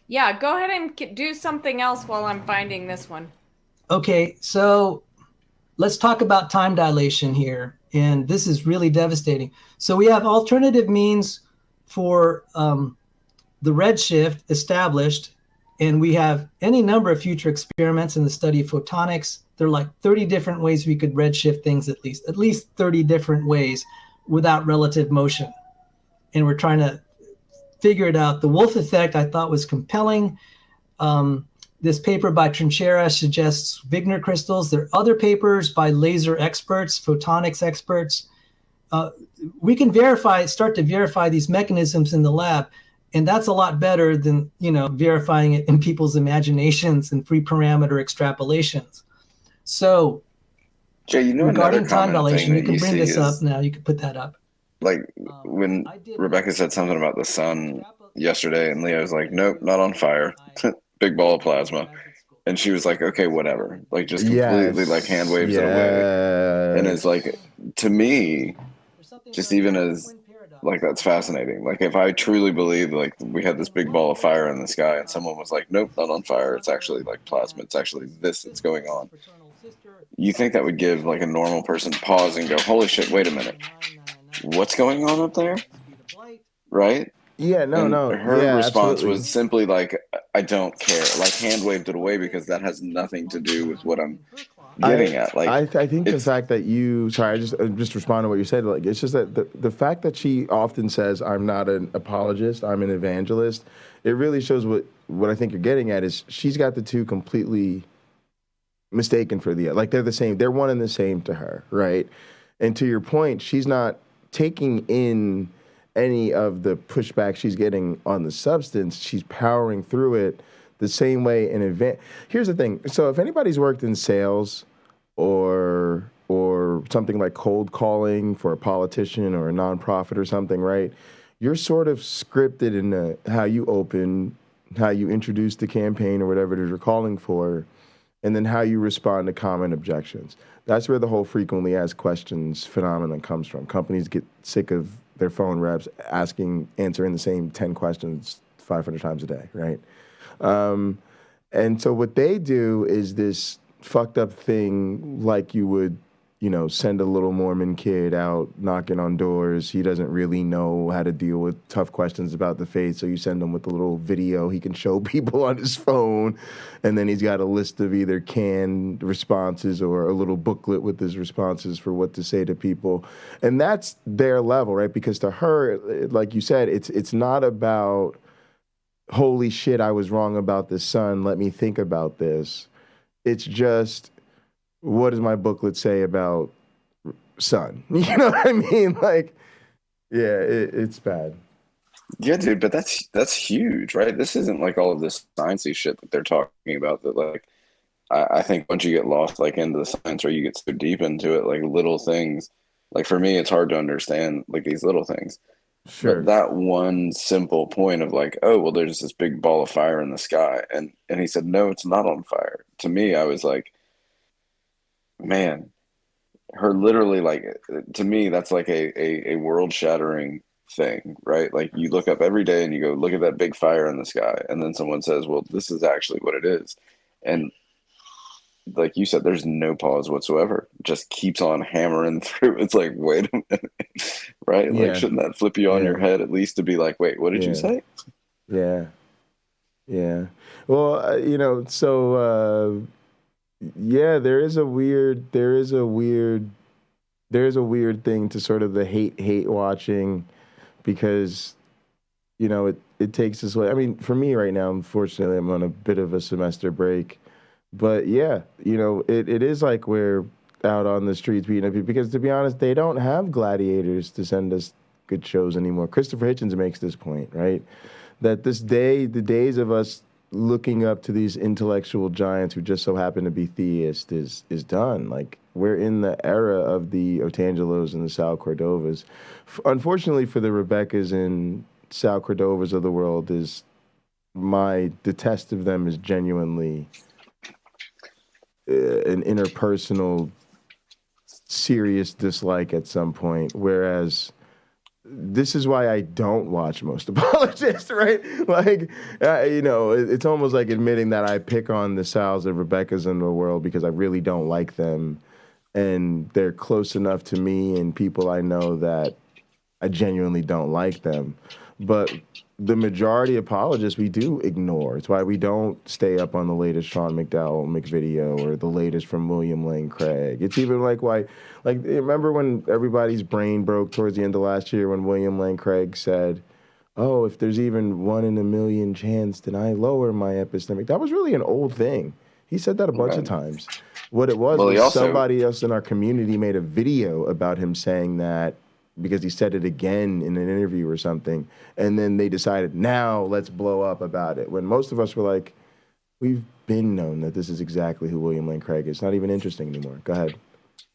S11: Yeah, go ahead and do something else while I'm finding this one.
S15: Okay, so let's talk about time dilation here. And this is really devastating. So we have alternative means for the redshift established, and we have any number of future experiments in the study of photonics. There are like 30 different ways we could redshift things, at least 30 different ways without relative motion. And we're trying to figure it out. The Wolf effect I thought was compelling. This paper by Trinchera suggests Wigner crystals. There are other papers by laser experts, photonics experts. We can start to verify these mechanisms in the lab, and that's a lot better than verifying it in people's imaginations and free parameter extrapolations. So,
S23: Jay,
S15: regarding time dilation, you
S23: that
S15: can bring
S23: see
S15: this up
S23: is,
S15: now. You can put that up.
S23: like when Rebekah said something about the sun yesterday, and Leo's like, "Nope, not on fire." Big ball of plasma. And she was like, okay, whatever. Like, just completely like hand waves it away. And it's like, to me, just even as like, that's fascinating. Like, if I truly believed like we had this big ball of fire in the sky and someone was like, nope, not on fire. It's actually like plasma. It's actually this that's going on. You think that would give like a normal person pause and go, holy shit, wait a minute. What's going on up there? Right?
S22: Yeah, no.
S23: Her response
S22: absolutely.
S23: was simply like, I don't care. Like, hand waved it away because that has nothing to do with what I'm getting at. Like,
S22: I think the fact that I just respond to what you said. Like, it's just that the fact that she often says, I'm not an apologist, I'm an evangelist, it really shows what I think you're getting at is she's got the two completely mistaken for the, like, they're the same. They're one and the same to her, right? And to your point, she's not taking in any of the pushback she's getting on the substance. She's powering through it the same way an event. Here's the thing. So if anybody's worked in sales or something like cold calling for a politician or a nonprofit or something, right? You're sort of scripted in how you open, how you introduce the campaign or whatever it is you're calling for, and then how you respond to common objections. That's where the whole frequently asked questions phenomenon comes from. Companies get sick of their phone reps answering the same 10 questions 500 times a day, right? And so what they do is this fucked up thing like you would, send a little Mormon kid out knocking on doors. He doesn't really know how to deal with tough questions about the faith, so you send him with a little video he can show people on his phone, and then he's got a list of either canned responses or a little booklet with his responses for what to say to people. And that's their level, right? Because to her, like you said, it's not about, holy shit, I was wrong about the sun, let me think about this. It's just, what does my booklet say about sun? You know what I mean? Like, yeah, it's bad.
S23: yeah, dude, but that's huge, right? This isn't like all of this sciencey shit that they're talking about that, like, I think once you get lost like into the science or you get so deep into it, like little things, like for me, it's hard to understand like these little things.
S22: Sure.
S23: But that one simple point of like, oh, well, there's this big ball of fire in the sky. And he said, no, it's not on fire. To me, I was like, man, her literally, like, to me, that's like a world shattering thing, right? Like, you look up every day and you go, look at that big fire in the sky. And then someone says, well, this is actually what it is. And like you said, there's no pause whatsoever. Just keeps on hammering through. It's like, wait a minute, right?
S22: Yeah.
S23: Like, shouldn't that flip you on your head at least to be like, wait, what did you say?
S22: Yeah. Well, yeah, there is a weird thing to sort of the hate watching, because, it takes us away. I mean, for me right now, unfortunately, I'm on a bit of a semester break. But yeah, it is like we're out on the streets beating up people, because to be honest, they don't have gladiators to send us good shows anymore. Christopher Hitchens makes this point, right? That the days of us looking up to these intellectual giants who just so happen to be theists is done. Like, we're in the era of the Otangelos and the Sal Cordovas. Unfortunately for the Rebeccas and Sal Cordovas of the world, the test of them is genuinely an interpersonal, serious dislike at some point, whereas this is why I don't watch most apologists, right? Like, it's almost like admitting that I pick on the Sals and Rebeccas in the world because I really don't like them, and they're close enough to me and people I know that I genuinely don't like them. But the majority of apologists we do ignore. It's why we don't stay up on the latest Sean McDowell video or the latest from William Lane Craig. It's even like why, remember when everybody's brain broke towards the end of last year when William Lane Craig said,
S4: oh, if there's even 1 in a million chance, then I lower my epistemic. That was really an old thing. He said that a bunch of times. What it was somebody else in our community made a video about him saying that because he said it again in an interview or something. And then they decided, now let's blow up about it. When most of us were like, we've been known that this is exactly who William Lane Craig is. It's not even interesting anymore. Go ahead.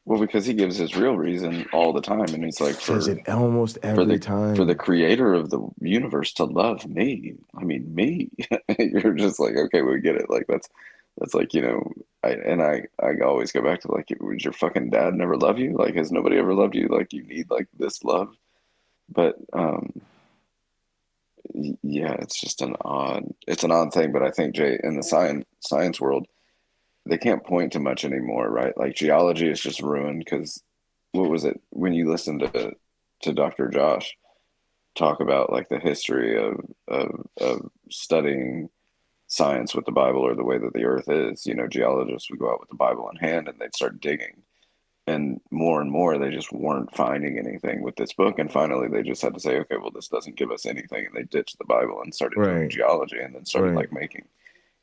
S23: Well, because he gives his real reason all the time, and he's like,
S4: says it almost every time.
S23: For the creator of the universe to love me. I mean, me. You're just like, okay, we get it. Like that's like, you know, I always go back to like, would your fucking dad never love you? Like, has nobody ever loved you? Like, you need like this love. But yeah, it's just an odd thing. But I think, Jay, in the science world, they can't point to much anymore, right? Like geology is just ruined because what was it when you listened to Dr. Josh talk about like the history of studying science with the Bible or the way that the earth is, you know, geologists would go out with the Bible in hand and they'd start digging, and more they just weren't finding anything with this book, and finally they just had to say, okay, well, this doesn't give us anything, and they ditched the Bible and started doing geology, and then started like making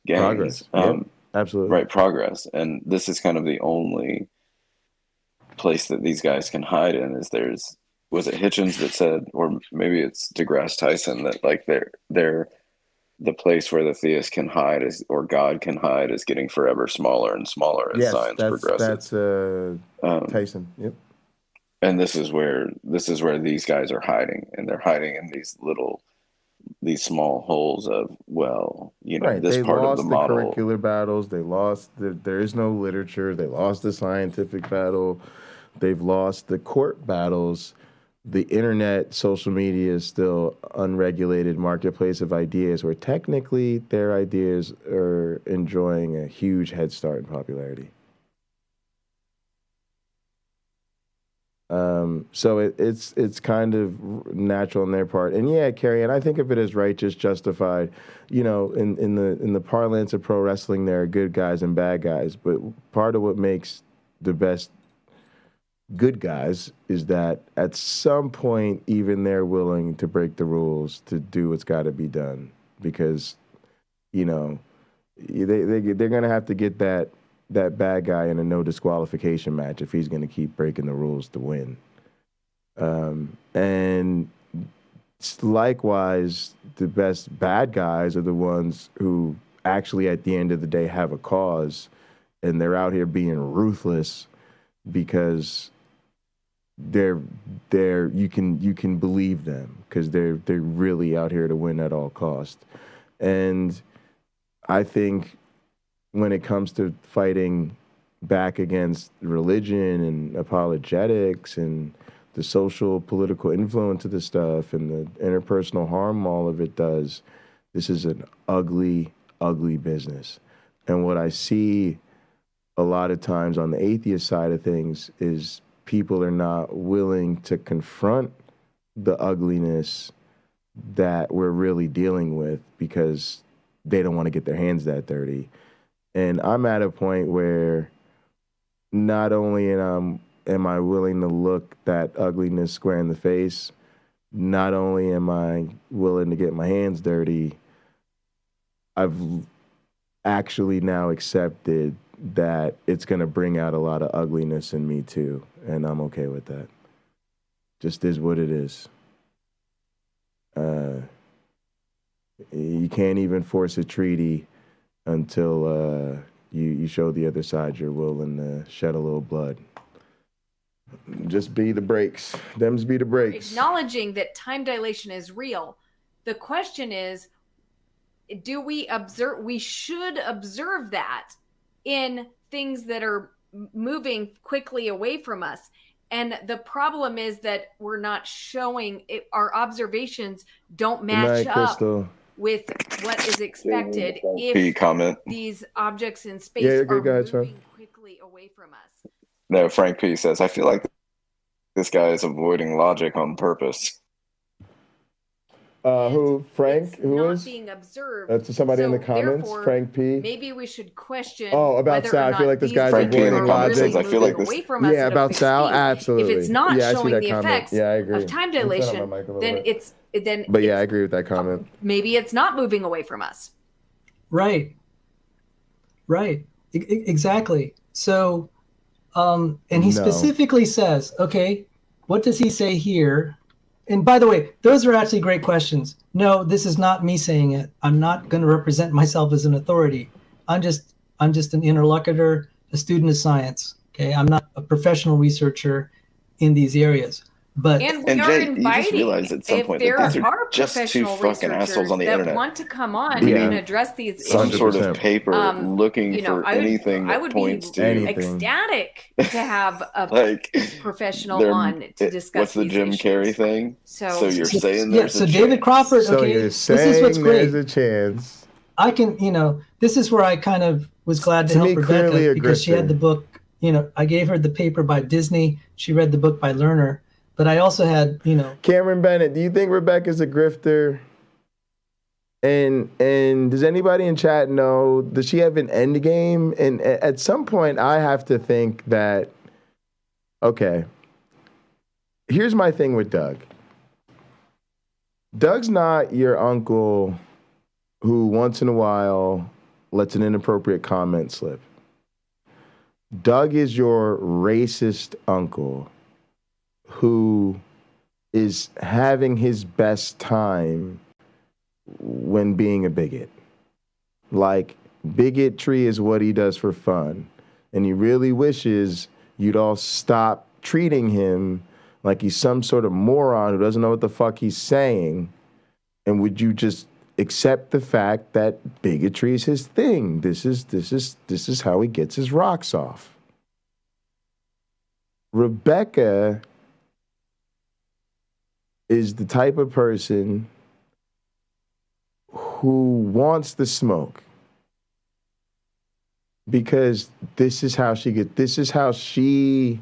S23: gains.
S4: Progress. Yep. Absolutely.
S23: Right, progress. And this is kind of the only place that these guys can hide in is was it Hitchens that said, or maybe it's DeGrasse Tyson, that like they're the place where the theist can hide is, or God can hide, is getting forever smaller and smaller as science progresses.
S4: That's Tyson. Yep.
S23: And this is where these guys are hiding, and they're hiding in these small holes of, well, you know, this part of the model.
S4: They lost the curricular battles. They lost there is no literature. They lost the scientific battle. They've lost the court battles. The internet, social media is still unregulated marketplace of ideas where technically their ideas are enjoying a huge head start in popularity. So it's kind of natural on their part. And yeah, Carrie, and I think of it as righteous, justified. You know, in the parlance of pro wrestling, there are good guys and bad guys. But part of what makes the best good guys is that at some point, even they're willing to break the rules to do what's got to be done, because, you know, they're gonna have to get that bad guy in a no disqualification match if he's going to keep breaking the rules to win. And likewise, the best bad guys are the ones who actually at the end of the day have a cause, and they're out here being ruthless because you can believe them because they're really out here to win at all cost. And I think when it comes to fighting back against religion and apologetics and the social political influence of this stuff and the interpersonal harm all of it does, this is an ugly, ugly business. And what I see a lot of times on the atheist side of things is people are not willing to confront the ugliness that we're really dealing with because they don't want to get their hands that dirty. And I'm at a point where not only am I willing to look that ugliness square in the face, not only am I willing to get my hands dirty, I've actually now accepted that it's going to bring out a lot of ugliness in me too. And I'm okay with that. Just is what it is. You can't even force a treaty until you show the other side you're willing to shed a little blood. Just be the brakes. Them's be the brakes.
S11: Acknowledging that time dilation is real. The question is, do we observe? We should observe that in things that are moving quickly away from us. And the problem is that we're not showing it, our observations don't match up with what is expected if these objects in space are moving quickly away from us.
S23: No, Frank P. says, I feel like this guy is avoiding logic on purpose.
S4: Who? Frank? Who
S11: not
S4: is?
S11: being observed.
S4: That's somebody in the comments.
S11: Therefore,
S4: Frank P.
S11: Maybe we should question.
S4: Oh, about
S11: whether
S4: Sal.
S11: or
S4: I feel
S11: not
S4: like this
S11: these
S4: guy's
S11: things
S4: avoiding
S11: are
S4: logic.
S11: really
S23: I feel like
S11: moving
S23: this.
S11: away from us
S4: Yeah,
S11: at a
S4: about
S11: quick
S4: Sal.
S11: speed.
S4: Absolutely.
S11: If it's not
S4: yeah, I see
S11: showing
S4: that
S11: the
S4: comment.
S11: effects
S4: Yeah, I agree.
S11: of time
S4: Let me turn on
S11: dilation,
S4: my mic a little
S11: then
S4: bit. But yeah, I agree with that comment.
S11: Maybe it's not moving away from us.
S15: Right. Exactly. So, and he specifically says, okay, what does he say here? And by the way, those are actually great questions. No, this is not me saying it. I'm not going to represent myself as an authority. I'm just an interlocutor, a student of science. Okay, I'm not a professional researcher in these areas. But
S11: And we are
S23: Jay,
S11: inviting,
S23: you just realize at some
S11: if
S23: point
S11: there
S23: that these
S11: are
S23: just two
S11: professional
S23: fucking assholes on the
S11: researchers that
S23: internet.
S11: want to come on
S23: We
S11: and
S23: need
S11: address these
S23: some
S11: issues.
S23: sort of paper looking
S11: you know,
S23: for
S11: I would,
S23: anything
S11: I
S23: that
S11: would
S23: points
S11: be
S23: to
S11: ecstatic to have a
S23: like
S11: professional
S23: they're-
S11: on to discuss
S23: what's the
S11: these
S23: Jim
S11: issues.
S23: Carrey thing?
S11: So
S23: you're saying
S15: yeah,
S23: there's
S15: so
S23: a
S15: David
S23: chance.
S15: Crawford,
S4: So
S15: okay,
S4: you're
S15: this is
S4: saying
S15: what's great.
S4: there's a chance.
S15: I can, this is where I kind of was glad to
S4: To
S15: help
S4: me, clearly
S15: Rebekah
S4: a
S15: because she had
S4: grifter.
S15: the book, I gave her the paper by Disney. She read the book by Lerner, but I also had,
S4: Cameron Bennett, do you think Rebekah's a grifter? And does anybody in chat know, does she have an end game? And at some point, I have to think that, okay, here's my thing with Doug. Doug's not your uncle who once in a while lets an inappropriate comment slip. Doug is your racist uncle who is having his best time when being a bigot. Like, bigotry is what he does for fun. And he really wishes you'd all stop treating him like he's some sort of moron who doesn't know what the fuck he's saying. And would you just accept the fact that bigotry is his thing? This is how he gets his rocks off. Rebekah is the type of person who wants the smoke because this is how she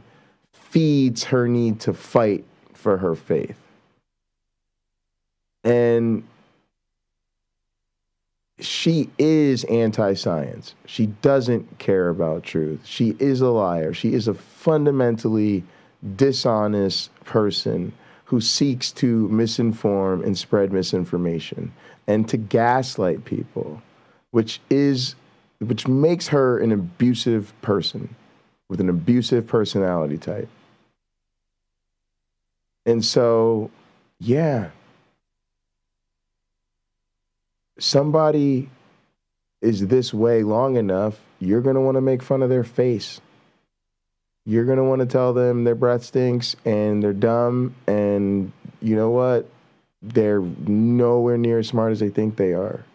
S4: feeds her need to fight for her faith. And she is anti-science. She doesn't care about truth. She is a liar. She is a fundamentally dishonest person who seeks to misinform and spread misinformation and to gaslight people, which makes her an abusive person with an abusive personality type. And so, yeah, somebody is this way long enough, you're going to want to make fun of their face. You're going to want to tell them their breath stinks and they're dumb, and you know what? They're nowhere near as smart as they think they are.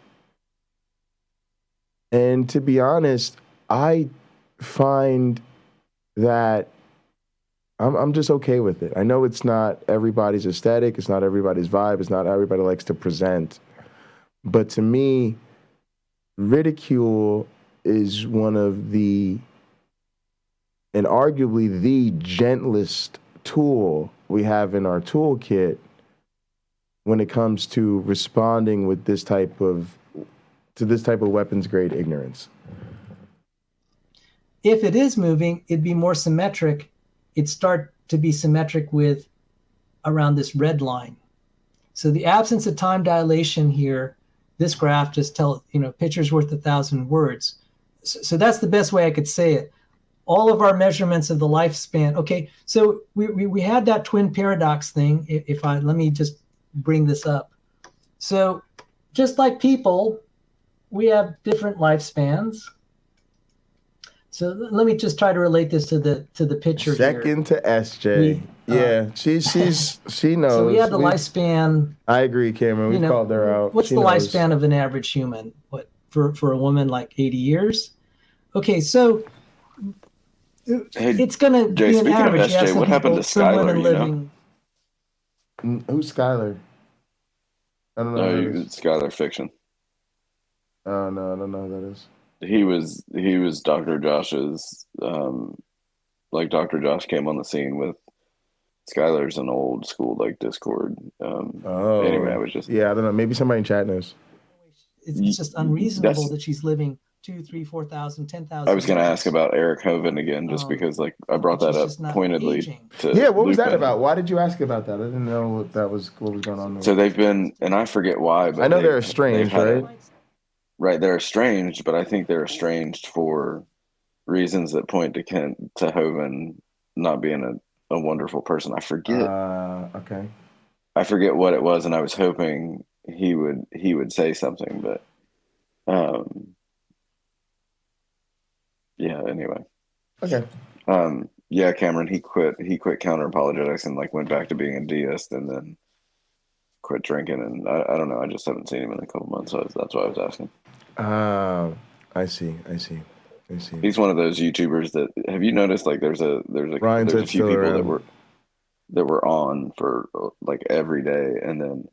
S4: And to be honest, I find that I'm just okay with it. I know it's not everybody's aesthetic, it's not everybody's vibe, it's not how everybody likes to present. But to me, ridicule is one of the, and arguably the gentlest tool we have in our toolkit when it comes to responding with this type of weapons grade ignorance.
S15: If it is moving, it'd be more symmetric. It'd start to be symmetric with around this red line. So the absence of time dilation here, this graph just picture's worth 1,000 words. So that's the best way I could say it. All of our measurements of the lifespan. Okay, so we had that twin paradox thing. Let me just bring this up. So just like people, we have different lifespans. So let me just try to relate this to the picture
S4: Second to SJ. She knows.
S15: So we have the lifespan.
S4: I agree, Cameron. We called her out.
S15: What's the lifespan of an average human? What for a woman, like 80 years? Okay, so it's going to be an average.
S23: Speaking of SJ, what happened to Skylar?
S4: Who's Skylar? I don't know.
S23: No, Skylar fiction.
S4: Oh no, I don't know who that is.
S23: He was Dr. Josh's, like Dr. Josh came on the scene with Skylar's an old school like Discord. Anyway, I was just
S4: I don't know. Maybe somebody in chat knows.
S15: It's just unreasonable that she's living 2,000, 3,000, 4,000, 10,000.
S23: I was going to ask about Eric Hovind again, just because like I brought that up pointedly.
S4: What was that about? Why did you ask about that? I didn't know what was going on there.
S23: So they've been, and I forget why, but
S4: I know they're estranged, right?
S23: Right, they're estranged, but I think they're estranged for reasons that point to Hovind not being a wonderful person. I forget.
S4: Okay.
S23: I forget what it was, and I was hoping he would say something, but yeah. Anyway.
S4: Okay.
S23: Yeah, Cameron. He quit counter apologetics and like went back to being a deist, and then quit drinking. And I don't know. I just haven't seen him in a couple months, so that's why I was asking.
S4: I see.
S23: He's one of those YouTubers that have you noticed? Like, there's a few people that were on for like every day, and then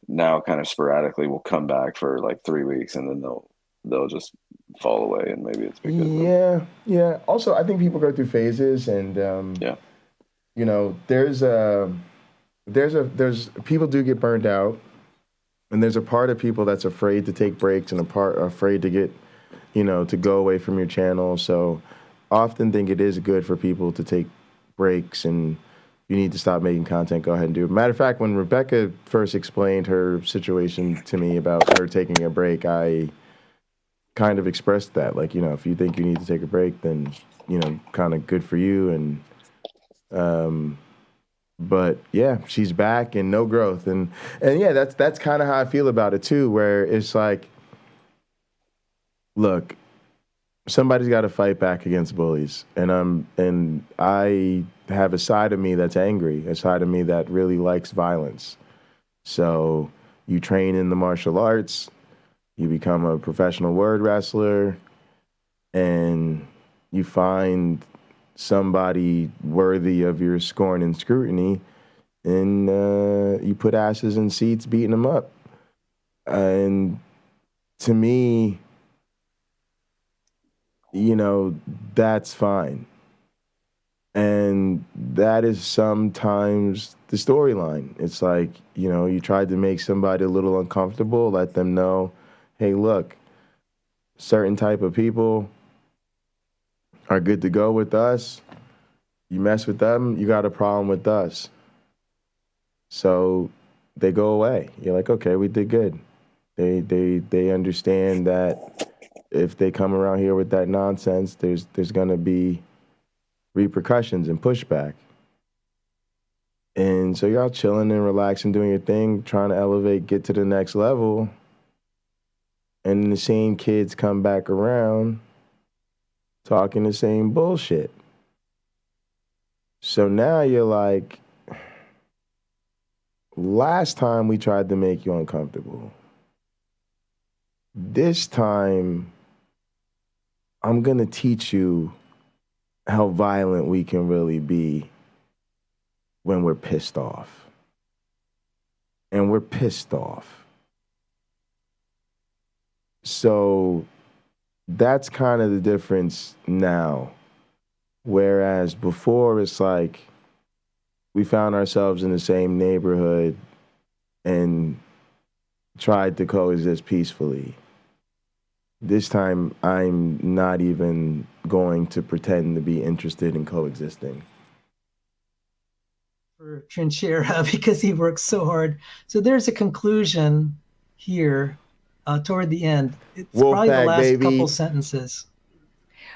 S23: now kind of sporadically will come back for like 3 weeks, and then they'll just fall away, and maybe it's because
S4: yeah. Also, I think people go through phases, and you know, there's people do get burned out, and there's a part of people that's afraid to take breaks, and a part afraid to get, you know, to go away from your channel. So, often think it is good for people to take breaks, and you need to stop making content, go ahead and do it. Matter of fact, when Rebekah first explained her situation to me about her taking a break, I kind of expressed that, like, you know, if you think you need to take a break, then, you know, kind of good for you. And but yeah, she's back and no growth, and yeah, that's kind of how I feel about it too, where it's like, look, somebody's got to fight back against bullies, and I have a side of me that's angry, a side of me that really likes violence. So you train in the martial arts, you become a professional word wrestler, and you find somebody worthy of your scorn and scrutiny, and you put asses in seats beating them up. And to me, you know, that's fine. And that is sometimes the storyline. It's like, you know, you tried to make somebody a little uncomfortable, let them know, hey, look, certain type of people are good to go with us. You mess with them, you got a problem with us. So they go away. You're like, okay, we did good. They understand that if they come around here with that nonsense, there's gonna be repercussions and pushback. And so you're all chilling and relaxing, doing your thing, trying to elevate, get to the next level. And the same kids come back around talking the same bullshit. So now you're like, last time we tried to make you uncomfortable. This time, I'm going to teach you how violent we can really be when we're pissed off. And we're pissed off. So that's kind of the difference now. Whereas before, it's like we found ourselves in the same neighborhood and tried to coexist peacefully. This time, I'm not even going to pretend to be interested in coexisting.
S15: For Trinchera, because he works so hard. So there's a conclusion here toward the end. It's probably the last couple sentences.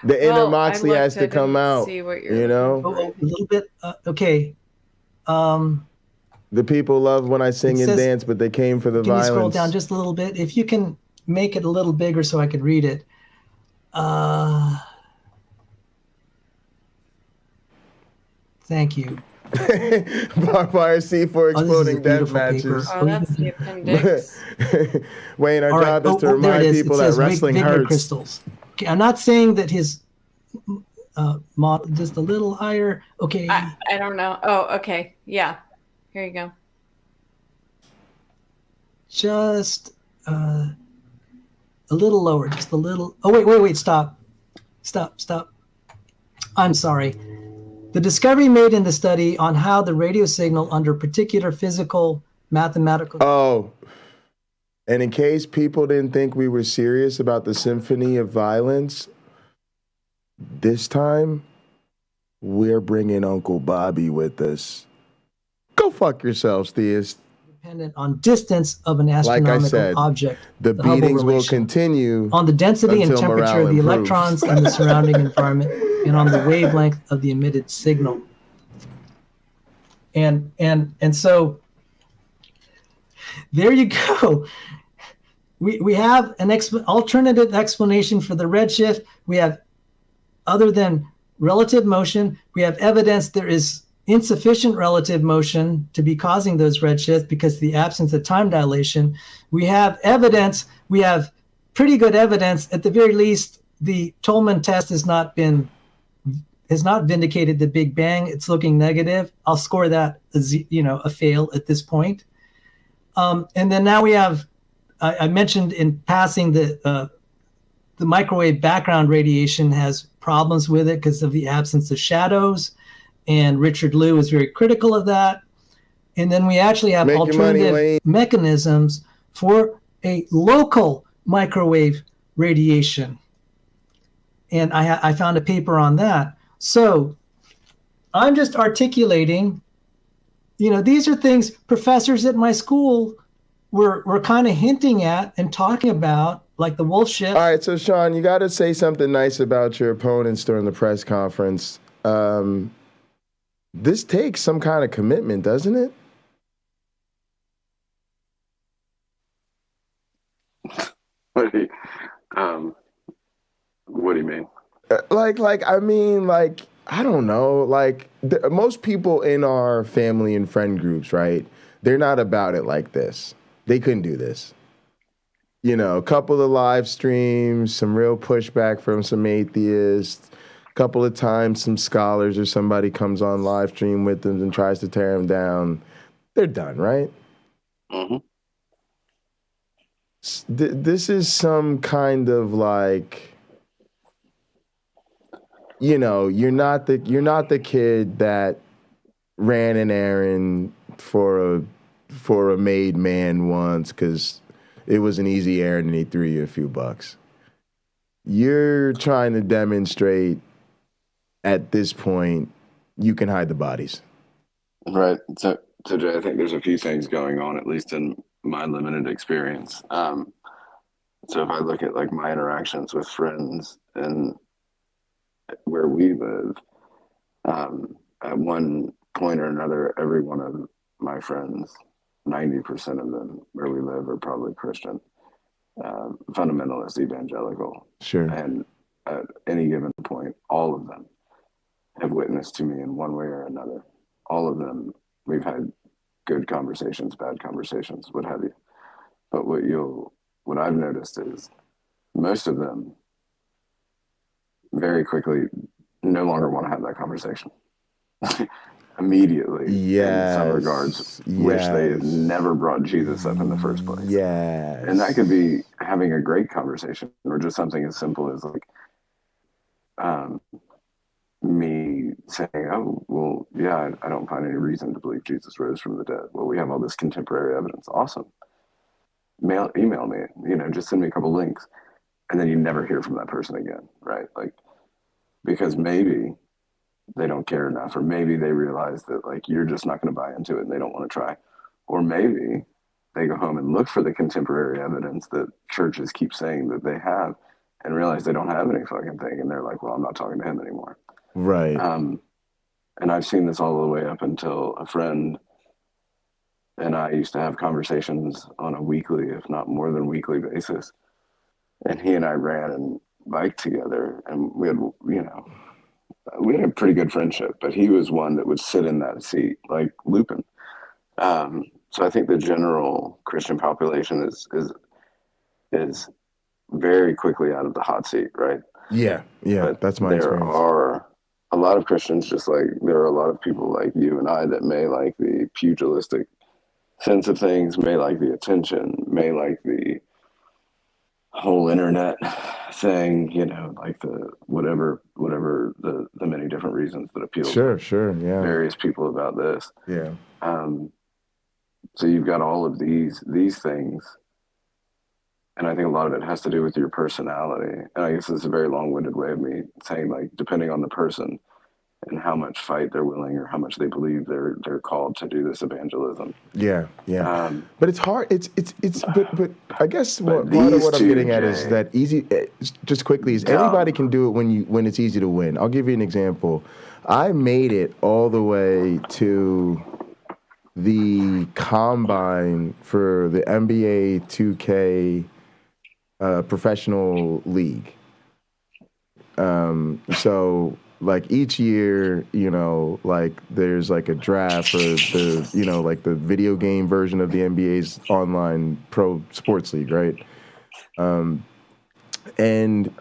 S4: The inner Moxley has to come out, you know?
S15: A little bit, okay.
S4: The people love when I sing and dance, but they came for the violence.
S15: Can you scroll down just a little bit? If you can make it a little bigger so I could read it. Thank you.
S4: Barbara C for exploding death matches.
S11: Oh, that's the appendix.
S4: Wayne, our job is to remind people that wrestling hurts.
S15: Crystals. Okay, I'm not saying that his model just a little higher. Okay.
S11: I don't know. Oh, okay. Yeah. Here you go.
S15: Just a little lower. Just a little. Oh, wait. Stop. I'm sorry. The discovery made in the study on how the radio signal under particular physical, mathematical...
S4: Oh, and in case people didn't think we were serious about the symphony of violence, this time, we're bringing Uncle Bobby with us. Go fuck yourselves, theists.
S15: Dependent on distance of an astronomical
S4: Like I said,
S15: object.
S4: The beatings will continue
S15: on the density and
S4: until
S15: temperature
S4: morale
S15: of the
S4: improves.
S15: electrons in the surrounding environment and on the wavelength of the emitted signal. And so there you go. We have an alternative explanation for the redshift. We have, other than relative motion, we have evidence there is insufficient relative motion to be causing those redshifts because of the absence of time dilation. We have evidence, we have pretty good evidence, at the very least, the Tolman test has not vindicated the Big Bang. It's looking negative. I'll score that as, a fail at this point. And then now we have, I mentioned in passing that the microwave background radiation has problems with it because of the absence of shadows. And Richard Liu is very critical of that. And then we actually have alternative mechanisms for a local microwave radiation. And I found a paper on that. So I'm just articulating, these are things professors at my school were kind of hinting at and talking about, like the wolf shift.
S4: All right, so Sean, you got to say something nice about your opponents during the press conference. This takes some kind of commitment, doesn't it?
S23: What do you mean?
S4: I don't know. Most people in our family and friend groups, right? They're not about it like this. They couldn't do this. A couple of live streams, some real pushback from some atheists. Couple of times some scholars or somebody comes on live stream with them and tries to tear them down. They're done, right?
S23: Mm-hmm.
S4: This is some kind of you're not the kid that ran an errand for a made man once because it was an easy errand and he threw you a few bucks. You're trying to demonstrate at this point you can hide the bodies.
S23: Right. So Jay, I think there's a few things going on, at least in my limited experience. So if I look at my interactions with friends and where we live, at one point or another, every one of my friends, 90% of them where we live are probably Christian, fundamentalist, evangelical.
S4: Sure.
S23: And at any given point, all of them have witnessed to me in one way or another. All of them, we've had good conversations, bad conversations, what have you. But what I've noticed is most of them very quickly no longer want to have that conversation. Immediately, in some regards, wish they had never brought Jesus up in the first place.
S4: Yes.
S23: And that could be having a great conversation or just something as simple as me saying, oh, well, yeah, I don't find any reason to believe Jesus rose from the dead. Well, we have all this contemporary evidence. Awesome. Email me, just send me a couple links. And then you never hear from that person again, right? Because maybe they don't care enough, or maybe they realize that you're just not going to buy into it and they don't want to try. Or maybe they go home and look for the contemporary evidence that churches keep saying that they have and realize they don't have any fucking thing. And they're like, well, I'm not talking to him anymore.
S4: Right.
S23: And I've seen this all the way up until a friend and I used to have conversations on a weekly, if not more than weekly basis. And he and I ran and biked together, and we had a pretty good friendship, but he was one that would sit in that seat like Lupin. So I think the general Christian population is very quickly out of the hot seat, right?
S4: Yeah,
S23: but
S4: that's my experience.
S23: There are a lot of Christians, just like there are a lot of people like you and I that may like the pugilistic sense of things, may like the attention, may like the whole internet saying, you know, like the whatever the many different reasons that appeal
S4: Sure,
S23: to
S4: yeah.
S23: various people about this.
S4: Yeah.
S23: So you've got all of these things, and I think a lot of it has to do with your personality. And I guess it's a very long-winded way of me saying, like, depending on the person and how much fight they're willing or how much they believe they're called to do this evangelism.
S4: Yeah. But it's hard. But I guess part of what I'm getting at is that easy. Just quickly, is anybody can do it when it's easy to win. I'll give you an example. I made it all the way to the combine for the NBA 2K professional league. So like each year, you know, like there's like a draft for the, you know, like the video game version of the NBA's online pro sports league, right? And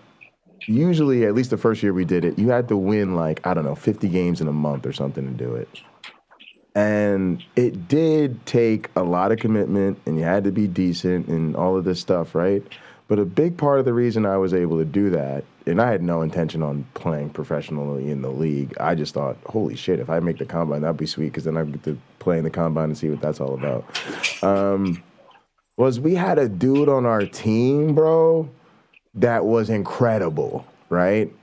S4: usually, at least the first year we did it, you had to win like, I don't know, 50 games in a month or something to do it. And it did take a lot of commitment, and you had to be decent and all of this stuff, right? But a big part of the reason I was able to do that, and I had no intention on playing professionally in the league. I just thought, holy shit, if I make the combine, that'd be sweet, because then I get to play in the combine and see what that's all about. Was we had a dude on our team, bro, that was incredible, right?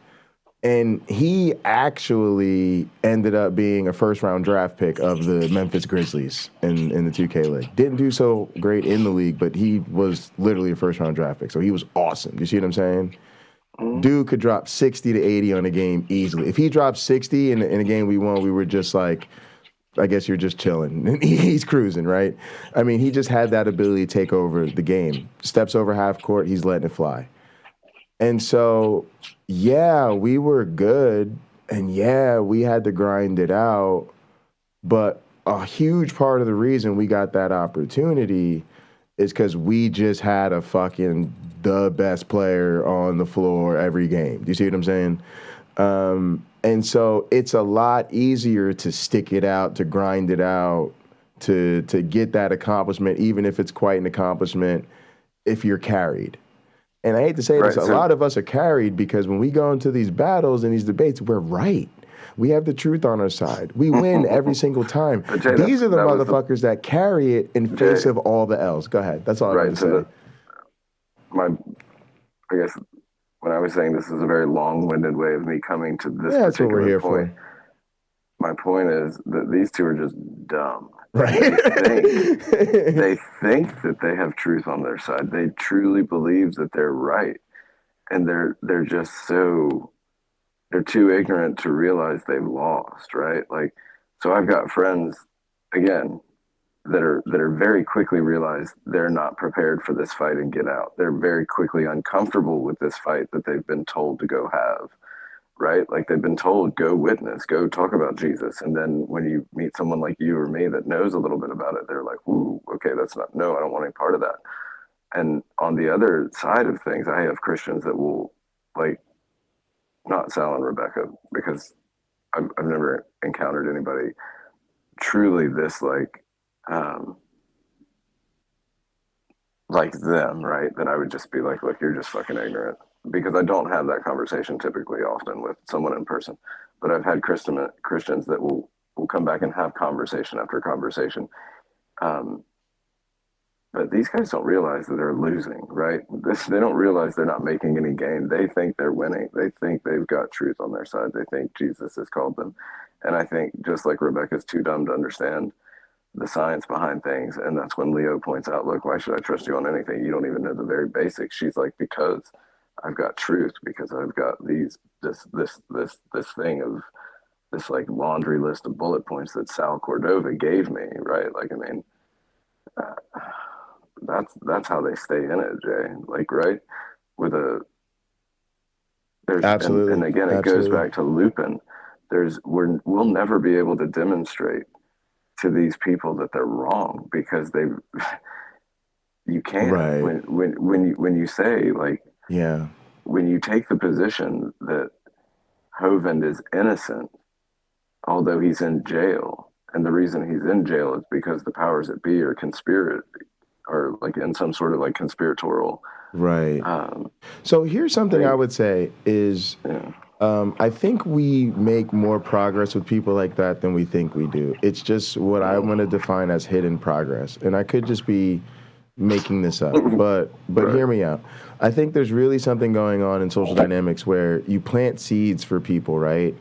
S4: And he actually ended up being a first-round draft pick of the Memphis Grizzlies in the 2K League. Didn't do so great in the league, but he was literally a first-round draft pick, so he was awesome. You see what I'm saying? Dude could drop 60 to 80 on a game easily. If he dropped 60 in a game we won, we were just like, I guess you're just chilling. He's cruising, right? I mean, he just had that ability to take over the game. Steps over half court, he's letting it fly. And so, yeah, we were good, and yeah, we had to grind it out, but a huge part of the reason we got that opportunity is because we just had the best player on the floor every game. Do you see what I'm saying? And so it's a lot easier to stick it out, to grind it out, to get that accomplishment, even if it's quite an accomplishment, if you're carried. And I hate to say this, a lot of us are carried because when we go into these battles and these debates, we're right. We have the truth on our side. We win every single time.
S23: Jay,
S4: these are the motherfuckers that carry it in face of all the else. Go ahead. That's all I'm going to say.
S23: I guess when I was saying this is a very long-winded way of me coming to this
S4: that's what we're here
S23: point,
S4: for.
S23: My point is that these two are just dumb.
S4: Right.
S23: They think that they have truth on their side. They truly believe that they're right, and they're just they're too ignorant to realize they've lost. Right? Like, so I've got friends again that are very quickly realize they're not prepared for this fight and get out. They're very quickly uncomfortable with this fight that they've been told to go have. Right? Like they've been told, go witness, go talk about Jesus. And then when you meet someone like you or me that knows a little bit about it, they're like, ooh, okay, I don't want any part of that. And on the other side of things, I have Christians that will, like, not Sal and Rebekah, because I've never encountered anybody truly this, like them, right? That I would just be like, look, you're just fucking ignorant. Because I don't have that conversation typically often with someone in person, but I've had Christians that will come back and have conversation after conversation. But these guys don't realize that they're losing, right? They don't realize they're not making any gain. They think they're winning. They think they've got truth on their side. They think Jesus has called them. And I think just like Rebekah's too dumb to understand the science behind things. And that's when Leo points out, look, why should I trust you on anything? You don't even know the very basics. She's like, because I've got truth, because I've got this thing of this like laundry list of bullet points that Sal Cordova gave me, right? Like, I mean, that's how they stay in it, Jay. Like, right? Absolutely. And again, it goes back to Lupin. We'll never be able to demonstrate to these people that they're wrong because you can't. Right. When you say like.
S4: Yeah.
S23: When you take the position that Hovind is innocent, although he's in jail, and the reason he's in jail is because the powers that be are like in some sort of like conspiratorial
S4: Right. So here's something I would say is I think we make more progress with people like that than we think we do. It's just what I want to define as hidden progress. And I could just be making this up, but hear me out. I think there's really something going on in social dynamics where you plant seeds for people, right?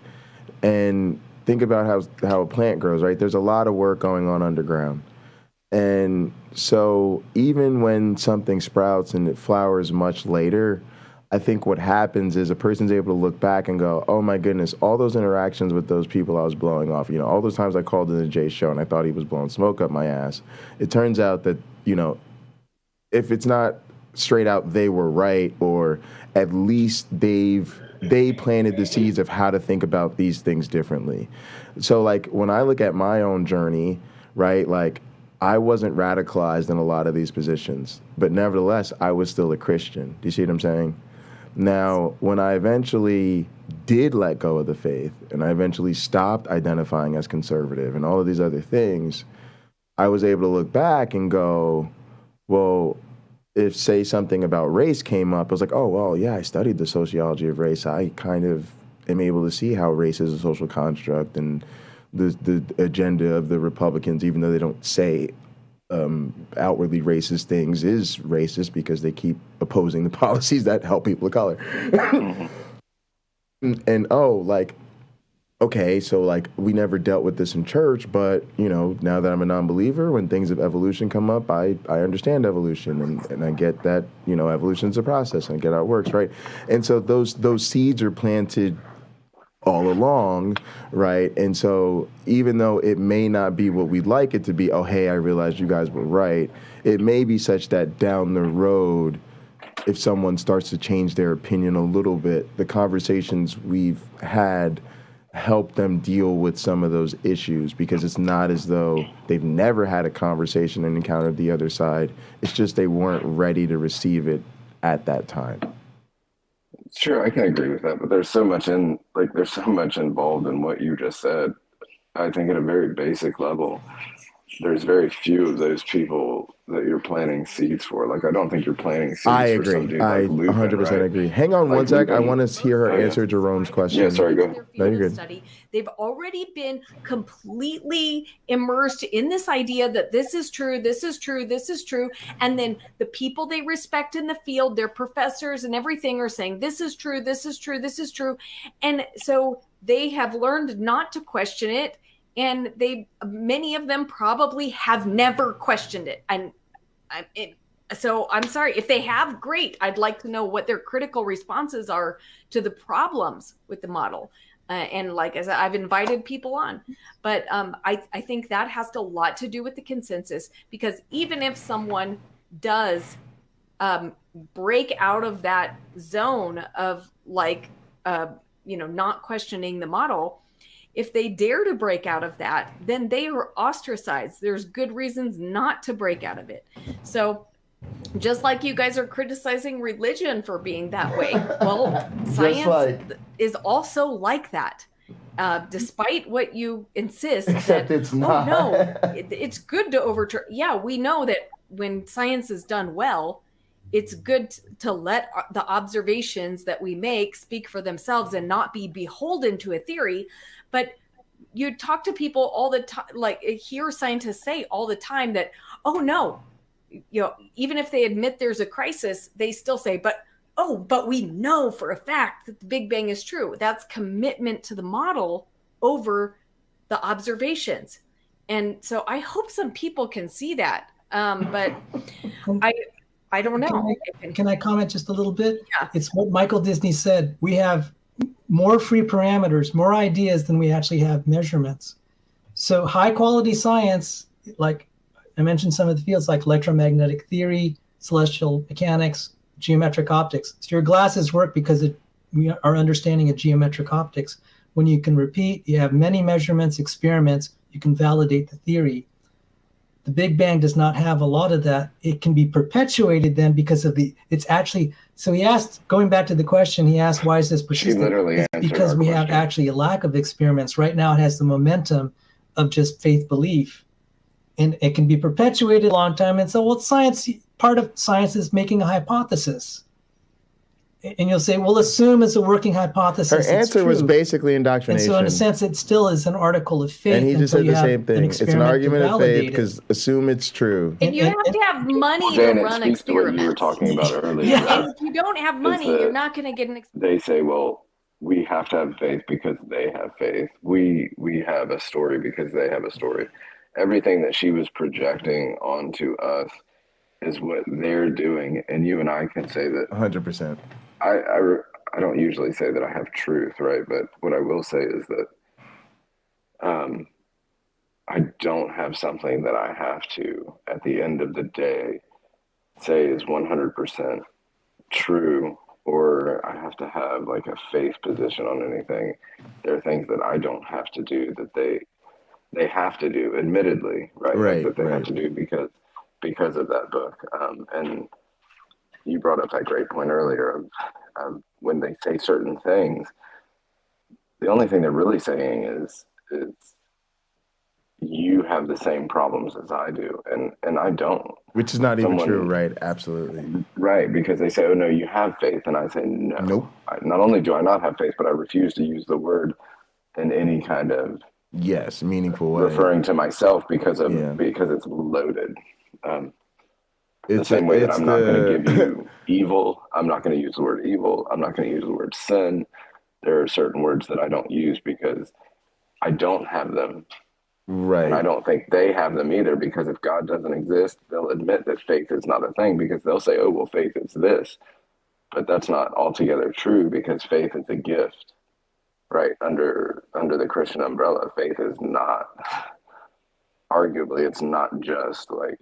S4: And think about how a plant grows, right? There's a lot of work going on underground. And so even when something sprouts and it flowers much later, I think what happens is a person's able to look back and go, oh my goodness, all those interactions with those people I was blowing off, all those times I called in the Jay show and I thought he was blowing smoke up my ass. It turns out that, if it's not straight out they were right, or at least they planted the seeds of how to think about these things differently. So like when I look at my own journey, right, like I wasn't radicalized in a lot of these positions, but nevertheless, I was still a Christian. Do you see what I'm saying? Now, when I eventually did let go of the faith and I eventually stopped identifying as conservative and all of these other things, I was able to look back and go, well, if, say, something about race came up, I was like, oh, well, yeah, I studied the sociology of race. I kind of am able to see how race is a social construct and the agenda of the Republicans, even though they don't say outwardly racist things, is racist because they keep opposing the policies that help people of color. And, okay, so we never dealt with this in church, but now that I'm a non-believer, when things of evolution come up, I understand evolution and I get that evolution's a process and I get how it works, right? And so those seeds are planted all along, right? And so even though it may not be what we'd like it to be, oh hey, I realized you guys were right, it may be such that down the road, if someone starts to change their opinion a little bit, the conversations we've had help them deal with some of those issues, because it's not as though they've never had a conversation and encountered the other side. It's just they weren't ready to receive it at that time.
S23: Sure, I can agree with that, but there's so much involved in what you just said. I think at a very basic level, there's very few of those people that you're planting seeds for. I don't think you're planting seeds for some dude like Lupin, 100%
S4: right? Agree. Hang on one sec. I want to hear her answer Jerome's question.
S23: Yeah, sorry, go ahead.
S4: No, you're good.
S11: Study. They've already been completely immersed in this idea that this is true, this is true, this is true. And then the people they respect in the field, their professors and everything, are saying, this is true, this is true, this is true. And so they have learned not to question it. And many of them probably have never questioned it. So I'm sorry, if they have, great. I'd like to know what their critical responses are to the problems with the model. And like I said, I've invited people on, but I think that has a lot to do with the consensus, because even if someone does break out of that zone of not questioning the model, if they dare to break out of that, then they are ostracized. There's good reasons not to break out of it. So just like you guys are criticizing religion for being that way, well, science is also like that. Despite what you insist,
S4: except it's not.
S11: Oh, no, it's good to overturn. Yeah, we know that when science is done well, it's good to let the observations that we make speak for themselves and not be beholden to a theory. But you talk to people all the time, hear scientists say all the time that, oh no, even if they admit there's a crisis, they still say, but we know for a fact that the Big Bang is true. That's commitment to the model over the observations. And so I hope some people can see that. But I don't know.
S15: Can I comment just a little bit?
S11: Yeah.
S15: It's what Michael Disney said. We have more free parameters, more ideas than we actually have measurements. So high quality science, like I mentioned some of the fields like electromagnetic theory, celestial mechanics, geometric optics. So your glasses work because our understanding of geometric optics. When you can repeat, you have many measurements, experiments, you can validate the theory. The Big Bang does not have a lot of that. It can be perpetuated then because of so he asked, going back to the question, he asked, why is this persistent?
S23: She literally answered
S15: because we have
S23: question.
S15: actually a lack of experiments. Right now it has the momentum of just faith belief. and it can be perpetuated a long time. And so, well, science, part of science is making a hypothesis. And you'll say, well, assume it's a working hypothesis.
S4: Her answer was basically indoctrination.
S15: And so in a sense, it still is an article of faith.
S4: And he just said the same thing. It's an argument of faith
S15: it.
S4: because assume it's true.
S11: And you have to have money to
S23: Janet,
S11: run
S23: speaks to what
S11: experiments.
S23: you were talking about earlier.
S11: Yeah. If you don't have money, you're not going to get an experiment.
S23: They say, well, we have to have faith because they have faith. We have a story because they have a story. Everything that she was projecting onto us is what they're doing. And you and I can say that
S4: 100%.
S23: I don't usually say that I have truth, right? But what I will say is that I don't have something that I have to, at the end of the day, say is 100% true, or I have to have like a faith position on anything. There are things that I don't have to do that they have to do, admittedly, right?
S4: Right,
S23: that they
S4: right.
S23: have to do because of that book. And you brought up that great point earlier of when they say certain things, the only thing they're really saying is you have the same problems as I do, and I don't.
S4: Which is not even true, right? Absolutely.
S23: Right, because they say, oh, no, you have faith, and I say, no.
S4: Nope.
S23: Not only do I not have faith, but I refuse to use the word in any kind of
S4: meaningful way.
S23: Referring to myself because it's loaded. The same way that I'm not going to give you evil. I'm not going to use the word evil. I'm not going to use the word sin. There are certain words that I don't use because I don't have them.
S4: Right.
S23: And I don't think they have them either, because if God doesn't exist, they'll admit that faith is not a thing, because they'll say, oh, well, faith is this. But that's not altogether true, because faith is a gift, right? Under the Christian umbrella, faith is not, arguably, it's not just like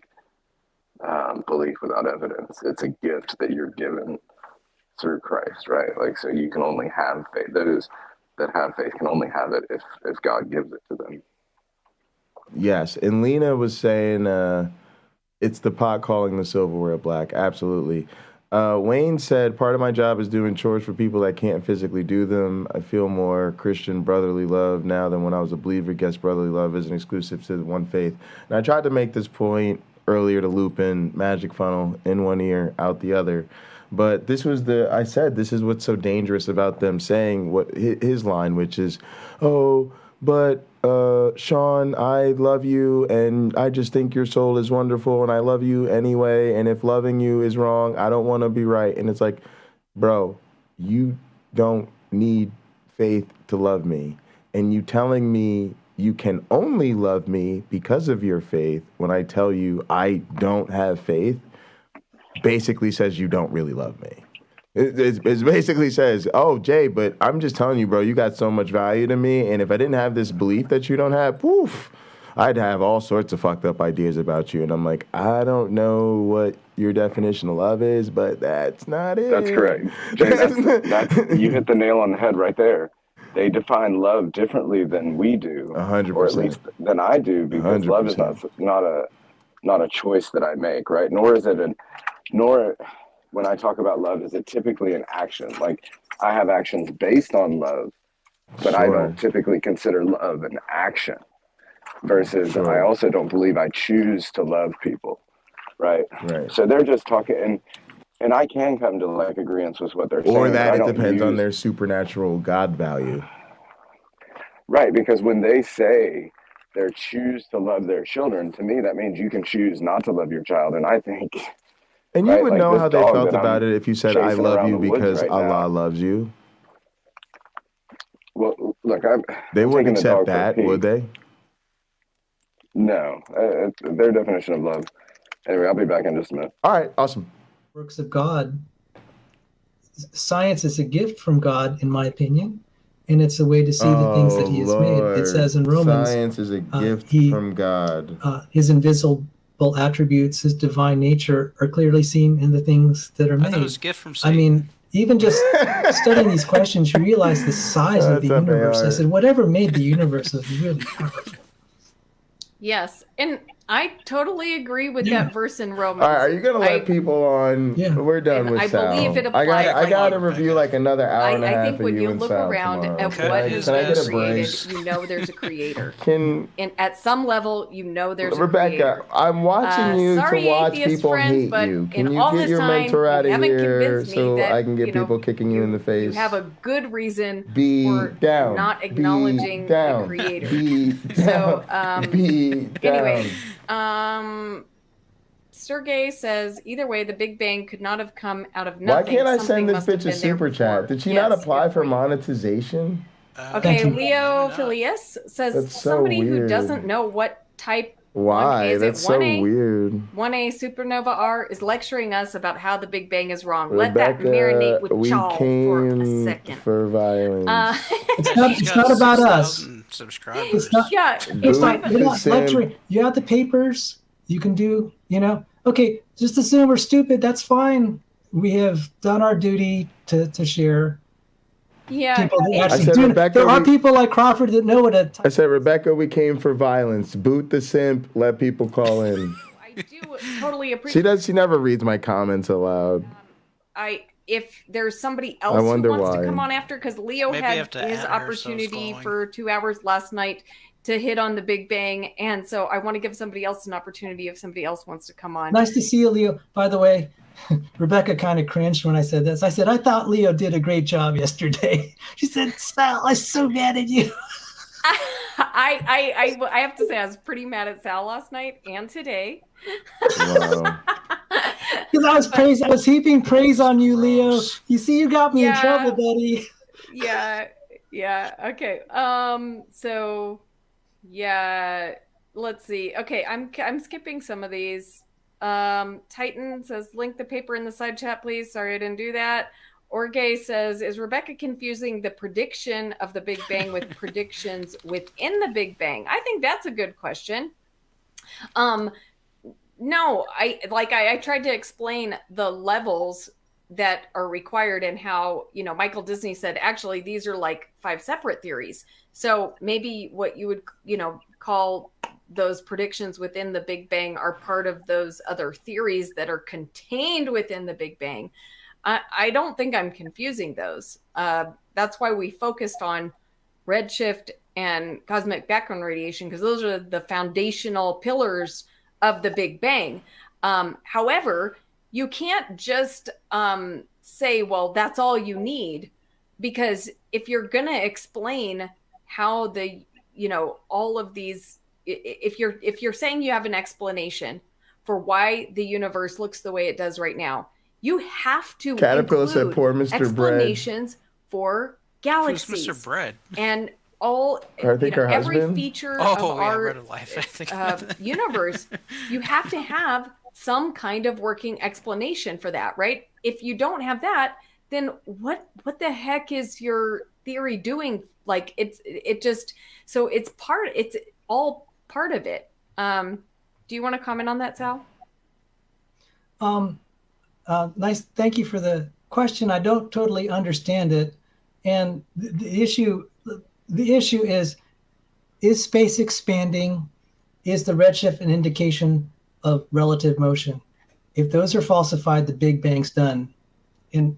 S23: belief without evidence. It's a gift that you're given through Christ, right? Like, so you can only have faith. Those that have faith can only have it if God gives it to them.
S4: Yes, and Lena was saying it's the pot calling the silverware black. Absolutely. Wayne said, part of my job is doing chores for people that can't physically do them. I feel more Christian brotherly love now than when I was a believer. Guess brotherly love isn't exclusive to one faith. And I tried to make this point earlier to Lupin, magic funnel, in one ear, out the other. But this was I said, this is what's so dangerous about them saying what his line, which is, oh, but Sean, I love you, and I just think your soul is wonderful, and I love you anyway, and if loving you is wrong, I don't want to be right. And it's like, bro, you don't need faith to love me. And you telling me you can only love me because of your faith when I tell you I don't have faith basically says you don't really love me. It basically says, oh, Jay, but I'm just telling you, bro, you got so much value to me, and if I didn't have this belief that you don't have, poof, I'd have all sorts of fucked up ideas about you. And I'm like, I don't know what your definition of love is, but that's not it.
S23: That's correct. Jay, that's you hit the nail on the head right there. They define love differently than we do,
S4: 100%.
S23: or at least than I do, because
S4: 100%.
S23: love is not a choice that I make, right? Nor when I talk about love, is it typically an action? Like, I have actions based on love, but I don't typically consider love an action. Versus, I also don't believe I choose to love people, right? So they're just talking, and I can come to like agreements with what they're saying.
S4: Or that it depends on their supernatural God value.
S23: Right, because when they say they choose to love their children, to me that means you can choose not to love your child, and I think.
S4: And you would know how they felt about it if you said, I love you because Allah loves you.
S23: Well, look,
S4: they wouldn't accept that, would they?
S23: No. Their definition of love. Anyway, I'll be back in just a minute.
S4: All right, awesome.
S15: Works of God. Science is a gift from God, in my opinion, and it's a way to see the things that he has made. It says in Romans,
S4: science is a gift from God.
S15: His invisible attributes, his divine nature, are clearly seen in the things that are made.
S19: I thought it was a gift from Satan.
S15: I mean, even just studying these questions, you realize the size of the universe. I said, whatever made the universe is really powerful.
S11: Yes. And I totally agree with that verse in Romans.
S4: All right, are you gonna let people on? Yeah. We're done with
S11: I
S4: Sal.
S11: believe it applies.
S4: I got to review like another hour and a half
S11: I think when
S4: of
S11: you
S4: and
S11: look
S4: Sal
S11: around
S4: tomorrow.
S11: at
S4: Can
S11: what
S4: I
S11: has
S4: get
S11: been
S4: a break?
S11: created, you know there's a creator.
S4: And
S11: at some level, you know there's a
S4: Rebekah,
S11: creator.
S4: I'm watching you
S11: Sorry,
S4: to watch
S11: atheist
S4: people
S11: friends,
S4: hate
S11: but
S4: you.
S11: in
S4: Can you
S11: all
S4: get
S11: this
S4: your
S11: time,
S4: mentor out
S11: you
S4: of
S11: haven't
S4: here
S11: convinced me
S4: so
S11: that,
S4: I can get people kicking you in the face?
S11: You have a good reason
S4: Be
S11: for
S4: down.
S11: not acknowledging
S4: Be down.
S11: the creator.
S4: Be down.
S11: So,
S4: Be down.
S11: anyway, Sergey says, either way, the Big Bang could not have come out of nothing.
S4: Why can't I
S11: Something
S4: send this
S11: must have
S4: bitch a
S11: been there
S4: super
S11: before.
S4: chat? Did she
S11: Yes,
S4: not apply for monetization?
S11: Okay, Leo Filius says,
S4: That's so
S11: somebody who
S4: weird.
S11: doesn't know what type
S4: Why?
S11: is
S4: That's
S11: it
S4: so
S11: 1A?
S4: weird.
S11: 1A supernova R is lecturing us about how the Big Bang is wrong. Let that
S4: Rebekah,
S11: marinate with
S4: we
S11: y'all for a
S4: came
S11: second.
S4: for violence.
S15: It's not about us.
S19: Subscribers.
S15: It's not.
S11: Yeah,
S15: It's like you're not lecturing. You have the papers. You can do. Okay. Just assume we're stupid. That's fine. We have done our duty to share.
S11: Yeah.
S15: People that
S4: I
S15: actually
S4: said,
S15: do.
S4: Rebekah,
S15: There are people like Crawford that know what a.
S4: I said, Rebekah, we came for violence. Boot the simp. Let people call in.
S11: I do totally appreciate.
S4: She never reads my comments aloud.
S11: If there's somebody
S4: I
S11: else who
S4: wonder
S11: wants
S4: why.
S11: to come on after, because Leo
S19: Maybe I have
S11: had
S19: to
S11: his
S19: add her so it's
S11: opportunity
S19: going.
S11: for 2 hours last night to hit on the Big Bang, and so I want to give somebody else an opportunity if somebody else wants to come on.
S15: Nice to see you, Leo. By the way, Rebekah kind of cringed when I said this. I said, I thought Leo did a great job yesterday. She said, Sal, I'm so mad at you.
S11: I have to say I was pretty mad at Sal last night and today.
S4: Wow.
S15: Because I was heaping praise on you, Leo. You see, you got me in trouble, buddy.
S11: Yeah. Okay. So, yeah. Let's see. Okay, I'm skipping some of these. Titan says, link the paper in the side chat, please. Sorry, I didn't do that. Orge says, is Rebekah confusing the prediction of the Big Bang with predictions within the Big Bang? I think that's a good question. No, I tried to explain the levels that are required and how, Michael Disney said, actually, these are like 5 separate theories. So maybe what you would, call those predictions within the Big Bang are part of those other theories that are contained within the Big Bang. I don't think I'm confusing those. That's why we focused on redshift and cosmic background radiation, because those are the foundational pillars of the Big Bang. However, you can't just say, well, that's all you need, because if you're going to explain how all of these, if you're saying you have an explanation for why the universe looks the way it does right now, you have to
S4: Caterpillar said,
S11: include
S4: poor Mr. Bread.
S11: explanations for galaxies.
S19: Who's Mr. Bread?
S11: And all,
S4: I think her
S11: every
S4: husband?
S11: feature
S19: Oh,
S11: of
S19: yeah,
S11: our
S19: Bread of Life. I think.
S11: universe, you have to have some kind of working explanation for that, right? If you don't have that, then what the heck is your theory doing? Like it's all part of it. Do you want to comment on that, Sal?
S15: Nice. Thank you for the question. I don't totally understand it. And the issue is space expanding? Is the redshift an indication of relative motion? If those are falsified, the Big Bang's done. And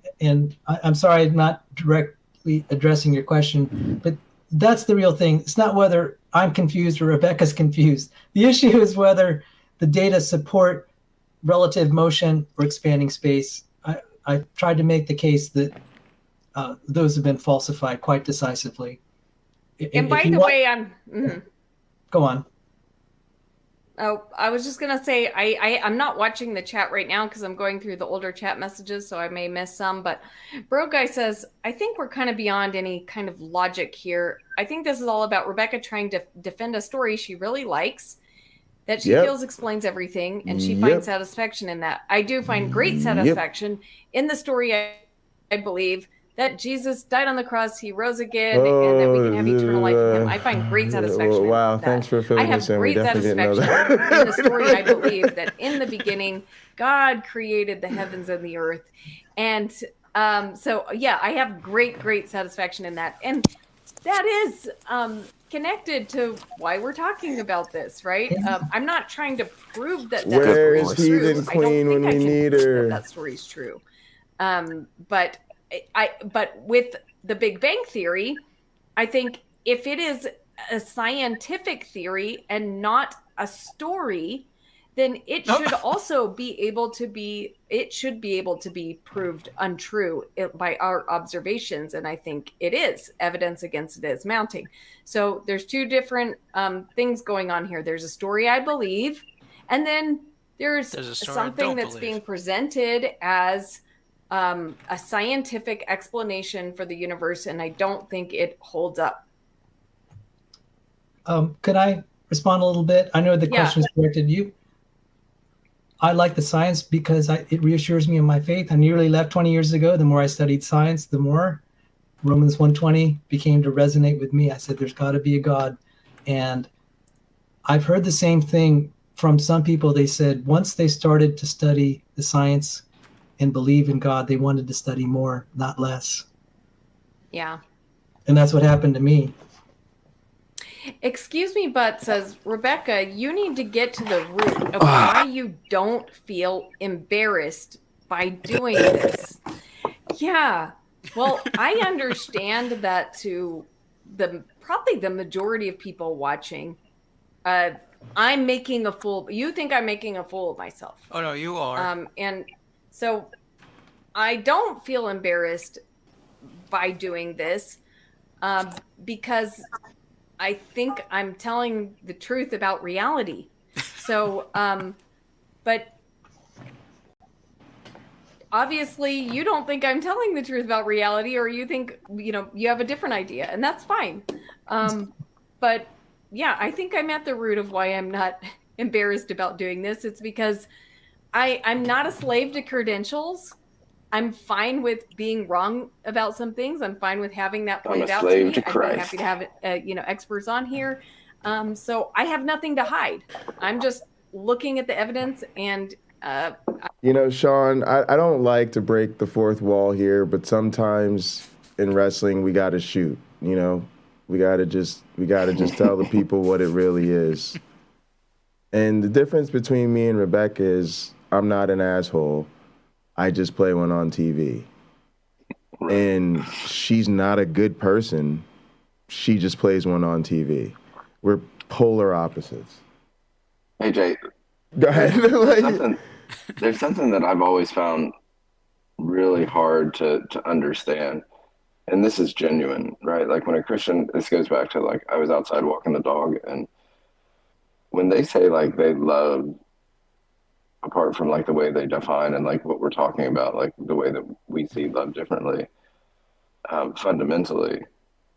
S15: I'm sorry, I'm not directly addressing your question, but that's the real thing. It's not whether I'm confused or Rebekah's confused. The issue is whether the data support relative motion or expanding space. I've tried to make the case that those have been falsified quite decisively.
S11: And by the way,
S15: Go on.
S11: Oh, I was just going to say, I'm not watching the chat right now because I'm going through the older chat messages, so I may miss some. But Bro Guy says, I think we're kind of beyond any kind of logic here. I think this is all about Rebekah trying to defend a story she really likes, that she feels explains everything, and she finds satisfaction in that. I do find great satisfaction in the story, I believe, that Jesus died on the cross, he rose again, and that we can have eternal life in him. I find great satisfaction
S4: wow,
S11: in that.
S4: thanks for filling
S11: I
S4: this
S11: have
S4: in. We
S11: great
S4: definitely didn't know
S11: satisfaction
S4: that.
S11: in the story. I believe that in the beginning, God created the heavens and the earth. And so, yeah, I have great satisfaction in that. And that is connected to why we're talking about this, right? I'm not trying to prove that
S4: Where
S11: story
S4: is
S11: is true.
S4: Heathen Queen when we need her?
S11: That story's true. But with the Big Bang Theory, I think if it is a scientific theory and not a story, then it should also be able to be proved untrue by our observations. And I think it is. Evidence against it is mounting. So there's two different things going on here. There's a story I believe, and then there's something that's being presented as a scientific explanation for the universe, and I don't think it holds up.
S15: Could I respond a little bit? I know the question is directed to you. I like the science because it reassures me in my faith. I nearly left 20 years ago. The more I studied science, the more Romans 1:20 became to resonate with me. I said, there's got to be a God. And I've heard the same thing from some people. They said once they started to study the science and believe in God, they wanted to study more, not less.
S11: Yeah.
S15: And that's what happened to me.
S11: Excuse me, but says, Rebekah, you need to get to the root of why you don't feel embarrassed by doing this. Yeah. Well, I understand that to probably the majority of people watching, I'm making a fool. You think I'm making a fool of myself.
S19: Oh, no, you are.
S11: And so I don't feel embarrassed by doing this because I think I'm telling the truth about reality. So, but obviously you don't think I'm telling the truth about reality, or you think, you have a different idea, and that's fine. But yeah, I think I'm at the root of why I'm not embarrassed about doing this. It's because I'm not a slave to credentials. I'm fine with being wrong about some things. I'm fine with having that pointed out to me. I'd be happy to have experts on here. So I have nothing to hide. I'm just looking at the evidence and.
S4: Sean, I don't like to break the fourth wall here, but sometimes in wrestling we got to shoot. We got to just tell the people what it really is. And the difference between me and Rebekah is I'm not an asshole. I just play one on TV. And she's not a good person. She just plays one on TV. We're polar opposites.
S23: Hey, Jay.
S4: Go ahead.
S23: There's something that I've always found really hard to understand. And this is genuine, right? Like when a Christian, this goes back to like I was outside walking the dog, and when they say like they love, apart from like the way they define and like what we're talking about, like the way that we see love differently, fundamentally,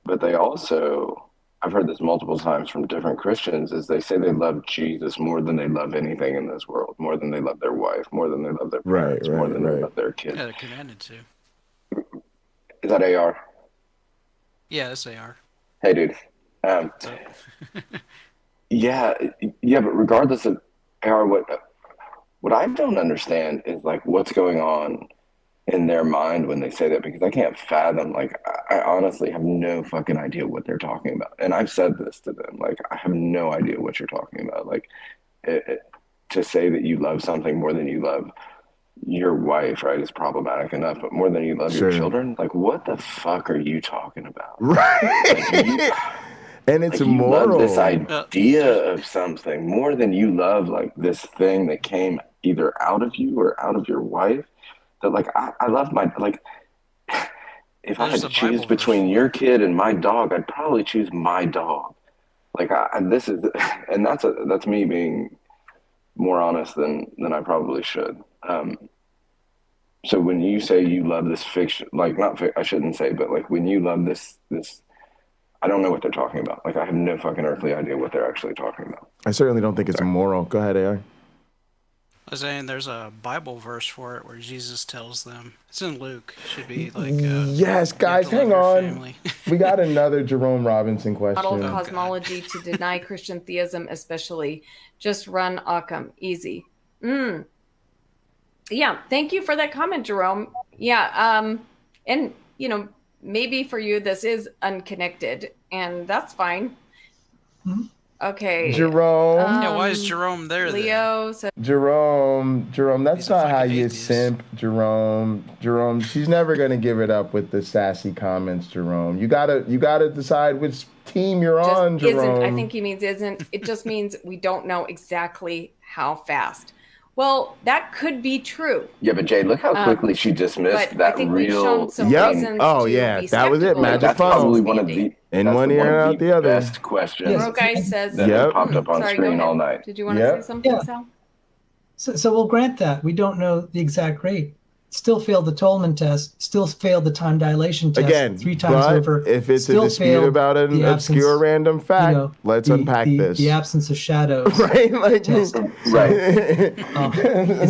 S23: but they also, I've heard this multiple times from different Christians, is they say they love Jesus more than they love anything in this world, more than they love their wife, more than they love their parents, more than they love their kids.
S19: Yeah, they're commanded to.
S23: Is that AR?
S19: Yeah, that's AR.
S23: Hey, dude. Yeah, but regardless of AR, what I don't understand is like what's going on in their mind when they say that, because I can't fathom, like I honestly have no fucking idea what they're talking about. And I've said this to them, like I have no idea what you're talking about. Like to say that you love something more than you love your wife, right, is problematic enough, but more than you love your children, like what the fuck are you talking about?
S4: Right. And it's
S23: like
S4: moral.
S23: You love this idea of something more than you love like this thing that came either out of you or out of your wife. That like I love my, like if I had to choose between your kid and my dog, I'd probably choose my dog. Like that's me being more honest than I probably should. So when you say you love this fiction, like I shouldn't say, but like when you love this, I don't know what they're talking about. Like I have no fucking earthly idea what they're actually talking about.
S4: I certainly don't think it's immoral. Go ahead, AI.
S19: I was saying there's a Bible verse for it where Jesus tells them, it's in Luke, it should be like
S4: yes, guys, hang on. We got another Jerome Robinson question.
S11: Model cosmology to deny Christian theism, especially. Just run Occam. Easy. Yeah, thank you for that comment, Jerome. Yeah, and maybe for you this is unconnected, and that's fine. Okay.
S4: Jerome.
S19: Yeah, why is Jerome there
S11: Leo. So
S4: Jerome, that's not how you simp, Jerome. She's never gonna give it up with the sassy comments, Jerome. You gotta decide which team you're on, Jerome.
S11: I think he means isn't. It just means we don't know exactly how fast. Well, that could be true.
S23: Yeah, but Jade, look how quickly she dismissed that real.
S4: Oh yeah, that was it. Magic
S23: that's
S4: phone.
S23: probably one of the
S4: in one ear and out the other.
S23: Best questions.
S11: Yes. Guy says
S23: that have popped up on
S11: Sorry,
S23: screen all night.
S11: Did you want to say something, Sal?
S15: So we'll grant that we don't know the exact rate. Still failed the Tolman test. Still failed the time dilation test.
S4: Again,
S15: 3 times over.
S4: If it's a dispute about an obscure random fact, let's unpack this.
S15: The absence of shadows.
S4: Right,
S15: it's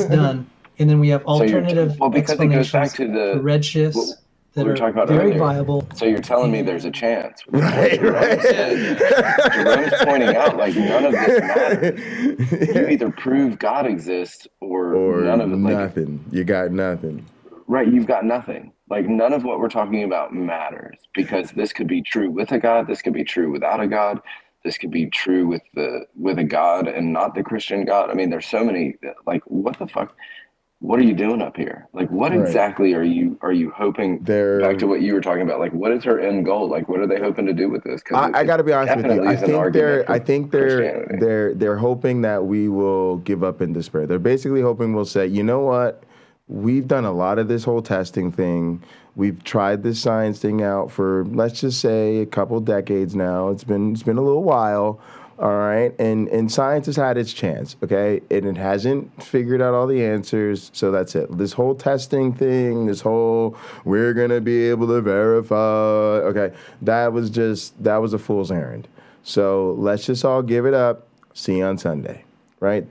S15: done. And then we have alternative
S23: because it goes back
S15: explanations
S23: to the
S15: for redshifts that
S23: we were
S15: are
S23: talking about
S15: very
S23: earlier.
S15: viable.
S23: So you're telling me there's a chance.
S4: Right.
S23: Jerome's pointing out like none of this matters. You either prove God exists or none of it.
S4: Nothing. You got nothing.
S23: Right, you've got nothing. Like none of what we're talking about matters because this could be true with a God, this could be true without a God, this could be true with a God and not the Christian God. I mean, there's so many. Like, what the fuck? What are you doing up here? Like, what exactly are you hoping? Back to what you were talking about. Like, what is her end goal? Like, what are they hoping to do with this?
S4: I got to be honest with you. I think they're hoping that we will give up in despair. They're basically hoping we'll say, you know what? We've done a lot of this whole testing thing. We've tried this science thing out for, let's just say, a couple decades now. It's been a little while. All right, and science has had its chance, okay? And it hasn't figured out all the answers, so that's it. This whole testing thing, we're gonna be able to verify, okay, that was a fool's errand. So let's just all give it up, see you on Sunday, right?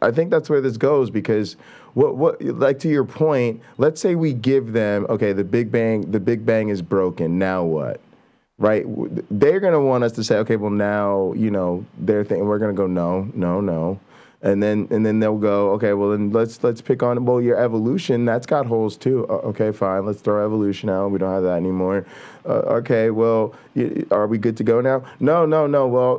S4: I think that's where this goes because what like to your point, let's say we give them, okay, the Big Bang is broken, now what? Right, they're gonna want us to say, okay, well now, they're thinking we're gonna go no, and then they'll go, okay, well then let's pick on your evolution. That's got holes too. Okay, fine, let's throw evolution out. We don't have that anymore. Okay, well, are we good to go now? No.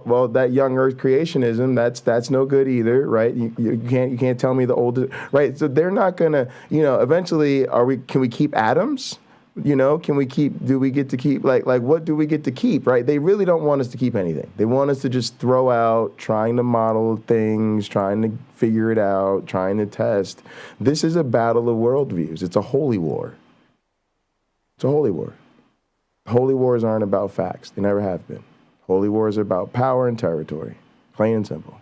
S4: Well, that young Earth creationism, that's no good either, right? You can't tell me the oldest, right? So they're not gonna, eventually, can we keep atoms? Can we do we get to keep, like what do we get to keep, right? They really don't want us to keep anything. They want us to just throw out, trying to model things, trying to figure it out, trying to test. This is a battle of worldviews. It's a holy war. It's a holy war. Holy wars aren't about facts. They never have been. Holy wars are about power and territory, plain and simple.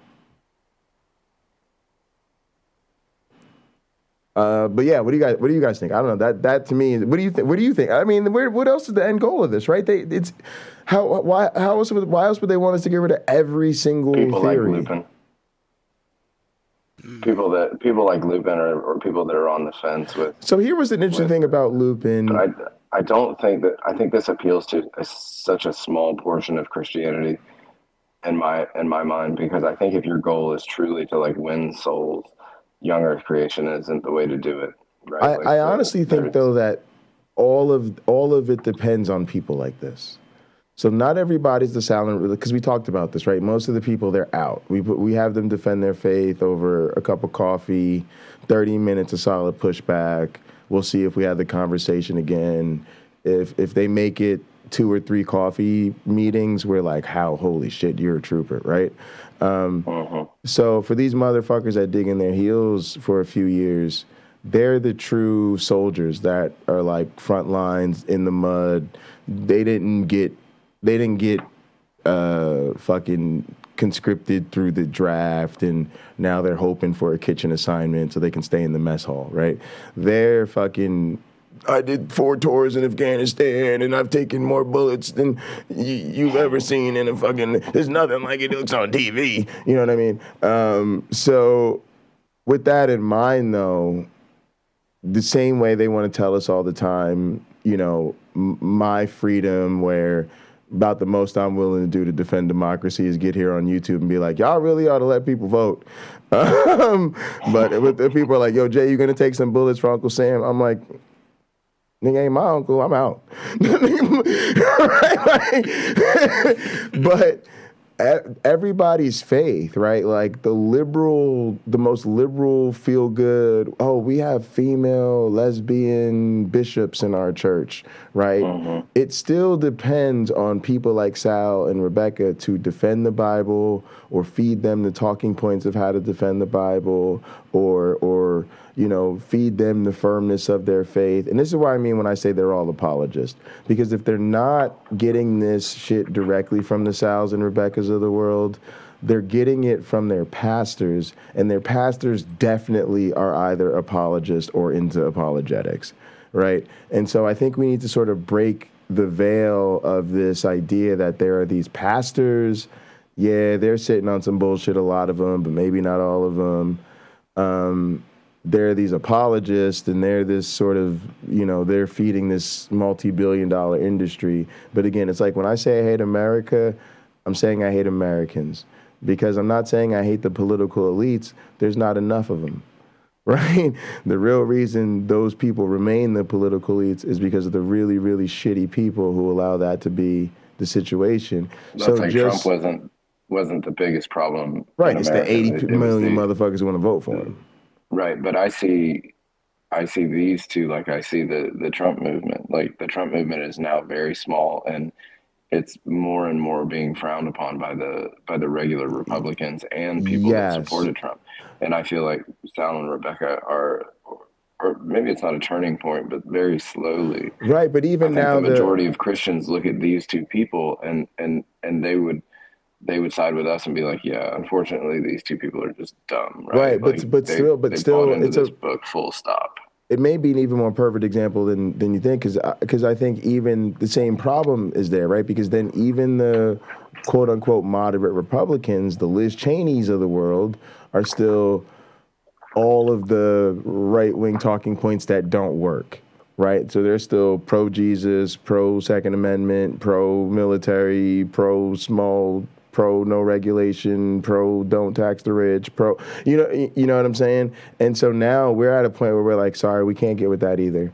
S4: But yeah, what do you guys think? I don't know. That to me, what do you think? I mean, what else is the end goal of this, right? Why else would they want us to get rid of every single
S23: people
S4: theory?
S23: Like Lupin. People like Lupin or people that are on the fence with.
S4: So here was an interesting thing about Lupin.
S23: But I don't think that. I think this appeals to such a small portion of Christianity in my mind, because I think if your goal is truly to like win souls, young Earth creation isn't the way to do it. Right?
S4: I honestly think though that all of it depends on people like this. So not everybody's the silent, because we talked about this, right? Most of the people, they're out. We have them defend their faith over a cup of coffee, 30 minutes of solid pushback. We'll see if we have the conversation again. If they make it 2 or 3 coffee meetings, we're like, how, holy shit, you're a trooper, right? So for these motherfuckers that dig in their heels for a few years, they're the true soldiers that are like front lines in the mud. They didn't get fucking conscripted through the draft, and now they're hoping for a kitchen assignment so they can stay in the mess hall, right? They're fucking, I did 4 tours in Afghanistan, and I've taken more bullets than you've ever seen in a fucking, there's nothing like it looks on TV. You know what I mean? So with that in mind, though, the same way they want to tell us all the time, my freedom, where about the most I'm willing to do to defend democracy is get here on YouTube and be like, y'all really ought to let people vote. But with the people are like, yo, Jay, you going to take some bullets for Uncle Sam? I'm like, Nigga ain't my uncle, I'm out. But everybody's faith, right? Like the most liberal feel good, oh, we have female lesbian bishops in our church, right? Mm-hmm. It still depends on people like Sal and Rebekah to defend the Bible or feed them the talking points of how to defend the Bible or feed them the firmness of their faith. And this is what I mean when I say they're all apologists. Because if they're not getting this shit directly from the Sals and Rebekahs of the world, they're getting it from their pastors, and their pastors definitely are either apologists or into apologetics, right? And so I think we need to sort of break the veil of this idea that there are these pastors, yeah, they're sitting on some bullshit, a lot of them, but maybe not all of them. They're these apologists, and they're this sort of, they're feeding this multi-billion-dollar industry. But again, it's like when I say I hate America, I'm saying I hate Americans. Because I'm not saying I hate the political elites. There's not enough of them, right? The real reason those people remain the political elites is because of the really, really shitty people who allow that to be the situation.
S23: Trump wasn't the biggest problem.
S4: Right, it's the 80 million motherfuckers who want to vote for him.
S23: Right, but I see these two, like I see the Trump movement. Like the Trump movement is now very small, and it's more and more being frowned upon by the regular Republicans and people that supported Trump. And I feel like Sal and Rebekah are, or maybe it's not a turning point, but very slowly.
S4: Right, but even now
S23: the majority of Christians look at these two people and they would side with us and be like, yeah, unfortunately, these two people are just dumb, right?
S4: Right, but still,
S23: it's this book, full stop.
S4: It may be an even more perfect example than you think, because I think even the same problem is there, right? Because then even the quote unquote moderate Republicans, the Liz Cheneys of the world, are still all of the right wing talking points that don't work. Right, so they're still pro Jesus, pro Second Amendment, pro military, pro small, pro no regulation, pro don't tax the rich, pro, you know what I'm saying? And so now we're at a point where we're like, sorry, we can't get with that either.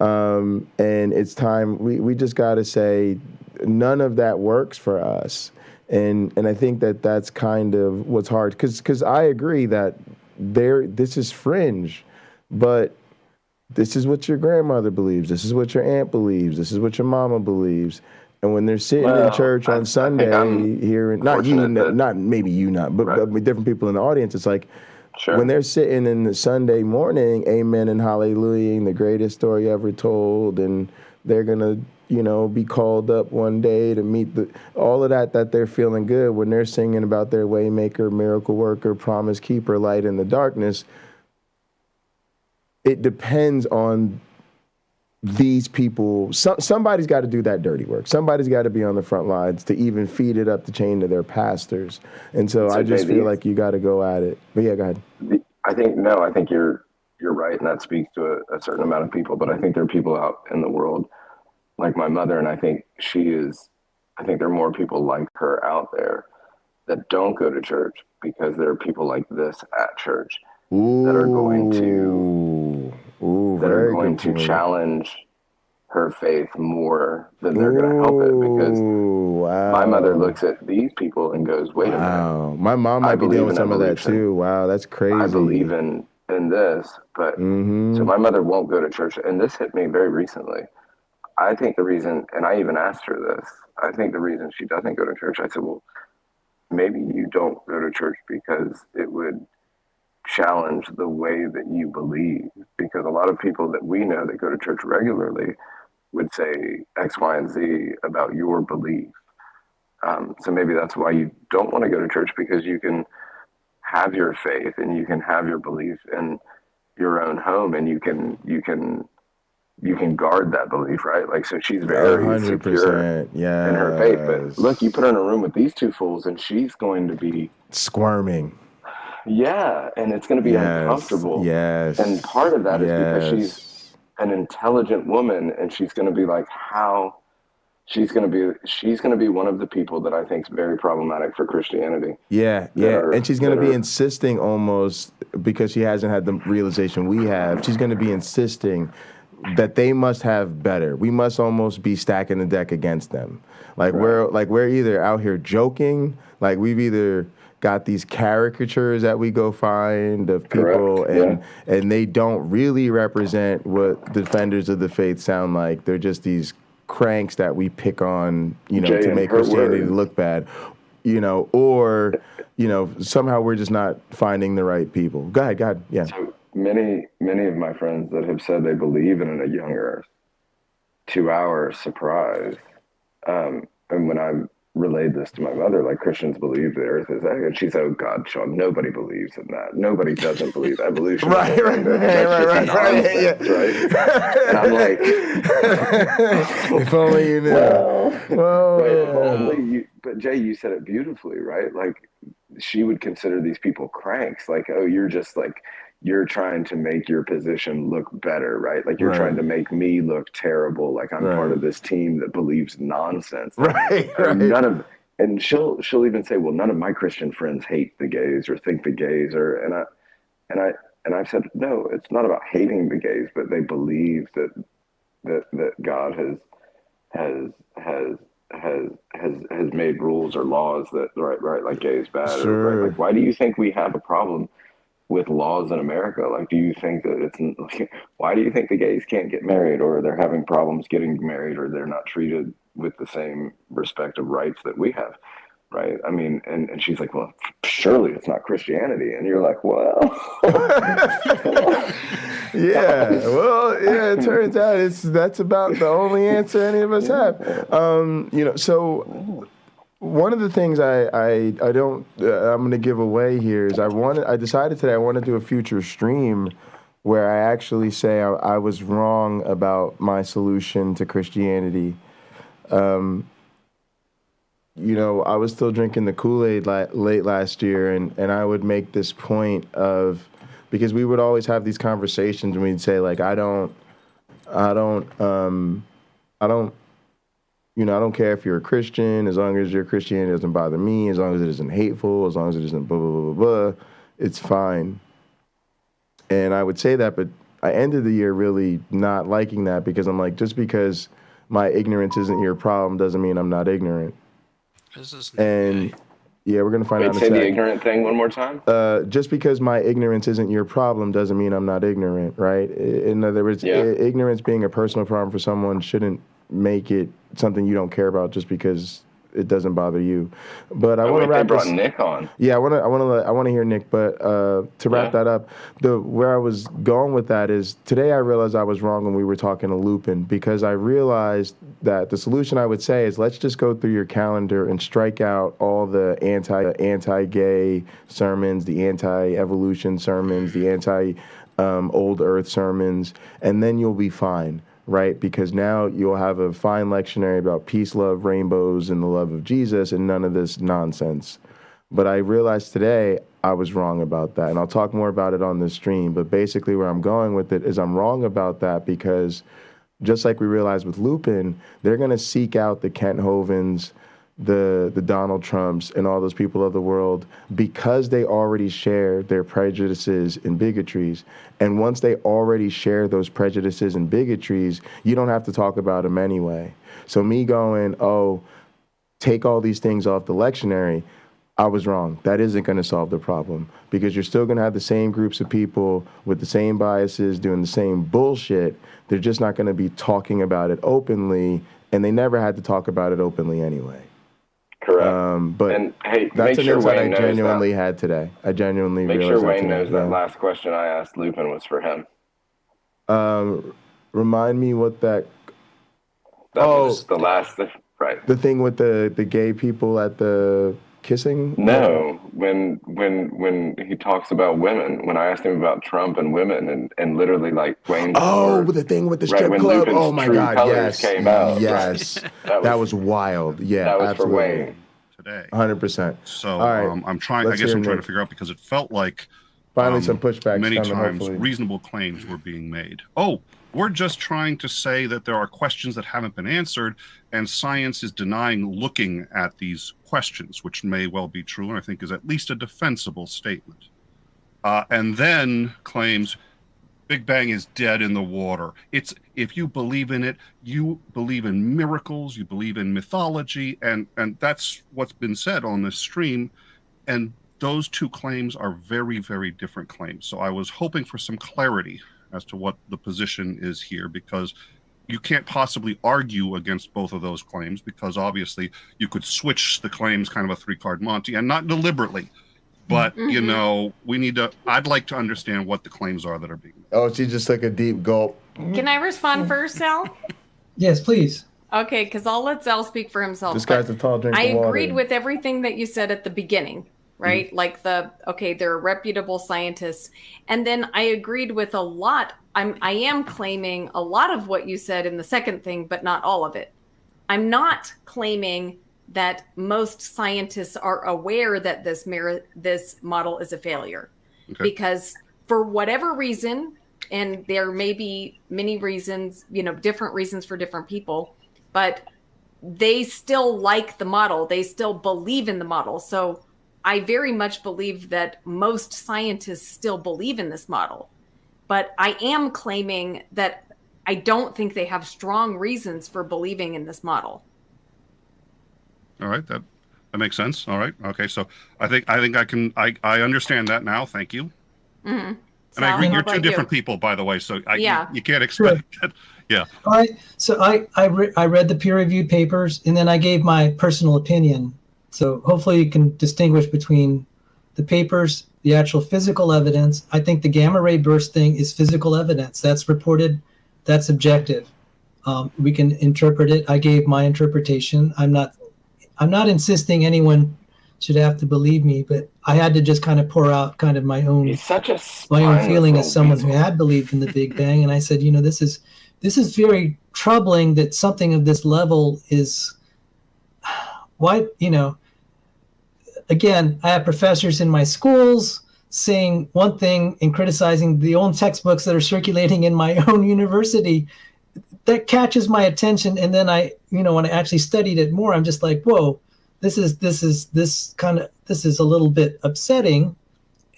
S4: And it's time, we just got to say none of that works for us. And I think that's kind of what's hard, because I agree that this is fringe, but this is what your grandmother believes. This is what your aunt believes. This is what your mama believes. And when they're sitting in church on Sunday, hearing not maybe you, but different people in the audience, it's like when they're sitting in the Sunday morning, amen and hallelujah, the greatest story ever told, and they're gonna, be called up one day to meet all of that they're feeling good when they're singing about their waymaker, miracle worker, promise keeper, light in the darkness. It depends on these people. Somebody's got to do that dirty work. Somebody's got to be on the front lines to even feed it up the chain to their pastors. And so I just feel like you got to go at it. But yeah, go ahead.
S23: I think you're right, and that speaks to a certain amount of people. But I think there are people out in the world like my mother, and I think there are more people like her out there that don't go to church because there are people like this at church. That are going to challenge her faith more than they're going to help it, because my mother looks at these people and goes, wait a minute.
S4: My mom might be doing some of that too. Wow, that's crazy.
S23: I believe in this, but so my mother won't go to church. And this hit me very recently. I think the reason, and I even asked her this, I think the reason she doesn't go to church, I said, well, maybe you don't go to church because it would challenge the way that you believe, because a lot of people that we know that go to church regularly would say X, Y, and Z about your belief. So maybe that's why you don't want to go to church, because you can have your faith and you can have your belief in your own home, and you can guard that belief, right? Like, so she's very 100%, secure in her faith. But look, you put her in a room with these two fools, and she's going to be
S4: squirming.
S23: Yeah, and it's going to be uncomfortable.
S4: Yes.
S23: And part of that is because she's an intelligent woman, and she's going to be like, she's going to be one of the people that I think is very problematic for Christianity.
S4: Yeah. And she's going to be insisting, almost because she hasn't had the realization we have, she's going to be insisting, that they must have better. We must almost be stacking the deck against them. Like we're either out here joking, like we've either got these caricatures that we go find of people, and they don't really represent what defenders of the faith sound like. They're just these cranks that we pick on, to make Christianity look bad, or somehow we're just not finding the right people. Go ahead, yeah.
S23: So many of my friends that have said they believe in a young Earth, to our surprise, and when I relayed this to my mother, like, Christians believe the Earth is egg, and she said, "Oh God, Sean, nobody believes in that. Nobody doesn't believe evolution." Right. And I'm like,
S4: if only you knew.
S23: But Jay, you said it beautifully, right? Like, she would consider these people cranks. Like, oh, you're trying to make your position look better, right? Like, you're trying to make me look terrible. Like, I'm part of this team that believes nonsense. And she'll even say, well, none of my Christian friends hate the gays or think the gays and I've said, no, it's not about hating the gays, but they believe that God has made rules or laws that like gay is bad.
S4: Sure.
S23: Like, why do you think we have a problem with laws in America? Like, do you think that why do you think the gays can't get married, or they're having problems getting married, or they're not treated with the same respect of rights that we have? Right. I mean, and she's like, well, surely it's not Christianity. And you're like, well,
S4: it turns out that's about the only answer any of us have. So one of the things I'm going to give away here is I decided today I want to do a future stream where I actually say I was wrong about my solution to Christianity. I was still drinking the Kool-Aid late last year, and I would make this point of, because we would always have these conversations and we'd say, like, I don't care if you're a Christian, as long as your Christianity doesn't bother me, as long as it isn't hateful, as long as it isn't blah, blah, blah, blah, blah, it's fine. And I would say that, but I ended the year really not liking that, because I'm like, just because my ignorance isn't your problem doesn't mean I'm not ignorant. And yeah, we're going to find out in a
S23: say
S4: sec.
S23: the ignorant thing one more time.
S4: Just because my ignorance isn't your problem doesn't mean I'm not ignorant, right? In other words, ignorance being a personal problem for someone shouldn't make it something you don't care about just because it doesn't bother you. But I want to wrap
S23: brought
S4: this.
S23: Nick on.
S4: Yeah, I want to hear Nick. But to wrap that up, where I was going with that is, today I realized I was wrong when we were talking to Lupin, because I realized that the solution I would say is, let's just go through your calendar and strike out all the anti-gay sermons, the anti-evolution sermons, the anti-old Earth sermons, and then you'll be fine. Right? Because now you'll have a fine lectionary about peace, love, rainbows, and the love of Jesus, and none of this nonsense. But I realized today I was wrong about that, and I'll talk more about it on this stream. But basically where I'm going with it is, I'm wrong about that because, just like we realized with Lupin, they're going to seek out the Kent Hovinds, the Donald Trumps, and all those people of the world, because they already share their prejudices and bigotries. And once they already share those prejudices and bigotries, you don't have to talk about them anyway. So me going, oh, take all these things off the lectionary, I was wrong. That isn't going to solve the problem, because you're still going to have the same groups of people with the same biases doing the same bullshit. They're just not going to be talking about it openly, and they never had to talk about it openly anyway.
S23: Correct.
S4: But
S23: and hey,
S4: that's an insight I
S23: knows
S4: genuinely had today. I genuinely
S23: make
S4: realized
S23: sure Wayne
S4: that
S23: knows that last question I asked Lupin was for him.
S4: Remind me what that.
S23: That was the last, right?
S4: The thing with the gay people at the kissing.
S23: No, when he talks about women, when I asked him about Trump and women, and literally like Wayne.
S4: The thing with the strip club.
S23: Lupin's
S4: oh my
S23: True
S4: God!
S23: Colors
S4: Yes,
S23: came out.
S4: yes,
S23: right.
S4: that was wild. Yeah,
S23: that was
S4: absolutely.
S23: for Wayne.
S6: Today.
S4: 100%.
S6: So
S4: right.
S6: I'm trying. I guess I'm trying to figure out, because it felt like
S4: finally some pushback.
S6: Many
S4: coming,
S6: times
S4: hopefully.
S6: reasonable claims were being made. Oh, we're just trying to say that there are questions that haven't been answered, and science is denying looking at these questions, which may well be true, and I think is at least a defensible statement. And then claims, Big Bang is dead in the water. It's, if you believe in it, you believe in miracles, you believe in mythology, and that's what's been said on this stream. And those two claims are very, very different claims. So I was hoping for some clarity as to what the position is here, because you can't possibly argue against both of those claims, because obviously you could switch the claims, kind of a three-card Monty, and not deliberately. But, you know, I'd like to understand what the claims are that are being made.
S4: Oh, she just took a deep gulp.
S11: Can I respond first, Sal?
S15: Yes, please.
S11: Okay, because I'll let Sal speak for himself.
S4: This guy's a tall drink
S11: I
S4: of water.
S11: agreed with everything that you said at the beginning, right? Mm-hmm. Like they're reputable scientists. And then I agreed with a lot. I am claiming a lot of what you said in the second thing, but not all of it. I'm not claiming that most scientists are aware that this model is a failure. Okay. Because for whatever reason, and there may be many reasons, different reasons for different people, but they still like the model. They still believe in the model. So I very much believe that most scientists still believe in this model. But I am claiming that I don't think they have strong reasons for believing in this model.
S6: All right, that makes sense. All right, okay. So I think I understand that now. Thank you.
S11: Mm-hmm.
S6: And I agree. You're two different people, by the way. So you can't expect it. Yeah.
S15: All right. So I read the peer-reviewed papers, and then I gave my personal opinion. So hopefully you can distinguish between the papers, the actual physical evidence. I think the gamma ray burst thing is physical evidence. That's reported. That's objective. We can interpret it. I gave my interpretation. I'm not insisting anyone should have to believe me, but I had to just kind of pour out kind of my own feeling as someone who had believed in the Big Bang. And I said, this is very troubling that something of this level is why, again, I have professors in my schools saying one thing and criticizing the own textbooks that are circulating in my own university. That catches my attention, and then I, when I actually studied it more, I'm just like, whoa, this is a little bit upsetting.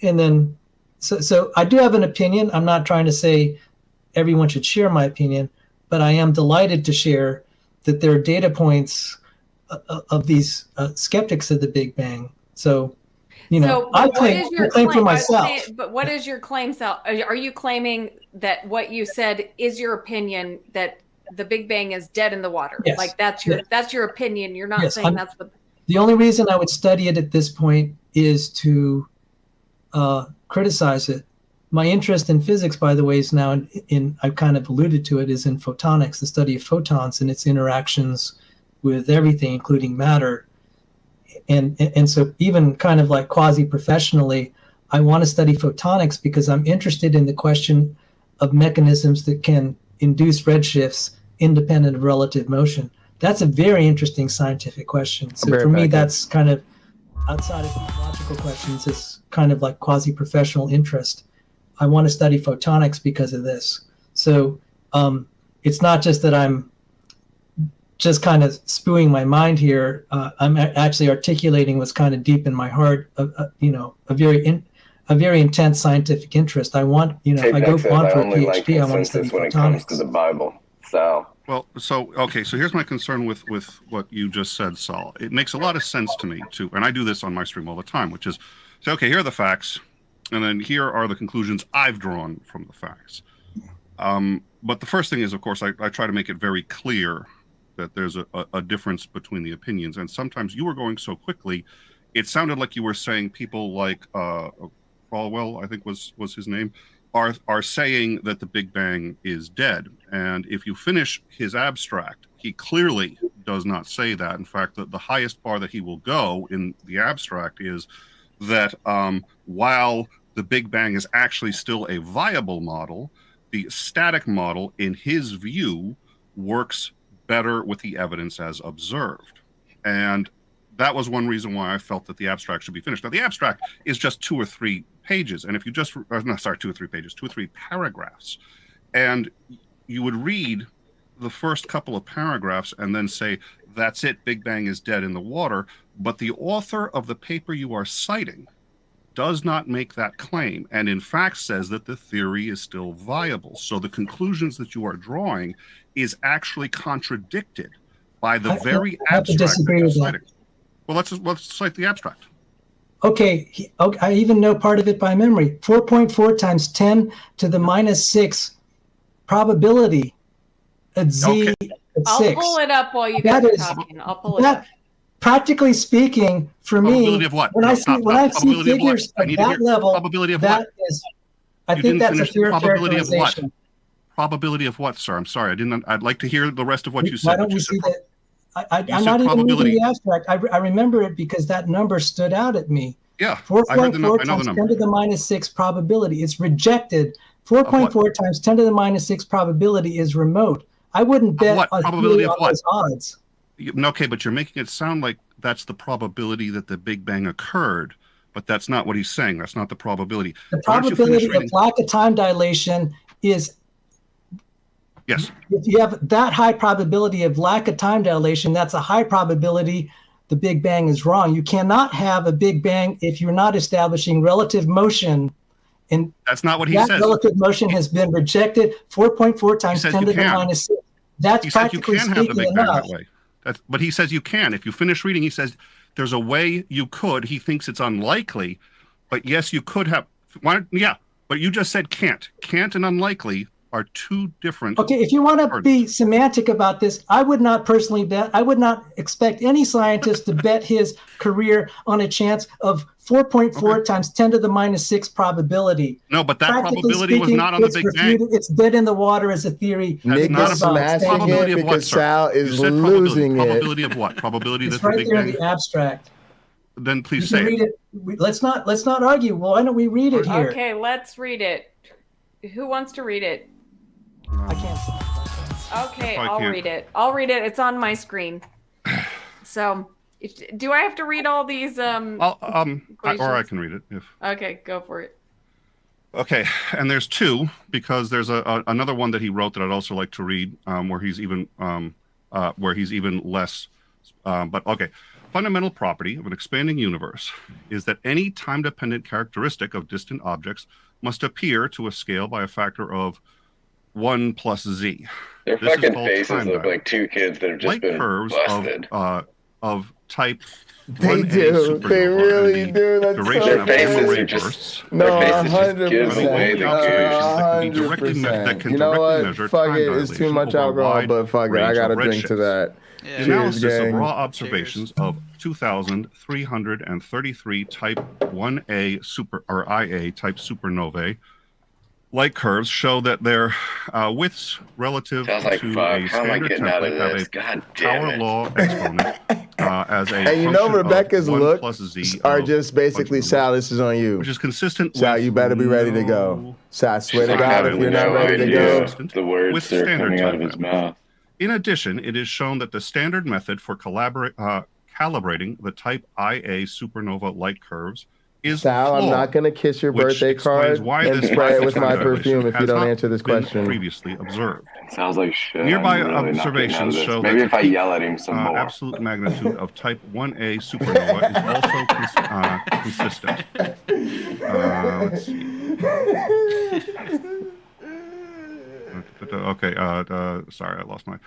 S15: And then, so I do have an opinion. I'm not trying to say everyone should share my opinion, but I am delighted to share that there are data points of these skeptics of the Big Bang. So, I claim for myself.
S11: But what is your claim, Sal? Are you claiming that what you said is your opinion, that the Big Bang is dead in the water?
S15: Yes.
S11: Like that's your opinion. You're not saying that's the.
S15: The only reason I would study it at this point is to criticize it. My interest in physics, by the way, is now I've kind of alluded to it, is in photonics, the study of photons and its interactions with everything, including matter. And so even kind of like quasi-professionally, I want to study photonics because I'm interested in the question of mechanisms that can induce redshifts independent of relative motion. That's a very interesting scientific question. So for me, that's kind of outside of logical questions. It's kind of like quasi-professional interest. I want to study photonics because of this. So it's not just that I'm just kind of spewing my mind here. I'm actually articulating what's kind of deep in my heart, a very intense scientific interest. I want, if I go on for a PhD, I want to study
S23: when
S15: photonics.
S23: it comes to the Bible. So.
S6: Well, so here's my concern with what you just said, Saul. It makes a lot of sense to me too, and I do this on my stream all the time, which is say, okay, here are the facts, and then here are the conclusions I've drawn from the facts. But the first thing is, of course, I try to make it very clear that there's a difference between the opinions, and sometimes you were going so quickly, it sounded like you were saying people like Falwell, I think was his name, are saying that the Big Bang is dead. And if you finish his abstract, he clearly does not say that. In fact, the highest bar that he will go in the abstract is that while the Big Bang is actually still a viable model, the static model, in his view, works better with the evidence as observed. And that was one reason why I felt that the abstract should be finished. Now, the abstract is just 2 or 3 pages. And if you just, 2 or 3 pages, 2 or 3 paragraphs, and you would read the first couple of paragraphs and then say, that's it, Big Bang is dead in the water. But the author of the paper you are citing does not make that claim, and in fact says that the theory is still viable. So the conclusions that you are drawing is actually contradicted by the very abstract.
S15: Disagree with that.
S6: Well, let's cite the abstract.
S15: Okay, I even know part of it by memory. 4.4 times 10 to the minus 6 probability at Z at 6.
S11: I'll pull it up while you guys are talking. I'll pull it up.
S15: Practically speaking, for me,
S6: probability of what?
S15: When I see figures at that level,
S6: probability of
S15: that is, I think that's a fair characterization.
S6: Probability of what, sir? I'm sorry, I'd like to hear the rest of what you said.
S15: Why don't we see that? I'm not even reading the abstract. I remember it because that number stood out at me.
S6: Yeah,
S15: 4.4 times 10 to the minus 6 probability. It's rejected. 4.4 times 10 to the minus 6 probability is remote. I wouldn't bet on
S6: probability of what?
S15: Those odds.
S6: Okay, but you're making it sound like that's the probability that the Big Bang occurred, but that's not what he's saying. That's not the probability.
S15: The probability of lack of time dilation is.
S6: Yes.
S15: If you have that high probability of lack of time dilation, that's a high probability the Big Bang is wrong. You cannot have a Big Bang if you're not establishing relative motion. And
S6: that's not what he
S15: says.
S6: That
S15: relative motion has been rejected. 4.4 times 10 to the minus 6. That's practically speaking enough.
S6: But he says you can. If you finish reading, he says there's a way you could. He thinks it's unlikely, but yes, you could have. Yeah, but you just said can't. Can't and unlikely are two different.
S15: Okay, if you want to be semantic about this, I would not personally bet. I would not expect any scientist to bet his career on a chance of 4.4 times 10 to the minus 6 probability.
S6: No, but that probability was not on the Big Bang.
S15: It's dead in the water as a theory.
S6: Nick
S15: is
S6: smashing
S4: it because Sal is losing it.
S6: Probability of what? Probability
S15: it's
S6: that
S15: right
S6: the Big
S15: there
S6: Bang.
S15: in the abstract.
S6: Then please
S15: You
S6: say
S15: can read it. Let's not argue. Well, why don't we read it here?
S11: Okay, let's read it. Who wants to read it?
S15: I can't.
S11: Okay, I'll read it. I'll read it. It's on my screen. So, do I have to read all these?
S6: or I can read it.
S11: Okay, go for it.
S6: Okay, and there's two because there's another one that he wrote that I'd also like to read, where he's even less. But okay, fundamental property of an expanding universe is that any time-dependent characteristic of distant objects must appear to a scale by a factor of 1 plus z.
S7: Their fucking faces look like two kids that have just been busted.
S6: Of type.
S4: They do. They really do. That's
S7: their faces are just. No, 100%.
S4: 100%. You know what? Fuck it. It's too much alcohol, but fuck it. I got to drink to that.
S6: The analysis of raw observations of 2,333 type 1A IA type supernovae light curves show that their widths relative to a standard template have a power law exponent as a
S4: and you know Rebekah's looks are just basically Sal, this is on you.
S6: Which is consistent
S4: Sal, you better be ready to go. Sal, I swear to God, if you're not ready to go.
S7: The words that are coming out of his mouth.
S6: In addition, it is shown that the standard method for calibrating the type IA supernova light curves is
S4: Sal,
S6: flawed,
S4: I'm not going to kiss your birthday card and spray it with my perfume if you don't answer this question.
S6: Previously observed.
S7: Sounds like shit.
S6: Nearby observations show
S7: maybe
S6: that
S7: if I yell at him some more.
S6: Absolute magnitude of type 1A supernova is also consistent. Let's see. Okay, sorry, I lost my.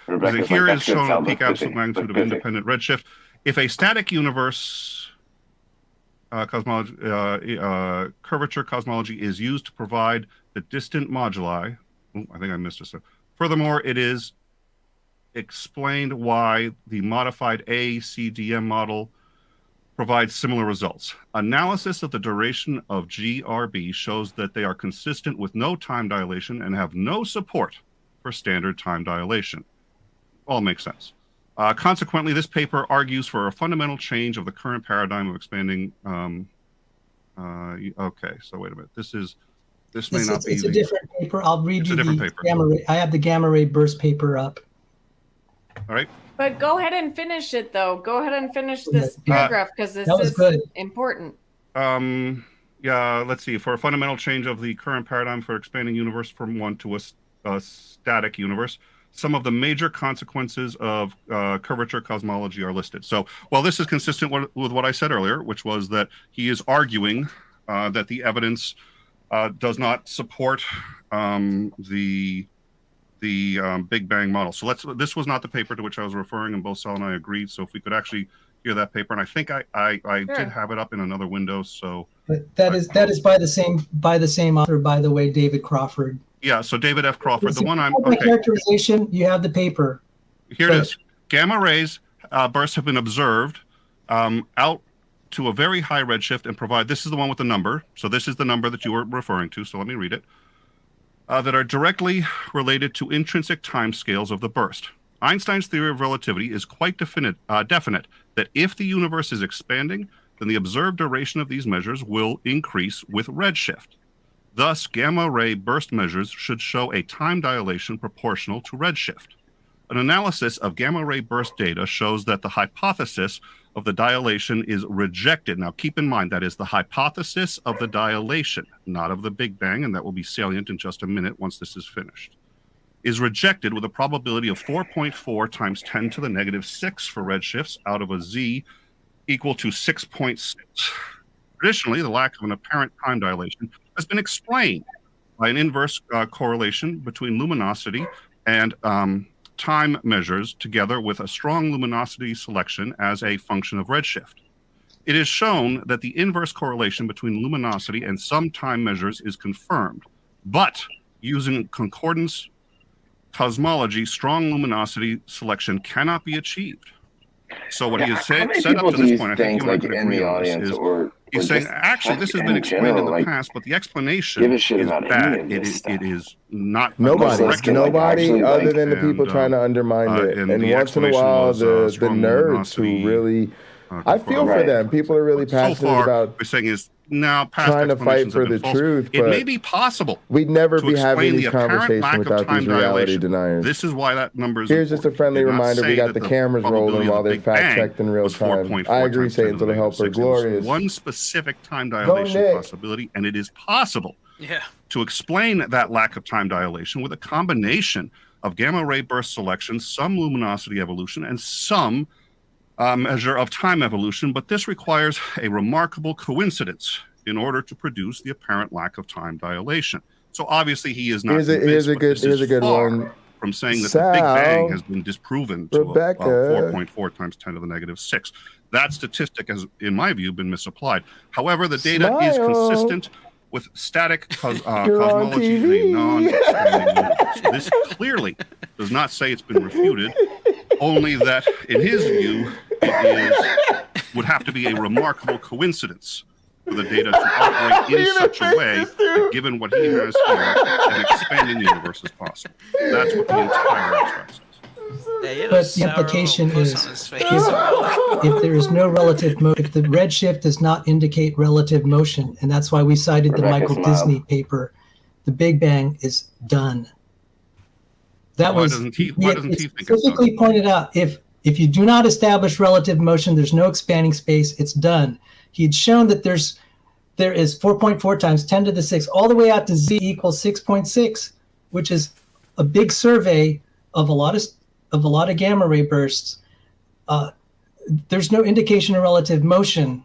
S6: Here is shown a peak absolute magnitude of independent redshift. If a static universe curvature cosmology is used to provide the distant moduli. Oh, I think I missed a step. Furthermore, it is explained why the modified ACDM model provides similar results. Analysis of the duration of GRB shows that they are consistent with no time dilation and have no support for standard time dilation. All makes sense. Consequently, this paper argues for a fundamental change of the current paradigm of expanding. Okay, so wait a minute. This may not be.
S15: It's a different paper. I'll read you the gamma ray. I have the gamma ray burst paper up.
S6: All right.
S11: But go ahead and finish it, though. Go ahead and finish this paragraph because this is important.
S6: Yeah. Let's see. For a fundamental change of the current paradigm for expanding universe from one to a static universe. Some of the major consequences of curvature cosmology are listed. So, well, this is consistent with what I said earlier, which was that he is arguing that the evidence does not support the Big Bang model. So this was not the paper to which I was referring, and both Sal and I agreed. So if we could actually hear that paper, and I think I did have it up in another window. So
S15: that is by the same author, by the way, David Crawford.
S6: Yeah. So David F. Crawford, the one I'm
S15: okay. Characterization. You have the paper.
S6: Here it is. Gamma rays bursts have been observed out to a very high redshift and provide. This is the one with the number. So this is the number that you were referring to. So let me read it. That are directly related to intrinsic timescales of the burst. Einstein's theory of relativity is quite definite that if the universe is expanding, then the observed duration of these measures will increase with redshift. Thus, gamma ray burst measures should show a time dilation proportional to redshift. An analysis of gamma ray burst data shows that the hypothesis of the dilation is rejected. Now, keep in mind, that is the hypothesis of the dilation, not of the Big Bang, and that will be salient in just a minute once this is finished, is rejected with a probability of 4.4 times 10 to the negative 6 for redshifts out of a z equal to 6.6. Traditionally, the lack of an apparent time dilation has been explained by an inverse correlation between luminosity and time measures together with a strong luminosity selection as a function of redshift. It is shown that the inverse correlation between luminosity and some time measures is confirmed, but using concordance cosmology, strong luminosity selection cannot be achieved. So what he has said up to this point, I think you might agree on this, is he's saying, actually, this has been explained in the past, but the explanation is bad. It is not.
S4: Nobody other than the people trying to undermine it. And once in a while, the nerds who really, I feel for them. People are really passionate about.
S6: We're saying is now past
S4: trying to fight for the truth.
S6: It may be possible.
S4: We'd never be having these conversations without these reality deniers.
S6: This is why that number is.
S4: Here's just a friendly reminder: we got the cameras rolling while they're fact checked in real time. I agree, Satan, to the helper. Glorious.
S6: One specific time dilation possibility, and it is possible to explain that lack of time dilation with a combination of gamma ray burst selection, some luminosity evolution, and some measure of time evolution, but this requires a remarkable coincidence in order to produce the apparent lack of time dilation. So obviously he is not.
S4: Here's a good one.
S6: From saying that the Big Bang has been disproven to
S4: Rebekah.
S6: 4.4 times 10 to the negative 6. That statistic has, in my view, been misapplied. However, the data is consistent with static cosmology in a non-expanding universe. This clearly does not say it's been refuted, only that, in his view, would have to be a remarkable coincidence for the data to operate in such a way that, given what he has here, an expanding universe is possible. That's what the entire abstract says.
S15: But the implication is, if there is no relative motion, if the redshift does not indicate relative motion, and that's why we cited the Michael Disney paper, the Big Bang is done. That was specifically pointed out. If you do not establish relative motion, there's no expanding space. It's done. He had shown that there is 4.4 times 10 to the 6 all the way out to z equals 6.6, which is a big survey of a lot of gamma ray bursts. There's no indication of relative motion.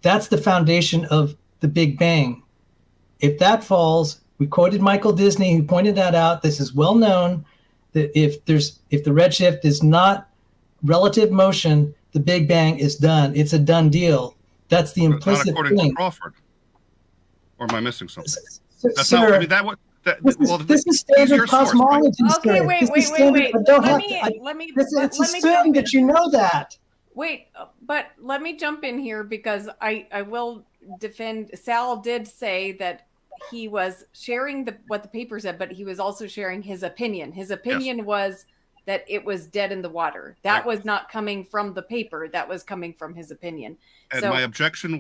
S15: That's the foundation of the Big Bang. If that falls, we quoted Michael Disney, who pointed that out. This is well known that if the redshift is not relative motion, the Big Bang is done. It's a done deal. That's the implicit
S6: not according
S15: thing.
S6: To Crawford. Or am I missing something?
S15: That's not. I mean, this is standard cosmology.
S11: Okay, wait. Let me
S15: assume that you know that.
S11: Wait, but let me jump in here because I will defend. Sal did say that he was sharing what the paper said, but he was also sharing his opinion. His opinion was that it was dead in the water. That was not coming from the paper. That was coming from his opinion.
S6: And my objection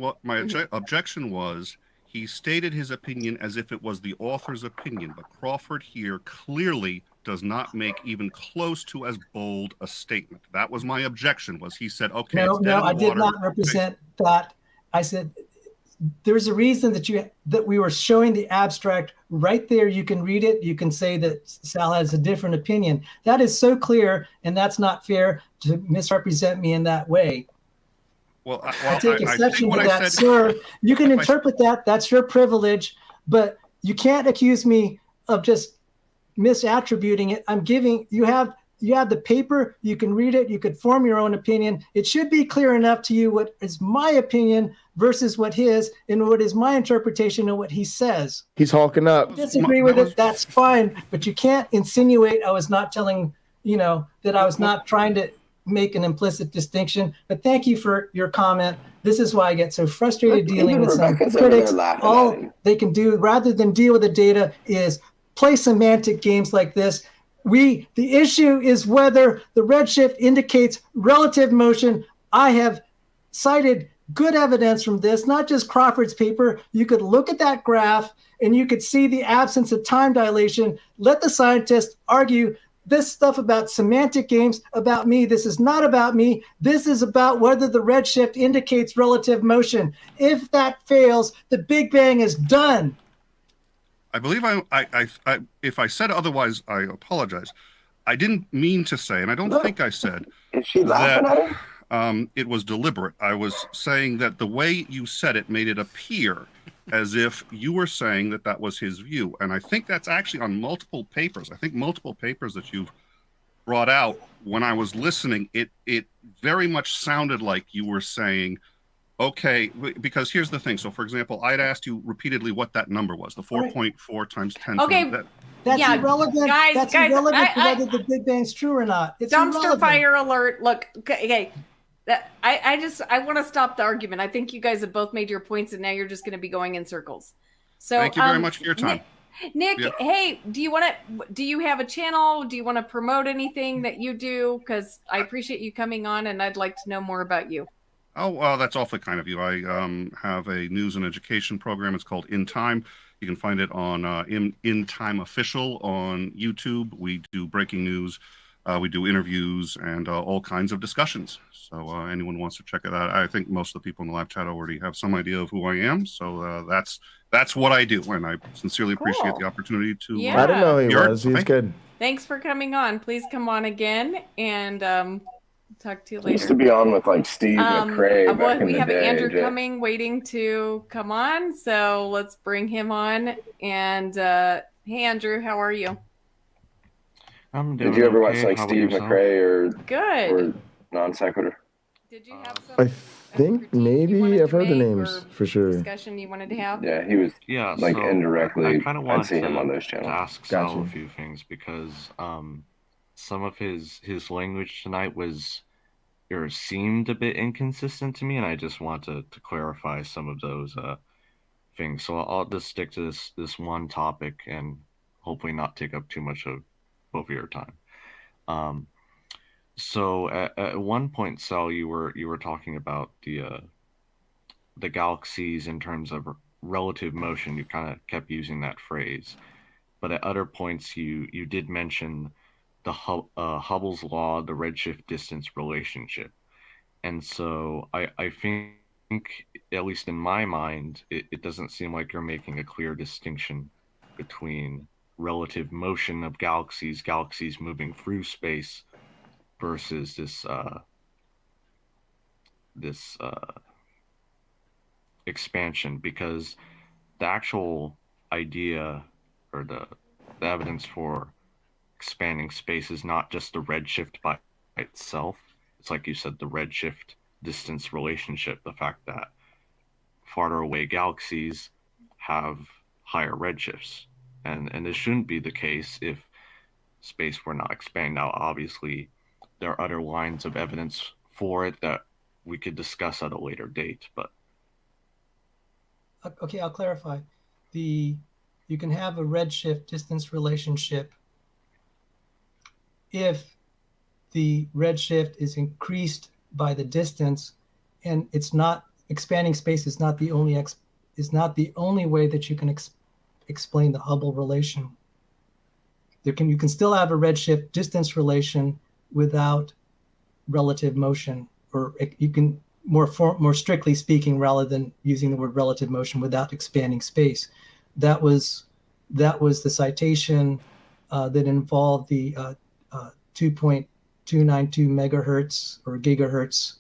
S6: was he stated his opinion as if it was the author's opinion, but Crawford here clearly does not make even close to as bold a statement. That was my objection. Was he said, okay,
S15: no, I did not represent that. I said there's a reason that we were showing the abstract right there. You can read it. You can say that Sal has a different opinion. That is so clear, and that's not fair to misrepresent me in that way.
S6: Well,
S15: I take exception to
S6: what
S15: that,
S6: I said,
S15: sir. You can interpret that. That's your privilege, but you can't accuse me of just misattributing it. I'm giving you have the paper. You can read it. You could form your own opinion. It should be clear enough to you what is my opinion versus what his, and what is my interpretation of what he says.
S4: He's hawking up.
S15: Disagree with it, that's fine, but you can't insinuate I was not telling, that I was not trying to make an implicit distinction. But thank you for your comment. This is why I get so frustrated dealing with some critics. All they can do rather than deal with the data is play semantic games like this. The issue is whether the redshift indicates relative motion. I have cited good evidence from this, not just Crawford's paper. You could look at that graph and you could see the absence of time dilation. Let the scientists argue this stuff about semantic games about me. This is not about me. This is about whether the redshift indicates relative motion. If that fails, the Big Bang is done.
S6: I believe if I said otherwise, I apologize. I didn't mean to say, and I don't think I said
S7: Is she laughing at him?
S6: It was deliberate. I was saying that the way you said it made it appear as if you were saying that that was his view. And I think that's actually on multiple papers. I think multiple papers that you've brought out, when I was listening, it very much sounded like you were saying, okay, because here's the thing. So, for example, I'd asked you repeatedly what that number was, the 4.4 times 10.
S11: Okay.
S15: That's
S11: Yeah,
S15: irrelevant.
S11: guys,
S15: That's
S11: guys,
S15: irrelevant to
S11: I-
S15: whether the Big Bang's true or not. It's
S11: Dumpster
S15: irrelevant.
S11: fire alert. Look, okay. I want to stop the argument. I think you guys have both made your points, and now you're just going to be going in circles. So
S6: thank you very much for your time.
S11: Nick,
S6: Yep.
S11: hey, do you have a channel? Do you want to promote anything that you do? Because I appreciate you coming on, and I'd like to know more about you.
S6: Oh, well, that's awfully kind of you. I have a news and education program. It's called In Time. You can find it on In Time Official on YouTube. We do breaking news. We do interviews and all kinds of discussions. So anyone wants to check it out. I think most of the people in the live chat already have some idea of who I am. So that's what I do. And I sincerely appreciate the opportunity to.
S11: Yeah.
S4: I didn't know he
S6: hear it.
S4: was. He's
S6: Thank-
S4: good.
S11: Thanks for coming on. Please come on again, and talk to you
S7: I used
S11: later.
S7: to be on with like Steve McRae back in
S11: We
S7: the
S11: have
S7: day.
S11: Andrew
S7: Jay.
S11: coming, waiting to come on. So let's bring him on. And hey, Andrew, how are you?
S8: I'm doing
S7: Did you ever
S8: okay.
S7: watch like
S8: How about
S7: Steve
S8: yourself?
S7: McRae or
S11: Good.
S7: Non Sequitur?
S11: Did you have some
S4: I think maybe I've heard the names for sure.
S11: discussion you wanted to have?
S7: Yeah, he was
S8: Yeah,
S7: like
S8: so
S7: indirectly.
S8: I kind of
S7: I'd
S8: want
S7: see him on
S8: to
S7: those channels.
S8: ask Sal
S4: Gotcha.
S8: a few things because some of his language tonight was or seemed a bit inconsistent to me, and I just want to clarify some of those things. So I'll just stick to this one topic and hopefully not take up too much of both of your time. So at one point, Sal, you were talking about the galaxies in terms of relative motion. You kind of kept using that phrase, but at other points you did mention the Hubble's law, the redshift distance relationship. And so I think, at least in my mind, it doesn't seem like you're making a clear distinction between relative motion of galaxies moving through space versus this expansion, because the actual idea or the evidence for expanding space is not just the redshift by itself. It's like you said, the redshift distance relationship, the fact that farther away galaxies have higher redshifts. And this shouldn't be the case if space were not expanding. Now, obviously, there are other lines of evidence for it that we could discuss at a later date, but
S15: Okay, I'll clarify. You can have a redshift distance relationship if the redshift is increased by the distance, and it's not expanding space is not the only way that you can explain the Hubble relation. You can still have a redshift distance relation without relative motion, or you can more strictly speaking, rather than using the word relative motion, without expanding space. That was the citation that involved the 2.292 megahertz or gigahertz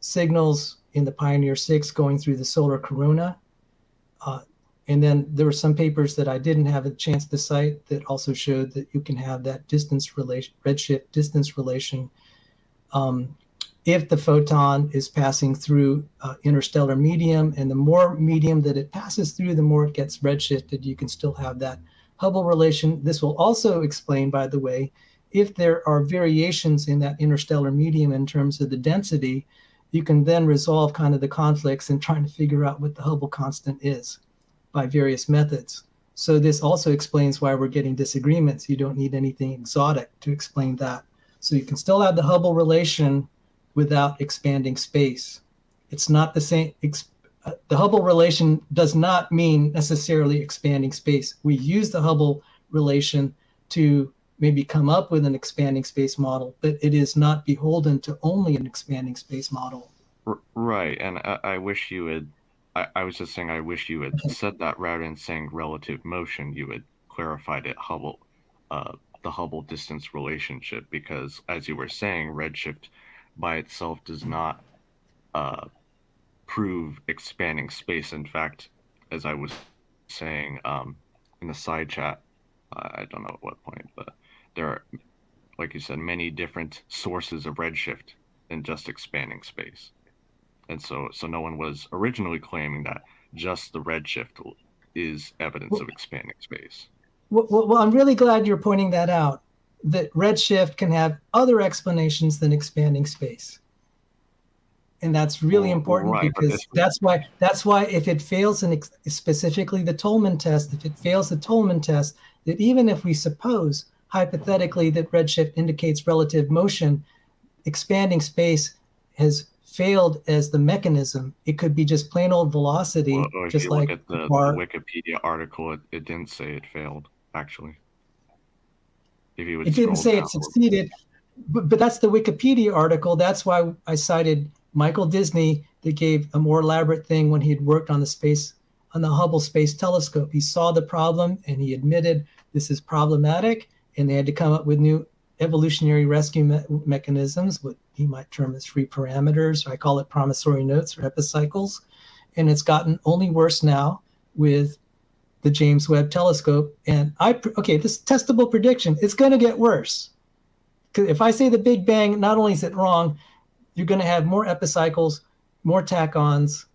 S15: signals in the Pioneer 6 going through the solar corona. And then there were some papers that I didn't have a chance to cite that also showed that you can have that distance relation, redshift distance relation, if the photon is passing through interstellar medium, and the more medium that it passes through, the more it gets redshifted. You can still have that Hubble relation. This will also explain, by the way, if there are variations in that interstellar medium in terms of the density, you can then resolve kind of the conflicts and trying to figure out what the Hubble constant is by various methods. So this also explains why we're getting disagreements. You don't need anything exotic to explain that. So you can still have the Hubble relation without expanding space. It's not the same. The Hubble relation does not mean necessarily expanding space. We use the Hubble relation to maybe come up with an expanding space model, but it is not beholden to only an expanding space model.
S8: Right, and I wish you had, I was just saying I wish you had said that rather than saying relative motion, you had clarified it Hubble, the Hubble distance relationship, because as you were saying, redshift by itself does not prove expanding space. In fact, as I was saying in the side chat, I don't know at what point, but there are, like you said, many different sources of redshift than just expanding space. And so no one was originally claiming that just the redshift is evidence of expanding space.
S15: Well, I'm really glad you're pointing that out, that redshift can have other explanations than expanding space. And that's really important, right, because that's why if it fails, in specifically the Tolman test, if it fails the Tolman test, that even if we suppose hypothetically that redshift indicates relative motion, expanding space has failed as the mechanism. It could be just plain old velocity.
S8: Well,
S15: just like
S8: look at the Wikipedia article, it didn't say it failed, actually.
S15: It didn't say it succeeded, but that's the Wikipedia article. That's why I cited Michael Disney that gave a more elaborate thing when he had worked on the Hubble Space Telescope. He saw the problem and he admitted this is problematic, and they had to come up with new evolutionary rescue mechanisms, what he might term as free parameters, or I call it promissory notes or epicycles. And it's gotten only worse now with the James Webb Telescope. And this testable prediction, it's going to get worse. Because if I say the Big Bang, not only is it wrong, you're going to have more epicycles, more tack-ons,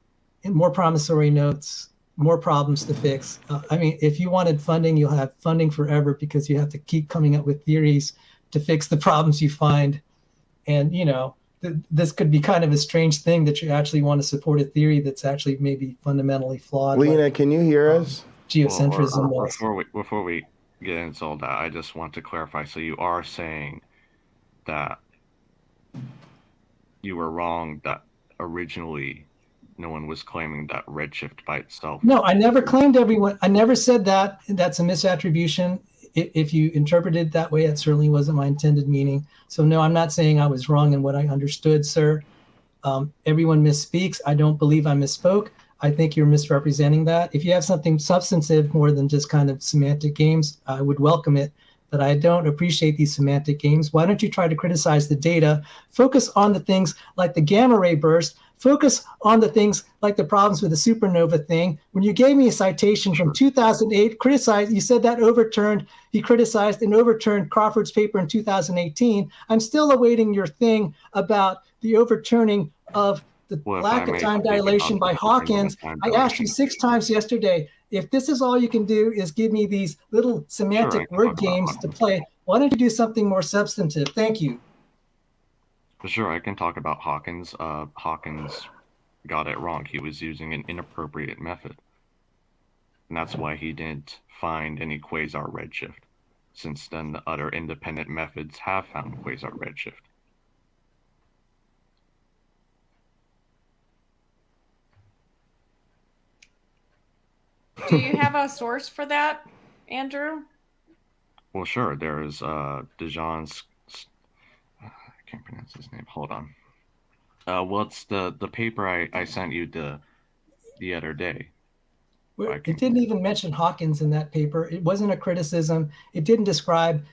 S15: and more promissory notes, more problems to fix. If you wanted funding, you'll have funding forever because you have to keep coming up with theories to fix the problems you find. And, this could be kind of a strange thing that you actually want to support a theory that's actually maybe fundamentally flawed.
S4: Lena, can you hear us?
S15: Geocentrism.
S8: Before we get into all that, I just want to clarify. So you are saying that you were wrong that originally no one was claiming that redshift by itself.
S15: No, I never claimed I never said that. That's a misattribution. If you interpreted it that way, that certainly wasn't my intended meaning. So no, I'm not saying I was wrong in what I understood, sir. Everyone misspeaks. I don't believe I misspoke. I think you're misrepresenting that. If you have something substantive more than just kind of semantic games, I would welcome it. But I don't appreciate these semantic games. Why don't you try to criticize the data? Focus on the things like the gamma ray burst. Focus on the things like the problems with the supernova thing. When you gave me a citation from 2008, you said that overturned, he criticized and overturned Crawford's paper in 2018. I'm still awaiting your thing about the overturning of the lack of time dilation by Hawkins. I asked you 6 times yesterday, if this is all you can do is give me these little semantic word games to play, why don't you do something more substantive? Thank you.
S8: Sure, I can talk about Hawkins. Hawkins got it wrong. He was using an inappropriate method. And that's why he didn't find any quasar redshift. Since then, the other independent methods have found quasar redshift.
S11: Do you have a source for that, Andrew?
S8: Well, sure. There's Dijon's. I can't pronounce his name. Hold on. What's the paper I sent you the other day?
S15: It didn't even mention Hawkins in that paper. It wasn't a criticism. It didn't describe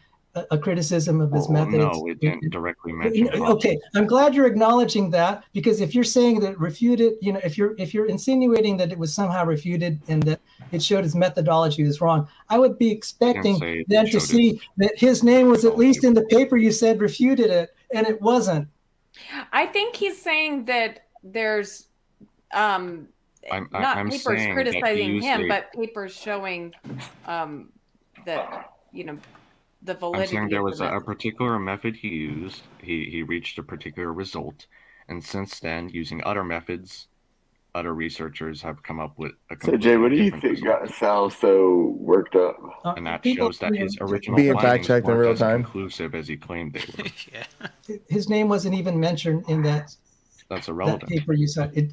S15: a criticism of his methods?
S8: No, it didn't directly mention it.
S15: Okay, I'm glad you're acknowledging that, because if you're saying that refuted, if you're insinuating that it was somehow refuted and that it showed his methodology was wrong, I would be expecting then to see that his name was at least in the paper you said refuted it, and it wasn't.
S11: I think he's saying that there's not papers criticizing him, but papers showing that the validity.
S8: I'm saying there was a particular method he used. He reached a particular result, and since then, using other methods, other researchers have come up with a
S23: So Jay, what do you think got Sal so worked up?
S8: And that shows that his original
S22: being fact
S8: findings
S22: checked in
S8: weren't
S22: real
S8: as
S22: time.
S8: conclusive as he claimed they were.
S15: His name wasn't even mentioned in that
S8: That's irrelevant.
S15: paper you said.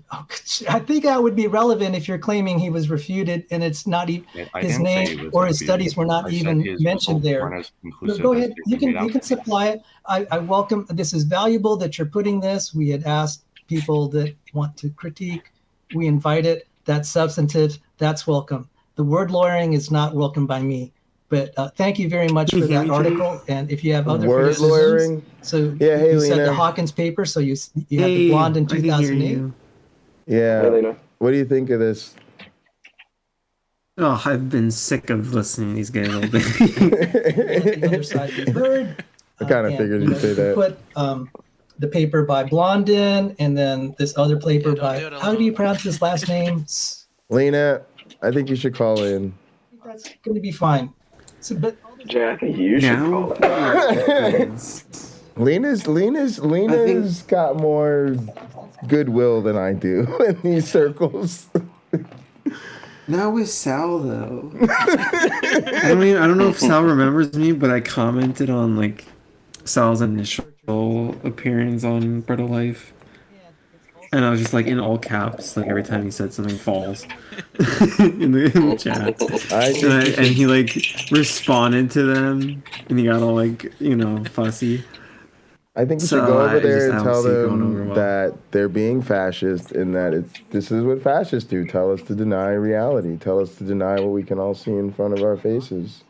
S15: I think that would be relevant if you're claiming he was refuted and it's not even his name or his studies were not even mentioned there. But go ahead, you can supply it. I welcome. This is valuable that you're putting this. We had asked people that want to critique. We invite it. That's substantive. That's welcome. The word lawyering is not welcome by me. But thank you very much for that article. And if you have other
S22: word lawyering,
S15: so
S22: yeah,
S15: you said the Hawkins paper, so you had the blonde in 2008.
S22: Yeah. What do you think of this?
S10: Oh, I've been sick of listening to these guys all day.
S15: The other side we heard.
S22: I kind of figured you'd say that.
S15: Put the paper by Blondin, and then this other paper by, how do you pronounce his last name?
S22: Lena, I think you should call in.
S15: That's going to be fine. So, but
S23: Jay, I think you should call in.
S22: Lena's got more goodwill than I do in these circles.
S10: Not with Sal though. I don't know if Sal remembers me, but I commented on like Sal's initial appearance on Bread of Life, and I was just like in all caps, like every time he said something falls in the chat, and he like responded to them, and he got all like fussy.
S22: I think you should go over there and tell them that they're being fascist and that this is what fascists do. Tell us to deny reality. Tell us to deny what we can all see in front of our faces.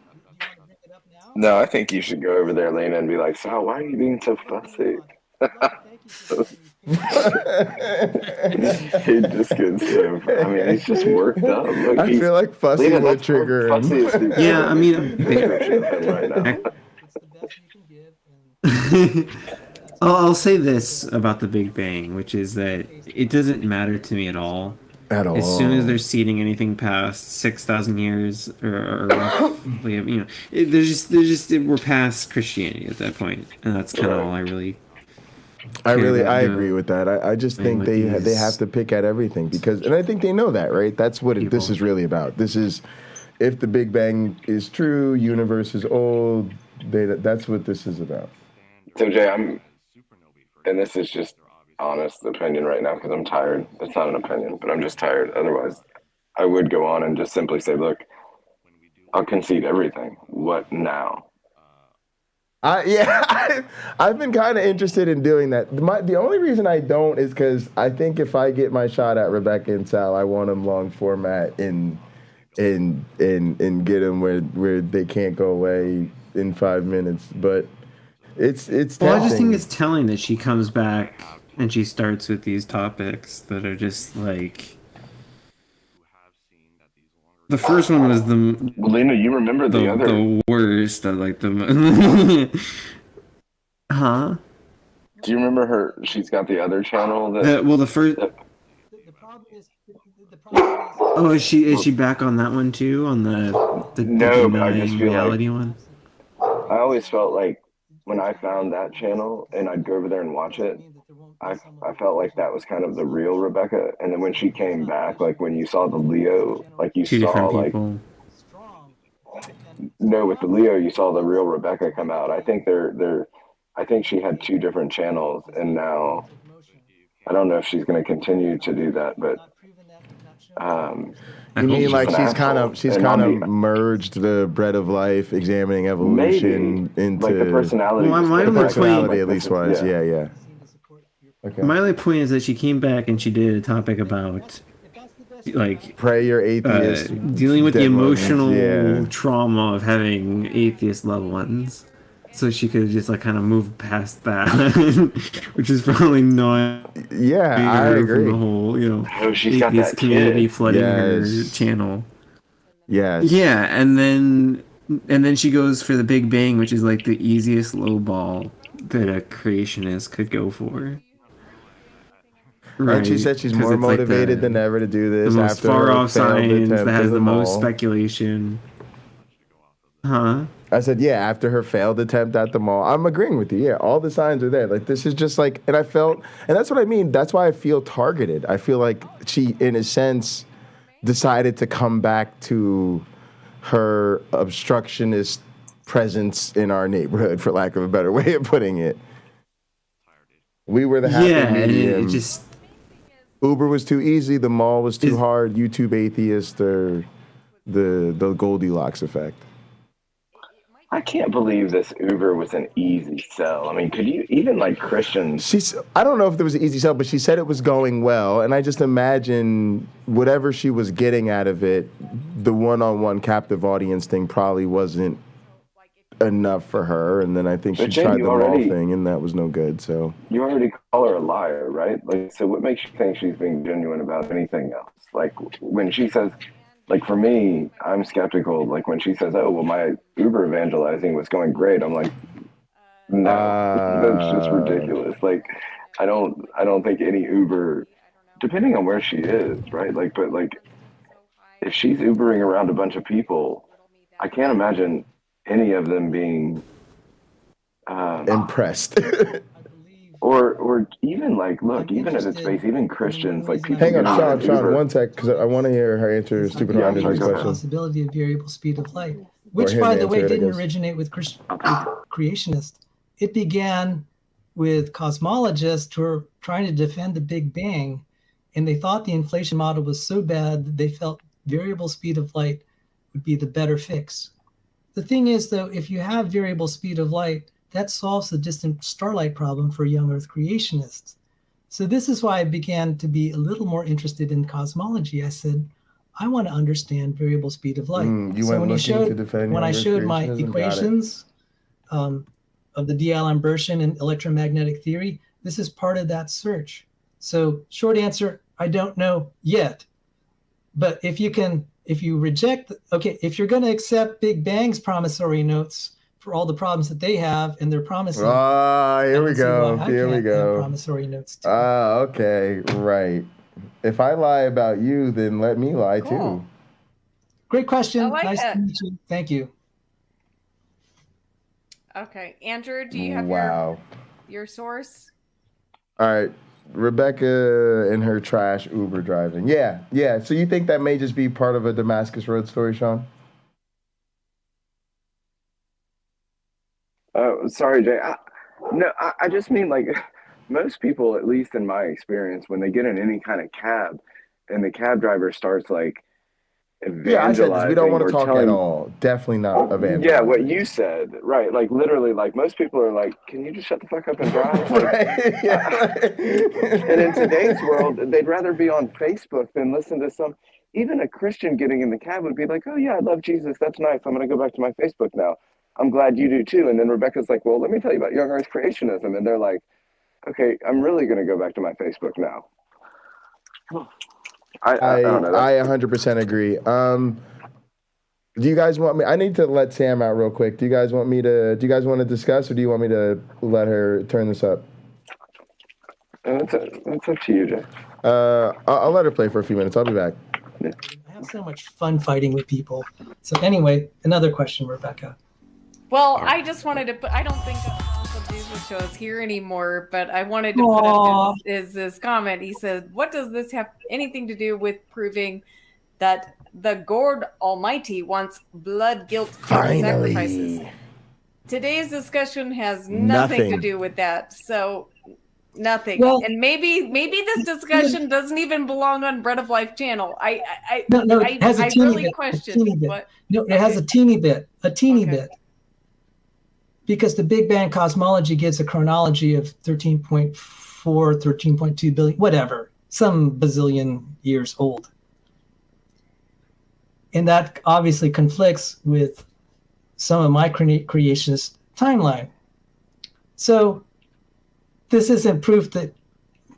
S23: No, I think you should go over there, Lena, and be like, Sal, why are you being so fussy? He just gets so... I mean, he's just worked up. Look,
S22: I feel like fussy would trigger him.
S10: Yeah, I mean... I'll say this about the Big Bang, which is that it doesn't matter to me at all. As soon as they're seeding anything past 6,000 years, or roughly, we're past Christianity at that point, and that's kind of all I really.
S22: I agree with that. I just think they have to pick at everything and I think they know that, right? That's what this is really about. This is, if the Big Bang is true, universe is old. That's what this is about.
S23: So Jay, and this is just honest opinion right now because I'm tired. It's not an opinion, but I'm just tired. Otherwise, I would go on and just simply say, look, I'll concede everything. What now?
S22: I've been kind of interested in doing that. The only reason I don't is because I think if I get my shot at Rebekah and Sal, I want them long format and get them where they can't go away in 5 minutes. But it's
S10: well, I just think it's telling that she comes back and she starts with these topics that are just like. The first one was
S23: Lena, you remember the
S10: worst. I like the. Huh?
S23: Do you remember her? She's got the other channel.
S10: The first. Oh, is she back on that one too? On the
S23: no, I just feel
S10: reality
S23: like,
S10: one.
S23: I always felt like when I found that channel and I'd go over there and watch it, I felt like that was kind of the real Rebekah. And then when she came back, like when you saw the Leo, like you
S10: Two
S23: saw
S10: different
S23: like
S10: people.
S23: No, with the Leo, you saw the real Rebekah come out. I think I think she had two different channels, and now I don't know if she's going to continue to do that, but.
S22: You mean like she's kind of merged the Bread of Life, examining evolution into
S23: like the personality.
S22: At least wise, yeah. Okay.
S10: My only point is that she came back and she did a topic about like
S22: pray your atheist,
S10: dealing with the emotional trauma of having atheist loved ones. so she could just like kind of move past that, which is probably not.
S4: Yeah, I agree.
S10: From the whole,
S23: she's got
S10: atheist
S23: that
S10: community
S23: kid.
S10: flooding her channel.
S4: Yes.
S10: Yeah, and then she goes for the Big Bang, which is like the easiest low ball that a creationist could go for.
S4: Right. And she said she's more motivated than ever to do this.
S10: The most
S4: after
S10: far off science
S4: that
S10: has the most speculation. Huh?
S4: I said, yeah, after her failed attempt at the mall. I'm agreeing with you. Yeah, all the signs are there. Like, this is just like, and I felt, and that's what I mean. That's why I feel targeted. I feel like she, in a sense, decided to come back to her obstructionist presence in our neighborhood, for lack of a better way of putting it. We were the happy medium.
S10: And it just...
S4: Uber was too easy. The mall was too hard. YouTube atheist, or the Goldilocks effect.
S1: I can't believe this Uber was an easy sell. I mean, could you even like Christians?
S4: I don't know if there was an easy sell, but she said it was going well, and I just imagine whatever she was getting out of it, the one-on-one captive audience thing probably wasn't enough for her, and then I think she tried the mall thing, and that was no good. So
S1: you already call her a liar, right? Like, so what makes you think she's being genuine about anything else? Like when she says. Like for me, I'm skeptical. Like when she says, "Oh, well, my Uber evangelizing was going great," I'm like, "No, that's just ridiculous." Like, I don't think any Uber, depending on where she is, right? Like, but like, if she's Ubering around a bunch of people, I can't imagine any of them being
S4: impressed.
S1: Or even like, look, even at its base, even Christians, like people.
S4: Hang on, Sean, one sec, because I want to hear her answer stupid random question.
S15: The possibility of variable speed of light, which, by the way, didn't originate with creationists. It began with cosmologists who were trying to defend the Big Bang, and they thought the inflation model was so bad that they felt variable speed of light would be the better fix. The thing is, though, if you have variable speed of light, that solves the distant starlight problem for young Earth creationists. So this is why I began to be a little more interested in cosmology. I said, I want to understand variable speed of light. So when I showed my equations of the d-Lambertian and electromagnetic theory, this is part of that search. So short answer, I don't know yet. But if you reject, if you're going to accept Big Bang's promissory notes for all the problems that they have, and they're promising.
S4: Here we go.
S15: Promissory notes too.
S4: Okay, right. If I lie about you, then let me lie too.
S15: Great question. Nice to meet you. Thank you.
S11: Okay, Andrew, do you have your source?
S4: All right, Rebekah and her trash Uber driving. Yeah. So you think that may just be part of a Damascus Road story, Sean?
S1: Oh, sorry, Jay. I just mean like most people, at least in my experience, when they get in any kind of cab and the cab driver starts like evangelizing.
S4: Yeah, I said this. We don't want to talk at all. Definitely not evangelizing.
S1: Yeah, what you said, right? Like literally, like most people are like, "Can you just shut the fuck up and drive?" Like,
S4: right. Yeah.
S1: And in today's world, they'd rather be on Facebook than listen to some. Even a Christian getting in the cab would be like, "Oh yeah, I love Jesus. That's nice. I'm going to go back to my Facebook now. I'm glad you do too." And then Rebekah's like, "Well, let me tell you about young Earth creationism." And they're like, "Okay, I'm really going to go back to my Facebook now." I don't know.
S4: I 100% agree. Do you guys want me? I need to let Sam out real quick. Do you guys want to discuss, or do you want me to let her turn this up?
S1: It's up to you, Jay.
S4: I'll let her play for a few minutes. I'll be back.
S15: I have so much fun fighting with people. So anyway, another question, Rebekah.
S11: Well, I just wanted to put, I don't think Jesus Show is here anymore, but I wanted to put up his comment. He said, "What does this have anything to do with proving that the God Almighty wants blood guilt sacrifices?" Today's discussion has nothing to do with that. So nothing. Well, and maybe this discussion doesn't even belong on Bread of Life channel. I really question what.
S15: No, it has a teeny bit. Because the Big Bang cosmology gives a chronology of 13.4, 13.2 billion, whatever, some bazillion years old. And that obviously conflicts with some of my creationist timeline. So this isn't proof that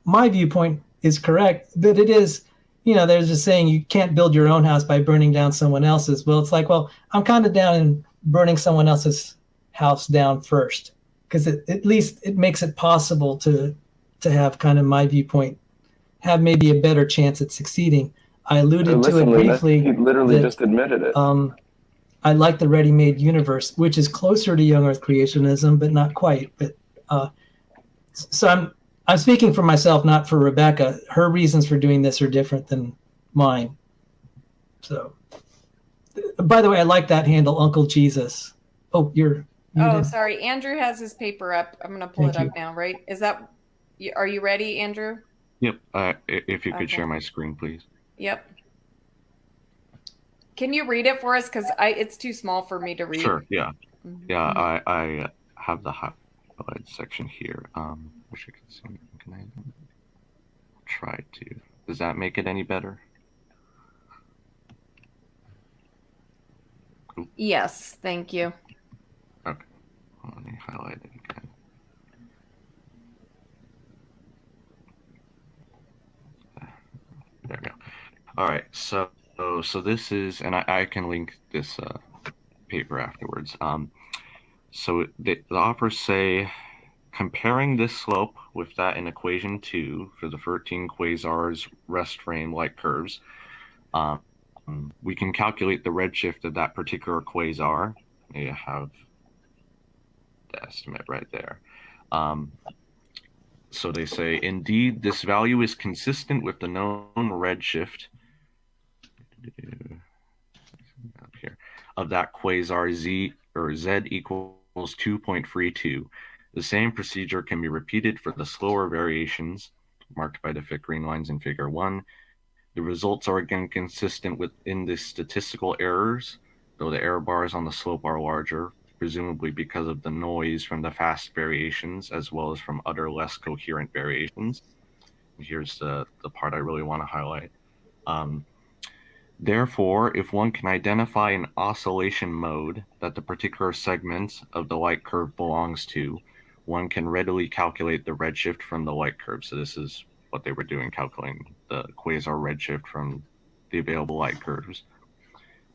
S15: my viewpoint is correct, but it is, there's just saying you can't build your own house by burning down someone else's. Well, it's like, well, I'm kind of down in burning someone else's house down first, because at least it makes it possible to have kind of my viewpoint have maybe a better chance at succeeding. I alluded to it briefly.
S17: He literally just admitted it.
S15: I like the ready-made universe, which is closer to young Earth creationism, but not quite. But so I'm speaking for myself, not for Rebekah. Her reasons for doing this are different than mine. So, by the way, I like that handle, Uncle Jesus. Oh, you're muted.
S11: Oh, sorry. Andrew has his paper up. I'm going to pull it up now, right? Are you ready, Andrew?
S8: Yep. If you could share my screen, please.
S11: Yep. Can you read it for us? Because it's too small for me to read.
S8: Sure, yeah. Yeah, I have the highlighted section here. Wish I could see. Can I try to? Does that make it any better? Cool.
S11: Yes, thank you.
S8: Okay. Let me highlight it again. There we go. All right, so this is, and I can link this paper afterwards. So the authors say, comparing this slope with that in equation 2 for the 13 quasars rest frame light curves, we can calculate the redshift of that particular quasar. You have the estimate right there. So they say, indeed, this value is consistent with the known redshift up here of that quasar Z equals 2.32. The same procedure can be repeated for the slower variations marked by the thick green lines in figure 1. The results are again consistent within the statistical errors, though the error bars on the slope are larger, presumably because of the noise from the fast variations as well as from other less coherent variations. Here's the part I really want to highlight. Therefore, if one can identify an oscillation mode that the particular segment of the light curve belongs to, one can readily calculate the redshift from the light curve. So this is what they were doing, calculating the quasar redshift from the available light curves.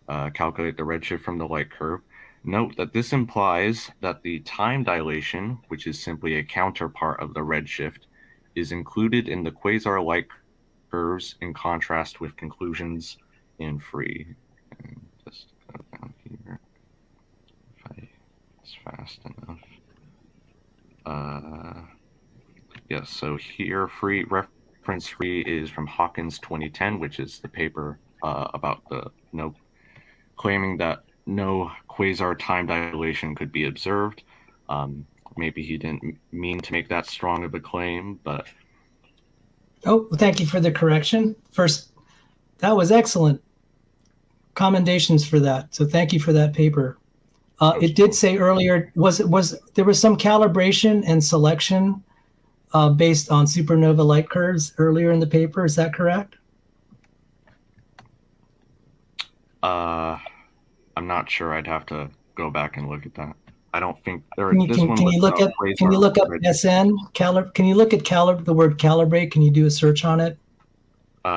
S8: Calculate the redshift from the light curve. Note that this implies that the time dilation, which is simply a counterpart of the redshift, is included in the quasar light curves in contrast with conclusions in free. And just go down here. If it's fast enough. Yes, so here reference free is from Hawkins 2010, which is the paper about claiming that no quasar time dilation could be observed. Maybe he didn't mean to make that strong of a claim, but...
S15: Oh, well, thank you for the correction. First, that was excellent. Commendations for that. So thank you for that paper. It did say earlier, there was some calibration and selection based on supernova light curves earlier in the paper. Is that correct?
S8: I'm not sure. I'd have to go back and look at that. I don't think there.
S15: Can you look up SN? Can you look at the word calibrate? Can you do a search on it?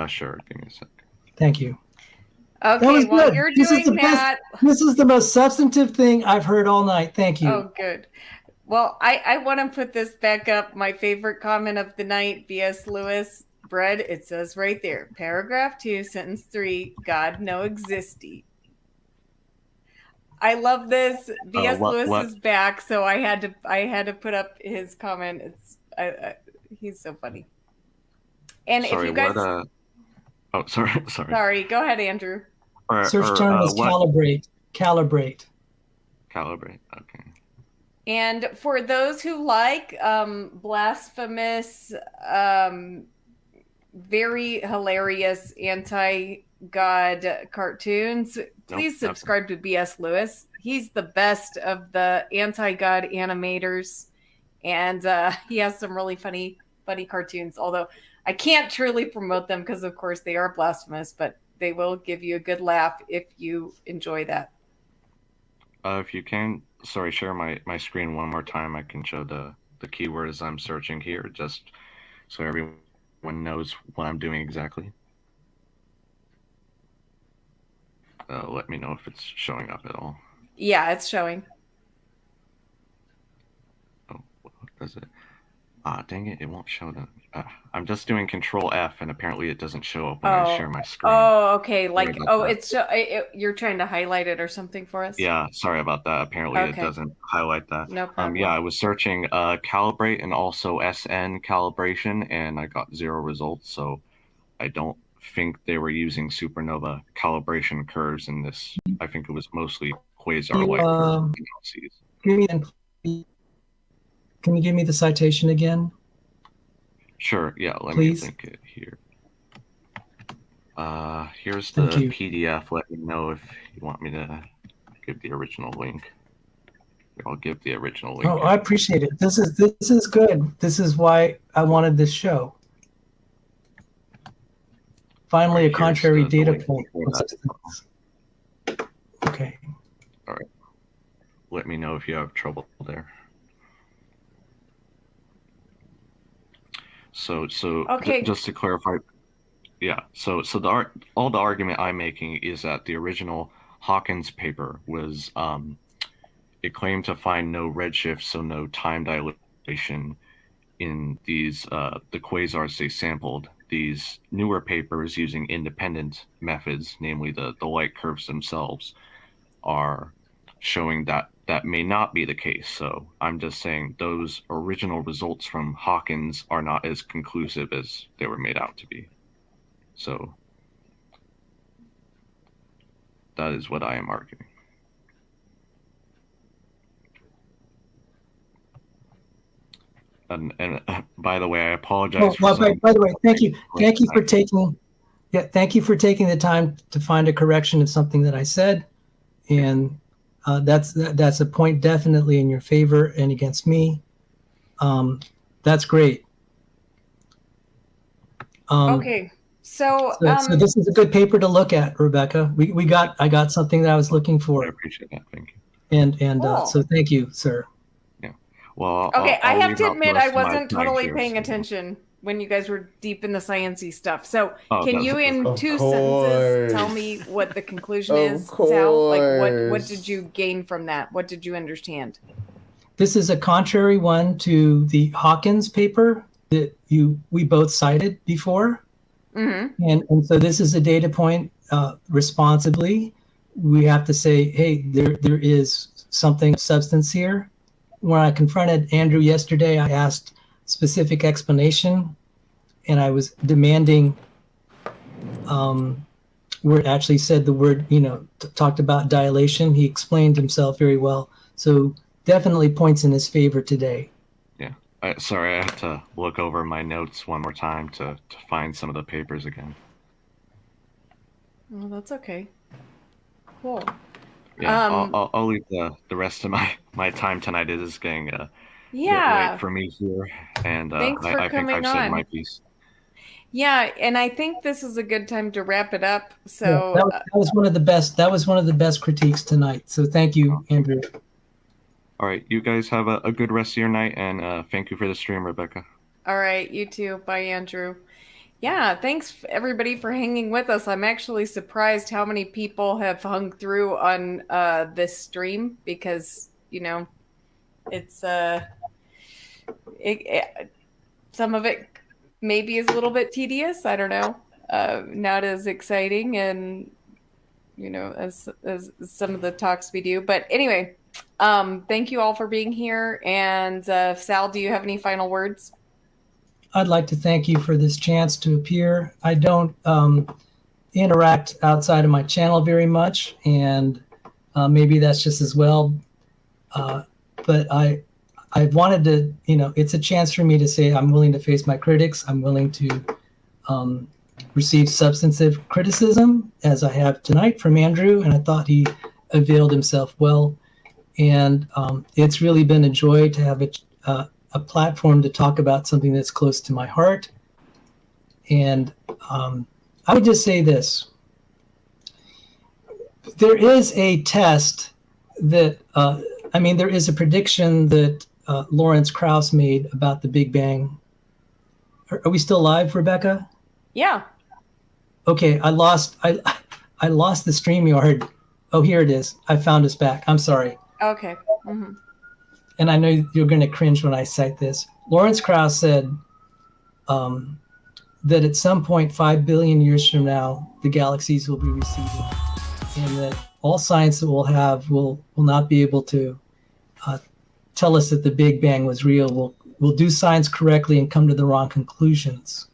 S8: Sure. Give me a sec.
S15: Thank you.
S11: Okay,
S15: that was
S11: while
S15: good.
S11: You're doing that.
S15: This is the most substantive thing I've heard all night. Thank you.
S11: Oh, good. Well, I want to put this back up. My favorite comment of the night, B.S. Lewis, Bread, it says right there, paragraph 2, sentence 3, God no existy. I love this. B.S. Lewis is back, so I had to put up his comment. He's so funny. And
S8: sorry,
S11: if you guys,
S8: sorry.
S11: Sorry, go ahead, Andrew.
S15: Search term is calibrate. Calibrate.
S8: Okay.
S11: And for those who like blasphemous, very hilarious anti-God cartoons, please subscribe to B.S. Lewis. He's the best of the anti-God animators, and he has some really funny cartoons. Although I can't truly promote them because, of course, they are blasphemous, but they will give you a good laugh if you enjoy that.
S8: If you can sorry, share my screen one more time. I can show the keywords I'm searching here, just so everyone knows what I'm doing exactly. Let me know if it's showing up at all.
S11: Yeah, it's showing.
S8: Oh, what does it? Dang it, it won't show them. I'm just doing Control F, and apparently it doesn't show up when I share my screen.
S11: Oh, okay. Like,
S8: Sorry about
S11: it's you're trying to highlight it or something for us?
S8: Yeah, sorry about that. Apparently it doesn't highlight that.
S11: No problem.
S8: Yeah, I was searching calibrate and also SN calibration, and I got 0 results. So I don't think they were using supernova calibration curves in this. I think it was mostly quasar-like analyses.
S15: Can you give me the citation again?
S8: Sure, yeah, let
S15: Please?
S8: me link it here. Here's the PDF. Let me know if you want me to give the original link. I'll give the original link.
S15: Oh, I appreciate it. This is good. This is why I wanted this show. Finally, a contrary data point. Okay.
S8: All right. Let me know if you have trouble there. So
S11: okay.
S8: Just to clarify, yeah. So all the argument I'm making is that the original Hawkins paper was it claimed to find no redshift, so no time dilation in these the quasars they sampled. These newer papers using independent methods, namely the light curves themselves, are showing that may not be the case. So I'm just saying those original results from Hawkins are not as conclusive as they were made out to be. So that is what I am arguing. And by the way, I apologize.
S15: By the way, thank you for taking the time to find a correction in something that I said, and that's a point definitely in your favor and against me. That's great.
S11: Okay, so
S15: this is a good paper to look at, Rebekah. I got something that I was looking for.
S8: I appreciate that. Thank you.
S15: And so thank you, sir.
S8: Well,
S11: okay, I have to admit I wasn't totally paying attention when you guys were deep in the sciencey stuff. So can you in 2 sentences tell me what the conclusion is, Sal? Like what did you gain from that? What did you understand?
S15: This is a contrary one to the Hawkins paper that we both cited before. Mm-hmm. And so this is a data point responsibly. We have to say, hey, there is something of substance here. When I confronted Andrew yesterday, I asked specific explanation, and I was demanding where it actually said the word, talked about dilation. He explained himself very well. So definitely points in his favor today.
S8: Yeah. Sorry, I had to look over my notes one more time to find some of the papers again.
S11: Well, that's okay. Cool.
S8: Yeah, I'll leave the rest of my time tonight. It is getting late for me here, and
S11: thanks for
S8: I think
S11: coming
S8: I've said
S11: on.
S8: my piece.
S11: Yeah, and I think this is a good time to wrap it up. So
S15: that was one of the best. That was one of the best critiques tonight. So thank you, Andrew.
S8: All right, you guys have a good rest of your night, and thank you for the stream, Rebekah.
S11: All right, you too. Bye, Andrew. Yeah, thanks everybody for hanging with us. I'm actually surprised how many people have hung through on this stream because, it's some of it maybe is a little bit tedious. I don't know. Not as exciting and, as some of the talks we do. But anyway, thank you all for being here. And Sal, do you have any final words?
S15: I'd like to thank you for this chance to appear. I don't interact outside of my channel very much, and maybe that's just as well. But I wanted to, it's a chance for me to say I'm willing to face my critics. I'm willing to receive substantive criticism, as I have tonight from Andrew, and I thought he availed himself well. And it's really been a joy to have a platform to talk about something that's close to my heart. And I would just say this. There is a test that I mean, there is a prediction that Lawrence Krauss made about the Big Bang. Are we still live, Rebekah?
S11: Yeah.
S15: Okay, I lost the StreamYard. Oh, here it is. I found us back. I'm sorry.
S11: Okay. Mm-hmm.
S15: And I know you're going to cringe when I cite this. Lawrence Krauss said that at some point, 5 billion years from now, the galaxies will be receding, and that all science that we'll have will not be able to tell us that the Big Bang was real. We'll do science correctly and come to the wrong conclusions.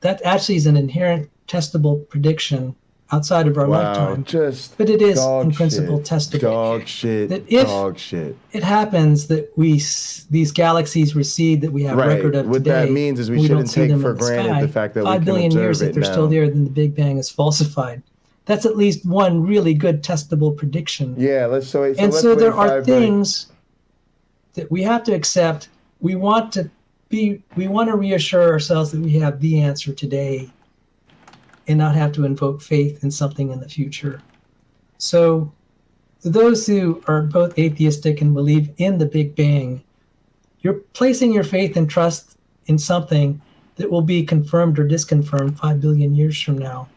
S15: That actually is an inherent testable prediction outside of our lifetime. But it is in principle testable.
S4: Dog shit.
S15: That if
S4: dog shit.
S15: It happens that these galaxies recede that we have record of
S4: what
S15: today.
S4: That means is we shouldn't take for granted the fact that
S15: 5
S4: we can
S15: billion
S4: observe
S15: years
S4: it
S15: if they're
S4: now.
S15: still there, then the Big Bang is falsified. That's at least one really good testable prediction.
S4: Yeah, let's
S15: so there are things that we have to accept. We want to reassure ourselves that we have the answer today and not have to invoke faith in something in the future. So those who are both atheistic and believe in the Big Bang, you're placing your faith and trust in something that will be confirmed or disconfirmed 5 billion years from now.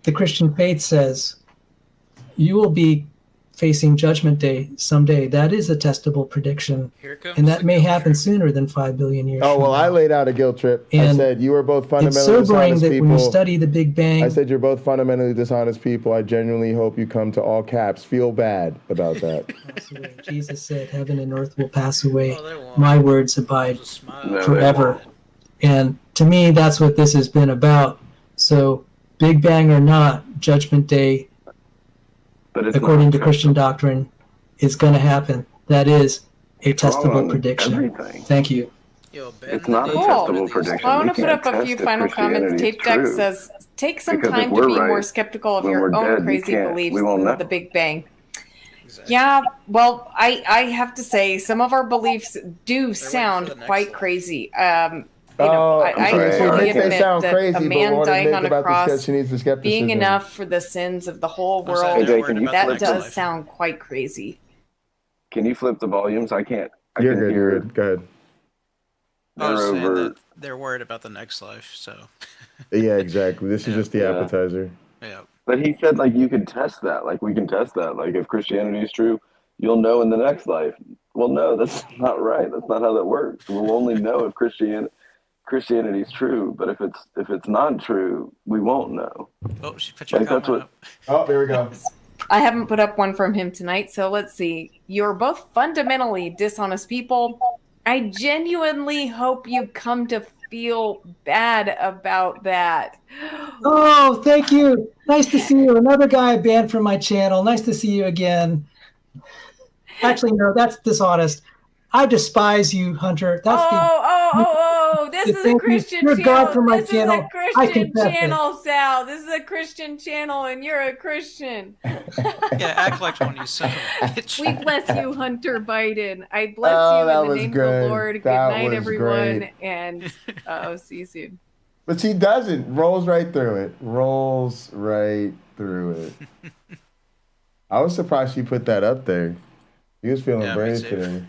S15: The Christian faith says you will be facing Judgment Day someday. That is a testable prediction. And that may happen sooner than 5 billion years
S4: Oh,
S15: from
S4: well,
S15: now.
S4: I laid out a guilt trip. I
S15: And
S4: said you are both fundamentally
S15: it's sobering
S4: dishonest
S15: that
S4: people.
S15: when you study the Big Bang...
S4: I said you're both fundamentally dishonest people. I genuinely hope you come to all caps. Feel bad about that.
S15: Jesus said, heaven and earth will pass away. My words abide forever. And to me, that's what this has been about. So, Big Bang or not, Judgment Day, according to Christian doctrine, is going to happen. That is a testable prediction. Thank you.
S23: It's not a testable prediction.
S11: Well, I want
S23: We
S11: to put
S23: can't
S11: up a
S23: test
S11: few
S23: if
S11: final comments.
S23: Christianity is
S11: Tape Deck
S23: true.
S11: says, take some
S23: Because if
S11: time to
S23: we're
S11: be more
S23: right,
S11: skeptical of
S23: when
S11: your
S23: we're
S11: own
S23: dead,
S11: crazy
S23: we
S11: beliefs
S23: won't
S11: in
S23: know.
S11: the Big Bang. Yeah, well, I have to say, some of our beliefs do sound quite crazy. I fully admit that a man dying on a cross being enough for the sins of the whole world, that does sound quite crazy.
S23: Can you flip the volumes? I can't.
S4: You're good. You're good. Go ahead.
S19: I was saying
S23: over.
S19: that they're worried about the next life, so.
S4: Yeah, exactly. This is just the appetizer.
S19: Yeah.
S23: But he said, like, you could test that. Like, we can test that. Like, if Christianity is true, you'll know in the next life. Well, no, that's not right. That's not how that works. We'll only know if Christianity is true. But if it's not true, we won't know.
S19: Oh, she put your comment up.
S4: Oh, there we go.
S11: I haven't put up one from him tonight, so let's see. You're both fundamentally dishonest people. I genuinely hope you come to feel bad about that.
S15: Oh, thank you. Nice to see you. Another guy banned from my channel. Nice to see you again. Actually, no, that's dishonest. I despise you, Hunter. That's
S11: This is a Christian
S15: You're
S11: channel.
S15: gone from my
S11: This
S15: channel.
S11: is a
S15: I
S11: Christian
S15: confess it.
S11: channel, Sal. This is a Christian channel, and you're a Christian.
S19: Yeah, act like one, you son of a bitch.
S11: We bless you, Hunter Biden. I bless
S4: Oh,
S11: you
S4: that
S11: in the
S4: was
S11: name of
S4: good.
S11: the Lord. Good
S4: That
S11: night,
S4: was
S11: everyone,
S4: great.
S11: and see you soon.
S4: But she doesn't. Rolls right through it. Rolls right through it. I was surprised she put that up there. He was feeling brave today.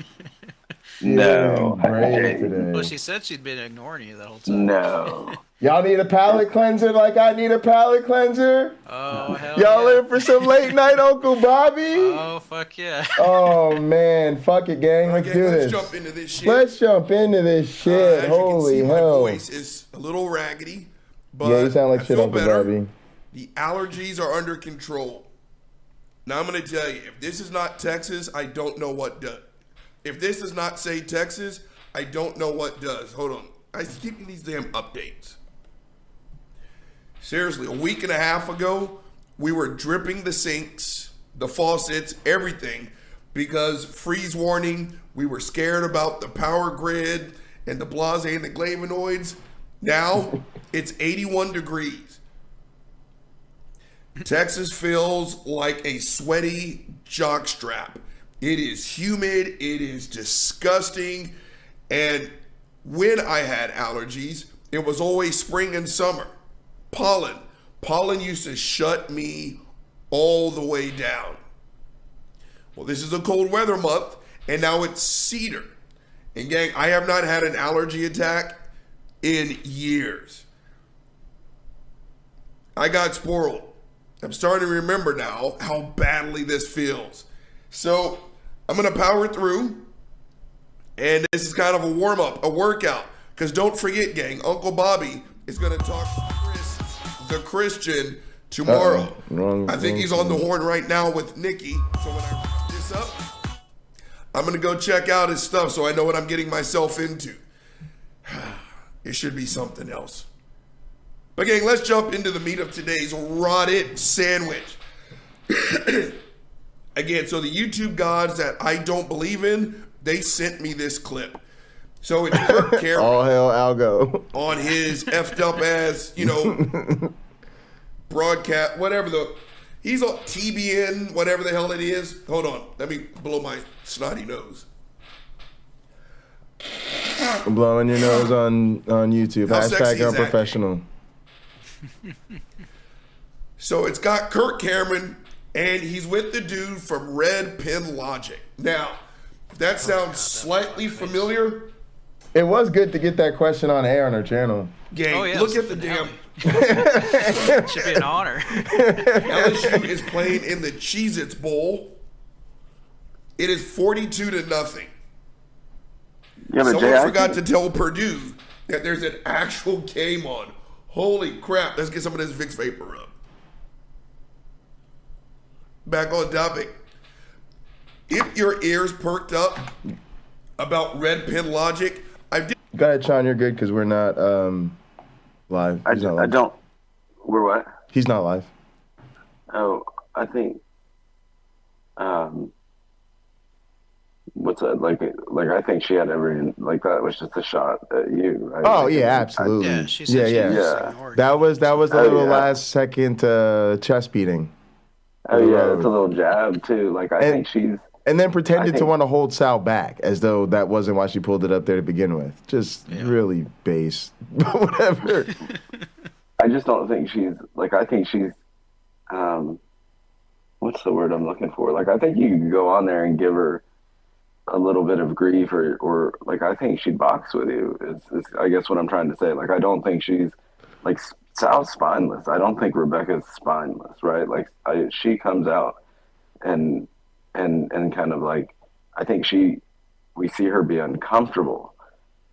S23: No.
S4: Brave today.
S19: Well, she said she'd been ignoring you the whole time.
S23: No.
S4: Y'all need a palate cleanser like I need a palate cleanser?
S19: Oh, hell
S4: Y'all
S19: yeah.
S4: in for some late night Uncle Bobby?
S19: Oh, fuck yeah.
S4: Oh, man. Fuck it, gang. Let's do this.
S13: Let's jump into this shit.
S4: Let's jump into this shit.
S13: As
S4: Holy
S13: you can see,
S4: hell.
S13: my voice is a little raggedy, but
S4: Yeah, you sound like
S13: I
S4: shit,
S13: feel
S4: Uncle
S13: better.
S4: Bobby.
S13: The allergies are under control. Now I'm going to tell you, if this is not Texas, I don't know what does. If this does not say Texas, I don't know what does. Hold on. I keep getting these damn updates. Seriously, a week and a half ago, we were dripping the sinks, the faucets, everything, because freeze warning, we were scared about the power grid and the blase and the flavonoids. Now it's 81 degrees. Texas feels like a sweaty jockstrap. It is humid, it is disgusting, and when I had allergies, it was always spring and summer. Pollen used to shut me all the way down. Well, this is a cold weather month, and now it's cedar. And gang, I have not had an allergy attack in years. I got spoiled. I'm starting to remember now how badly this feels. So I'm going to power through. And this is kind of a warm-up, a workout. Because don't forget, gang, Uncle Bobby is going to talk to Chris, the Christian, tomorrow. I think he's on the horn right now with Nikki. So when I wrap this up, I'm going to go check out his stuff so I know what I'm getting myself into. It should be something else. But gang, let's jump into the meat of today's rotted sandwich. Again, so the YouTube gods that I don't believe in, they sent me this clip. So it's Kirk Cameron.
S4: All hell Algo.
S13: On his effed up ass, broadcast, whatever he's on TBN, whatever the hell it is. Hold on, let me blow my snotty nose.
S4: Blowing your nose on YouTube.
S13: How sexy
S4: #unprofessional.
S13: is that? So it's got Kirk Cameron, and he's with the dude from Red Pen Logic. Now, if that sounds slightly familiar.
S4: It was good to get that question on air on our channel.
S13: Gang, look at the damn.
S19: Should be an honor.
S13: LSU is playing in the Cheez-Its Bowl. It is 42-0.
S23: Yeah, but
S13: Someone
S23: Jay,
S13: forgot to tell Purdue that there's an actual game on. Holy crap. Let's get some of this Vicks Vapor up. Back on topic. If your ears perked up about Red Pen Logic,
S4: Go ahead, Sean. You're good because we're not live.
S23: I don't. We're what?
S4: He's not live.
S23: Oh, I think. What's that? Like I think she had every that was just a shot at you. Right?
S4: Oh yeah, absolutely.
S19: Yeah, she said
S23: yeah.
S4: That was the little last second chest beating.
S23: Oh yeah, it's a little jab too. I think she's.
S4: And then pretended to want to hold Sal back as though that wasn't why she pulled it up there to begin with. Just really base. Whatever.
S23: I just don't think she's I think she's what's the word I'm looking for? I think you can go on there and give her a little bit of grief or I think she'd box with you is I guess what I'm trying to say. I don't think she's Sal's spineless. I don't think Rebekah's spineless, right? She comes out and kind of I think we see her be uncomfortable,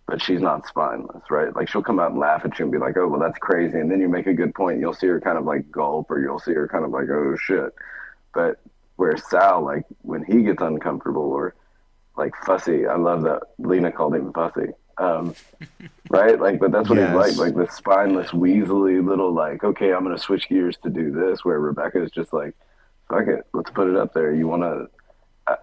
S23: but she's not spineless, right? She'll come out and laugh at you and be like, oh, well, that's crazy. And then you make a good point. You'll see her kind of gulp, or you'll see her kind of oh shit. But where Sal, when he gets uncomfortable or fussy, I love that Lena called him fussy. Right? But that's what he's like this spineless, weaselly little okay, I'm going to switch gears to do this, where Rebekah is just fuck it, let's put it up there. You want to,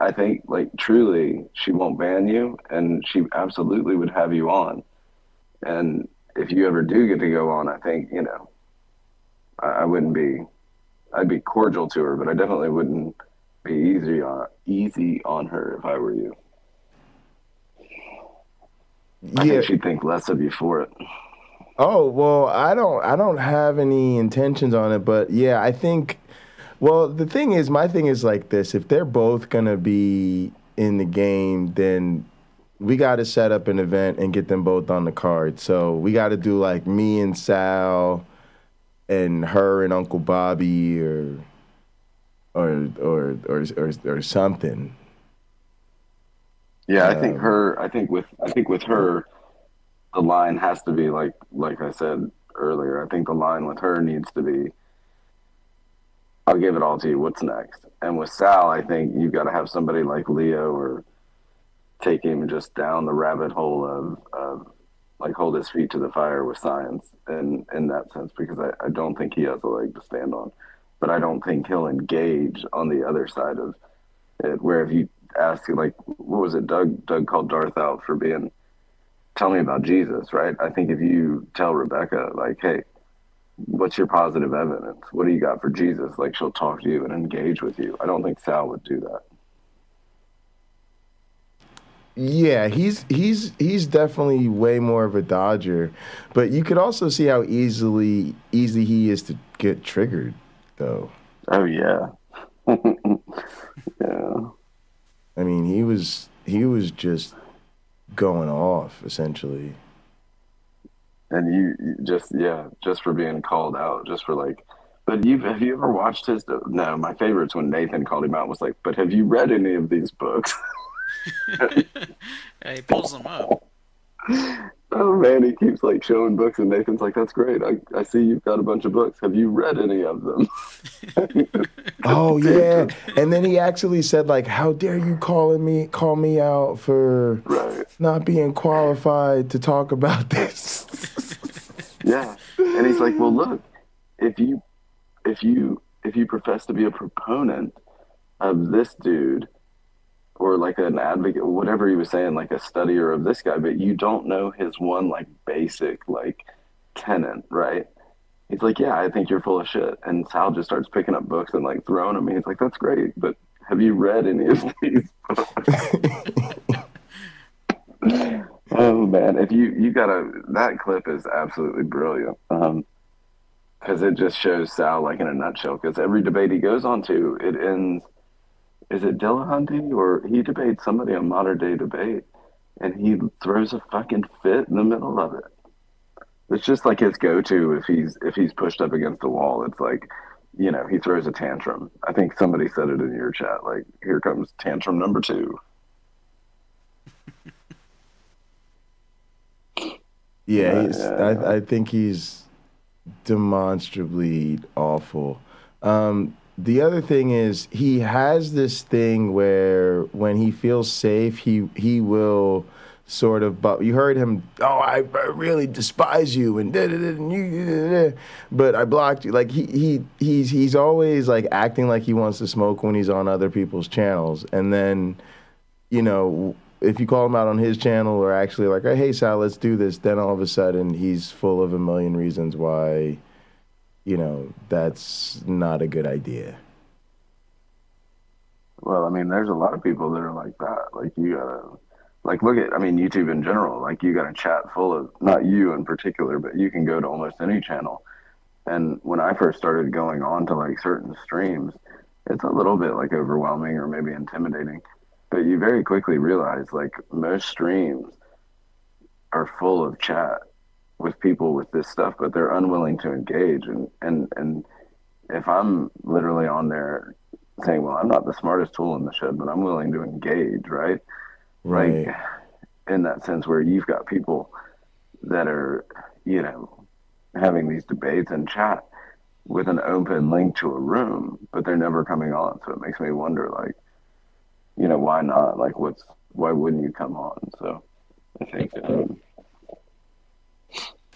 S23: I think, truly, she won't ban you, and she absolutely would have you on. And if you ever do get to go on, I think, I wouldn't be, I'd be cordial to her, but I definitely wouldn't be easy on her if I were you. I think she'd think less of you for it.
S4: Oh, well, I don't have any intentions on it, but yeah, I think. Well, the thing is, my thing is like this. If they're both going to be in the game, then we got to set up an event and get them both on the card. So we got to do me and Sal and her and Uncle Bobby or something.
S23: Yeah, I think with her, the line has to be like I said earlier. I think the line with her needs to be, I'll give it all to you. What's next? And with Sal, I think you've got to have somebody like Leo or take him just down the rabbit hole of hold his feet to the fire with science and in that sense, because I don't think he has a leg to stand on. But I don't think he'll engage on the other side of it, where if you ask, what was it, Doug called Darth out for being, tell me about Jesus, right? I think if you tell Rebekah, hey, what's your positive evidence? What do you got for Jesus? She'll talk to you and engage with you. I don't think Sal would do that.
S4: Yeah, he's definitely way more of a dodger, but you could also see how easy he is to get triggered, though.
S23: Oh yeah, yeah.
S4: I mean, he was just going off essentially.
S23: And you just for being called out, just for like, but have you ever watched his? No, my favorite's when Nathan called him out. Was like, but have you read any of these books?
S19: He pulls them up.
S23: Oh man, he keeps like showing books, and Nathan's like, "That's great. I see you've got a bunch of books. Have you read any of them?"
S4: Oh yeah, and then he actually said like, "How dare you call me out for not being qualified to talk about this?"
S23: Yeah, and he's like, "Well, look, if you profess to be a proponent of this dude, or like an advocate, whatever he was saying, like a studier of this guy, but you don't know his one like basic like tenet, right?" He's like, "Yeah, I think you're full of shit." And Sal just starts picking up books and like throwing them. He's like, "That's great, but have you read any of these books?" Oh man, if you gotta, that clip is absolutely brilliant. Because it just shows Sal like in a nutshell. Because every debate he goes on to, it ends. Is it Dillahunty, or he debates somebody on Modern Day Debate, and he throws a fucking fit in the middle of it. It's just like his go-to if he's pushed up against the wall. It's like, you know, he throws a tantrum. I think somebody said it in your chat. Like, here comes tantrum number 2.
S4: Yeah, I think he's demonstrably awful. The other thing is he has this thing where when he feels safe, he will sort of. But you heard him. Oh, I really despise you and but I blocked you. Like he's always like acting like he wants to smoke when he's on other people's channels, and then, you know, if you call him out on his channel or actually like, hey Sal, let's do this, then all of a sudden he's full of a million reasons why, you know, that's not a good idea.
S23: Well, I mean, there's a lot of people that are like that. Like, you gotta, like, look at, I mean, YouTube in general. Like, you got a chat full of, not you in particular, but you can go to almost any channel. And when I first started going on to like certain streams, it's a little bit like overwhelming or maybe intimidating. But you very quickly realize like most streams are full of chat with people with this stuff, but they're unwilling to engage. And if I'm literally on there saying, well, I'm not the smartest tool in the shed, but I'm willing to engage, right?
S4: Right.
S23: Like, in that sense where you've got people that are, you know, having these debates and chat with an open link to a room, but they're never coming on. So it makes me wonder, like, you know, why not? Like, why wouldn't you come on? So I think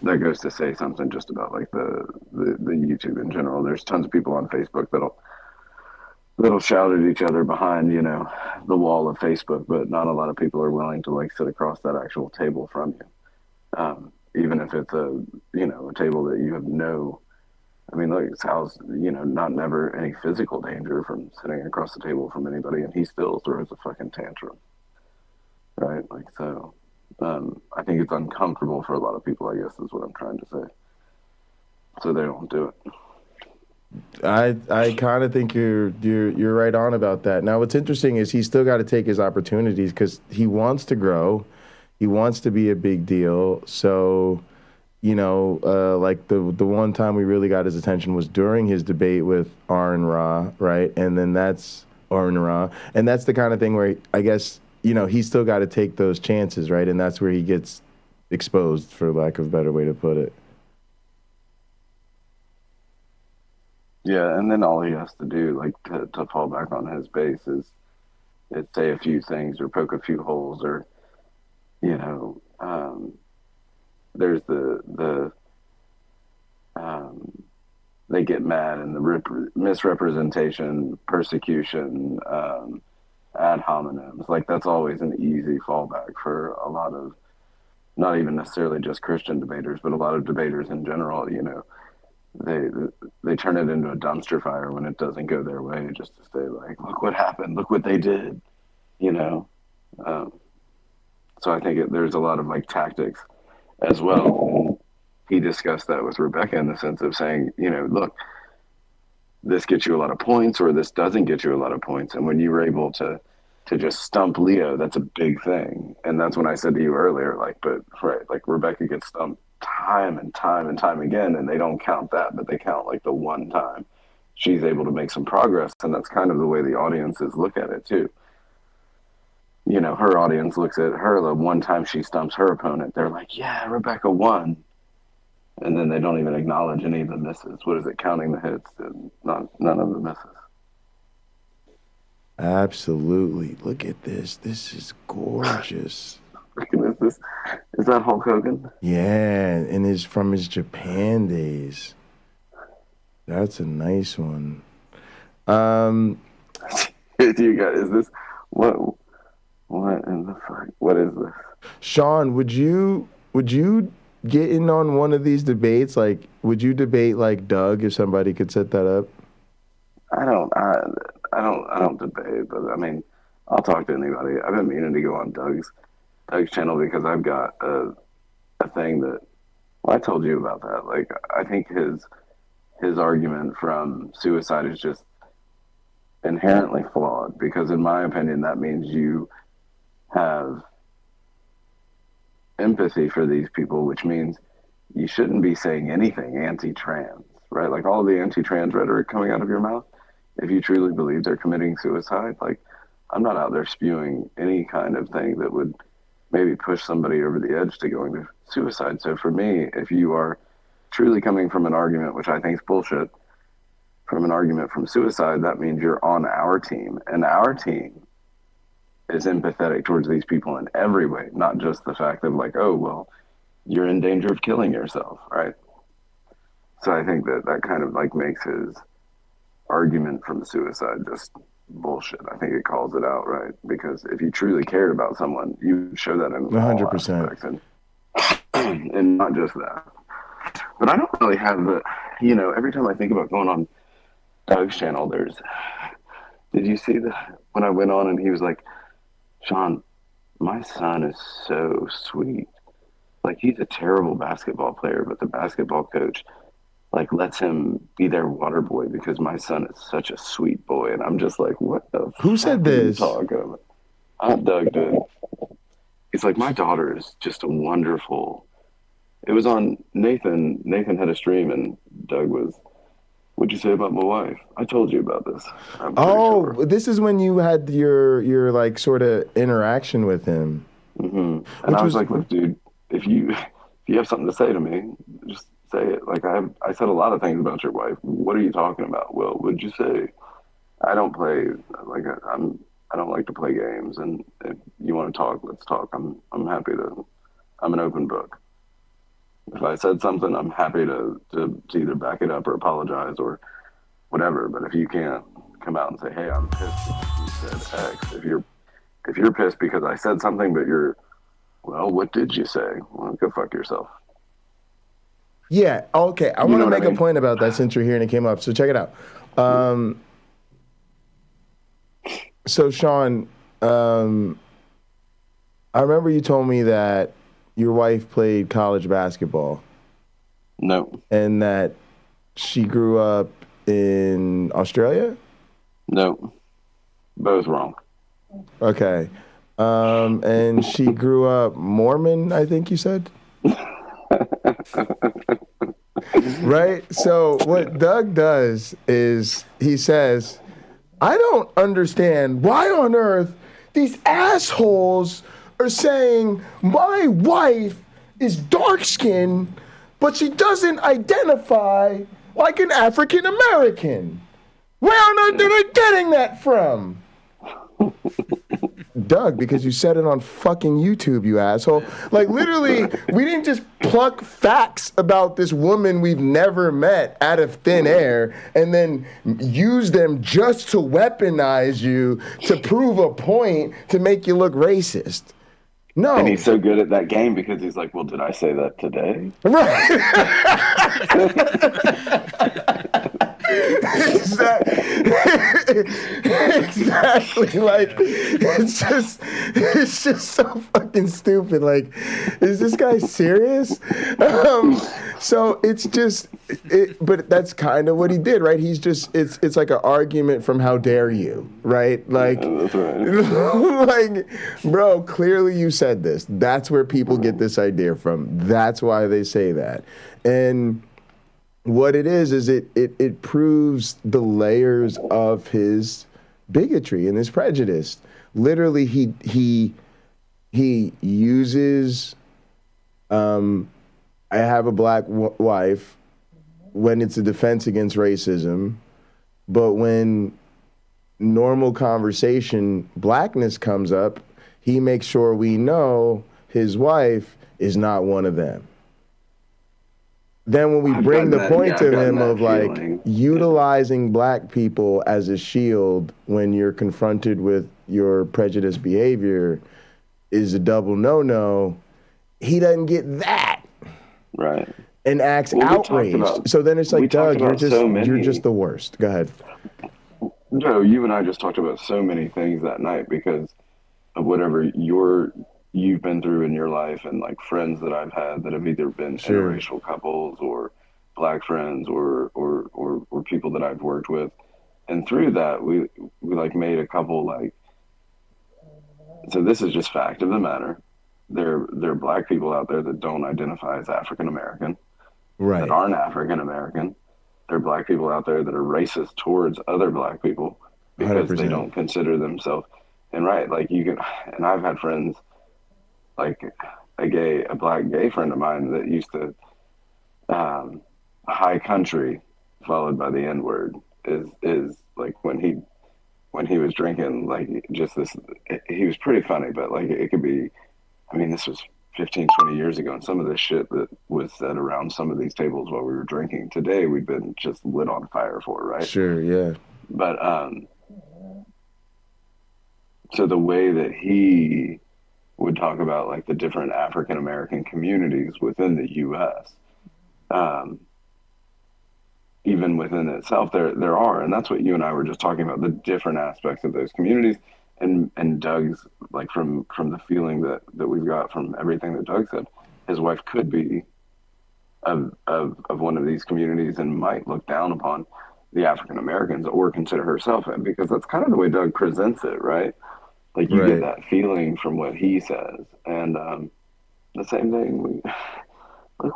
S23: that goes to say something just about like the YouTube in general. There's tons of people on Facebook that'll shout at each other behind, you know, the wall of Facebook, but not a lot of people are willing to like sit across that actual table from you. Even if it's a table that you have no, I mean, look, it's Sal's, you know, not never any physical danger from sitting across the table from anybody, and he still throws a fucking tantrum, right? Like, so I think it's uncomfortable for a lot of people, I guess is what I'm trying to say. So they don't do it.
S4: I kind of think you're right on about that. Now, what's interesting is he's still got to take his opportunities because he wants to grow, he wants to be a big deal. So, you know, like the one time we really got his attention was during his debate with Arn Ra, right? And then that's Arn Ra, and that's the kind of thing where I guess, you know, he's still got to take those chances, right? And that's where he gets exposed, for lack of a better way to put it.
S23: Yeah, and then all he has to do, like, to fall back on his base is say a few things or poke a few holes, or, you know, there's they get mad and the misrepresentation, persecution, ad hominems. Like, that's always an easy fallback for a lot of, not even necessarily just Christian debaters, but a lot of debaters in general. You know, they turn it into a dumpster fire when it doesn't go their way, just to say, like, look what happened, look what they did, you know. So I think there's a lot of like tactics as well. And he discussed that with Rebekah in the sense of saying, you know, look, this gets you a lot of points or this doesn't get you a lot of points. And when you were able to to just stump Leo, that's a big thing. And that's when I said to you earlier, like, but right, like Rebekah gets stumped time and time and time again, and they don't count that, but they count like the one time she's able to make some progress. And that's kind of the way the audiences look at it too. You know, her audience looks at her the one time she stumps her opponent, they're like, yeah, Rebekah won. And then they don't even acknowledge any of the misses. What is it, counting the hits and none of the misses.
S4: Absolutely. Look at this. This is gorgeous.
S23: Is that Hulk Hogan?
S4: Yeah, and it's from his Japan days. That's a nice one.
S23: You guys, is this what in the fuck? What is this?
S4: Sean, would you get in on one of these debates? Like, would you debate like Doug if somebody could set that up?
S23: I don't debate, but I mean, I'll talk to anybody. I've been meaning to go on Doug's channel because I've got a thing that, well, I told you about that. Like, I think his argument from suicide is just inherently flawed because, in my opinion, that means you have empathy for these people, which means you shouldn't be saying anything anti-trans, right? Like all the anti-trans rhetoric coming out of your mouth, if you truly believe they're committing suicide, like I'm not out there spewing any kind of thing that would maybe push somebody over the edge to going to suicide. So for me, if you are truly coming from an argument, which I think is bullshit, from an argument from suicide, that means you're on our team, and our team is empathetic towards these people in every way, not just the fact of like, oh, well, you're in danger of killing yourself, right? So I think that kind of like makes his argument from suicide just bullshit. I think it calls it out, right? Because if you truly cared about someone, you would show that in
S4: 100%,
S23: and not just that. But I don't really have the, you know, every time I think about going on Doug's channel, did you see when I went on and he was like, Sean, my son is so sweet. Like, he's a terrible basketball player, but the basketball coach like lets him be their water boy because my son is such a sweet boy. And I'm just like, what the
S4: Who said this?
S23: Doug did. He's like, my daughter is just a wonderful. It was on Nathan. Nathan had a stream and Doug was, what'd you say about my wife? I told you about this.
S4: Oh, sure. This is when you had your like sort of interaction with him.
S23: Mm-hmm. And I was like, look, dude, if you have something to say to me, just say it. Like I said a lot of things about your wife. What are you talking about? Well, what'd you say? I don't play like I don't like to play games, and if you want to talk, let's talk. I'm happy to. I'm an open book. If I said something, I'm happy to either back it up or apologize or whatever. But if you can't come out and say, hey, I'm pissed because you said X. If you're pissed because I said something, but well, what did you say? Well, go fuck yourself.
S4: Yeah, okay. I want to make a point about that since you're here and it came up. So check it out. So Sean, I remember you told me that your wife played college basketball.
S23: No.
S4: And that she grew up in Australia?
S23: No. Both wrong.
S4: Okay. And she grew up Mormon, I think you said? Right? So what Doug does is he says, I don't understand why on earth these assholes are saying my wife is dark-skinned, but she doesn't identify like an African American. Where on earth are they getting that from? Doug, because you said it on fucking YouTube, you asshole. Like, literally, we didn't just pluck facts about this woman we've never met out of thin air and then use them just to weaponize you to prove a point to make you look racist. No.
S23: And he's so good at that game because he's like, well, did I say that today?
S4: Right. Exactly. Like, it's just so fucking stupid. Like, is this guy serious? So it's just, but that's kind of what he did, right? He's just, it's like an argument from how dare you, right? Like,
S23: that's right.
S4: like, bro, clearly you said this. That's where people get this idea from. That's why they say that. And what it is it proves the layers of his bigotry and his prejudice. Literally, he uses, I have a black wife when it's a defense against racism, but when normal conversation, blackness comes up, he makes sure we know his wife is not one of them. Then when we bring the point to him of like utilizing black people as a shield when you're confronted with your prejudiced behavior is a double no-no, he doesn't get that.
S23: Right.
S4: And acts outraged. So then it's like, Doug, you're just the worst. Go ahead.
S23: Joe, you and I just talked about so many things that night because of whatever you've been through in your life, and like friends that I've had that have either been interracial couples or black friends or people that I've worked with. And through that, we like made a couple like, so this is just fact of the matter. There are black people out there that don't identify as African American,
S4: right?
S23: That aren't African American. There are black people out there that are racist towards other black people because
S4: 100%.
S23: They don't consider themselves. And right, like you can, and I've had friends like a black gay friend of mine that used to high country followed by the N-word is like when he was drinking, like just this, he was pretty funny, but like it could be, I mean, this was 15, 20 years ago, and some of the shit that was said around some of these tables while we were drinking today, we've been just lit on fire for, right?
S4: Sure, yeah.
S23: But so the way that he would talk about like the different African American communities within the U.S., even within itself, there are, and that's what you and I were just talking about, the different aspects of those communities. And Doug's, like from the feeling that we've got from everything that Doug said, his wife could be of one of these communities and might look down upon the African Americans or consider herself, because that's kind of the way Doug presents it, right? Like you get that feeling from what he says, and the same thing.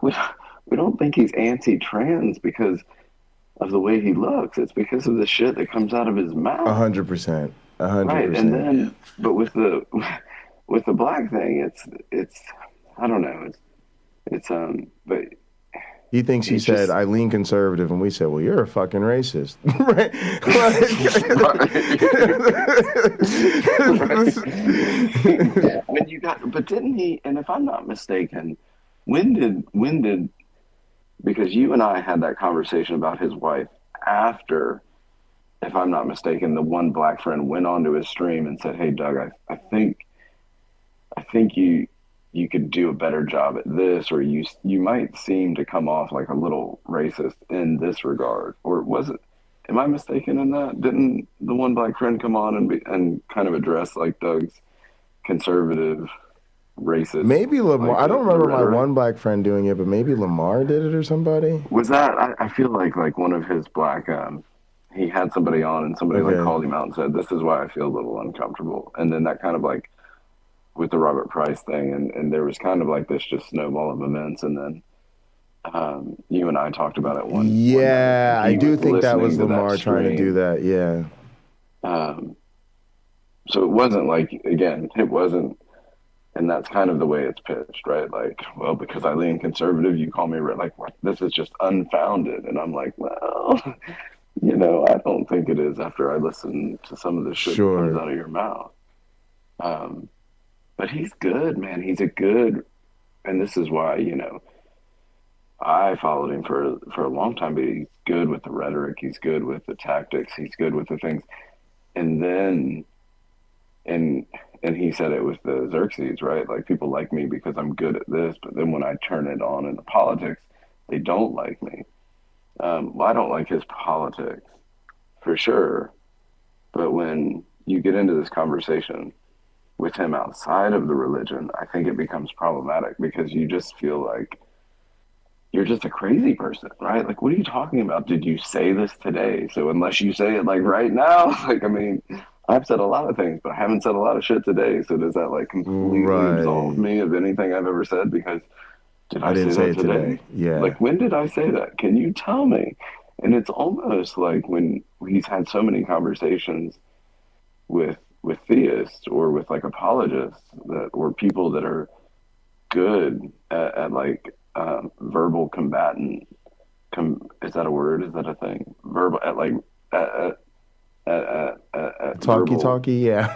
S23: We don't think he's anti-trans because of the way he looks. It's because of the shit that comes out of his mouth.
S4: 100%. 100%.
S23: Right, and then, but with the black thing, it's I don't know, it's but
S4: he thinks he said I lean conservative, and we said, well, you're a fucking racist.
S23: Right. When you got, but didn't he? And if I'm not mistaken, when did because you and I had that conversation about his wife after, if I'm not mistaken, the one black friend went onto his stream and said, "Hey, Doug, I think you could do a better job at this, or you might seem to come off like a little racist in this regard." Or was it? Am I mistaken in that? Didn't the one black friend come on and kind of address like Doug's conservative racist?
S4: Maybe Lamar.
S23: Like,
S4: I don't remember my one black friend doing it, but maybe Lamar did it or somebody.
S23: Was that? I feel like one of his black. He had somebody on, and somebody like called him out and said, "This is why I feel a little uncomfortable." And then that kind of like with the Robert Price thing, and there was kind of like this just snowball of events, and then you and I talked about it one.
S4: Yeah, I do think that was Lamar trying to do that. Yeah.
S23: So it wasn't like, again, it wasn't, and that's kind of the way it's pitched, right? Like, well, because I lean conservative, you call me like, what? This is just unfounded, and I'm like, well, you know, I don't think it is after I listen to some of the shit that comes out of your mouth. But he's good, man. He's a good, and this is why, you know, I followed him for a long time, but he's good with the rhetoric. He's good with the tactics. He's good with the things. And then, and he said it was the Xerxes, right? Like, people like me because I'm good at this, but then when I turn it on into politics, they don't like me. Well, I don't like his politics. for sure. But when you get into this conversation with him outside of the religion, I think it becomes problematic because you just feel like you're just a crazy person, right? Like, what are you talking about? Did you say this today? So unless you say it like right now, like, I mean, I've said a lot of things, but I haven't said a lot of shit today. So does that like completely absolve me of anything I've ever said? Because did I
S22: didn't
S23: say
S22: say
S23: that
S22: it
S23: today?
S22: Yeah.
S23: Like, when did I say that? Can you tell me? And it's almost like when he's had so many conversations with theists or with like apologists that, or people that are good at like verbal combatant. Is that a word? Is that a thing? Verbal at like
S22: talkie, yeah.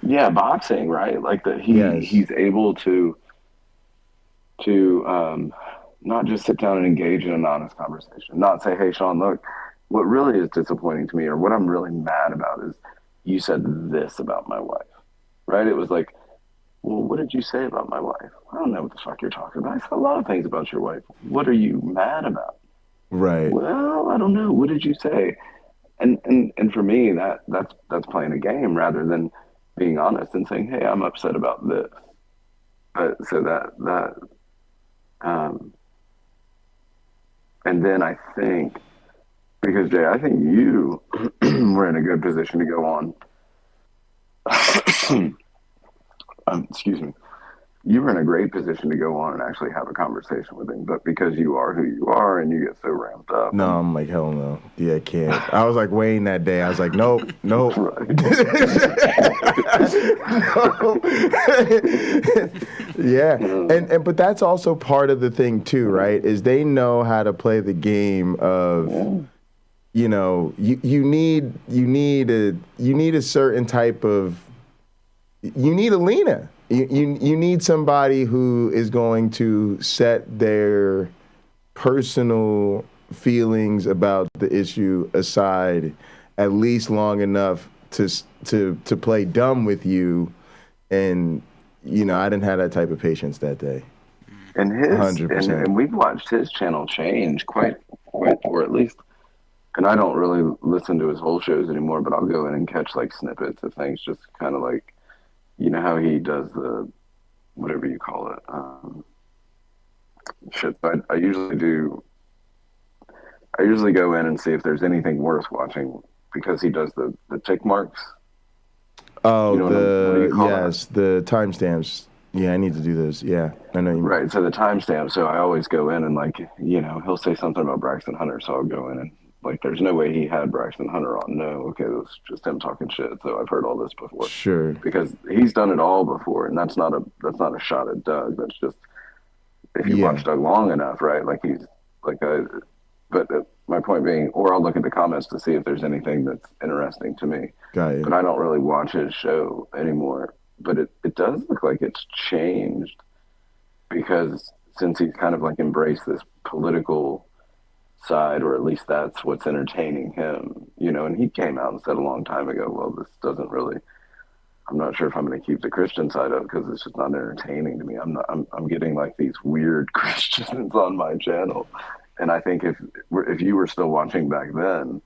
S23: Yeah, boxing, right? Like that he's able to not just sit down and engage in an honest conversation, not say, hey, Sean, look, what really is disappointing to me, or what I'm really mad about, is you said this about my wife, right? It was like, well, what did you say about my wife? I don't know what the fuck you're talking about. I said a lot of things about your wife. What are you mad about?
S22: Right.
S23: Well, I don't know. What did you say? And for me, that's playing a game rather than being honest and saying, hey, I'm upset about this. So that and then I think, because Jay, I think you were in a good position to go on. Excuse me. You were in a great position to go on and actually have a conversation with him, but because you are who you are and you get so ramped up.
S22: No, I'm like, hell no. Yeah, I can't. I was like Wayne that day. I was like, nope. Yeah. And but that's also part of the thing too, right? Is they know how to play the game of you know, you need a certain type of, you need a Lena. You need somebody who is going to set their personal feelings about the issue aside at least long enough to play dumb with you. And you know, I didn't have that type of patience that day.
S23: And
S22: 100%.
S23: And we've watched his channel change quite, or at least. And I don't really listen to his whole shows anymore, but I'll go in and catch like snippets of things, just kind of like, you know how he does the, whatever you call it, shit. But I usually go in and see if there's anything worth watching, because he does the tick marks.
S22: Oh,
S23: you know
S22: the timestamps. Yeah, I need to do those. Yeah, I know you mean.
S23: Right, so the timestamp. So I always go in and like, you know, he'll say something about Braxton Hunter, so I'll go in and like, there's no way he had Braxton Hunter on. No, okay, it was just him talking shit. So I've heard all this before.
S22: Sure.
S23: Because he's done it all before, and that's not a shot at Doug. That's just, if you watch Doug long enough, right? Like he's like my point being, or I'll look at the comments to see if there's anything that's interesting to me.
S22: Got it.
S23: But I don't really watch his show anymore. But it does look like it's changed, because since he's kind of like embraced this political side, or at least that's what's entertaining him, you know, and he came out and said a long time ago, well, this doesn't really, I'm not sure if I'm going to keep the Christian side up because it's just not entertaining to me. I'm getting like these weird Christians on my channel. And I think if you were still watching back then,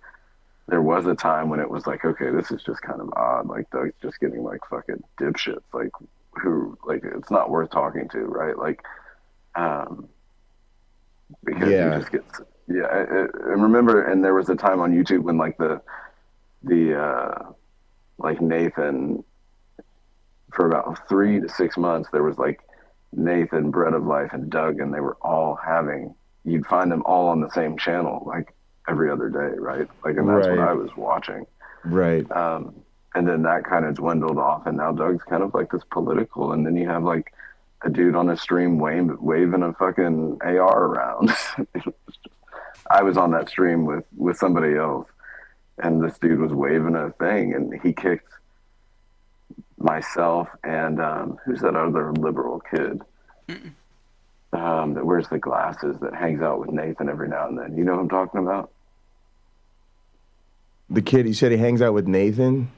S23: there was a time when it was like, okay, this is just kind of odd. Like Doug's just getting like fucking dipshits, like who, like, it's not worth talking to, right? Like, because he just gets, I remember, and there was a time on YouTube when like the like Nathan, for about 3 to 6 months, there was like Nathan, Bread of Life, and Doug, and they were all you'd find them all on the same channel, like every other day, right? Like, and that's what I was watching.
S22: Right.
S23: And then that kind of dwindled off, and now Doug's kind of like this political, and then you have like a dude on a stream waving a fucking AR around. I was on that stream with somebody else, and this dude was waving a thing, and he kicked myself and who's that other liberal kid that wears the glasses that hangs out with Nathan every now and then? You know who I'm talking about?
S22: The kid, you said he hangs out with Nathan?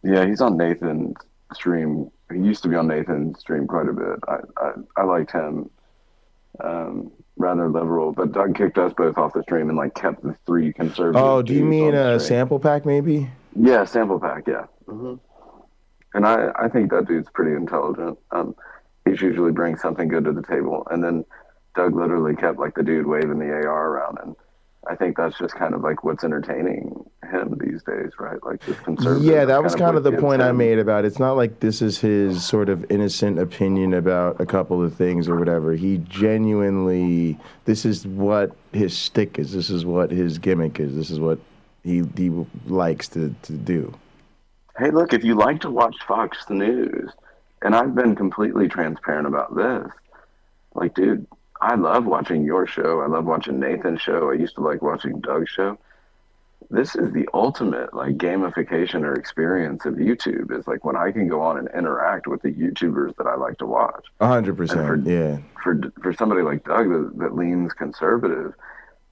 S23: Yeah, he's on Nathan's stream. He used to be on Nathan's stream quite a bit. I liked him. rather liberal. But Doug kicked us both off the stream and like kept the 3 conservative.
S22: Oh, do you
S23: dudes
S22: mean
S23: on the
S22: a
S23: stream.
S22: sample pack, maybe?
S23: Yeah, sample pack. Yeah. And I think that dude's pretty intelligent. He's usually brings something good to the table. And then Doug literally kept like the dude waving the AR around, and I think that's just kind of like what's entertaining him these days, right? Like this conservative.
S22: Yeah, that was kind of the
S23: what
S22: point
S23: gets
S22: I
S23: him.
S22: made about it. It's not like this is his sort of innocent opinion about a couple of things or whatever. He genuinely, this is what his shtick is. This is what his gimmick is. This is what he likes to do.
S23: Hey, look, if you like to watch Fox News, and I've been completely transparent about this, like, dude, I love watching your show. I love watching Nathan's show. I used to like watching Doug's show. This is the ultimate like gamification or experience of YouTube. Is like when I can go on and interact with the YouTubers that I like to watch.
S22: 100%, yeah.
S23: For somebody like Doug that leans conservative,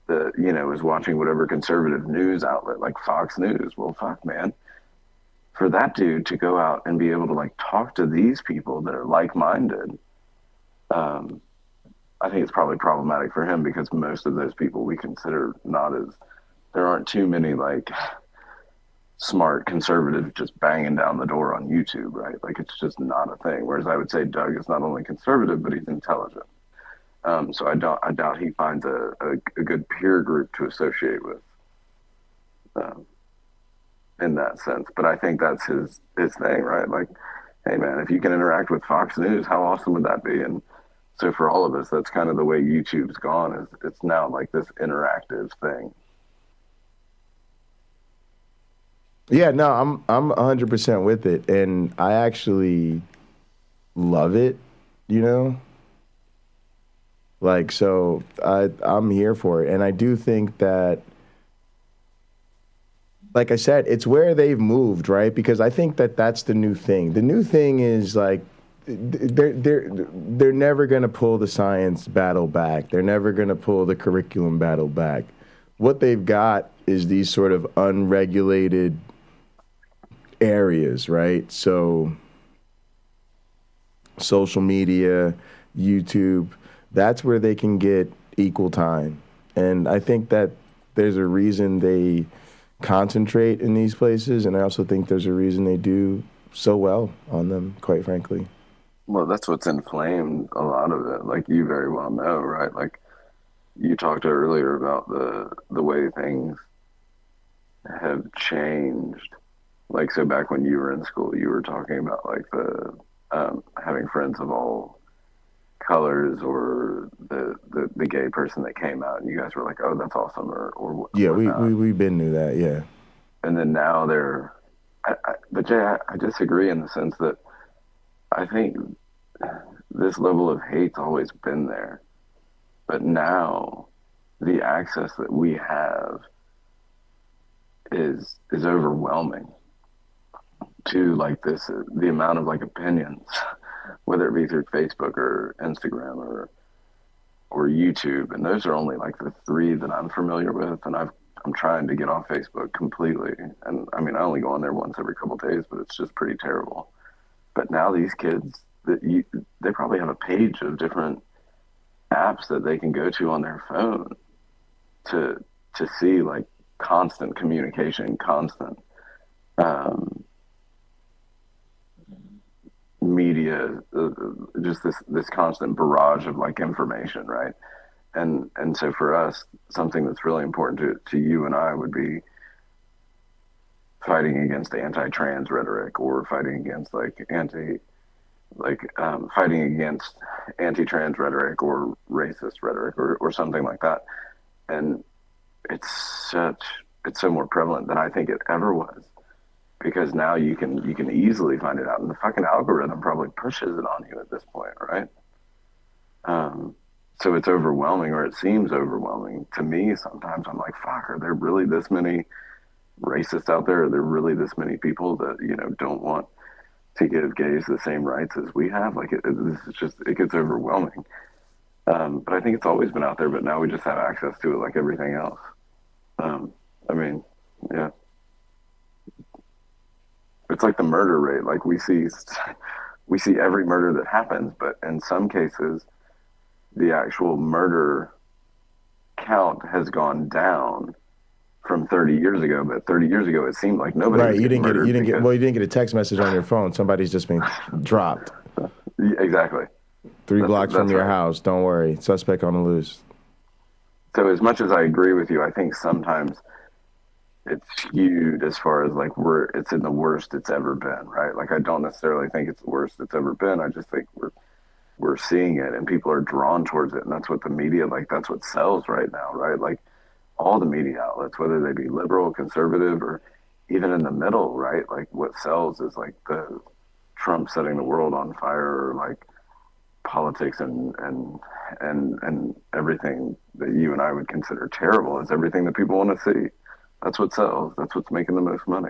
S23: that is watching whatever conservative news outlet like Fox News. Well, fuck, man. For that dude to go out and be able to like talk to these people that are like-minded, I think it's probably problematic for him because most of those people we consider not as, there aren't too many like smart conservatives just banging down the door on YouTube, right? Like it's just not a thing. Whereas I would say Doug is not only conservative, but he's intelligent. So I doubt he finds a good peer group to associate with in that sense. But I think that's his thing, right? Like, hey man, if you can interact with Fox News, how awesome would that be? And so for all of us, that's kind of the way YouTube's gone. Is it's now like this interactive thing.
S22: Yeah, no, I'm 100% with it, and I actually love it. Like, so I'm here for it, and I do think that, like I said, it's where they've moved, right? Because I think that that's the new thing. The new thing is like they're never gonna pull the science battle back. They're never gonna pull the curriculum battle back. What they've got is these sort of unregulated areas, right? So social media, YouTube, that's where they can get equal time. And I think that there's a reason they concentrate in these places, and I also think there's a reason they do so well on them, quite frankly.
S23: Well, that's what's inflamed a lot of it. Like you very well know, right? Like you talked earlier about the way things have changed. Like, so back when you were in school, you were talking about like the having friends of all colors, or the gay person that came out, and you guys were like, oh, that's awesome, or
S22: yeah, we've been through that, yeah.
S23: And then now but Jay, I disagree in the sense that I think this level of hate's always been there, but now the access that we have is overwhelming to like the amount of like opinions, whether it be through Facebook or Instagram or YouTube, and those are only like the 3 that I'm familiar with, and I'm trying to get off Facebook completely, and I mean I only go on there once every couple of days, but it's just pretty terrible. But now these kids, they probably have a page of different apps that they can go to on their phone to see like constant communication, constant media, just this constant barrage of like information, right? And so for us, something that's really important to you and I would be fighting against anti-trans rhetoric, or fighting against fighting against anti-trans rhetoric or racist rhetoric or something like that. And it's so more prevalent than I think it ever was, because now you can easily find it out, and the fucking algorithm probably pushes it on you at this point, right? So it's overwhelming, or it seems overwhelming to me. Sometimes I'm like, fuck, are there really this many racists out there? Are there really this many people that don't want to give gays the same rights as we have? Like it gets overwhelming. But I think it's always been out there, but now we just have access to it like everything else. I mean, yeah. It's like the murder rate. Like we see every murder that happens, but in some cases, the actual murder count has gone down from 30 years ago, but 30 years ago it seemed like nobody was
S22: you didn't get
S23: murdered because-
S22: you didn't get a text message on your phone. Somebody's just been dropped.
S23: Exactly.
S22: 3 blocks from
S23: that's
S22: your
S23: right.
S22: house. Don't worry. Suspect on the loose.
S23: So as much as I agree with you, I think sometimes it's skewed as far as like it's in the worst it's ever been, right? Like I don't necessarily think it's the worst it's ever been. I just think we're seeing it and people are drawn towards it, and that's what the media, like that's what sells right now, right? Like all the media outlets, whether they be liberal, conservative, or even in the middle, right? Like what sells is like the Trump setting the world on fire, or like politics and everything that you and I would consider terrible is everything that people want to see. That's what sells. That's what's making the most money.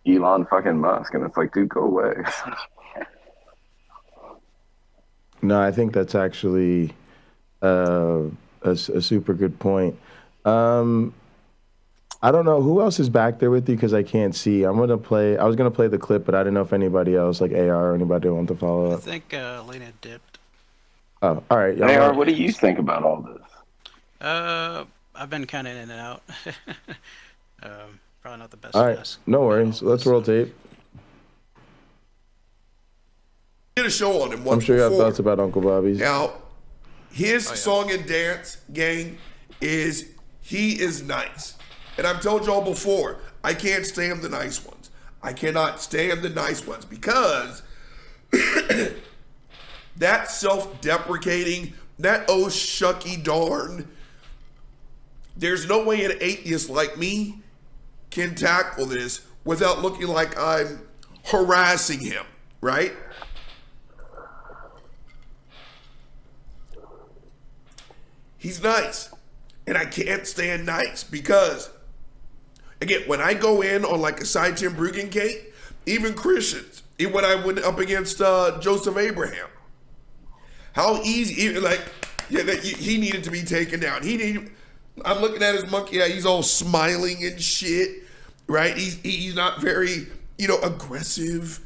S23: Elon fucking Musk, and it's like, dude, go away.
S22: No, I think that's actually a super good point. I don't know who else is back there with you because I can't see. I was gonna play the clip, but I didn't know if anybody else, like AR or anybody, wanted to follow
S19: I
S22: up.
S19: think Lena dipped.
S22: Oh, all right.
S23: AR, what do you think about all this?
S19: I've been kind of in and out. Probably not the best.
S22: All right, no worries. Let's roll tape.
S13: Did a show on him
S22: I'm
S13: once
S22: sure you have
S13: before.
S22: thoughts about Uncle Bobby's.
S13: Now, his song and dance gang is he is nice. And I've told y'all before, I can't stand the nice ones. I cannot stand the nice ones because that self-deprecating, that oh shucky darn, there's no way an atheist like me can tackle this without looking like I'm harassing him, right? He's nice. And I can't stand nice because, again, when I go in on like a side Tim Bruggen cake, even Christians, even when I went up against Joseph Abraham, how easy, even like, yeah, he needed to be taken down. I'm looking at his monkey eye, he's all smiling and shit, right? He's not very, aggressive.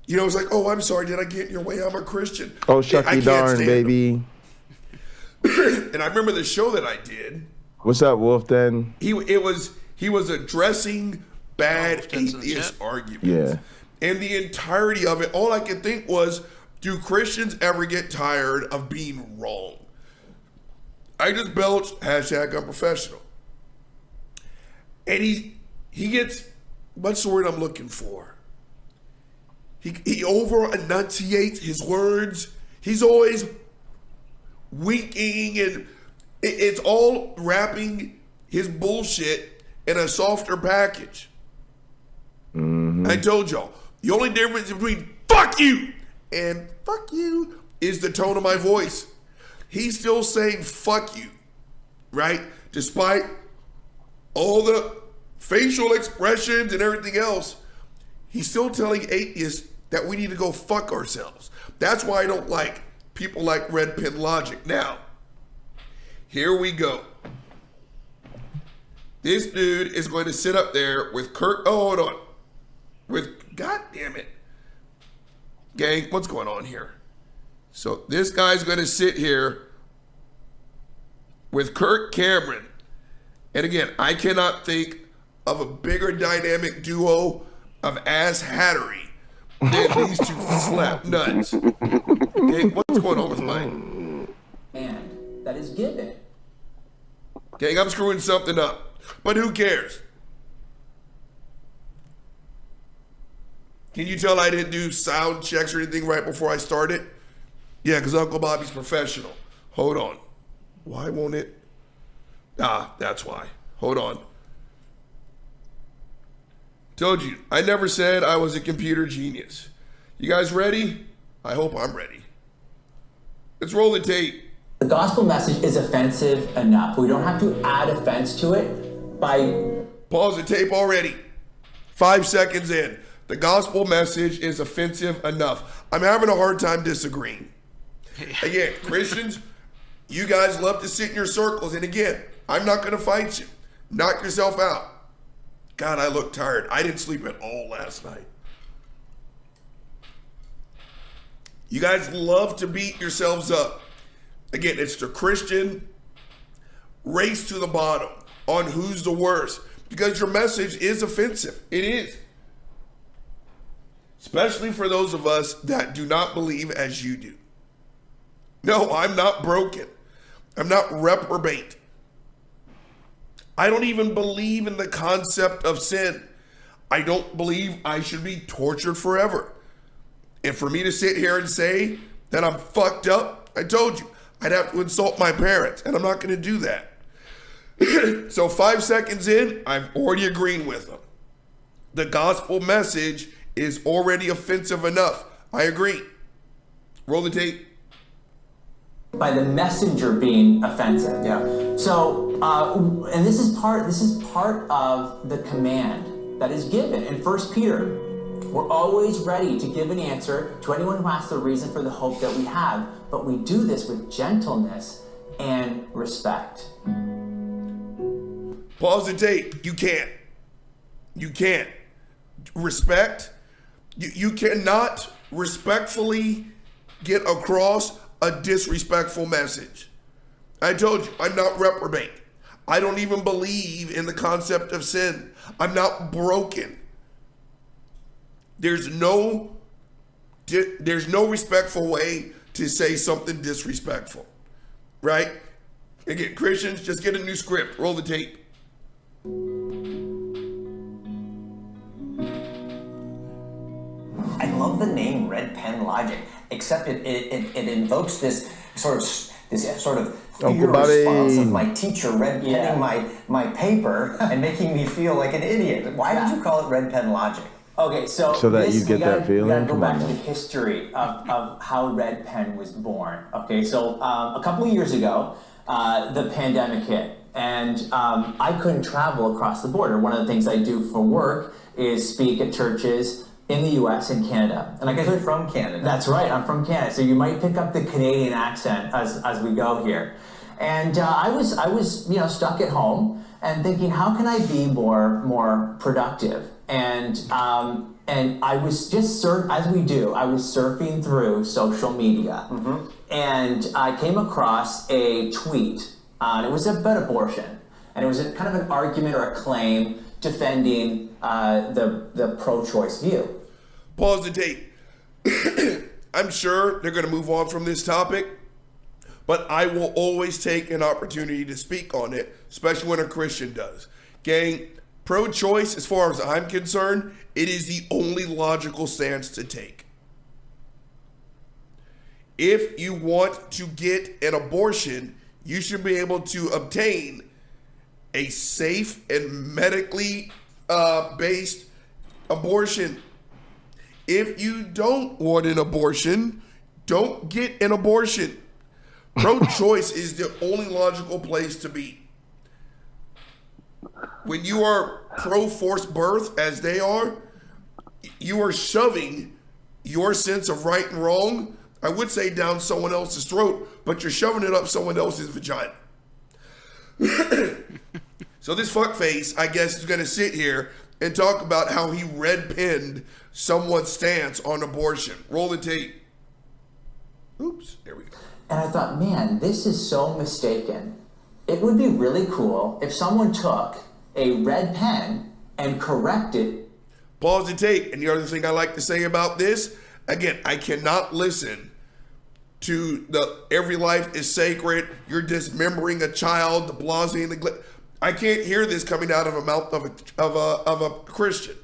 S13: It's like, oh, I'm sorry, did I get in your way? I'm a Christian.
S22: Oh, shucky darn, baby.
S13: And I remember the show that I did.
S22: What's up, Wolf? Then
S13: he was addressing bad atheist arguments.
S22: Yeah.
S13: And the entirety of it, all I could think was, do Christians ever get tired of being wrong? I just belched, #unprofessional. And he gets, what's the word I'm looking for? He over enunciates his words. He's always winking, and it's all wrapping his bullshit in a softer package.
S22: Mm-hmm.
S13: I told y'all, the only difference between fuck you and fuck you is the tone of my voice. He's still saying fuck you, right? Despite all the facial expressions and everything else, he's still telling atheists that we need to go fuck ourselves. That's why I don't like people like Red Pin Logic. Now, here we go. This dude is going to sit up there with Kirk. Oh, hold on. God damn it. Gang, what's going on here? So this guy's going to sit here with Kirk Cameron. And again, I cannot think of a bigger dynamic duo of ass hattery than these two slap nuts. Okay, what's going on with mine?
S5: And that is Gibbon.
S13: Gang, I'm screwing something up. But who cares? Can you tell I didn't do sound checks or anything right before I started? Yeah, because Uncle Bobby's professional. Hold on. Why won't it? That's why. Hold on. Told you, I never said I was a computer genius. You guys ready? I hope I'm ready. Let's roll the tape.
S5: The gospel message is offensive enough. We don't have to add offense to it by...
S13: Pause the tape already. 5 seconds in. The gospel message is offensive enough. I'm having a hard time disagreeing. Again, Christians, you guys love to sit in your circles. And again, I'm not going to fight you. Knock yourself out. God, I look tired. I didn't sleep at all last night. You guys love to beat yourselves up. Again, it's the Christian race to the bottom on who's the worst, because your message is offensive. It is. Especially for those of us that do not believe as you do. No, I'm not broken. I'm not reprobate. I don't even believe in the concept of sin. I don't believe I should be tortured forever. And for me to sit here and say that I'm fucked up, I told you, I'd have to insult my parents, and I'm not going to do that. So 5 seconds in, I'm already agreeing with them. The gospel message is already offensive enough. I agree. Roll the tape.
S5: By the messenger being offensive. Yeah. So, and this is part of the command that is given in 1 Peter. We're always ready to give an answer to anyone who asks the reason for the hope that we have, but we do this with gentleness and respect.
S13: Pause the tape. You can't. You can't. Respect. You cannot respectfully get across a disrespectful message. I told you, I'm not reprobate. I don't even believe in the concept of sin. I'm not broken. There's no respectful way to say something disrespectful, right? Again, Christians, just get a new script. Roll the tape.
S5: I love the name Red Pen Logic, except it invokes this sort of fear response of my teacher red penning my paper and making me feel like an idiot. Why did you call it Red Pen Logic? Okay, so
S1: that you get that feeling.
S5: We gotta go back to the history of how Red Pen was born. Okay, so a couple of years ago, the pandemic hit, and I couldn't travel across the border. One of the things I do for work is speak at churches in the U.S. and Canada. And
S9: you're from Canada.
S5: That's right, I'm from Canada. So you might pick up the Canadian accent as we go here. And I was stuck at home and thinking, how can I be more productive? And I was just as we do, I was surfing through social media, and I came across a tweet, and it was about abortion, and it was kind of an argument or a claim defending the pro-choice view.
S13: Pause the tape. I'm sure they're going to move on from this topic, but I will always take an opportunity to speak on it, especially when a Christian does. Gang, pro-choice, as far as I'm concerned, it is the only logical stance to take. If you want to get an abortion, you should be able to obtain a safe and medically based abortion. If you don't want an abortion, don't get an abortion. Pro-choice is the only logical place to be. When you are pro-forced birth, as they are, you are shoving your sense of right and wrong, I would say down someone else's throat, but you're shoving it up someone else's vagina. So this fuckface, I guess, is going to sit here and talk about how he red-penned someone's stance on abortion. Roll the tape. Oops, there we go.
S5: And I thought, man, this is so mistaken. It would be really cool if someone took a red pen and corrected.
S13: Pause the tape. And the other thing I like to say about this, again, I cannot listen to the every life is sacred, you're dismembering a child, the blase and the I can't hear this coming out of a mouth of a Christian.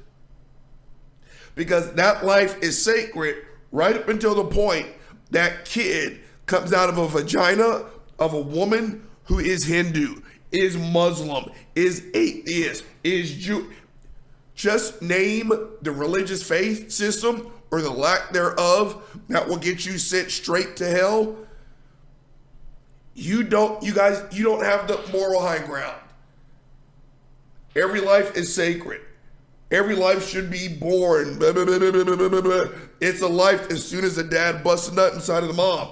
S13: Because that life is sacred right up until the point that kid comes out of a vagina of a woman who is Hindu, is Muslim, is atheist, is Jew. Just name the religious faith system or the lack thereof that will get you sent straight to hell. You don't have the moral high ground. Every life is sacred. Every life should be born. It's a life as soon as the dad busts a nut inside of the mom.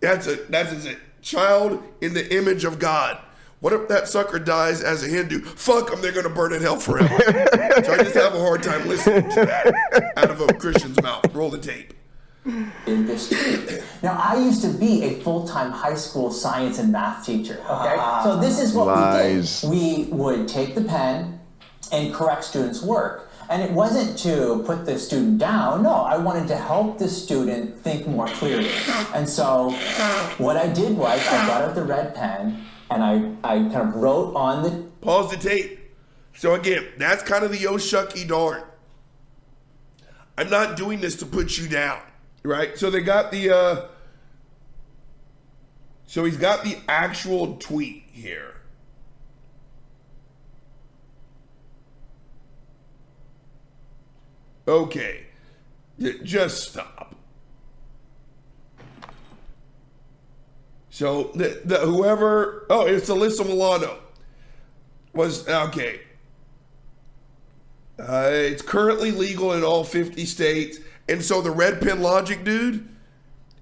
S13: That's a child in the image of God. What if that sucker dies as a Hindu? Fuck them, they're going to burn in hell forever. So I just have a hard time listening to that out of a Christian's mouth. Roll the tape.
S5: in this tweet. Now, I used to be a full-time high school science and math teacher, okay? So this is what
S22: Lies.
S5: we did. We would take the pen and correct students' work. And it wasn't to put the student down. No, I wanted to help the student think more clearly. And so what I did was I got out the red pen and I kind of wrote on the...
S13: Pause the tape. So again, that's kind of the yo shucky darn. I'm not doing this to put you down, right? So they got the, so he's got the actual tweet here. Okay, just stop. So the whoever, oh, it's Alyssa Milano. Was, okay. It's currently legal in all 50 states. And so the red pen logic dude,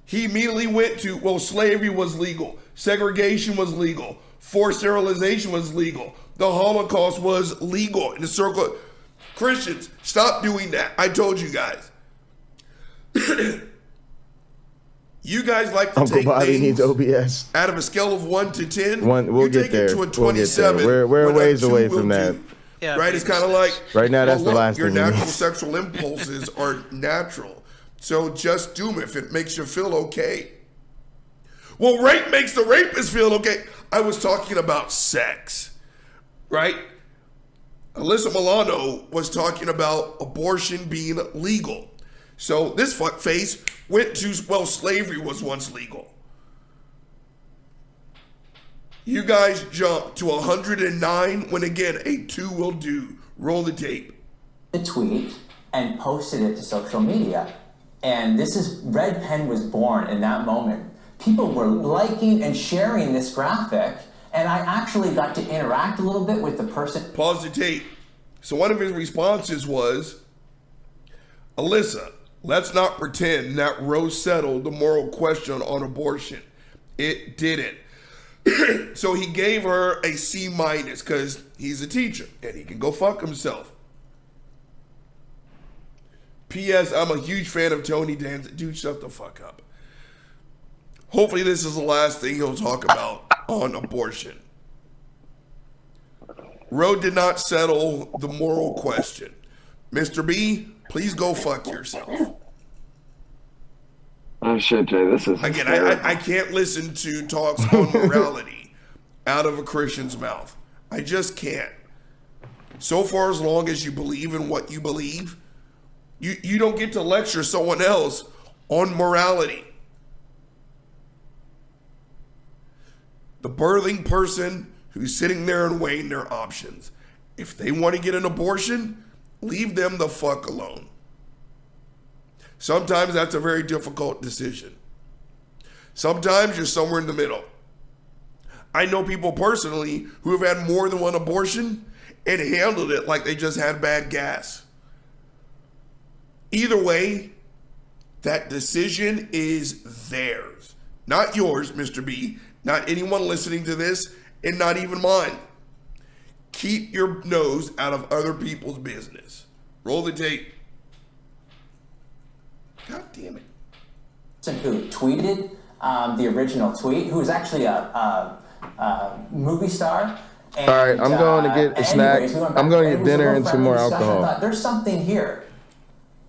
S13: he immediately went to, well, slavery was legal. Segregation was legal. Forced sterilization was legal. The Holocaust was legal. In the circle, Christians, stop doing that. I told you guys. You guys like to
S22: Uncle
S13: take
S22: Bobby
S13: things
S22: needs OBS.
S13: out of a scale of 1 to 10.
S22: We'll get there.
S13: To a 27.
S22: We're ways away from that.
S5: Yeah,
S13: right? It's kind of like,
S22: right now, that's the last
S13: your
S22: thing we
S13: natural
S22: need.
S13: sexual impulses are natural. So just do them if it makes you feel okay. Well, rape makes the rapist feel okay. I was talking about sex, right? Alyssa Milano was talking about abortion being legal. So this fuckface went to, well, slavery was once legal. You guys jumped to 109 when, again, a 2 will do. Roll the tape.
S5: The tweet and posted it to social media. And this is, Red Pen was born in that moment. People were liking and sharing this graphic, and I actually got to interact a little bit with the person.
S13: Pause the tape. So one of his responses was, Alyssa, let's not pretend that Roe settled the moral question on abortion. It didn't. So he gave her a C- because he's a teacher and he can go fuck himself. P.S. I'm a huge fan of Tony Danza. Dude, shut the fuck up. Hopefully this is the last thing he'll talk about on abortion. Roe did not settle the moral question. Mr. B, please go fuck yourself.
S23: Oh shit, Jay, this is
S13: again. I can't listen to talks on morality out of a Christian's mouth. I just can't. So far, as long as you believe in what you believe, you don't get to lecture someone else on morality. The birthing person who's sitting there and weighing their options. If they want to get an abortion, leave them the fuck alone. Sometimes that's a very difficult decision. Sometimes you're somewhere in the middle. I know people personally who have had more than one abortion and handled it like they just had bad gas. Either way, that decision is theirs. Not yours, Mr. B. Not anyone listening to this, and not even mine. Keep your nose out of other people's business. Roll the tape. God damn it.
S5: Who tweeted the original tweet, who was actually a movie star. And,
S22: all right, I'm going to get a snack. I'm going to get dinner and some more alcohol.
S5: I thought, there's something here.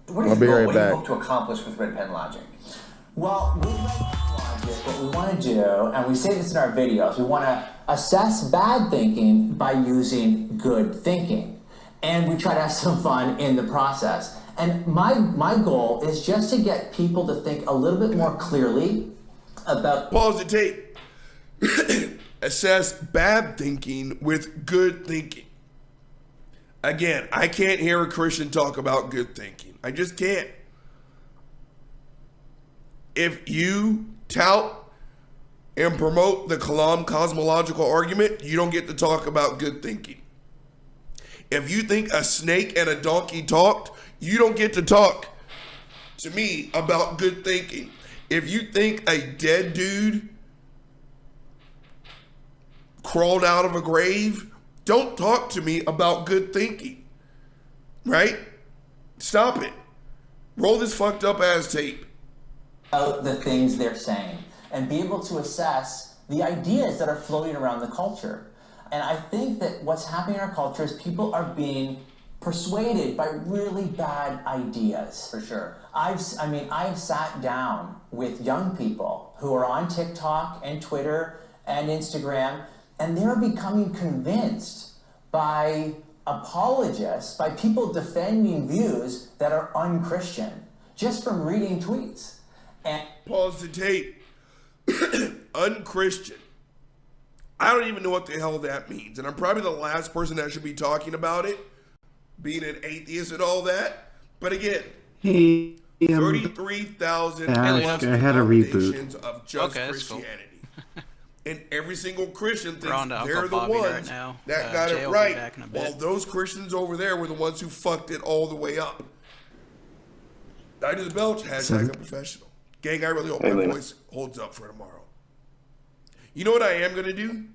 S22: I'll be right back.
S5: What do you hope to accomplish with Red Pen Logic? Well, with Red Pen Logic, what we want to do, and we say this in our videos, we want to assess bad thinking by using good thinking. And we try to have some fun in the process. And my goal is just to get people to think a little bit more clearly about...
S13: Pause the tape. Assess bad thinking with good thinking. Again, I can't hear a Christian talk about good thinking. I just can't. If you tout and promote the Kalam cosmological argument, you don't get to talk about good thinking. If you think a snake and a donkey talked, you don't get to talk to me about good thinking. If you think a dead dude crawled out of a grave, don't talk to me about good thinking. Right? Stop it. Roll this fucked up ass tape.
S5: About the things they're saying and be able to assess the ideas that are floating around the culture. And I think that what's happening in our culture is people are being persuaded by really bad ideas. For sure. I've sat down with young people who are on TikTok and Twitter and Instagram, and they're becoming convinced by apologists, by people defending views that are unchristian, just from reading tweets. And
S13: pause the tape. Unchristian. I don't even know what the hell that means, and I'm probably the last person that should be talking about it, being an atheist and all that. But again, 33,000 plus denominations of just Christianity. And every single Christian thinks they're the ones that got it right, while those Christians over there were the ones who fucked it all the way up. I just belch, hashtag a professional. Gang, I really hope my voice holds up for tomorrow. You know what I am going to do?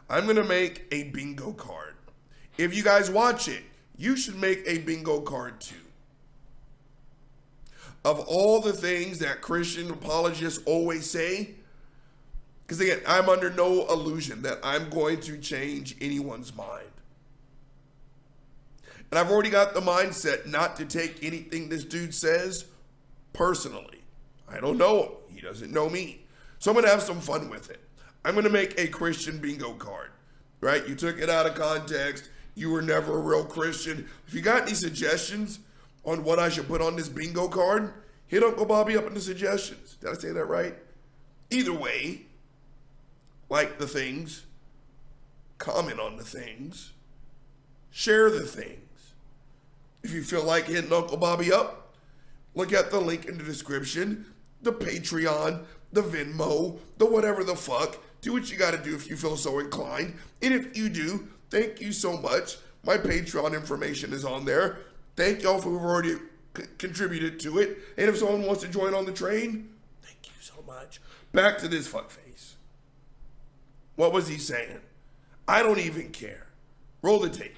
S13: I'm going to make a bingo card. If you guys watch it, you should make a bingo card too. Of all the things that Christian apologists always say, because again, I'm under no illusion that I'm going to change anyone's mind. And I've already got the mindset not to take anything this dude says personally. I don't know him. He doesn't know me. So I'm going to have some fun with it. I'm going to make a Christian bingo card, right? You took it out of context. You were never a real Christian. If you got any suggestions on what I should put on this bingo card, hit Uncle Bobby up in the suggestions. Did I say that right? Either way, like the things, comment on the things, share the things. If you feel like hitting Uncle Bobby up, look at the link in the description, the Patreon, the Venmo, the whatever the fuck. Do what you got to do if you feel so inclined. And if you do, thank you so much. My Patreon information is on there. Thank y'all for who've already contributed to it. And if someone wants to join on the train, thank you so much. Back to this fuckface. What was he saying? I don't even care. Roll the tape.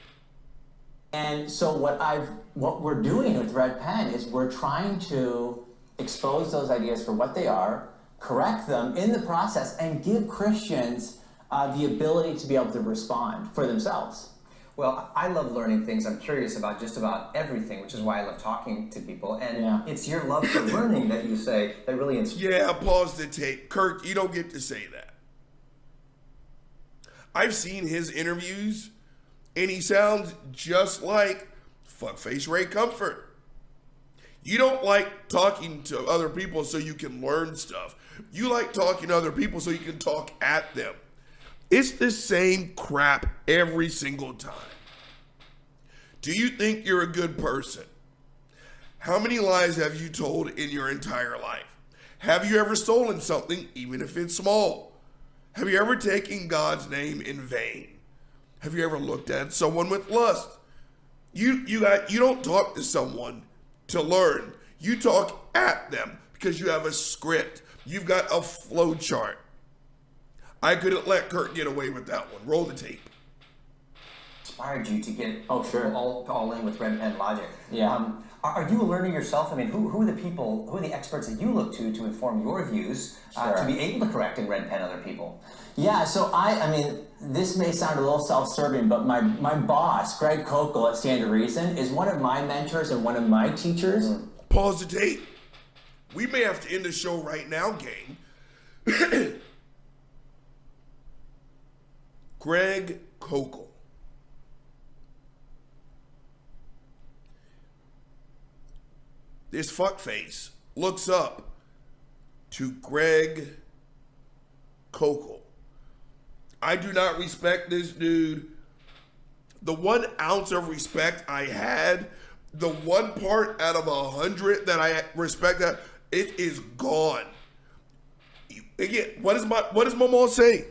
S5: And so what we're doing with Red Pen is we're trying to expose those ideas for what they are, correct them in the process, and give Christians the ability to be able to respond for themselves.
S9: Well, I love learning things. I'm curious about just about everything, which is why I love talking to people. And it's your love for learning that you say that really inspires.
S13: Yeah, pause the tape. Kirk, you don't get to say that. I've seen his interviews, and he sounds just like fuckface Ray Comfort. You don't like talking to other people so you can learn stuff. You like talking to other people so you can talk at them. It's the same crap every single time. Do you think you're a good person? How many lies have you told in your entire life? Have you ever stolen something, even if it's small? Have you ever taken God's name in vain? Have you ever looked at someone with lust? You don't talk to someone to learn. You talk at them because you have a script. You've got a flow chart. I couldn't let Kurt get away with that one. Roll the tape.
S9: Inspired you to get all in with Red Pen logic. Yeah. Are you a learner yourself? I mean, who are the people, who are the experts that you look to inform your views to be able to correct and Red Pen other people?
S5: Yeah, so I mean, this may sound a little self-serving, but my boss, Greg Kokel at Stand to Reason, is one of my mentors and one of my teachers.
S13: Pause the tape. We may have to end the show right now, gang. Greg Kokel. This fuckface looks up to Greg Kokel. I do not respect this dude. The 1 ounce of respect I had, the 1 part out of 100 that I respect, that it is gone. Again, what does my mom say?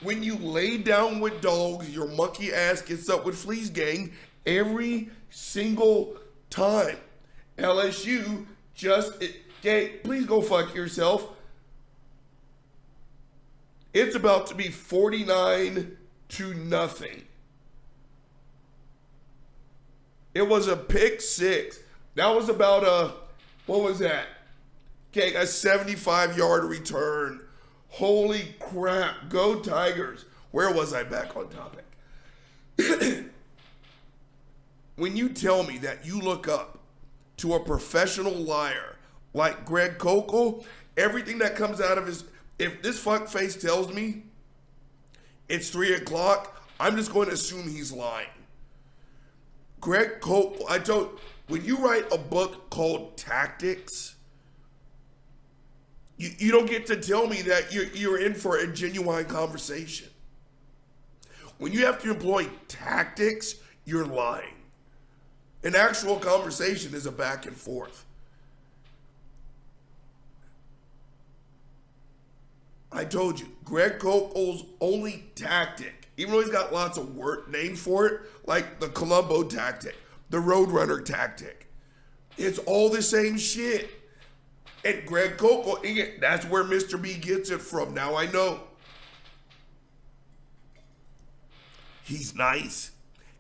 S13: When you lay down with dogs, your monkey ass gets up with fleas, gang, every single time. LSU please go fuck yourself. It's about to be 49-0. It was a pick six. That was about what was that? Okay, a 75-yard return. Holy crap. Go Tigers. Where was I back on topic? When you tell me that you look up to a professional liar like Greg Kokel, everything that comes out of his, if this fuckface tells me it's 3 o'clock, I'm just going to assume he's lying. Greg Kokel, when you write a book called Tactics, you don't get to tell me that you're in for a genuine conversation. When you have to employ tactics, you're lying. An actual conversation is a back and forth. I told you, Greg Kokel's only tactic, even though he's got lots of names for it, like the Columbo tactic, the Roadrunner tactic, it's all the same shit. And Greg Kokel, that's where Mr. B gets it from. Now I know. He's nice.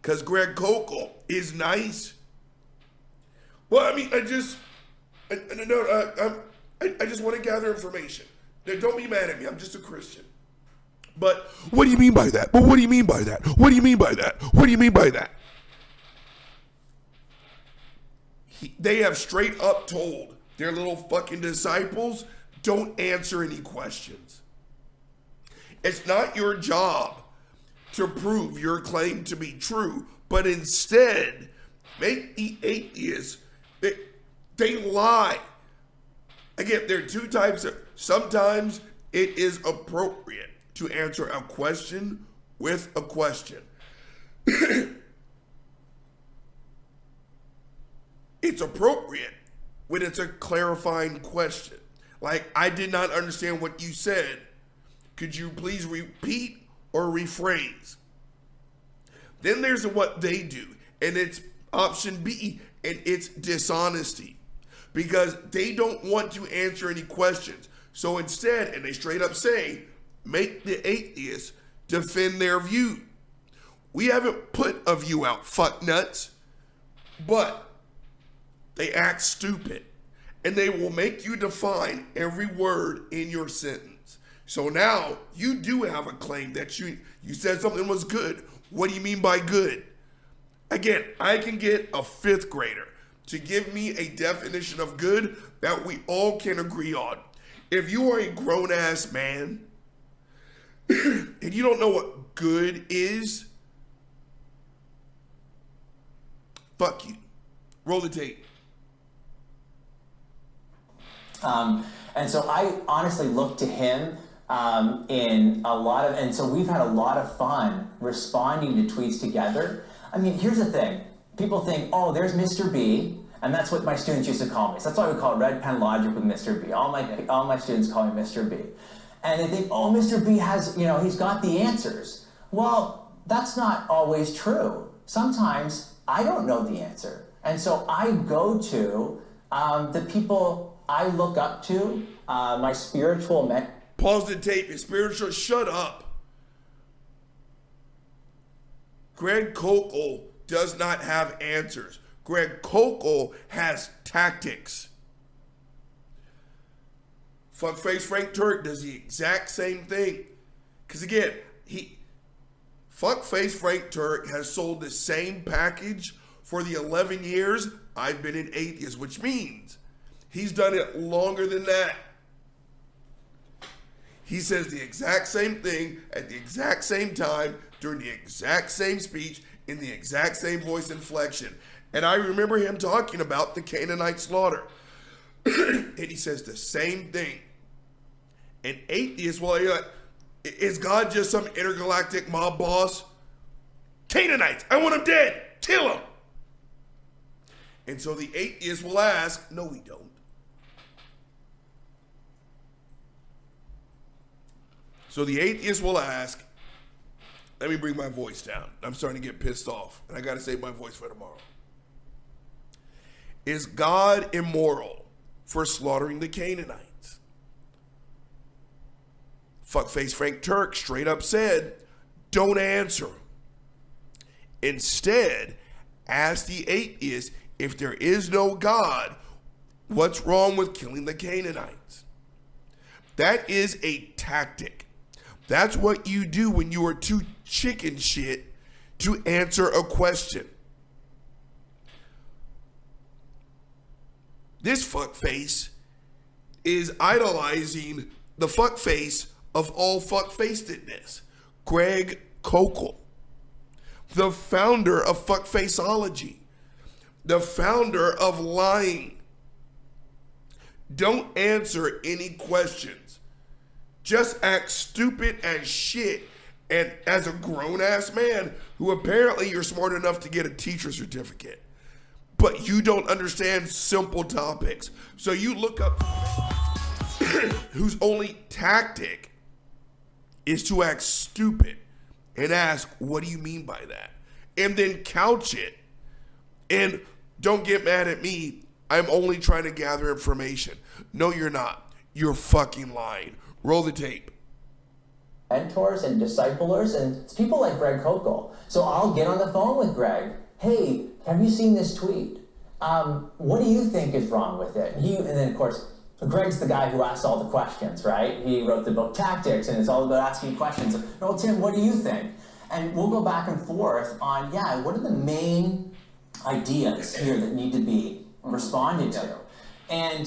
S13: Because Greg Kokel is nice. Well, I mean, I just want to gather information. Now, don't be mad at me. I'm just a Christian. But what do you mean by that? But what do you mean by that? What do you mean by that? What do you mean by that? They have straight up told their little fucking disciples, don't answer any questions. It's not your job to prove your claim to be true, but instead make the atheists, they lie. Again, there are two types of, sometimes it is appropriate to answer a question with a question. It's appropriate when it's a clarifying question. Like, I did not understand what you said. Could you please repeat or rephrase? Then there's what they do, and it's option B, and it's dishonesty. Because they don't want to answer any questions. So instead, and they straight up say, make the atheists defend their view. We haven't put a view out, fuck nuts. But they act stupid. And they will make you define every word in your sentence. So now you do have a claim that you said something was good. What do you mean by good? Again, I can get a 5th grader to give me a definition of good that we all can agree on. If you are a grown-ass man and you don't know what good is, fuck you. Roll the tape.
S5: And so I honestly look to him in a lot of, and so we've had a lot of fun responding to tweets together. I mean, here's the thing. People think, oh, there's Mr. B, and that's what my students used to call me. So that's why we call it Red Pen Logic with Mr. B. All my students call me Mr. B. And they think, oh, Mr. B has, he's got the answers. Well, that's not always true. Sometimes I don't know the answer. And so I go to the people I look up to, my spiritual men.
S13: Pause the tape. Your spiritual, shut up. Greg Kokel does not have answers. Greg Kokel has tactics. Fuckface Frank Turk does the exact same thing. Because again, Fuckface Frank Turk has sold the same package for the 11 years I've been an atheist, which means he's done it longer than that. He says the exact same thing at the exact same time during the exact same speech in the exact same voice inflection. And I remember him talking about the Canaanite slaughter. And he says the same thing. And atheists, well, you're like, is God just some intergalactic mob boss? Canaanites, I want them dead. Kill them. And so the atheists will ask, no, we don't. So the atheist will ask, let me bring my voice down. I'm starting to get pissed off, and I got to save my voice for tomorrow. Is God immoral for slaughtering the Canaanites? Fuckface Frank Turk straight up said, don't answer. Instead, ask the atheist, if there is no God, What's wrong with killing the Canaanites? That is a tactic. That's what you do when you are too chicken shit to answer a question. This fuckface is idolizing the fuckface of all fuckfacedness, Greg Koukl, the founder of fuckfaceology, the founder of lying. Don't answer any questions. Just act stupid as shit. And as a grown-ass man, who apparently you're smart enough to get a teacher certificate, but you don't understand simple topics. So you look up whose only tactic is to act stupid and ask, what do you mean by that? And then couch it. And don't get mad at me. I'm only trying to gather information. No, you're not. You're fucking lying. Roll the tape.
S5: Mentors and disciplers, and it's people like Greg Koukl. So I'll get on the phone with Greg. Hey, have you seen this tweet? What do you think is wrong with it? And then, of course, Greg's the guy who asks all the questions, right? He wrote the book Tactics, and it's all about asking questions. No, Tim, what do you think? And we'll go back and forth on, what are the main ideas here that need to be responded to? And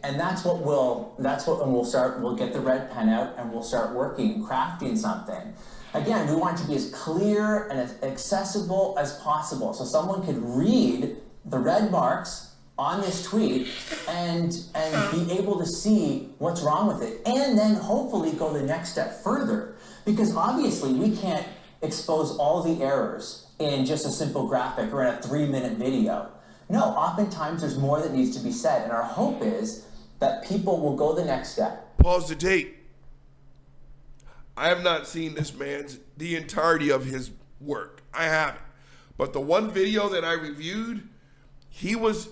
S5: that's what we'll get the red pen out and we'll start working, crafting something. Again, we want it to be as clear and as accessible as possible. So someone could read the red marks on this tweet and be able to see what's wrong with it. And then hopefully go the next step further. Because obviously we can't expose all the errors in just a simple graphic or in a 3-minute video. No, oftentimes there's more that needs to be said. And our hope is that people will go the next step.
S13: Pause the tape. I have not seen this man's, the entirety of his work. I haven't. But the one video that I reviewed, he was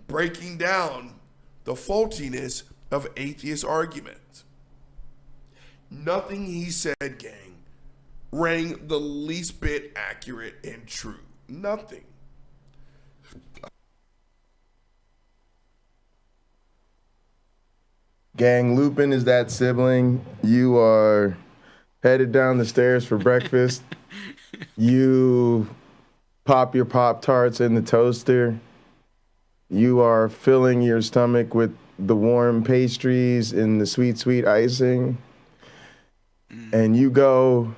S13: breaking down the faultiness of atheist arguments. Nothing he said, gang, rang the least bit accurate and true. Nothing.
S4: Gang, Lupin is that sibling. You are headed down the stairs for breakfast. You pop your Pop-Tarts in the toaster. You are filling your stomach with the warm pastries and the sweet, sweet icing. And you go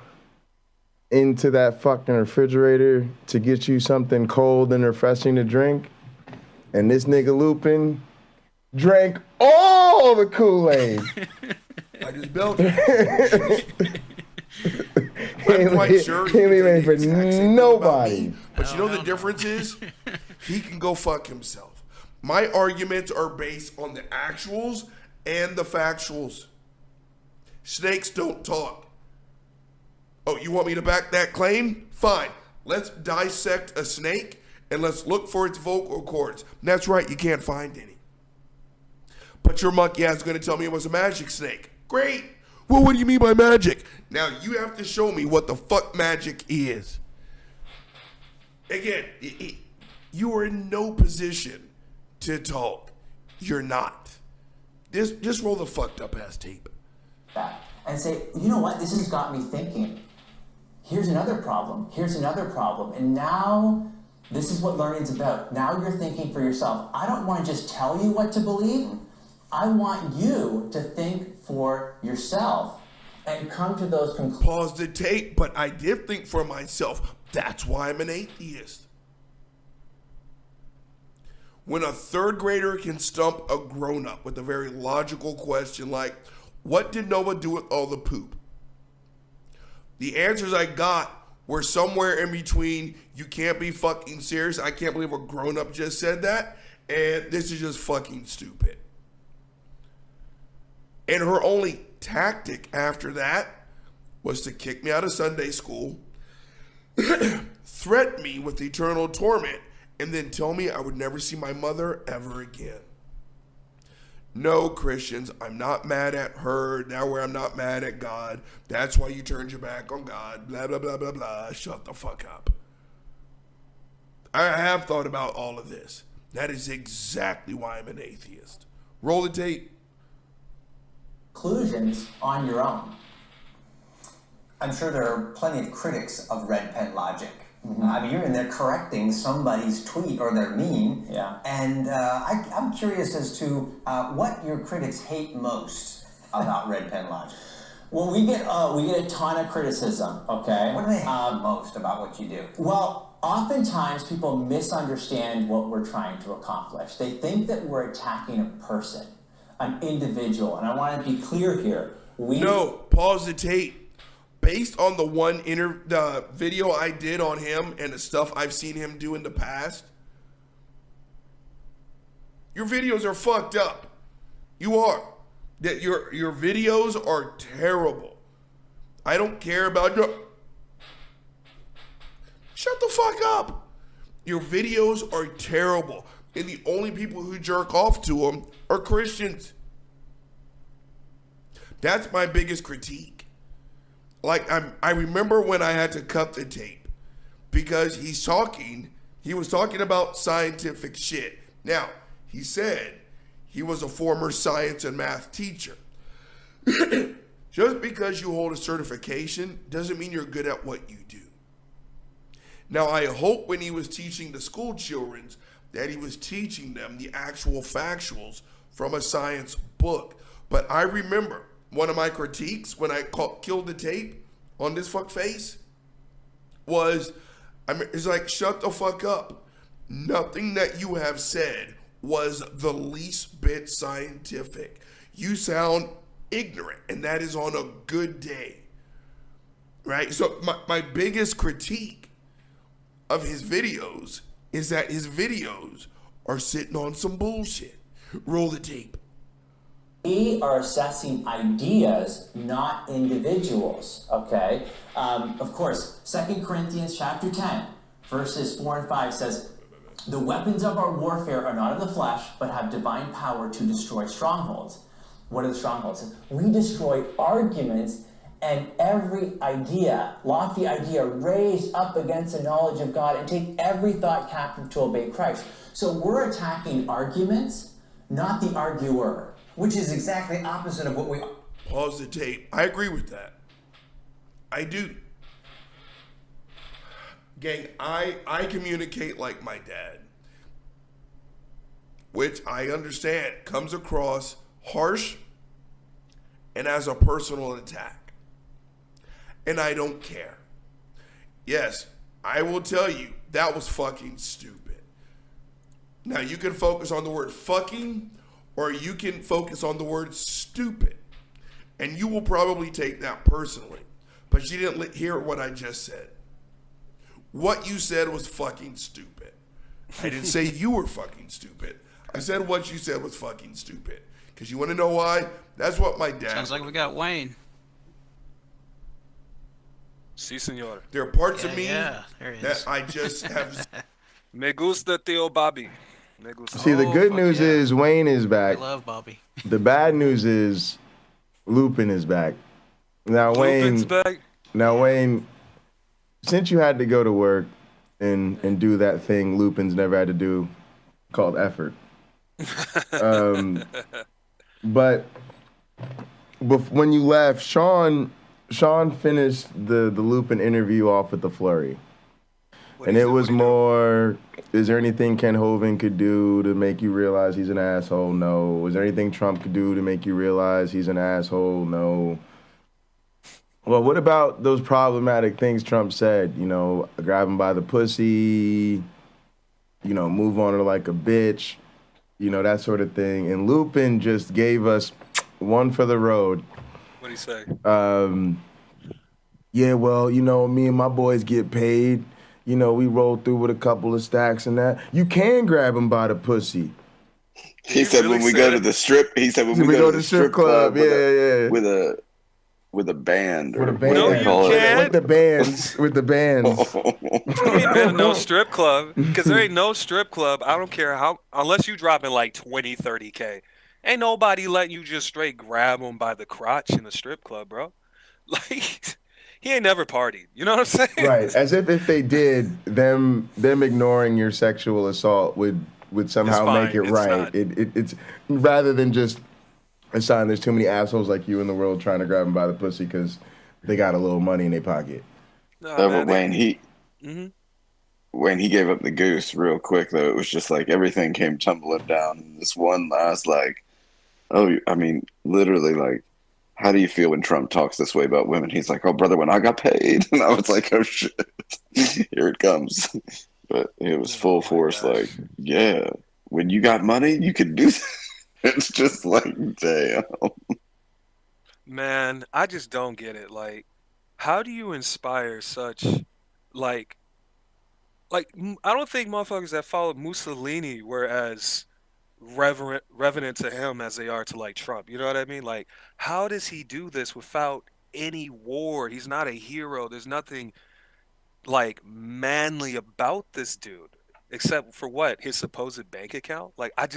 S4: into that fucking refrigerator to get you something cold and refreshing to drink. And this nigga Lupin drank all the Kool-Aid.
S13: I just built it. I'm quite sure he
S4: ain't even for nobody.
S13: But you know the difference is? He can go fuck himself. My arguments are based on the actuals and the factuals. Snakes don't talk. Oh, you want me to back that claim? Fine. Let's dissect a snake and let's look for its vocal cords. And that's right, you can't find any. But your monkey ass is going to tell me it was a magic snake. Great. Well, what do you mean by magic? Now, you have to show me what the fuck magic is. Again, you are in no position to talk. You're not. Just roll the fucked up ass tape.
S5: And say, you know what? This has got me thinking. Here's another problem. Here's another problem. And now this is what learning's about. Now you're thinking for yourself. I don't want to just tell you what to believe. I want you to think for yourself and come to those conclusions.
S13: Pause the tape, but I did think for myself. That's why I'm an atheist. When a third grader can stump a grown-up with a very logical question like, what did Noah do with all the poop? The answers I got were somewhere in between, you can't be fucking serious, I can't believe a grown-up just said that, and this is just fucking stupid. And her only tactic after that was to kick me out of Sunday school, threaten me with eternal torment, and then tell me I would never see my mother ever again. No, Christians, I'm not mad at her. Now where I'm not mad at God. That's why you turned your back on God. Blah, blah, blah, blah, blah. Shut the fuck up. I have thought about all of this. That is exactly why I'm an atheist. Roll the tape.
S5: Conclusions on your own. I'm sure there are plenty of critics of red pen logic. I mean, you're in there correcting somebody's tweet or their meme. Yeah. And I'm curious as to what your critics hate most about red pen logic. Well, we get a ton of criticism. Okay. What do they hate most about what you do? Well, oftentimes people misunderstand what we're trying to accomplish. They think that we're attacking a person, an individual, and I want to be clear here.
S13: No, pause the tape. Based on the the video I did on him and the stuff I've seen him do in the past, your videos are fucked up. You are. That your videos are terrible. I don't care about your. Shut the fuck up. Your videos are terrible, and the only people who jerk off to them are Christians. That's my biggest critique. Like, I remember when I had to cut the tape because he was talking about scientific shit. Now, he said he was a former science and math teacher. Just because you hold a certification doesn't mean you're good at what you do. Now, I hope when he was teaching the school children that he was teaching them the actual factuals from a science book. But I remember one of my critiques when I killed the tape on this fuck face was, it's like, shut the fuck up. Nothing that you have said was the least bit scientific. You sound ignorant, and that is on a good day, right? So my biggest critique of his videos is that his videos are sitting on some bullshit. Roll the tape.
S5: We are assessing ideas, not individuals, okay? Of course, 2 Corinthians chapter 10, verses 4 and 5 says, the weapons of our warfare are not of the flesh, but have divine power to destroy strongholds. What are the strongholds? We destroy arguments and every idea, lofty idea, raised up against the knowledge of God and take every thought captive to obey Christ. So we're attacking arguments, not the arguer. Which is exactly opposite of what we...
S13: Pause the tape. I agree with that. I do. Gang, I communicate like my dad. Which I understand comes across harsh and as a personal attack. And I don't care. Yes, I will tell you, that was fucking stupid. Now, you can focus on the word fucking, or you can focus on the word stupid. And you will probably take that personally. But you didn't hear what I just said. What you said was fucking stupid. I didn't say you were fucking stupid. I said what you said was fucking stupid. Because you want to know why? That's what my dad...
S19: Sounds like we got Wayne.
S2: Si, senor.
S13: There are parts of me
S19: there he
S13: that
S19: is.
S13: I just have...
S2: Me gusta, Tío Bobby.
S22: See, the good news is Wayne is back.
S19: I love Bobby.
S22: The bad news is Lupin is back. Now,
S2: Lupin's back.
S22: Now, Wayne, since you had to go to work and do that thing Lupin's never had to do called effort. But when you left, Sean finished the Lupin interview off with the flurry. And it was more, is there anything Ken Hovind could do to make you realize he's an asshole? No. Is there anything Trump could do to make you realize he's an asshole? No. Well, what about those problematic things Trump said? You know, grab him by the pussy, you know, move on her like a bitch, you know, that sort of thing. And Lupin just gave us one for the road.
S2: What'd he say?
S22: Yeah, well, you know, me and my boys get paid. You know, we roll through with a couple of stacks and that. You can grab him by the pussy.
S23: He said when we go to the strip. He said when we go to the strip club.
S22: Yeah.
S23: With a band. Or
S22: with a band.
S2: No, you can't.
S22: With the bands. With the bands.
S2: You ain't been to no strip club. Because there ain't no strip club. I don't care how, unless you dropping like 20, 30K. Ain't nobody letting you just straight grab them by the crotch in the strip club, bro. Like, he ain't never partied. You know what I'm saying?
S22: Right. As if they did, them ignoring your sexual assault would
S4: would somehow make it right. It's rather than just a sign there's too many assholes like you in the world trying to grab them by the pussy because they got a little money in their pocket.
S23: But when he gave up the goose real quick, though, it was just like everything came tumbling down. And this one last, like, literally, like, how do you feel when Trump talks this way about women? He's like, oh, brother, when I got paid. And I was like, oh, shit, here it comes. But it was full force, like, yeah, when you got money, you could do that. It's just like, damn.
S2: Man, I just don't get it. Like, how do you inspire such, like, I don't think motherfuckers that followed Mussolini were as reverent to him as they are to, like, Trump. You know what I mean? Like, how does he do this without any war? He's not a hero. There's nothing, like, manly about this dude. Except for what? His supposed bank account? Like, I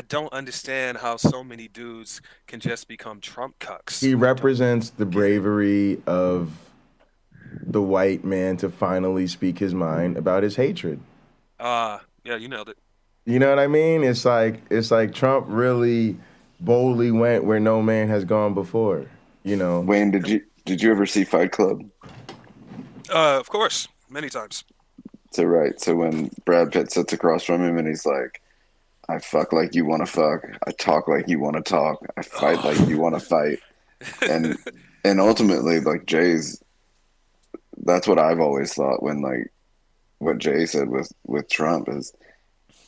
S2: don't understand how so many dudes can just become Trump cucks.
S4: He represents the bravery of the white man to finally speak his mind about his hatred.
S2: Yeah, you nailed it.
S4: You know what I mean? It's like Trump really boldly went where no man has gone before. You know.
S23: Wayne, did you ever see Fight Club?
S2: Of course, many times.
S23: So when Brad Pitt sits across from him and he's like, I fuck like you want to fuck. I talk like you want to talk. I fight like you want to fight. And ultimately, like, that's what I've always thought when, like, what Jay said with Trump is,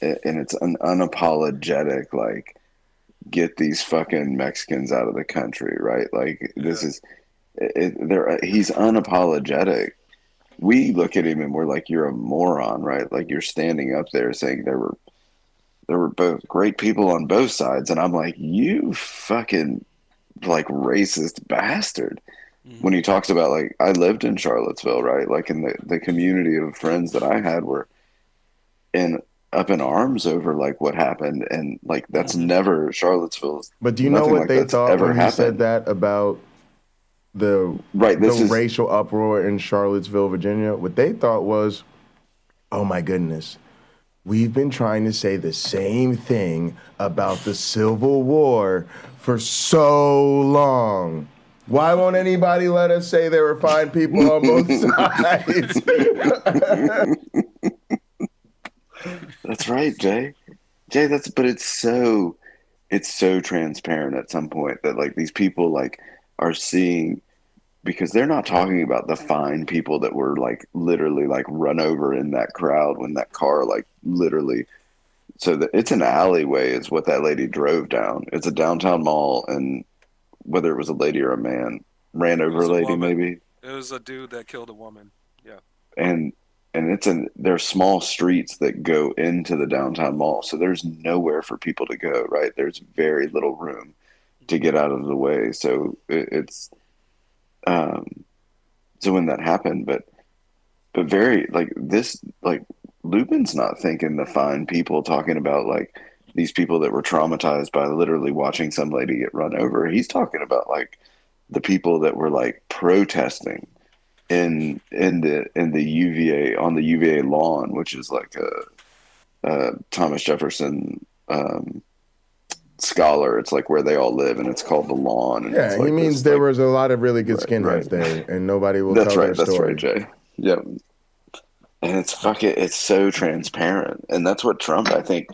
S23: and it's an unapologetic, like, get these fucking Mexicans out of the country, right? Like, this is, he's unapologetic. We look at him and we're like, you're a moron, right? Like, you're standing up there saying there were both great people on both sides. And I'm like, you fucking, like, racist bastard. When he talks about, like, I lived in Charlottesville, right? Like, in the community of friends that I had were up in arms over, like, what happened. And, like, that's never Charlottesville's.
S4: But do you know what they thought when he said that about the racial uproar in Charlottesville, Virginia? What they thought was, oh my goodness, we've been trying to say the same thing about the Civil War for so long. Why won't anybody let us say there were fine people on both sides?
S23: That's right, Jay. But it's so transparent at some point that, like, these people, like, are seeing, because they're not talking about the fine people that were, like, literally, like, run over in that crowd when that car, like, literally, so that it's an alleyway is what that lady drove down. It's a downtown mall, and whether it was a lady or a man, ran over a lady, maybe.
S2: It was a dude that killed a woman. Yeah.
S23: And there's small streets that go into the downtown mall, so there's nowhere for people to go, right? There's very little room to get out of the way. So it's so when that happened, but very, like, this, like, Lupin's not thinking the fine people talking about, like, these people that were traumatized by literally watching some lady get run over. He's talking about, like, the people that were, like, protesting in the UVA, on the UVA lawn, which is like a Thomas Jefferson scholar. It's like where they all live, and it's called the lawn. And
S4: yeah,
S23: like
S4: he means there was a lot of really good skinheads there, and nobody will tell their story.
S23: That's right, Jay. Yep. And it's so transparent, and that's what Trump, I think,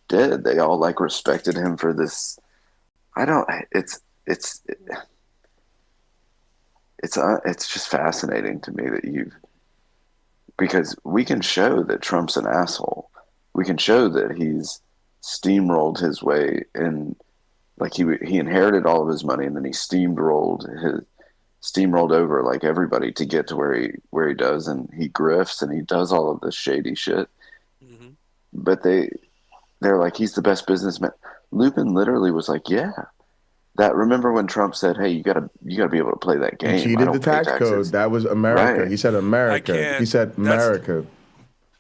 S23: did. They all, like, respected him for this. It's just fascinating to me that because we can show that Trump's an asshole. We can show that he's steamrolled his way in, like, he inherited all of his money, and then he steamrolled over, like, everybody to get to where he does, and he grifts and he does all of this shady shit. Mm-hmm. But they're like, he's the best businessman. Lupin literally was like, yeah. Remember when Trump said, "Hey, you gotta be able to play that game."
S4: He cheated the tax code. That was America. Right. He said America. He said America.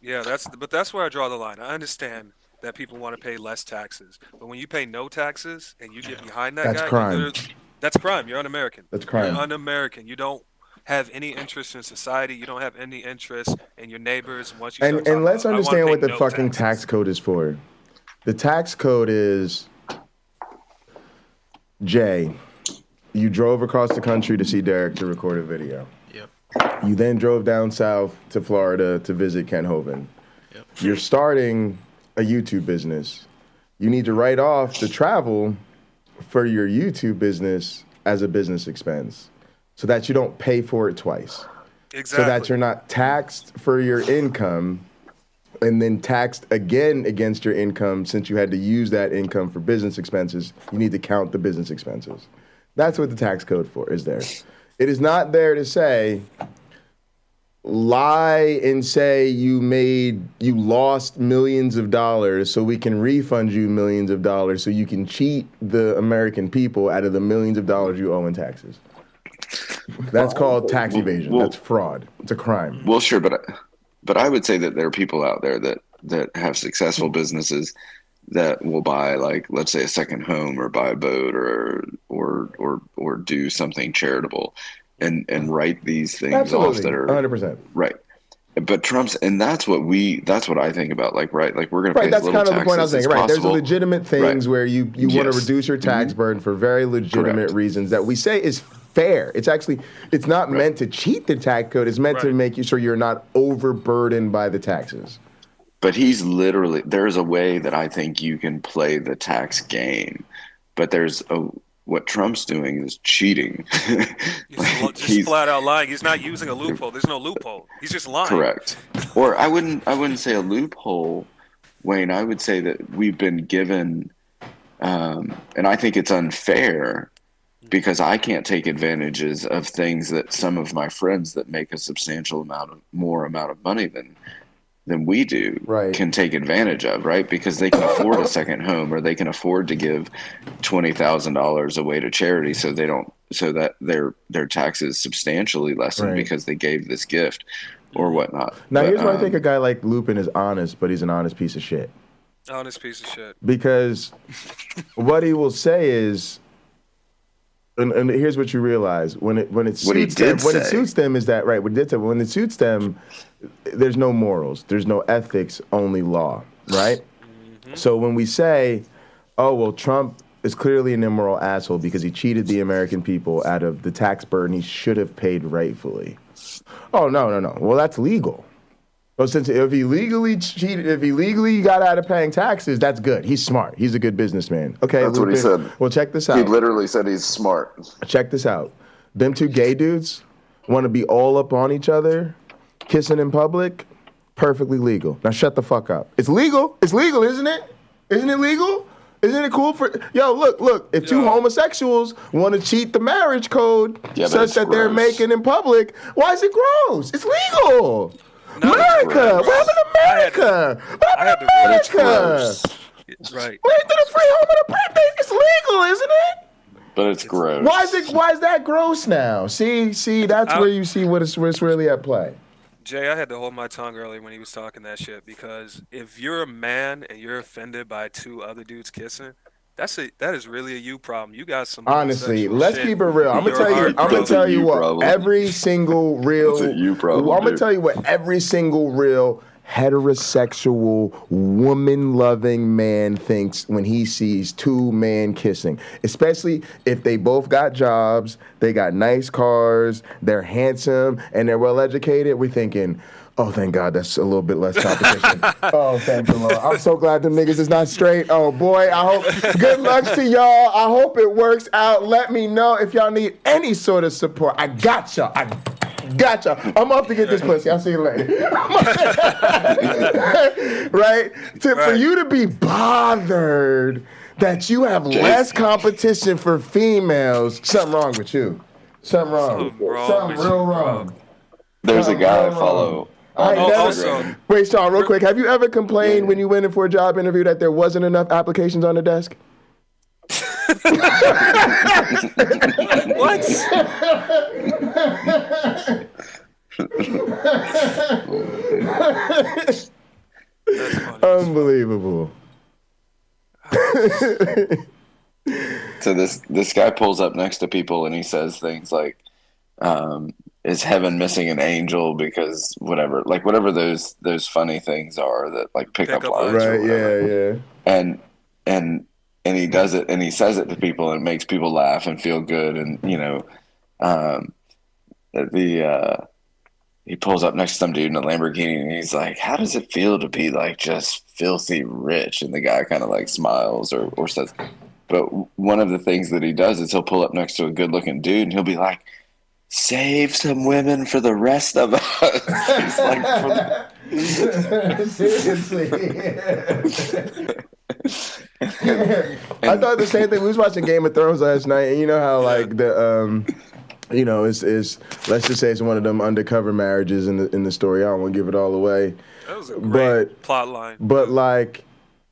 S2: Yeah, that's where I draw the line. I understand that people want to pay less taxes, but when you pay no taxes and you get behind that
S4: guy, crime.
S2: That's crime. You're un-American.
S4: That's crime.
S2: You're un-American. You don't have any interest in society. You don't have any interest in your neighbors. Once you
S4: and let's understand what the fucking tax code is for. The tax code is, Jay, you drove across the country to see Derek to record a video.
S19: Yep.
S4: You then drove down south to Florida to visit Ken Hovind.
S19: Yep.
S4: You're starting a YouTube business. You need to write off the travel for your YouTube business as a business expense so that you don't pay for it twice.
S2: Exactly.
S4: So that you're not taxed for your income and then taxed again against your income since you had to use that income for business expenses. You need to count the business expenses. That's what the tax code for is there. It is not there to say, lie and say you lost millions of dollars so we can refund you millions of dollars so you can cheat the American people out of the millions of dollars you owe in taxes. That's called tax evasion. That's fraud. It's a crime.
S23: Well, sure, but I would say that there are people out there that have successful businesses that will buy, like, let's say, a second home or buy a boat or do something charitable and write these things
S4: Absolutely.
S23: off that are
S4: 100%.
S23: right. But Trump's, and that's what I think about, like, right, like we're going to pay
S4: that's
S23: as little
S4: kind of the point I was
S23: taxes
S4: saying.
S23: as
S4: Right, there's
S23: possible.
S4: legitimate things where you want to
S23: Yes.
S4: reduce your tax burden for very legitimate reasons that we say is fair. It's not meant to cheat the tax code. It's meant to make you sure you're not overburdened by the taxes.
S23: But there's a way that I think you can play the tax game, but what Trump's doing is cheating.
S2: He's flat out lying. He's not using a loophole. There's no loophole. He's just lying.
S23: Correct. Or I wouldn't say a loophole, Wayne. I would say that we've been given, and I think it's unfair because I can't take advantages of things that some of my friends that make a substantial amount of money than we do can take advantage of, right? Because they can afford a second home or they can afford to give $20,000 away to charity so that their taxes substantially lessen because they gave this gift or whatnot.
S4: Now, here's why I think a guy like Lupin is honest, but he's an honest piece of shit.
S2: Honest piece of shit.
S4: Because what he will say is, and here's what you realize when it suits them is that right? When it suits them, there's no morals, there's no ethics, only law, right? Mm-hmm. So when we say, oh well, Trump is clearly an immoral asshole because he cheated the American people out of the tax burden he should have paid rightfully. Oh no. Well, that's legal. Well, since if he legally cheated, if he legally got out of paying taxes, that's good. He's smart. He's a good businessman. Okay,
S23: that's
S4: Lupin,
S23: what he said.
S4: Well, check this out.
S23: He literally said he's smart.
S4: Check this out. Them two gay dudes want to be all up on each other, kissing in public, perfectly legal. Now shut the fuck up. It's legal. It's legal, isn't it? Isn't it legal? Isn't it cool for look, if two homosexuals want to cheat the marriage code such that they're making in public, why is it gross? It's legal. America! What happened to America? What happened to America?
S2: Right.
S4: Wait to the free home of the birthday. It's legal, isn't it?
S23: But it's gross.
S4: Why is that gross now? See, that's where you see where it's really at play.
S2: Jay, I had to hold my tongue earlier when he was talking that shit because if you're a man and you're offended by two other dudes kissing, that is really a you problem. You got some.
S4: Honestly, let's keep it real. I'm gonna tell you what every single real heterosexual woman-loving man thinks when he sees two men kissing, especially if they both got jobs, they got nice cars, they're handsome, and they're well-educated. We're thinking, oh, thank God, that's a little bit less competition. Oh, thank the Lord. I'm so glad them niggas is not straight. Oh, boy, I hope, good luck to y'all. I hope it works out. Let me know if y'all need any sort of support. I got y'all. Gotcha. I'm off to get this pussy. I'll see you later. Right? For you to be bothered that you have less competition for females, something wrong with you. Something real wrong.
S23: There's a guy I follow.
S4: Wait, Sean, real quick. Have you ever complained when you went in for a job interview that there wasn't enough applications on the desk?
S2: What?
S4: Unbelievable.
S23: So this guy pulls up next to people and he says things like, is heaven missing an angel because whatever those funny things are that like pick up lines.
S4: Right, yeah.
S23: and he does it and he says it to people and it makes people laugh and feel good. And he pulls up next to some dude in a Lamborghini and he's like, how does it feel to be like just filthy rich? And the guy kind of like smiles or says, but one of the things that he does is he'll pull up next to a good looking dude and he'll be like, save some women for the rest of us. It's like,
S4: seriously. I thought the same thing. We was watching Game of Thrones last night, and you know how like the it's let's just say it's one of them undercover marriages in the story. I don't want to give it all away.
S2: That was a great plot line.
S4: But like,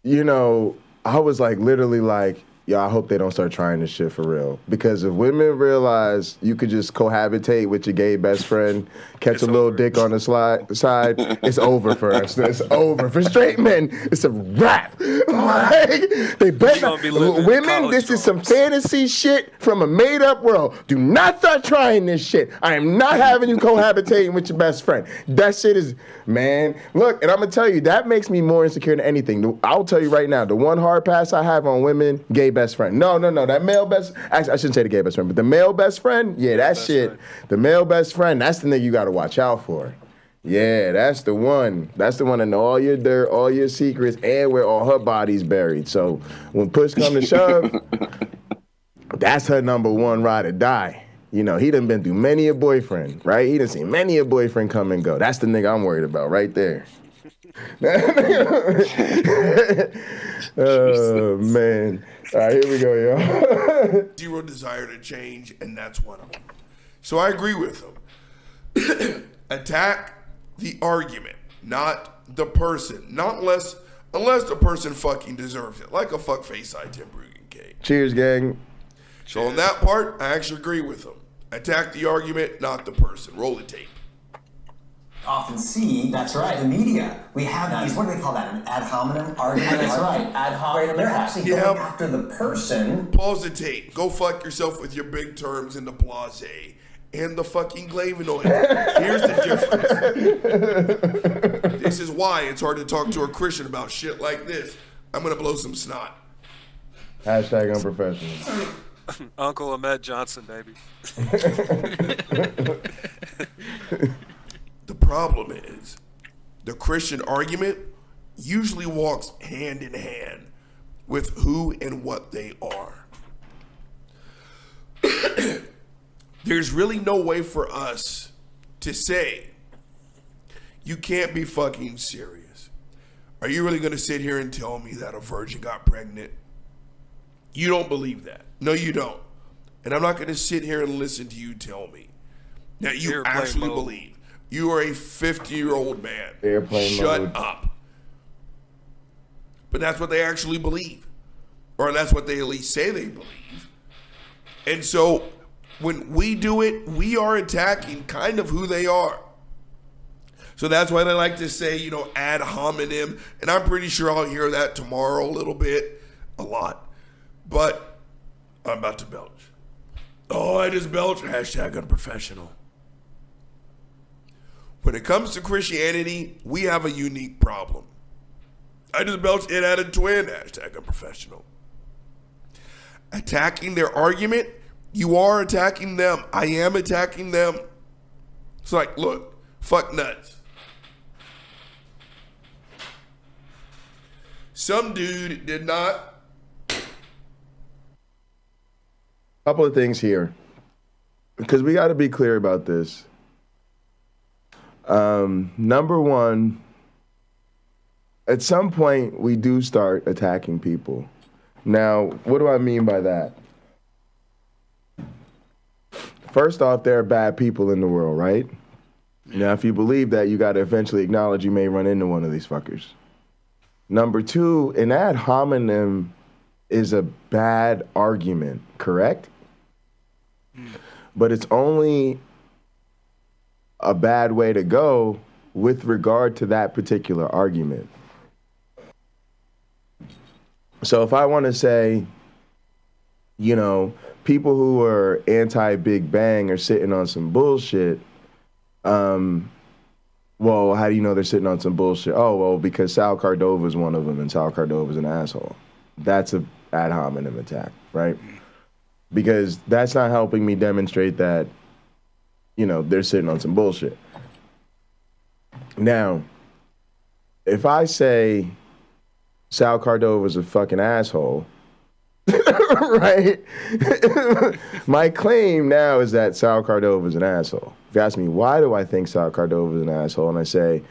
S4: I was like literally like, yo, I hope they don't start trying this shit for real. Because if women realize you could just cohabitate with your gay best friend, catch a little dick on the side, it's over for us. It's over. For straight men, it's a wrap. Like, they better not. Women, this is some fantasy shit from a made-up world. Do not start trying this shit. I am not having you cohabitating with your best friend. That shit is, man. Look, and I'm going to tell you, that makes me more insecure than anything. I'll tell you right now, the one hard pass I have on women, gay best friend. No. That male best, actually, I shouldn't say the gay best friend, but the male best friend, yeah, that shit. Friend. The male best friend, that's the nigga you got to watch out for. Yeah, that's the one. That's the one that know all your dirt, all your secrets, and where all her body's buried. So when push come to shove, that's her number one ride or die. He done been through many a boyfriend, right? He done seen many a boyfriend come and go. That's the nigga I'm worried about right there. Oh, man. All right, here we go, y'all.
S13: Zero desire to change, and that's one of them. So I agree with him. Attack the argument, not the person. Not unless the person fucking deserves it. Like a fuckface Tim Brugan cake.
S4: Cheers, gang.
S13: So on that part, I actually agree with him. Attack the argument, not the person. Roll the tape.
S9: Often see, that's right, the media. We have these, what do they call that, an ad hominem argument? That's right, ad hominem. They're actually going after the person.
S13: Pause the tape. Go fuck yourself with your big terms in the blase and the fucking Glavinoid. Here's the difference. This is why it's hard to talk to a Christian about shit like this. I'm going to blow some snot.
S4: Hashtag unprofessional.
S2: Uncle Ahmed Johnson, baby.
S13: The problem is, the Christian argument usually walks hand in hand with who and what they are. There's really no way for us to say, you can't be fucking serious. Are you really going to sit here and tell me that a virgin got pregnant? You don't believe that. No, you don't. And I'm not going to sit here and listen to you tell me that you actually believe. You are a 50-year-old man. Shut up. But that's what they actually believe. Or that's what they at least say they believe. And so when we do it, we are attacking kind of who they are. So that's why they like to say, ad hominem. And I'm pretty sure I'll hear that tomorrow a little bit. A lot. But I'm about to belch. Oh, I just belched. Hashtag unprofessional. When it comes to Christianity, we have a unique problem. I just belched it at a twin. Hashtag unprofessional. Attacking their argument, you are attacking them. I am attacking them. It's like, look, fuck nuts. Some dude did not.
S4: Couple of things here, because we got to be clear about this. Number one, at some point we do start attacking people. Now, what do I mean by that? First off, there are bad people in the world, right? Now, if you believe that, you got to eventually acknowledge you may run into one of these fuckers. Number two, an ad hominem is a bad argument, correct? But it's only a bad way to go with regard to that particular argument. So if I want to say, people who are anti-Big Bang are sitting on some bullshit, when well, how do you know they're sitting on some bullshit? Oh, well, because Sal Cardova is one of them, and Sal Cardova's an asshole. That's a ad hominem attack, right? Because that's not helping me demonstrate that, they're sitting on some bullshit. Now, if I say Sal Cardova's a fucking asshole, right? My claim now is that Sal Cardova's an asshole. If you ask me, why do I think Sal Cardova's an asshole? And I say,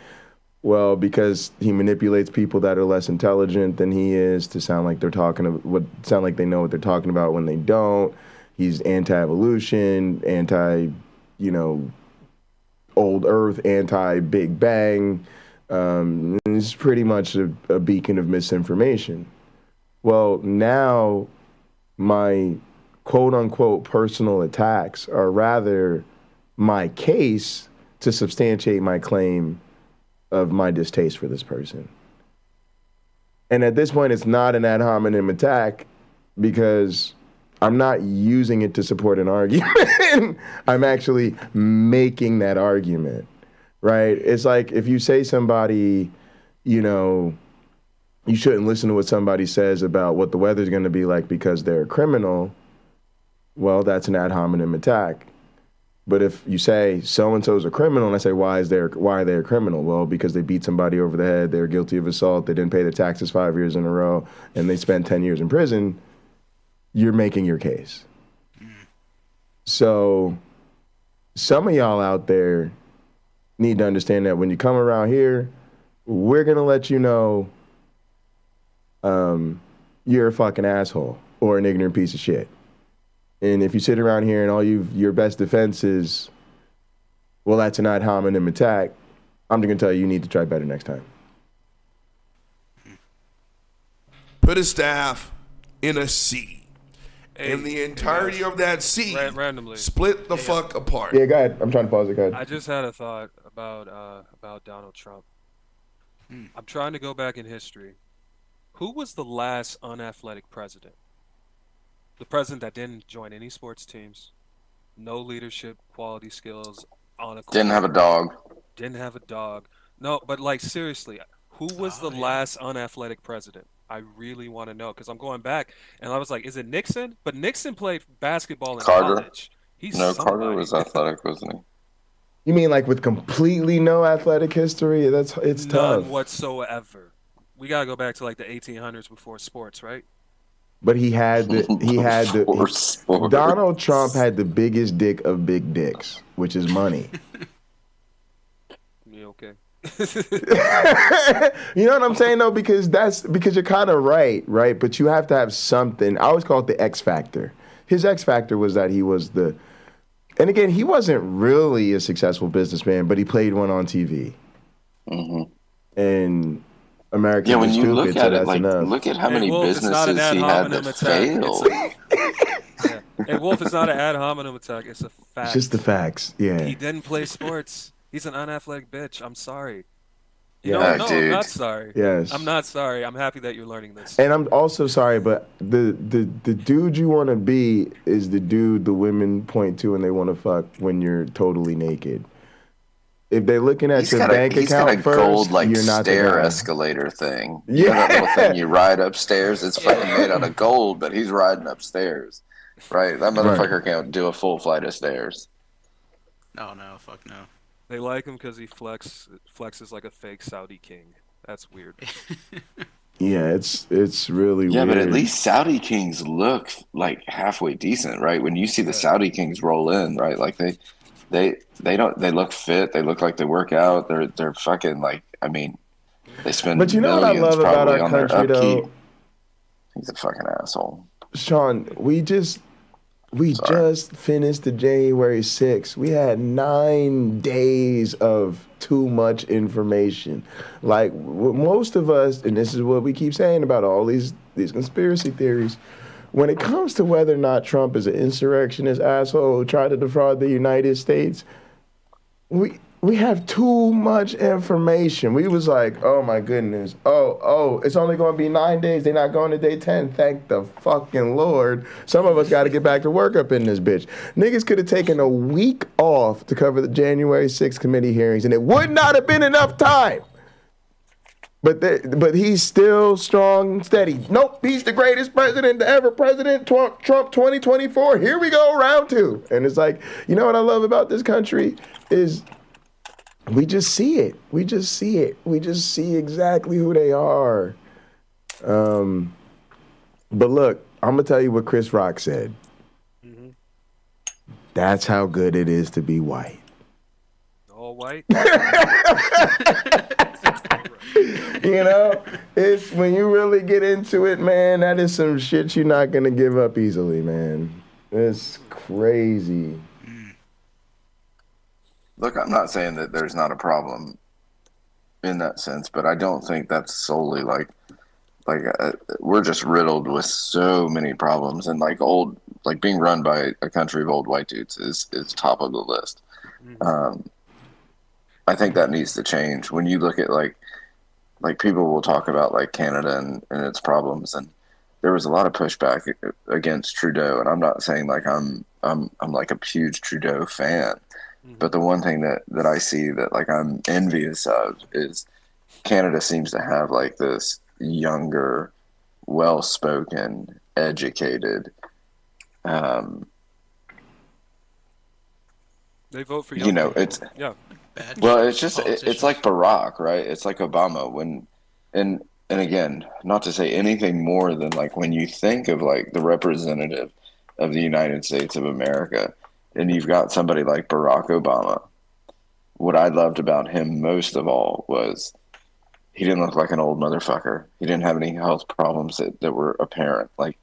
S4: well, because he manipulates people that are less intelligent than he is to sound like sound like they know what they're talking about when they don't. He's anti-evolution, old Earth, anti-Big Bang. It's pretty much a beacon of misinformation. Well, now my quote-unquote personal attacks are rather my case to substantiate my claim of my distaste for this person. And at this point, it's not an ad hominem attack because I'm not using it to support an argument. I'm actually making that argument, right? It's like if you say somebody, you shouldn't listen to what somebody says about what the weather's going to be like because they're a criminal, well, that's an ad hominem attack. But if you say so-and-so's a criminal, and I say, why are they a criminal? Well, because they beat somebody over the head, they're guilty of assault, they didn't pay their taxes 5 years in a row, and they spent 10 years in prison, you're making your case. So some of y'all out there need to understand that when you come around here, we're going to let you know you're a fucking asshole or an ignorant piece of shit. And if you sit around here and your best defense is, well, that's an ad hominem attack, I'm just going to tell you need to try better next time.
S13: Put a staff in a sea. And the entirety of that sea
S2: randomly
S13: split the fuck apart.
S4: Yeah, go ahead. I'm trying to pause it. Go ahead.
S2: I just had a thought about Donald Trump. I'm trying to go back in history. Who was the last unathletic president? The president that didn't join any sports teams, no leadership quality skills on a court.
S23: Didn't have a dog.
S2: Didn't have a dog. No, but seriously, who was the last unathletic president? I really want to know because I'm going back and I was like, is it Nixon? But Nixon played basketball in college.
S23: Carter was athletic, wasn't he?
S4: You mean like with completely no athletic history? It's tough.
S2: None whatsoever. We gotta go back to like the 1800s before sports, right?
S4: But Donald Trump had the biggest dick of big dicks, which is money.
S2: Yeah, okay.
S4: You know what I'm saying though? Because you're kind of right? But you have to have something. I always call it the X factor. His X factor was that he was and again, he wasn't really a successful businessman, but he played one on TV.
S23: Mm-hmm.
S4: And Americans
S23: when you
S4: stupid,
S23: look
S4: so
S23: at
S4: that's
S23: it,
S4: enough.
S23: look at how many businesses he had that failed.
S2: Hey, Wolf, it's not an ad hominem attack. It's a fact.
S4: It's just the facts, yeah.
S2: He didn't play sports. He's an unathletic bitch. I'm sorry.
S4: Yeah,
S2: No, I'm not sorry.
S4: Yes.
S2: I'm not sorry. I'm happy that you're learning this.
S4: And I'm also sorry, but the dude you want to be is the dude the women point to and they want to fuck when you're totally naked. If they're looking at your bank account first,
S23: gold,
S4: you're not the
S23: stair
S4: guy.
S23: escalator thing. You know that little thing you ride upstairs? It's fucking made out of gold, but he's riding upstairs. Right? That motherfucker can't do a full flight of stairs.
S19: No, fuck no.
S2: They like him because he flexes like a fake Saudi king. That's weird.
S4: Yeah, it's really weird.
S23: Yeah, but at least Saudi kings look like halfway decent, right? When you see the Saudi kings roll in, right? Like they look fit. They look like they work out. They're fucking they spend.
S4: But you know what I love about our country though?
S23: He's a fucking asshole.
S4: Sean, we just finished the January 6th. We had 9 days of too much information. Like most of us, and this is what we keep saying about all these conspiracy theories, when it comes to whether or not Trump is an insurrectionist asshole who tried to defraud the United States, we have too much information. We was like, oh my goodness. Oh, it's only going to be 9 days. They're not going to day 10. Thank the fucking Lord. Some of us got to get back to work up in this bitch. Niggas could have taken a week off to cover the January 6th committee hearings, and it would not have been enough time. But he's still strong and steady. Nope, he's the greatest president to ever president. Trump 2024. Here we go, round 2. And it's like, you know what I love about this country is we just see it. We just see it. We just see exactly who they are. But look, I'm gonna tell you what Chris Rock said.
S2: Mm-hmm.
S4: That's how good it is to be white.
S2: All white.
S4: You know, it's when you really get into it, man, that is some shit you're not gonna give up easily, man. It's crazy.
S23: Look, I'm not saying that there's not a problem in that sense, but I don't think that's solely like we're just riddled with so many problems, and like being run by a country of old white dudes is top of the list. I think that needs to change. When you look at like people will talk about like Canada and its problems, and there was a lot of pushback against Trudeau, and I'm not saying like I'm like a huge Trudeau fan, but the one thing that I see that like I'm envious of is Canada seems to have like this younger, well-spoken, educated,
S2: they vote for
S23: you know,
S2: people.
S23: it's
S2: yeah.
S23: Well, it's just it's like Barack, right? It's like Obama and again, not to say anything more than like when you think of like the representative of the United States of America, and you've got somebody like Barack Obama. What I loved about him most of all was he didn't look like an old motherfucker. He didn't have any health problems that were apparent. Like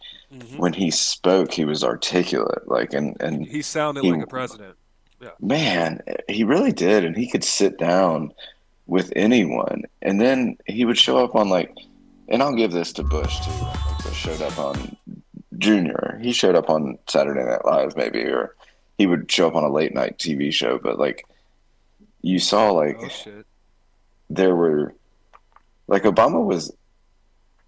S23: when he spoke, he was articulate. Like and
S2: he sounded like a president. Yeah.
S23: Man, he really did, and he could sit down with anyone, and then he would show up on like, and I'll give this to Bush too. Like Bush showed up on Junior. He showed up on Saturday Night Live, maybe, or he would show up on a late night TV show. But like, you saw like there were like Obama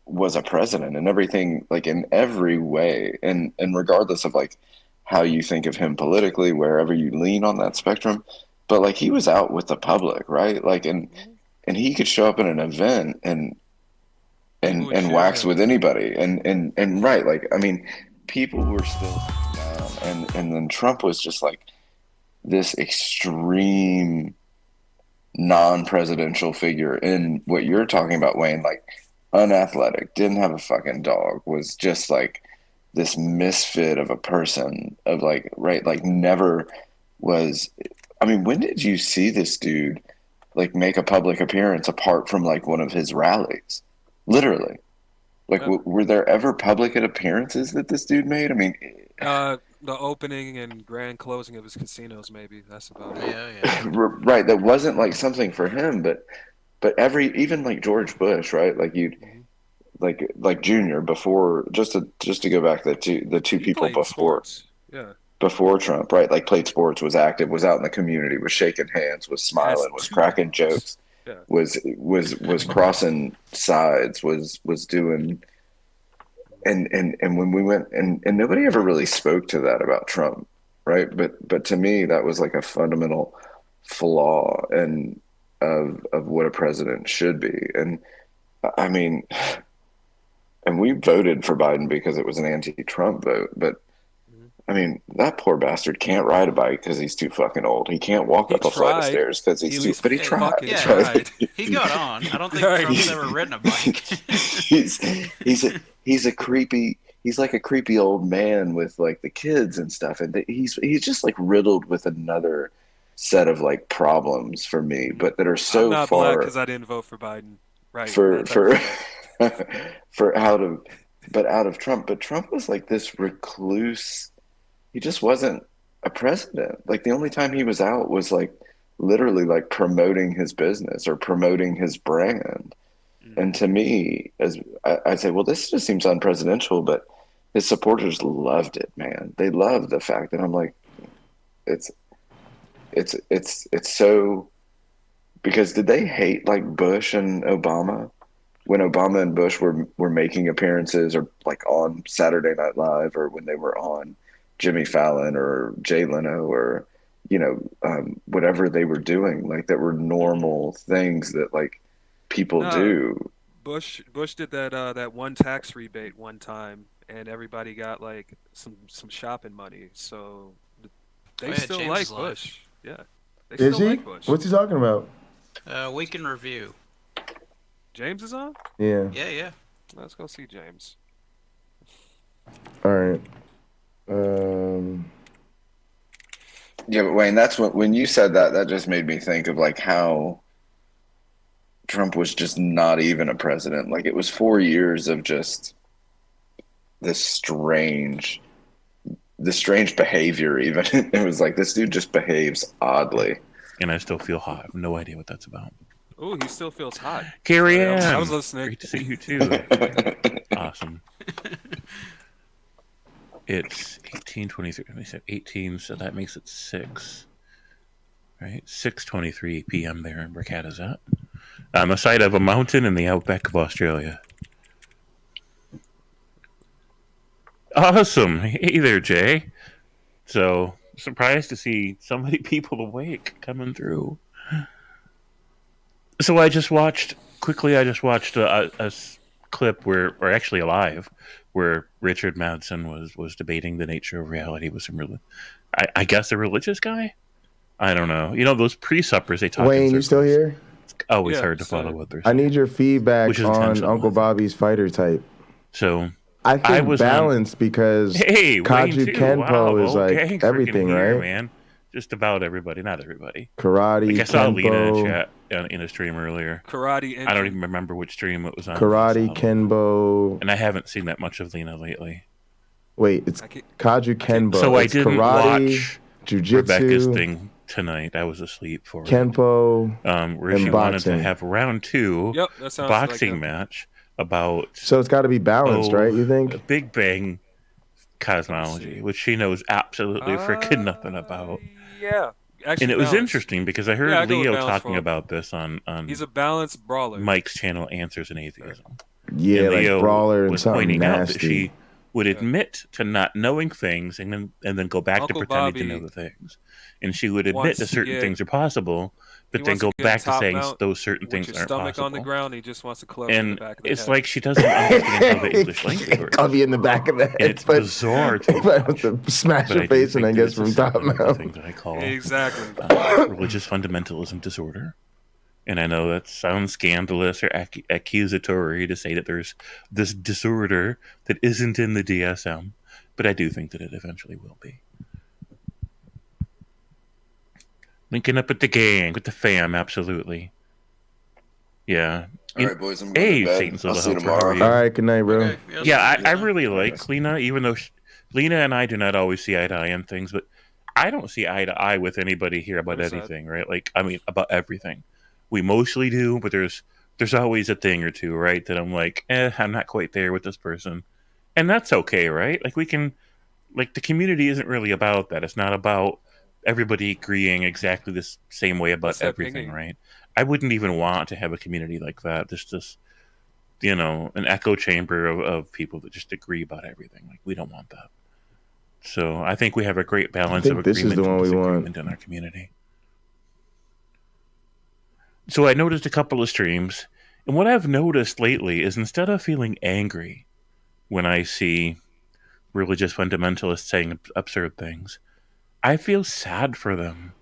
S23: was a president and everything, like in every way, and regardless of like how you think of him politically, wherever you lean on that spectrum, but like he was out with the public, right? Like, and he could show up in an event and wax with anybody, and right, like I mean, people were still down, and then Trump was just like this extreme non-presidential figure in what you're talking about, Wayne, like unathletic, didn't have a fucking dog, was just like this misfit of a person of like, right, like never was. I mean, when did you see this dude like make a public appearance apart from like one of his rallies? Literally. Like, were there ever public appearances that this dude made? I mean,
S2: the opening and grand closing of his casinos, maybe. That's about it.
S23: Yeah. Right. That wasn't like something for him, but even like George Bush, right? Like you'd like Junior before, just to go back, the two people before,
S2: sports. Yeah.
S23: Before Trump, right? Like played sports, was active, was out in the community, was shaking hands, was smiling, was cracking jokes. Yeah. Was crossing sides, was doing, and when we went and nobody ever really spoke to that about Trump, right? But to me that was like a fundamental flaw of what a president should be. And I mean, and we voted for Biden because it was an anti-Trump vote, but I mean, that poor bastard can't ride a bike because he's too fucking old. He can't walk up a flight of stairs because he's too. But he tried.
S19: Yeah, right. He got on. I don't think Trump's ever ridden a bike.
S23: he's a creepy. He's like a creepy old man with like the kids and stuff, and he's just like riddled with another set of like problems for me, but that are so
S2: I'm not
S23: far.
S2: because I didn't vote for Biden. Right.
S23: Out of Trump. But Trump was like this recluse. He just wasn't a president. Like the only time he was out was like literally like promoting his business or promoting his brand. And to me, as I'd say, well, this just seems unpresidential, but his supporters loved it, man. They loved the fact that I'm like, it's so because did they hate like Bush and Obama when Obama and Bush were making appearances or like on Saturday Night Live or when they were on Jimmy Fallon or Jay Leno or whatever they were doing, like that were normal things that like people do.
S2: Bush did that one tax rebate one time, and everybody got like some shopping money. So they still
S19: James
S2: like
S19: is
S2: Bush. Yeah, they
S4: Is
S2: still
S4: he?
S2: like Bush.
S4: What's he talking about?
S19: Week in review.
S2: James is on?
S4: Yeah.
S19: Yeah.
S2: Let's go see James.
S4: All right.
S23: Yeah, but Wayne, that's when you said that just made me think of like how Trump was just not even a president. Like it was 4 years of just this strange behavior. Even it was like this dude just behaves oddly.
S12: And I still feel hot. I have no idea what that's about.
S2: Oh, he still feels hot.
S12: Carrie Ann.
S2: I was listening.
S12: Great to see you too. Awesome. It's 18:23. Let me say 18, so that makes it 6. Right? 6:23 p.m. there in Brickhattazat. On the side of a mountain in the outback of Australia. Awesome. Hey there, Jay. So, surprised to see so many people awake coming through. So I just watched a clip or actually a live, where Richard Madsen was debating the nature of reality with some I guess a religious guy? I don't know. You know, those pre-suppers they talk
S4: Wayne, you still here?
S12: It's always hard to follow what they're
S4: I need your feedback
S12: Which is
S4: on
S12: intentional,
S4: Uncle Bobby's fighter type.
S12: So
S4: I think balanced because
S12: Hey, Wayne
S4: Kaju
S12: too.
S4: Kenpo
S12: Wow,
S4: is like
S12: okay, freaking
S4: everything,
S12: here,
S4: right?
S12: Man. Just about everybody, not everybody.
S4: Karate,
S12: like I saw Lena in
S4: Kenpo.
S12: chat in a stream earlier.
S2: Karate.
S12: I don't even remember which stream it was on.
S4: Karate, Kenpo.
S12: And I haven't seen that much of Lena lately.
S4: Wait, it's Kaju Kenpo.
S12: So I
S4: It's
S12: didn't
S4: karate,
S12: watch
S4: jujitsu,
S12: Rebekah's thing tonight. I was asleep for
S4: Kenpo,
S12: where
S4: and
S12: she wanted
S4: boxing.
S12: to have round 2
S2: Yep, that sounds like
S12: boxing
S2: it.
S12: match about
S4: So it's got to be balanced, right? You think?
S12: Big Bang cosmology, which she knows absolutely freaking nothing about.
S2: Yeah. Actually,
S12: And it was
S2: balanced.
S12: interesting because I heard
S2: Yeah, I go with
S12: Leo
S2: balanced
S12: talking
S2: for him.
S12: about this on
S2: He's a balanced brawler.
S12: Mike's channel, Answers in Atheism.
S4: Yeah,
S12: And
S4: like
S12: Leo
S4: brawler and
S12: was
S4: something
S12: pointing out that
S4: nasty.
S12: she would admit to not knowing things and then go back
S2: Uncle
S12: to pretending to
S2: Bobby
S12: know the things. And she would admit
S2: wants
S12: that
S2: to
S12: certain
S2: get-
S12: things are possible, but
S2: He
S12: then
S2: wants to
S12: go
S2: get
S12: back to
S2: top
S12: saying
S2: mount
S12: those certain
S2: with
S12: things
S2: your
S12: aren't
S2: stomach
S12: possible.
S2: on the ground. He just wants to club you in
S12: And
S2: the back of the
S12: it's
S2: head.
S12: like she doesn't understand how the English language works.
S4: I'll be in the back of the head.
S12: And it's bizarre to
S4: If I was to smash
S12: But I
S4: your
S12: do
S4: face and
S12: think
S4: I
S12: that
S4: guess
S12: it's a
S4: from top
S12: symptom of the
S4: mount.
S12: thing that I call
S2: Exactly.
S12: religious fundamentalism disorder. And I know that sounds scandalous or accusatory to say that there's this disorder that isn't in the DSM, but I do think that it eventually will be. Linking up with the gang, with the fam, absolutely. Yeah.
S23: All right, boys, I'm going
S12: Hey,
S23: to bed.
S12: Satan's
S23: I'll
S12: little
S23: see you
S12: helper, how are
S23: tomorrow.
S12: you?
S4: All right, good night, bro.
S12: Yeah, I really like Lena, even though Lena and I do not always see eye to eye on things, but I don't see eye to eye with anybody here about
S2: Where's that?
S12: anything, right? Like, I mean, about everything. We mostly do, but there's always a thing or two, right? That I'm like, I'm not quite there with this person. And that's okay, right? Like, we can, like, the community isn't really about that. It's not about everybody agreeing exactly the same way about
S2: What's that
S12: everything,
S2: pinging?
S12: right? I wouldn't even want to have a community like that. There's just, you know, an echo chamber of people that just agree about everything. Like, we don't want that. So I think we have a great balance
S4: think
S12: of
S4: this is
S12: agreement
S4: the one
S12: and
S4: we want.
S12: disagreement in our community. So I noticed a couple of streams, and what I've noticed lately is instead of feeling angry when I see religious fundamentalists saying absurd things, I feel sad for them.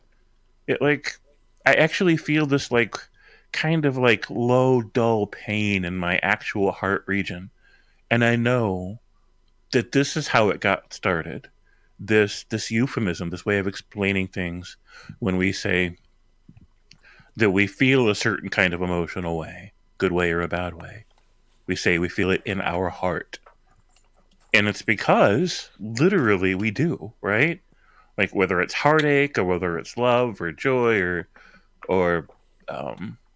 S12: I actually feel this like kind of like low, dull pain in my actual heart region. And I know that this is how it got started. This euphemism, this way of explaining things when we say that we feel a certain kind of emotional way, good way or a bad way. We say we feel it in our heart. And it's because literally we do, right? Like whether it's heartache or whether it's love or joy or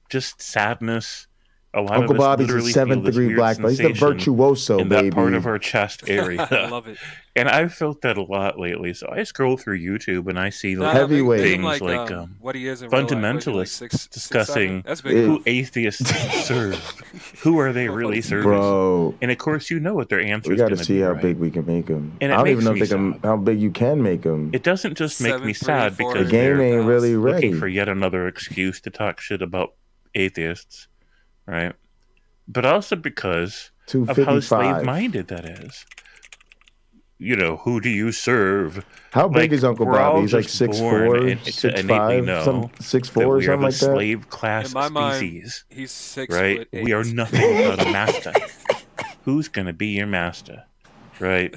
S12: just sadness, A lot
S4: Uncle
S12: of us
S4: Bobby's a
S12: literally
S4: 7th
S12: feel this
S4: degree
S12: weird
S4: black belt. He's the
S12: sensation
S4: virtuoso,
S12: in that part
S4: baby.
S12: of our chest area.
S2: I love it.
S12: And I've felt that a lot lately. So I scroll through YouTube and I see like
S4: Heavyweight.
S12: things
S2: like,
S12: like
S2: what he is in real life,
S12: fundamentalists
S2: like 6'7"?
S12: discussing
S2: That's big
S12: who
S2: enough.
S12: atheists serve. Who are they really serving?
S4: Bro.
S12: And of course, you know what their answer
S4: We
S12: is
S4: got
S12: going
S4: to
S12: to
S4: see
S12: be,
S4: how
S12: right?
S4: big we can make them.
S12: And
S4: I
S12: it
S4: don't even
S12: makes
S4: know
S12: me
S4: if they can, how big you can make them.
S12: It doesn't just make me
S2: 7'3",
S12: sad because
S4: The game
S12: they're
S4: ain't really ready.
S12: looking for yet another excuse to talk shit about atheists, right? But also because of how
S4: 255.
S12: slave-minded that is. You know, who do you serve?
S4: How big is Uncle
S12: we're all
S4: Bobby? He's like
S12: just
S4: 6'4",
S12: born to
S4: 6'5",
S12: innately know
S4: some 6'4",
S12: that we are
S4: something
S12: the
S4: like that.
S12: slave class
S2: In my mind,
S12: species.
S2: he's 6
S12: right?
S2: foot eight.
S12: We are nothing without a master. Who's gonna be your master, right?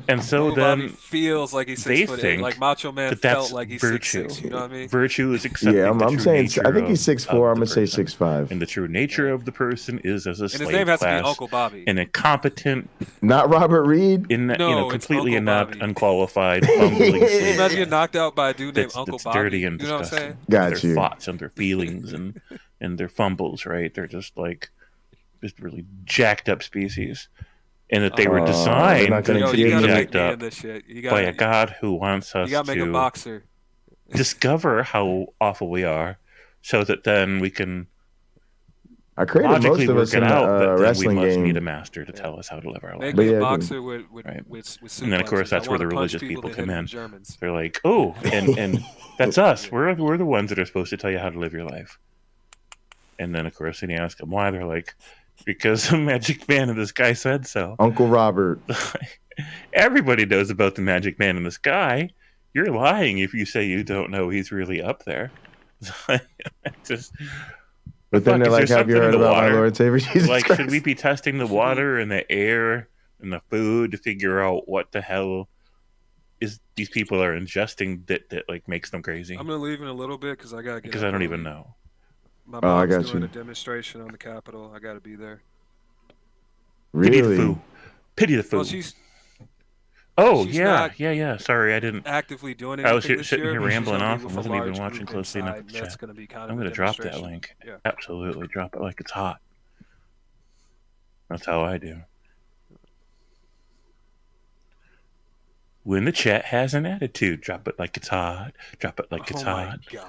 S12: And so
S2: Uncle
S12: then
S2: Bobby feels like he's
S12: they
S2: 6'8",
S12: think
S2: like Macho Man
S12: that that's
S2: felt like he's
S12: virtue.
S2: 6'6", you know what I mean?
S12: Virtue is accepting
S4: Yeah,
S12: the
S4: I'm
S12: true
S4: saying.
S12: nature
S4: I think he's
S12: of
S4: 6'4".
S12: the
S4: I'm gonna say
S12: person.
S4: 6'5".
S12: And the true nature of the person is as a
S2: And
S12: slave
S2: his name has to be
S12: class,
S2: Uncle Bobby.
S12: an incompetent,
S4: Not Robert Reed.
S2: No, it's
S12: completely
S2: Uncle
S12: inept,
S2: Bobby.
S12: unqualified, fumbling
S2: Can you
S12: slave
S2: imagine getting knocked out by a dude named
S12: that's,
S2: Uncle
S12: that's
S2: Bobby?
S12: dirty and
S2: You know what I'm
S12: disgusting.
S2: saying?
S4: Got
S12: Their
S4: you.
S12: thoughts and their feelings and their fumbles, right? They're just like just really jacked up species. And that they were
S4: they're
S12: designed
S4: not
S12: to
S4: gonna
S12: be
S2: you gotta
S12: jacked
S2: make me
S12: up
S2: in this shit. You
S12: by
S2: gotta-
S12: a God who wants us
S2: You gotta make a
S12: to
S2: boxer.
S12: discover how awful we are, so that then we can
S4: I created
S12: logically
S4: most of
S12: work
S4: us
S12: it
S4: in
S12: out
S4: the
S12: that then we
S4: wrestling
S12: must
S4: game.
S12: need a master to tell us how to live our
S2: Make
S12: life.
S2: me
S4: yeah,
S2: a
S4: I
S2: boxer
S4: can-
S2: with
S12: And then of course
S2: suplexes.
S12: that's
S2: I
S12: where the
S2: wanna punch
S12: religious
S2: people
S12: people
S2: that hit
S12: come
S2: them
S12: in.
S2: with Germans.
S12: They're like, oh, and that's us. We're the ones that are supposed to tell you how to live your life. And then of course, when you ask them why, they're like, because the magic man in the sky said so.
S4: Uncle Robert.
S12: Everybody knows about the magic man in the sky. You're lying if you say you don't know he's really up there. Just,
S4: But then they're
S12: is
S4: like,
S12: there
S4: "Have you
S12: something in
S4: heard
S12: the
S4: about
S12: water?
S4: my Lord and Savior Jesus
S12: Like,
S4: Christ?"
S12: should we be testing the water and the air and the food to figure out what the hell is these people are ingesting that like makes them crazy?
S2: I'm gonna leave in a little bit because I gotta get.
S12: Because
S2: up
S12: I don't even
S2: early.
S12: know.
S2: My
S4: Oh, I
S2: mom's
S4: got
S2: doing
S4: you.
S2: a demonstration on the Capitol. I gotta be there.
S12: Pity the
S4: Really?
S12: fool. Pity the fool.
S2: Well, she's
S12: Oh
S2: she's
S12: yeah,
S2: not
S12: yeah. Sorry, I didn't.
S2: actively doing
S12: I was
S2: anything this
S12: sitting
S2: year,
S12: here
S2: but she's
S12: rambling
S2: gonna
S12: off
S2: be
S12: and
S2: with a
S12: wasn't even
S2: large
S12: watching
S2: group
S12: closely enough
S2: inside,
S12: at the
S2: and that's
S12: chat.
S2: gonna be kind of
S12: I'm
S2: a
S12: gonna drop that
S2: demonstration.
S12: link.
S2: Yeah.
S12: Absolutely, drop it like it's hot. That's how I do. When the chat has an attitude, drop it like it's hot. Drop it like it's hot.
S2: God.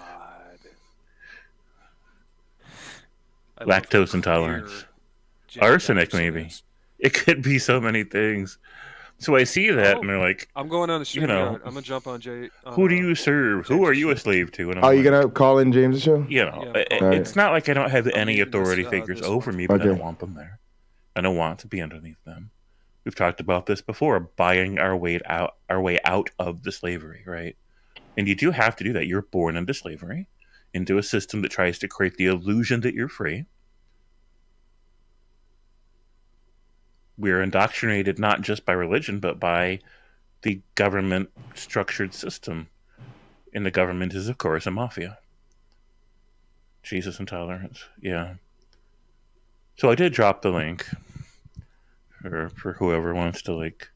S12: Lactose intolerance. Arsenic, maybe. It could be so many things. So I see that, and they're like,
S2: I'm going on the stream.
S12: you know,
S2: I'm gonna jump on Jay.
S12: who do you serve? Who are you a slave to? And I'm
S4: Oh, you
S12: like,
S4: gonna call in James' show?
S12: you know,
S2: Yeah,
S12: it's not like I don't have any
S2: muting this,
S12: authority figures
S2: this
S12: over
S2: one.
S12: me, but I
S4: Okay.
S12: don't want them there. I don't want to be underneath them. We've talked about this before, buying our way out of the slavery, right? And you do have to do that. You're born into slavery, into a system that tries to create the illusion that you're free. We're indoctrinated not just by religion, but by the government structured system. And the government is, of course, a mafia. Jesus intolerance. Yeah. So I did drop the link for whoever wants to like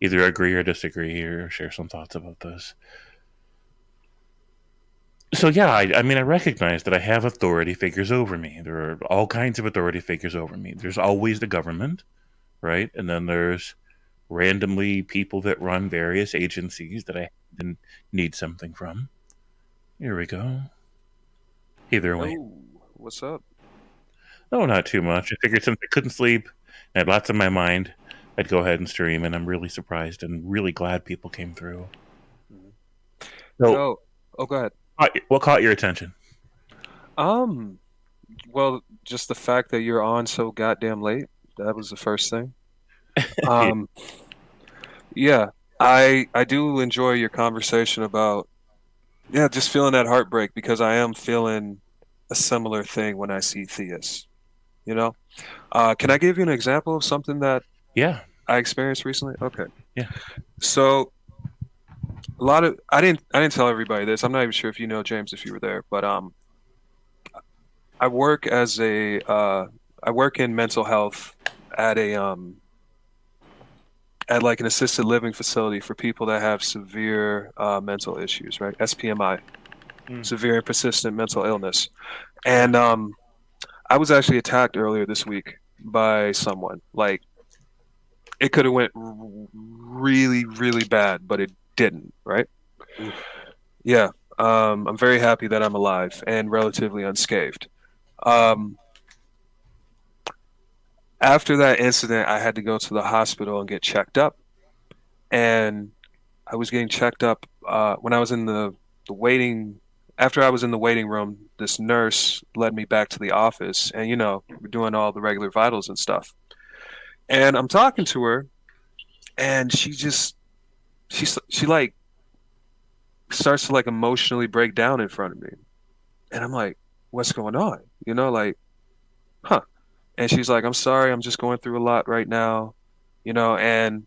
S12: either agree or disagree or share some thoughts about this. So yeah, I mean, I recognize that I have authority figures over me. There are all kinds of authority figures over me. There's always the government, right? And then there's randomly people that run various agencies that I need something from. Here we go. Either way.
S2: Oh, what's up?
S12: No, not too much. I figured since I couldn't sleep and had lots on my mind, I'd go ahead and stream, and I'm really surprised and really glad people came through. So,
S2: Oh, go ahead.
S12: what caught your attention?
S2: Well, just the fact that you're on so goddamn late. That was the first thing. Yeah, I do enjoy your conversation about just feeling that heartbreak, because I am feeling a similar thing when I see theists. You know, can I give you an example of something that I experienced recently? Okay.
S12: Yeah.
S2: So a lot of I didn't tell everybody this. I'm not even sure if you know, James, if you were there, but I work as I work in mental health at at like an assisted living facility for people that have severe mental issues, right? SPMI, severe and persistent mental illness. And I was actually attacked earlier this week by someone. Like, it could have went really, really bad, but it didn't, right? Yeah. I'm very happy that I'm alive and relatively unscathed. After that incident, I had to go to the hospital and get checked up. And I was getting checked up when I was in the waiting. After I was in the waiting room, this nurse led me back to the office, and we're doing all the regular vitals and stuff. And I'm talking to her, and she like starts to like emotionally break down in front of me, and I'm like, "What's going on?" Like, huh? And she's like, "I'm sorry, I'm just going through a lot right now," and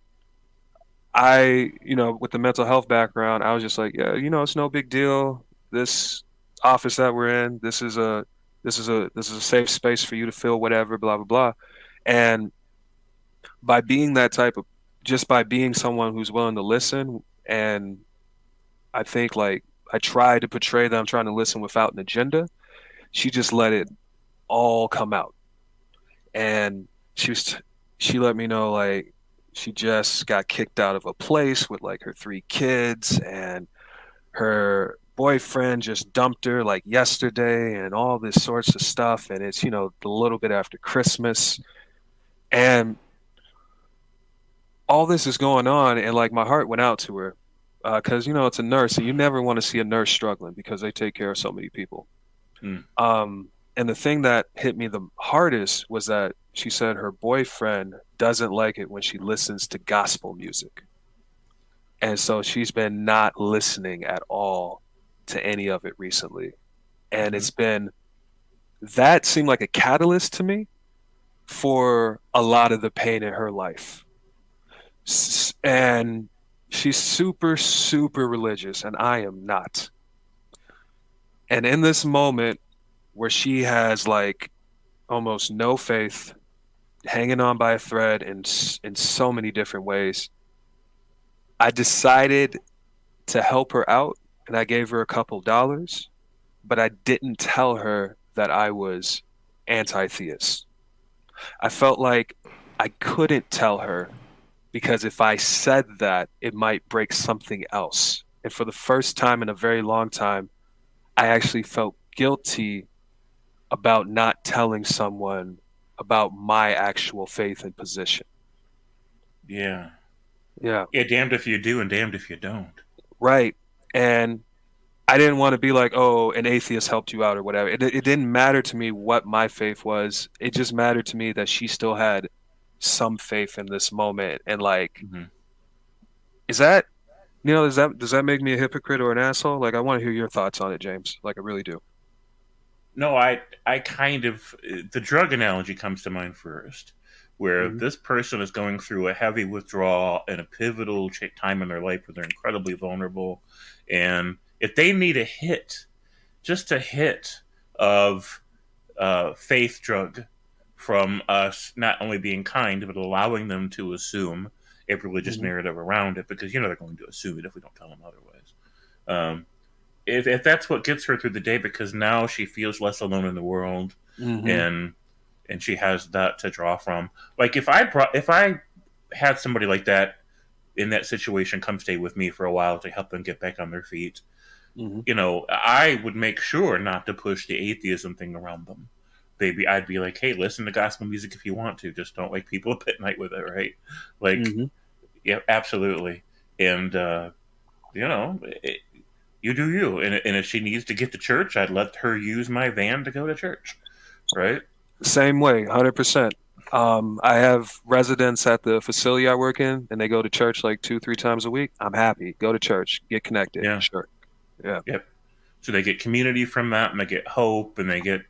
S2: I, with the mental health background, I was just like, yeah, it's no big deal. This office that we're in, this is a safe space for you to feel whatever, blah, blah, blah. And by being by being someone who's willing to listen, and I think like I try to portray that I'm trying to listen without an agenda, she just let it all come out. And she let me know, like, she just got kicked out of a place with like her 3 kids, and her boyfriend just dumped her like yesterday, and all this sorts of stuff. And it's, a little bit after Christmas, and all this is going on. And like my heart went out to her because, it's a nurse, and you never want to see a nurse struggling because they take care of so many people. And the thing that hit me the hardest was that she said her boyfriend doesn't like it when she listens to gospel music. And so she's been not listening at all to any of it recently. And that seemed like a catalyst to me for a lot of the pain in her life. And she's super, super religious, and I am not. And in this moment where she has like almost no faith, hanging on by a thread in so many different ways, I decided to help her out, and I gave her a couple dollars, but I didn't tell her that I was anti-theist. I felt like I couldn't tell her because if I said that, it might break something else. And for the first time in a very long time, I actually felt guilty about not telling someone about my actual faith and position.
S12: Yeah.
S2: Yeah.
S12: Yeah, damned if you do and damned if you don't.
S2: Right. And I didn't want to be like, oh, an atheist helped you out or whatever. It didn't matter to me what my faith was. It just mattered to me that she still had some faith in this moment. And like, does that make me a hypocrite or an asshole? Like, I want to hear your thoughts on it, James. Like, I really do.
S12: No, I kind of, the drug analogy comes to mind first, where this person is going through a heavy withdrawal in a pivotal time in their life where they're incredibly vulnerable. And if they need a hit, just a hit of faith drug from us not only being kind, but allowing them to assume a religious narrative around it, because, they're going to assume it if we don't tell them otherwise. If that's what gets her through the day, because now she feels less alone in the world, and she has that to draw from. Like if I had somebody like that in that situation come stay with me for a while to help them get back on their feet, I would make sure not to push the atheism thing around them. I'd be like, hey, listen to gospel music if you want to, just don't wake people up at night with it, right? Like, yeah, absolutely. And you do you. And if she needs to get to church, I'd let her use my van to go to church. Right?
S2: Same way, 100%. I have residents at the facility I work in, and they go to church like 2-3 times a week. I'm happy. Go to church. Get connected.
S12: Yeah.
S2: Sure. Yeah.
S12: Yep. So they get community from that, and they get hope, and they get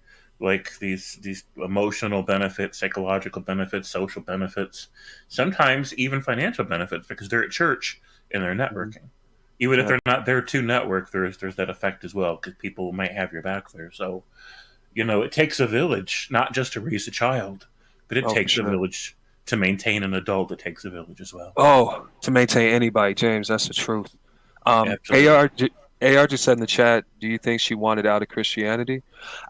S12: like these emotional benefits, psychological benefits, social benefits, sometimes even financial benefits, because they're at church and they're networking. Even if they're not there to network, there's that effect as well, because people might have your back there. So, it takes a village, not just to raise a child, but it takes a village to maintain an adult. It takes a village as well.
S2: Oh, to maintain anybody, James, that's the truth. AR just said in the chat, do you think she wanted out of Christianity?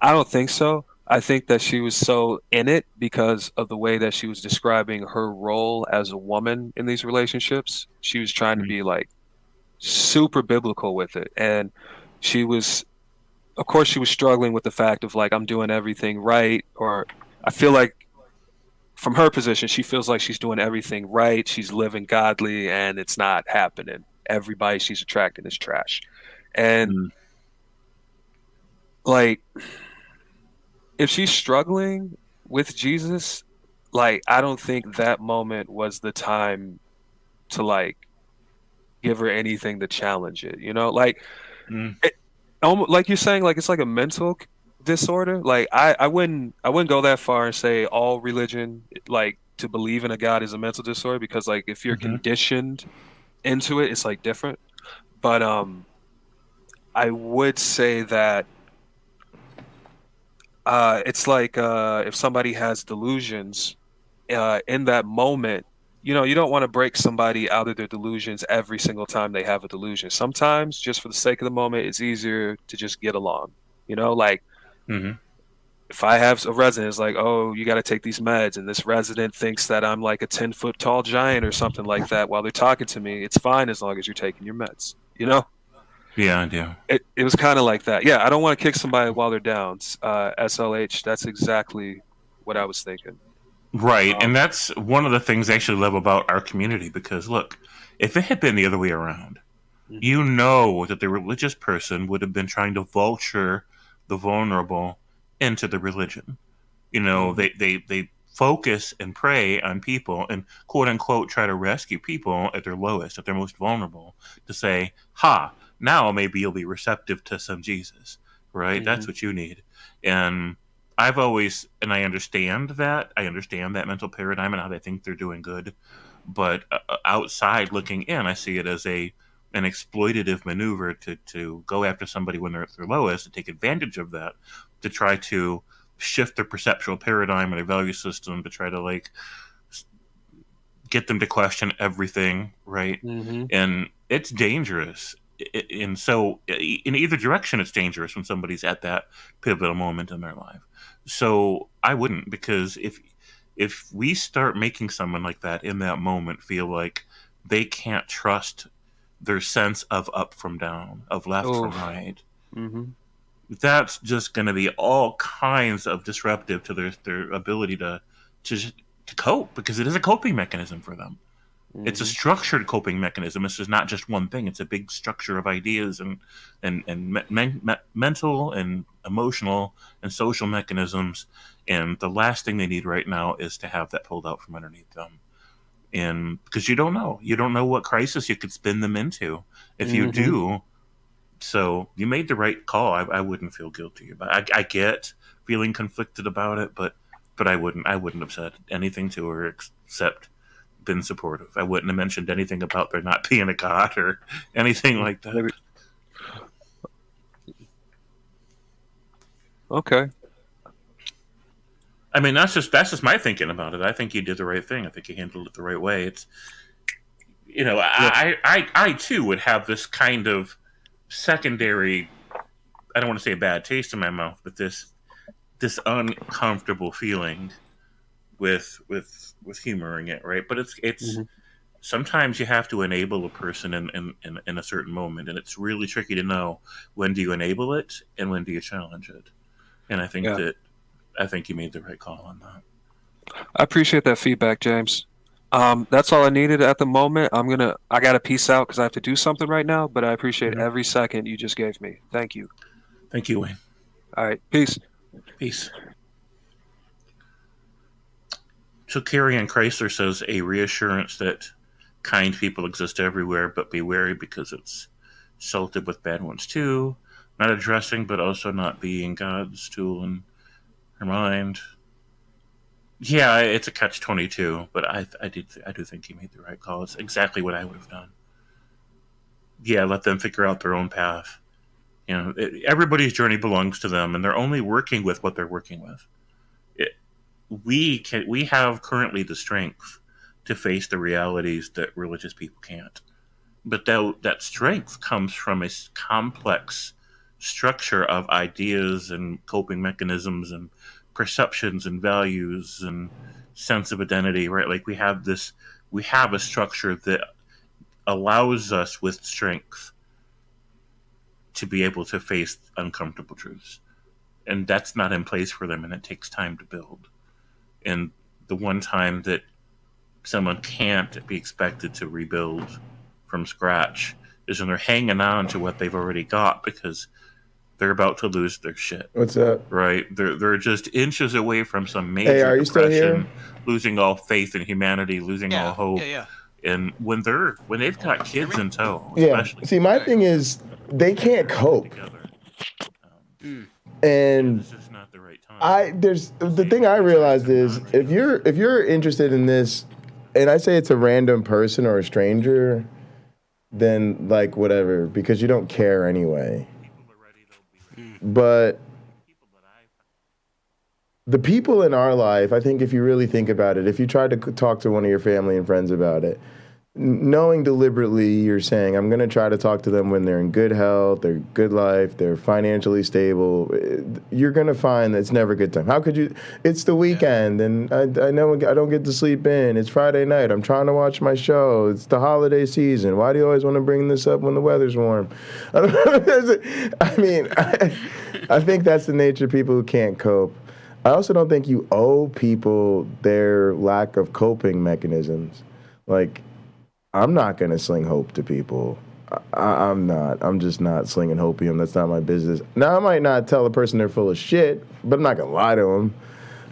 S2: I don't think so. I think that she was so in it because of the way that she was describing her role as a woman in these relationships. She was trying to be like super biblical with it. And she was, of course, she was struggling with the fact of like, I'm doing everything right. Or I feel like from her position, she feels like she's doing everything right. She's living godly and it's not happening. Everybody she's attracting is trash. And like, if she's struggling with Jesus, like, I don't think that moment was the time to like give her anything to challenge it, you know? Like, almost like you're saying, like it's like a mental disorder. Like I wouldn't go that far and say all religion, like to believe in a God, is a mental disorder, because like if you're conditioned into it, it's like different. But I would say that it's like if somebody has delusions in that moment, you know, you don't want to break somebody out of their delusions every single time they have a delusion. Sometimes, just for the sake of the moment, it's easier to just get along. You know, like if I have a resident is like, oh, you got to take these meds, and this resident thinks that I'm like a 10-foot tall giant or something like that while they're talking to me, it's fine as long as you're taking your meds. You know?
S12: Yeah, I do.
S2: It was kind of like that. Yeah, I don't want to kick somebody while they're down. SLH, that's exactly what I was thinking.
S12: Right, and that's one of the things I actually love about our community, because look, if it had been the other way around, you know that the religious person would have been trying to vulture the vulnerable into the religion. You know, they focus and prey on people and quote unquote try to rescue people at their lowest, at their most vulnerable, to say, ha, now maybe you'll be receptive to some Jesus, right? That's what you need. And I've always, and I understand that mental paradigm and how they think they're doing good, but outside looking in, I see it as an exploitative maneuver to go after somebody when they're at their lowest, to take advantage of that, to try to shift their perceptual paradigm and their value system, to try to like get them to question everything, right? And it's dangerous. And so in either direction, it's dangerous when somebody's at that pivotal moment in their life. So I wouldn't, because if we start making someone like that in that moment feel like they can't trust their sense of up from down, of left from right, that's just going to be all kinds of disruptive to their ability to cope, because it is a coping mechanism for them. It's a structured coping mechanism. This is not just one thing. It's a big structure of ideas and mental and emotional and social mechanisms. And the last thing they need right now is to have that pulled out from underneath them. And because you don't know what crisis you could spin them into if you do. So you made the right call. I wouldn't feel guilty about it. I get feeling conflicted about it, but I wouldn't have said anything to her except been supportive. I wouldn't have mentioned anything about there not being a God or anything like that.
S2: Okay.
S12: I mean, that's just my thinking about it. I think you did the right thing. I think you handled it the right way. It's, you know, I too would have this kind of secondary, I don't want to say a bad taste in my mouth, but this uncomfortable feeling with humoring it, right? But it's sometimes you have to enable a person in a certain moment, and it's really tricky to know when do you enable it and when do you challenge it. And I think you made the right call on that.
S2: I appreciate that feedback, James. That's all I needed at the moment. I gotta peace out because I have to do something right now, but I appreciate every second you just gave me. Thank you.
S12: Thank you, Wayne.
S2: All right, peace.
S12: Peace. So Carrie Ann Chrysler says, a reassurance that kind people exist everywhere, but be wary because it's salted with bad ones too. Not addressing, but also not being God's tool in her mind. Yeah, it's a catch-22, but I do think you made the right call. It's exactly what I would have done. Yeah, let them figure out their own path. You know, everybody's journey belongs to them, and they're only working with what they're working with. We have currently the strength to face the realities that religious people can't. But that strength comes from a complex structure of ideas and coping mechanisms and perceptions and values and sense of identity, right? Like we have a structure that allows us with strength to be able to face uncomfortable truths. And that's not in place for them, and it takes time to build. And the one time that someone can't be expected to rebuild from scratch is when they're hanging on to what they've already got because they're about to lose their shit.
S4: What's up?
S12: Right? They're just inches away from some major
S4: are you still
S12: depression,
S4: here?
S12: losing all faith in humanity, losing all hope.
S19: Yeah.
S12: And when they've got kids in tow,
S4: Yeah.
S12: especially.
S4: See, my thing is they can't cope. And there's the thing I realized is if you're interested in this, and I say it's a random person or a stranger, then like whatever, because you don't care anyway. But the people in our life, I think if you really think about it, if you try to talk to one of your family and friends about it, knowing deliberately you're saying, I'm going to try to talk to them when they're in good health, they're good life, they're financially stable, you're going to find that it's never a good time. How could you? It's the weekend, and I know I don't get to sleep in. It's Friday night. I'm trying to watch my show. It's the holiday season. Why do you always want to bring this up when the weather's warm? I mean, I think that's the nature of people who can't cope. I also don't think you owe people their lack of coping mechanisms. Like, I'm not going to sling hope to people. I'm not. I'm just not slinging hopium. That's not my business. Now, I might not tell a person they're full of shit, but I'm not going to lie to them.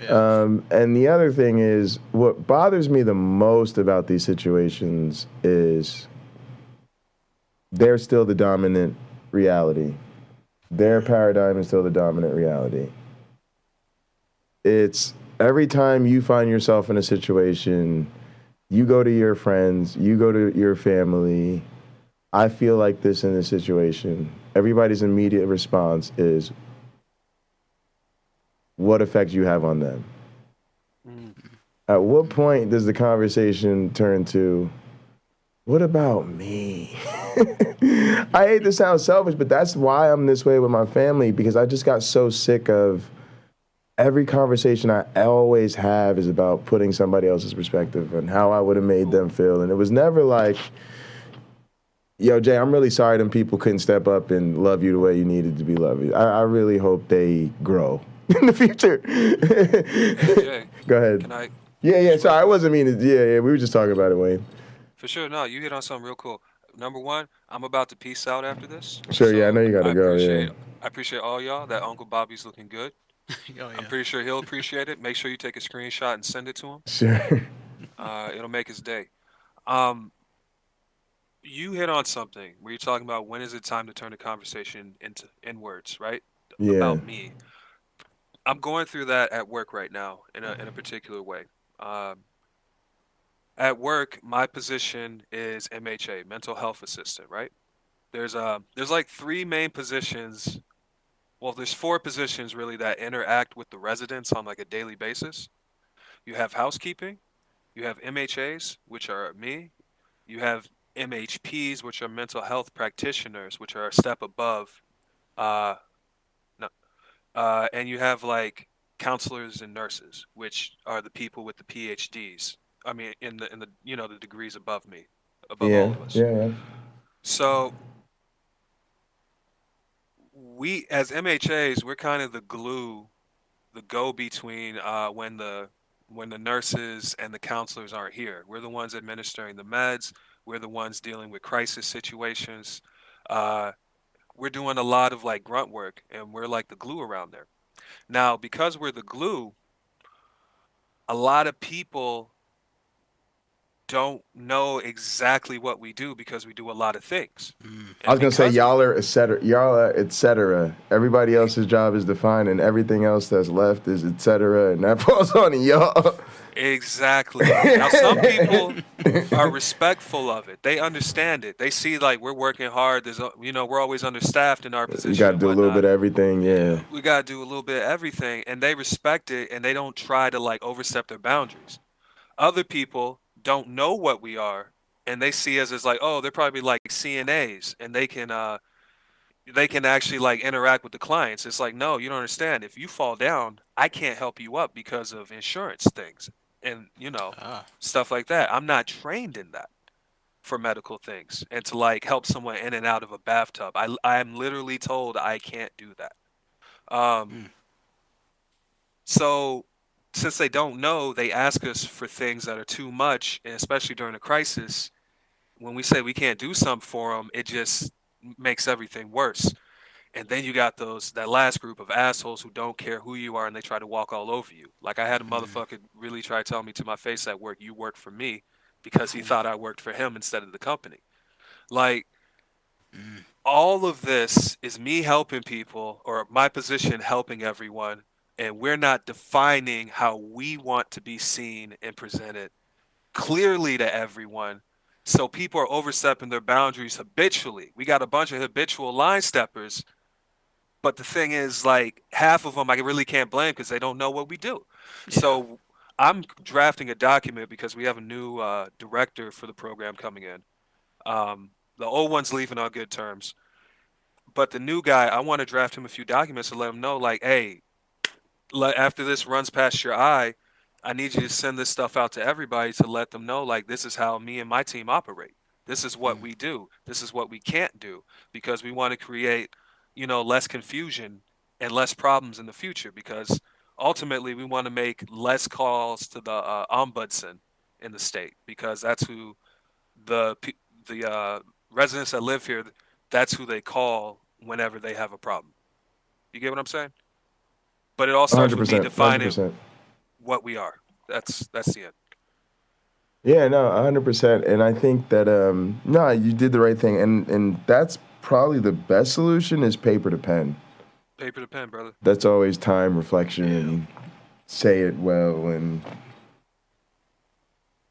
S4: Yeah. And the other thing is, what bothers me the most about these situations is they're still the dominant reality. Their paradigm is still the dominant reality. It's every time you find yourself in a situation, you go to your friends, you go to your family, I feel like this in this situation. Everybody's immediate response is what effect you have on them. At what point does the conversation turn to, what about me? I hate to sound selfish, but that's why I'm this way with my family, because I just got so sick of every conversation I always have is about putting somebody else's perspective and how I would have made them feel. And it was never like, yo, Jay, I'm really sorry them people couldn't step up and love you the way you needed to be loved. I really hope they grow in the future.
S2: Hey, Jay,
S4: go ahead.
S2: Can I?
S4: Yeah, sorry, I wasn't meaning to, yeah, we were just talking about it, Wayne.
S2: For sure, no, you hit on something real cool. Number one, I'm about to peace out after this.
S4: Sure, yeah, I know you gotta go,
S2: I appreciate all y'all. That Uncle Bobby's looking good.
S19: Oh, yeah.
S2: I'm pretty sure he'll appreciate it. Make sure you take a screenshot and send it to him.
S4: Sure.
S2: It'll make his day. You hit on something where you're talking about when is it time to turn the conversation into inwards, right?
S4: Yeah.
S2: About me. I'm going through that at work right now in a particular way. At work, my position is MHA, mental health assistant, right? There's like three main positions. Well, there's four positions really that interact with the residents on like a daily basis. You have housekeeping, you have MHAs, which are me, you have MHPs, which are mental health practitioners, which are a step above, and you have like counselors and nurses, which are the people with the PhDs. I mean, in the the degrees above me, above all of us.
S4: Yeah.
S2: So we, as MHAs, we're kind of the glue, the go-between when the nurses and the counselors aren't here. We're the ones administering the meds. We're the ones dealing with crisis situations. We're doing a lot of like grunt work, and we're like the glue around there. Now, because we're the glue, a lot of people don't know exactly what we do because we do a lot of things.
S4: I was gonna say y'all are et cetera. Everybody else's job is defined, and everything else that's left is et cetera, and that falls on y'all.
S2: Exactly. Now, some people are respectful of it. They understand it. They see like we're working hard. There's we're always understaffed in our position.
S4: You gotta do a little bit of everything, yeah.
S2: We gotta do a little bit of everything, and they respect it, and they don't try to like overstep their boundaries. Other people don't know what we are, and they see us as like, oh, they're probably like CNAs, and they can they can actually like interact with the clients. It's like, no, you don't understand. If you fall down, I can't help you up because of insurance things and stuff like that. I'm not trained in that for medical things and to like help someone in and out of a bathtub. I am literally told I can't do that. So since they don't know, they ask us for things that are too much, and especially during a crisis, when we say we can't do something for them, it just makes everything worse. And then you got that last group of assholes who don't care who you are and they try to walk all over you. Like I had a motherfucker really try to tell me to my face at work, you work for me, because he thought I worked for him instead of the company. Like all of this is me helping people, or my position helping everyone, and we're not defining how we want to be seen and presented clearly to everyone. So people are overstepping their boundaries habitually. We got a bunch of habitual line steppers, but the thing is, like, half of them I really can't blame because they don't know what we do. Yeah. So I'm drafting a document because we have a new director for the program coming in. The old one's leaving on good terms. But the new guy, I want to draft him a few documents to let him know, like, hey, after this runs past your eye, I need you to send this stuff out to everybody to let them know, like, this is how me and my team operate. This is what we do. This is what we can't do, because we want to create, less confusion and less problems in the future, because ultimately we want to make less calls to the ombudsman in the state, because that's who the residents that live here, that's who they call whenever they have a problem. You get what I'm saying? But it all starts with me defining
S4: 100%.
S2: what we are. That's the end.
S4: Yeah, no, 100%. And I think that no, you did the right thing, and that's probably the best solution is paper to pen.
S2: Paper to pen, brother.
S4: That's always time, reflection, and say it well, and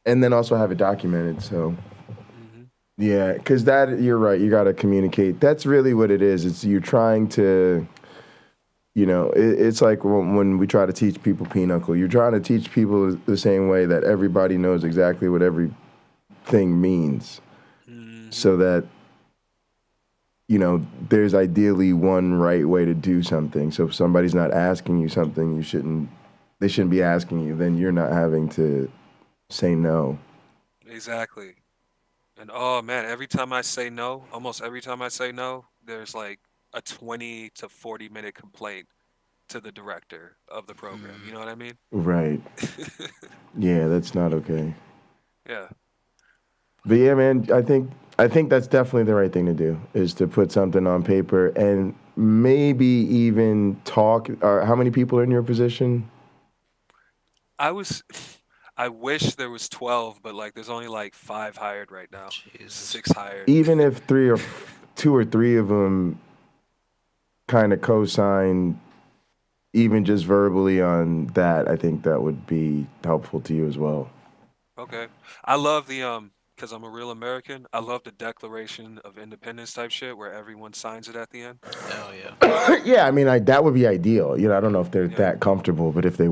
S4: then also have it documented. So yeah, because you're right. You got to communicate. That's really what it is. It's you're trying to. It's like when we try to teach people pinochle. You're trying to teach people the same way that everybody knows exactly what everything means, so that there's ideally one right way to do something. So if somebody's not asking you something, they shouldn't be asking you. Then you're not having to say no.
S2: Exactly. And oh man, almost every time I say no, there's like a 20 to 40 minute complaint to the director of the program. You know what I mean?
S4: Right. Yeah, that's not okay.
S2: Yeah.
S4: But yeah, man, I think that's definitely the right thing to do, is to put something on paper and maybe even talk. How many people are in your position?
S2: I wish there was 12, but like there's only like 5 hired right now. 6 hired.
S4: Even if 2 or 3 of them kind of co-sign, even just verbally on that, I think that would be helpful to you as well.
S2: Okay. I love the because I'm a real American, I love the Declaration of Independence type shit where everyone signs it at the end.
S19: Oh yeah.
S4: Yeah, I mean, that would be ideal. I don't know if they're that comfortable, but if they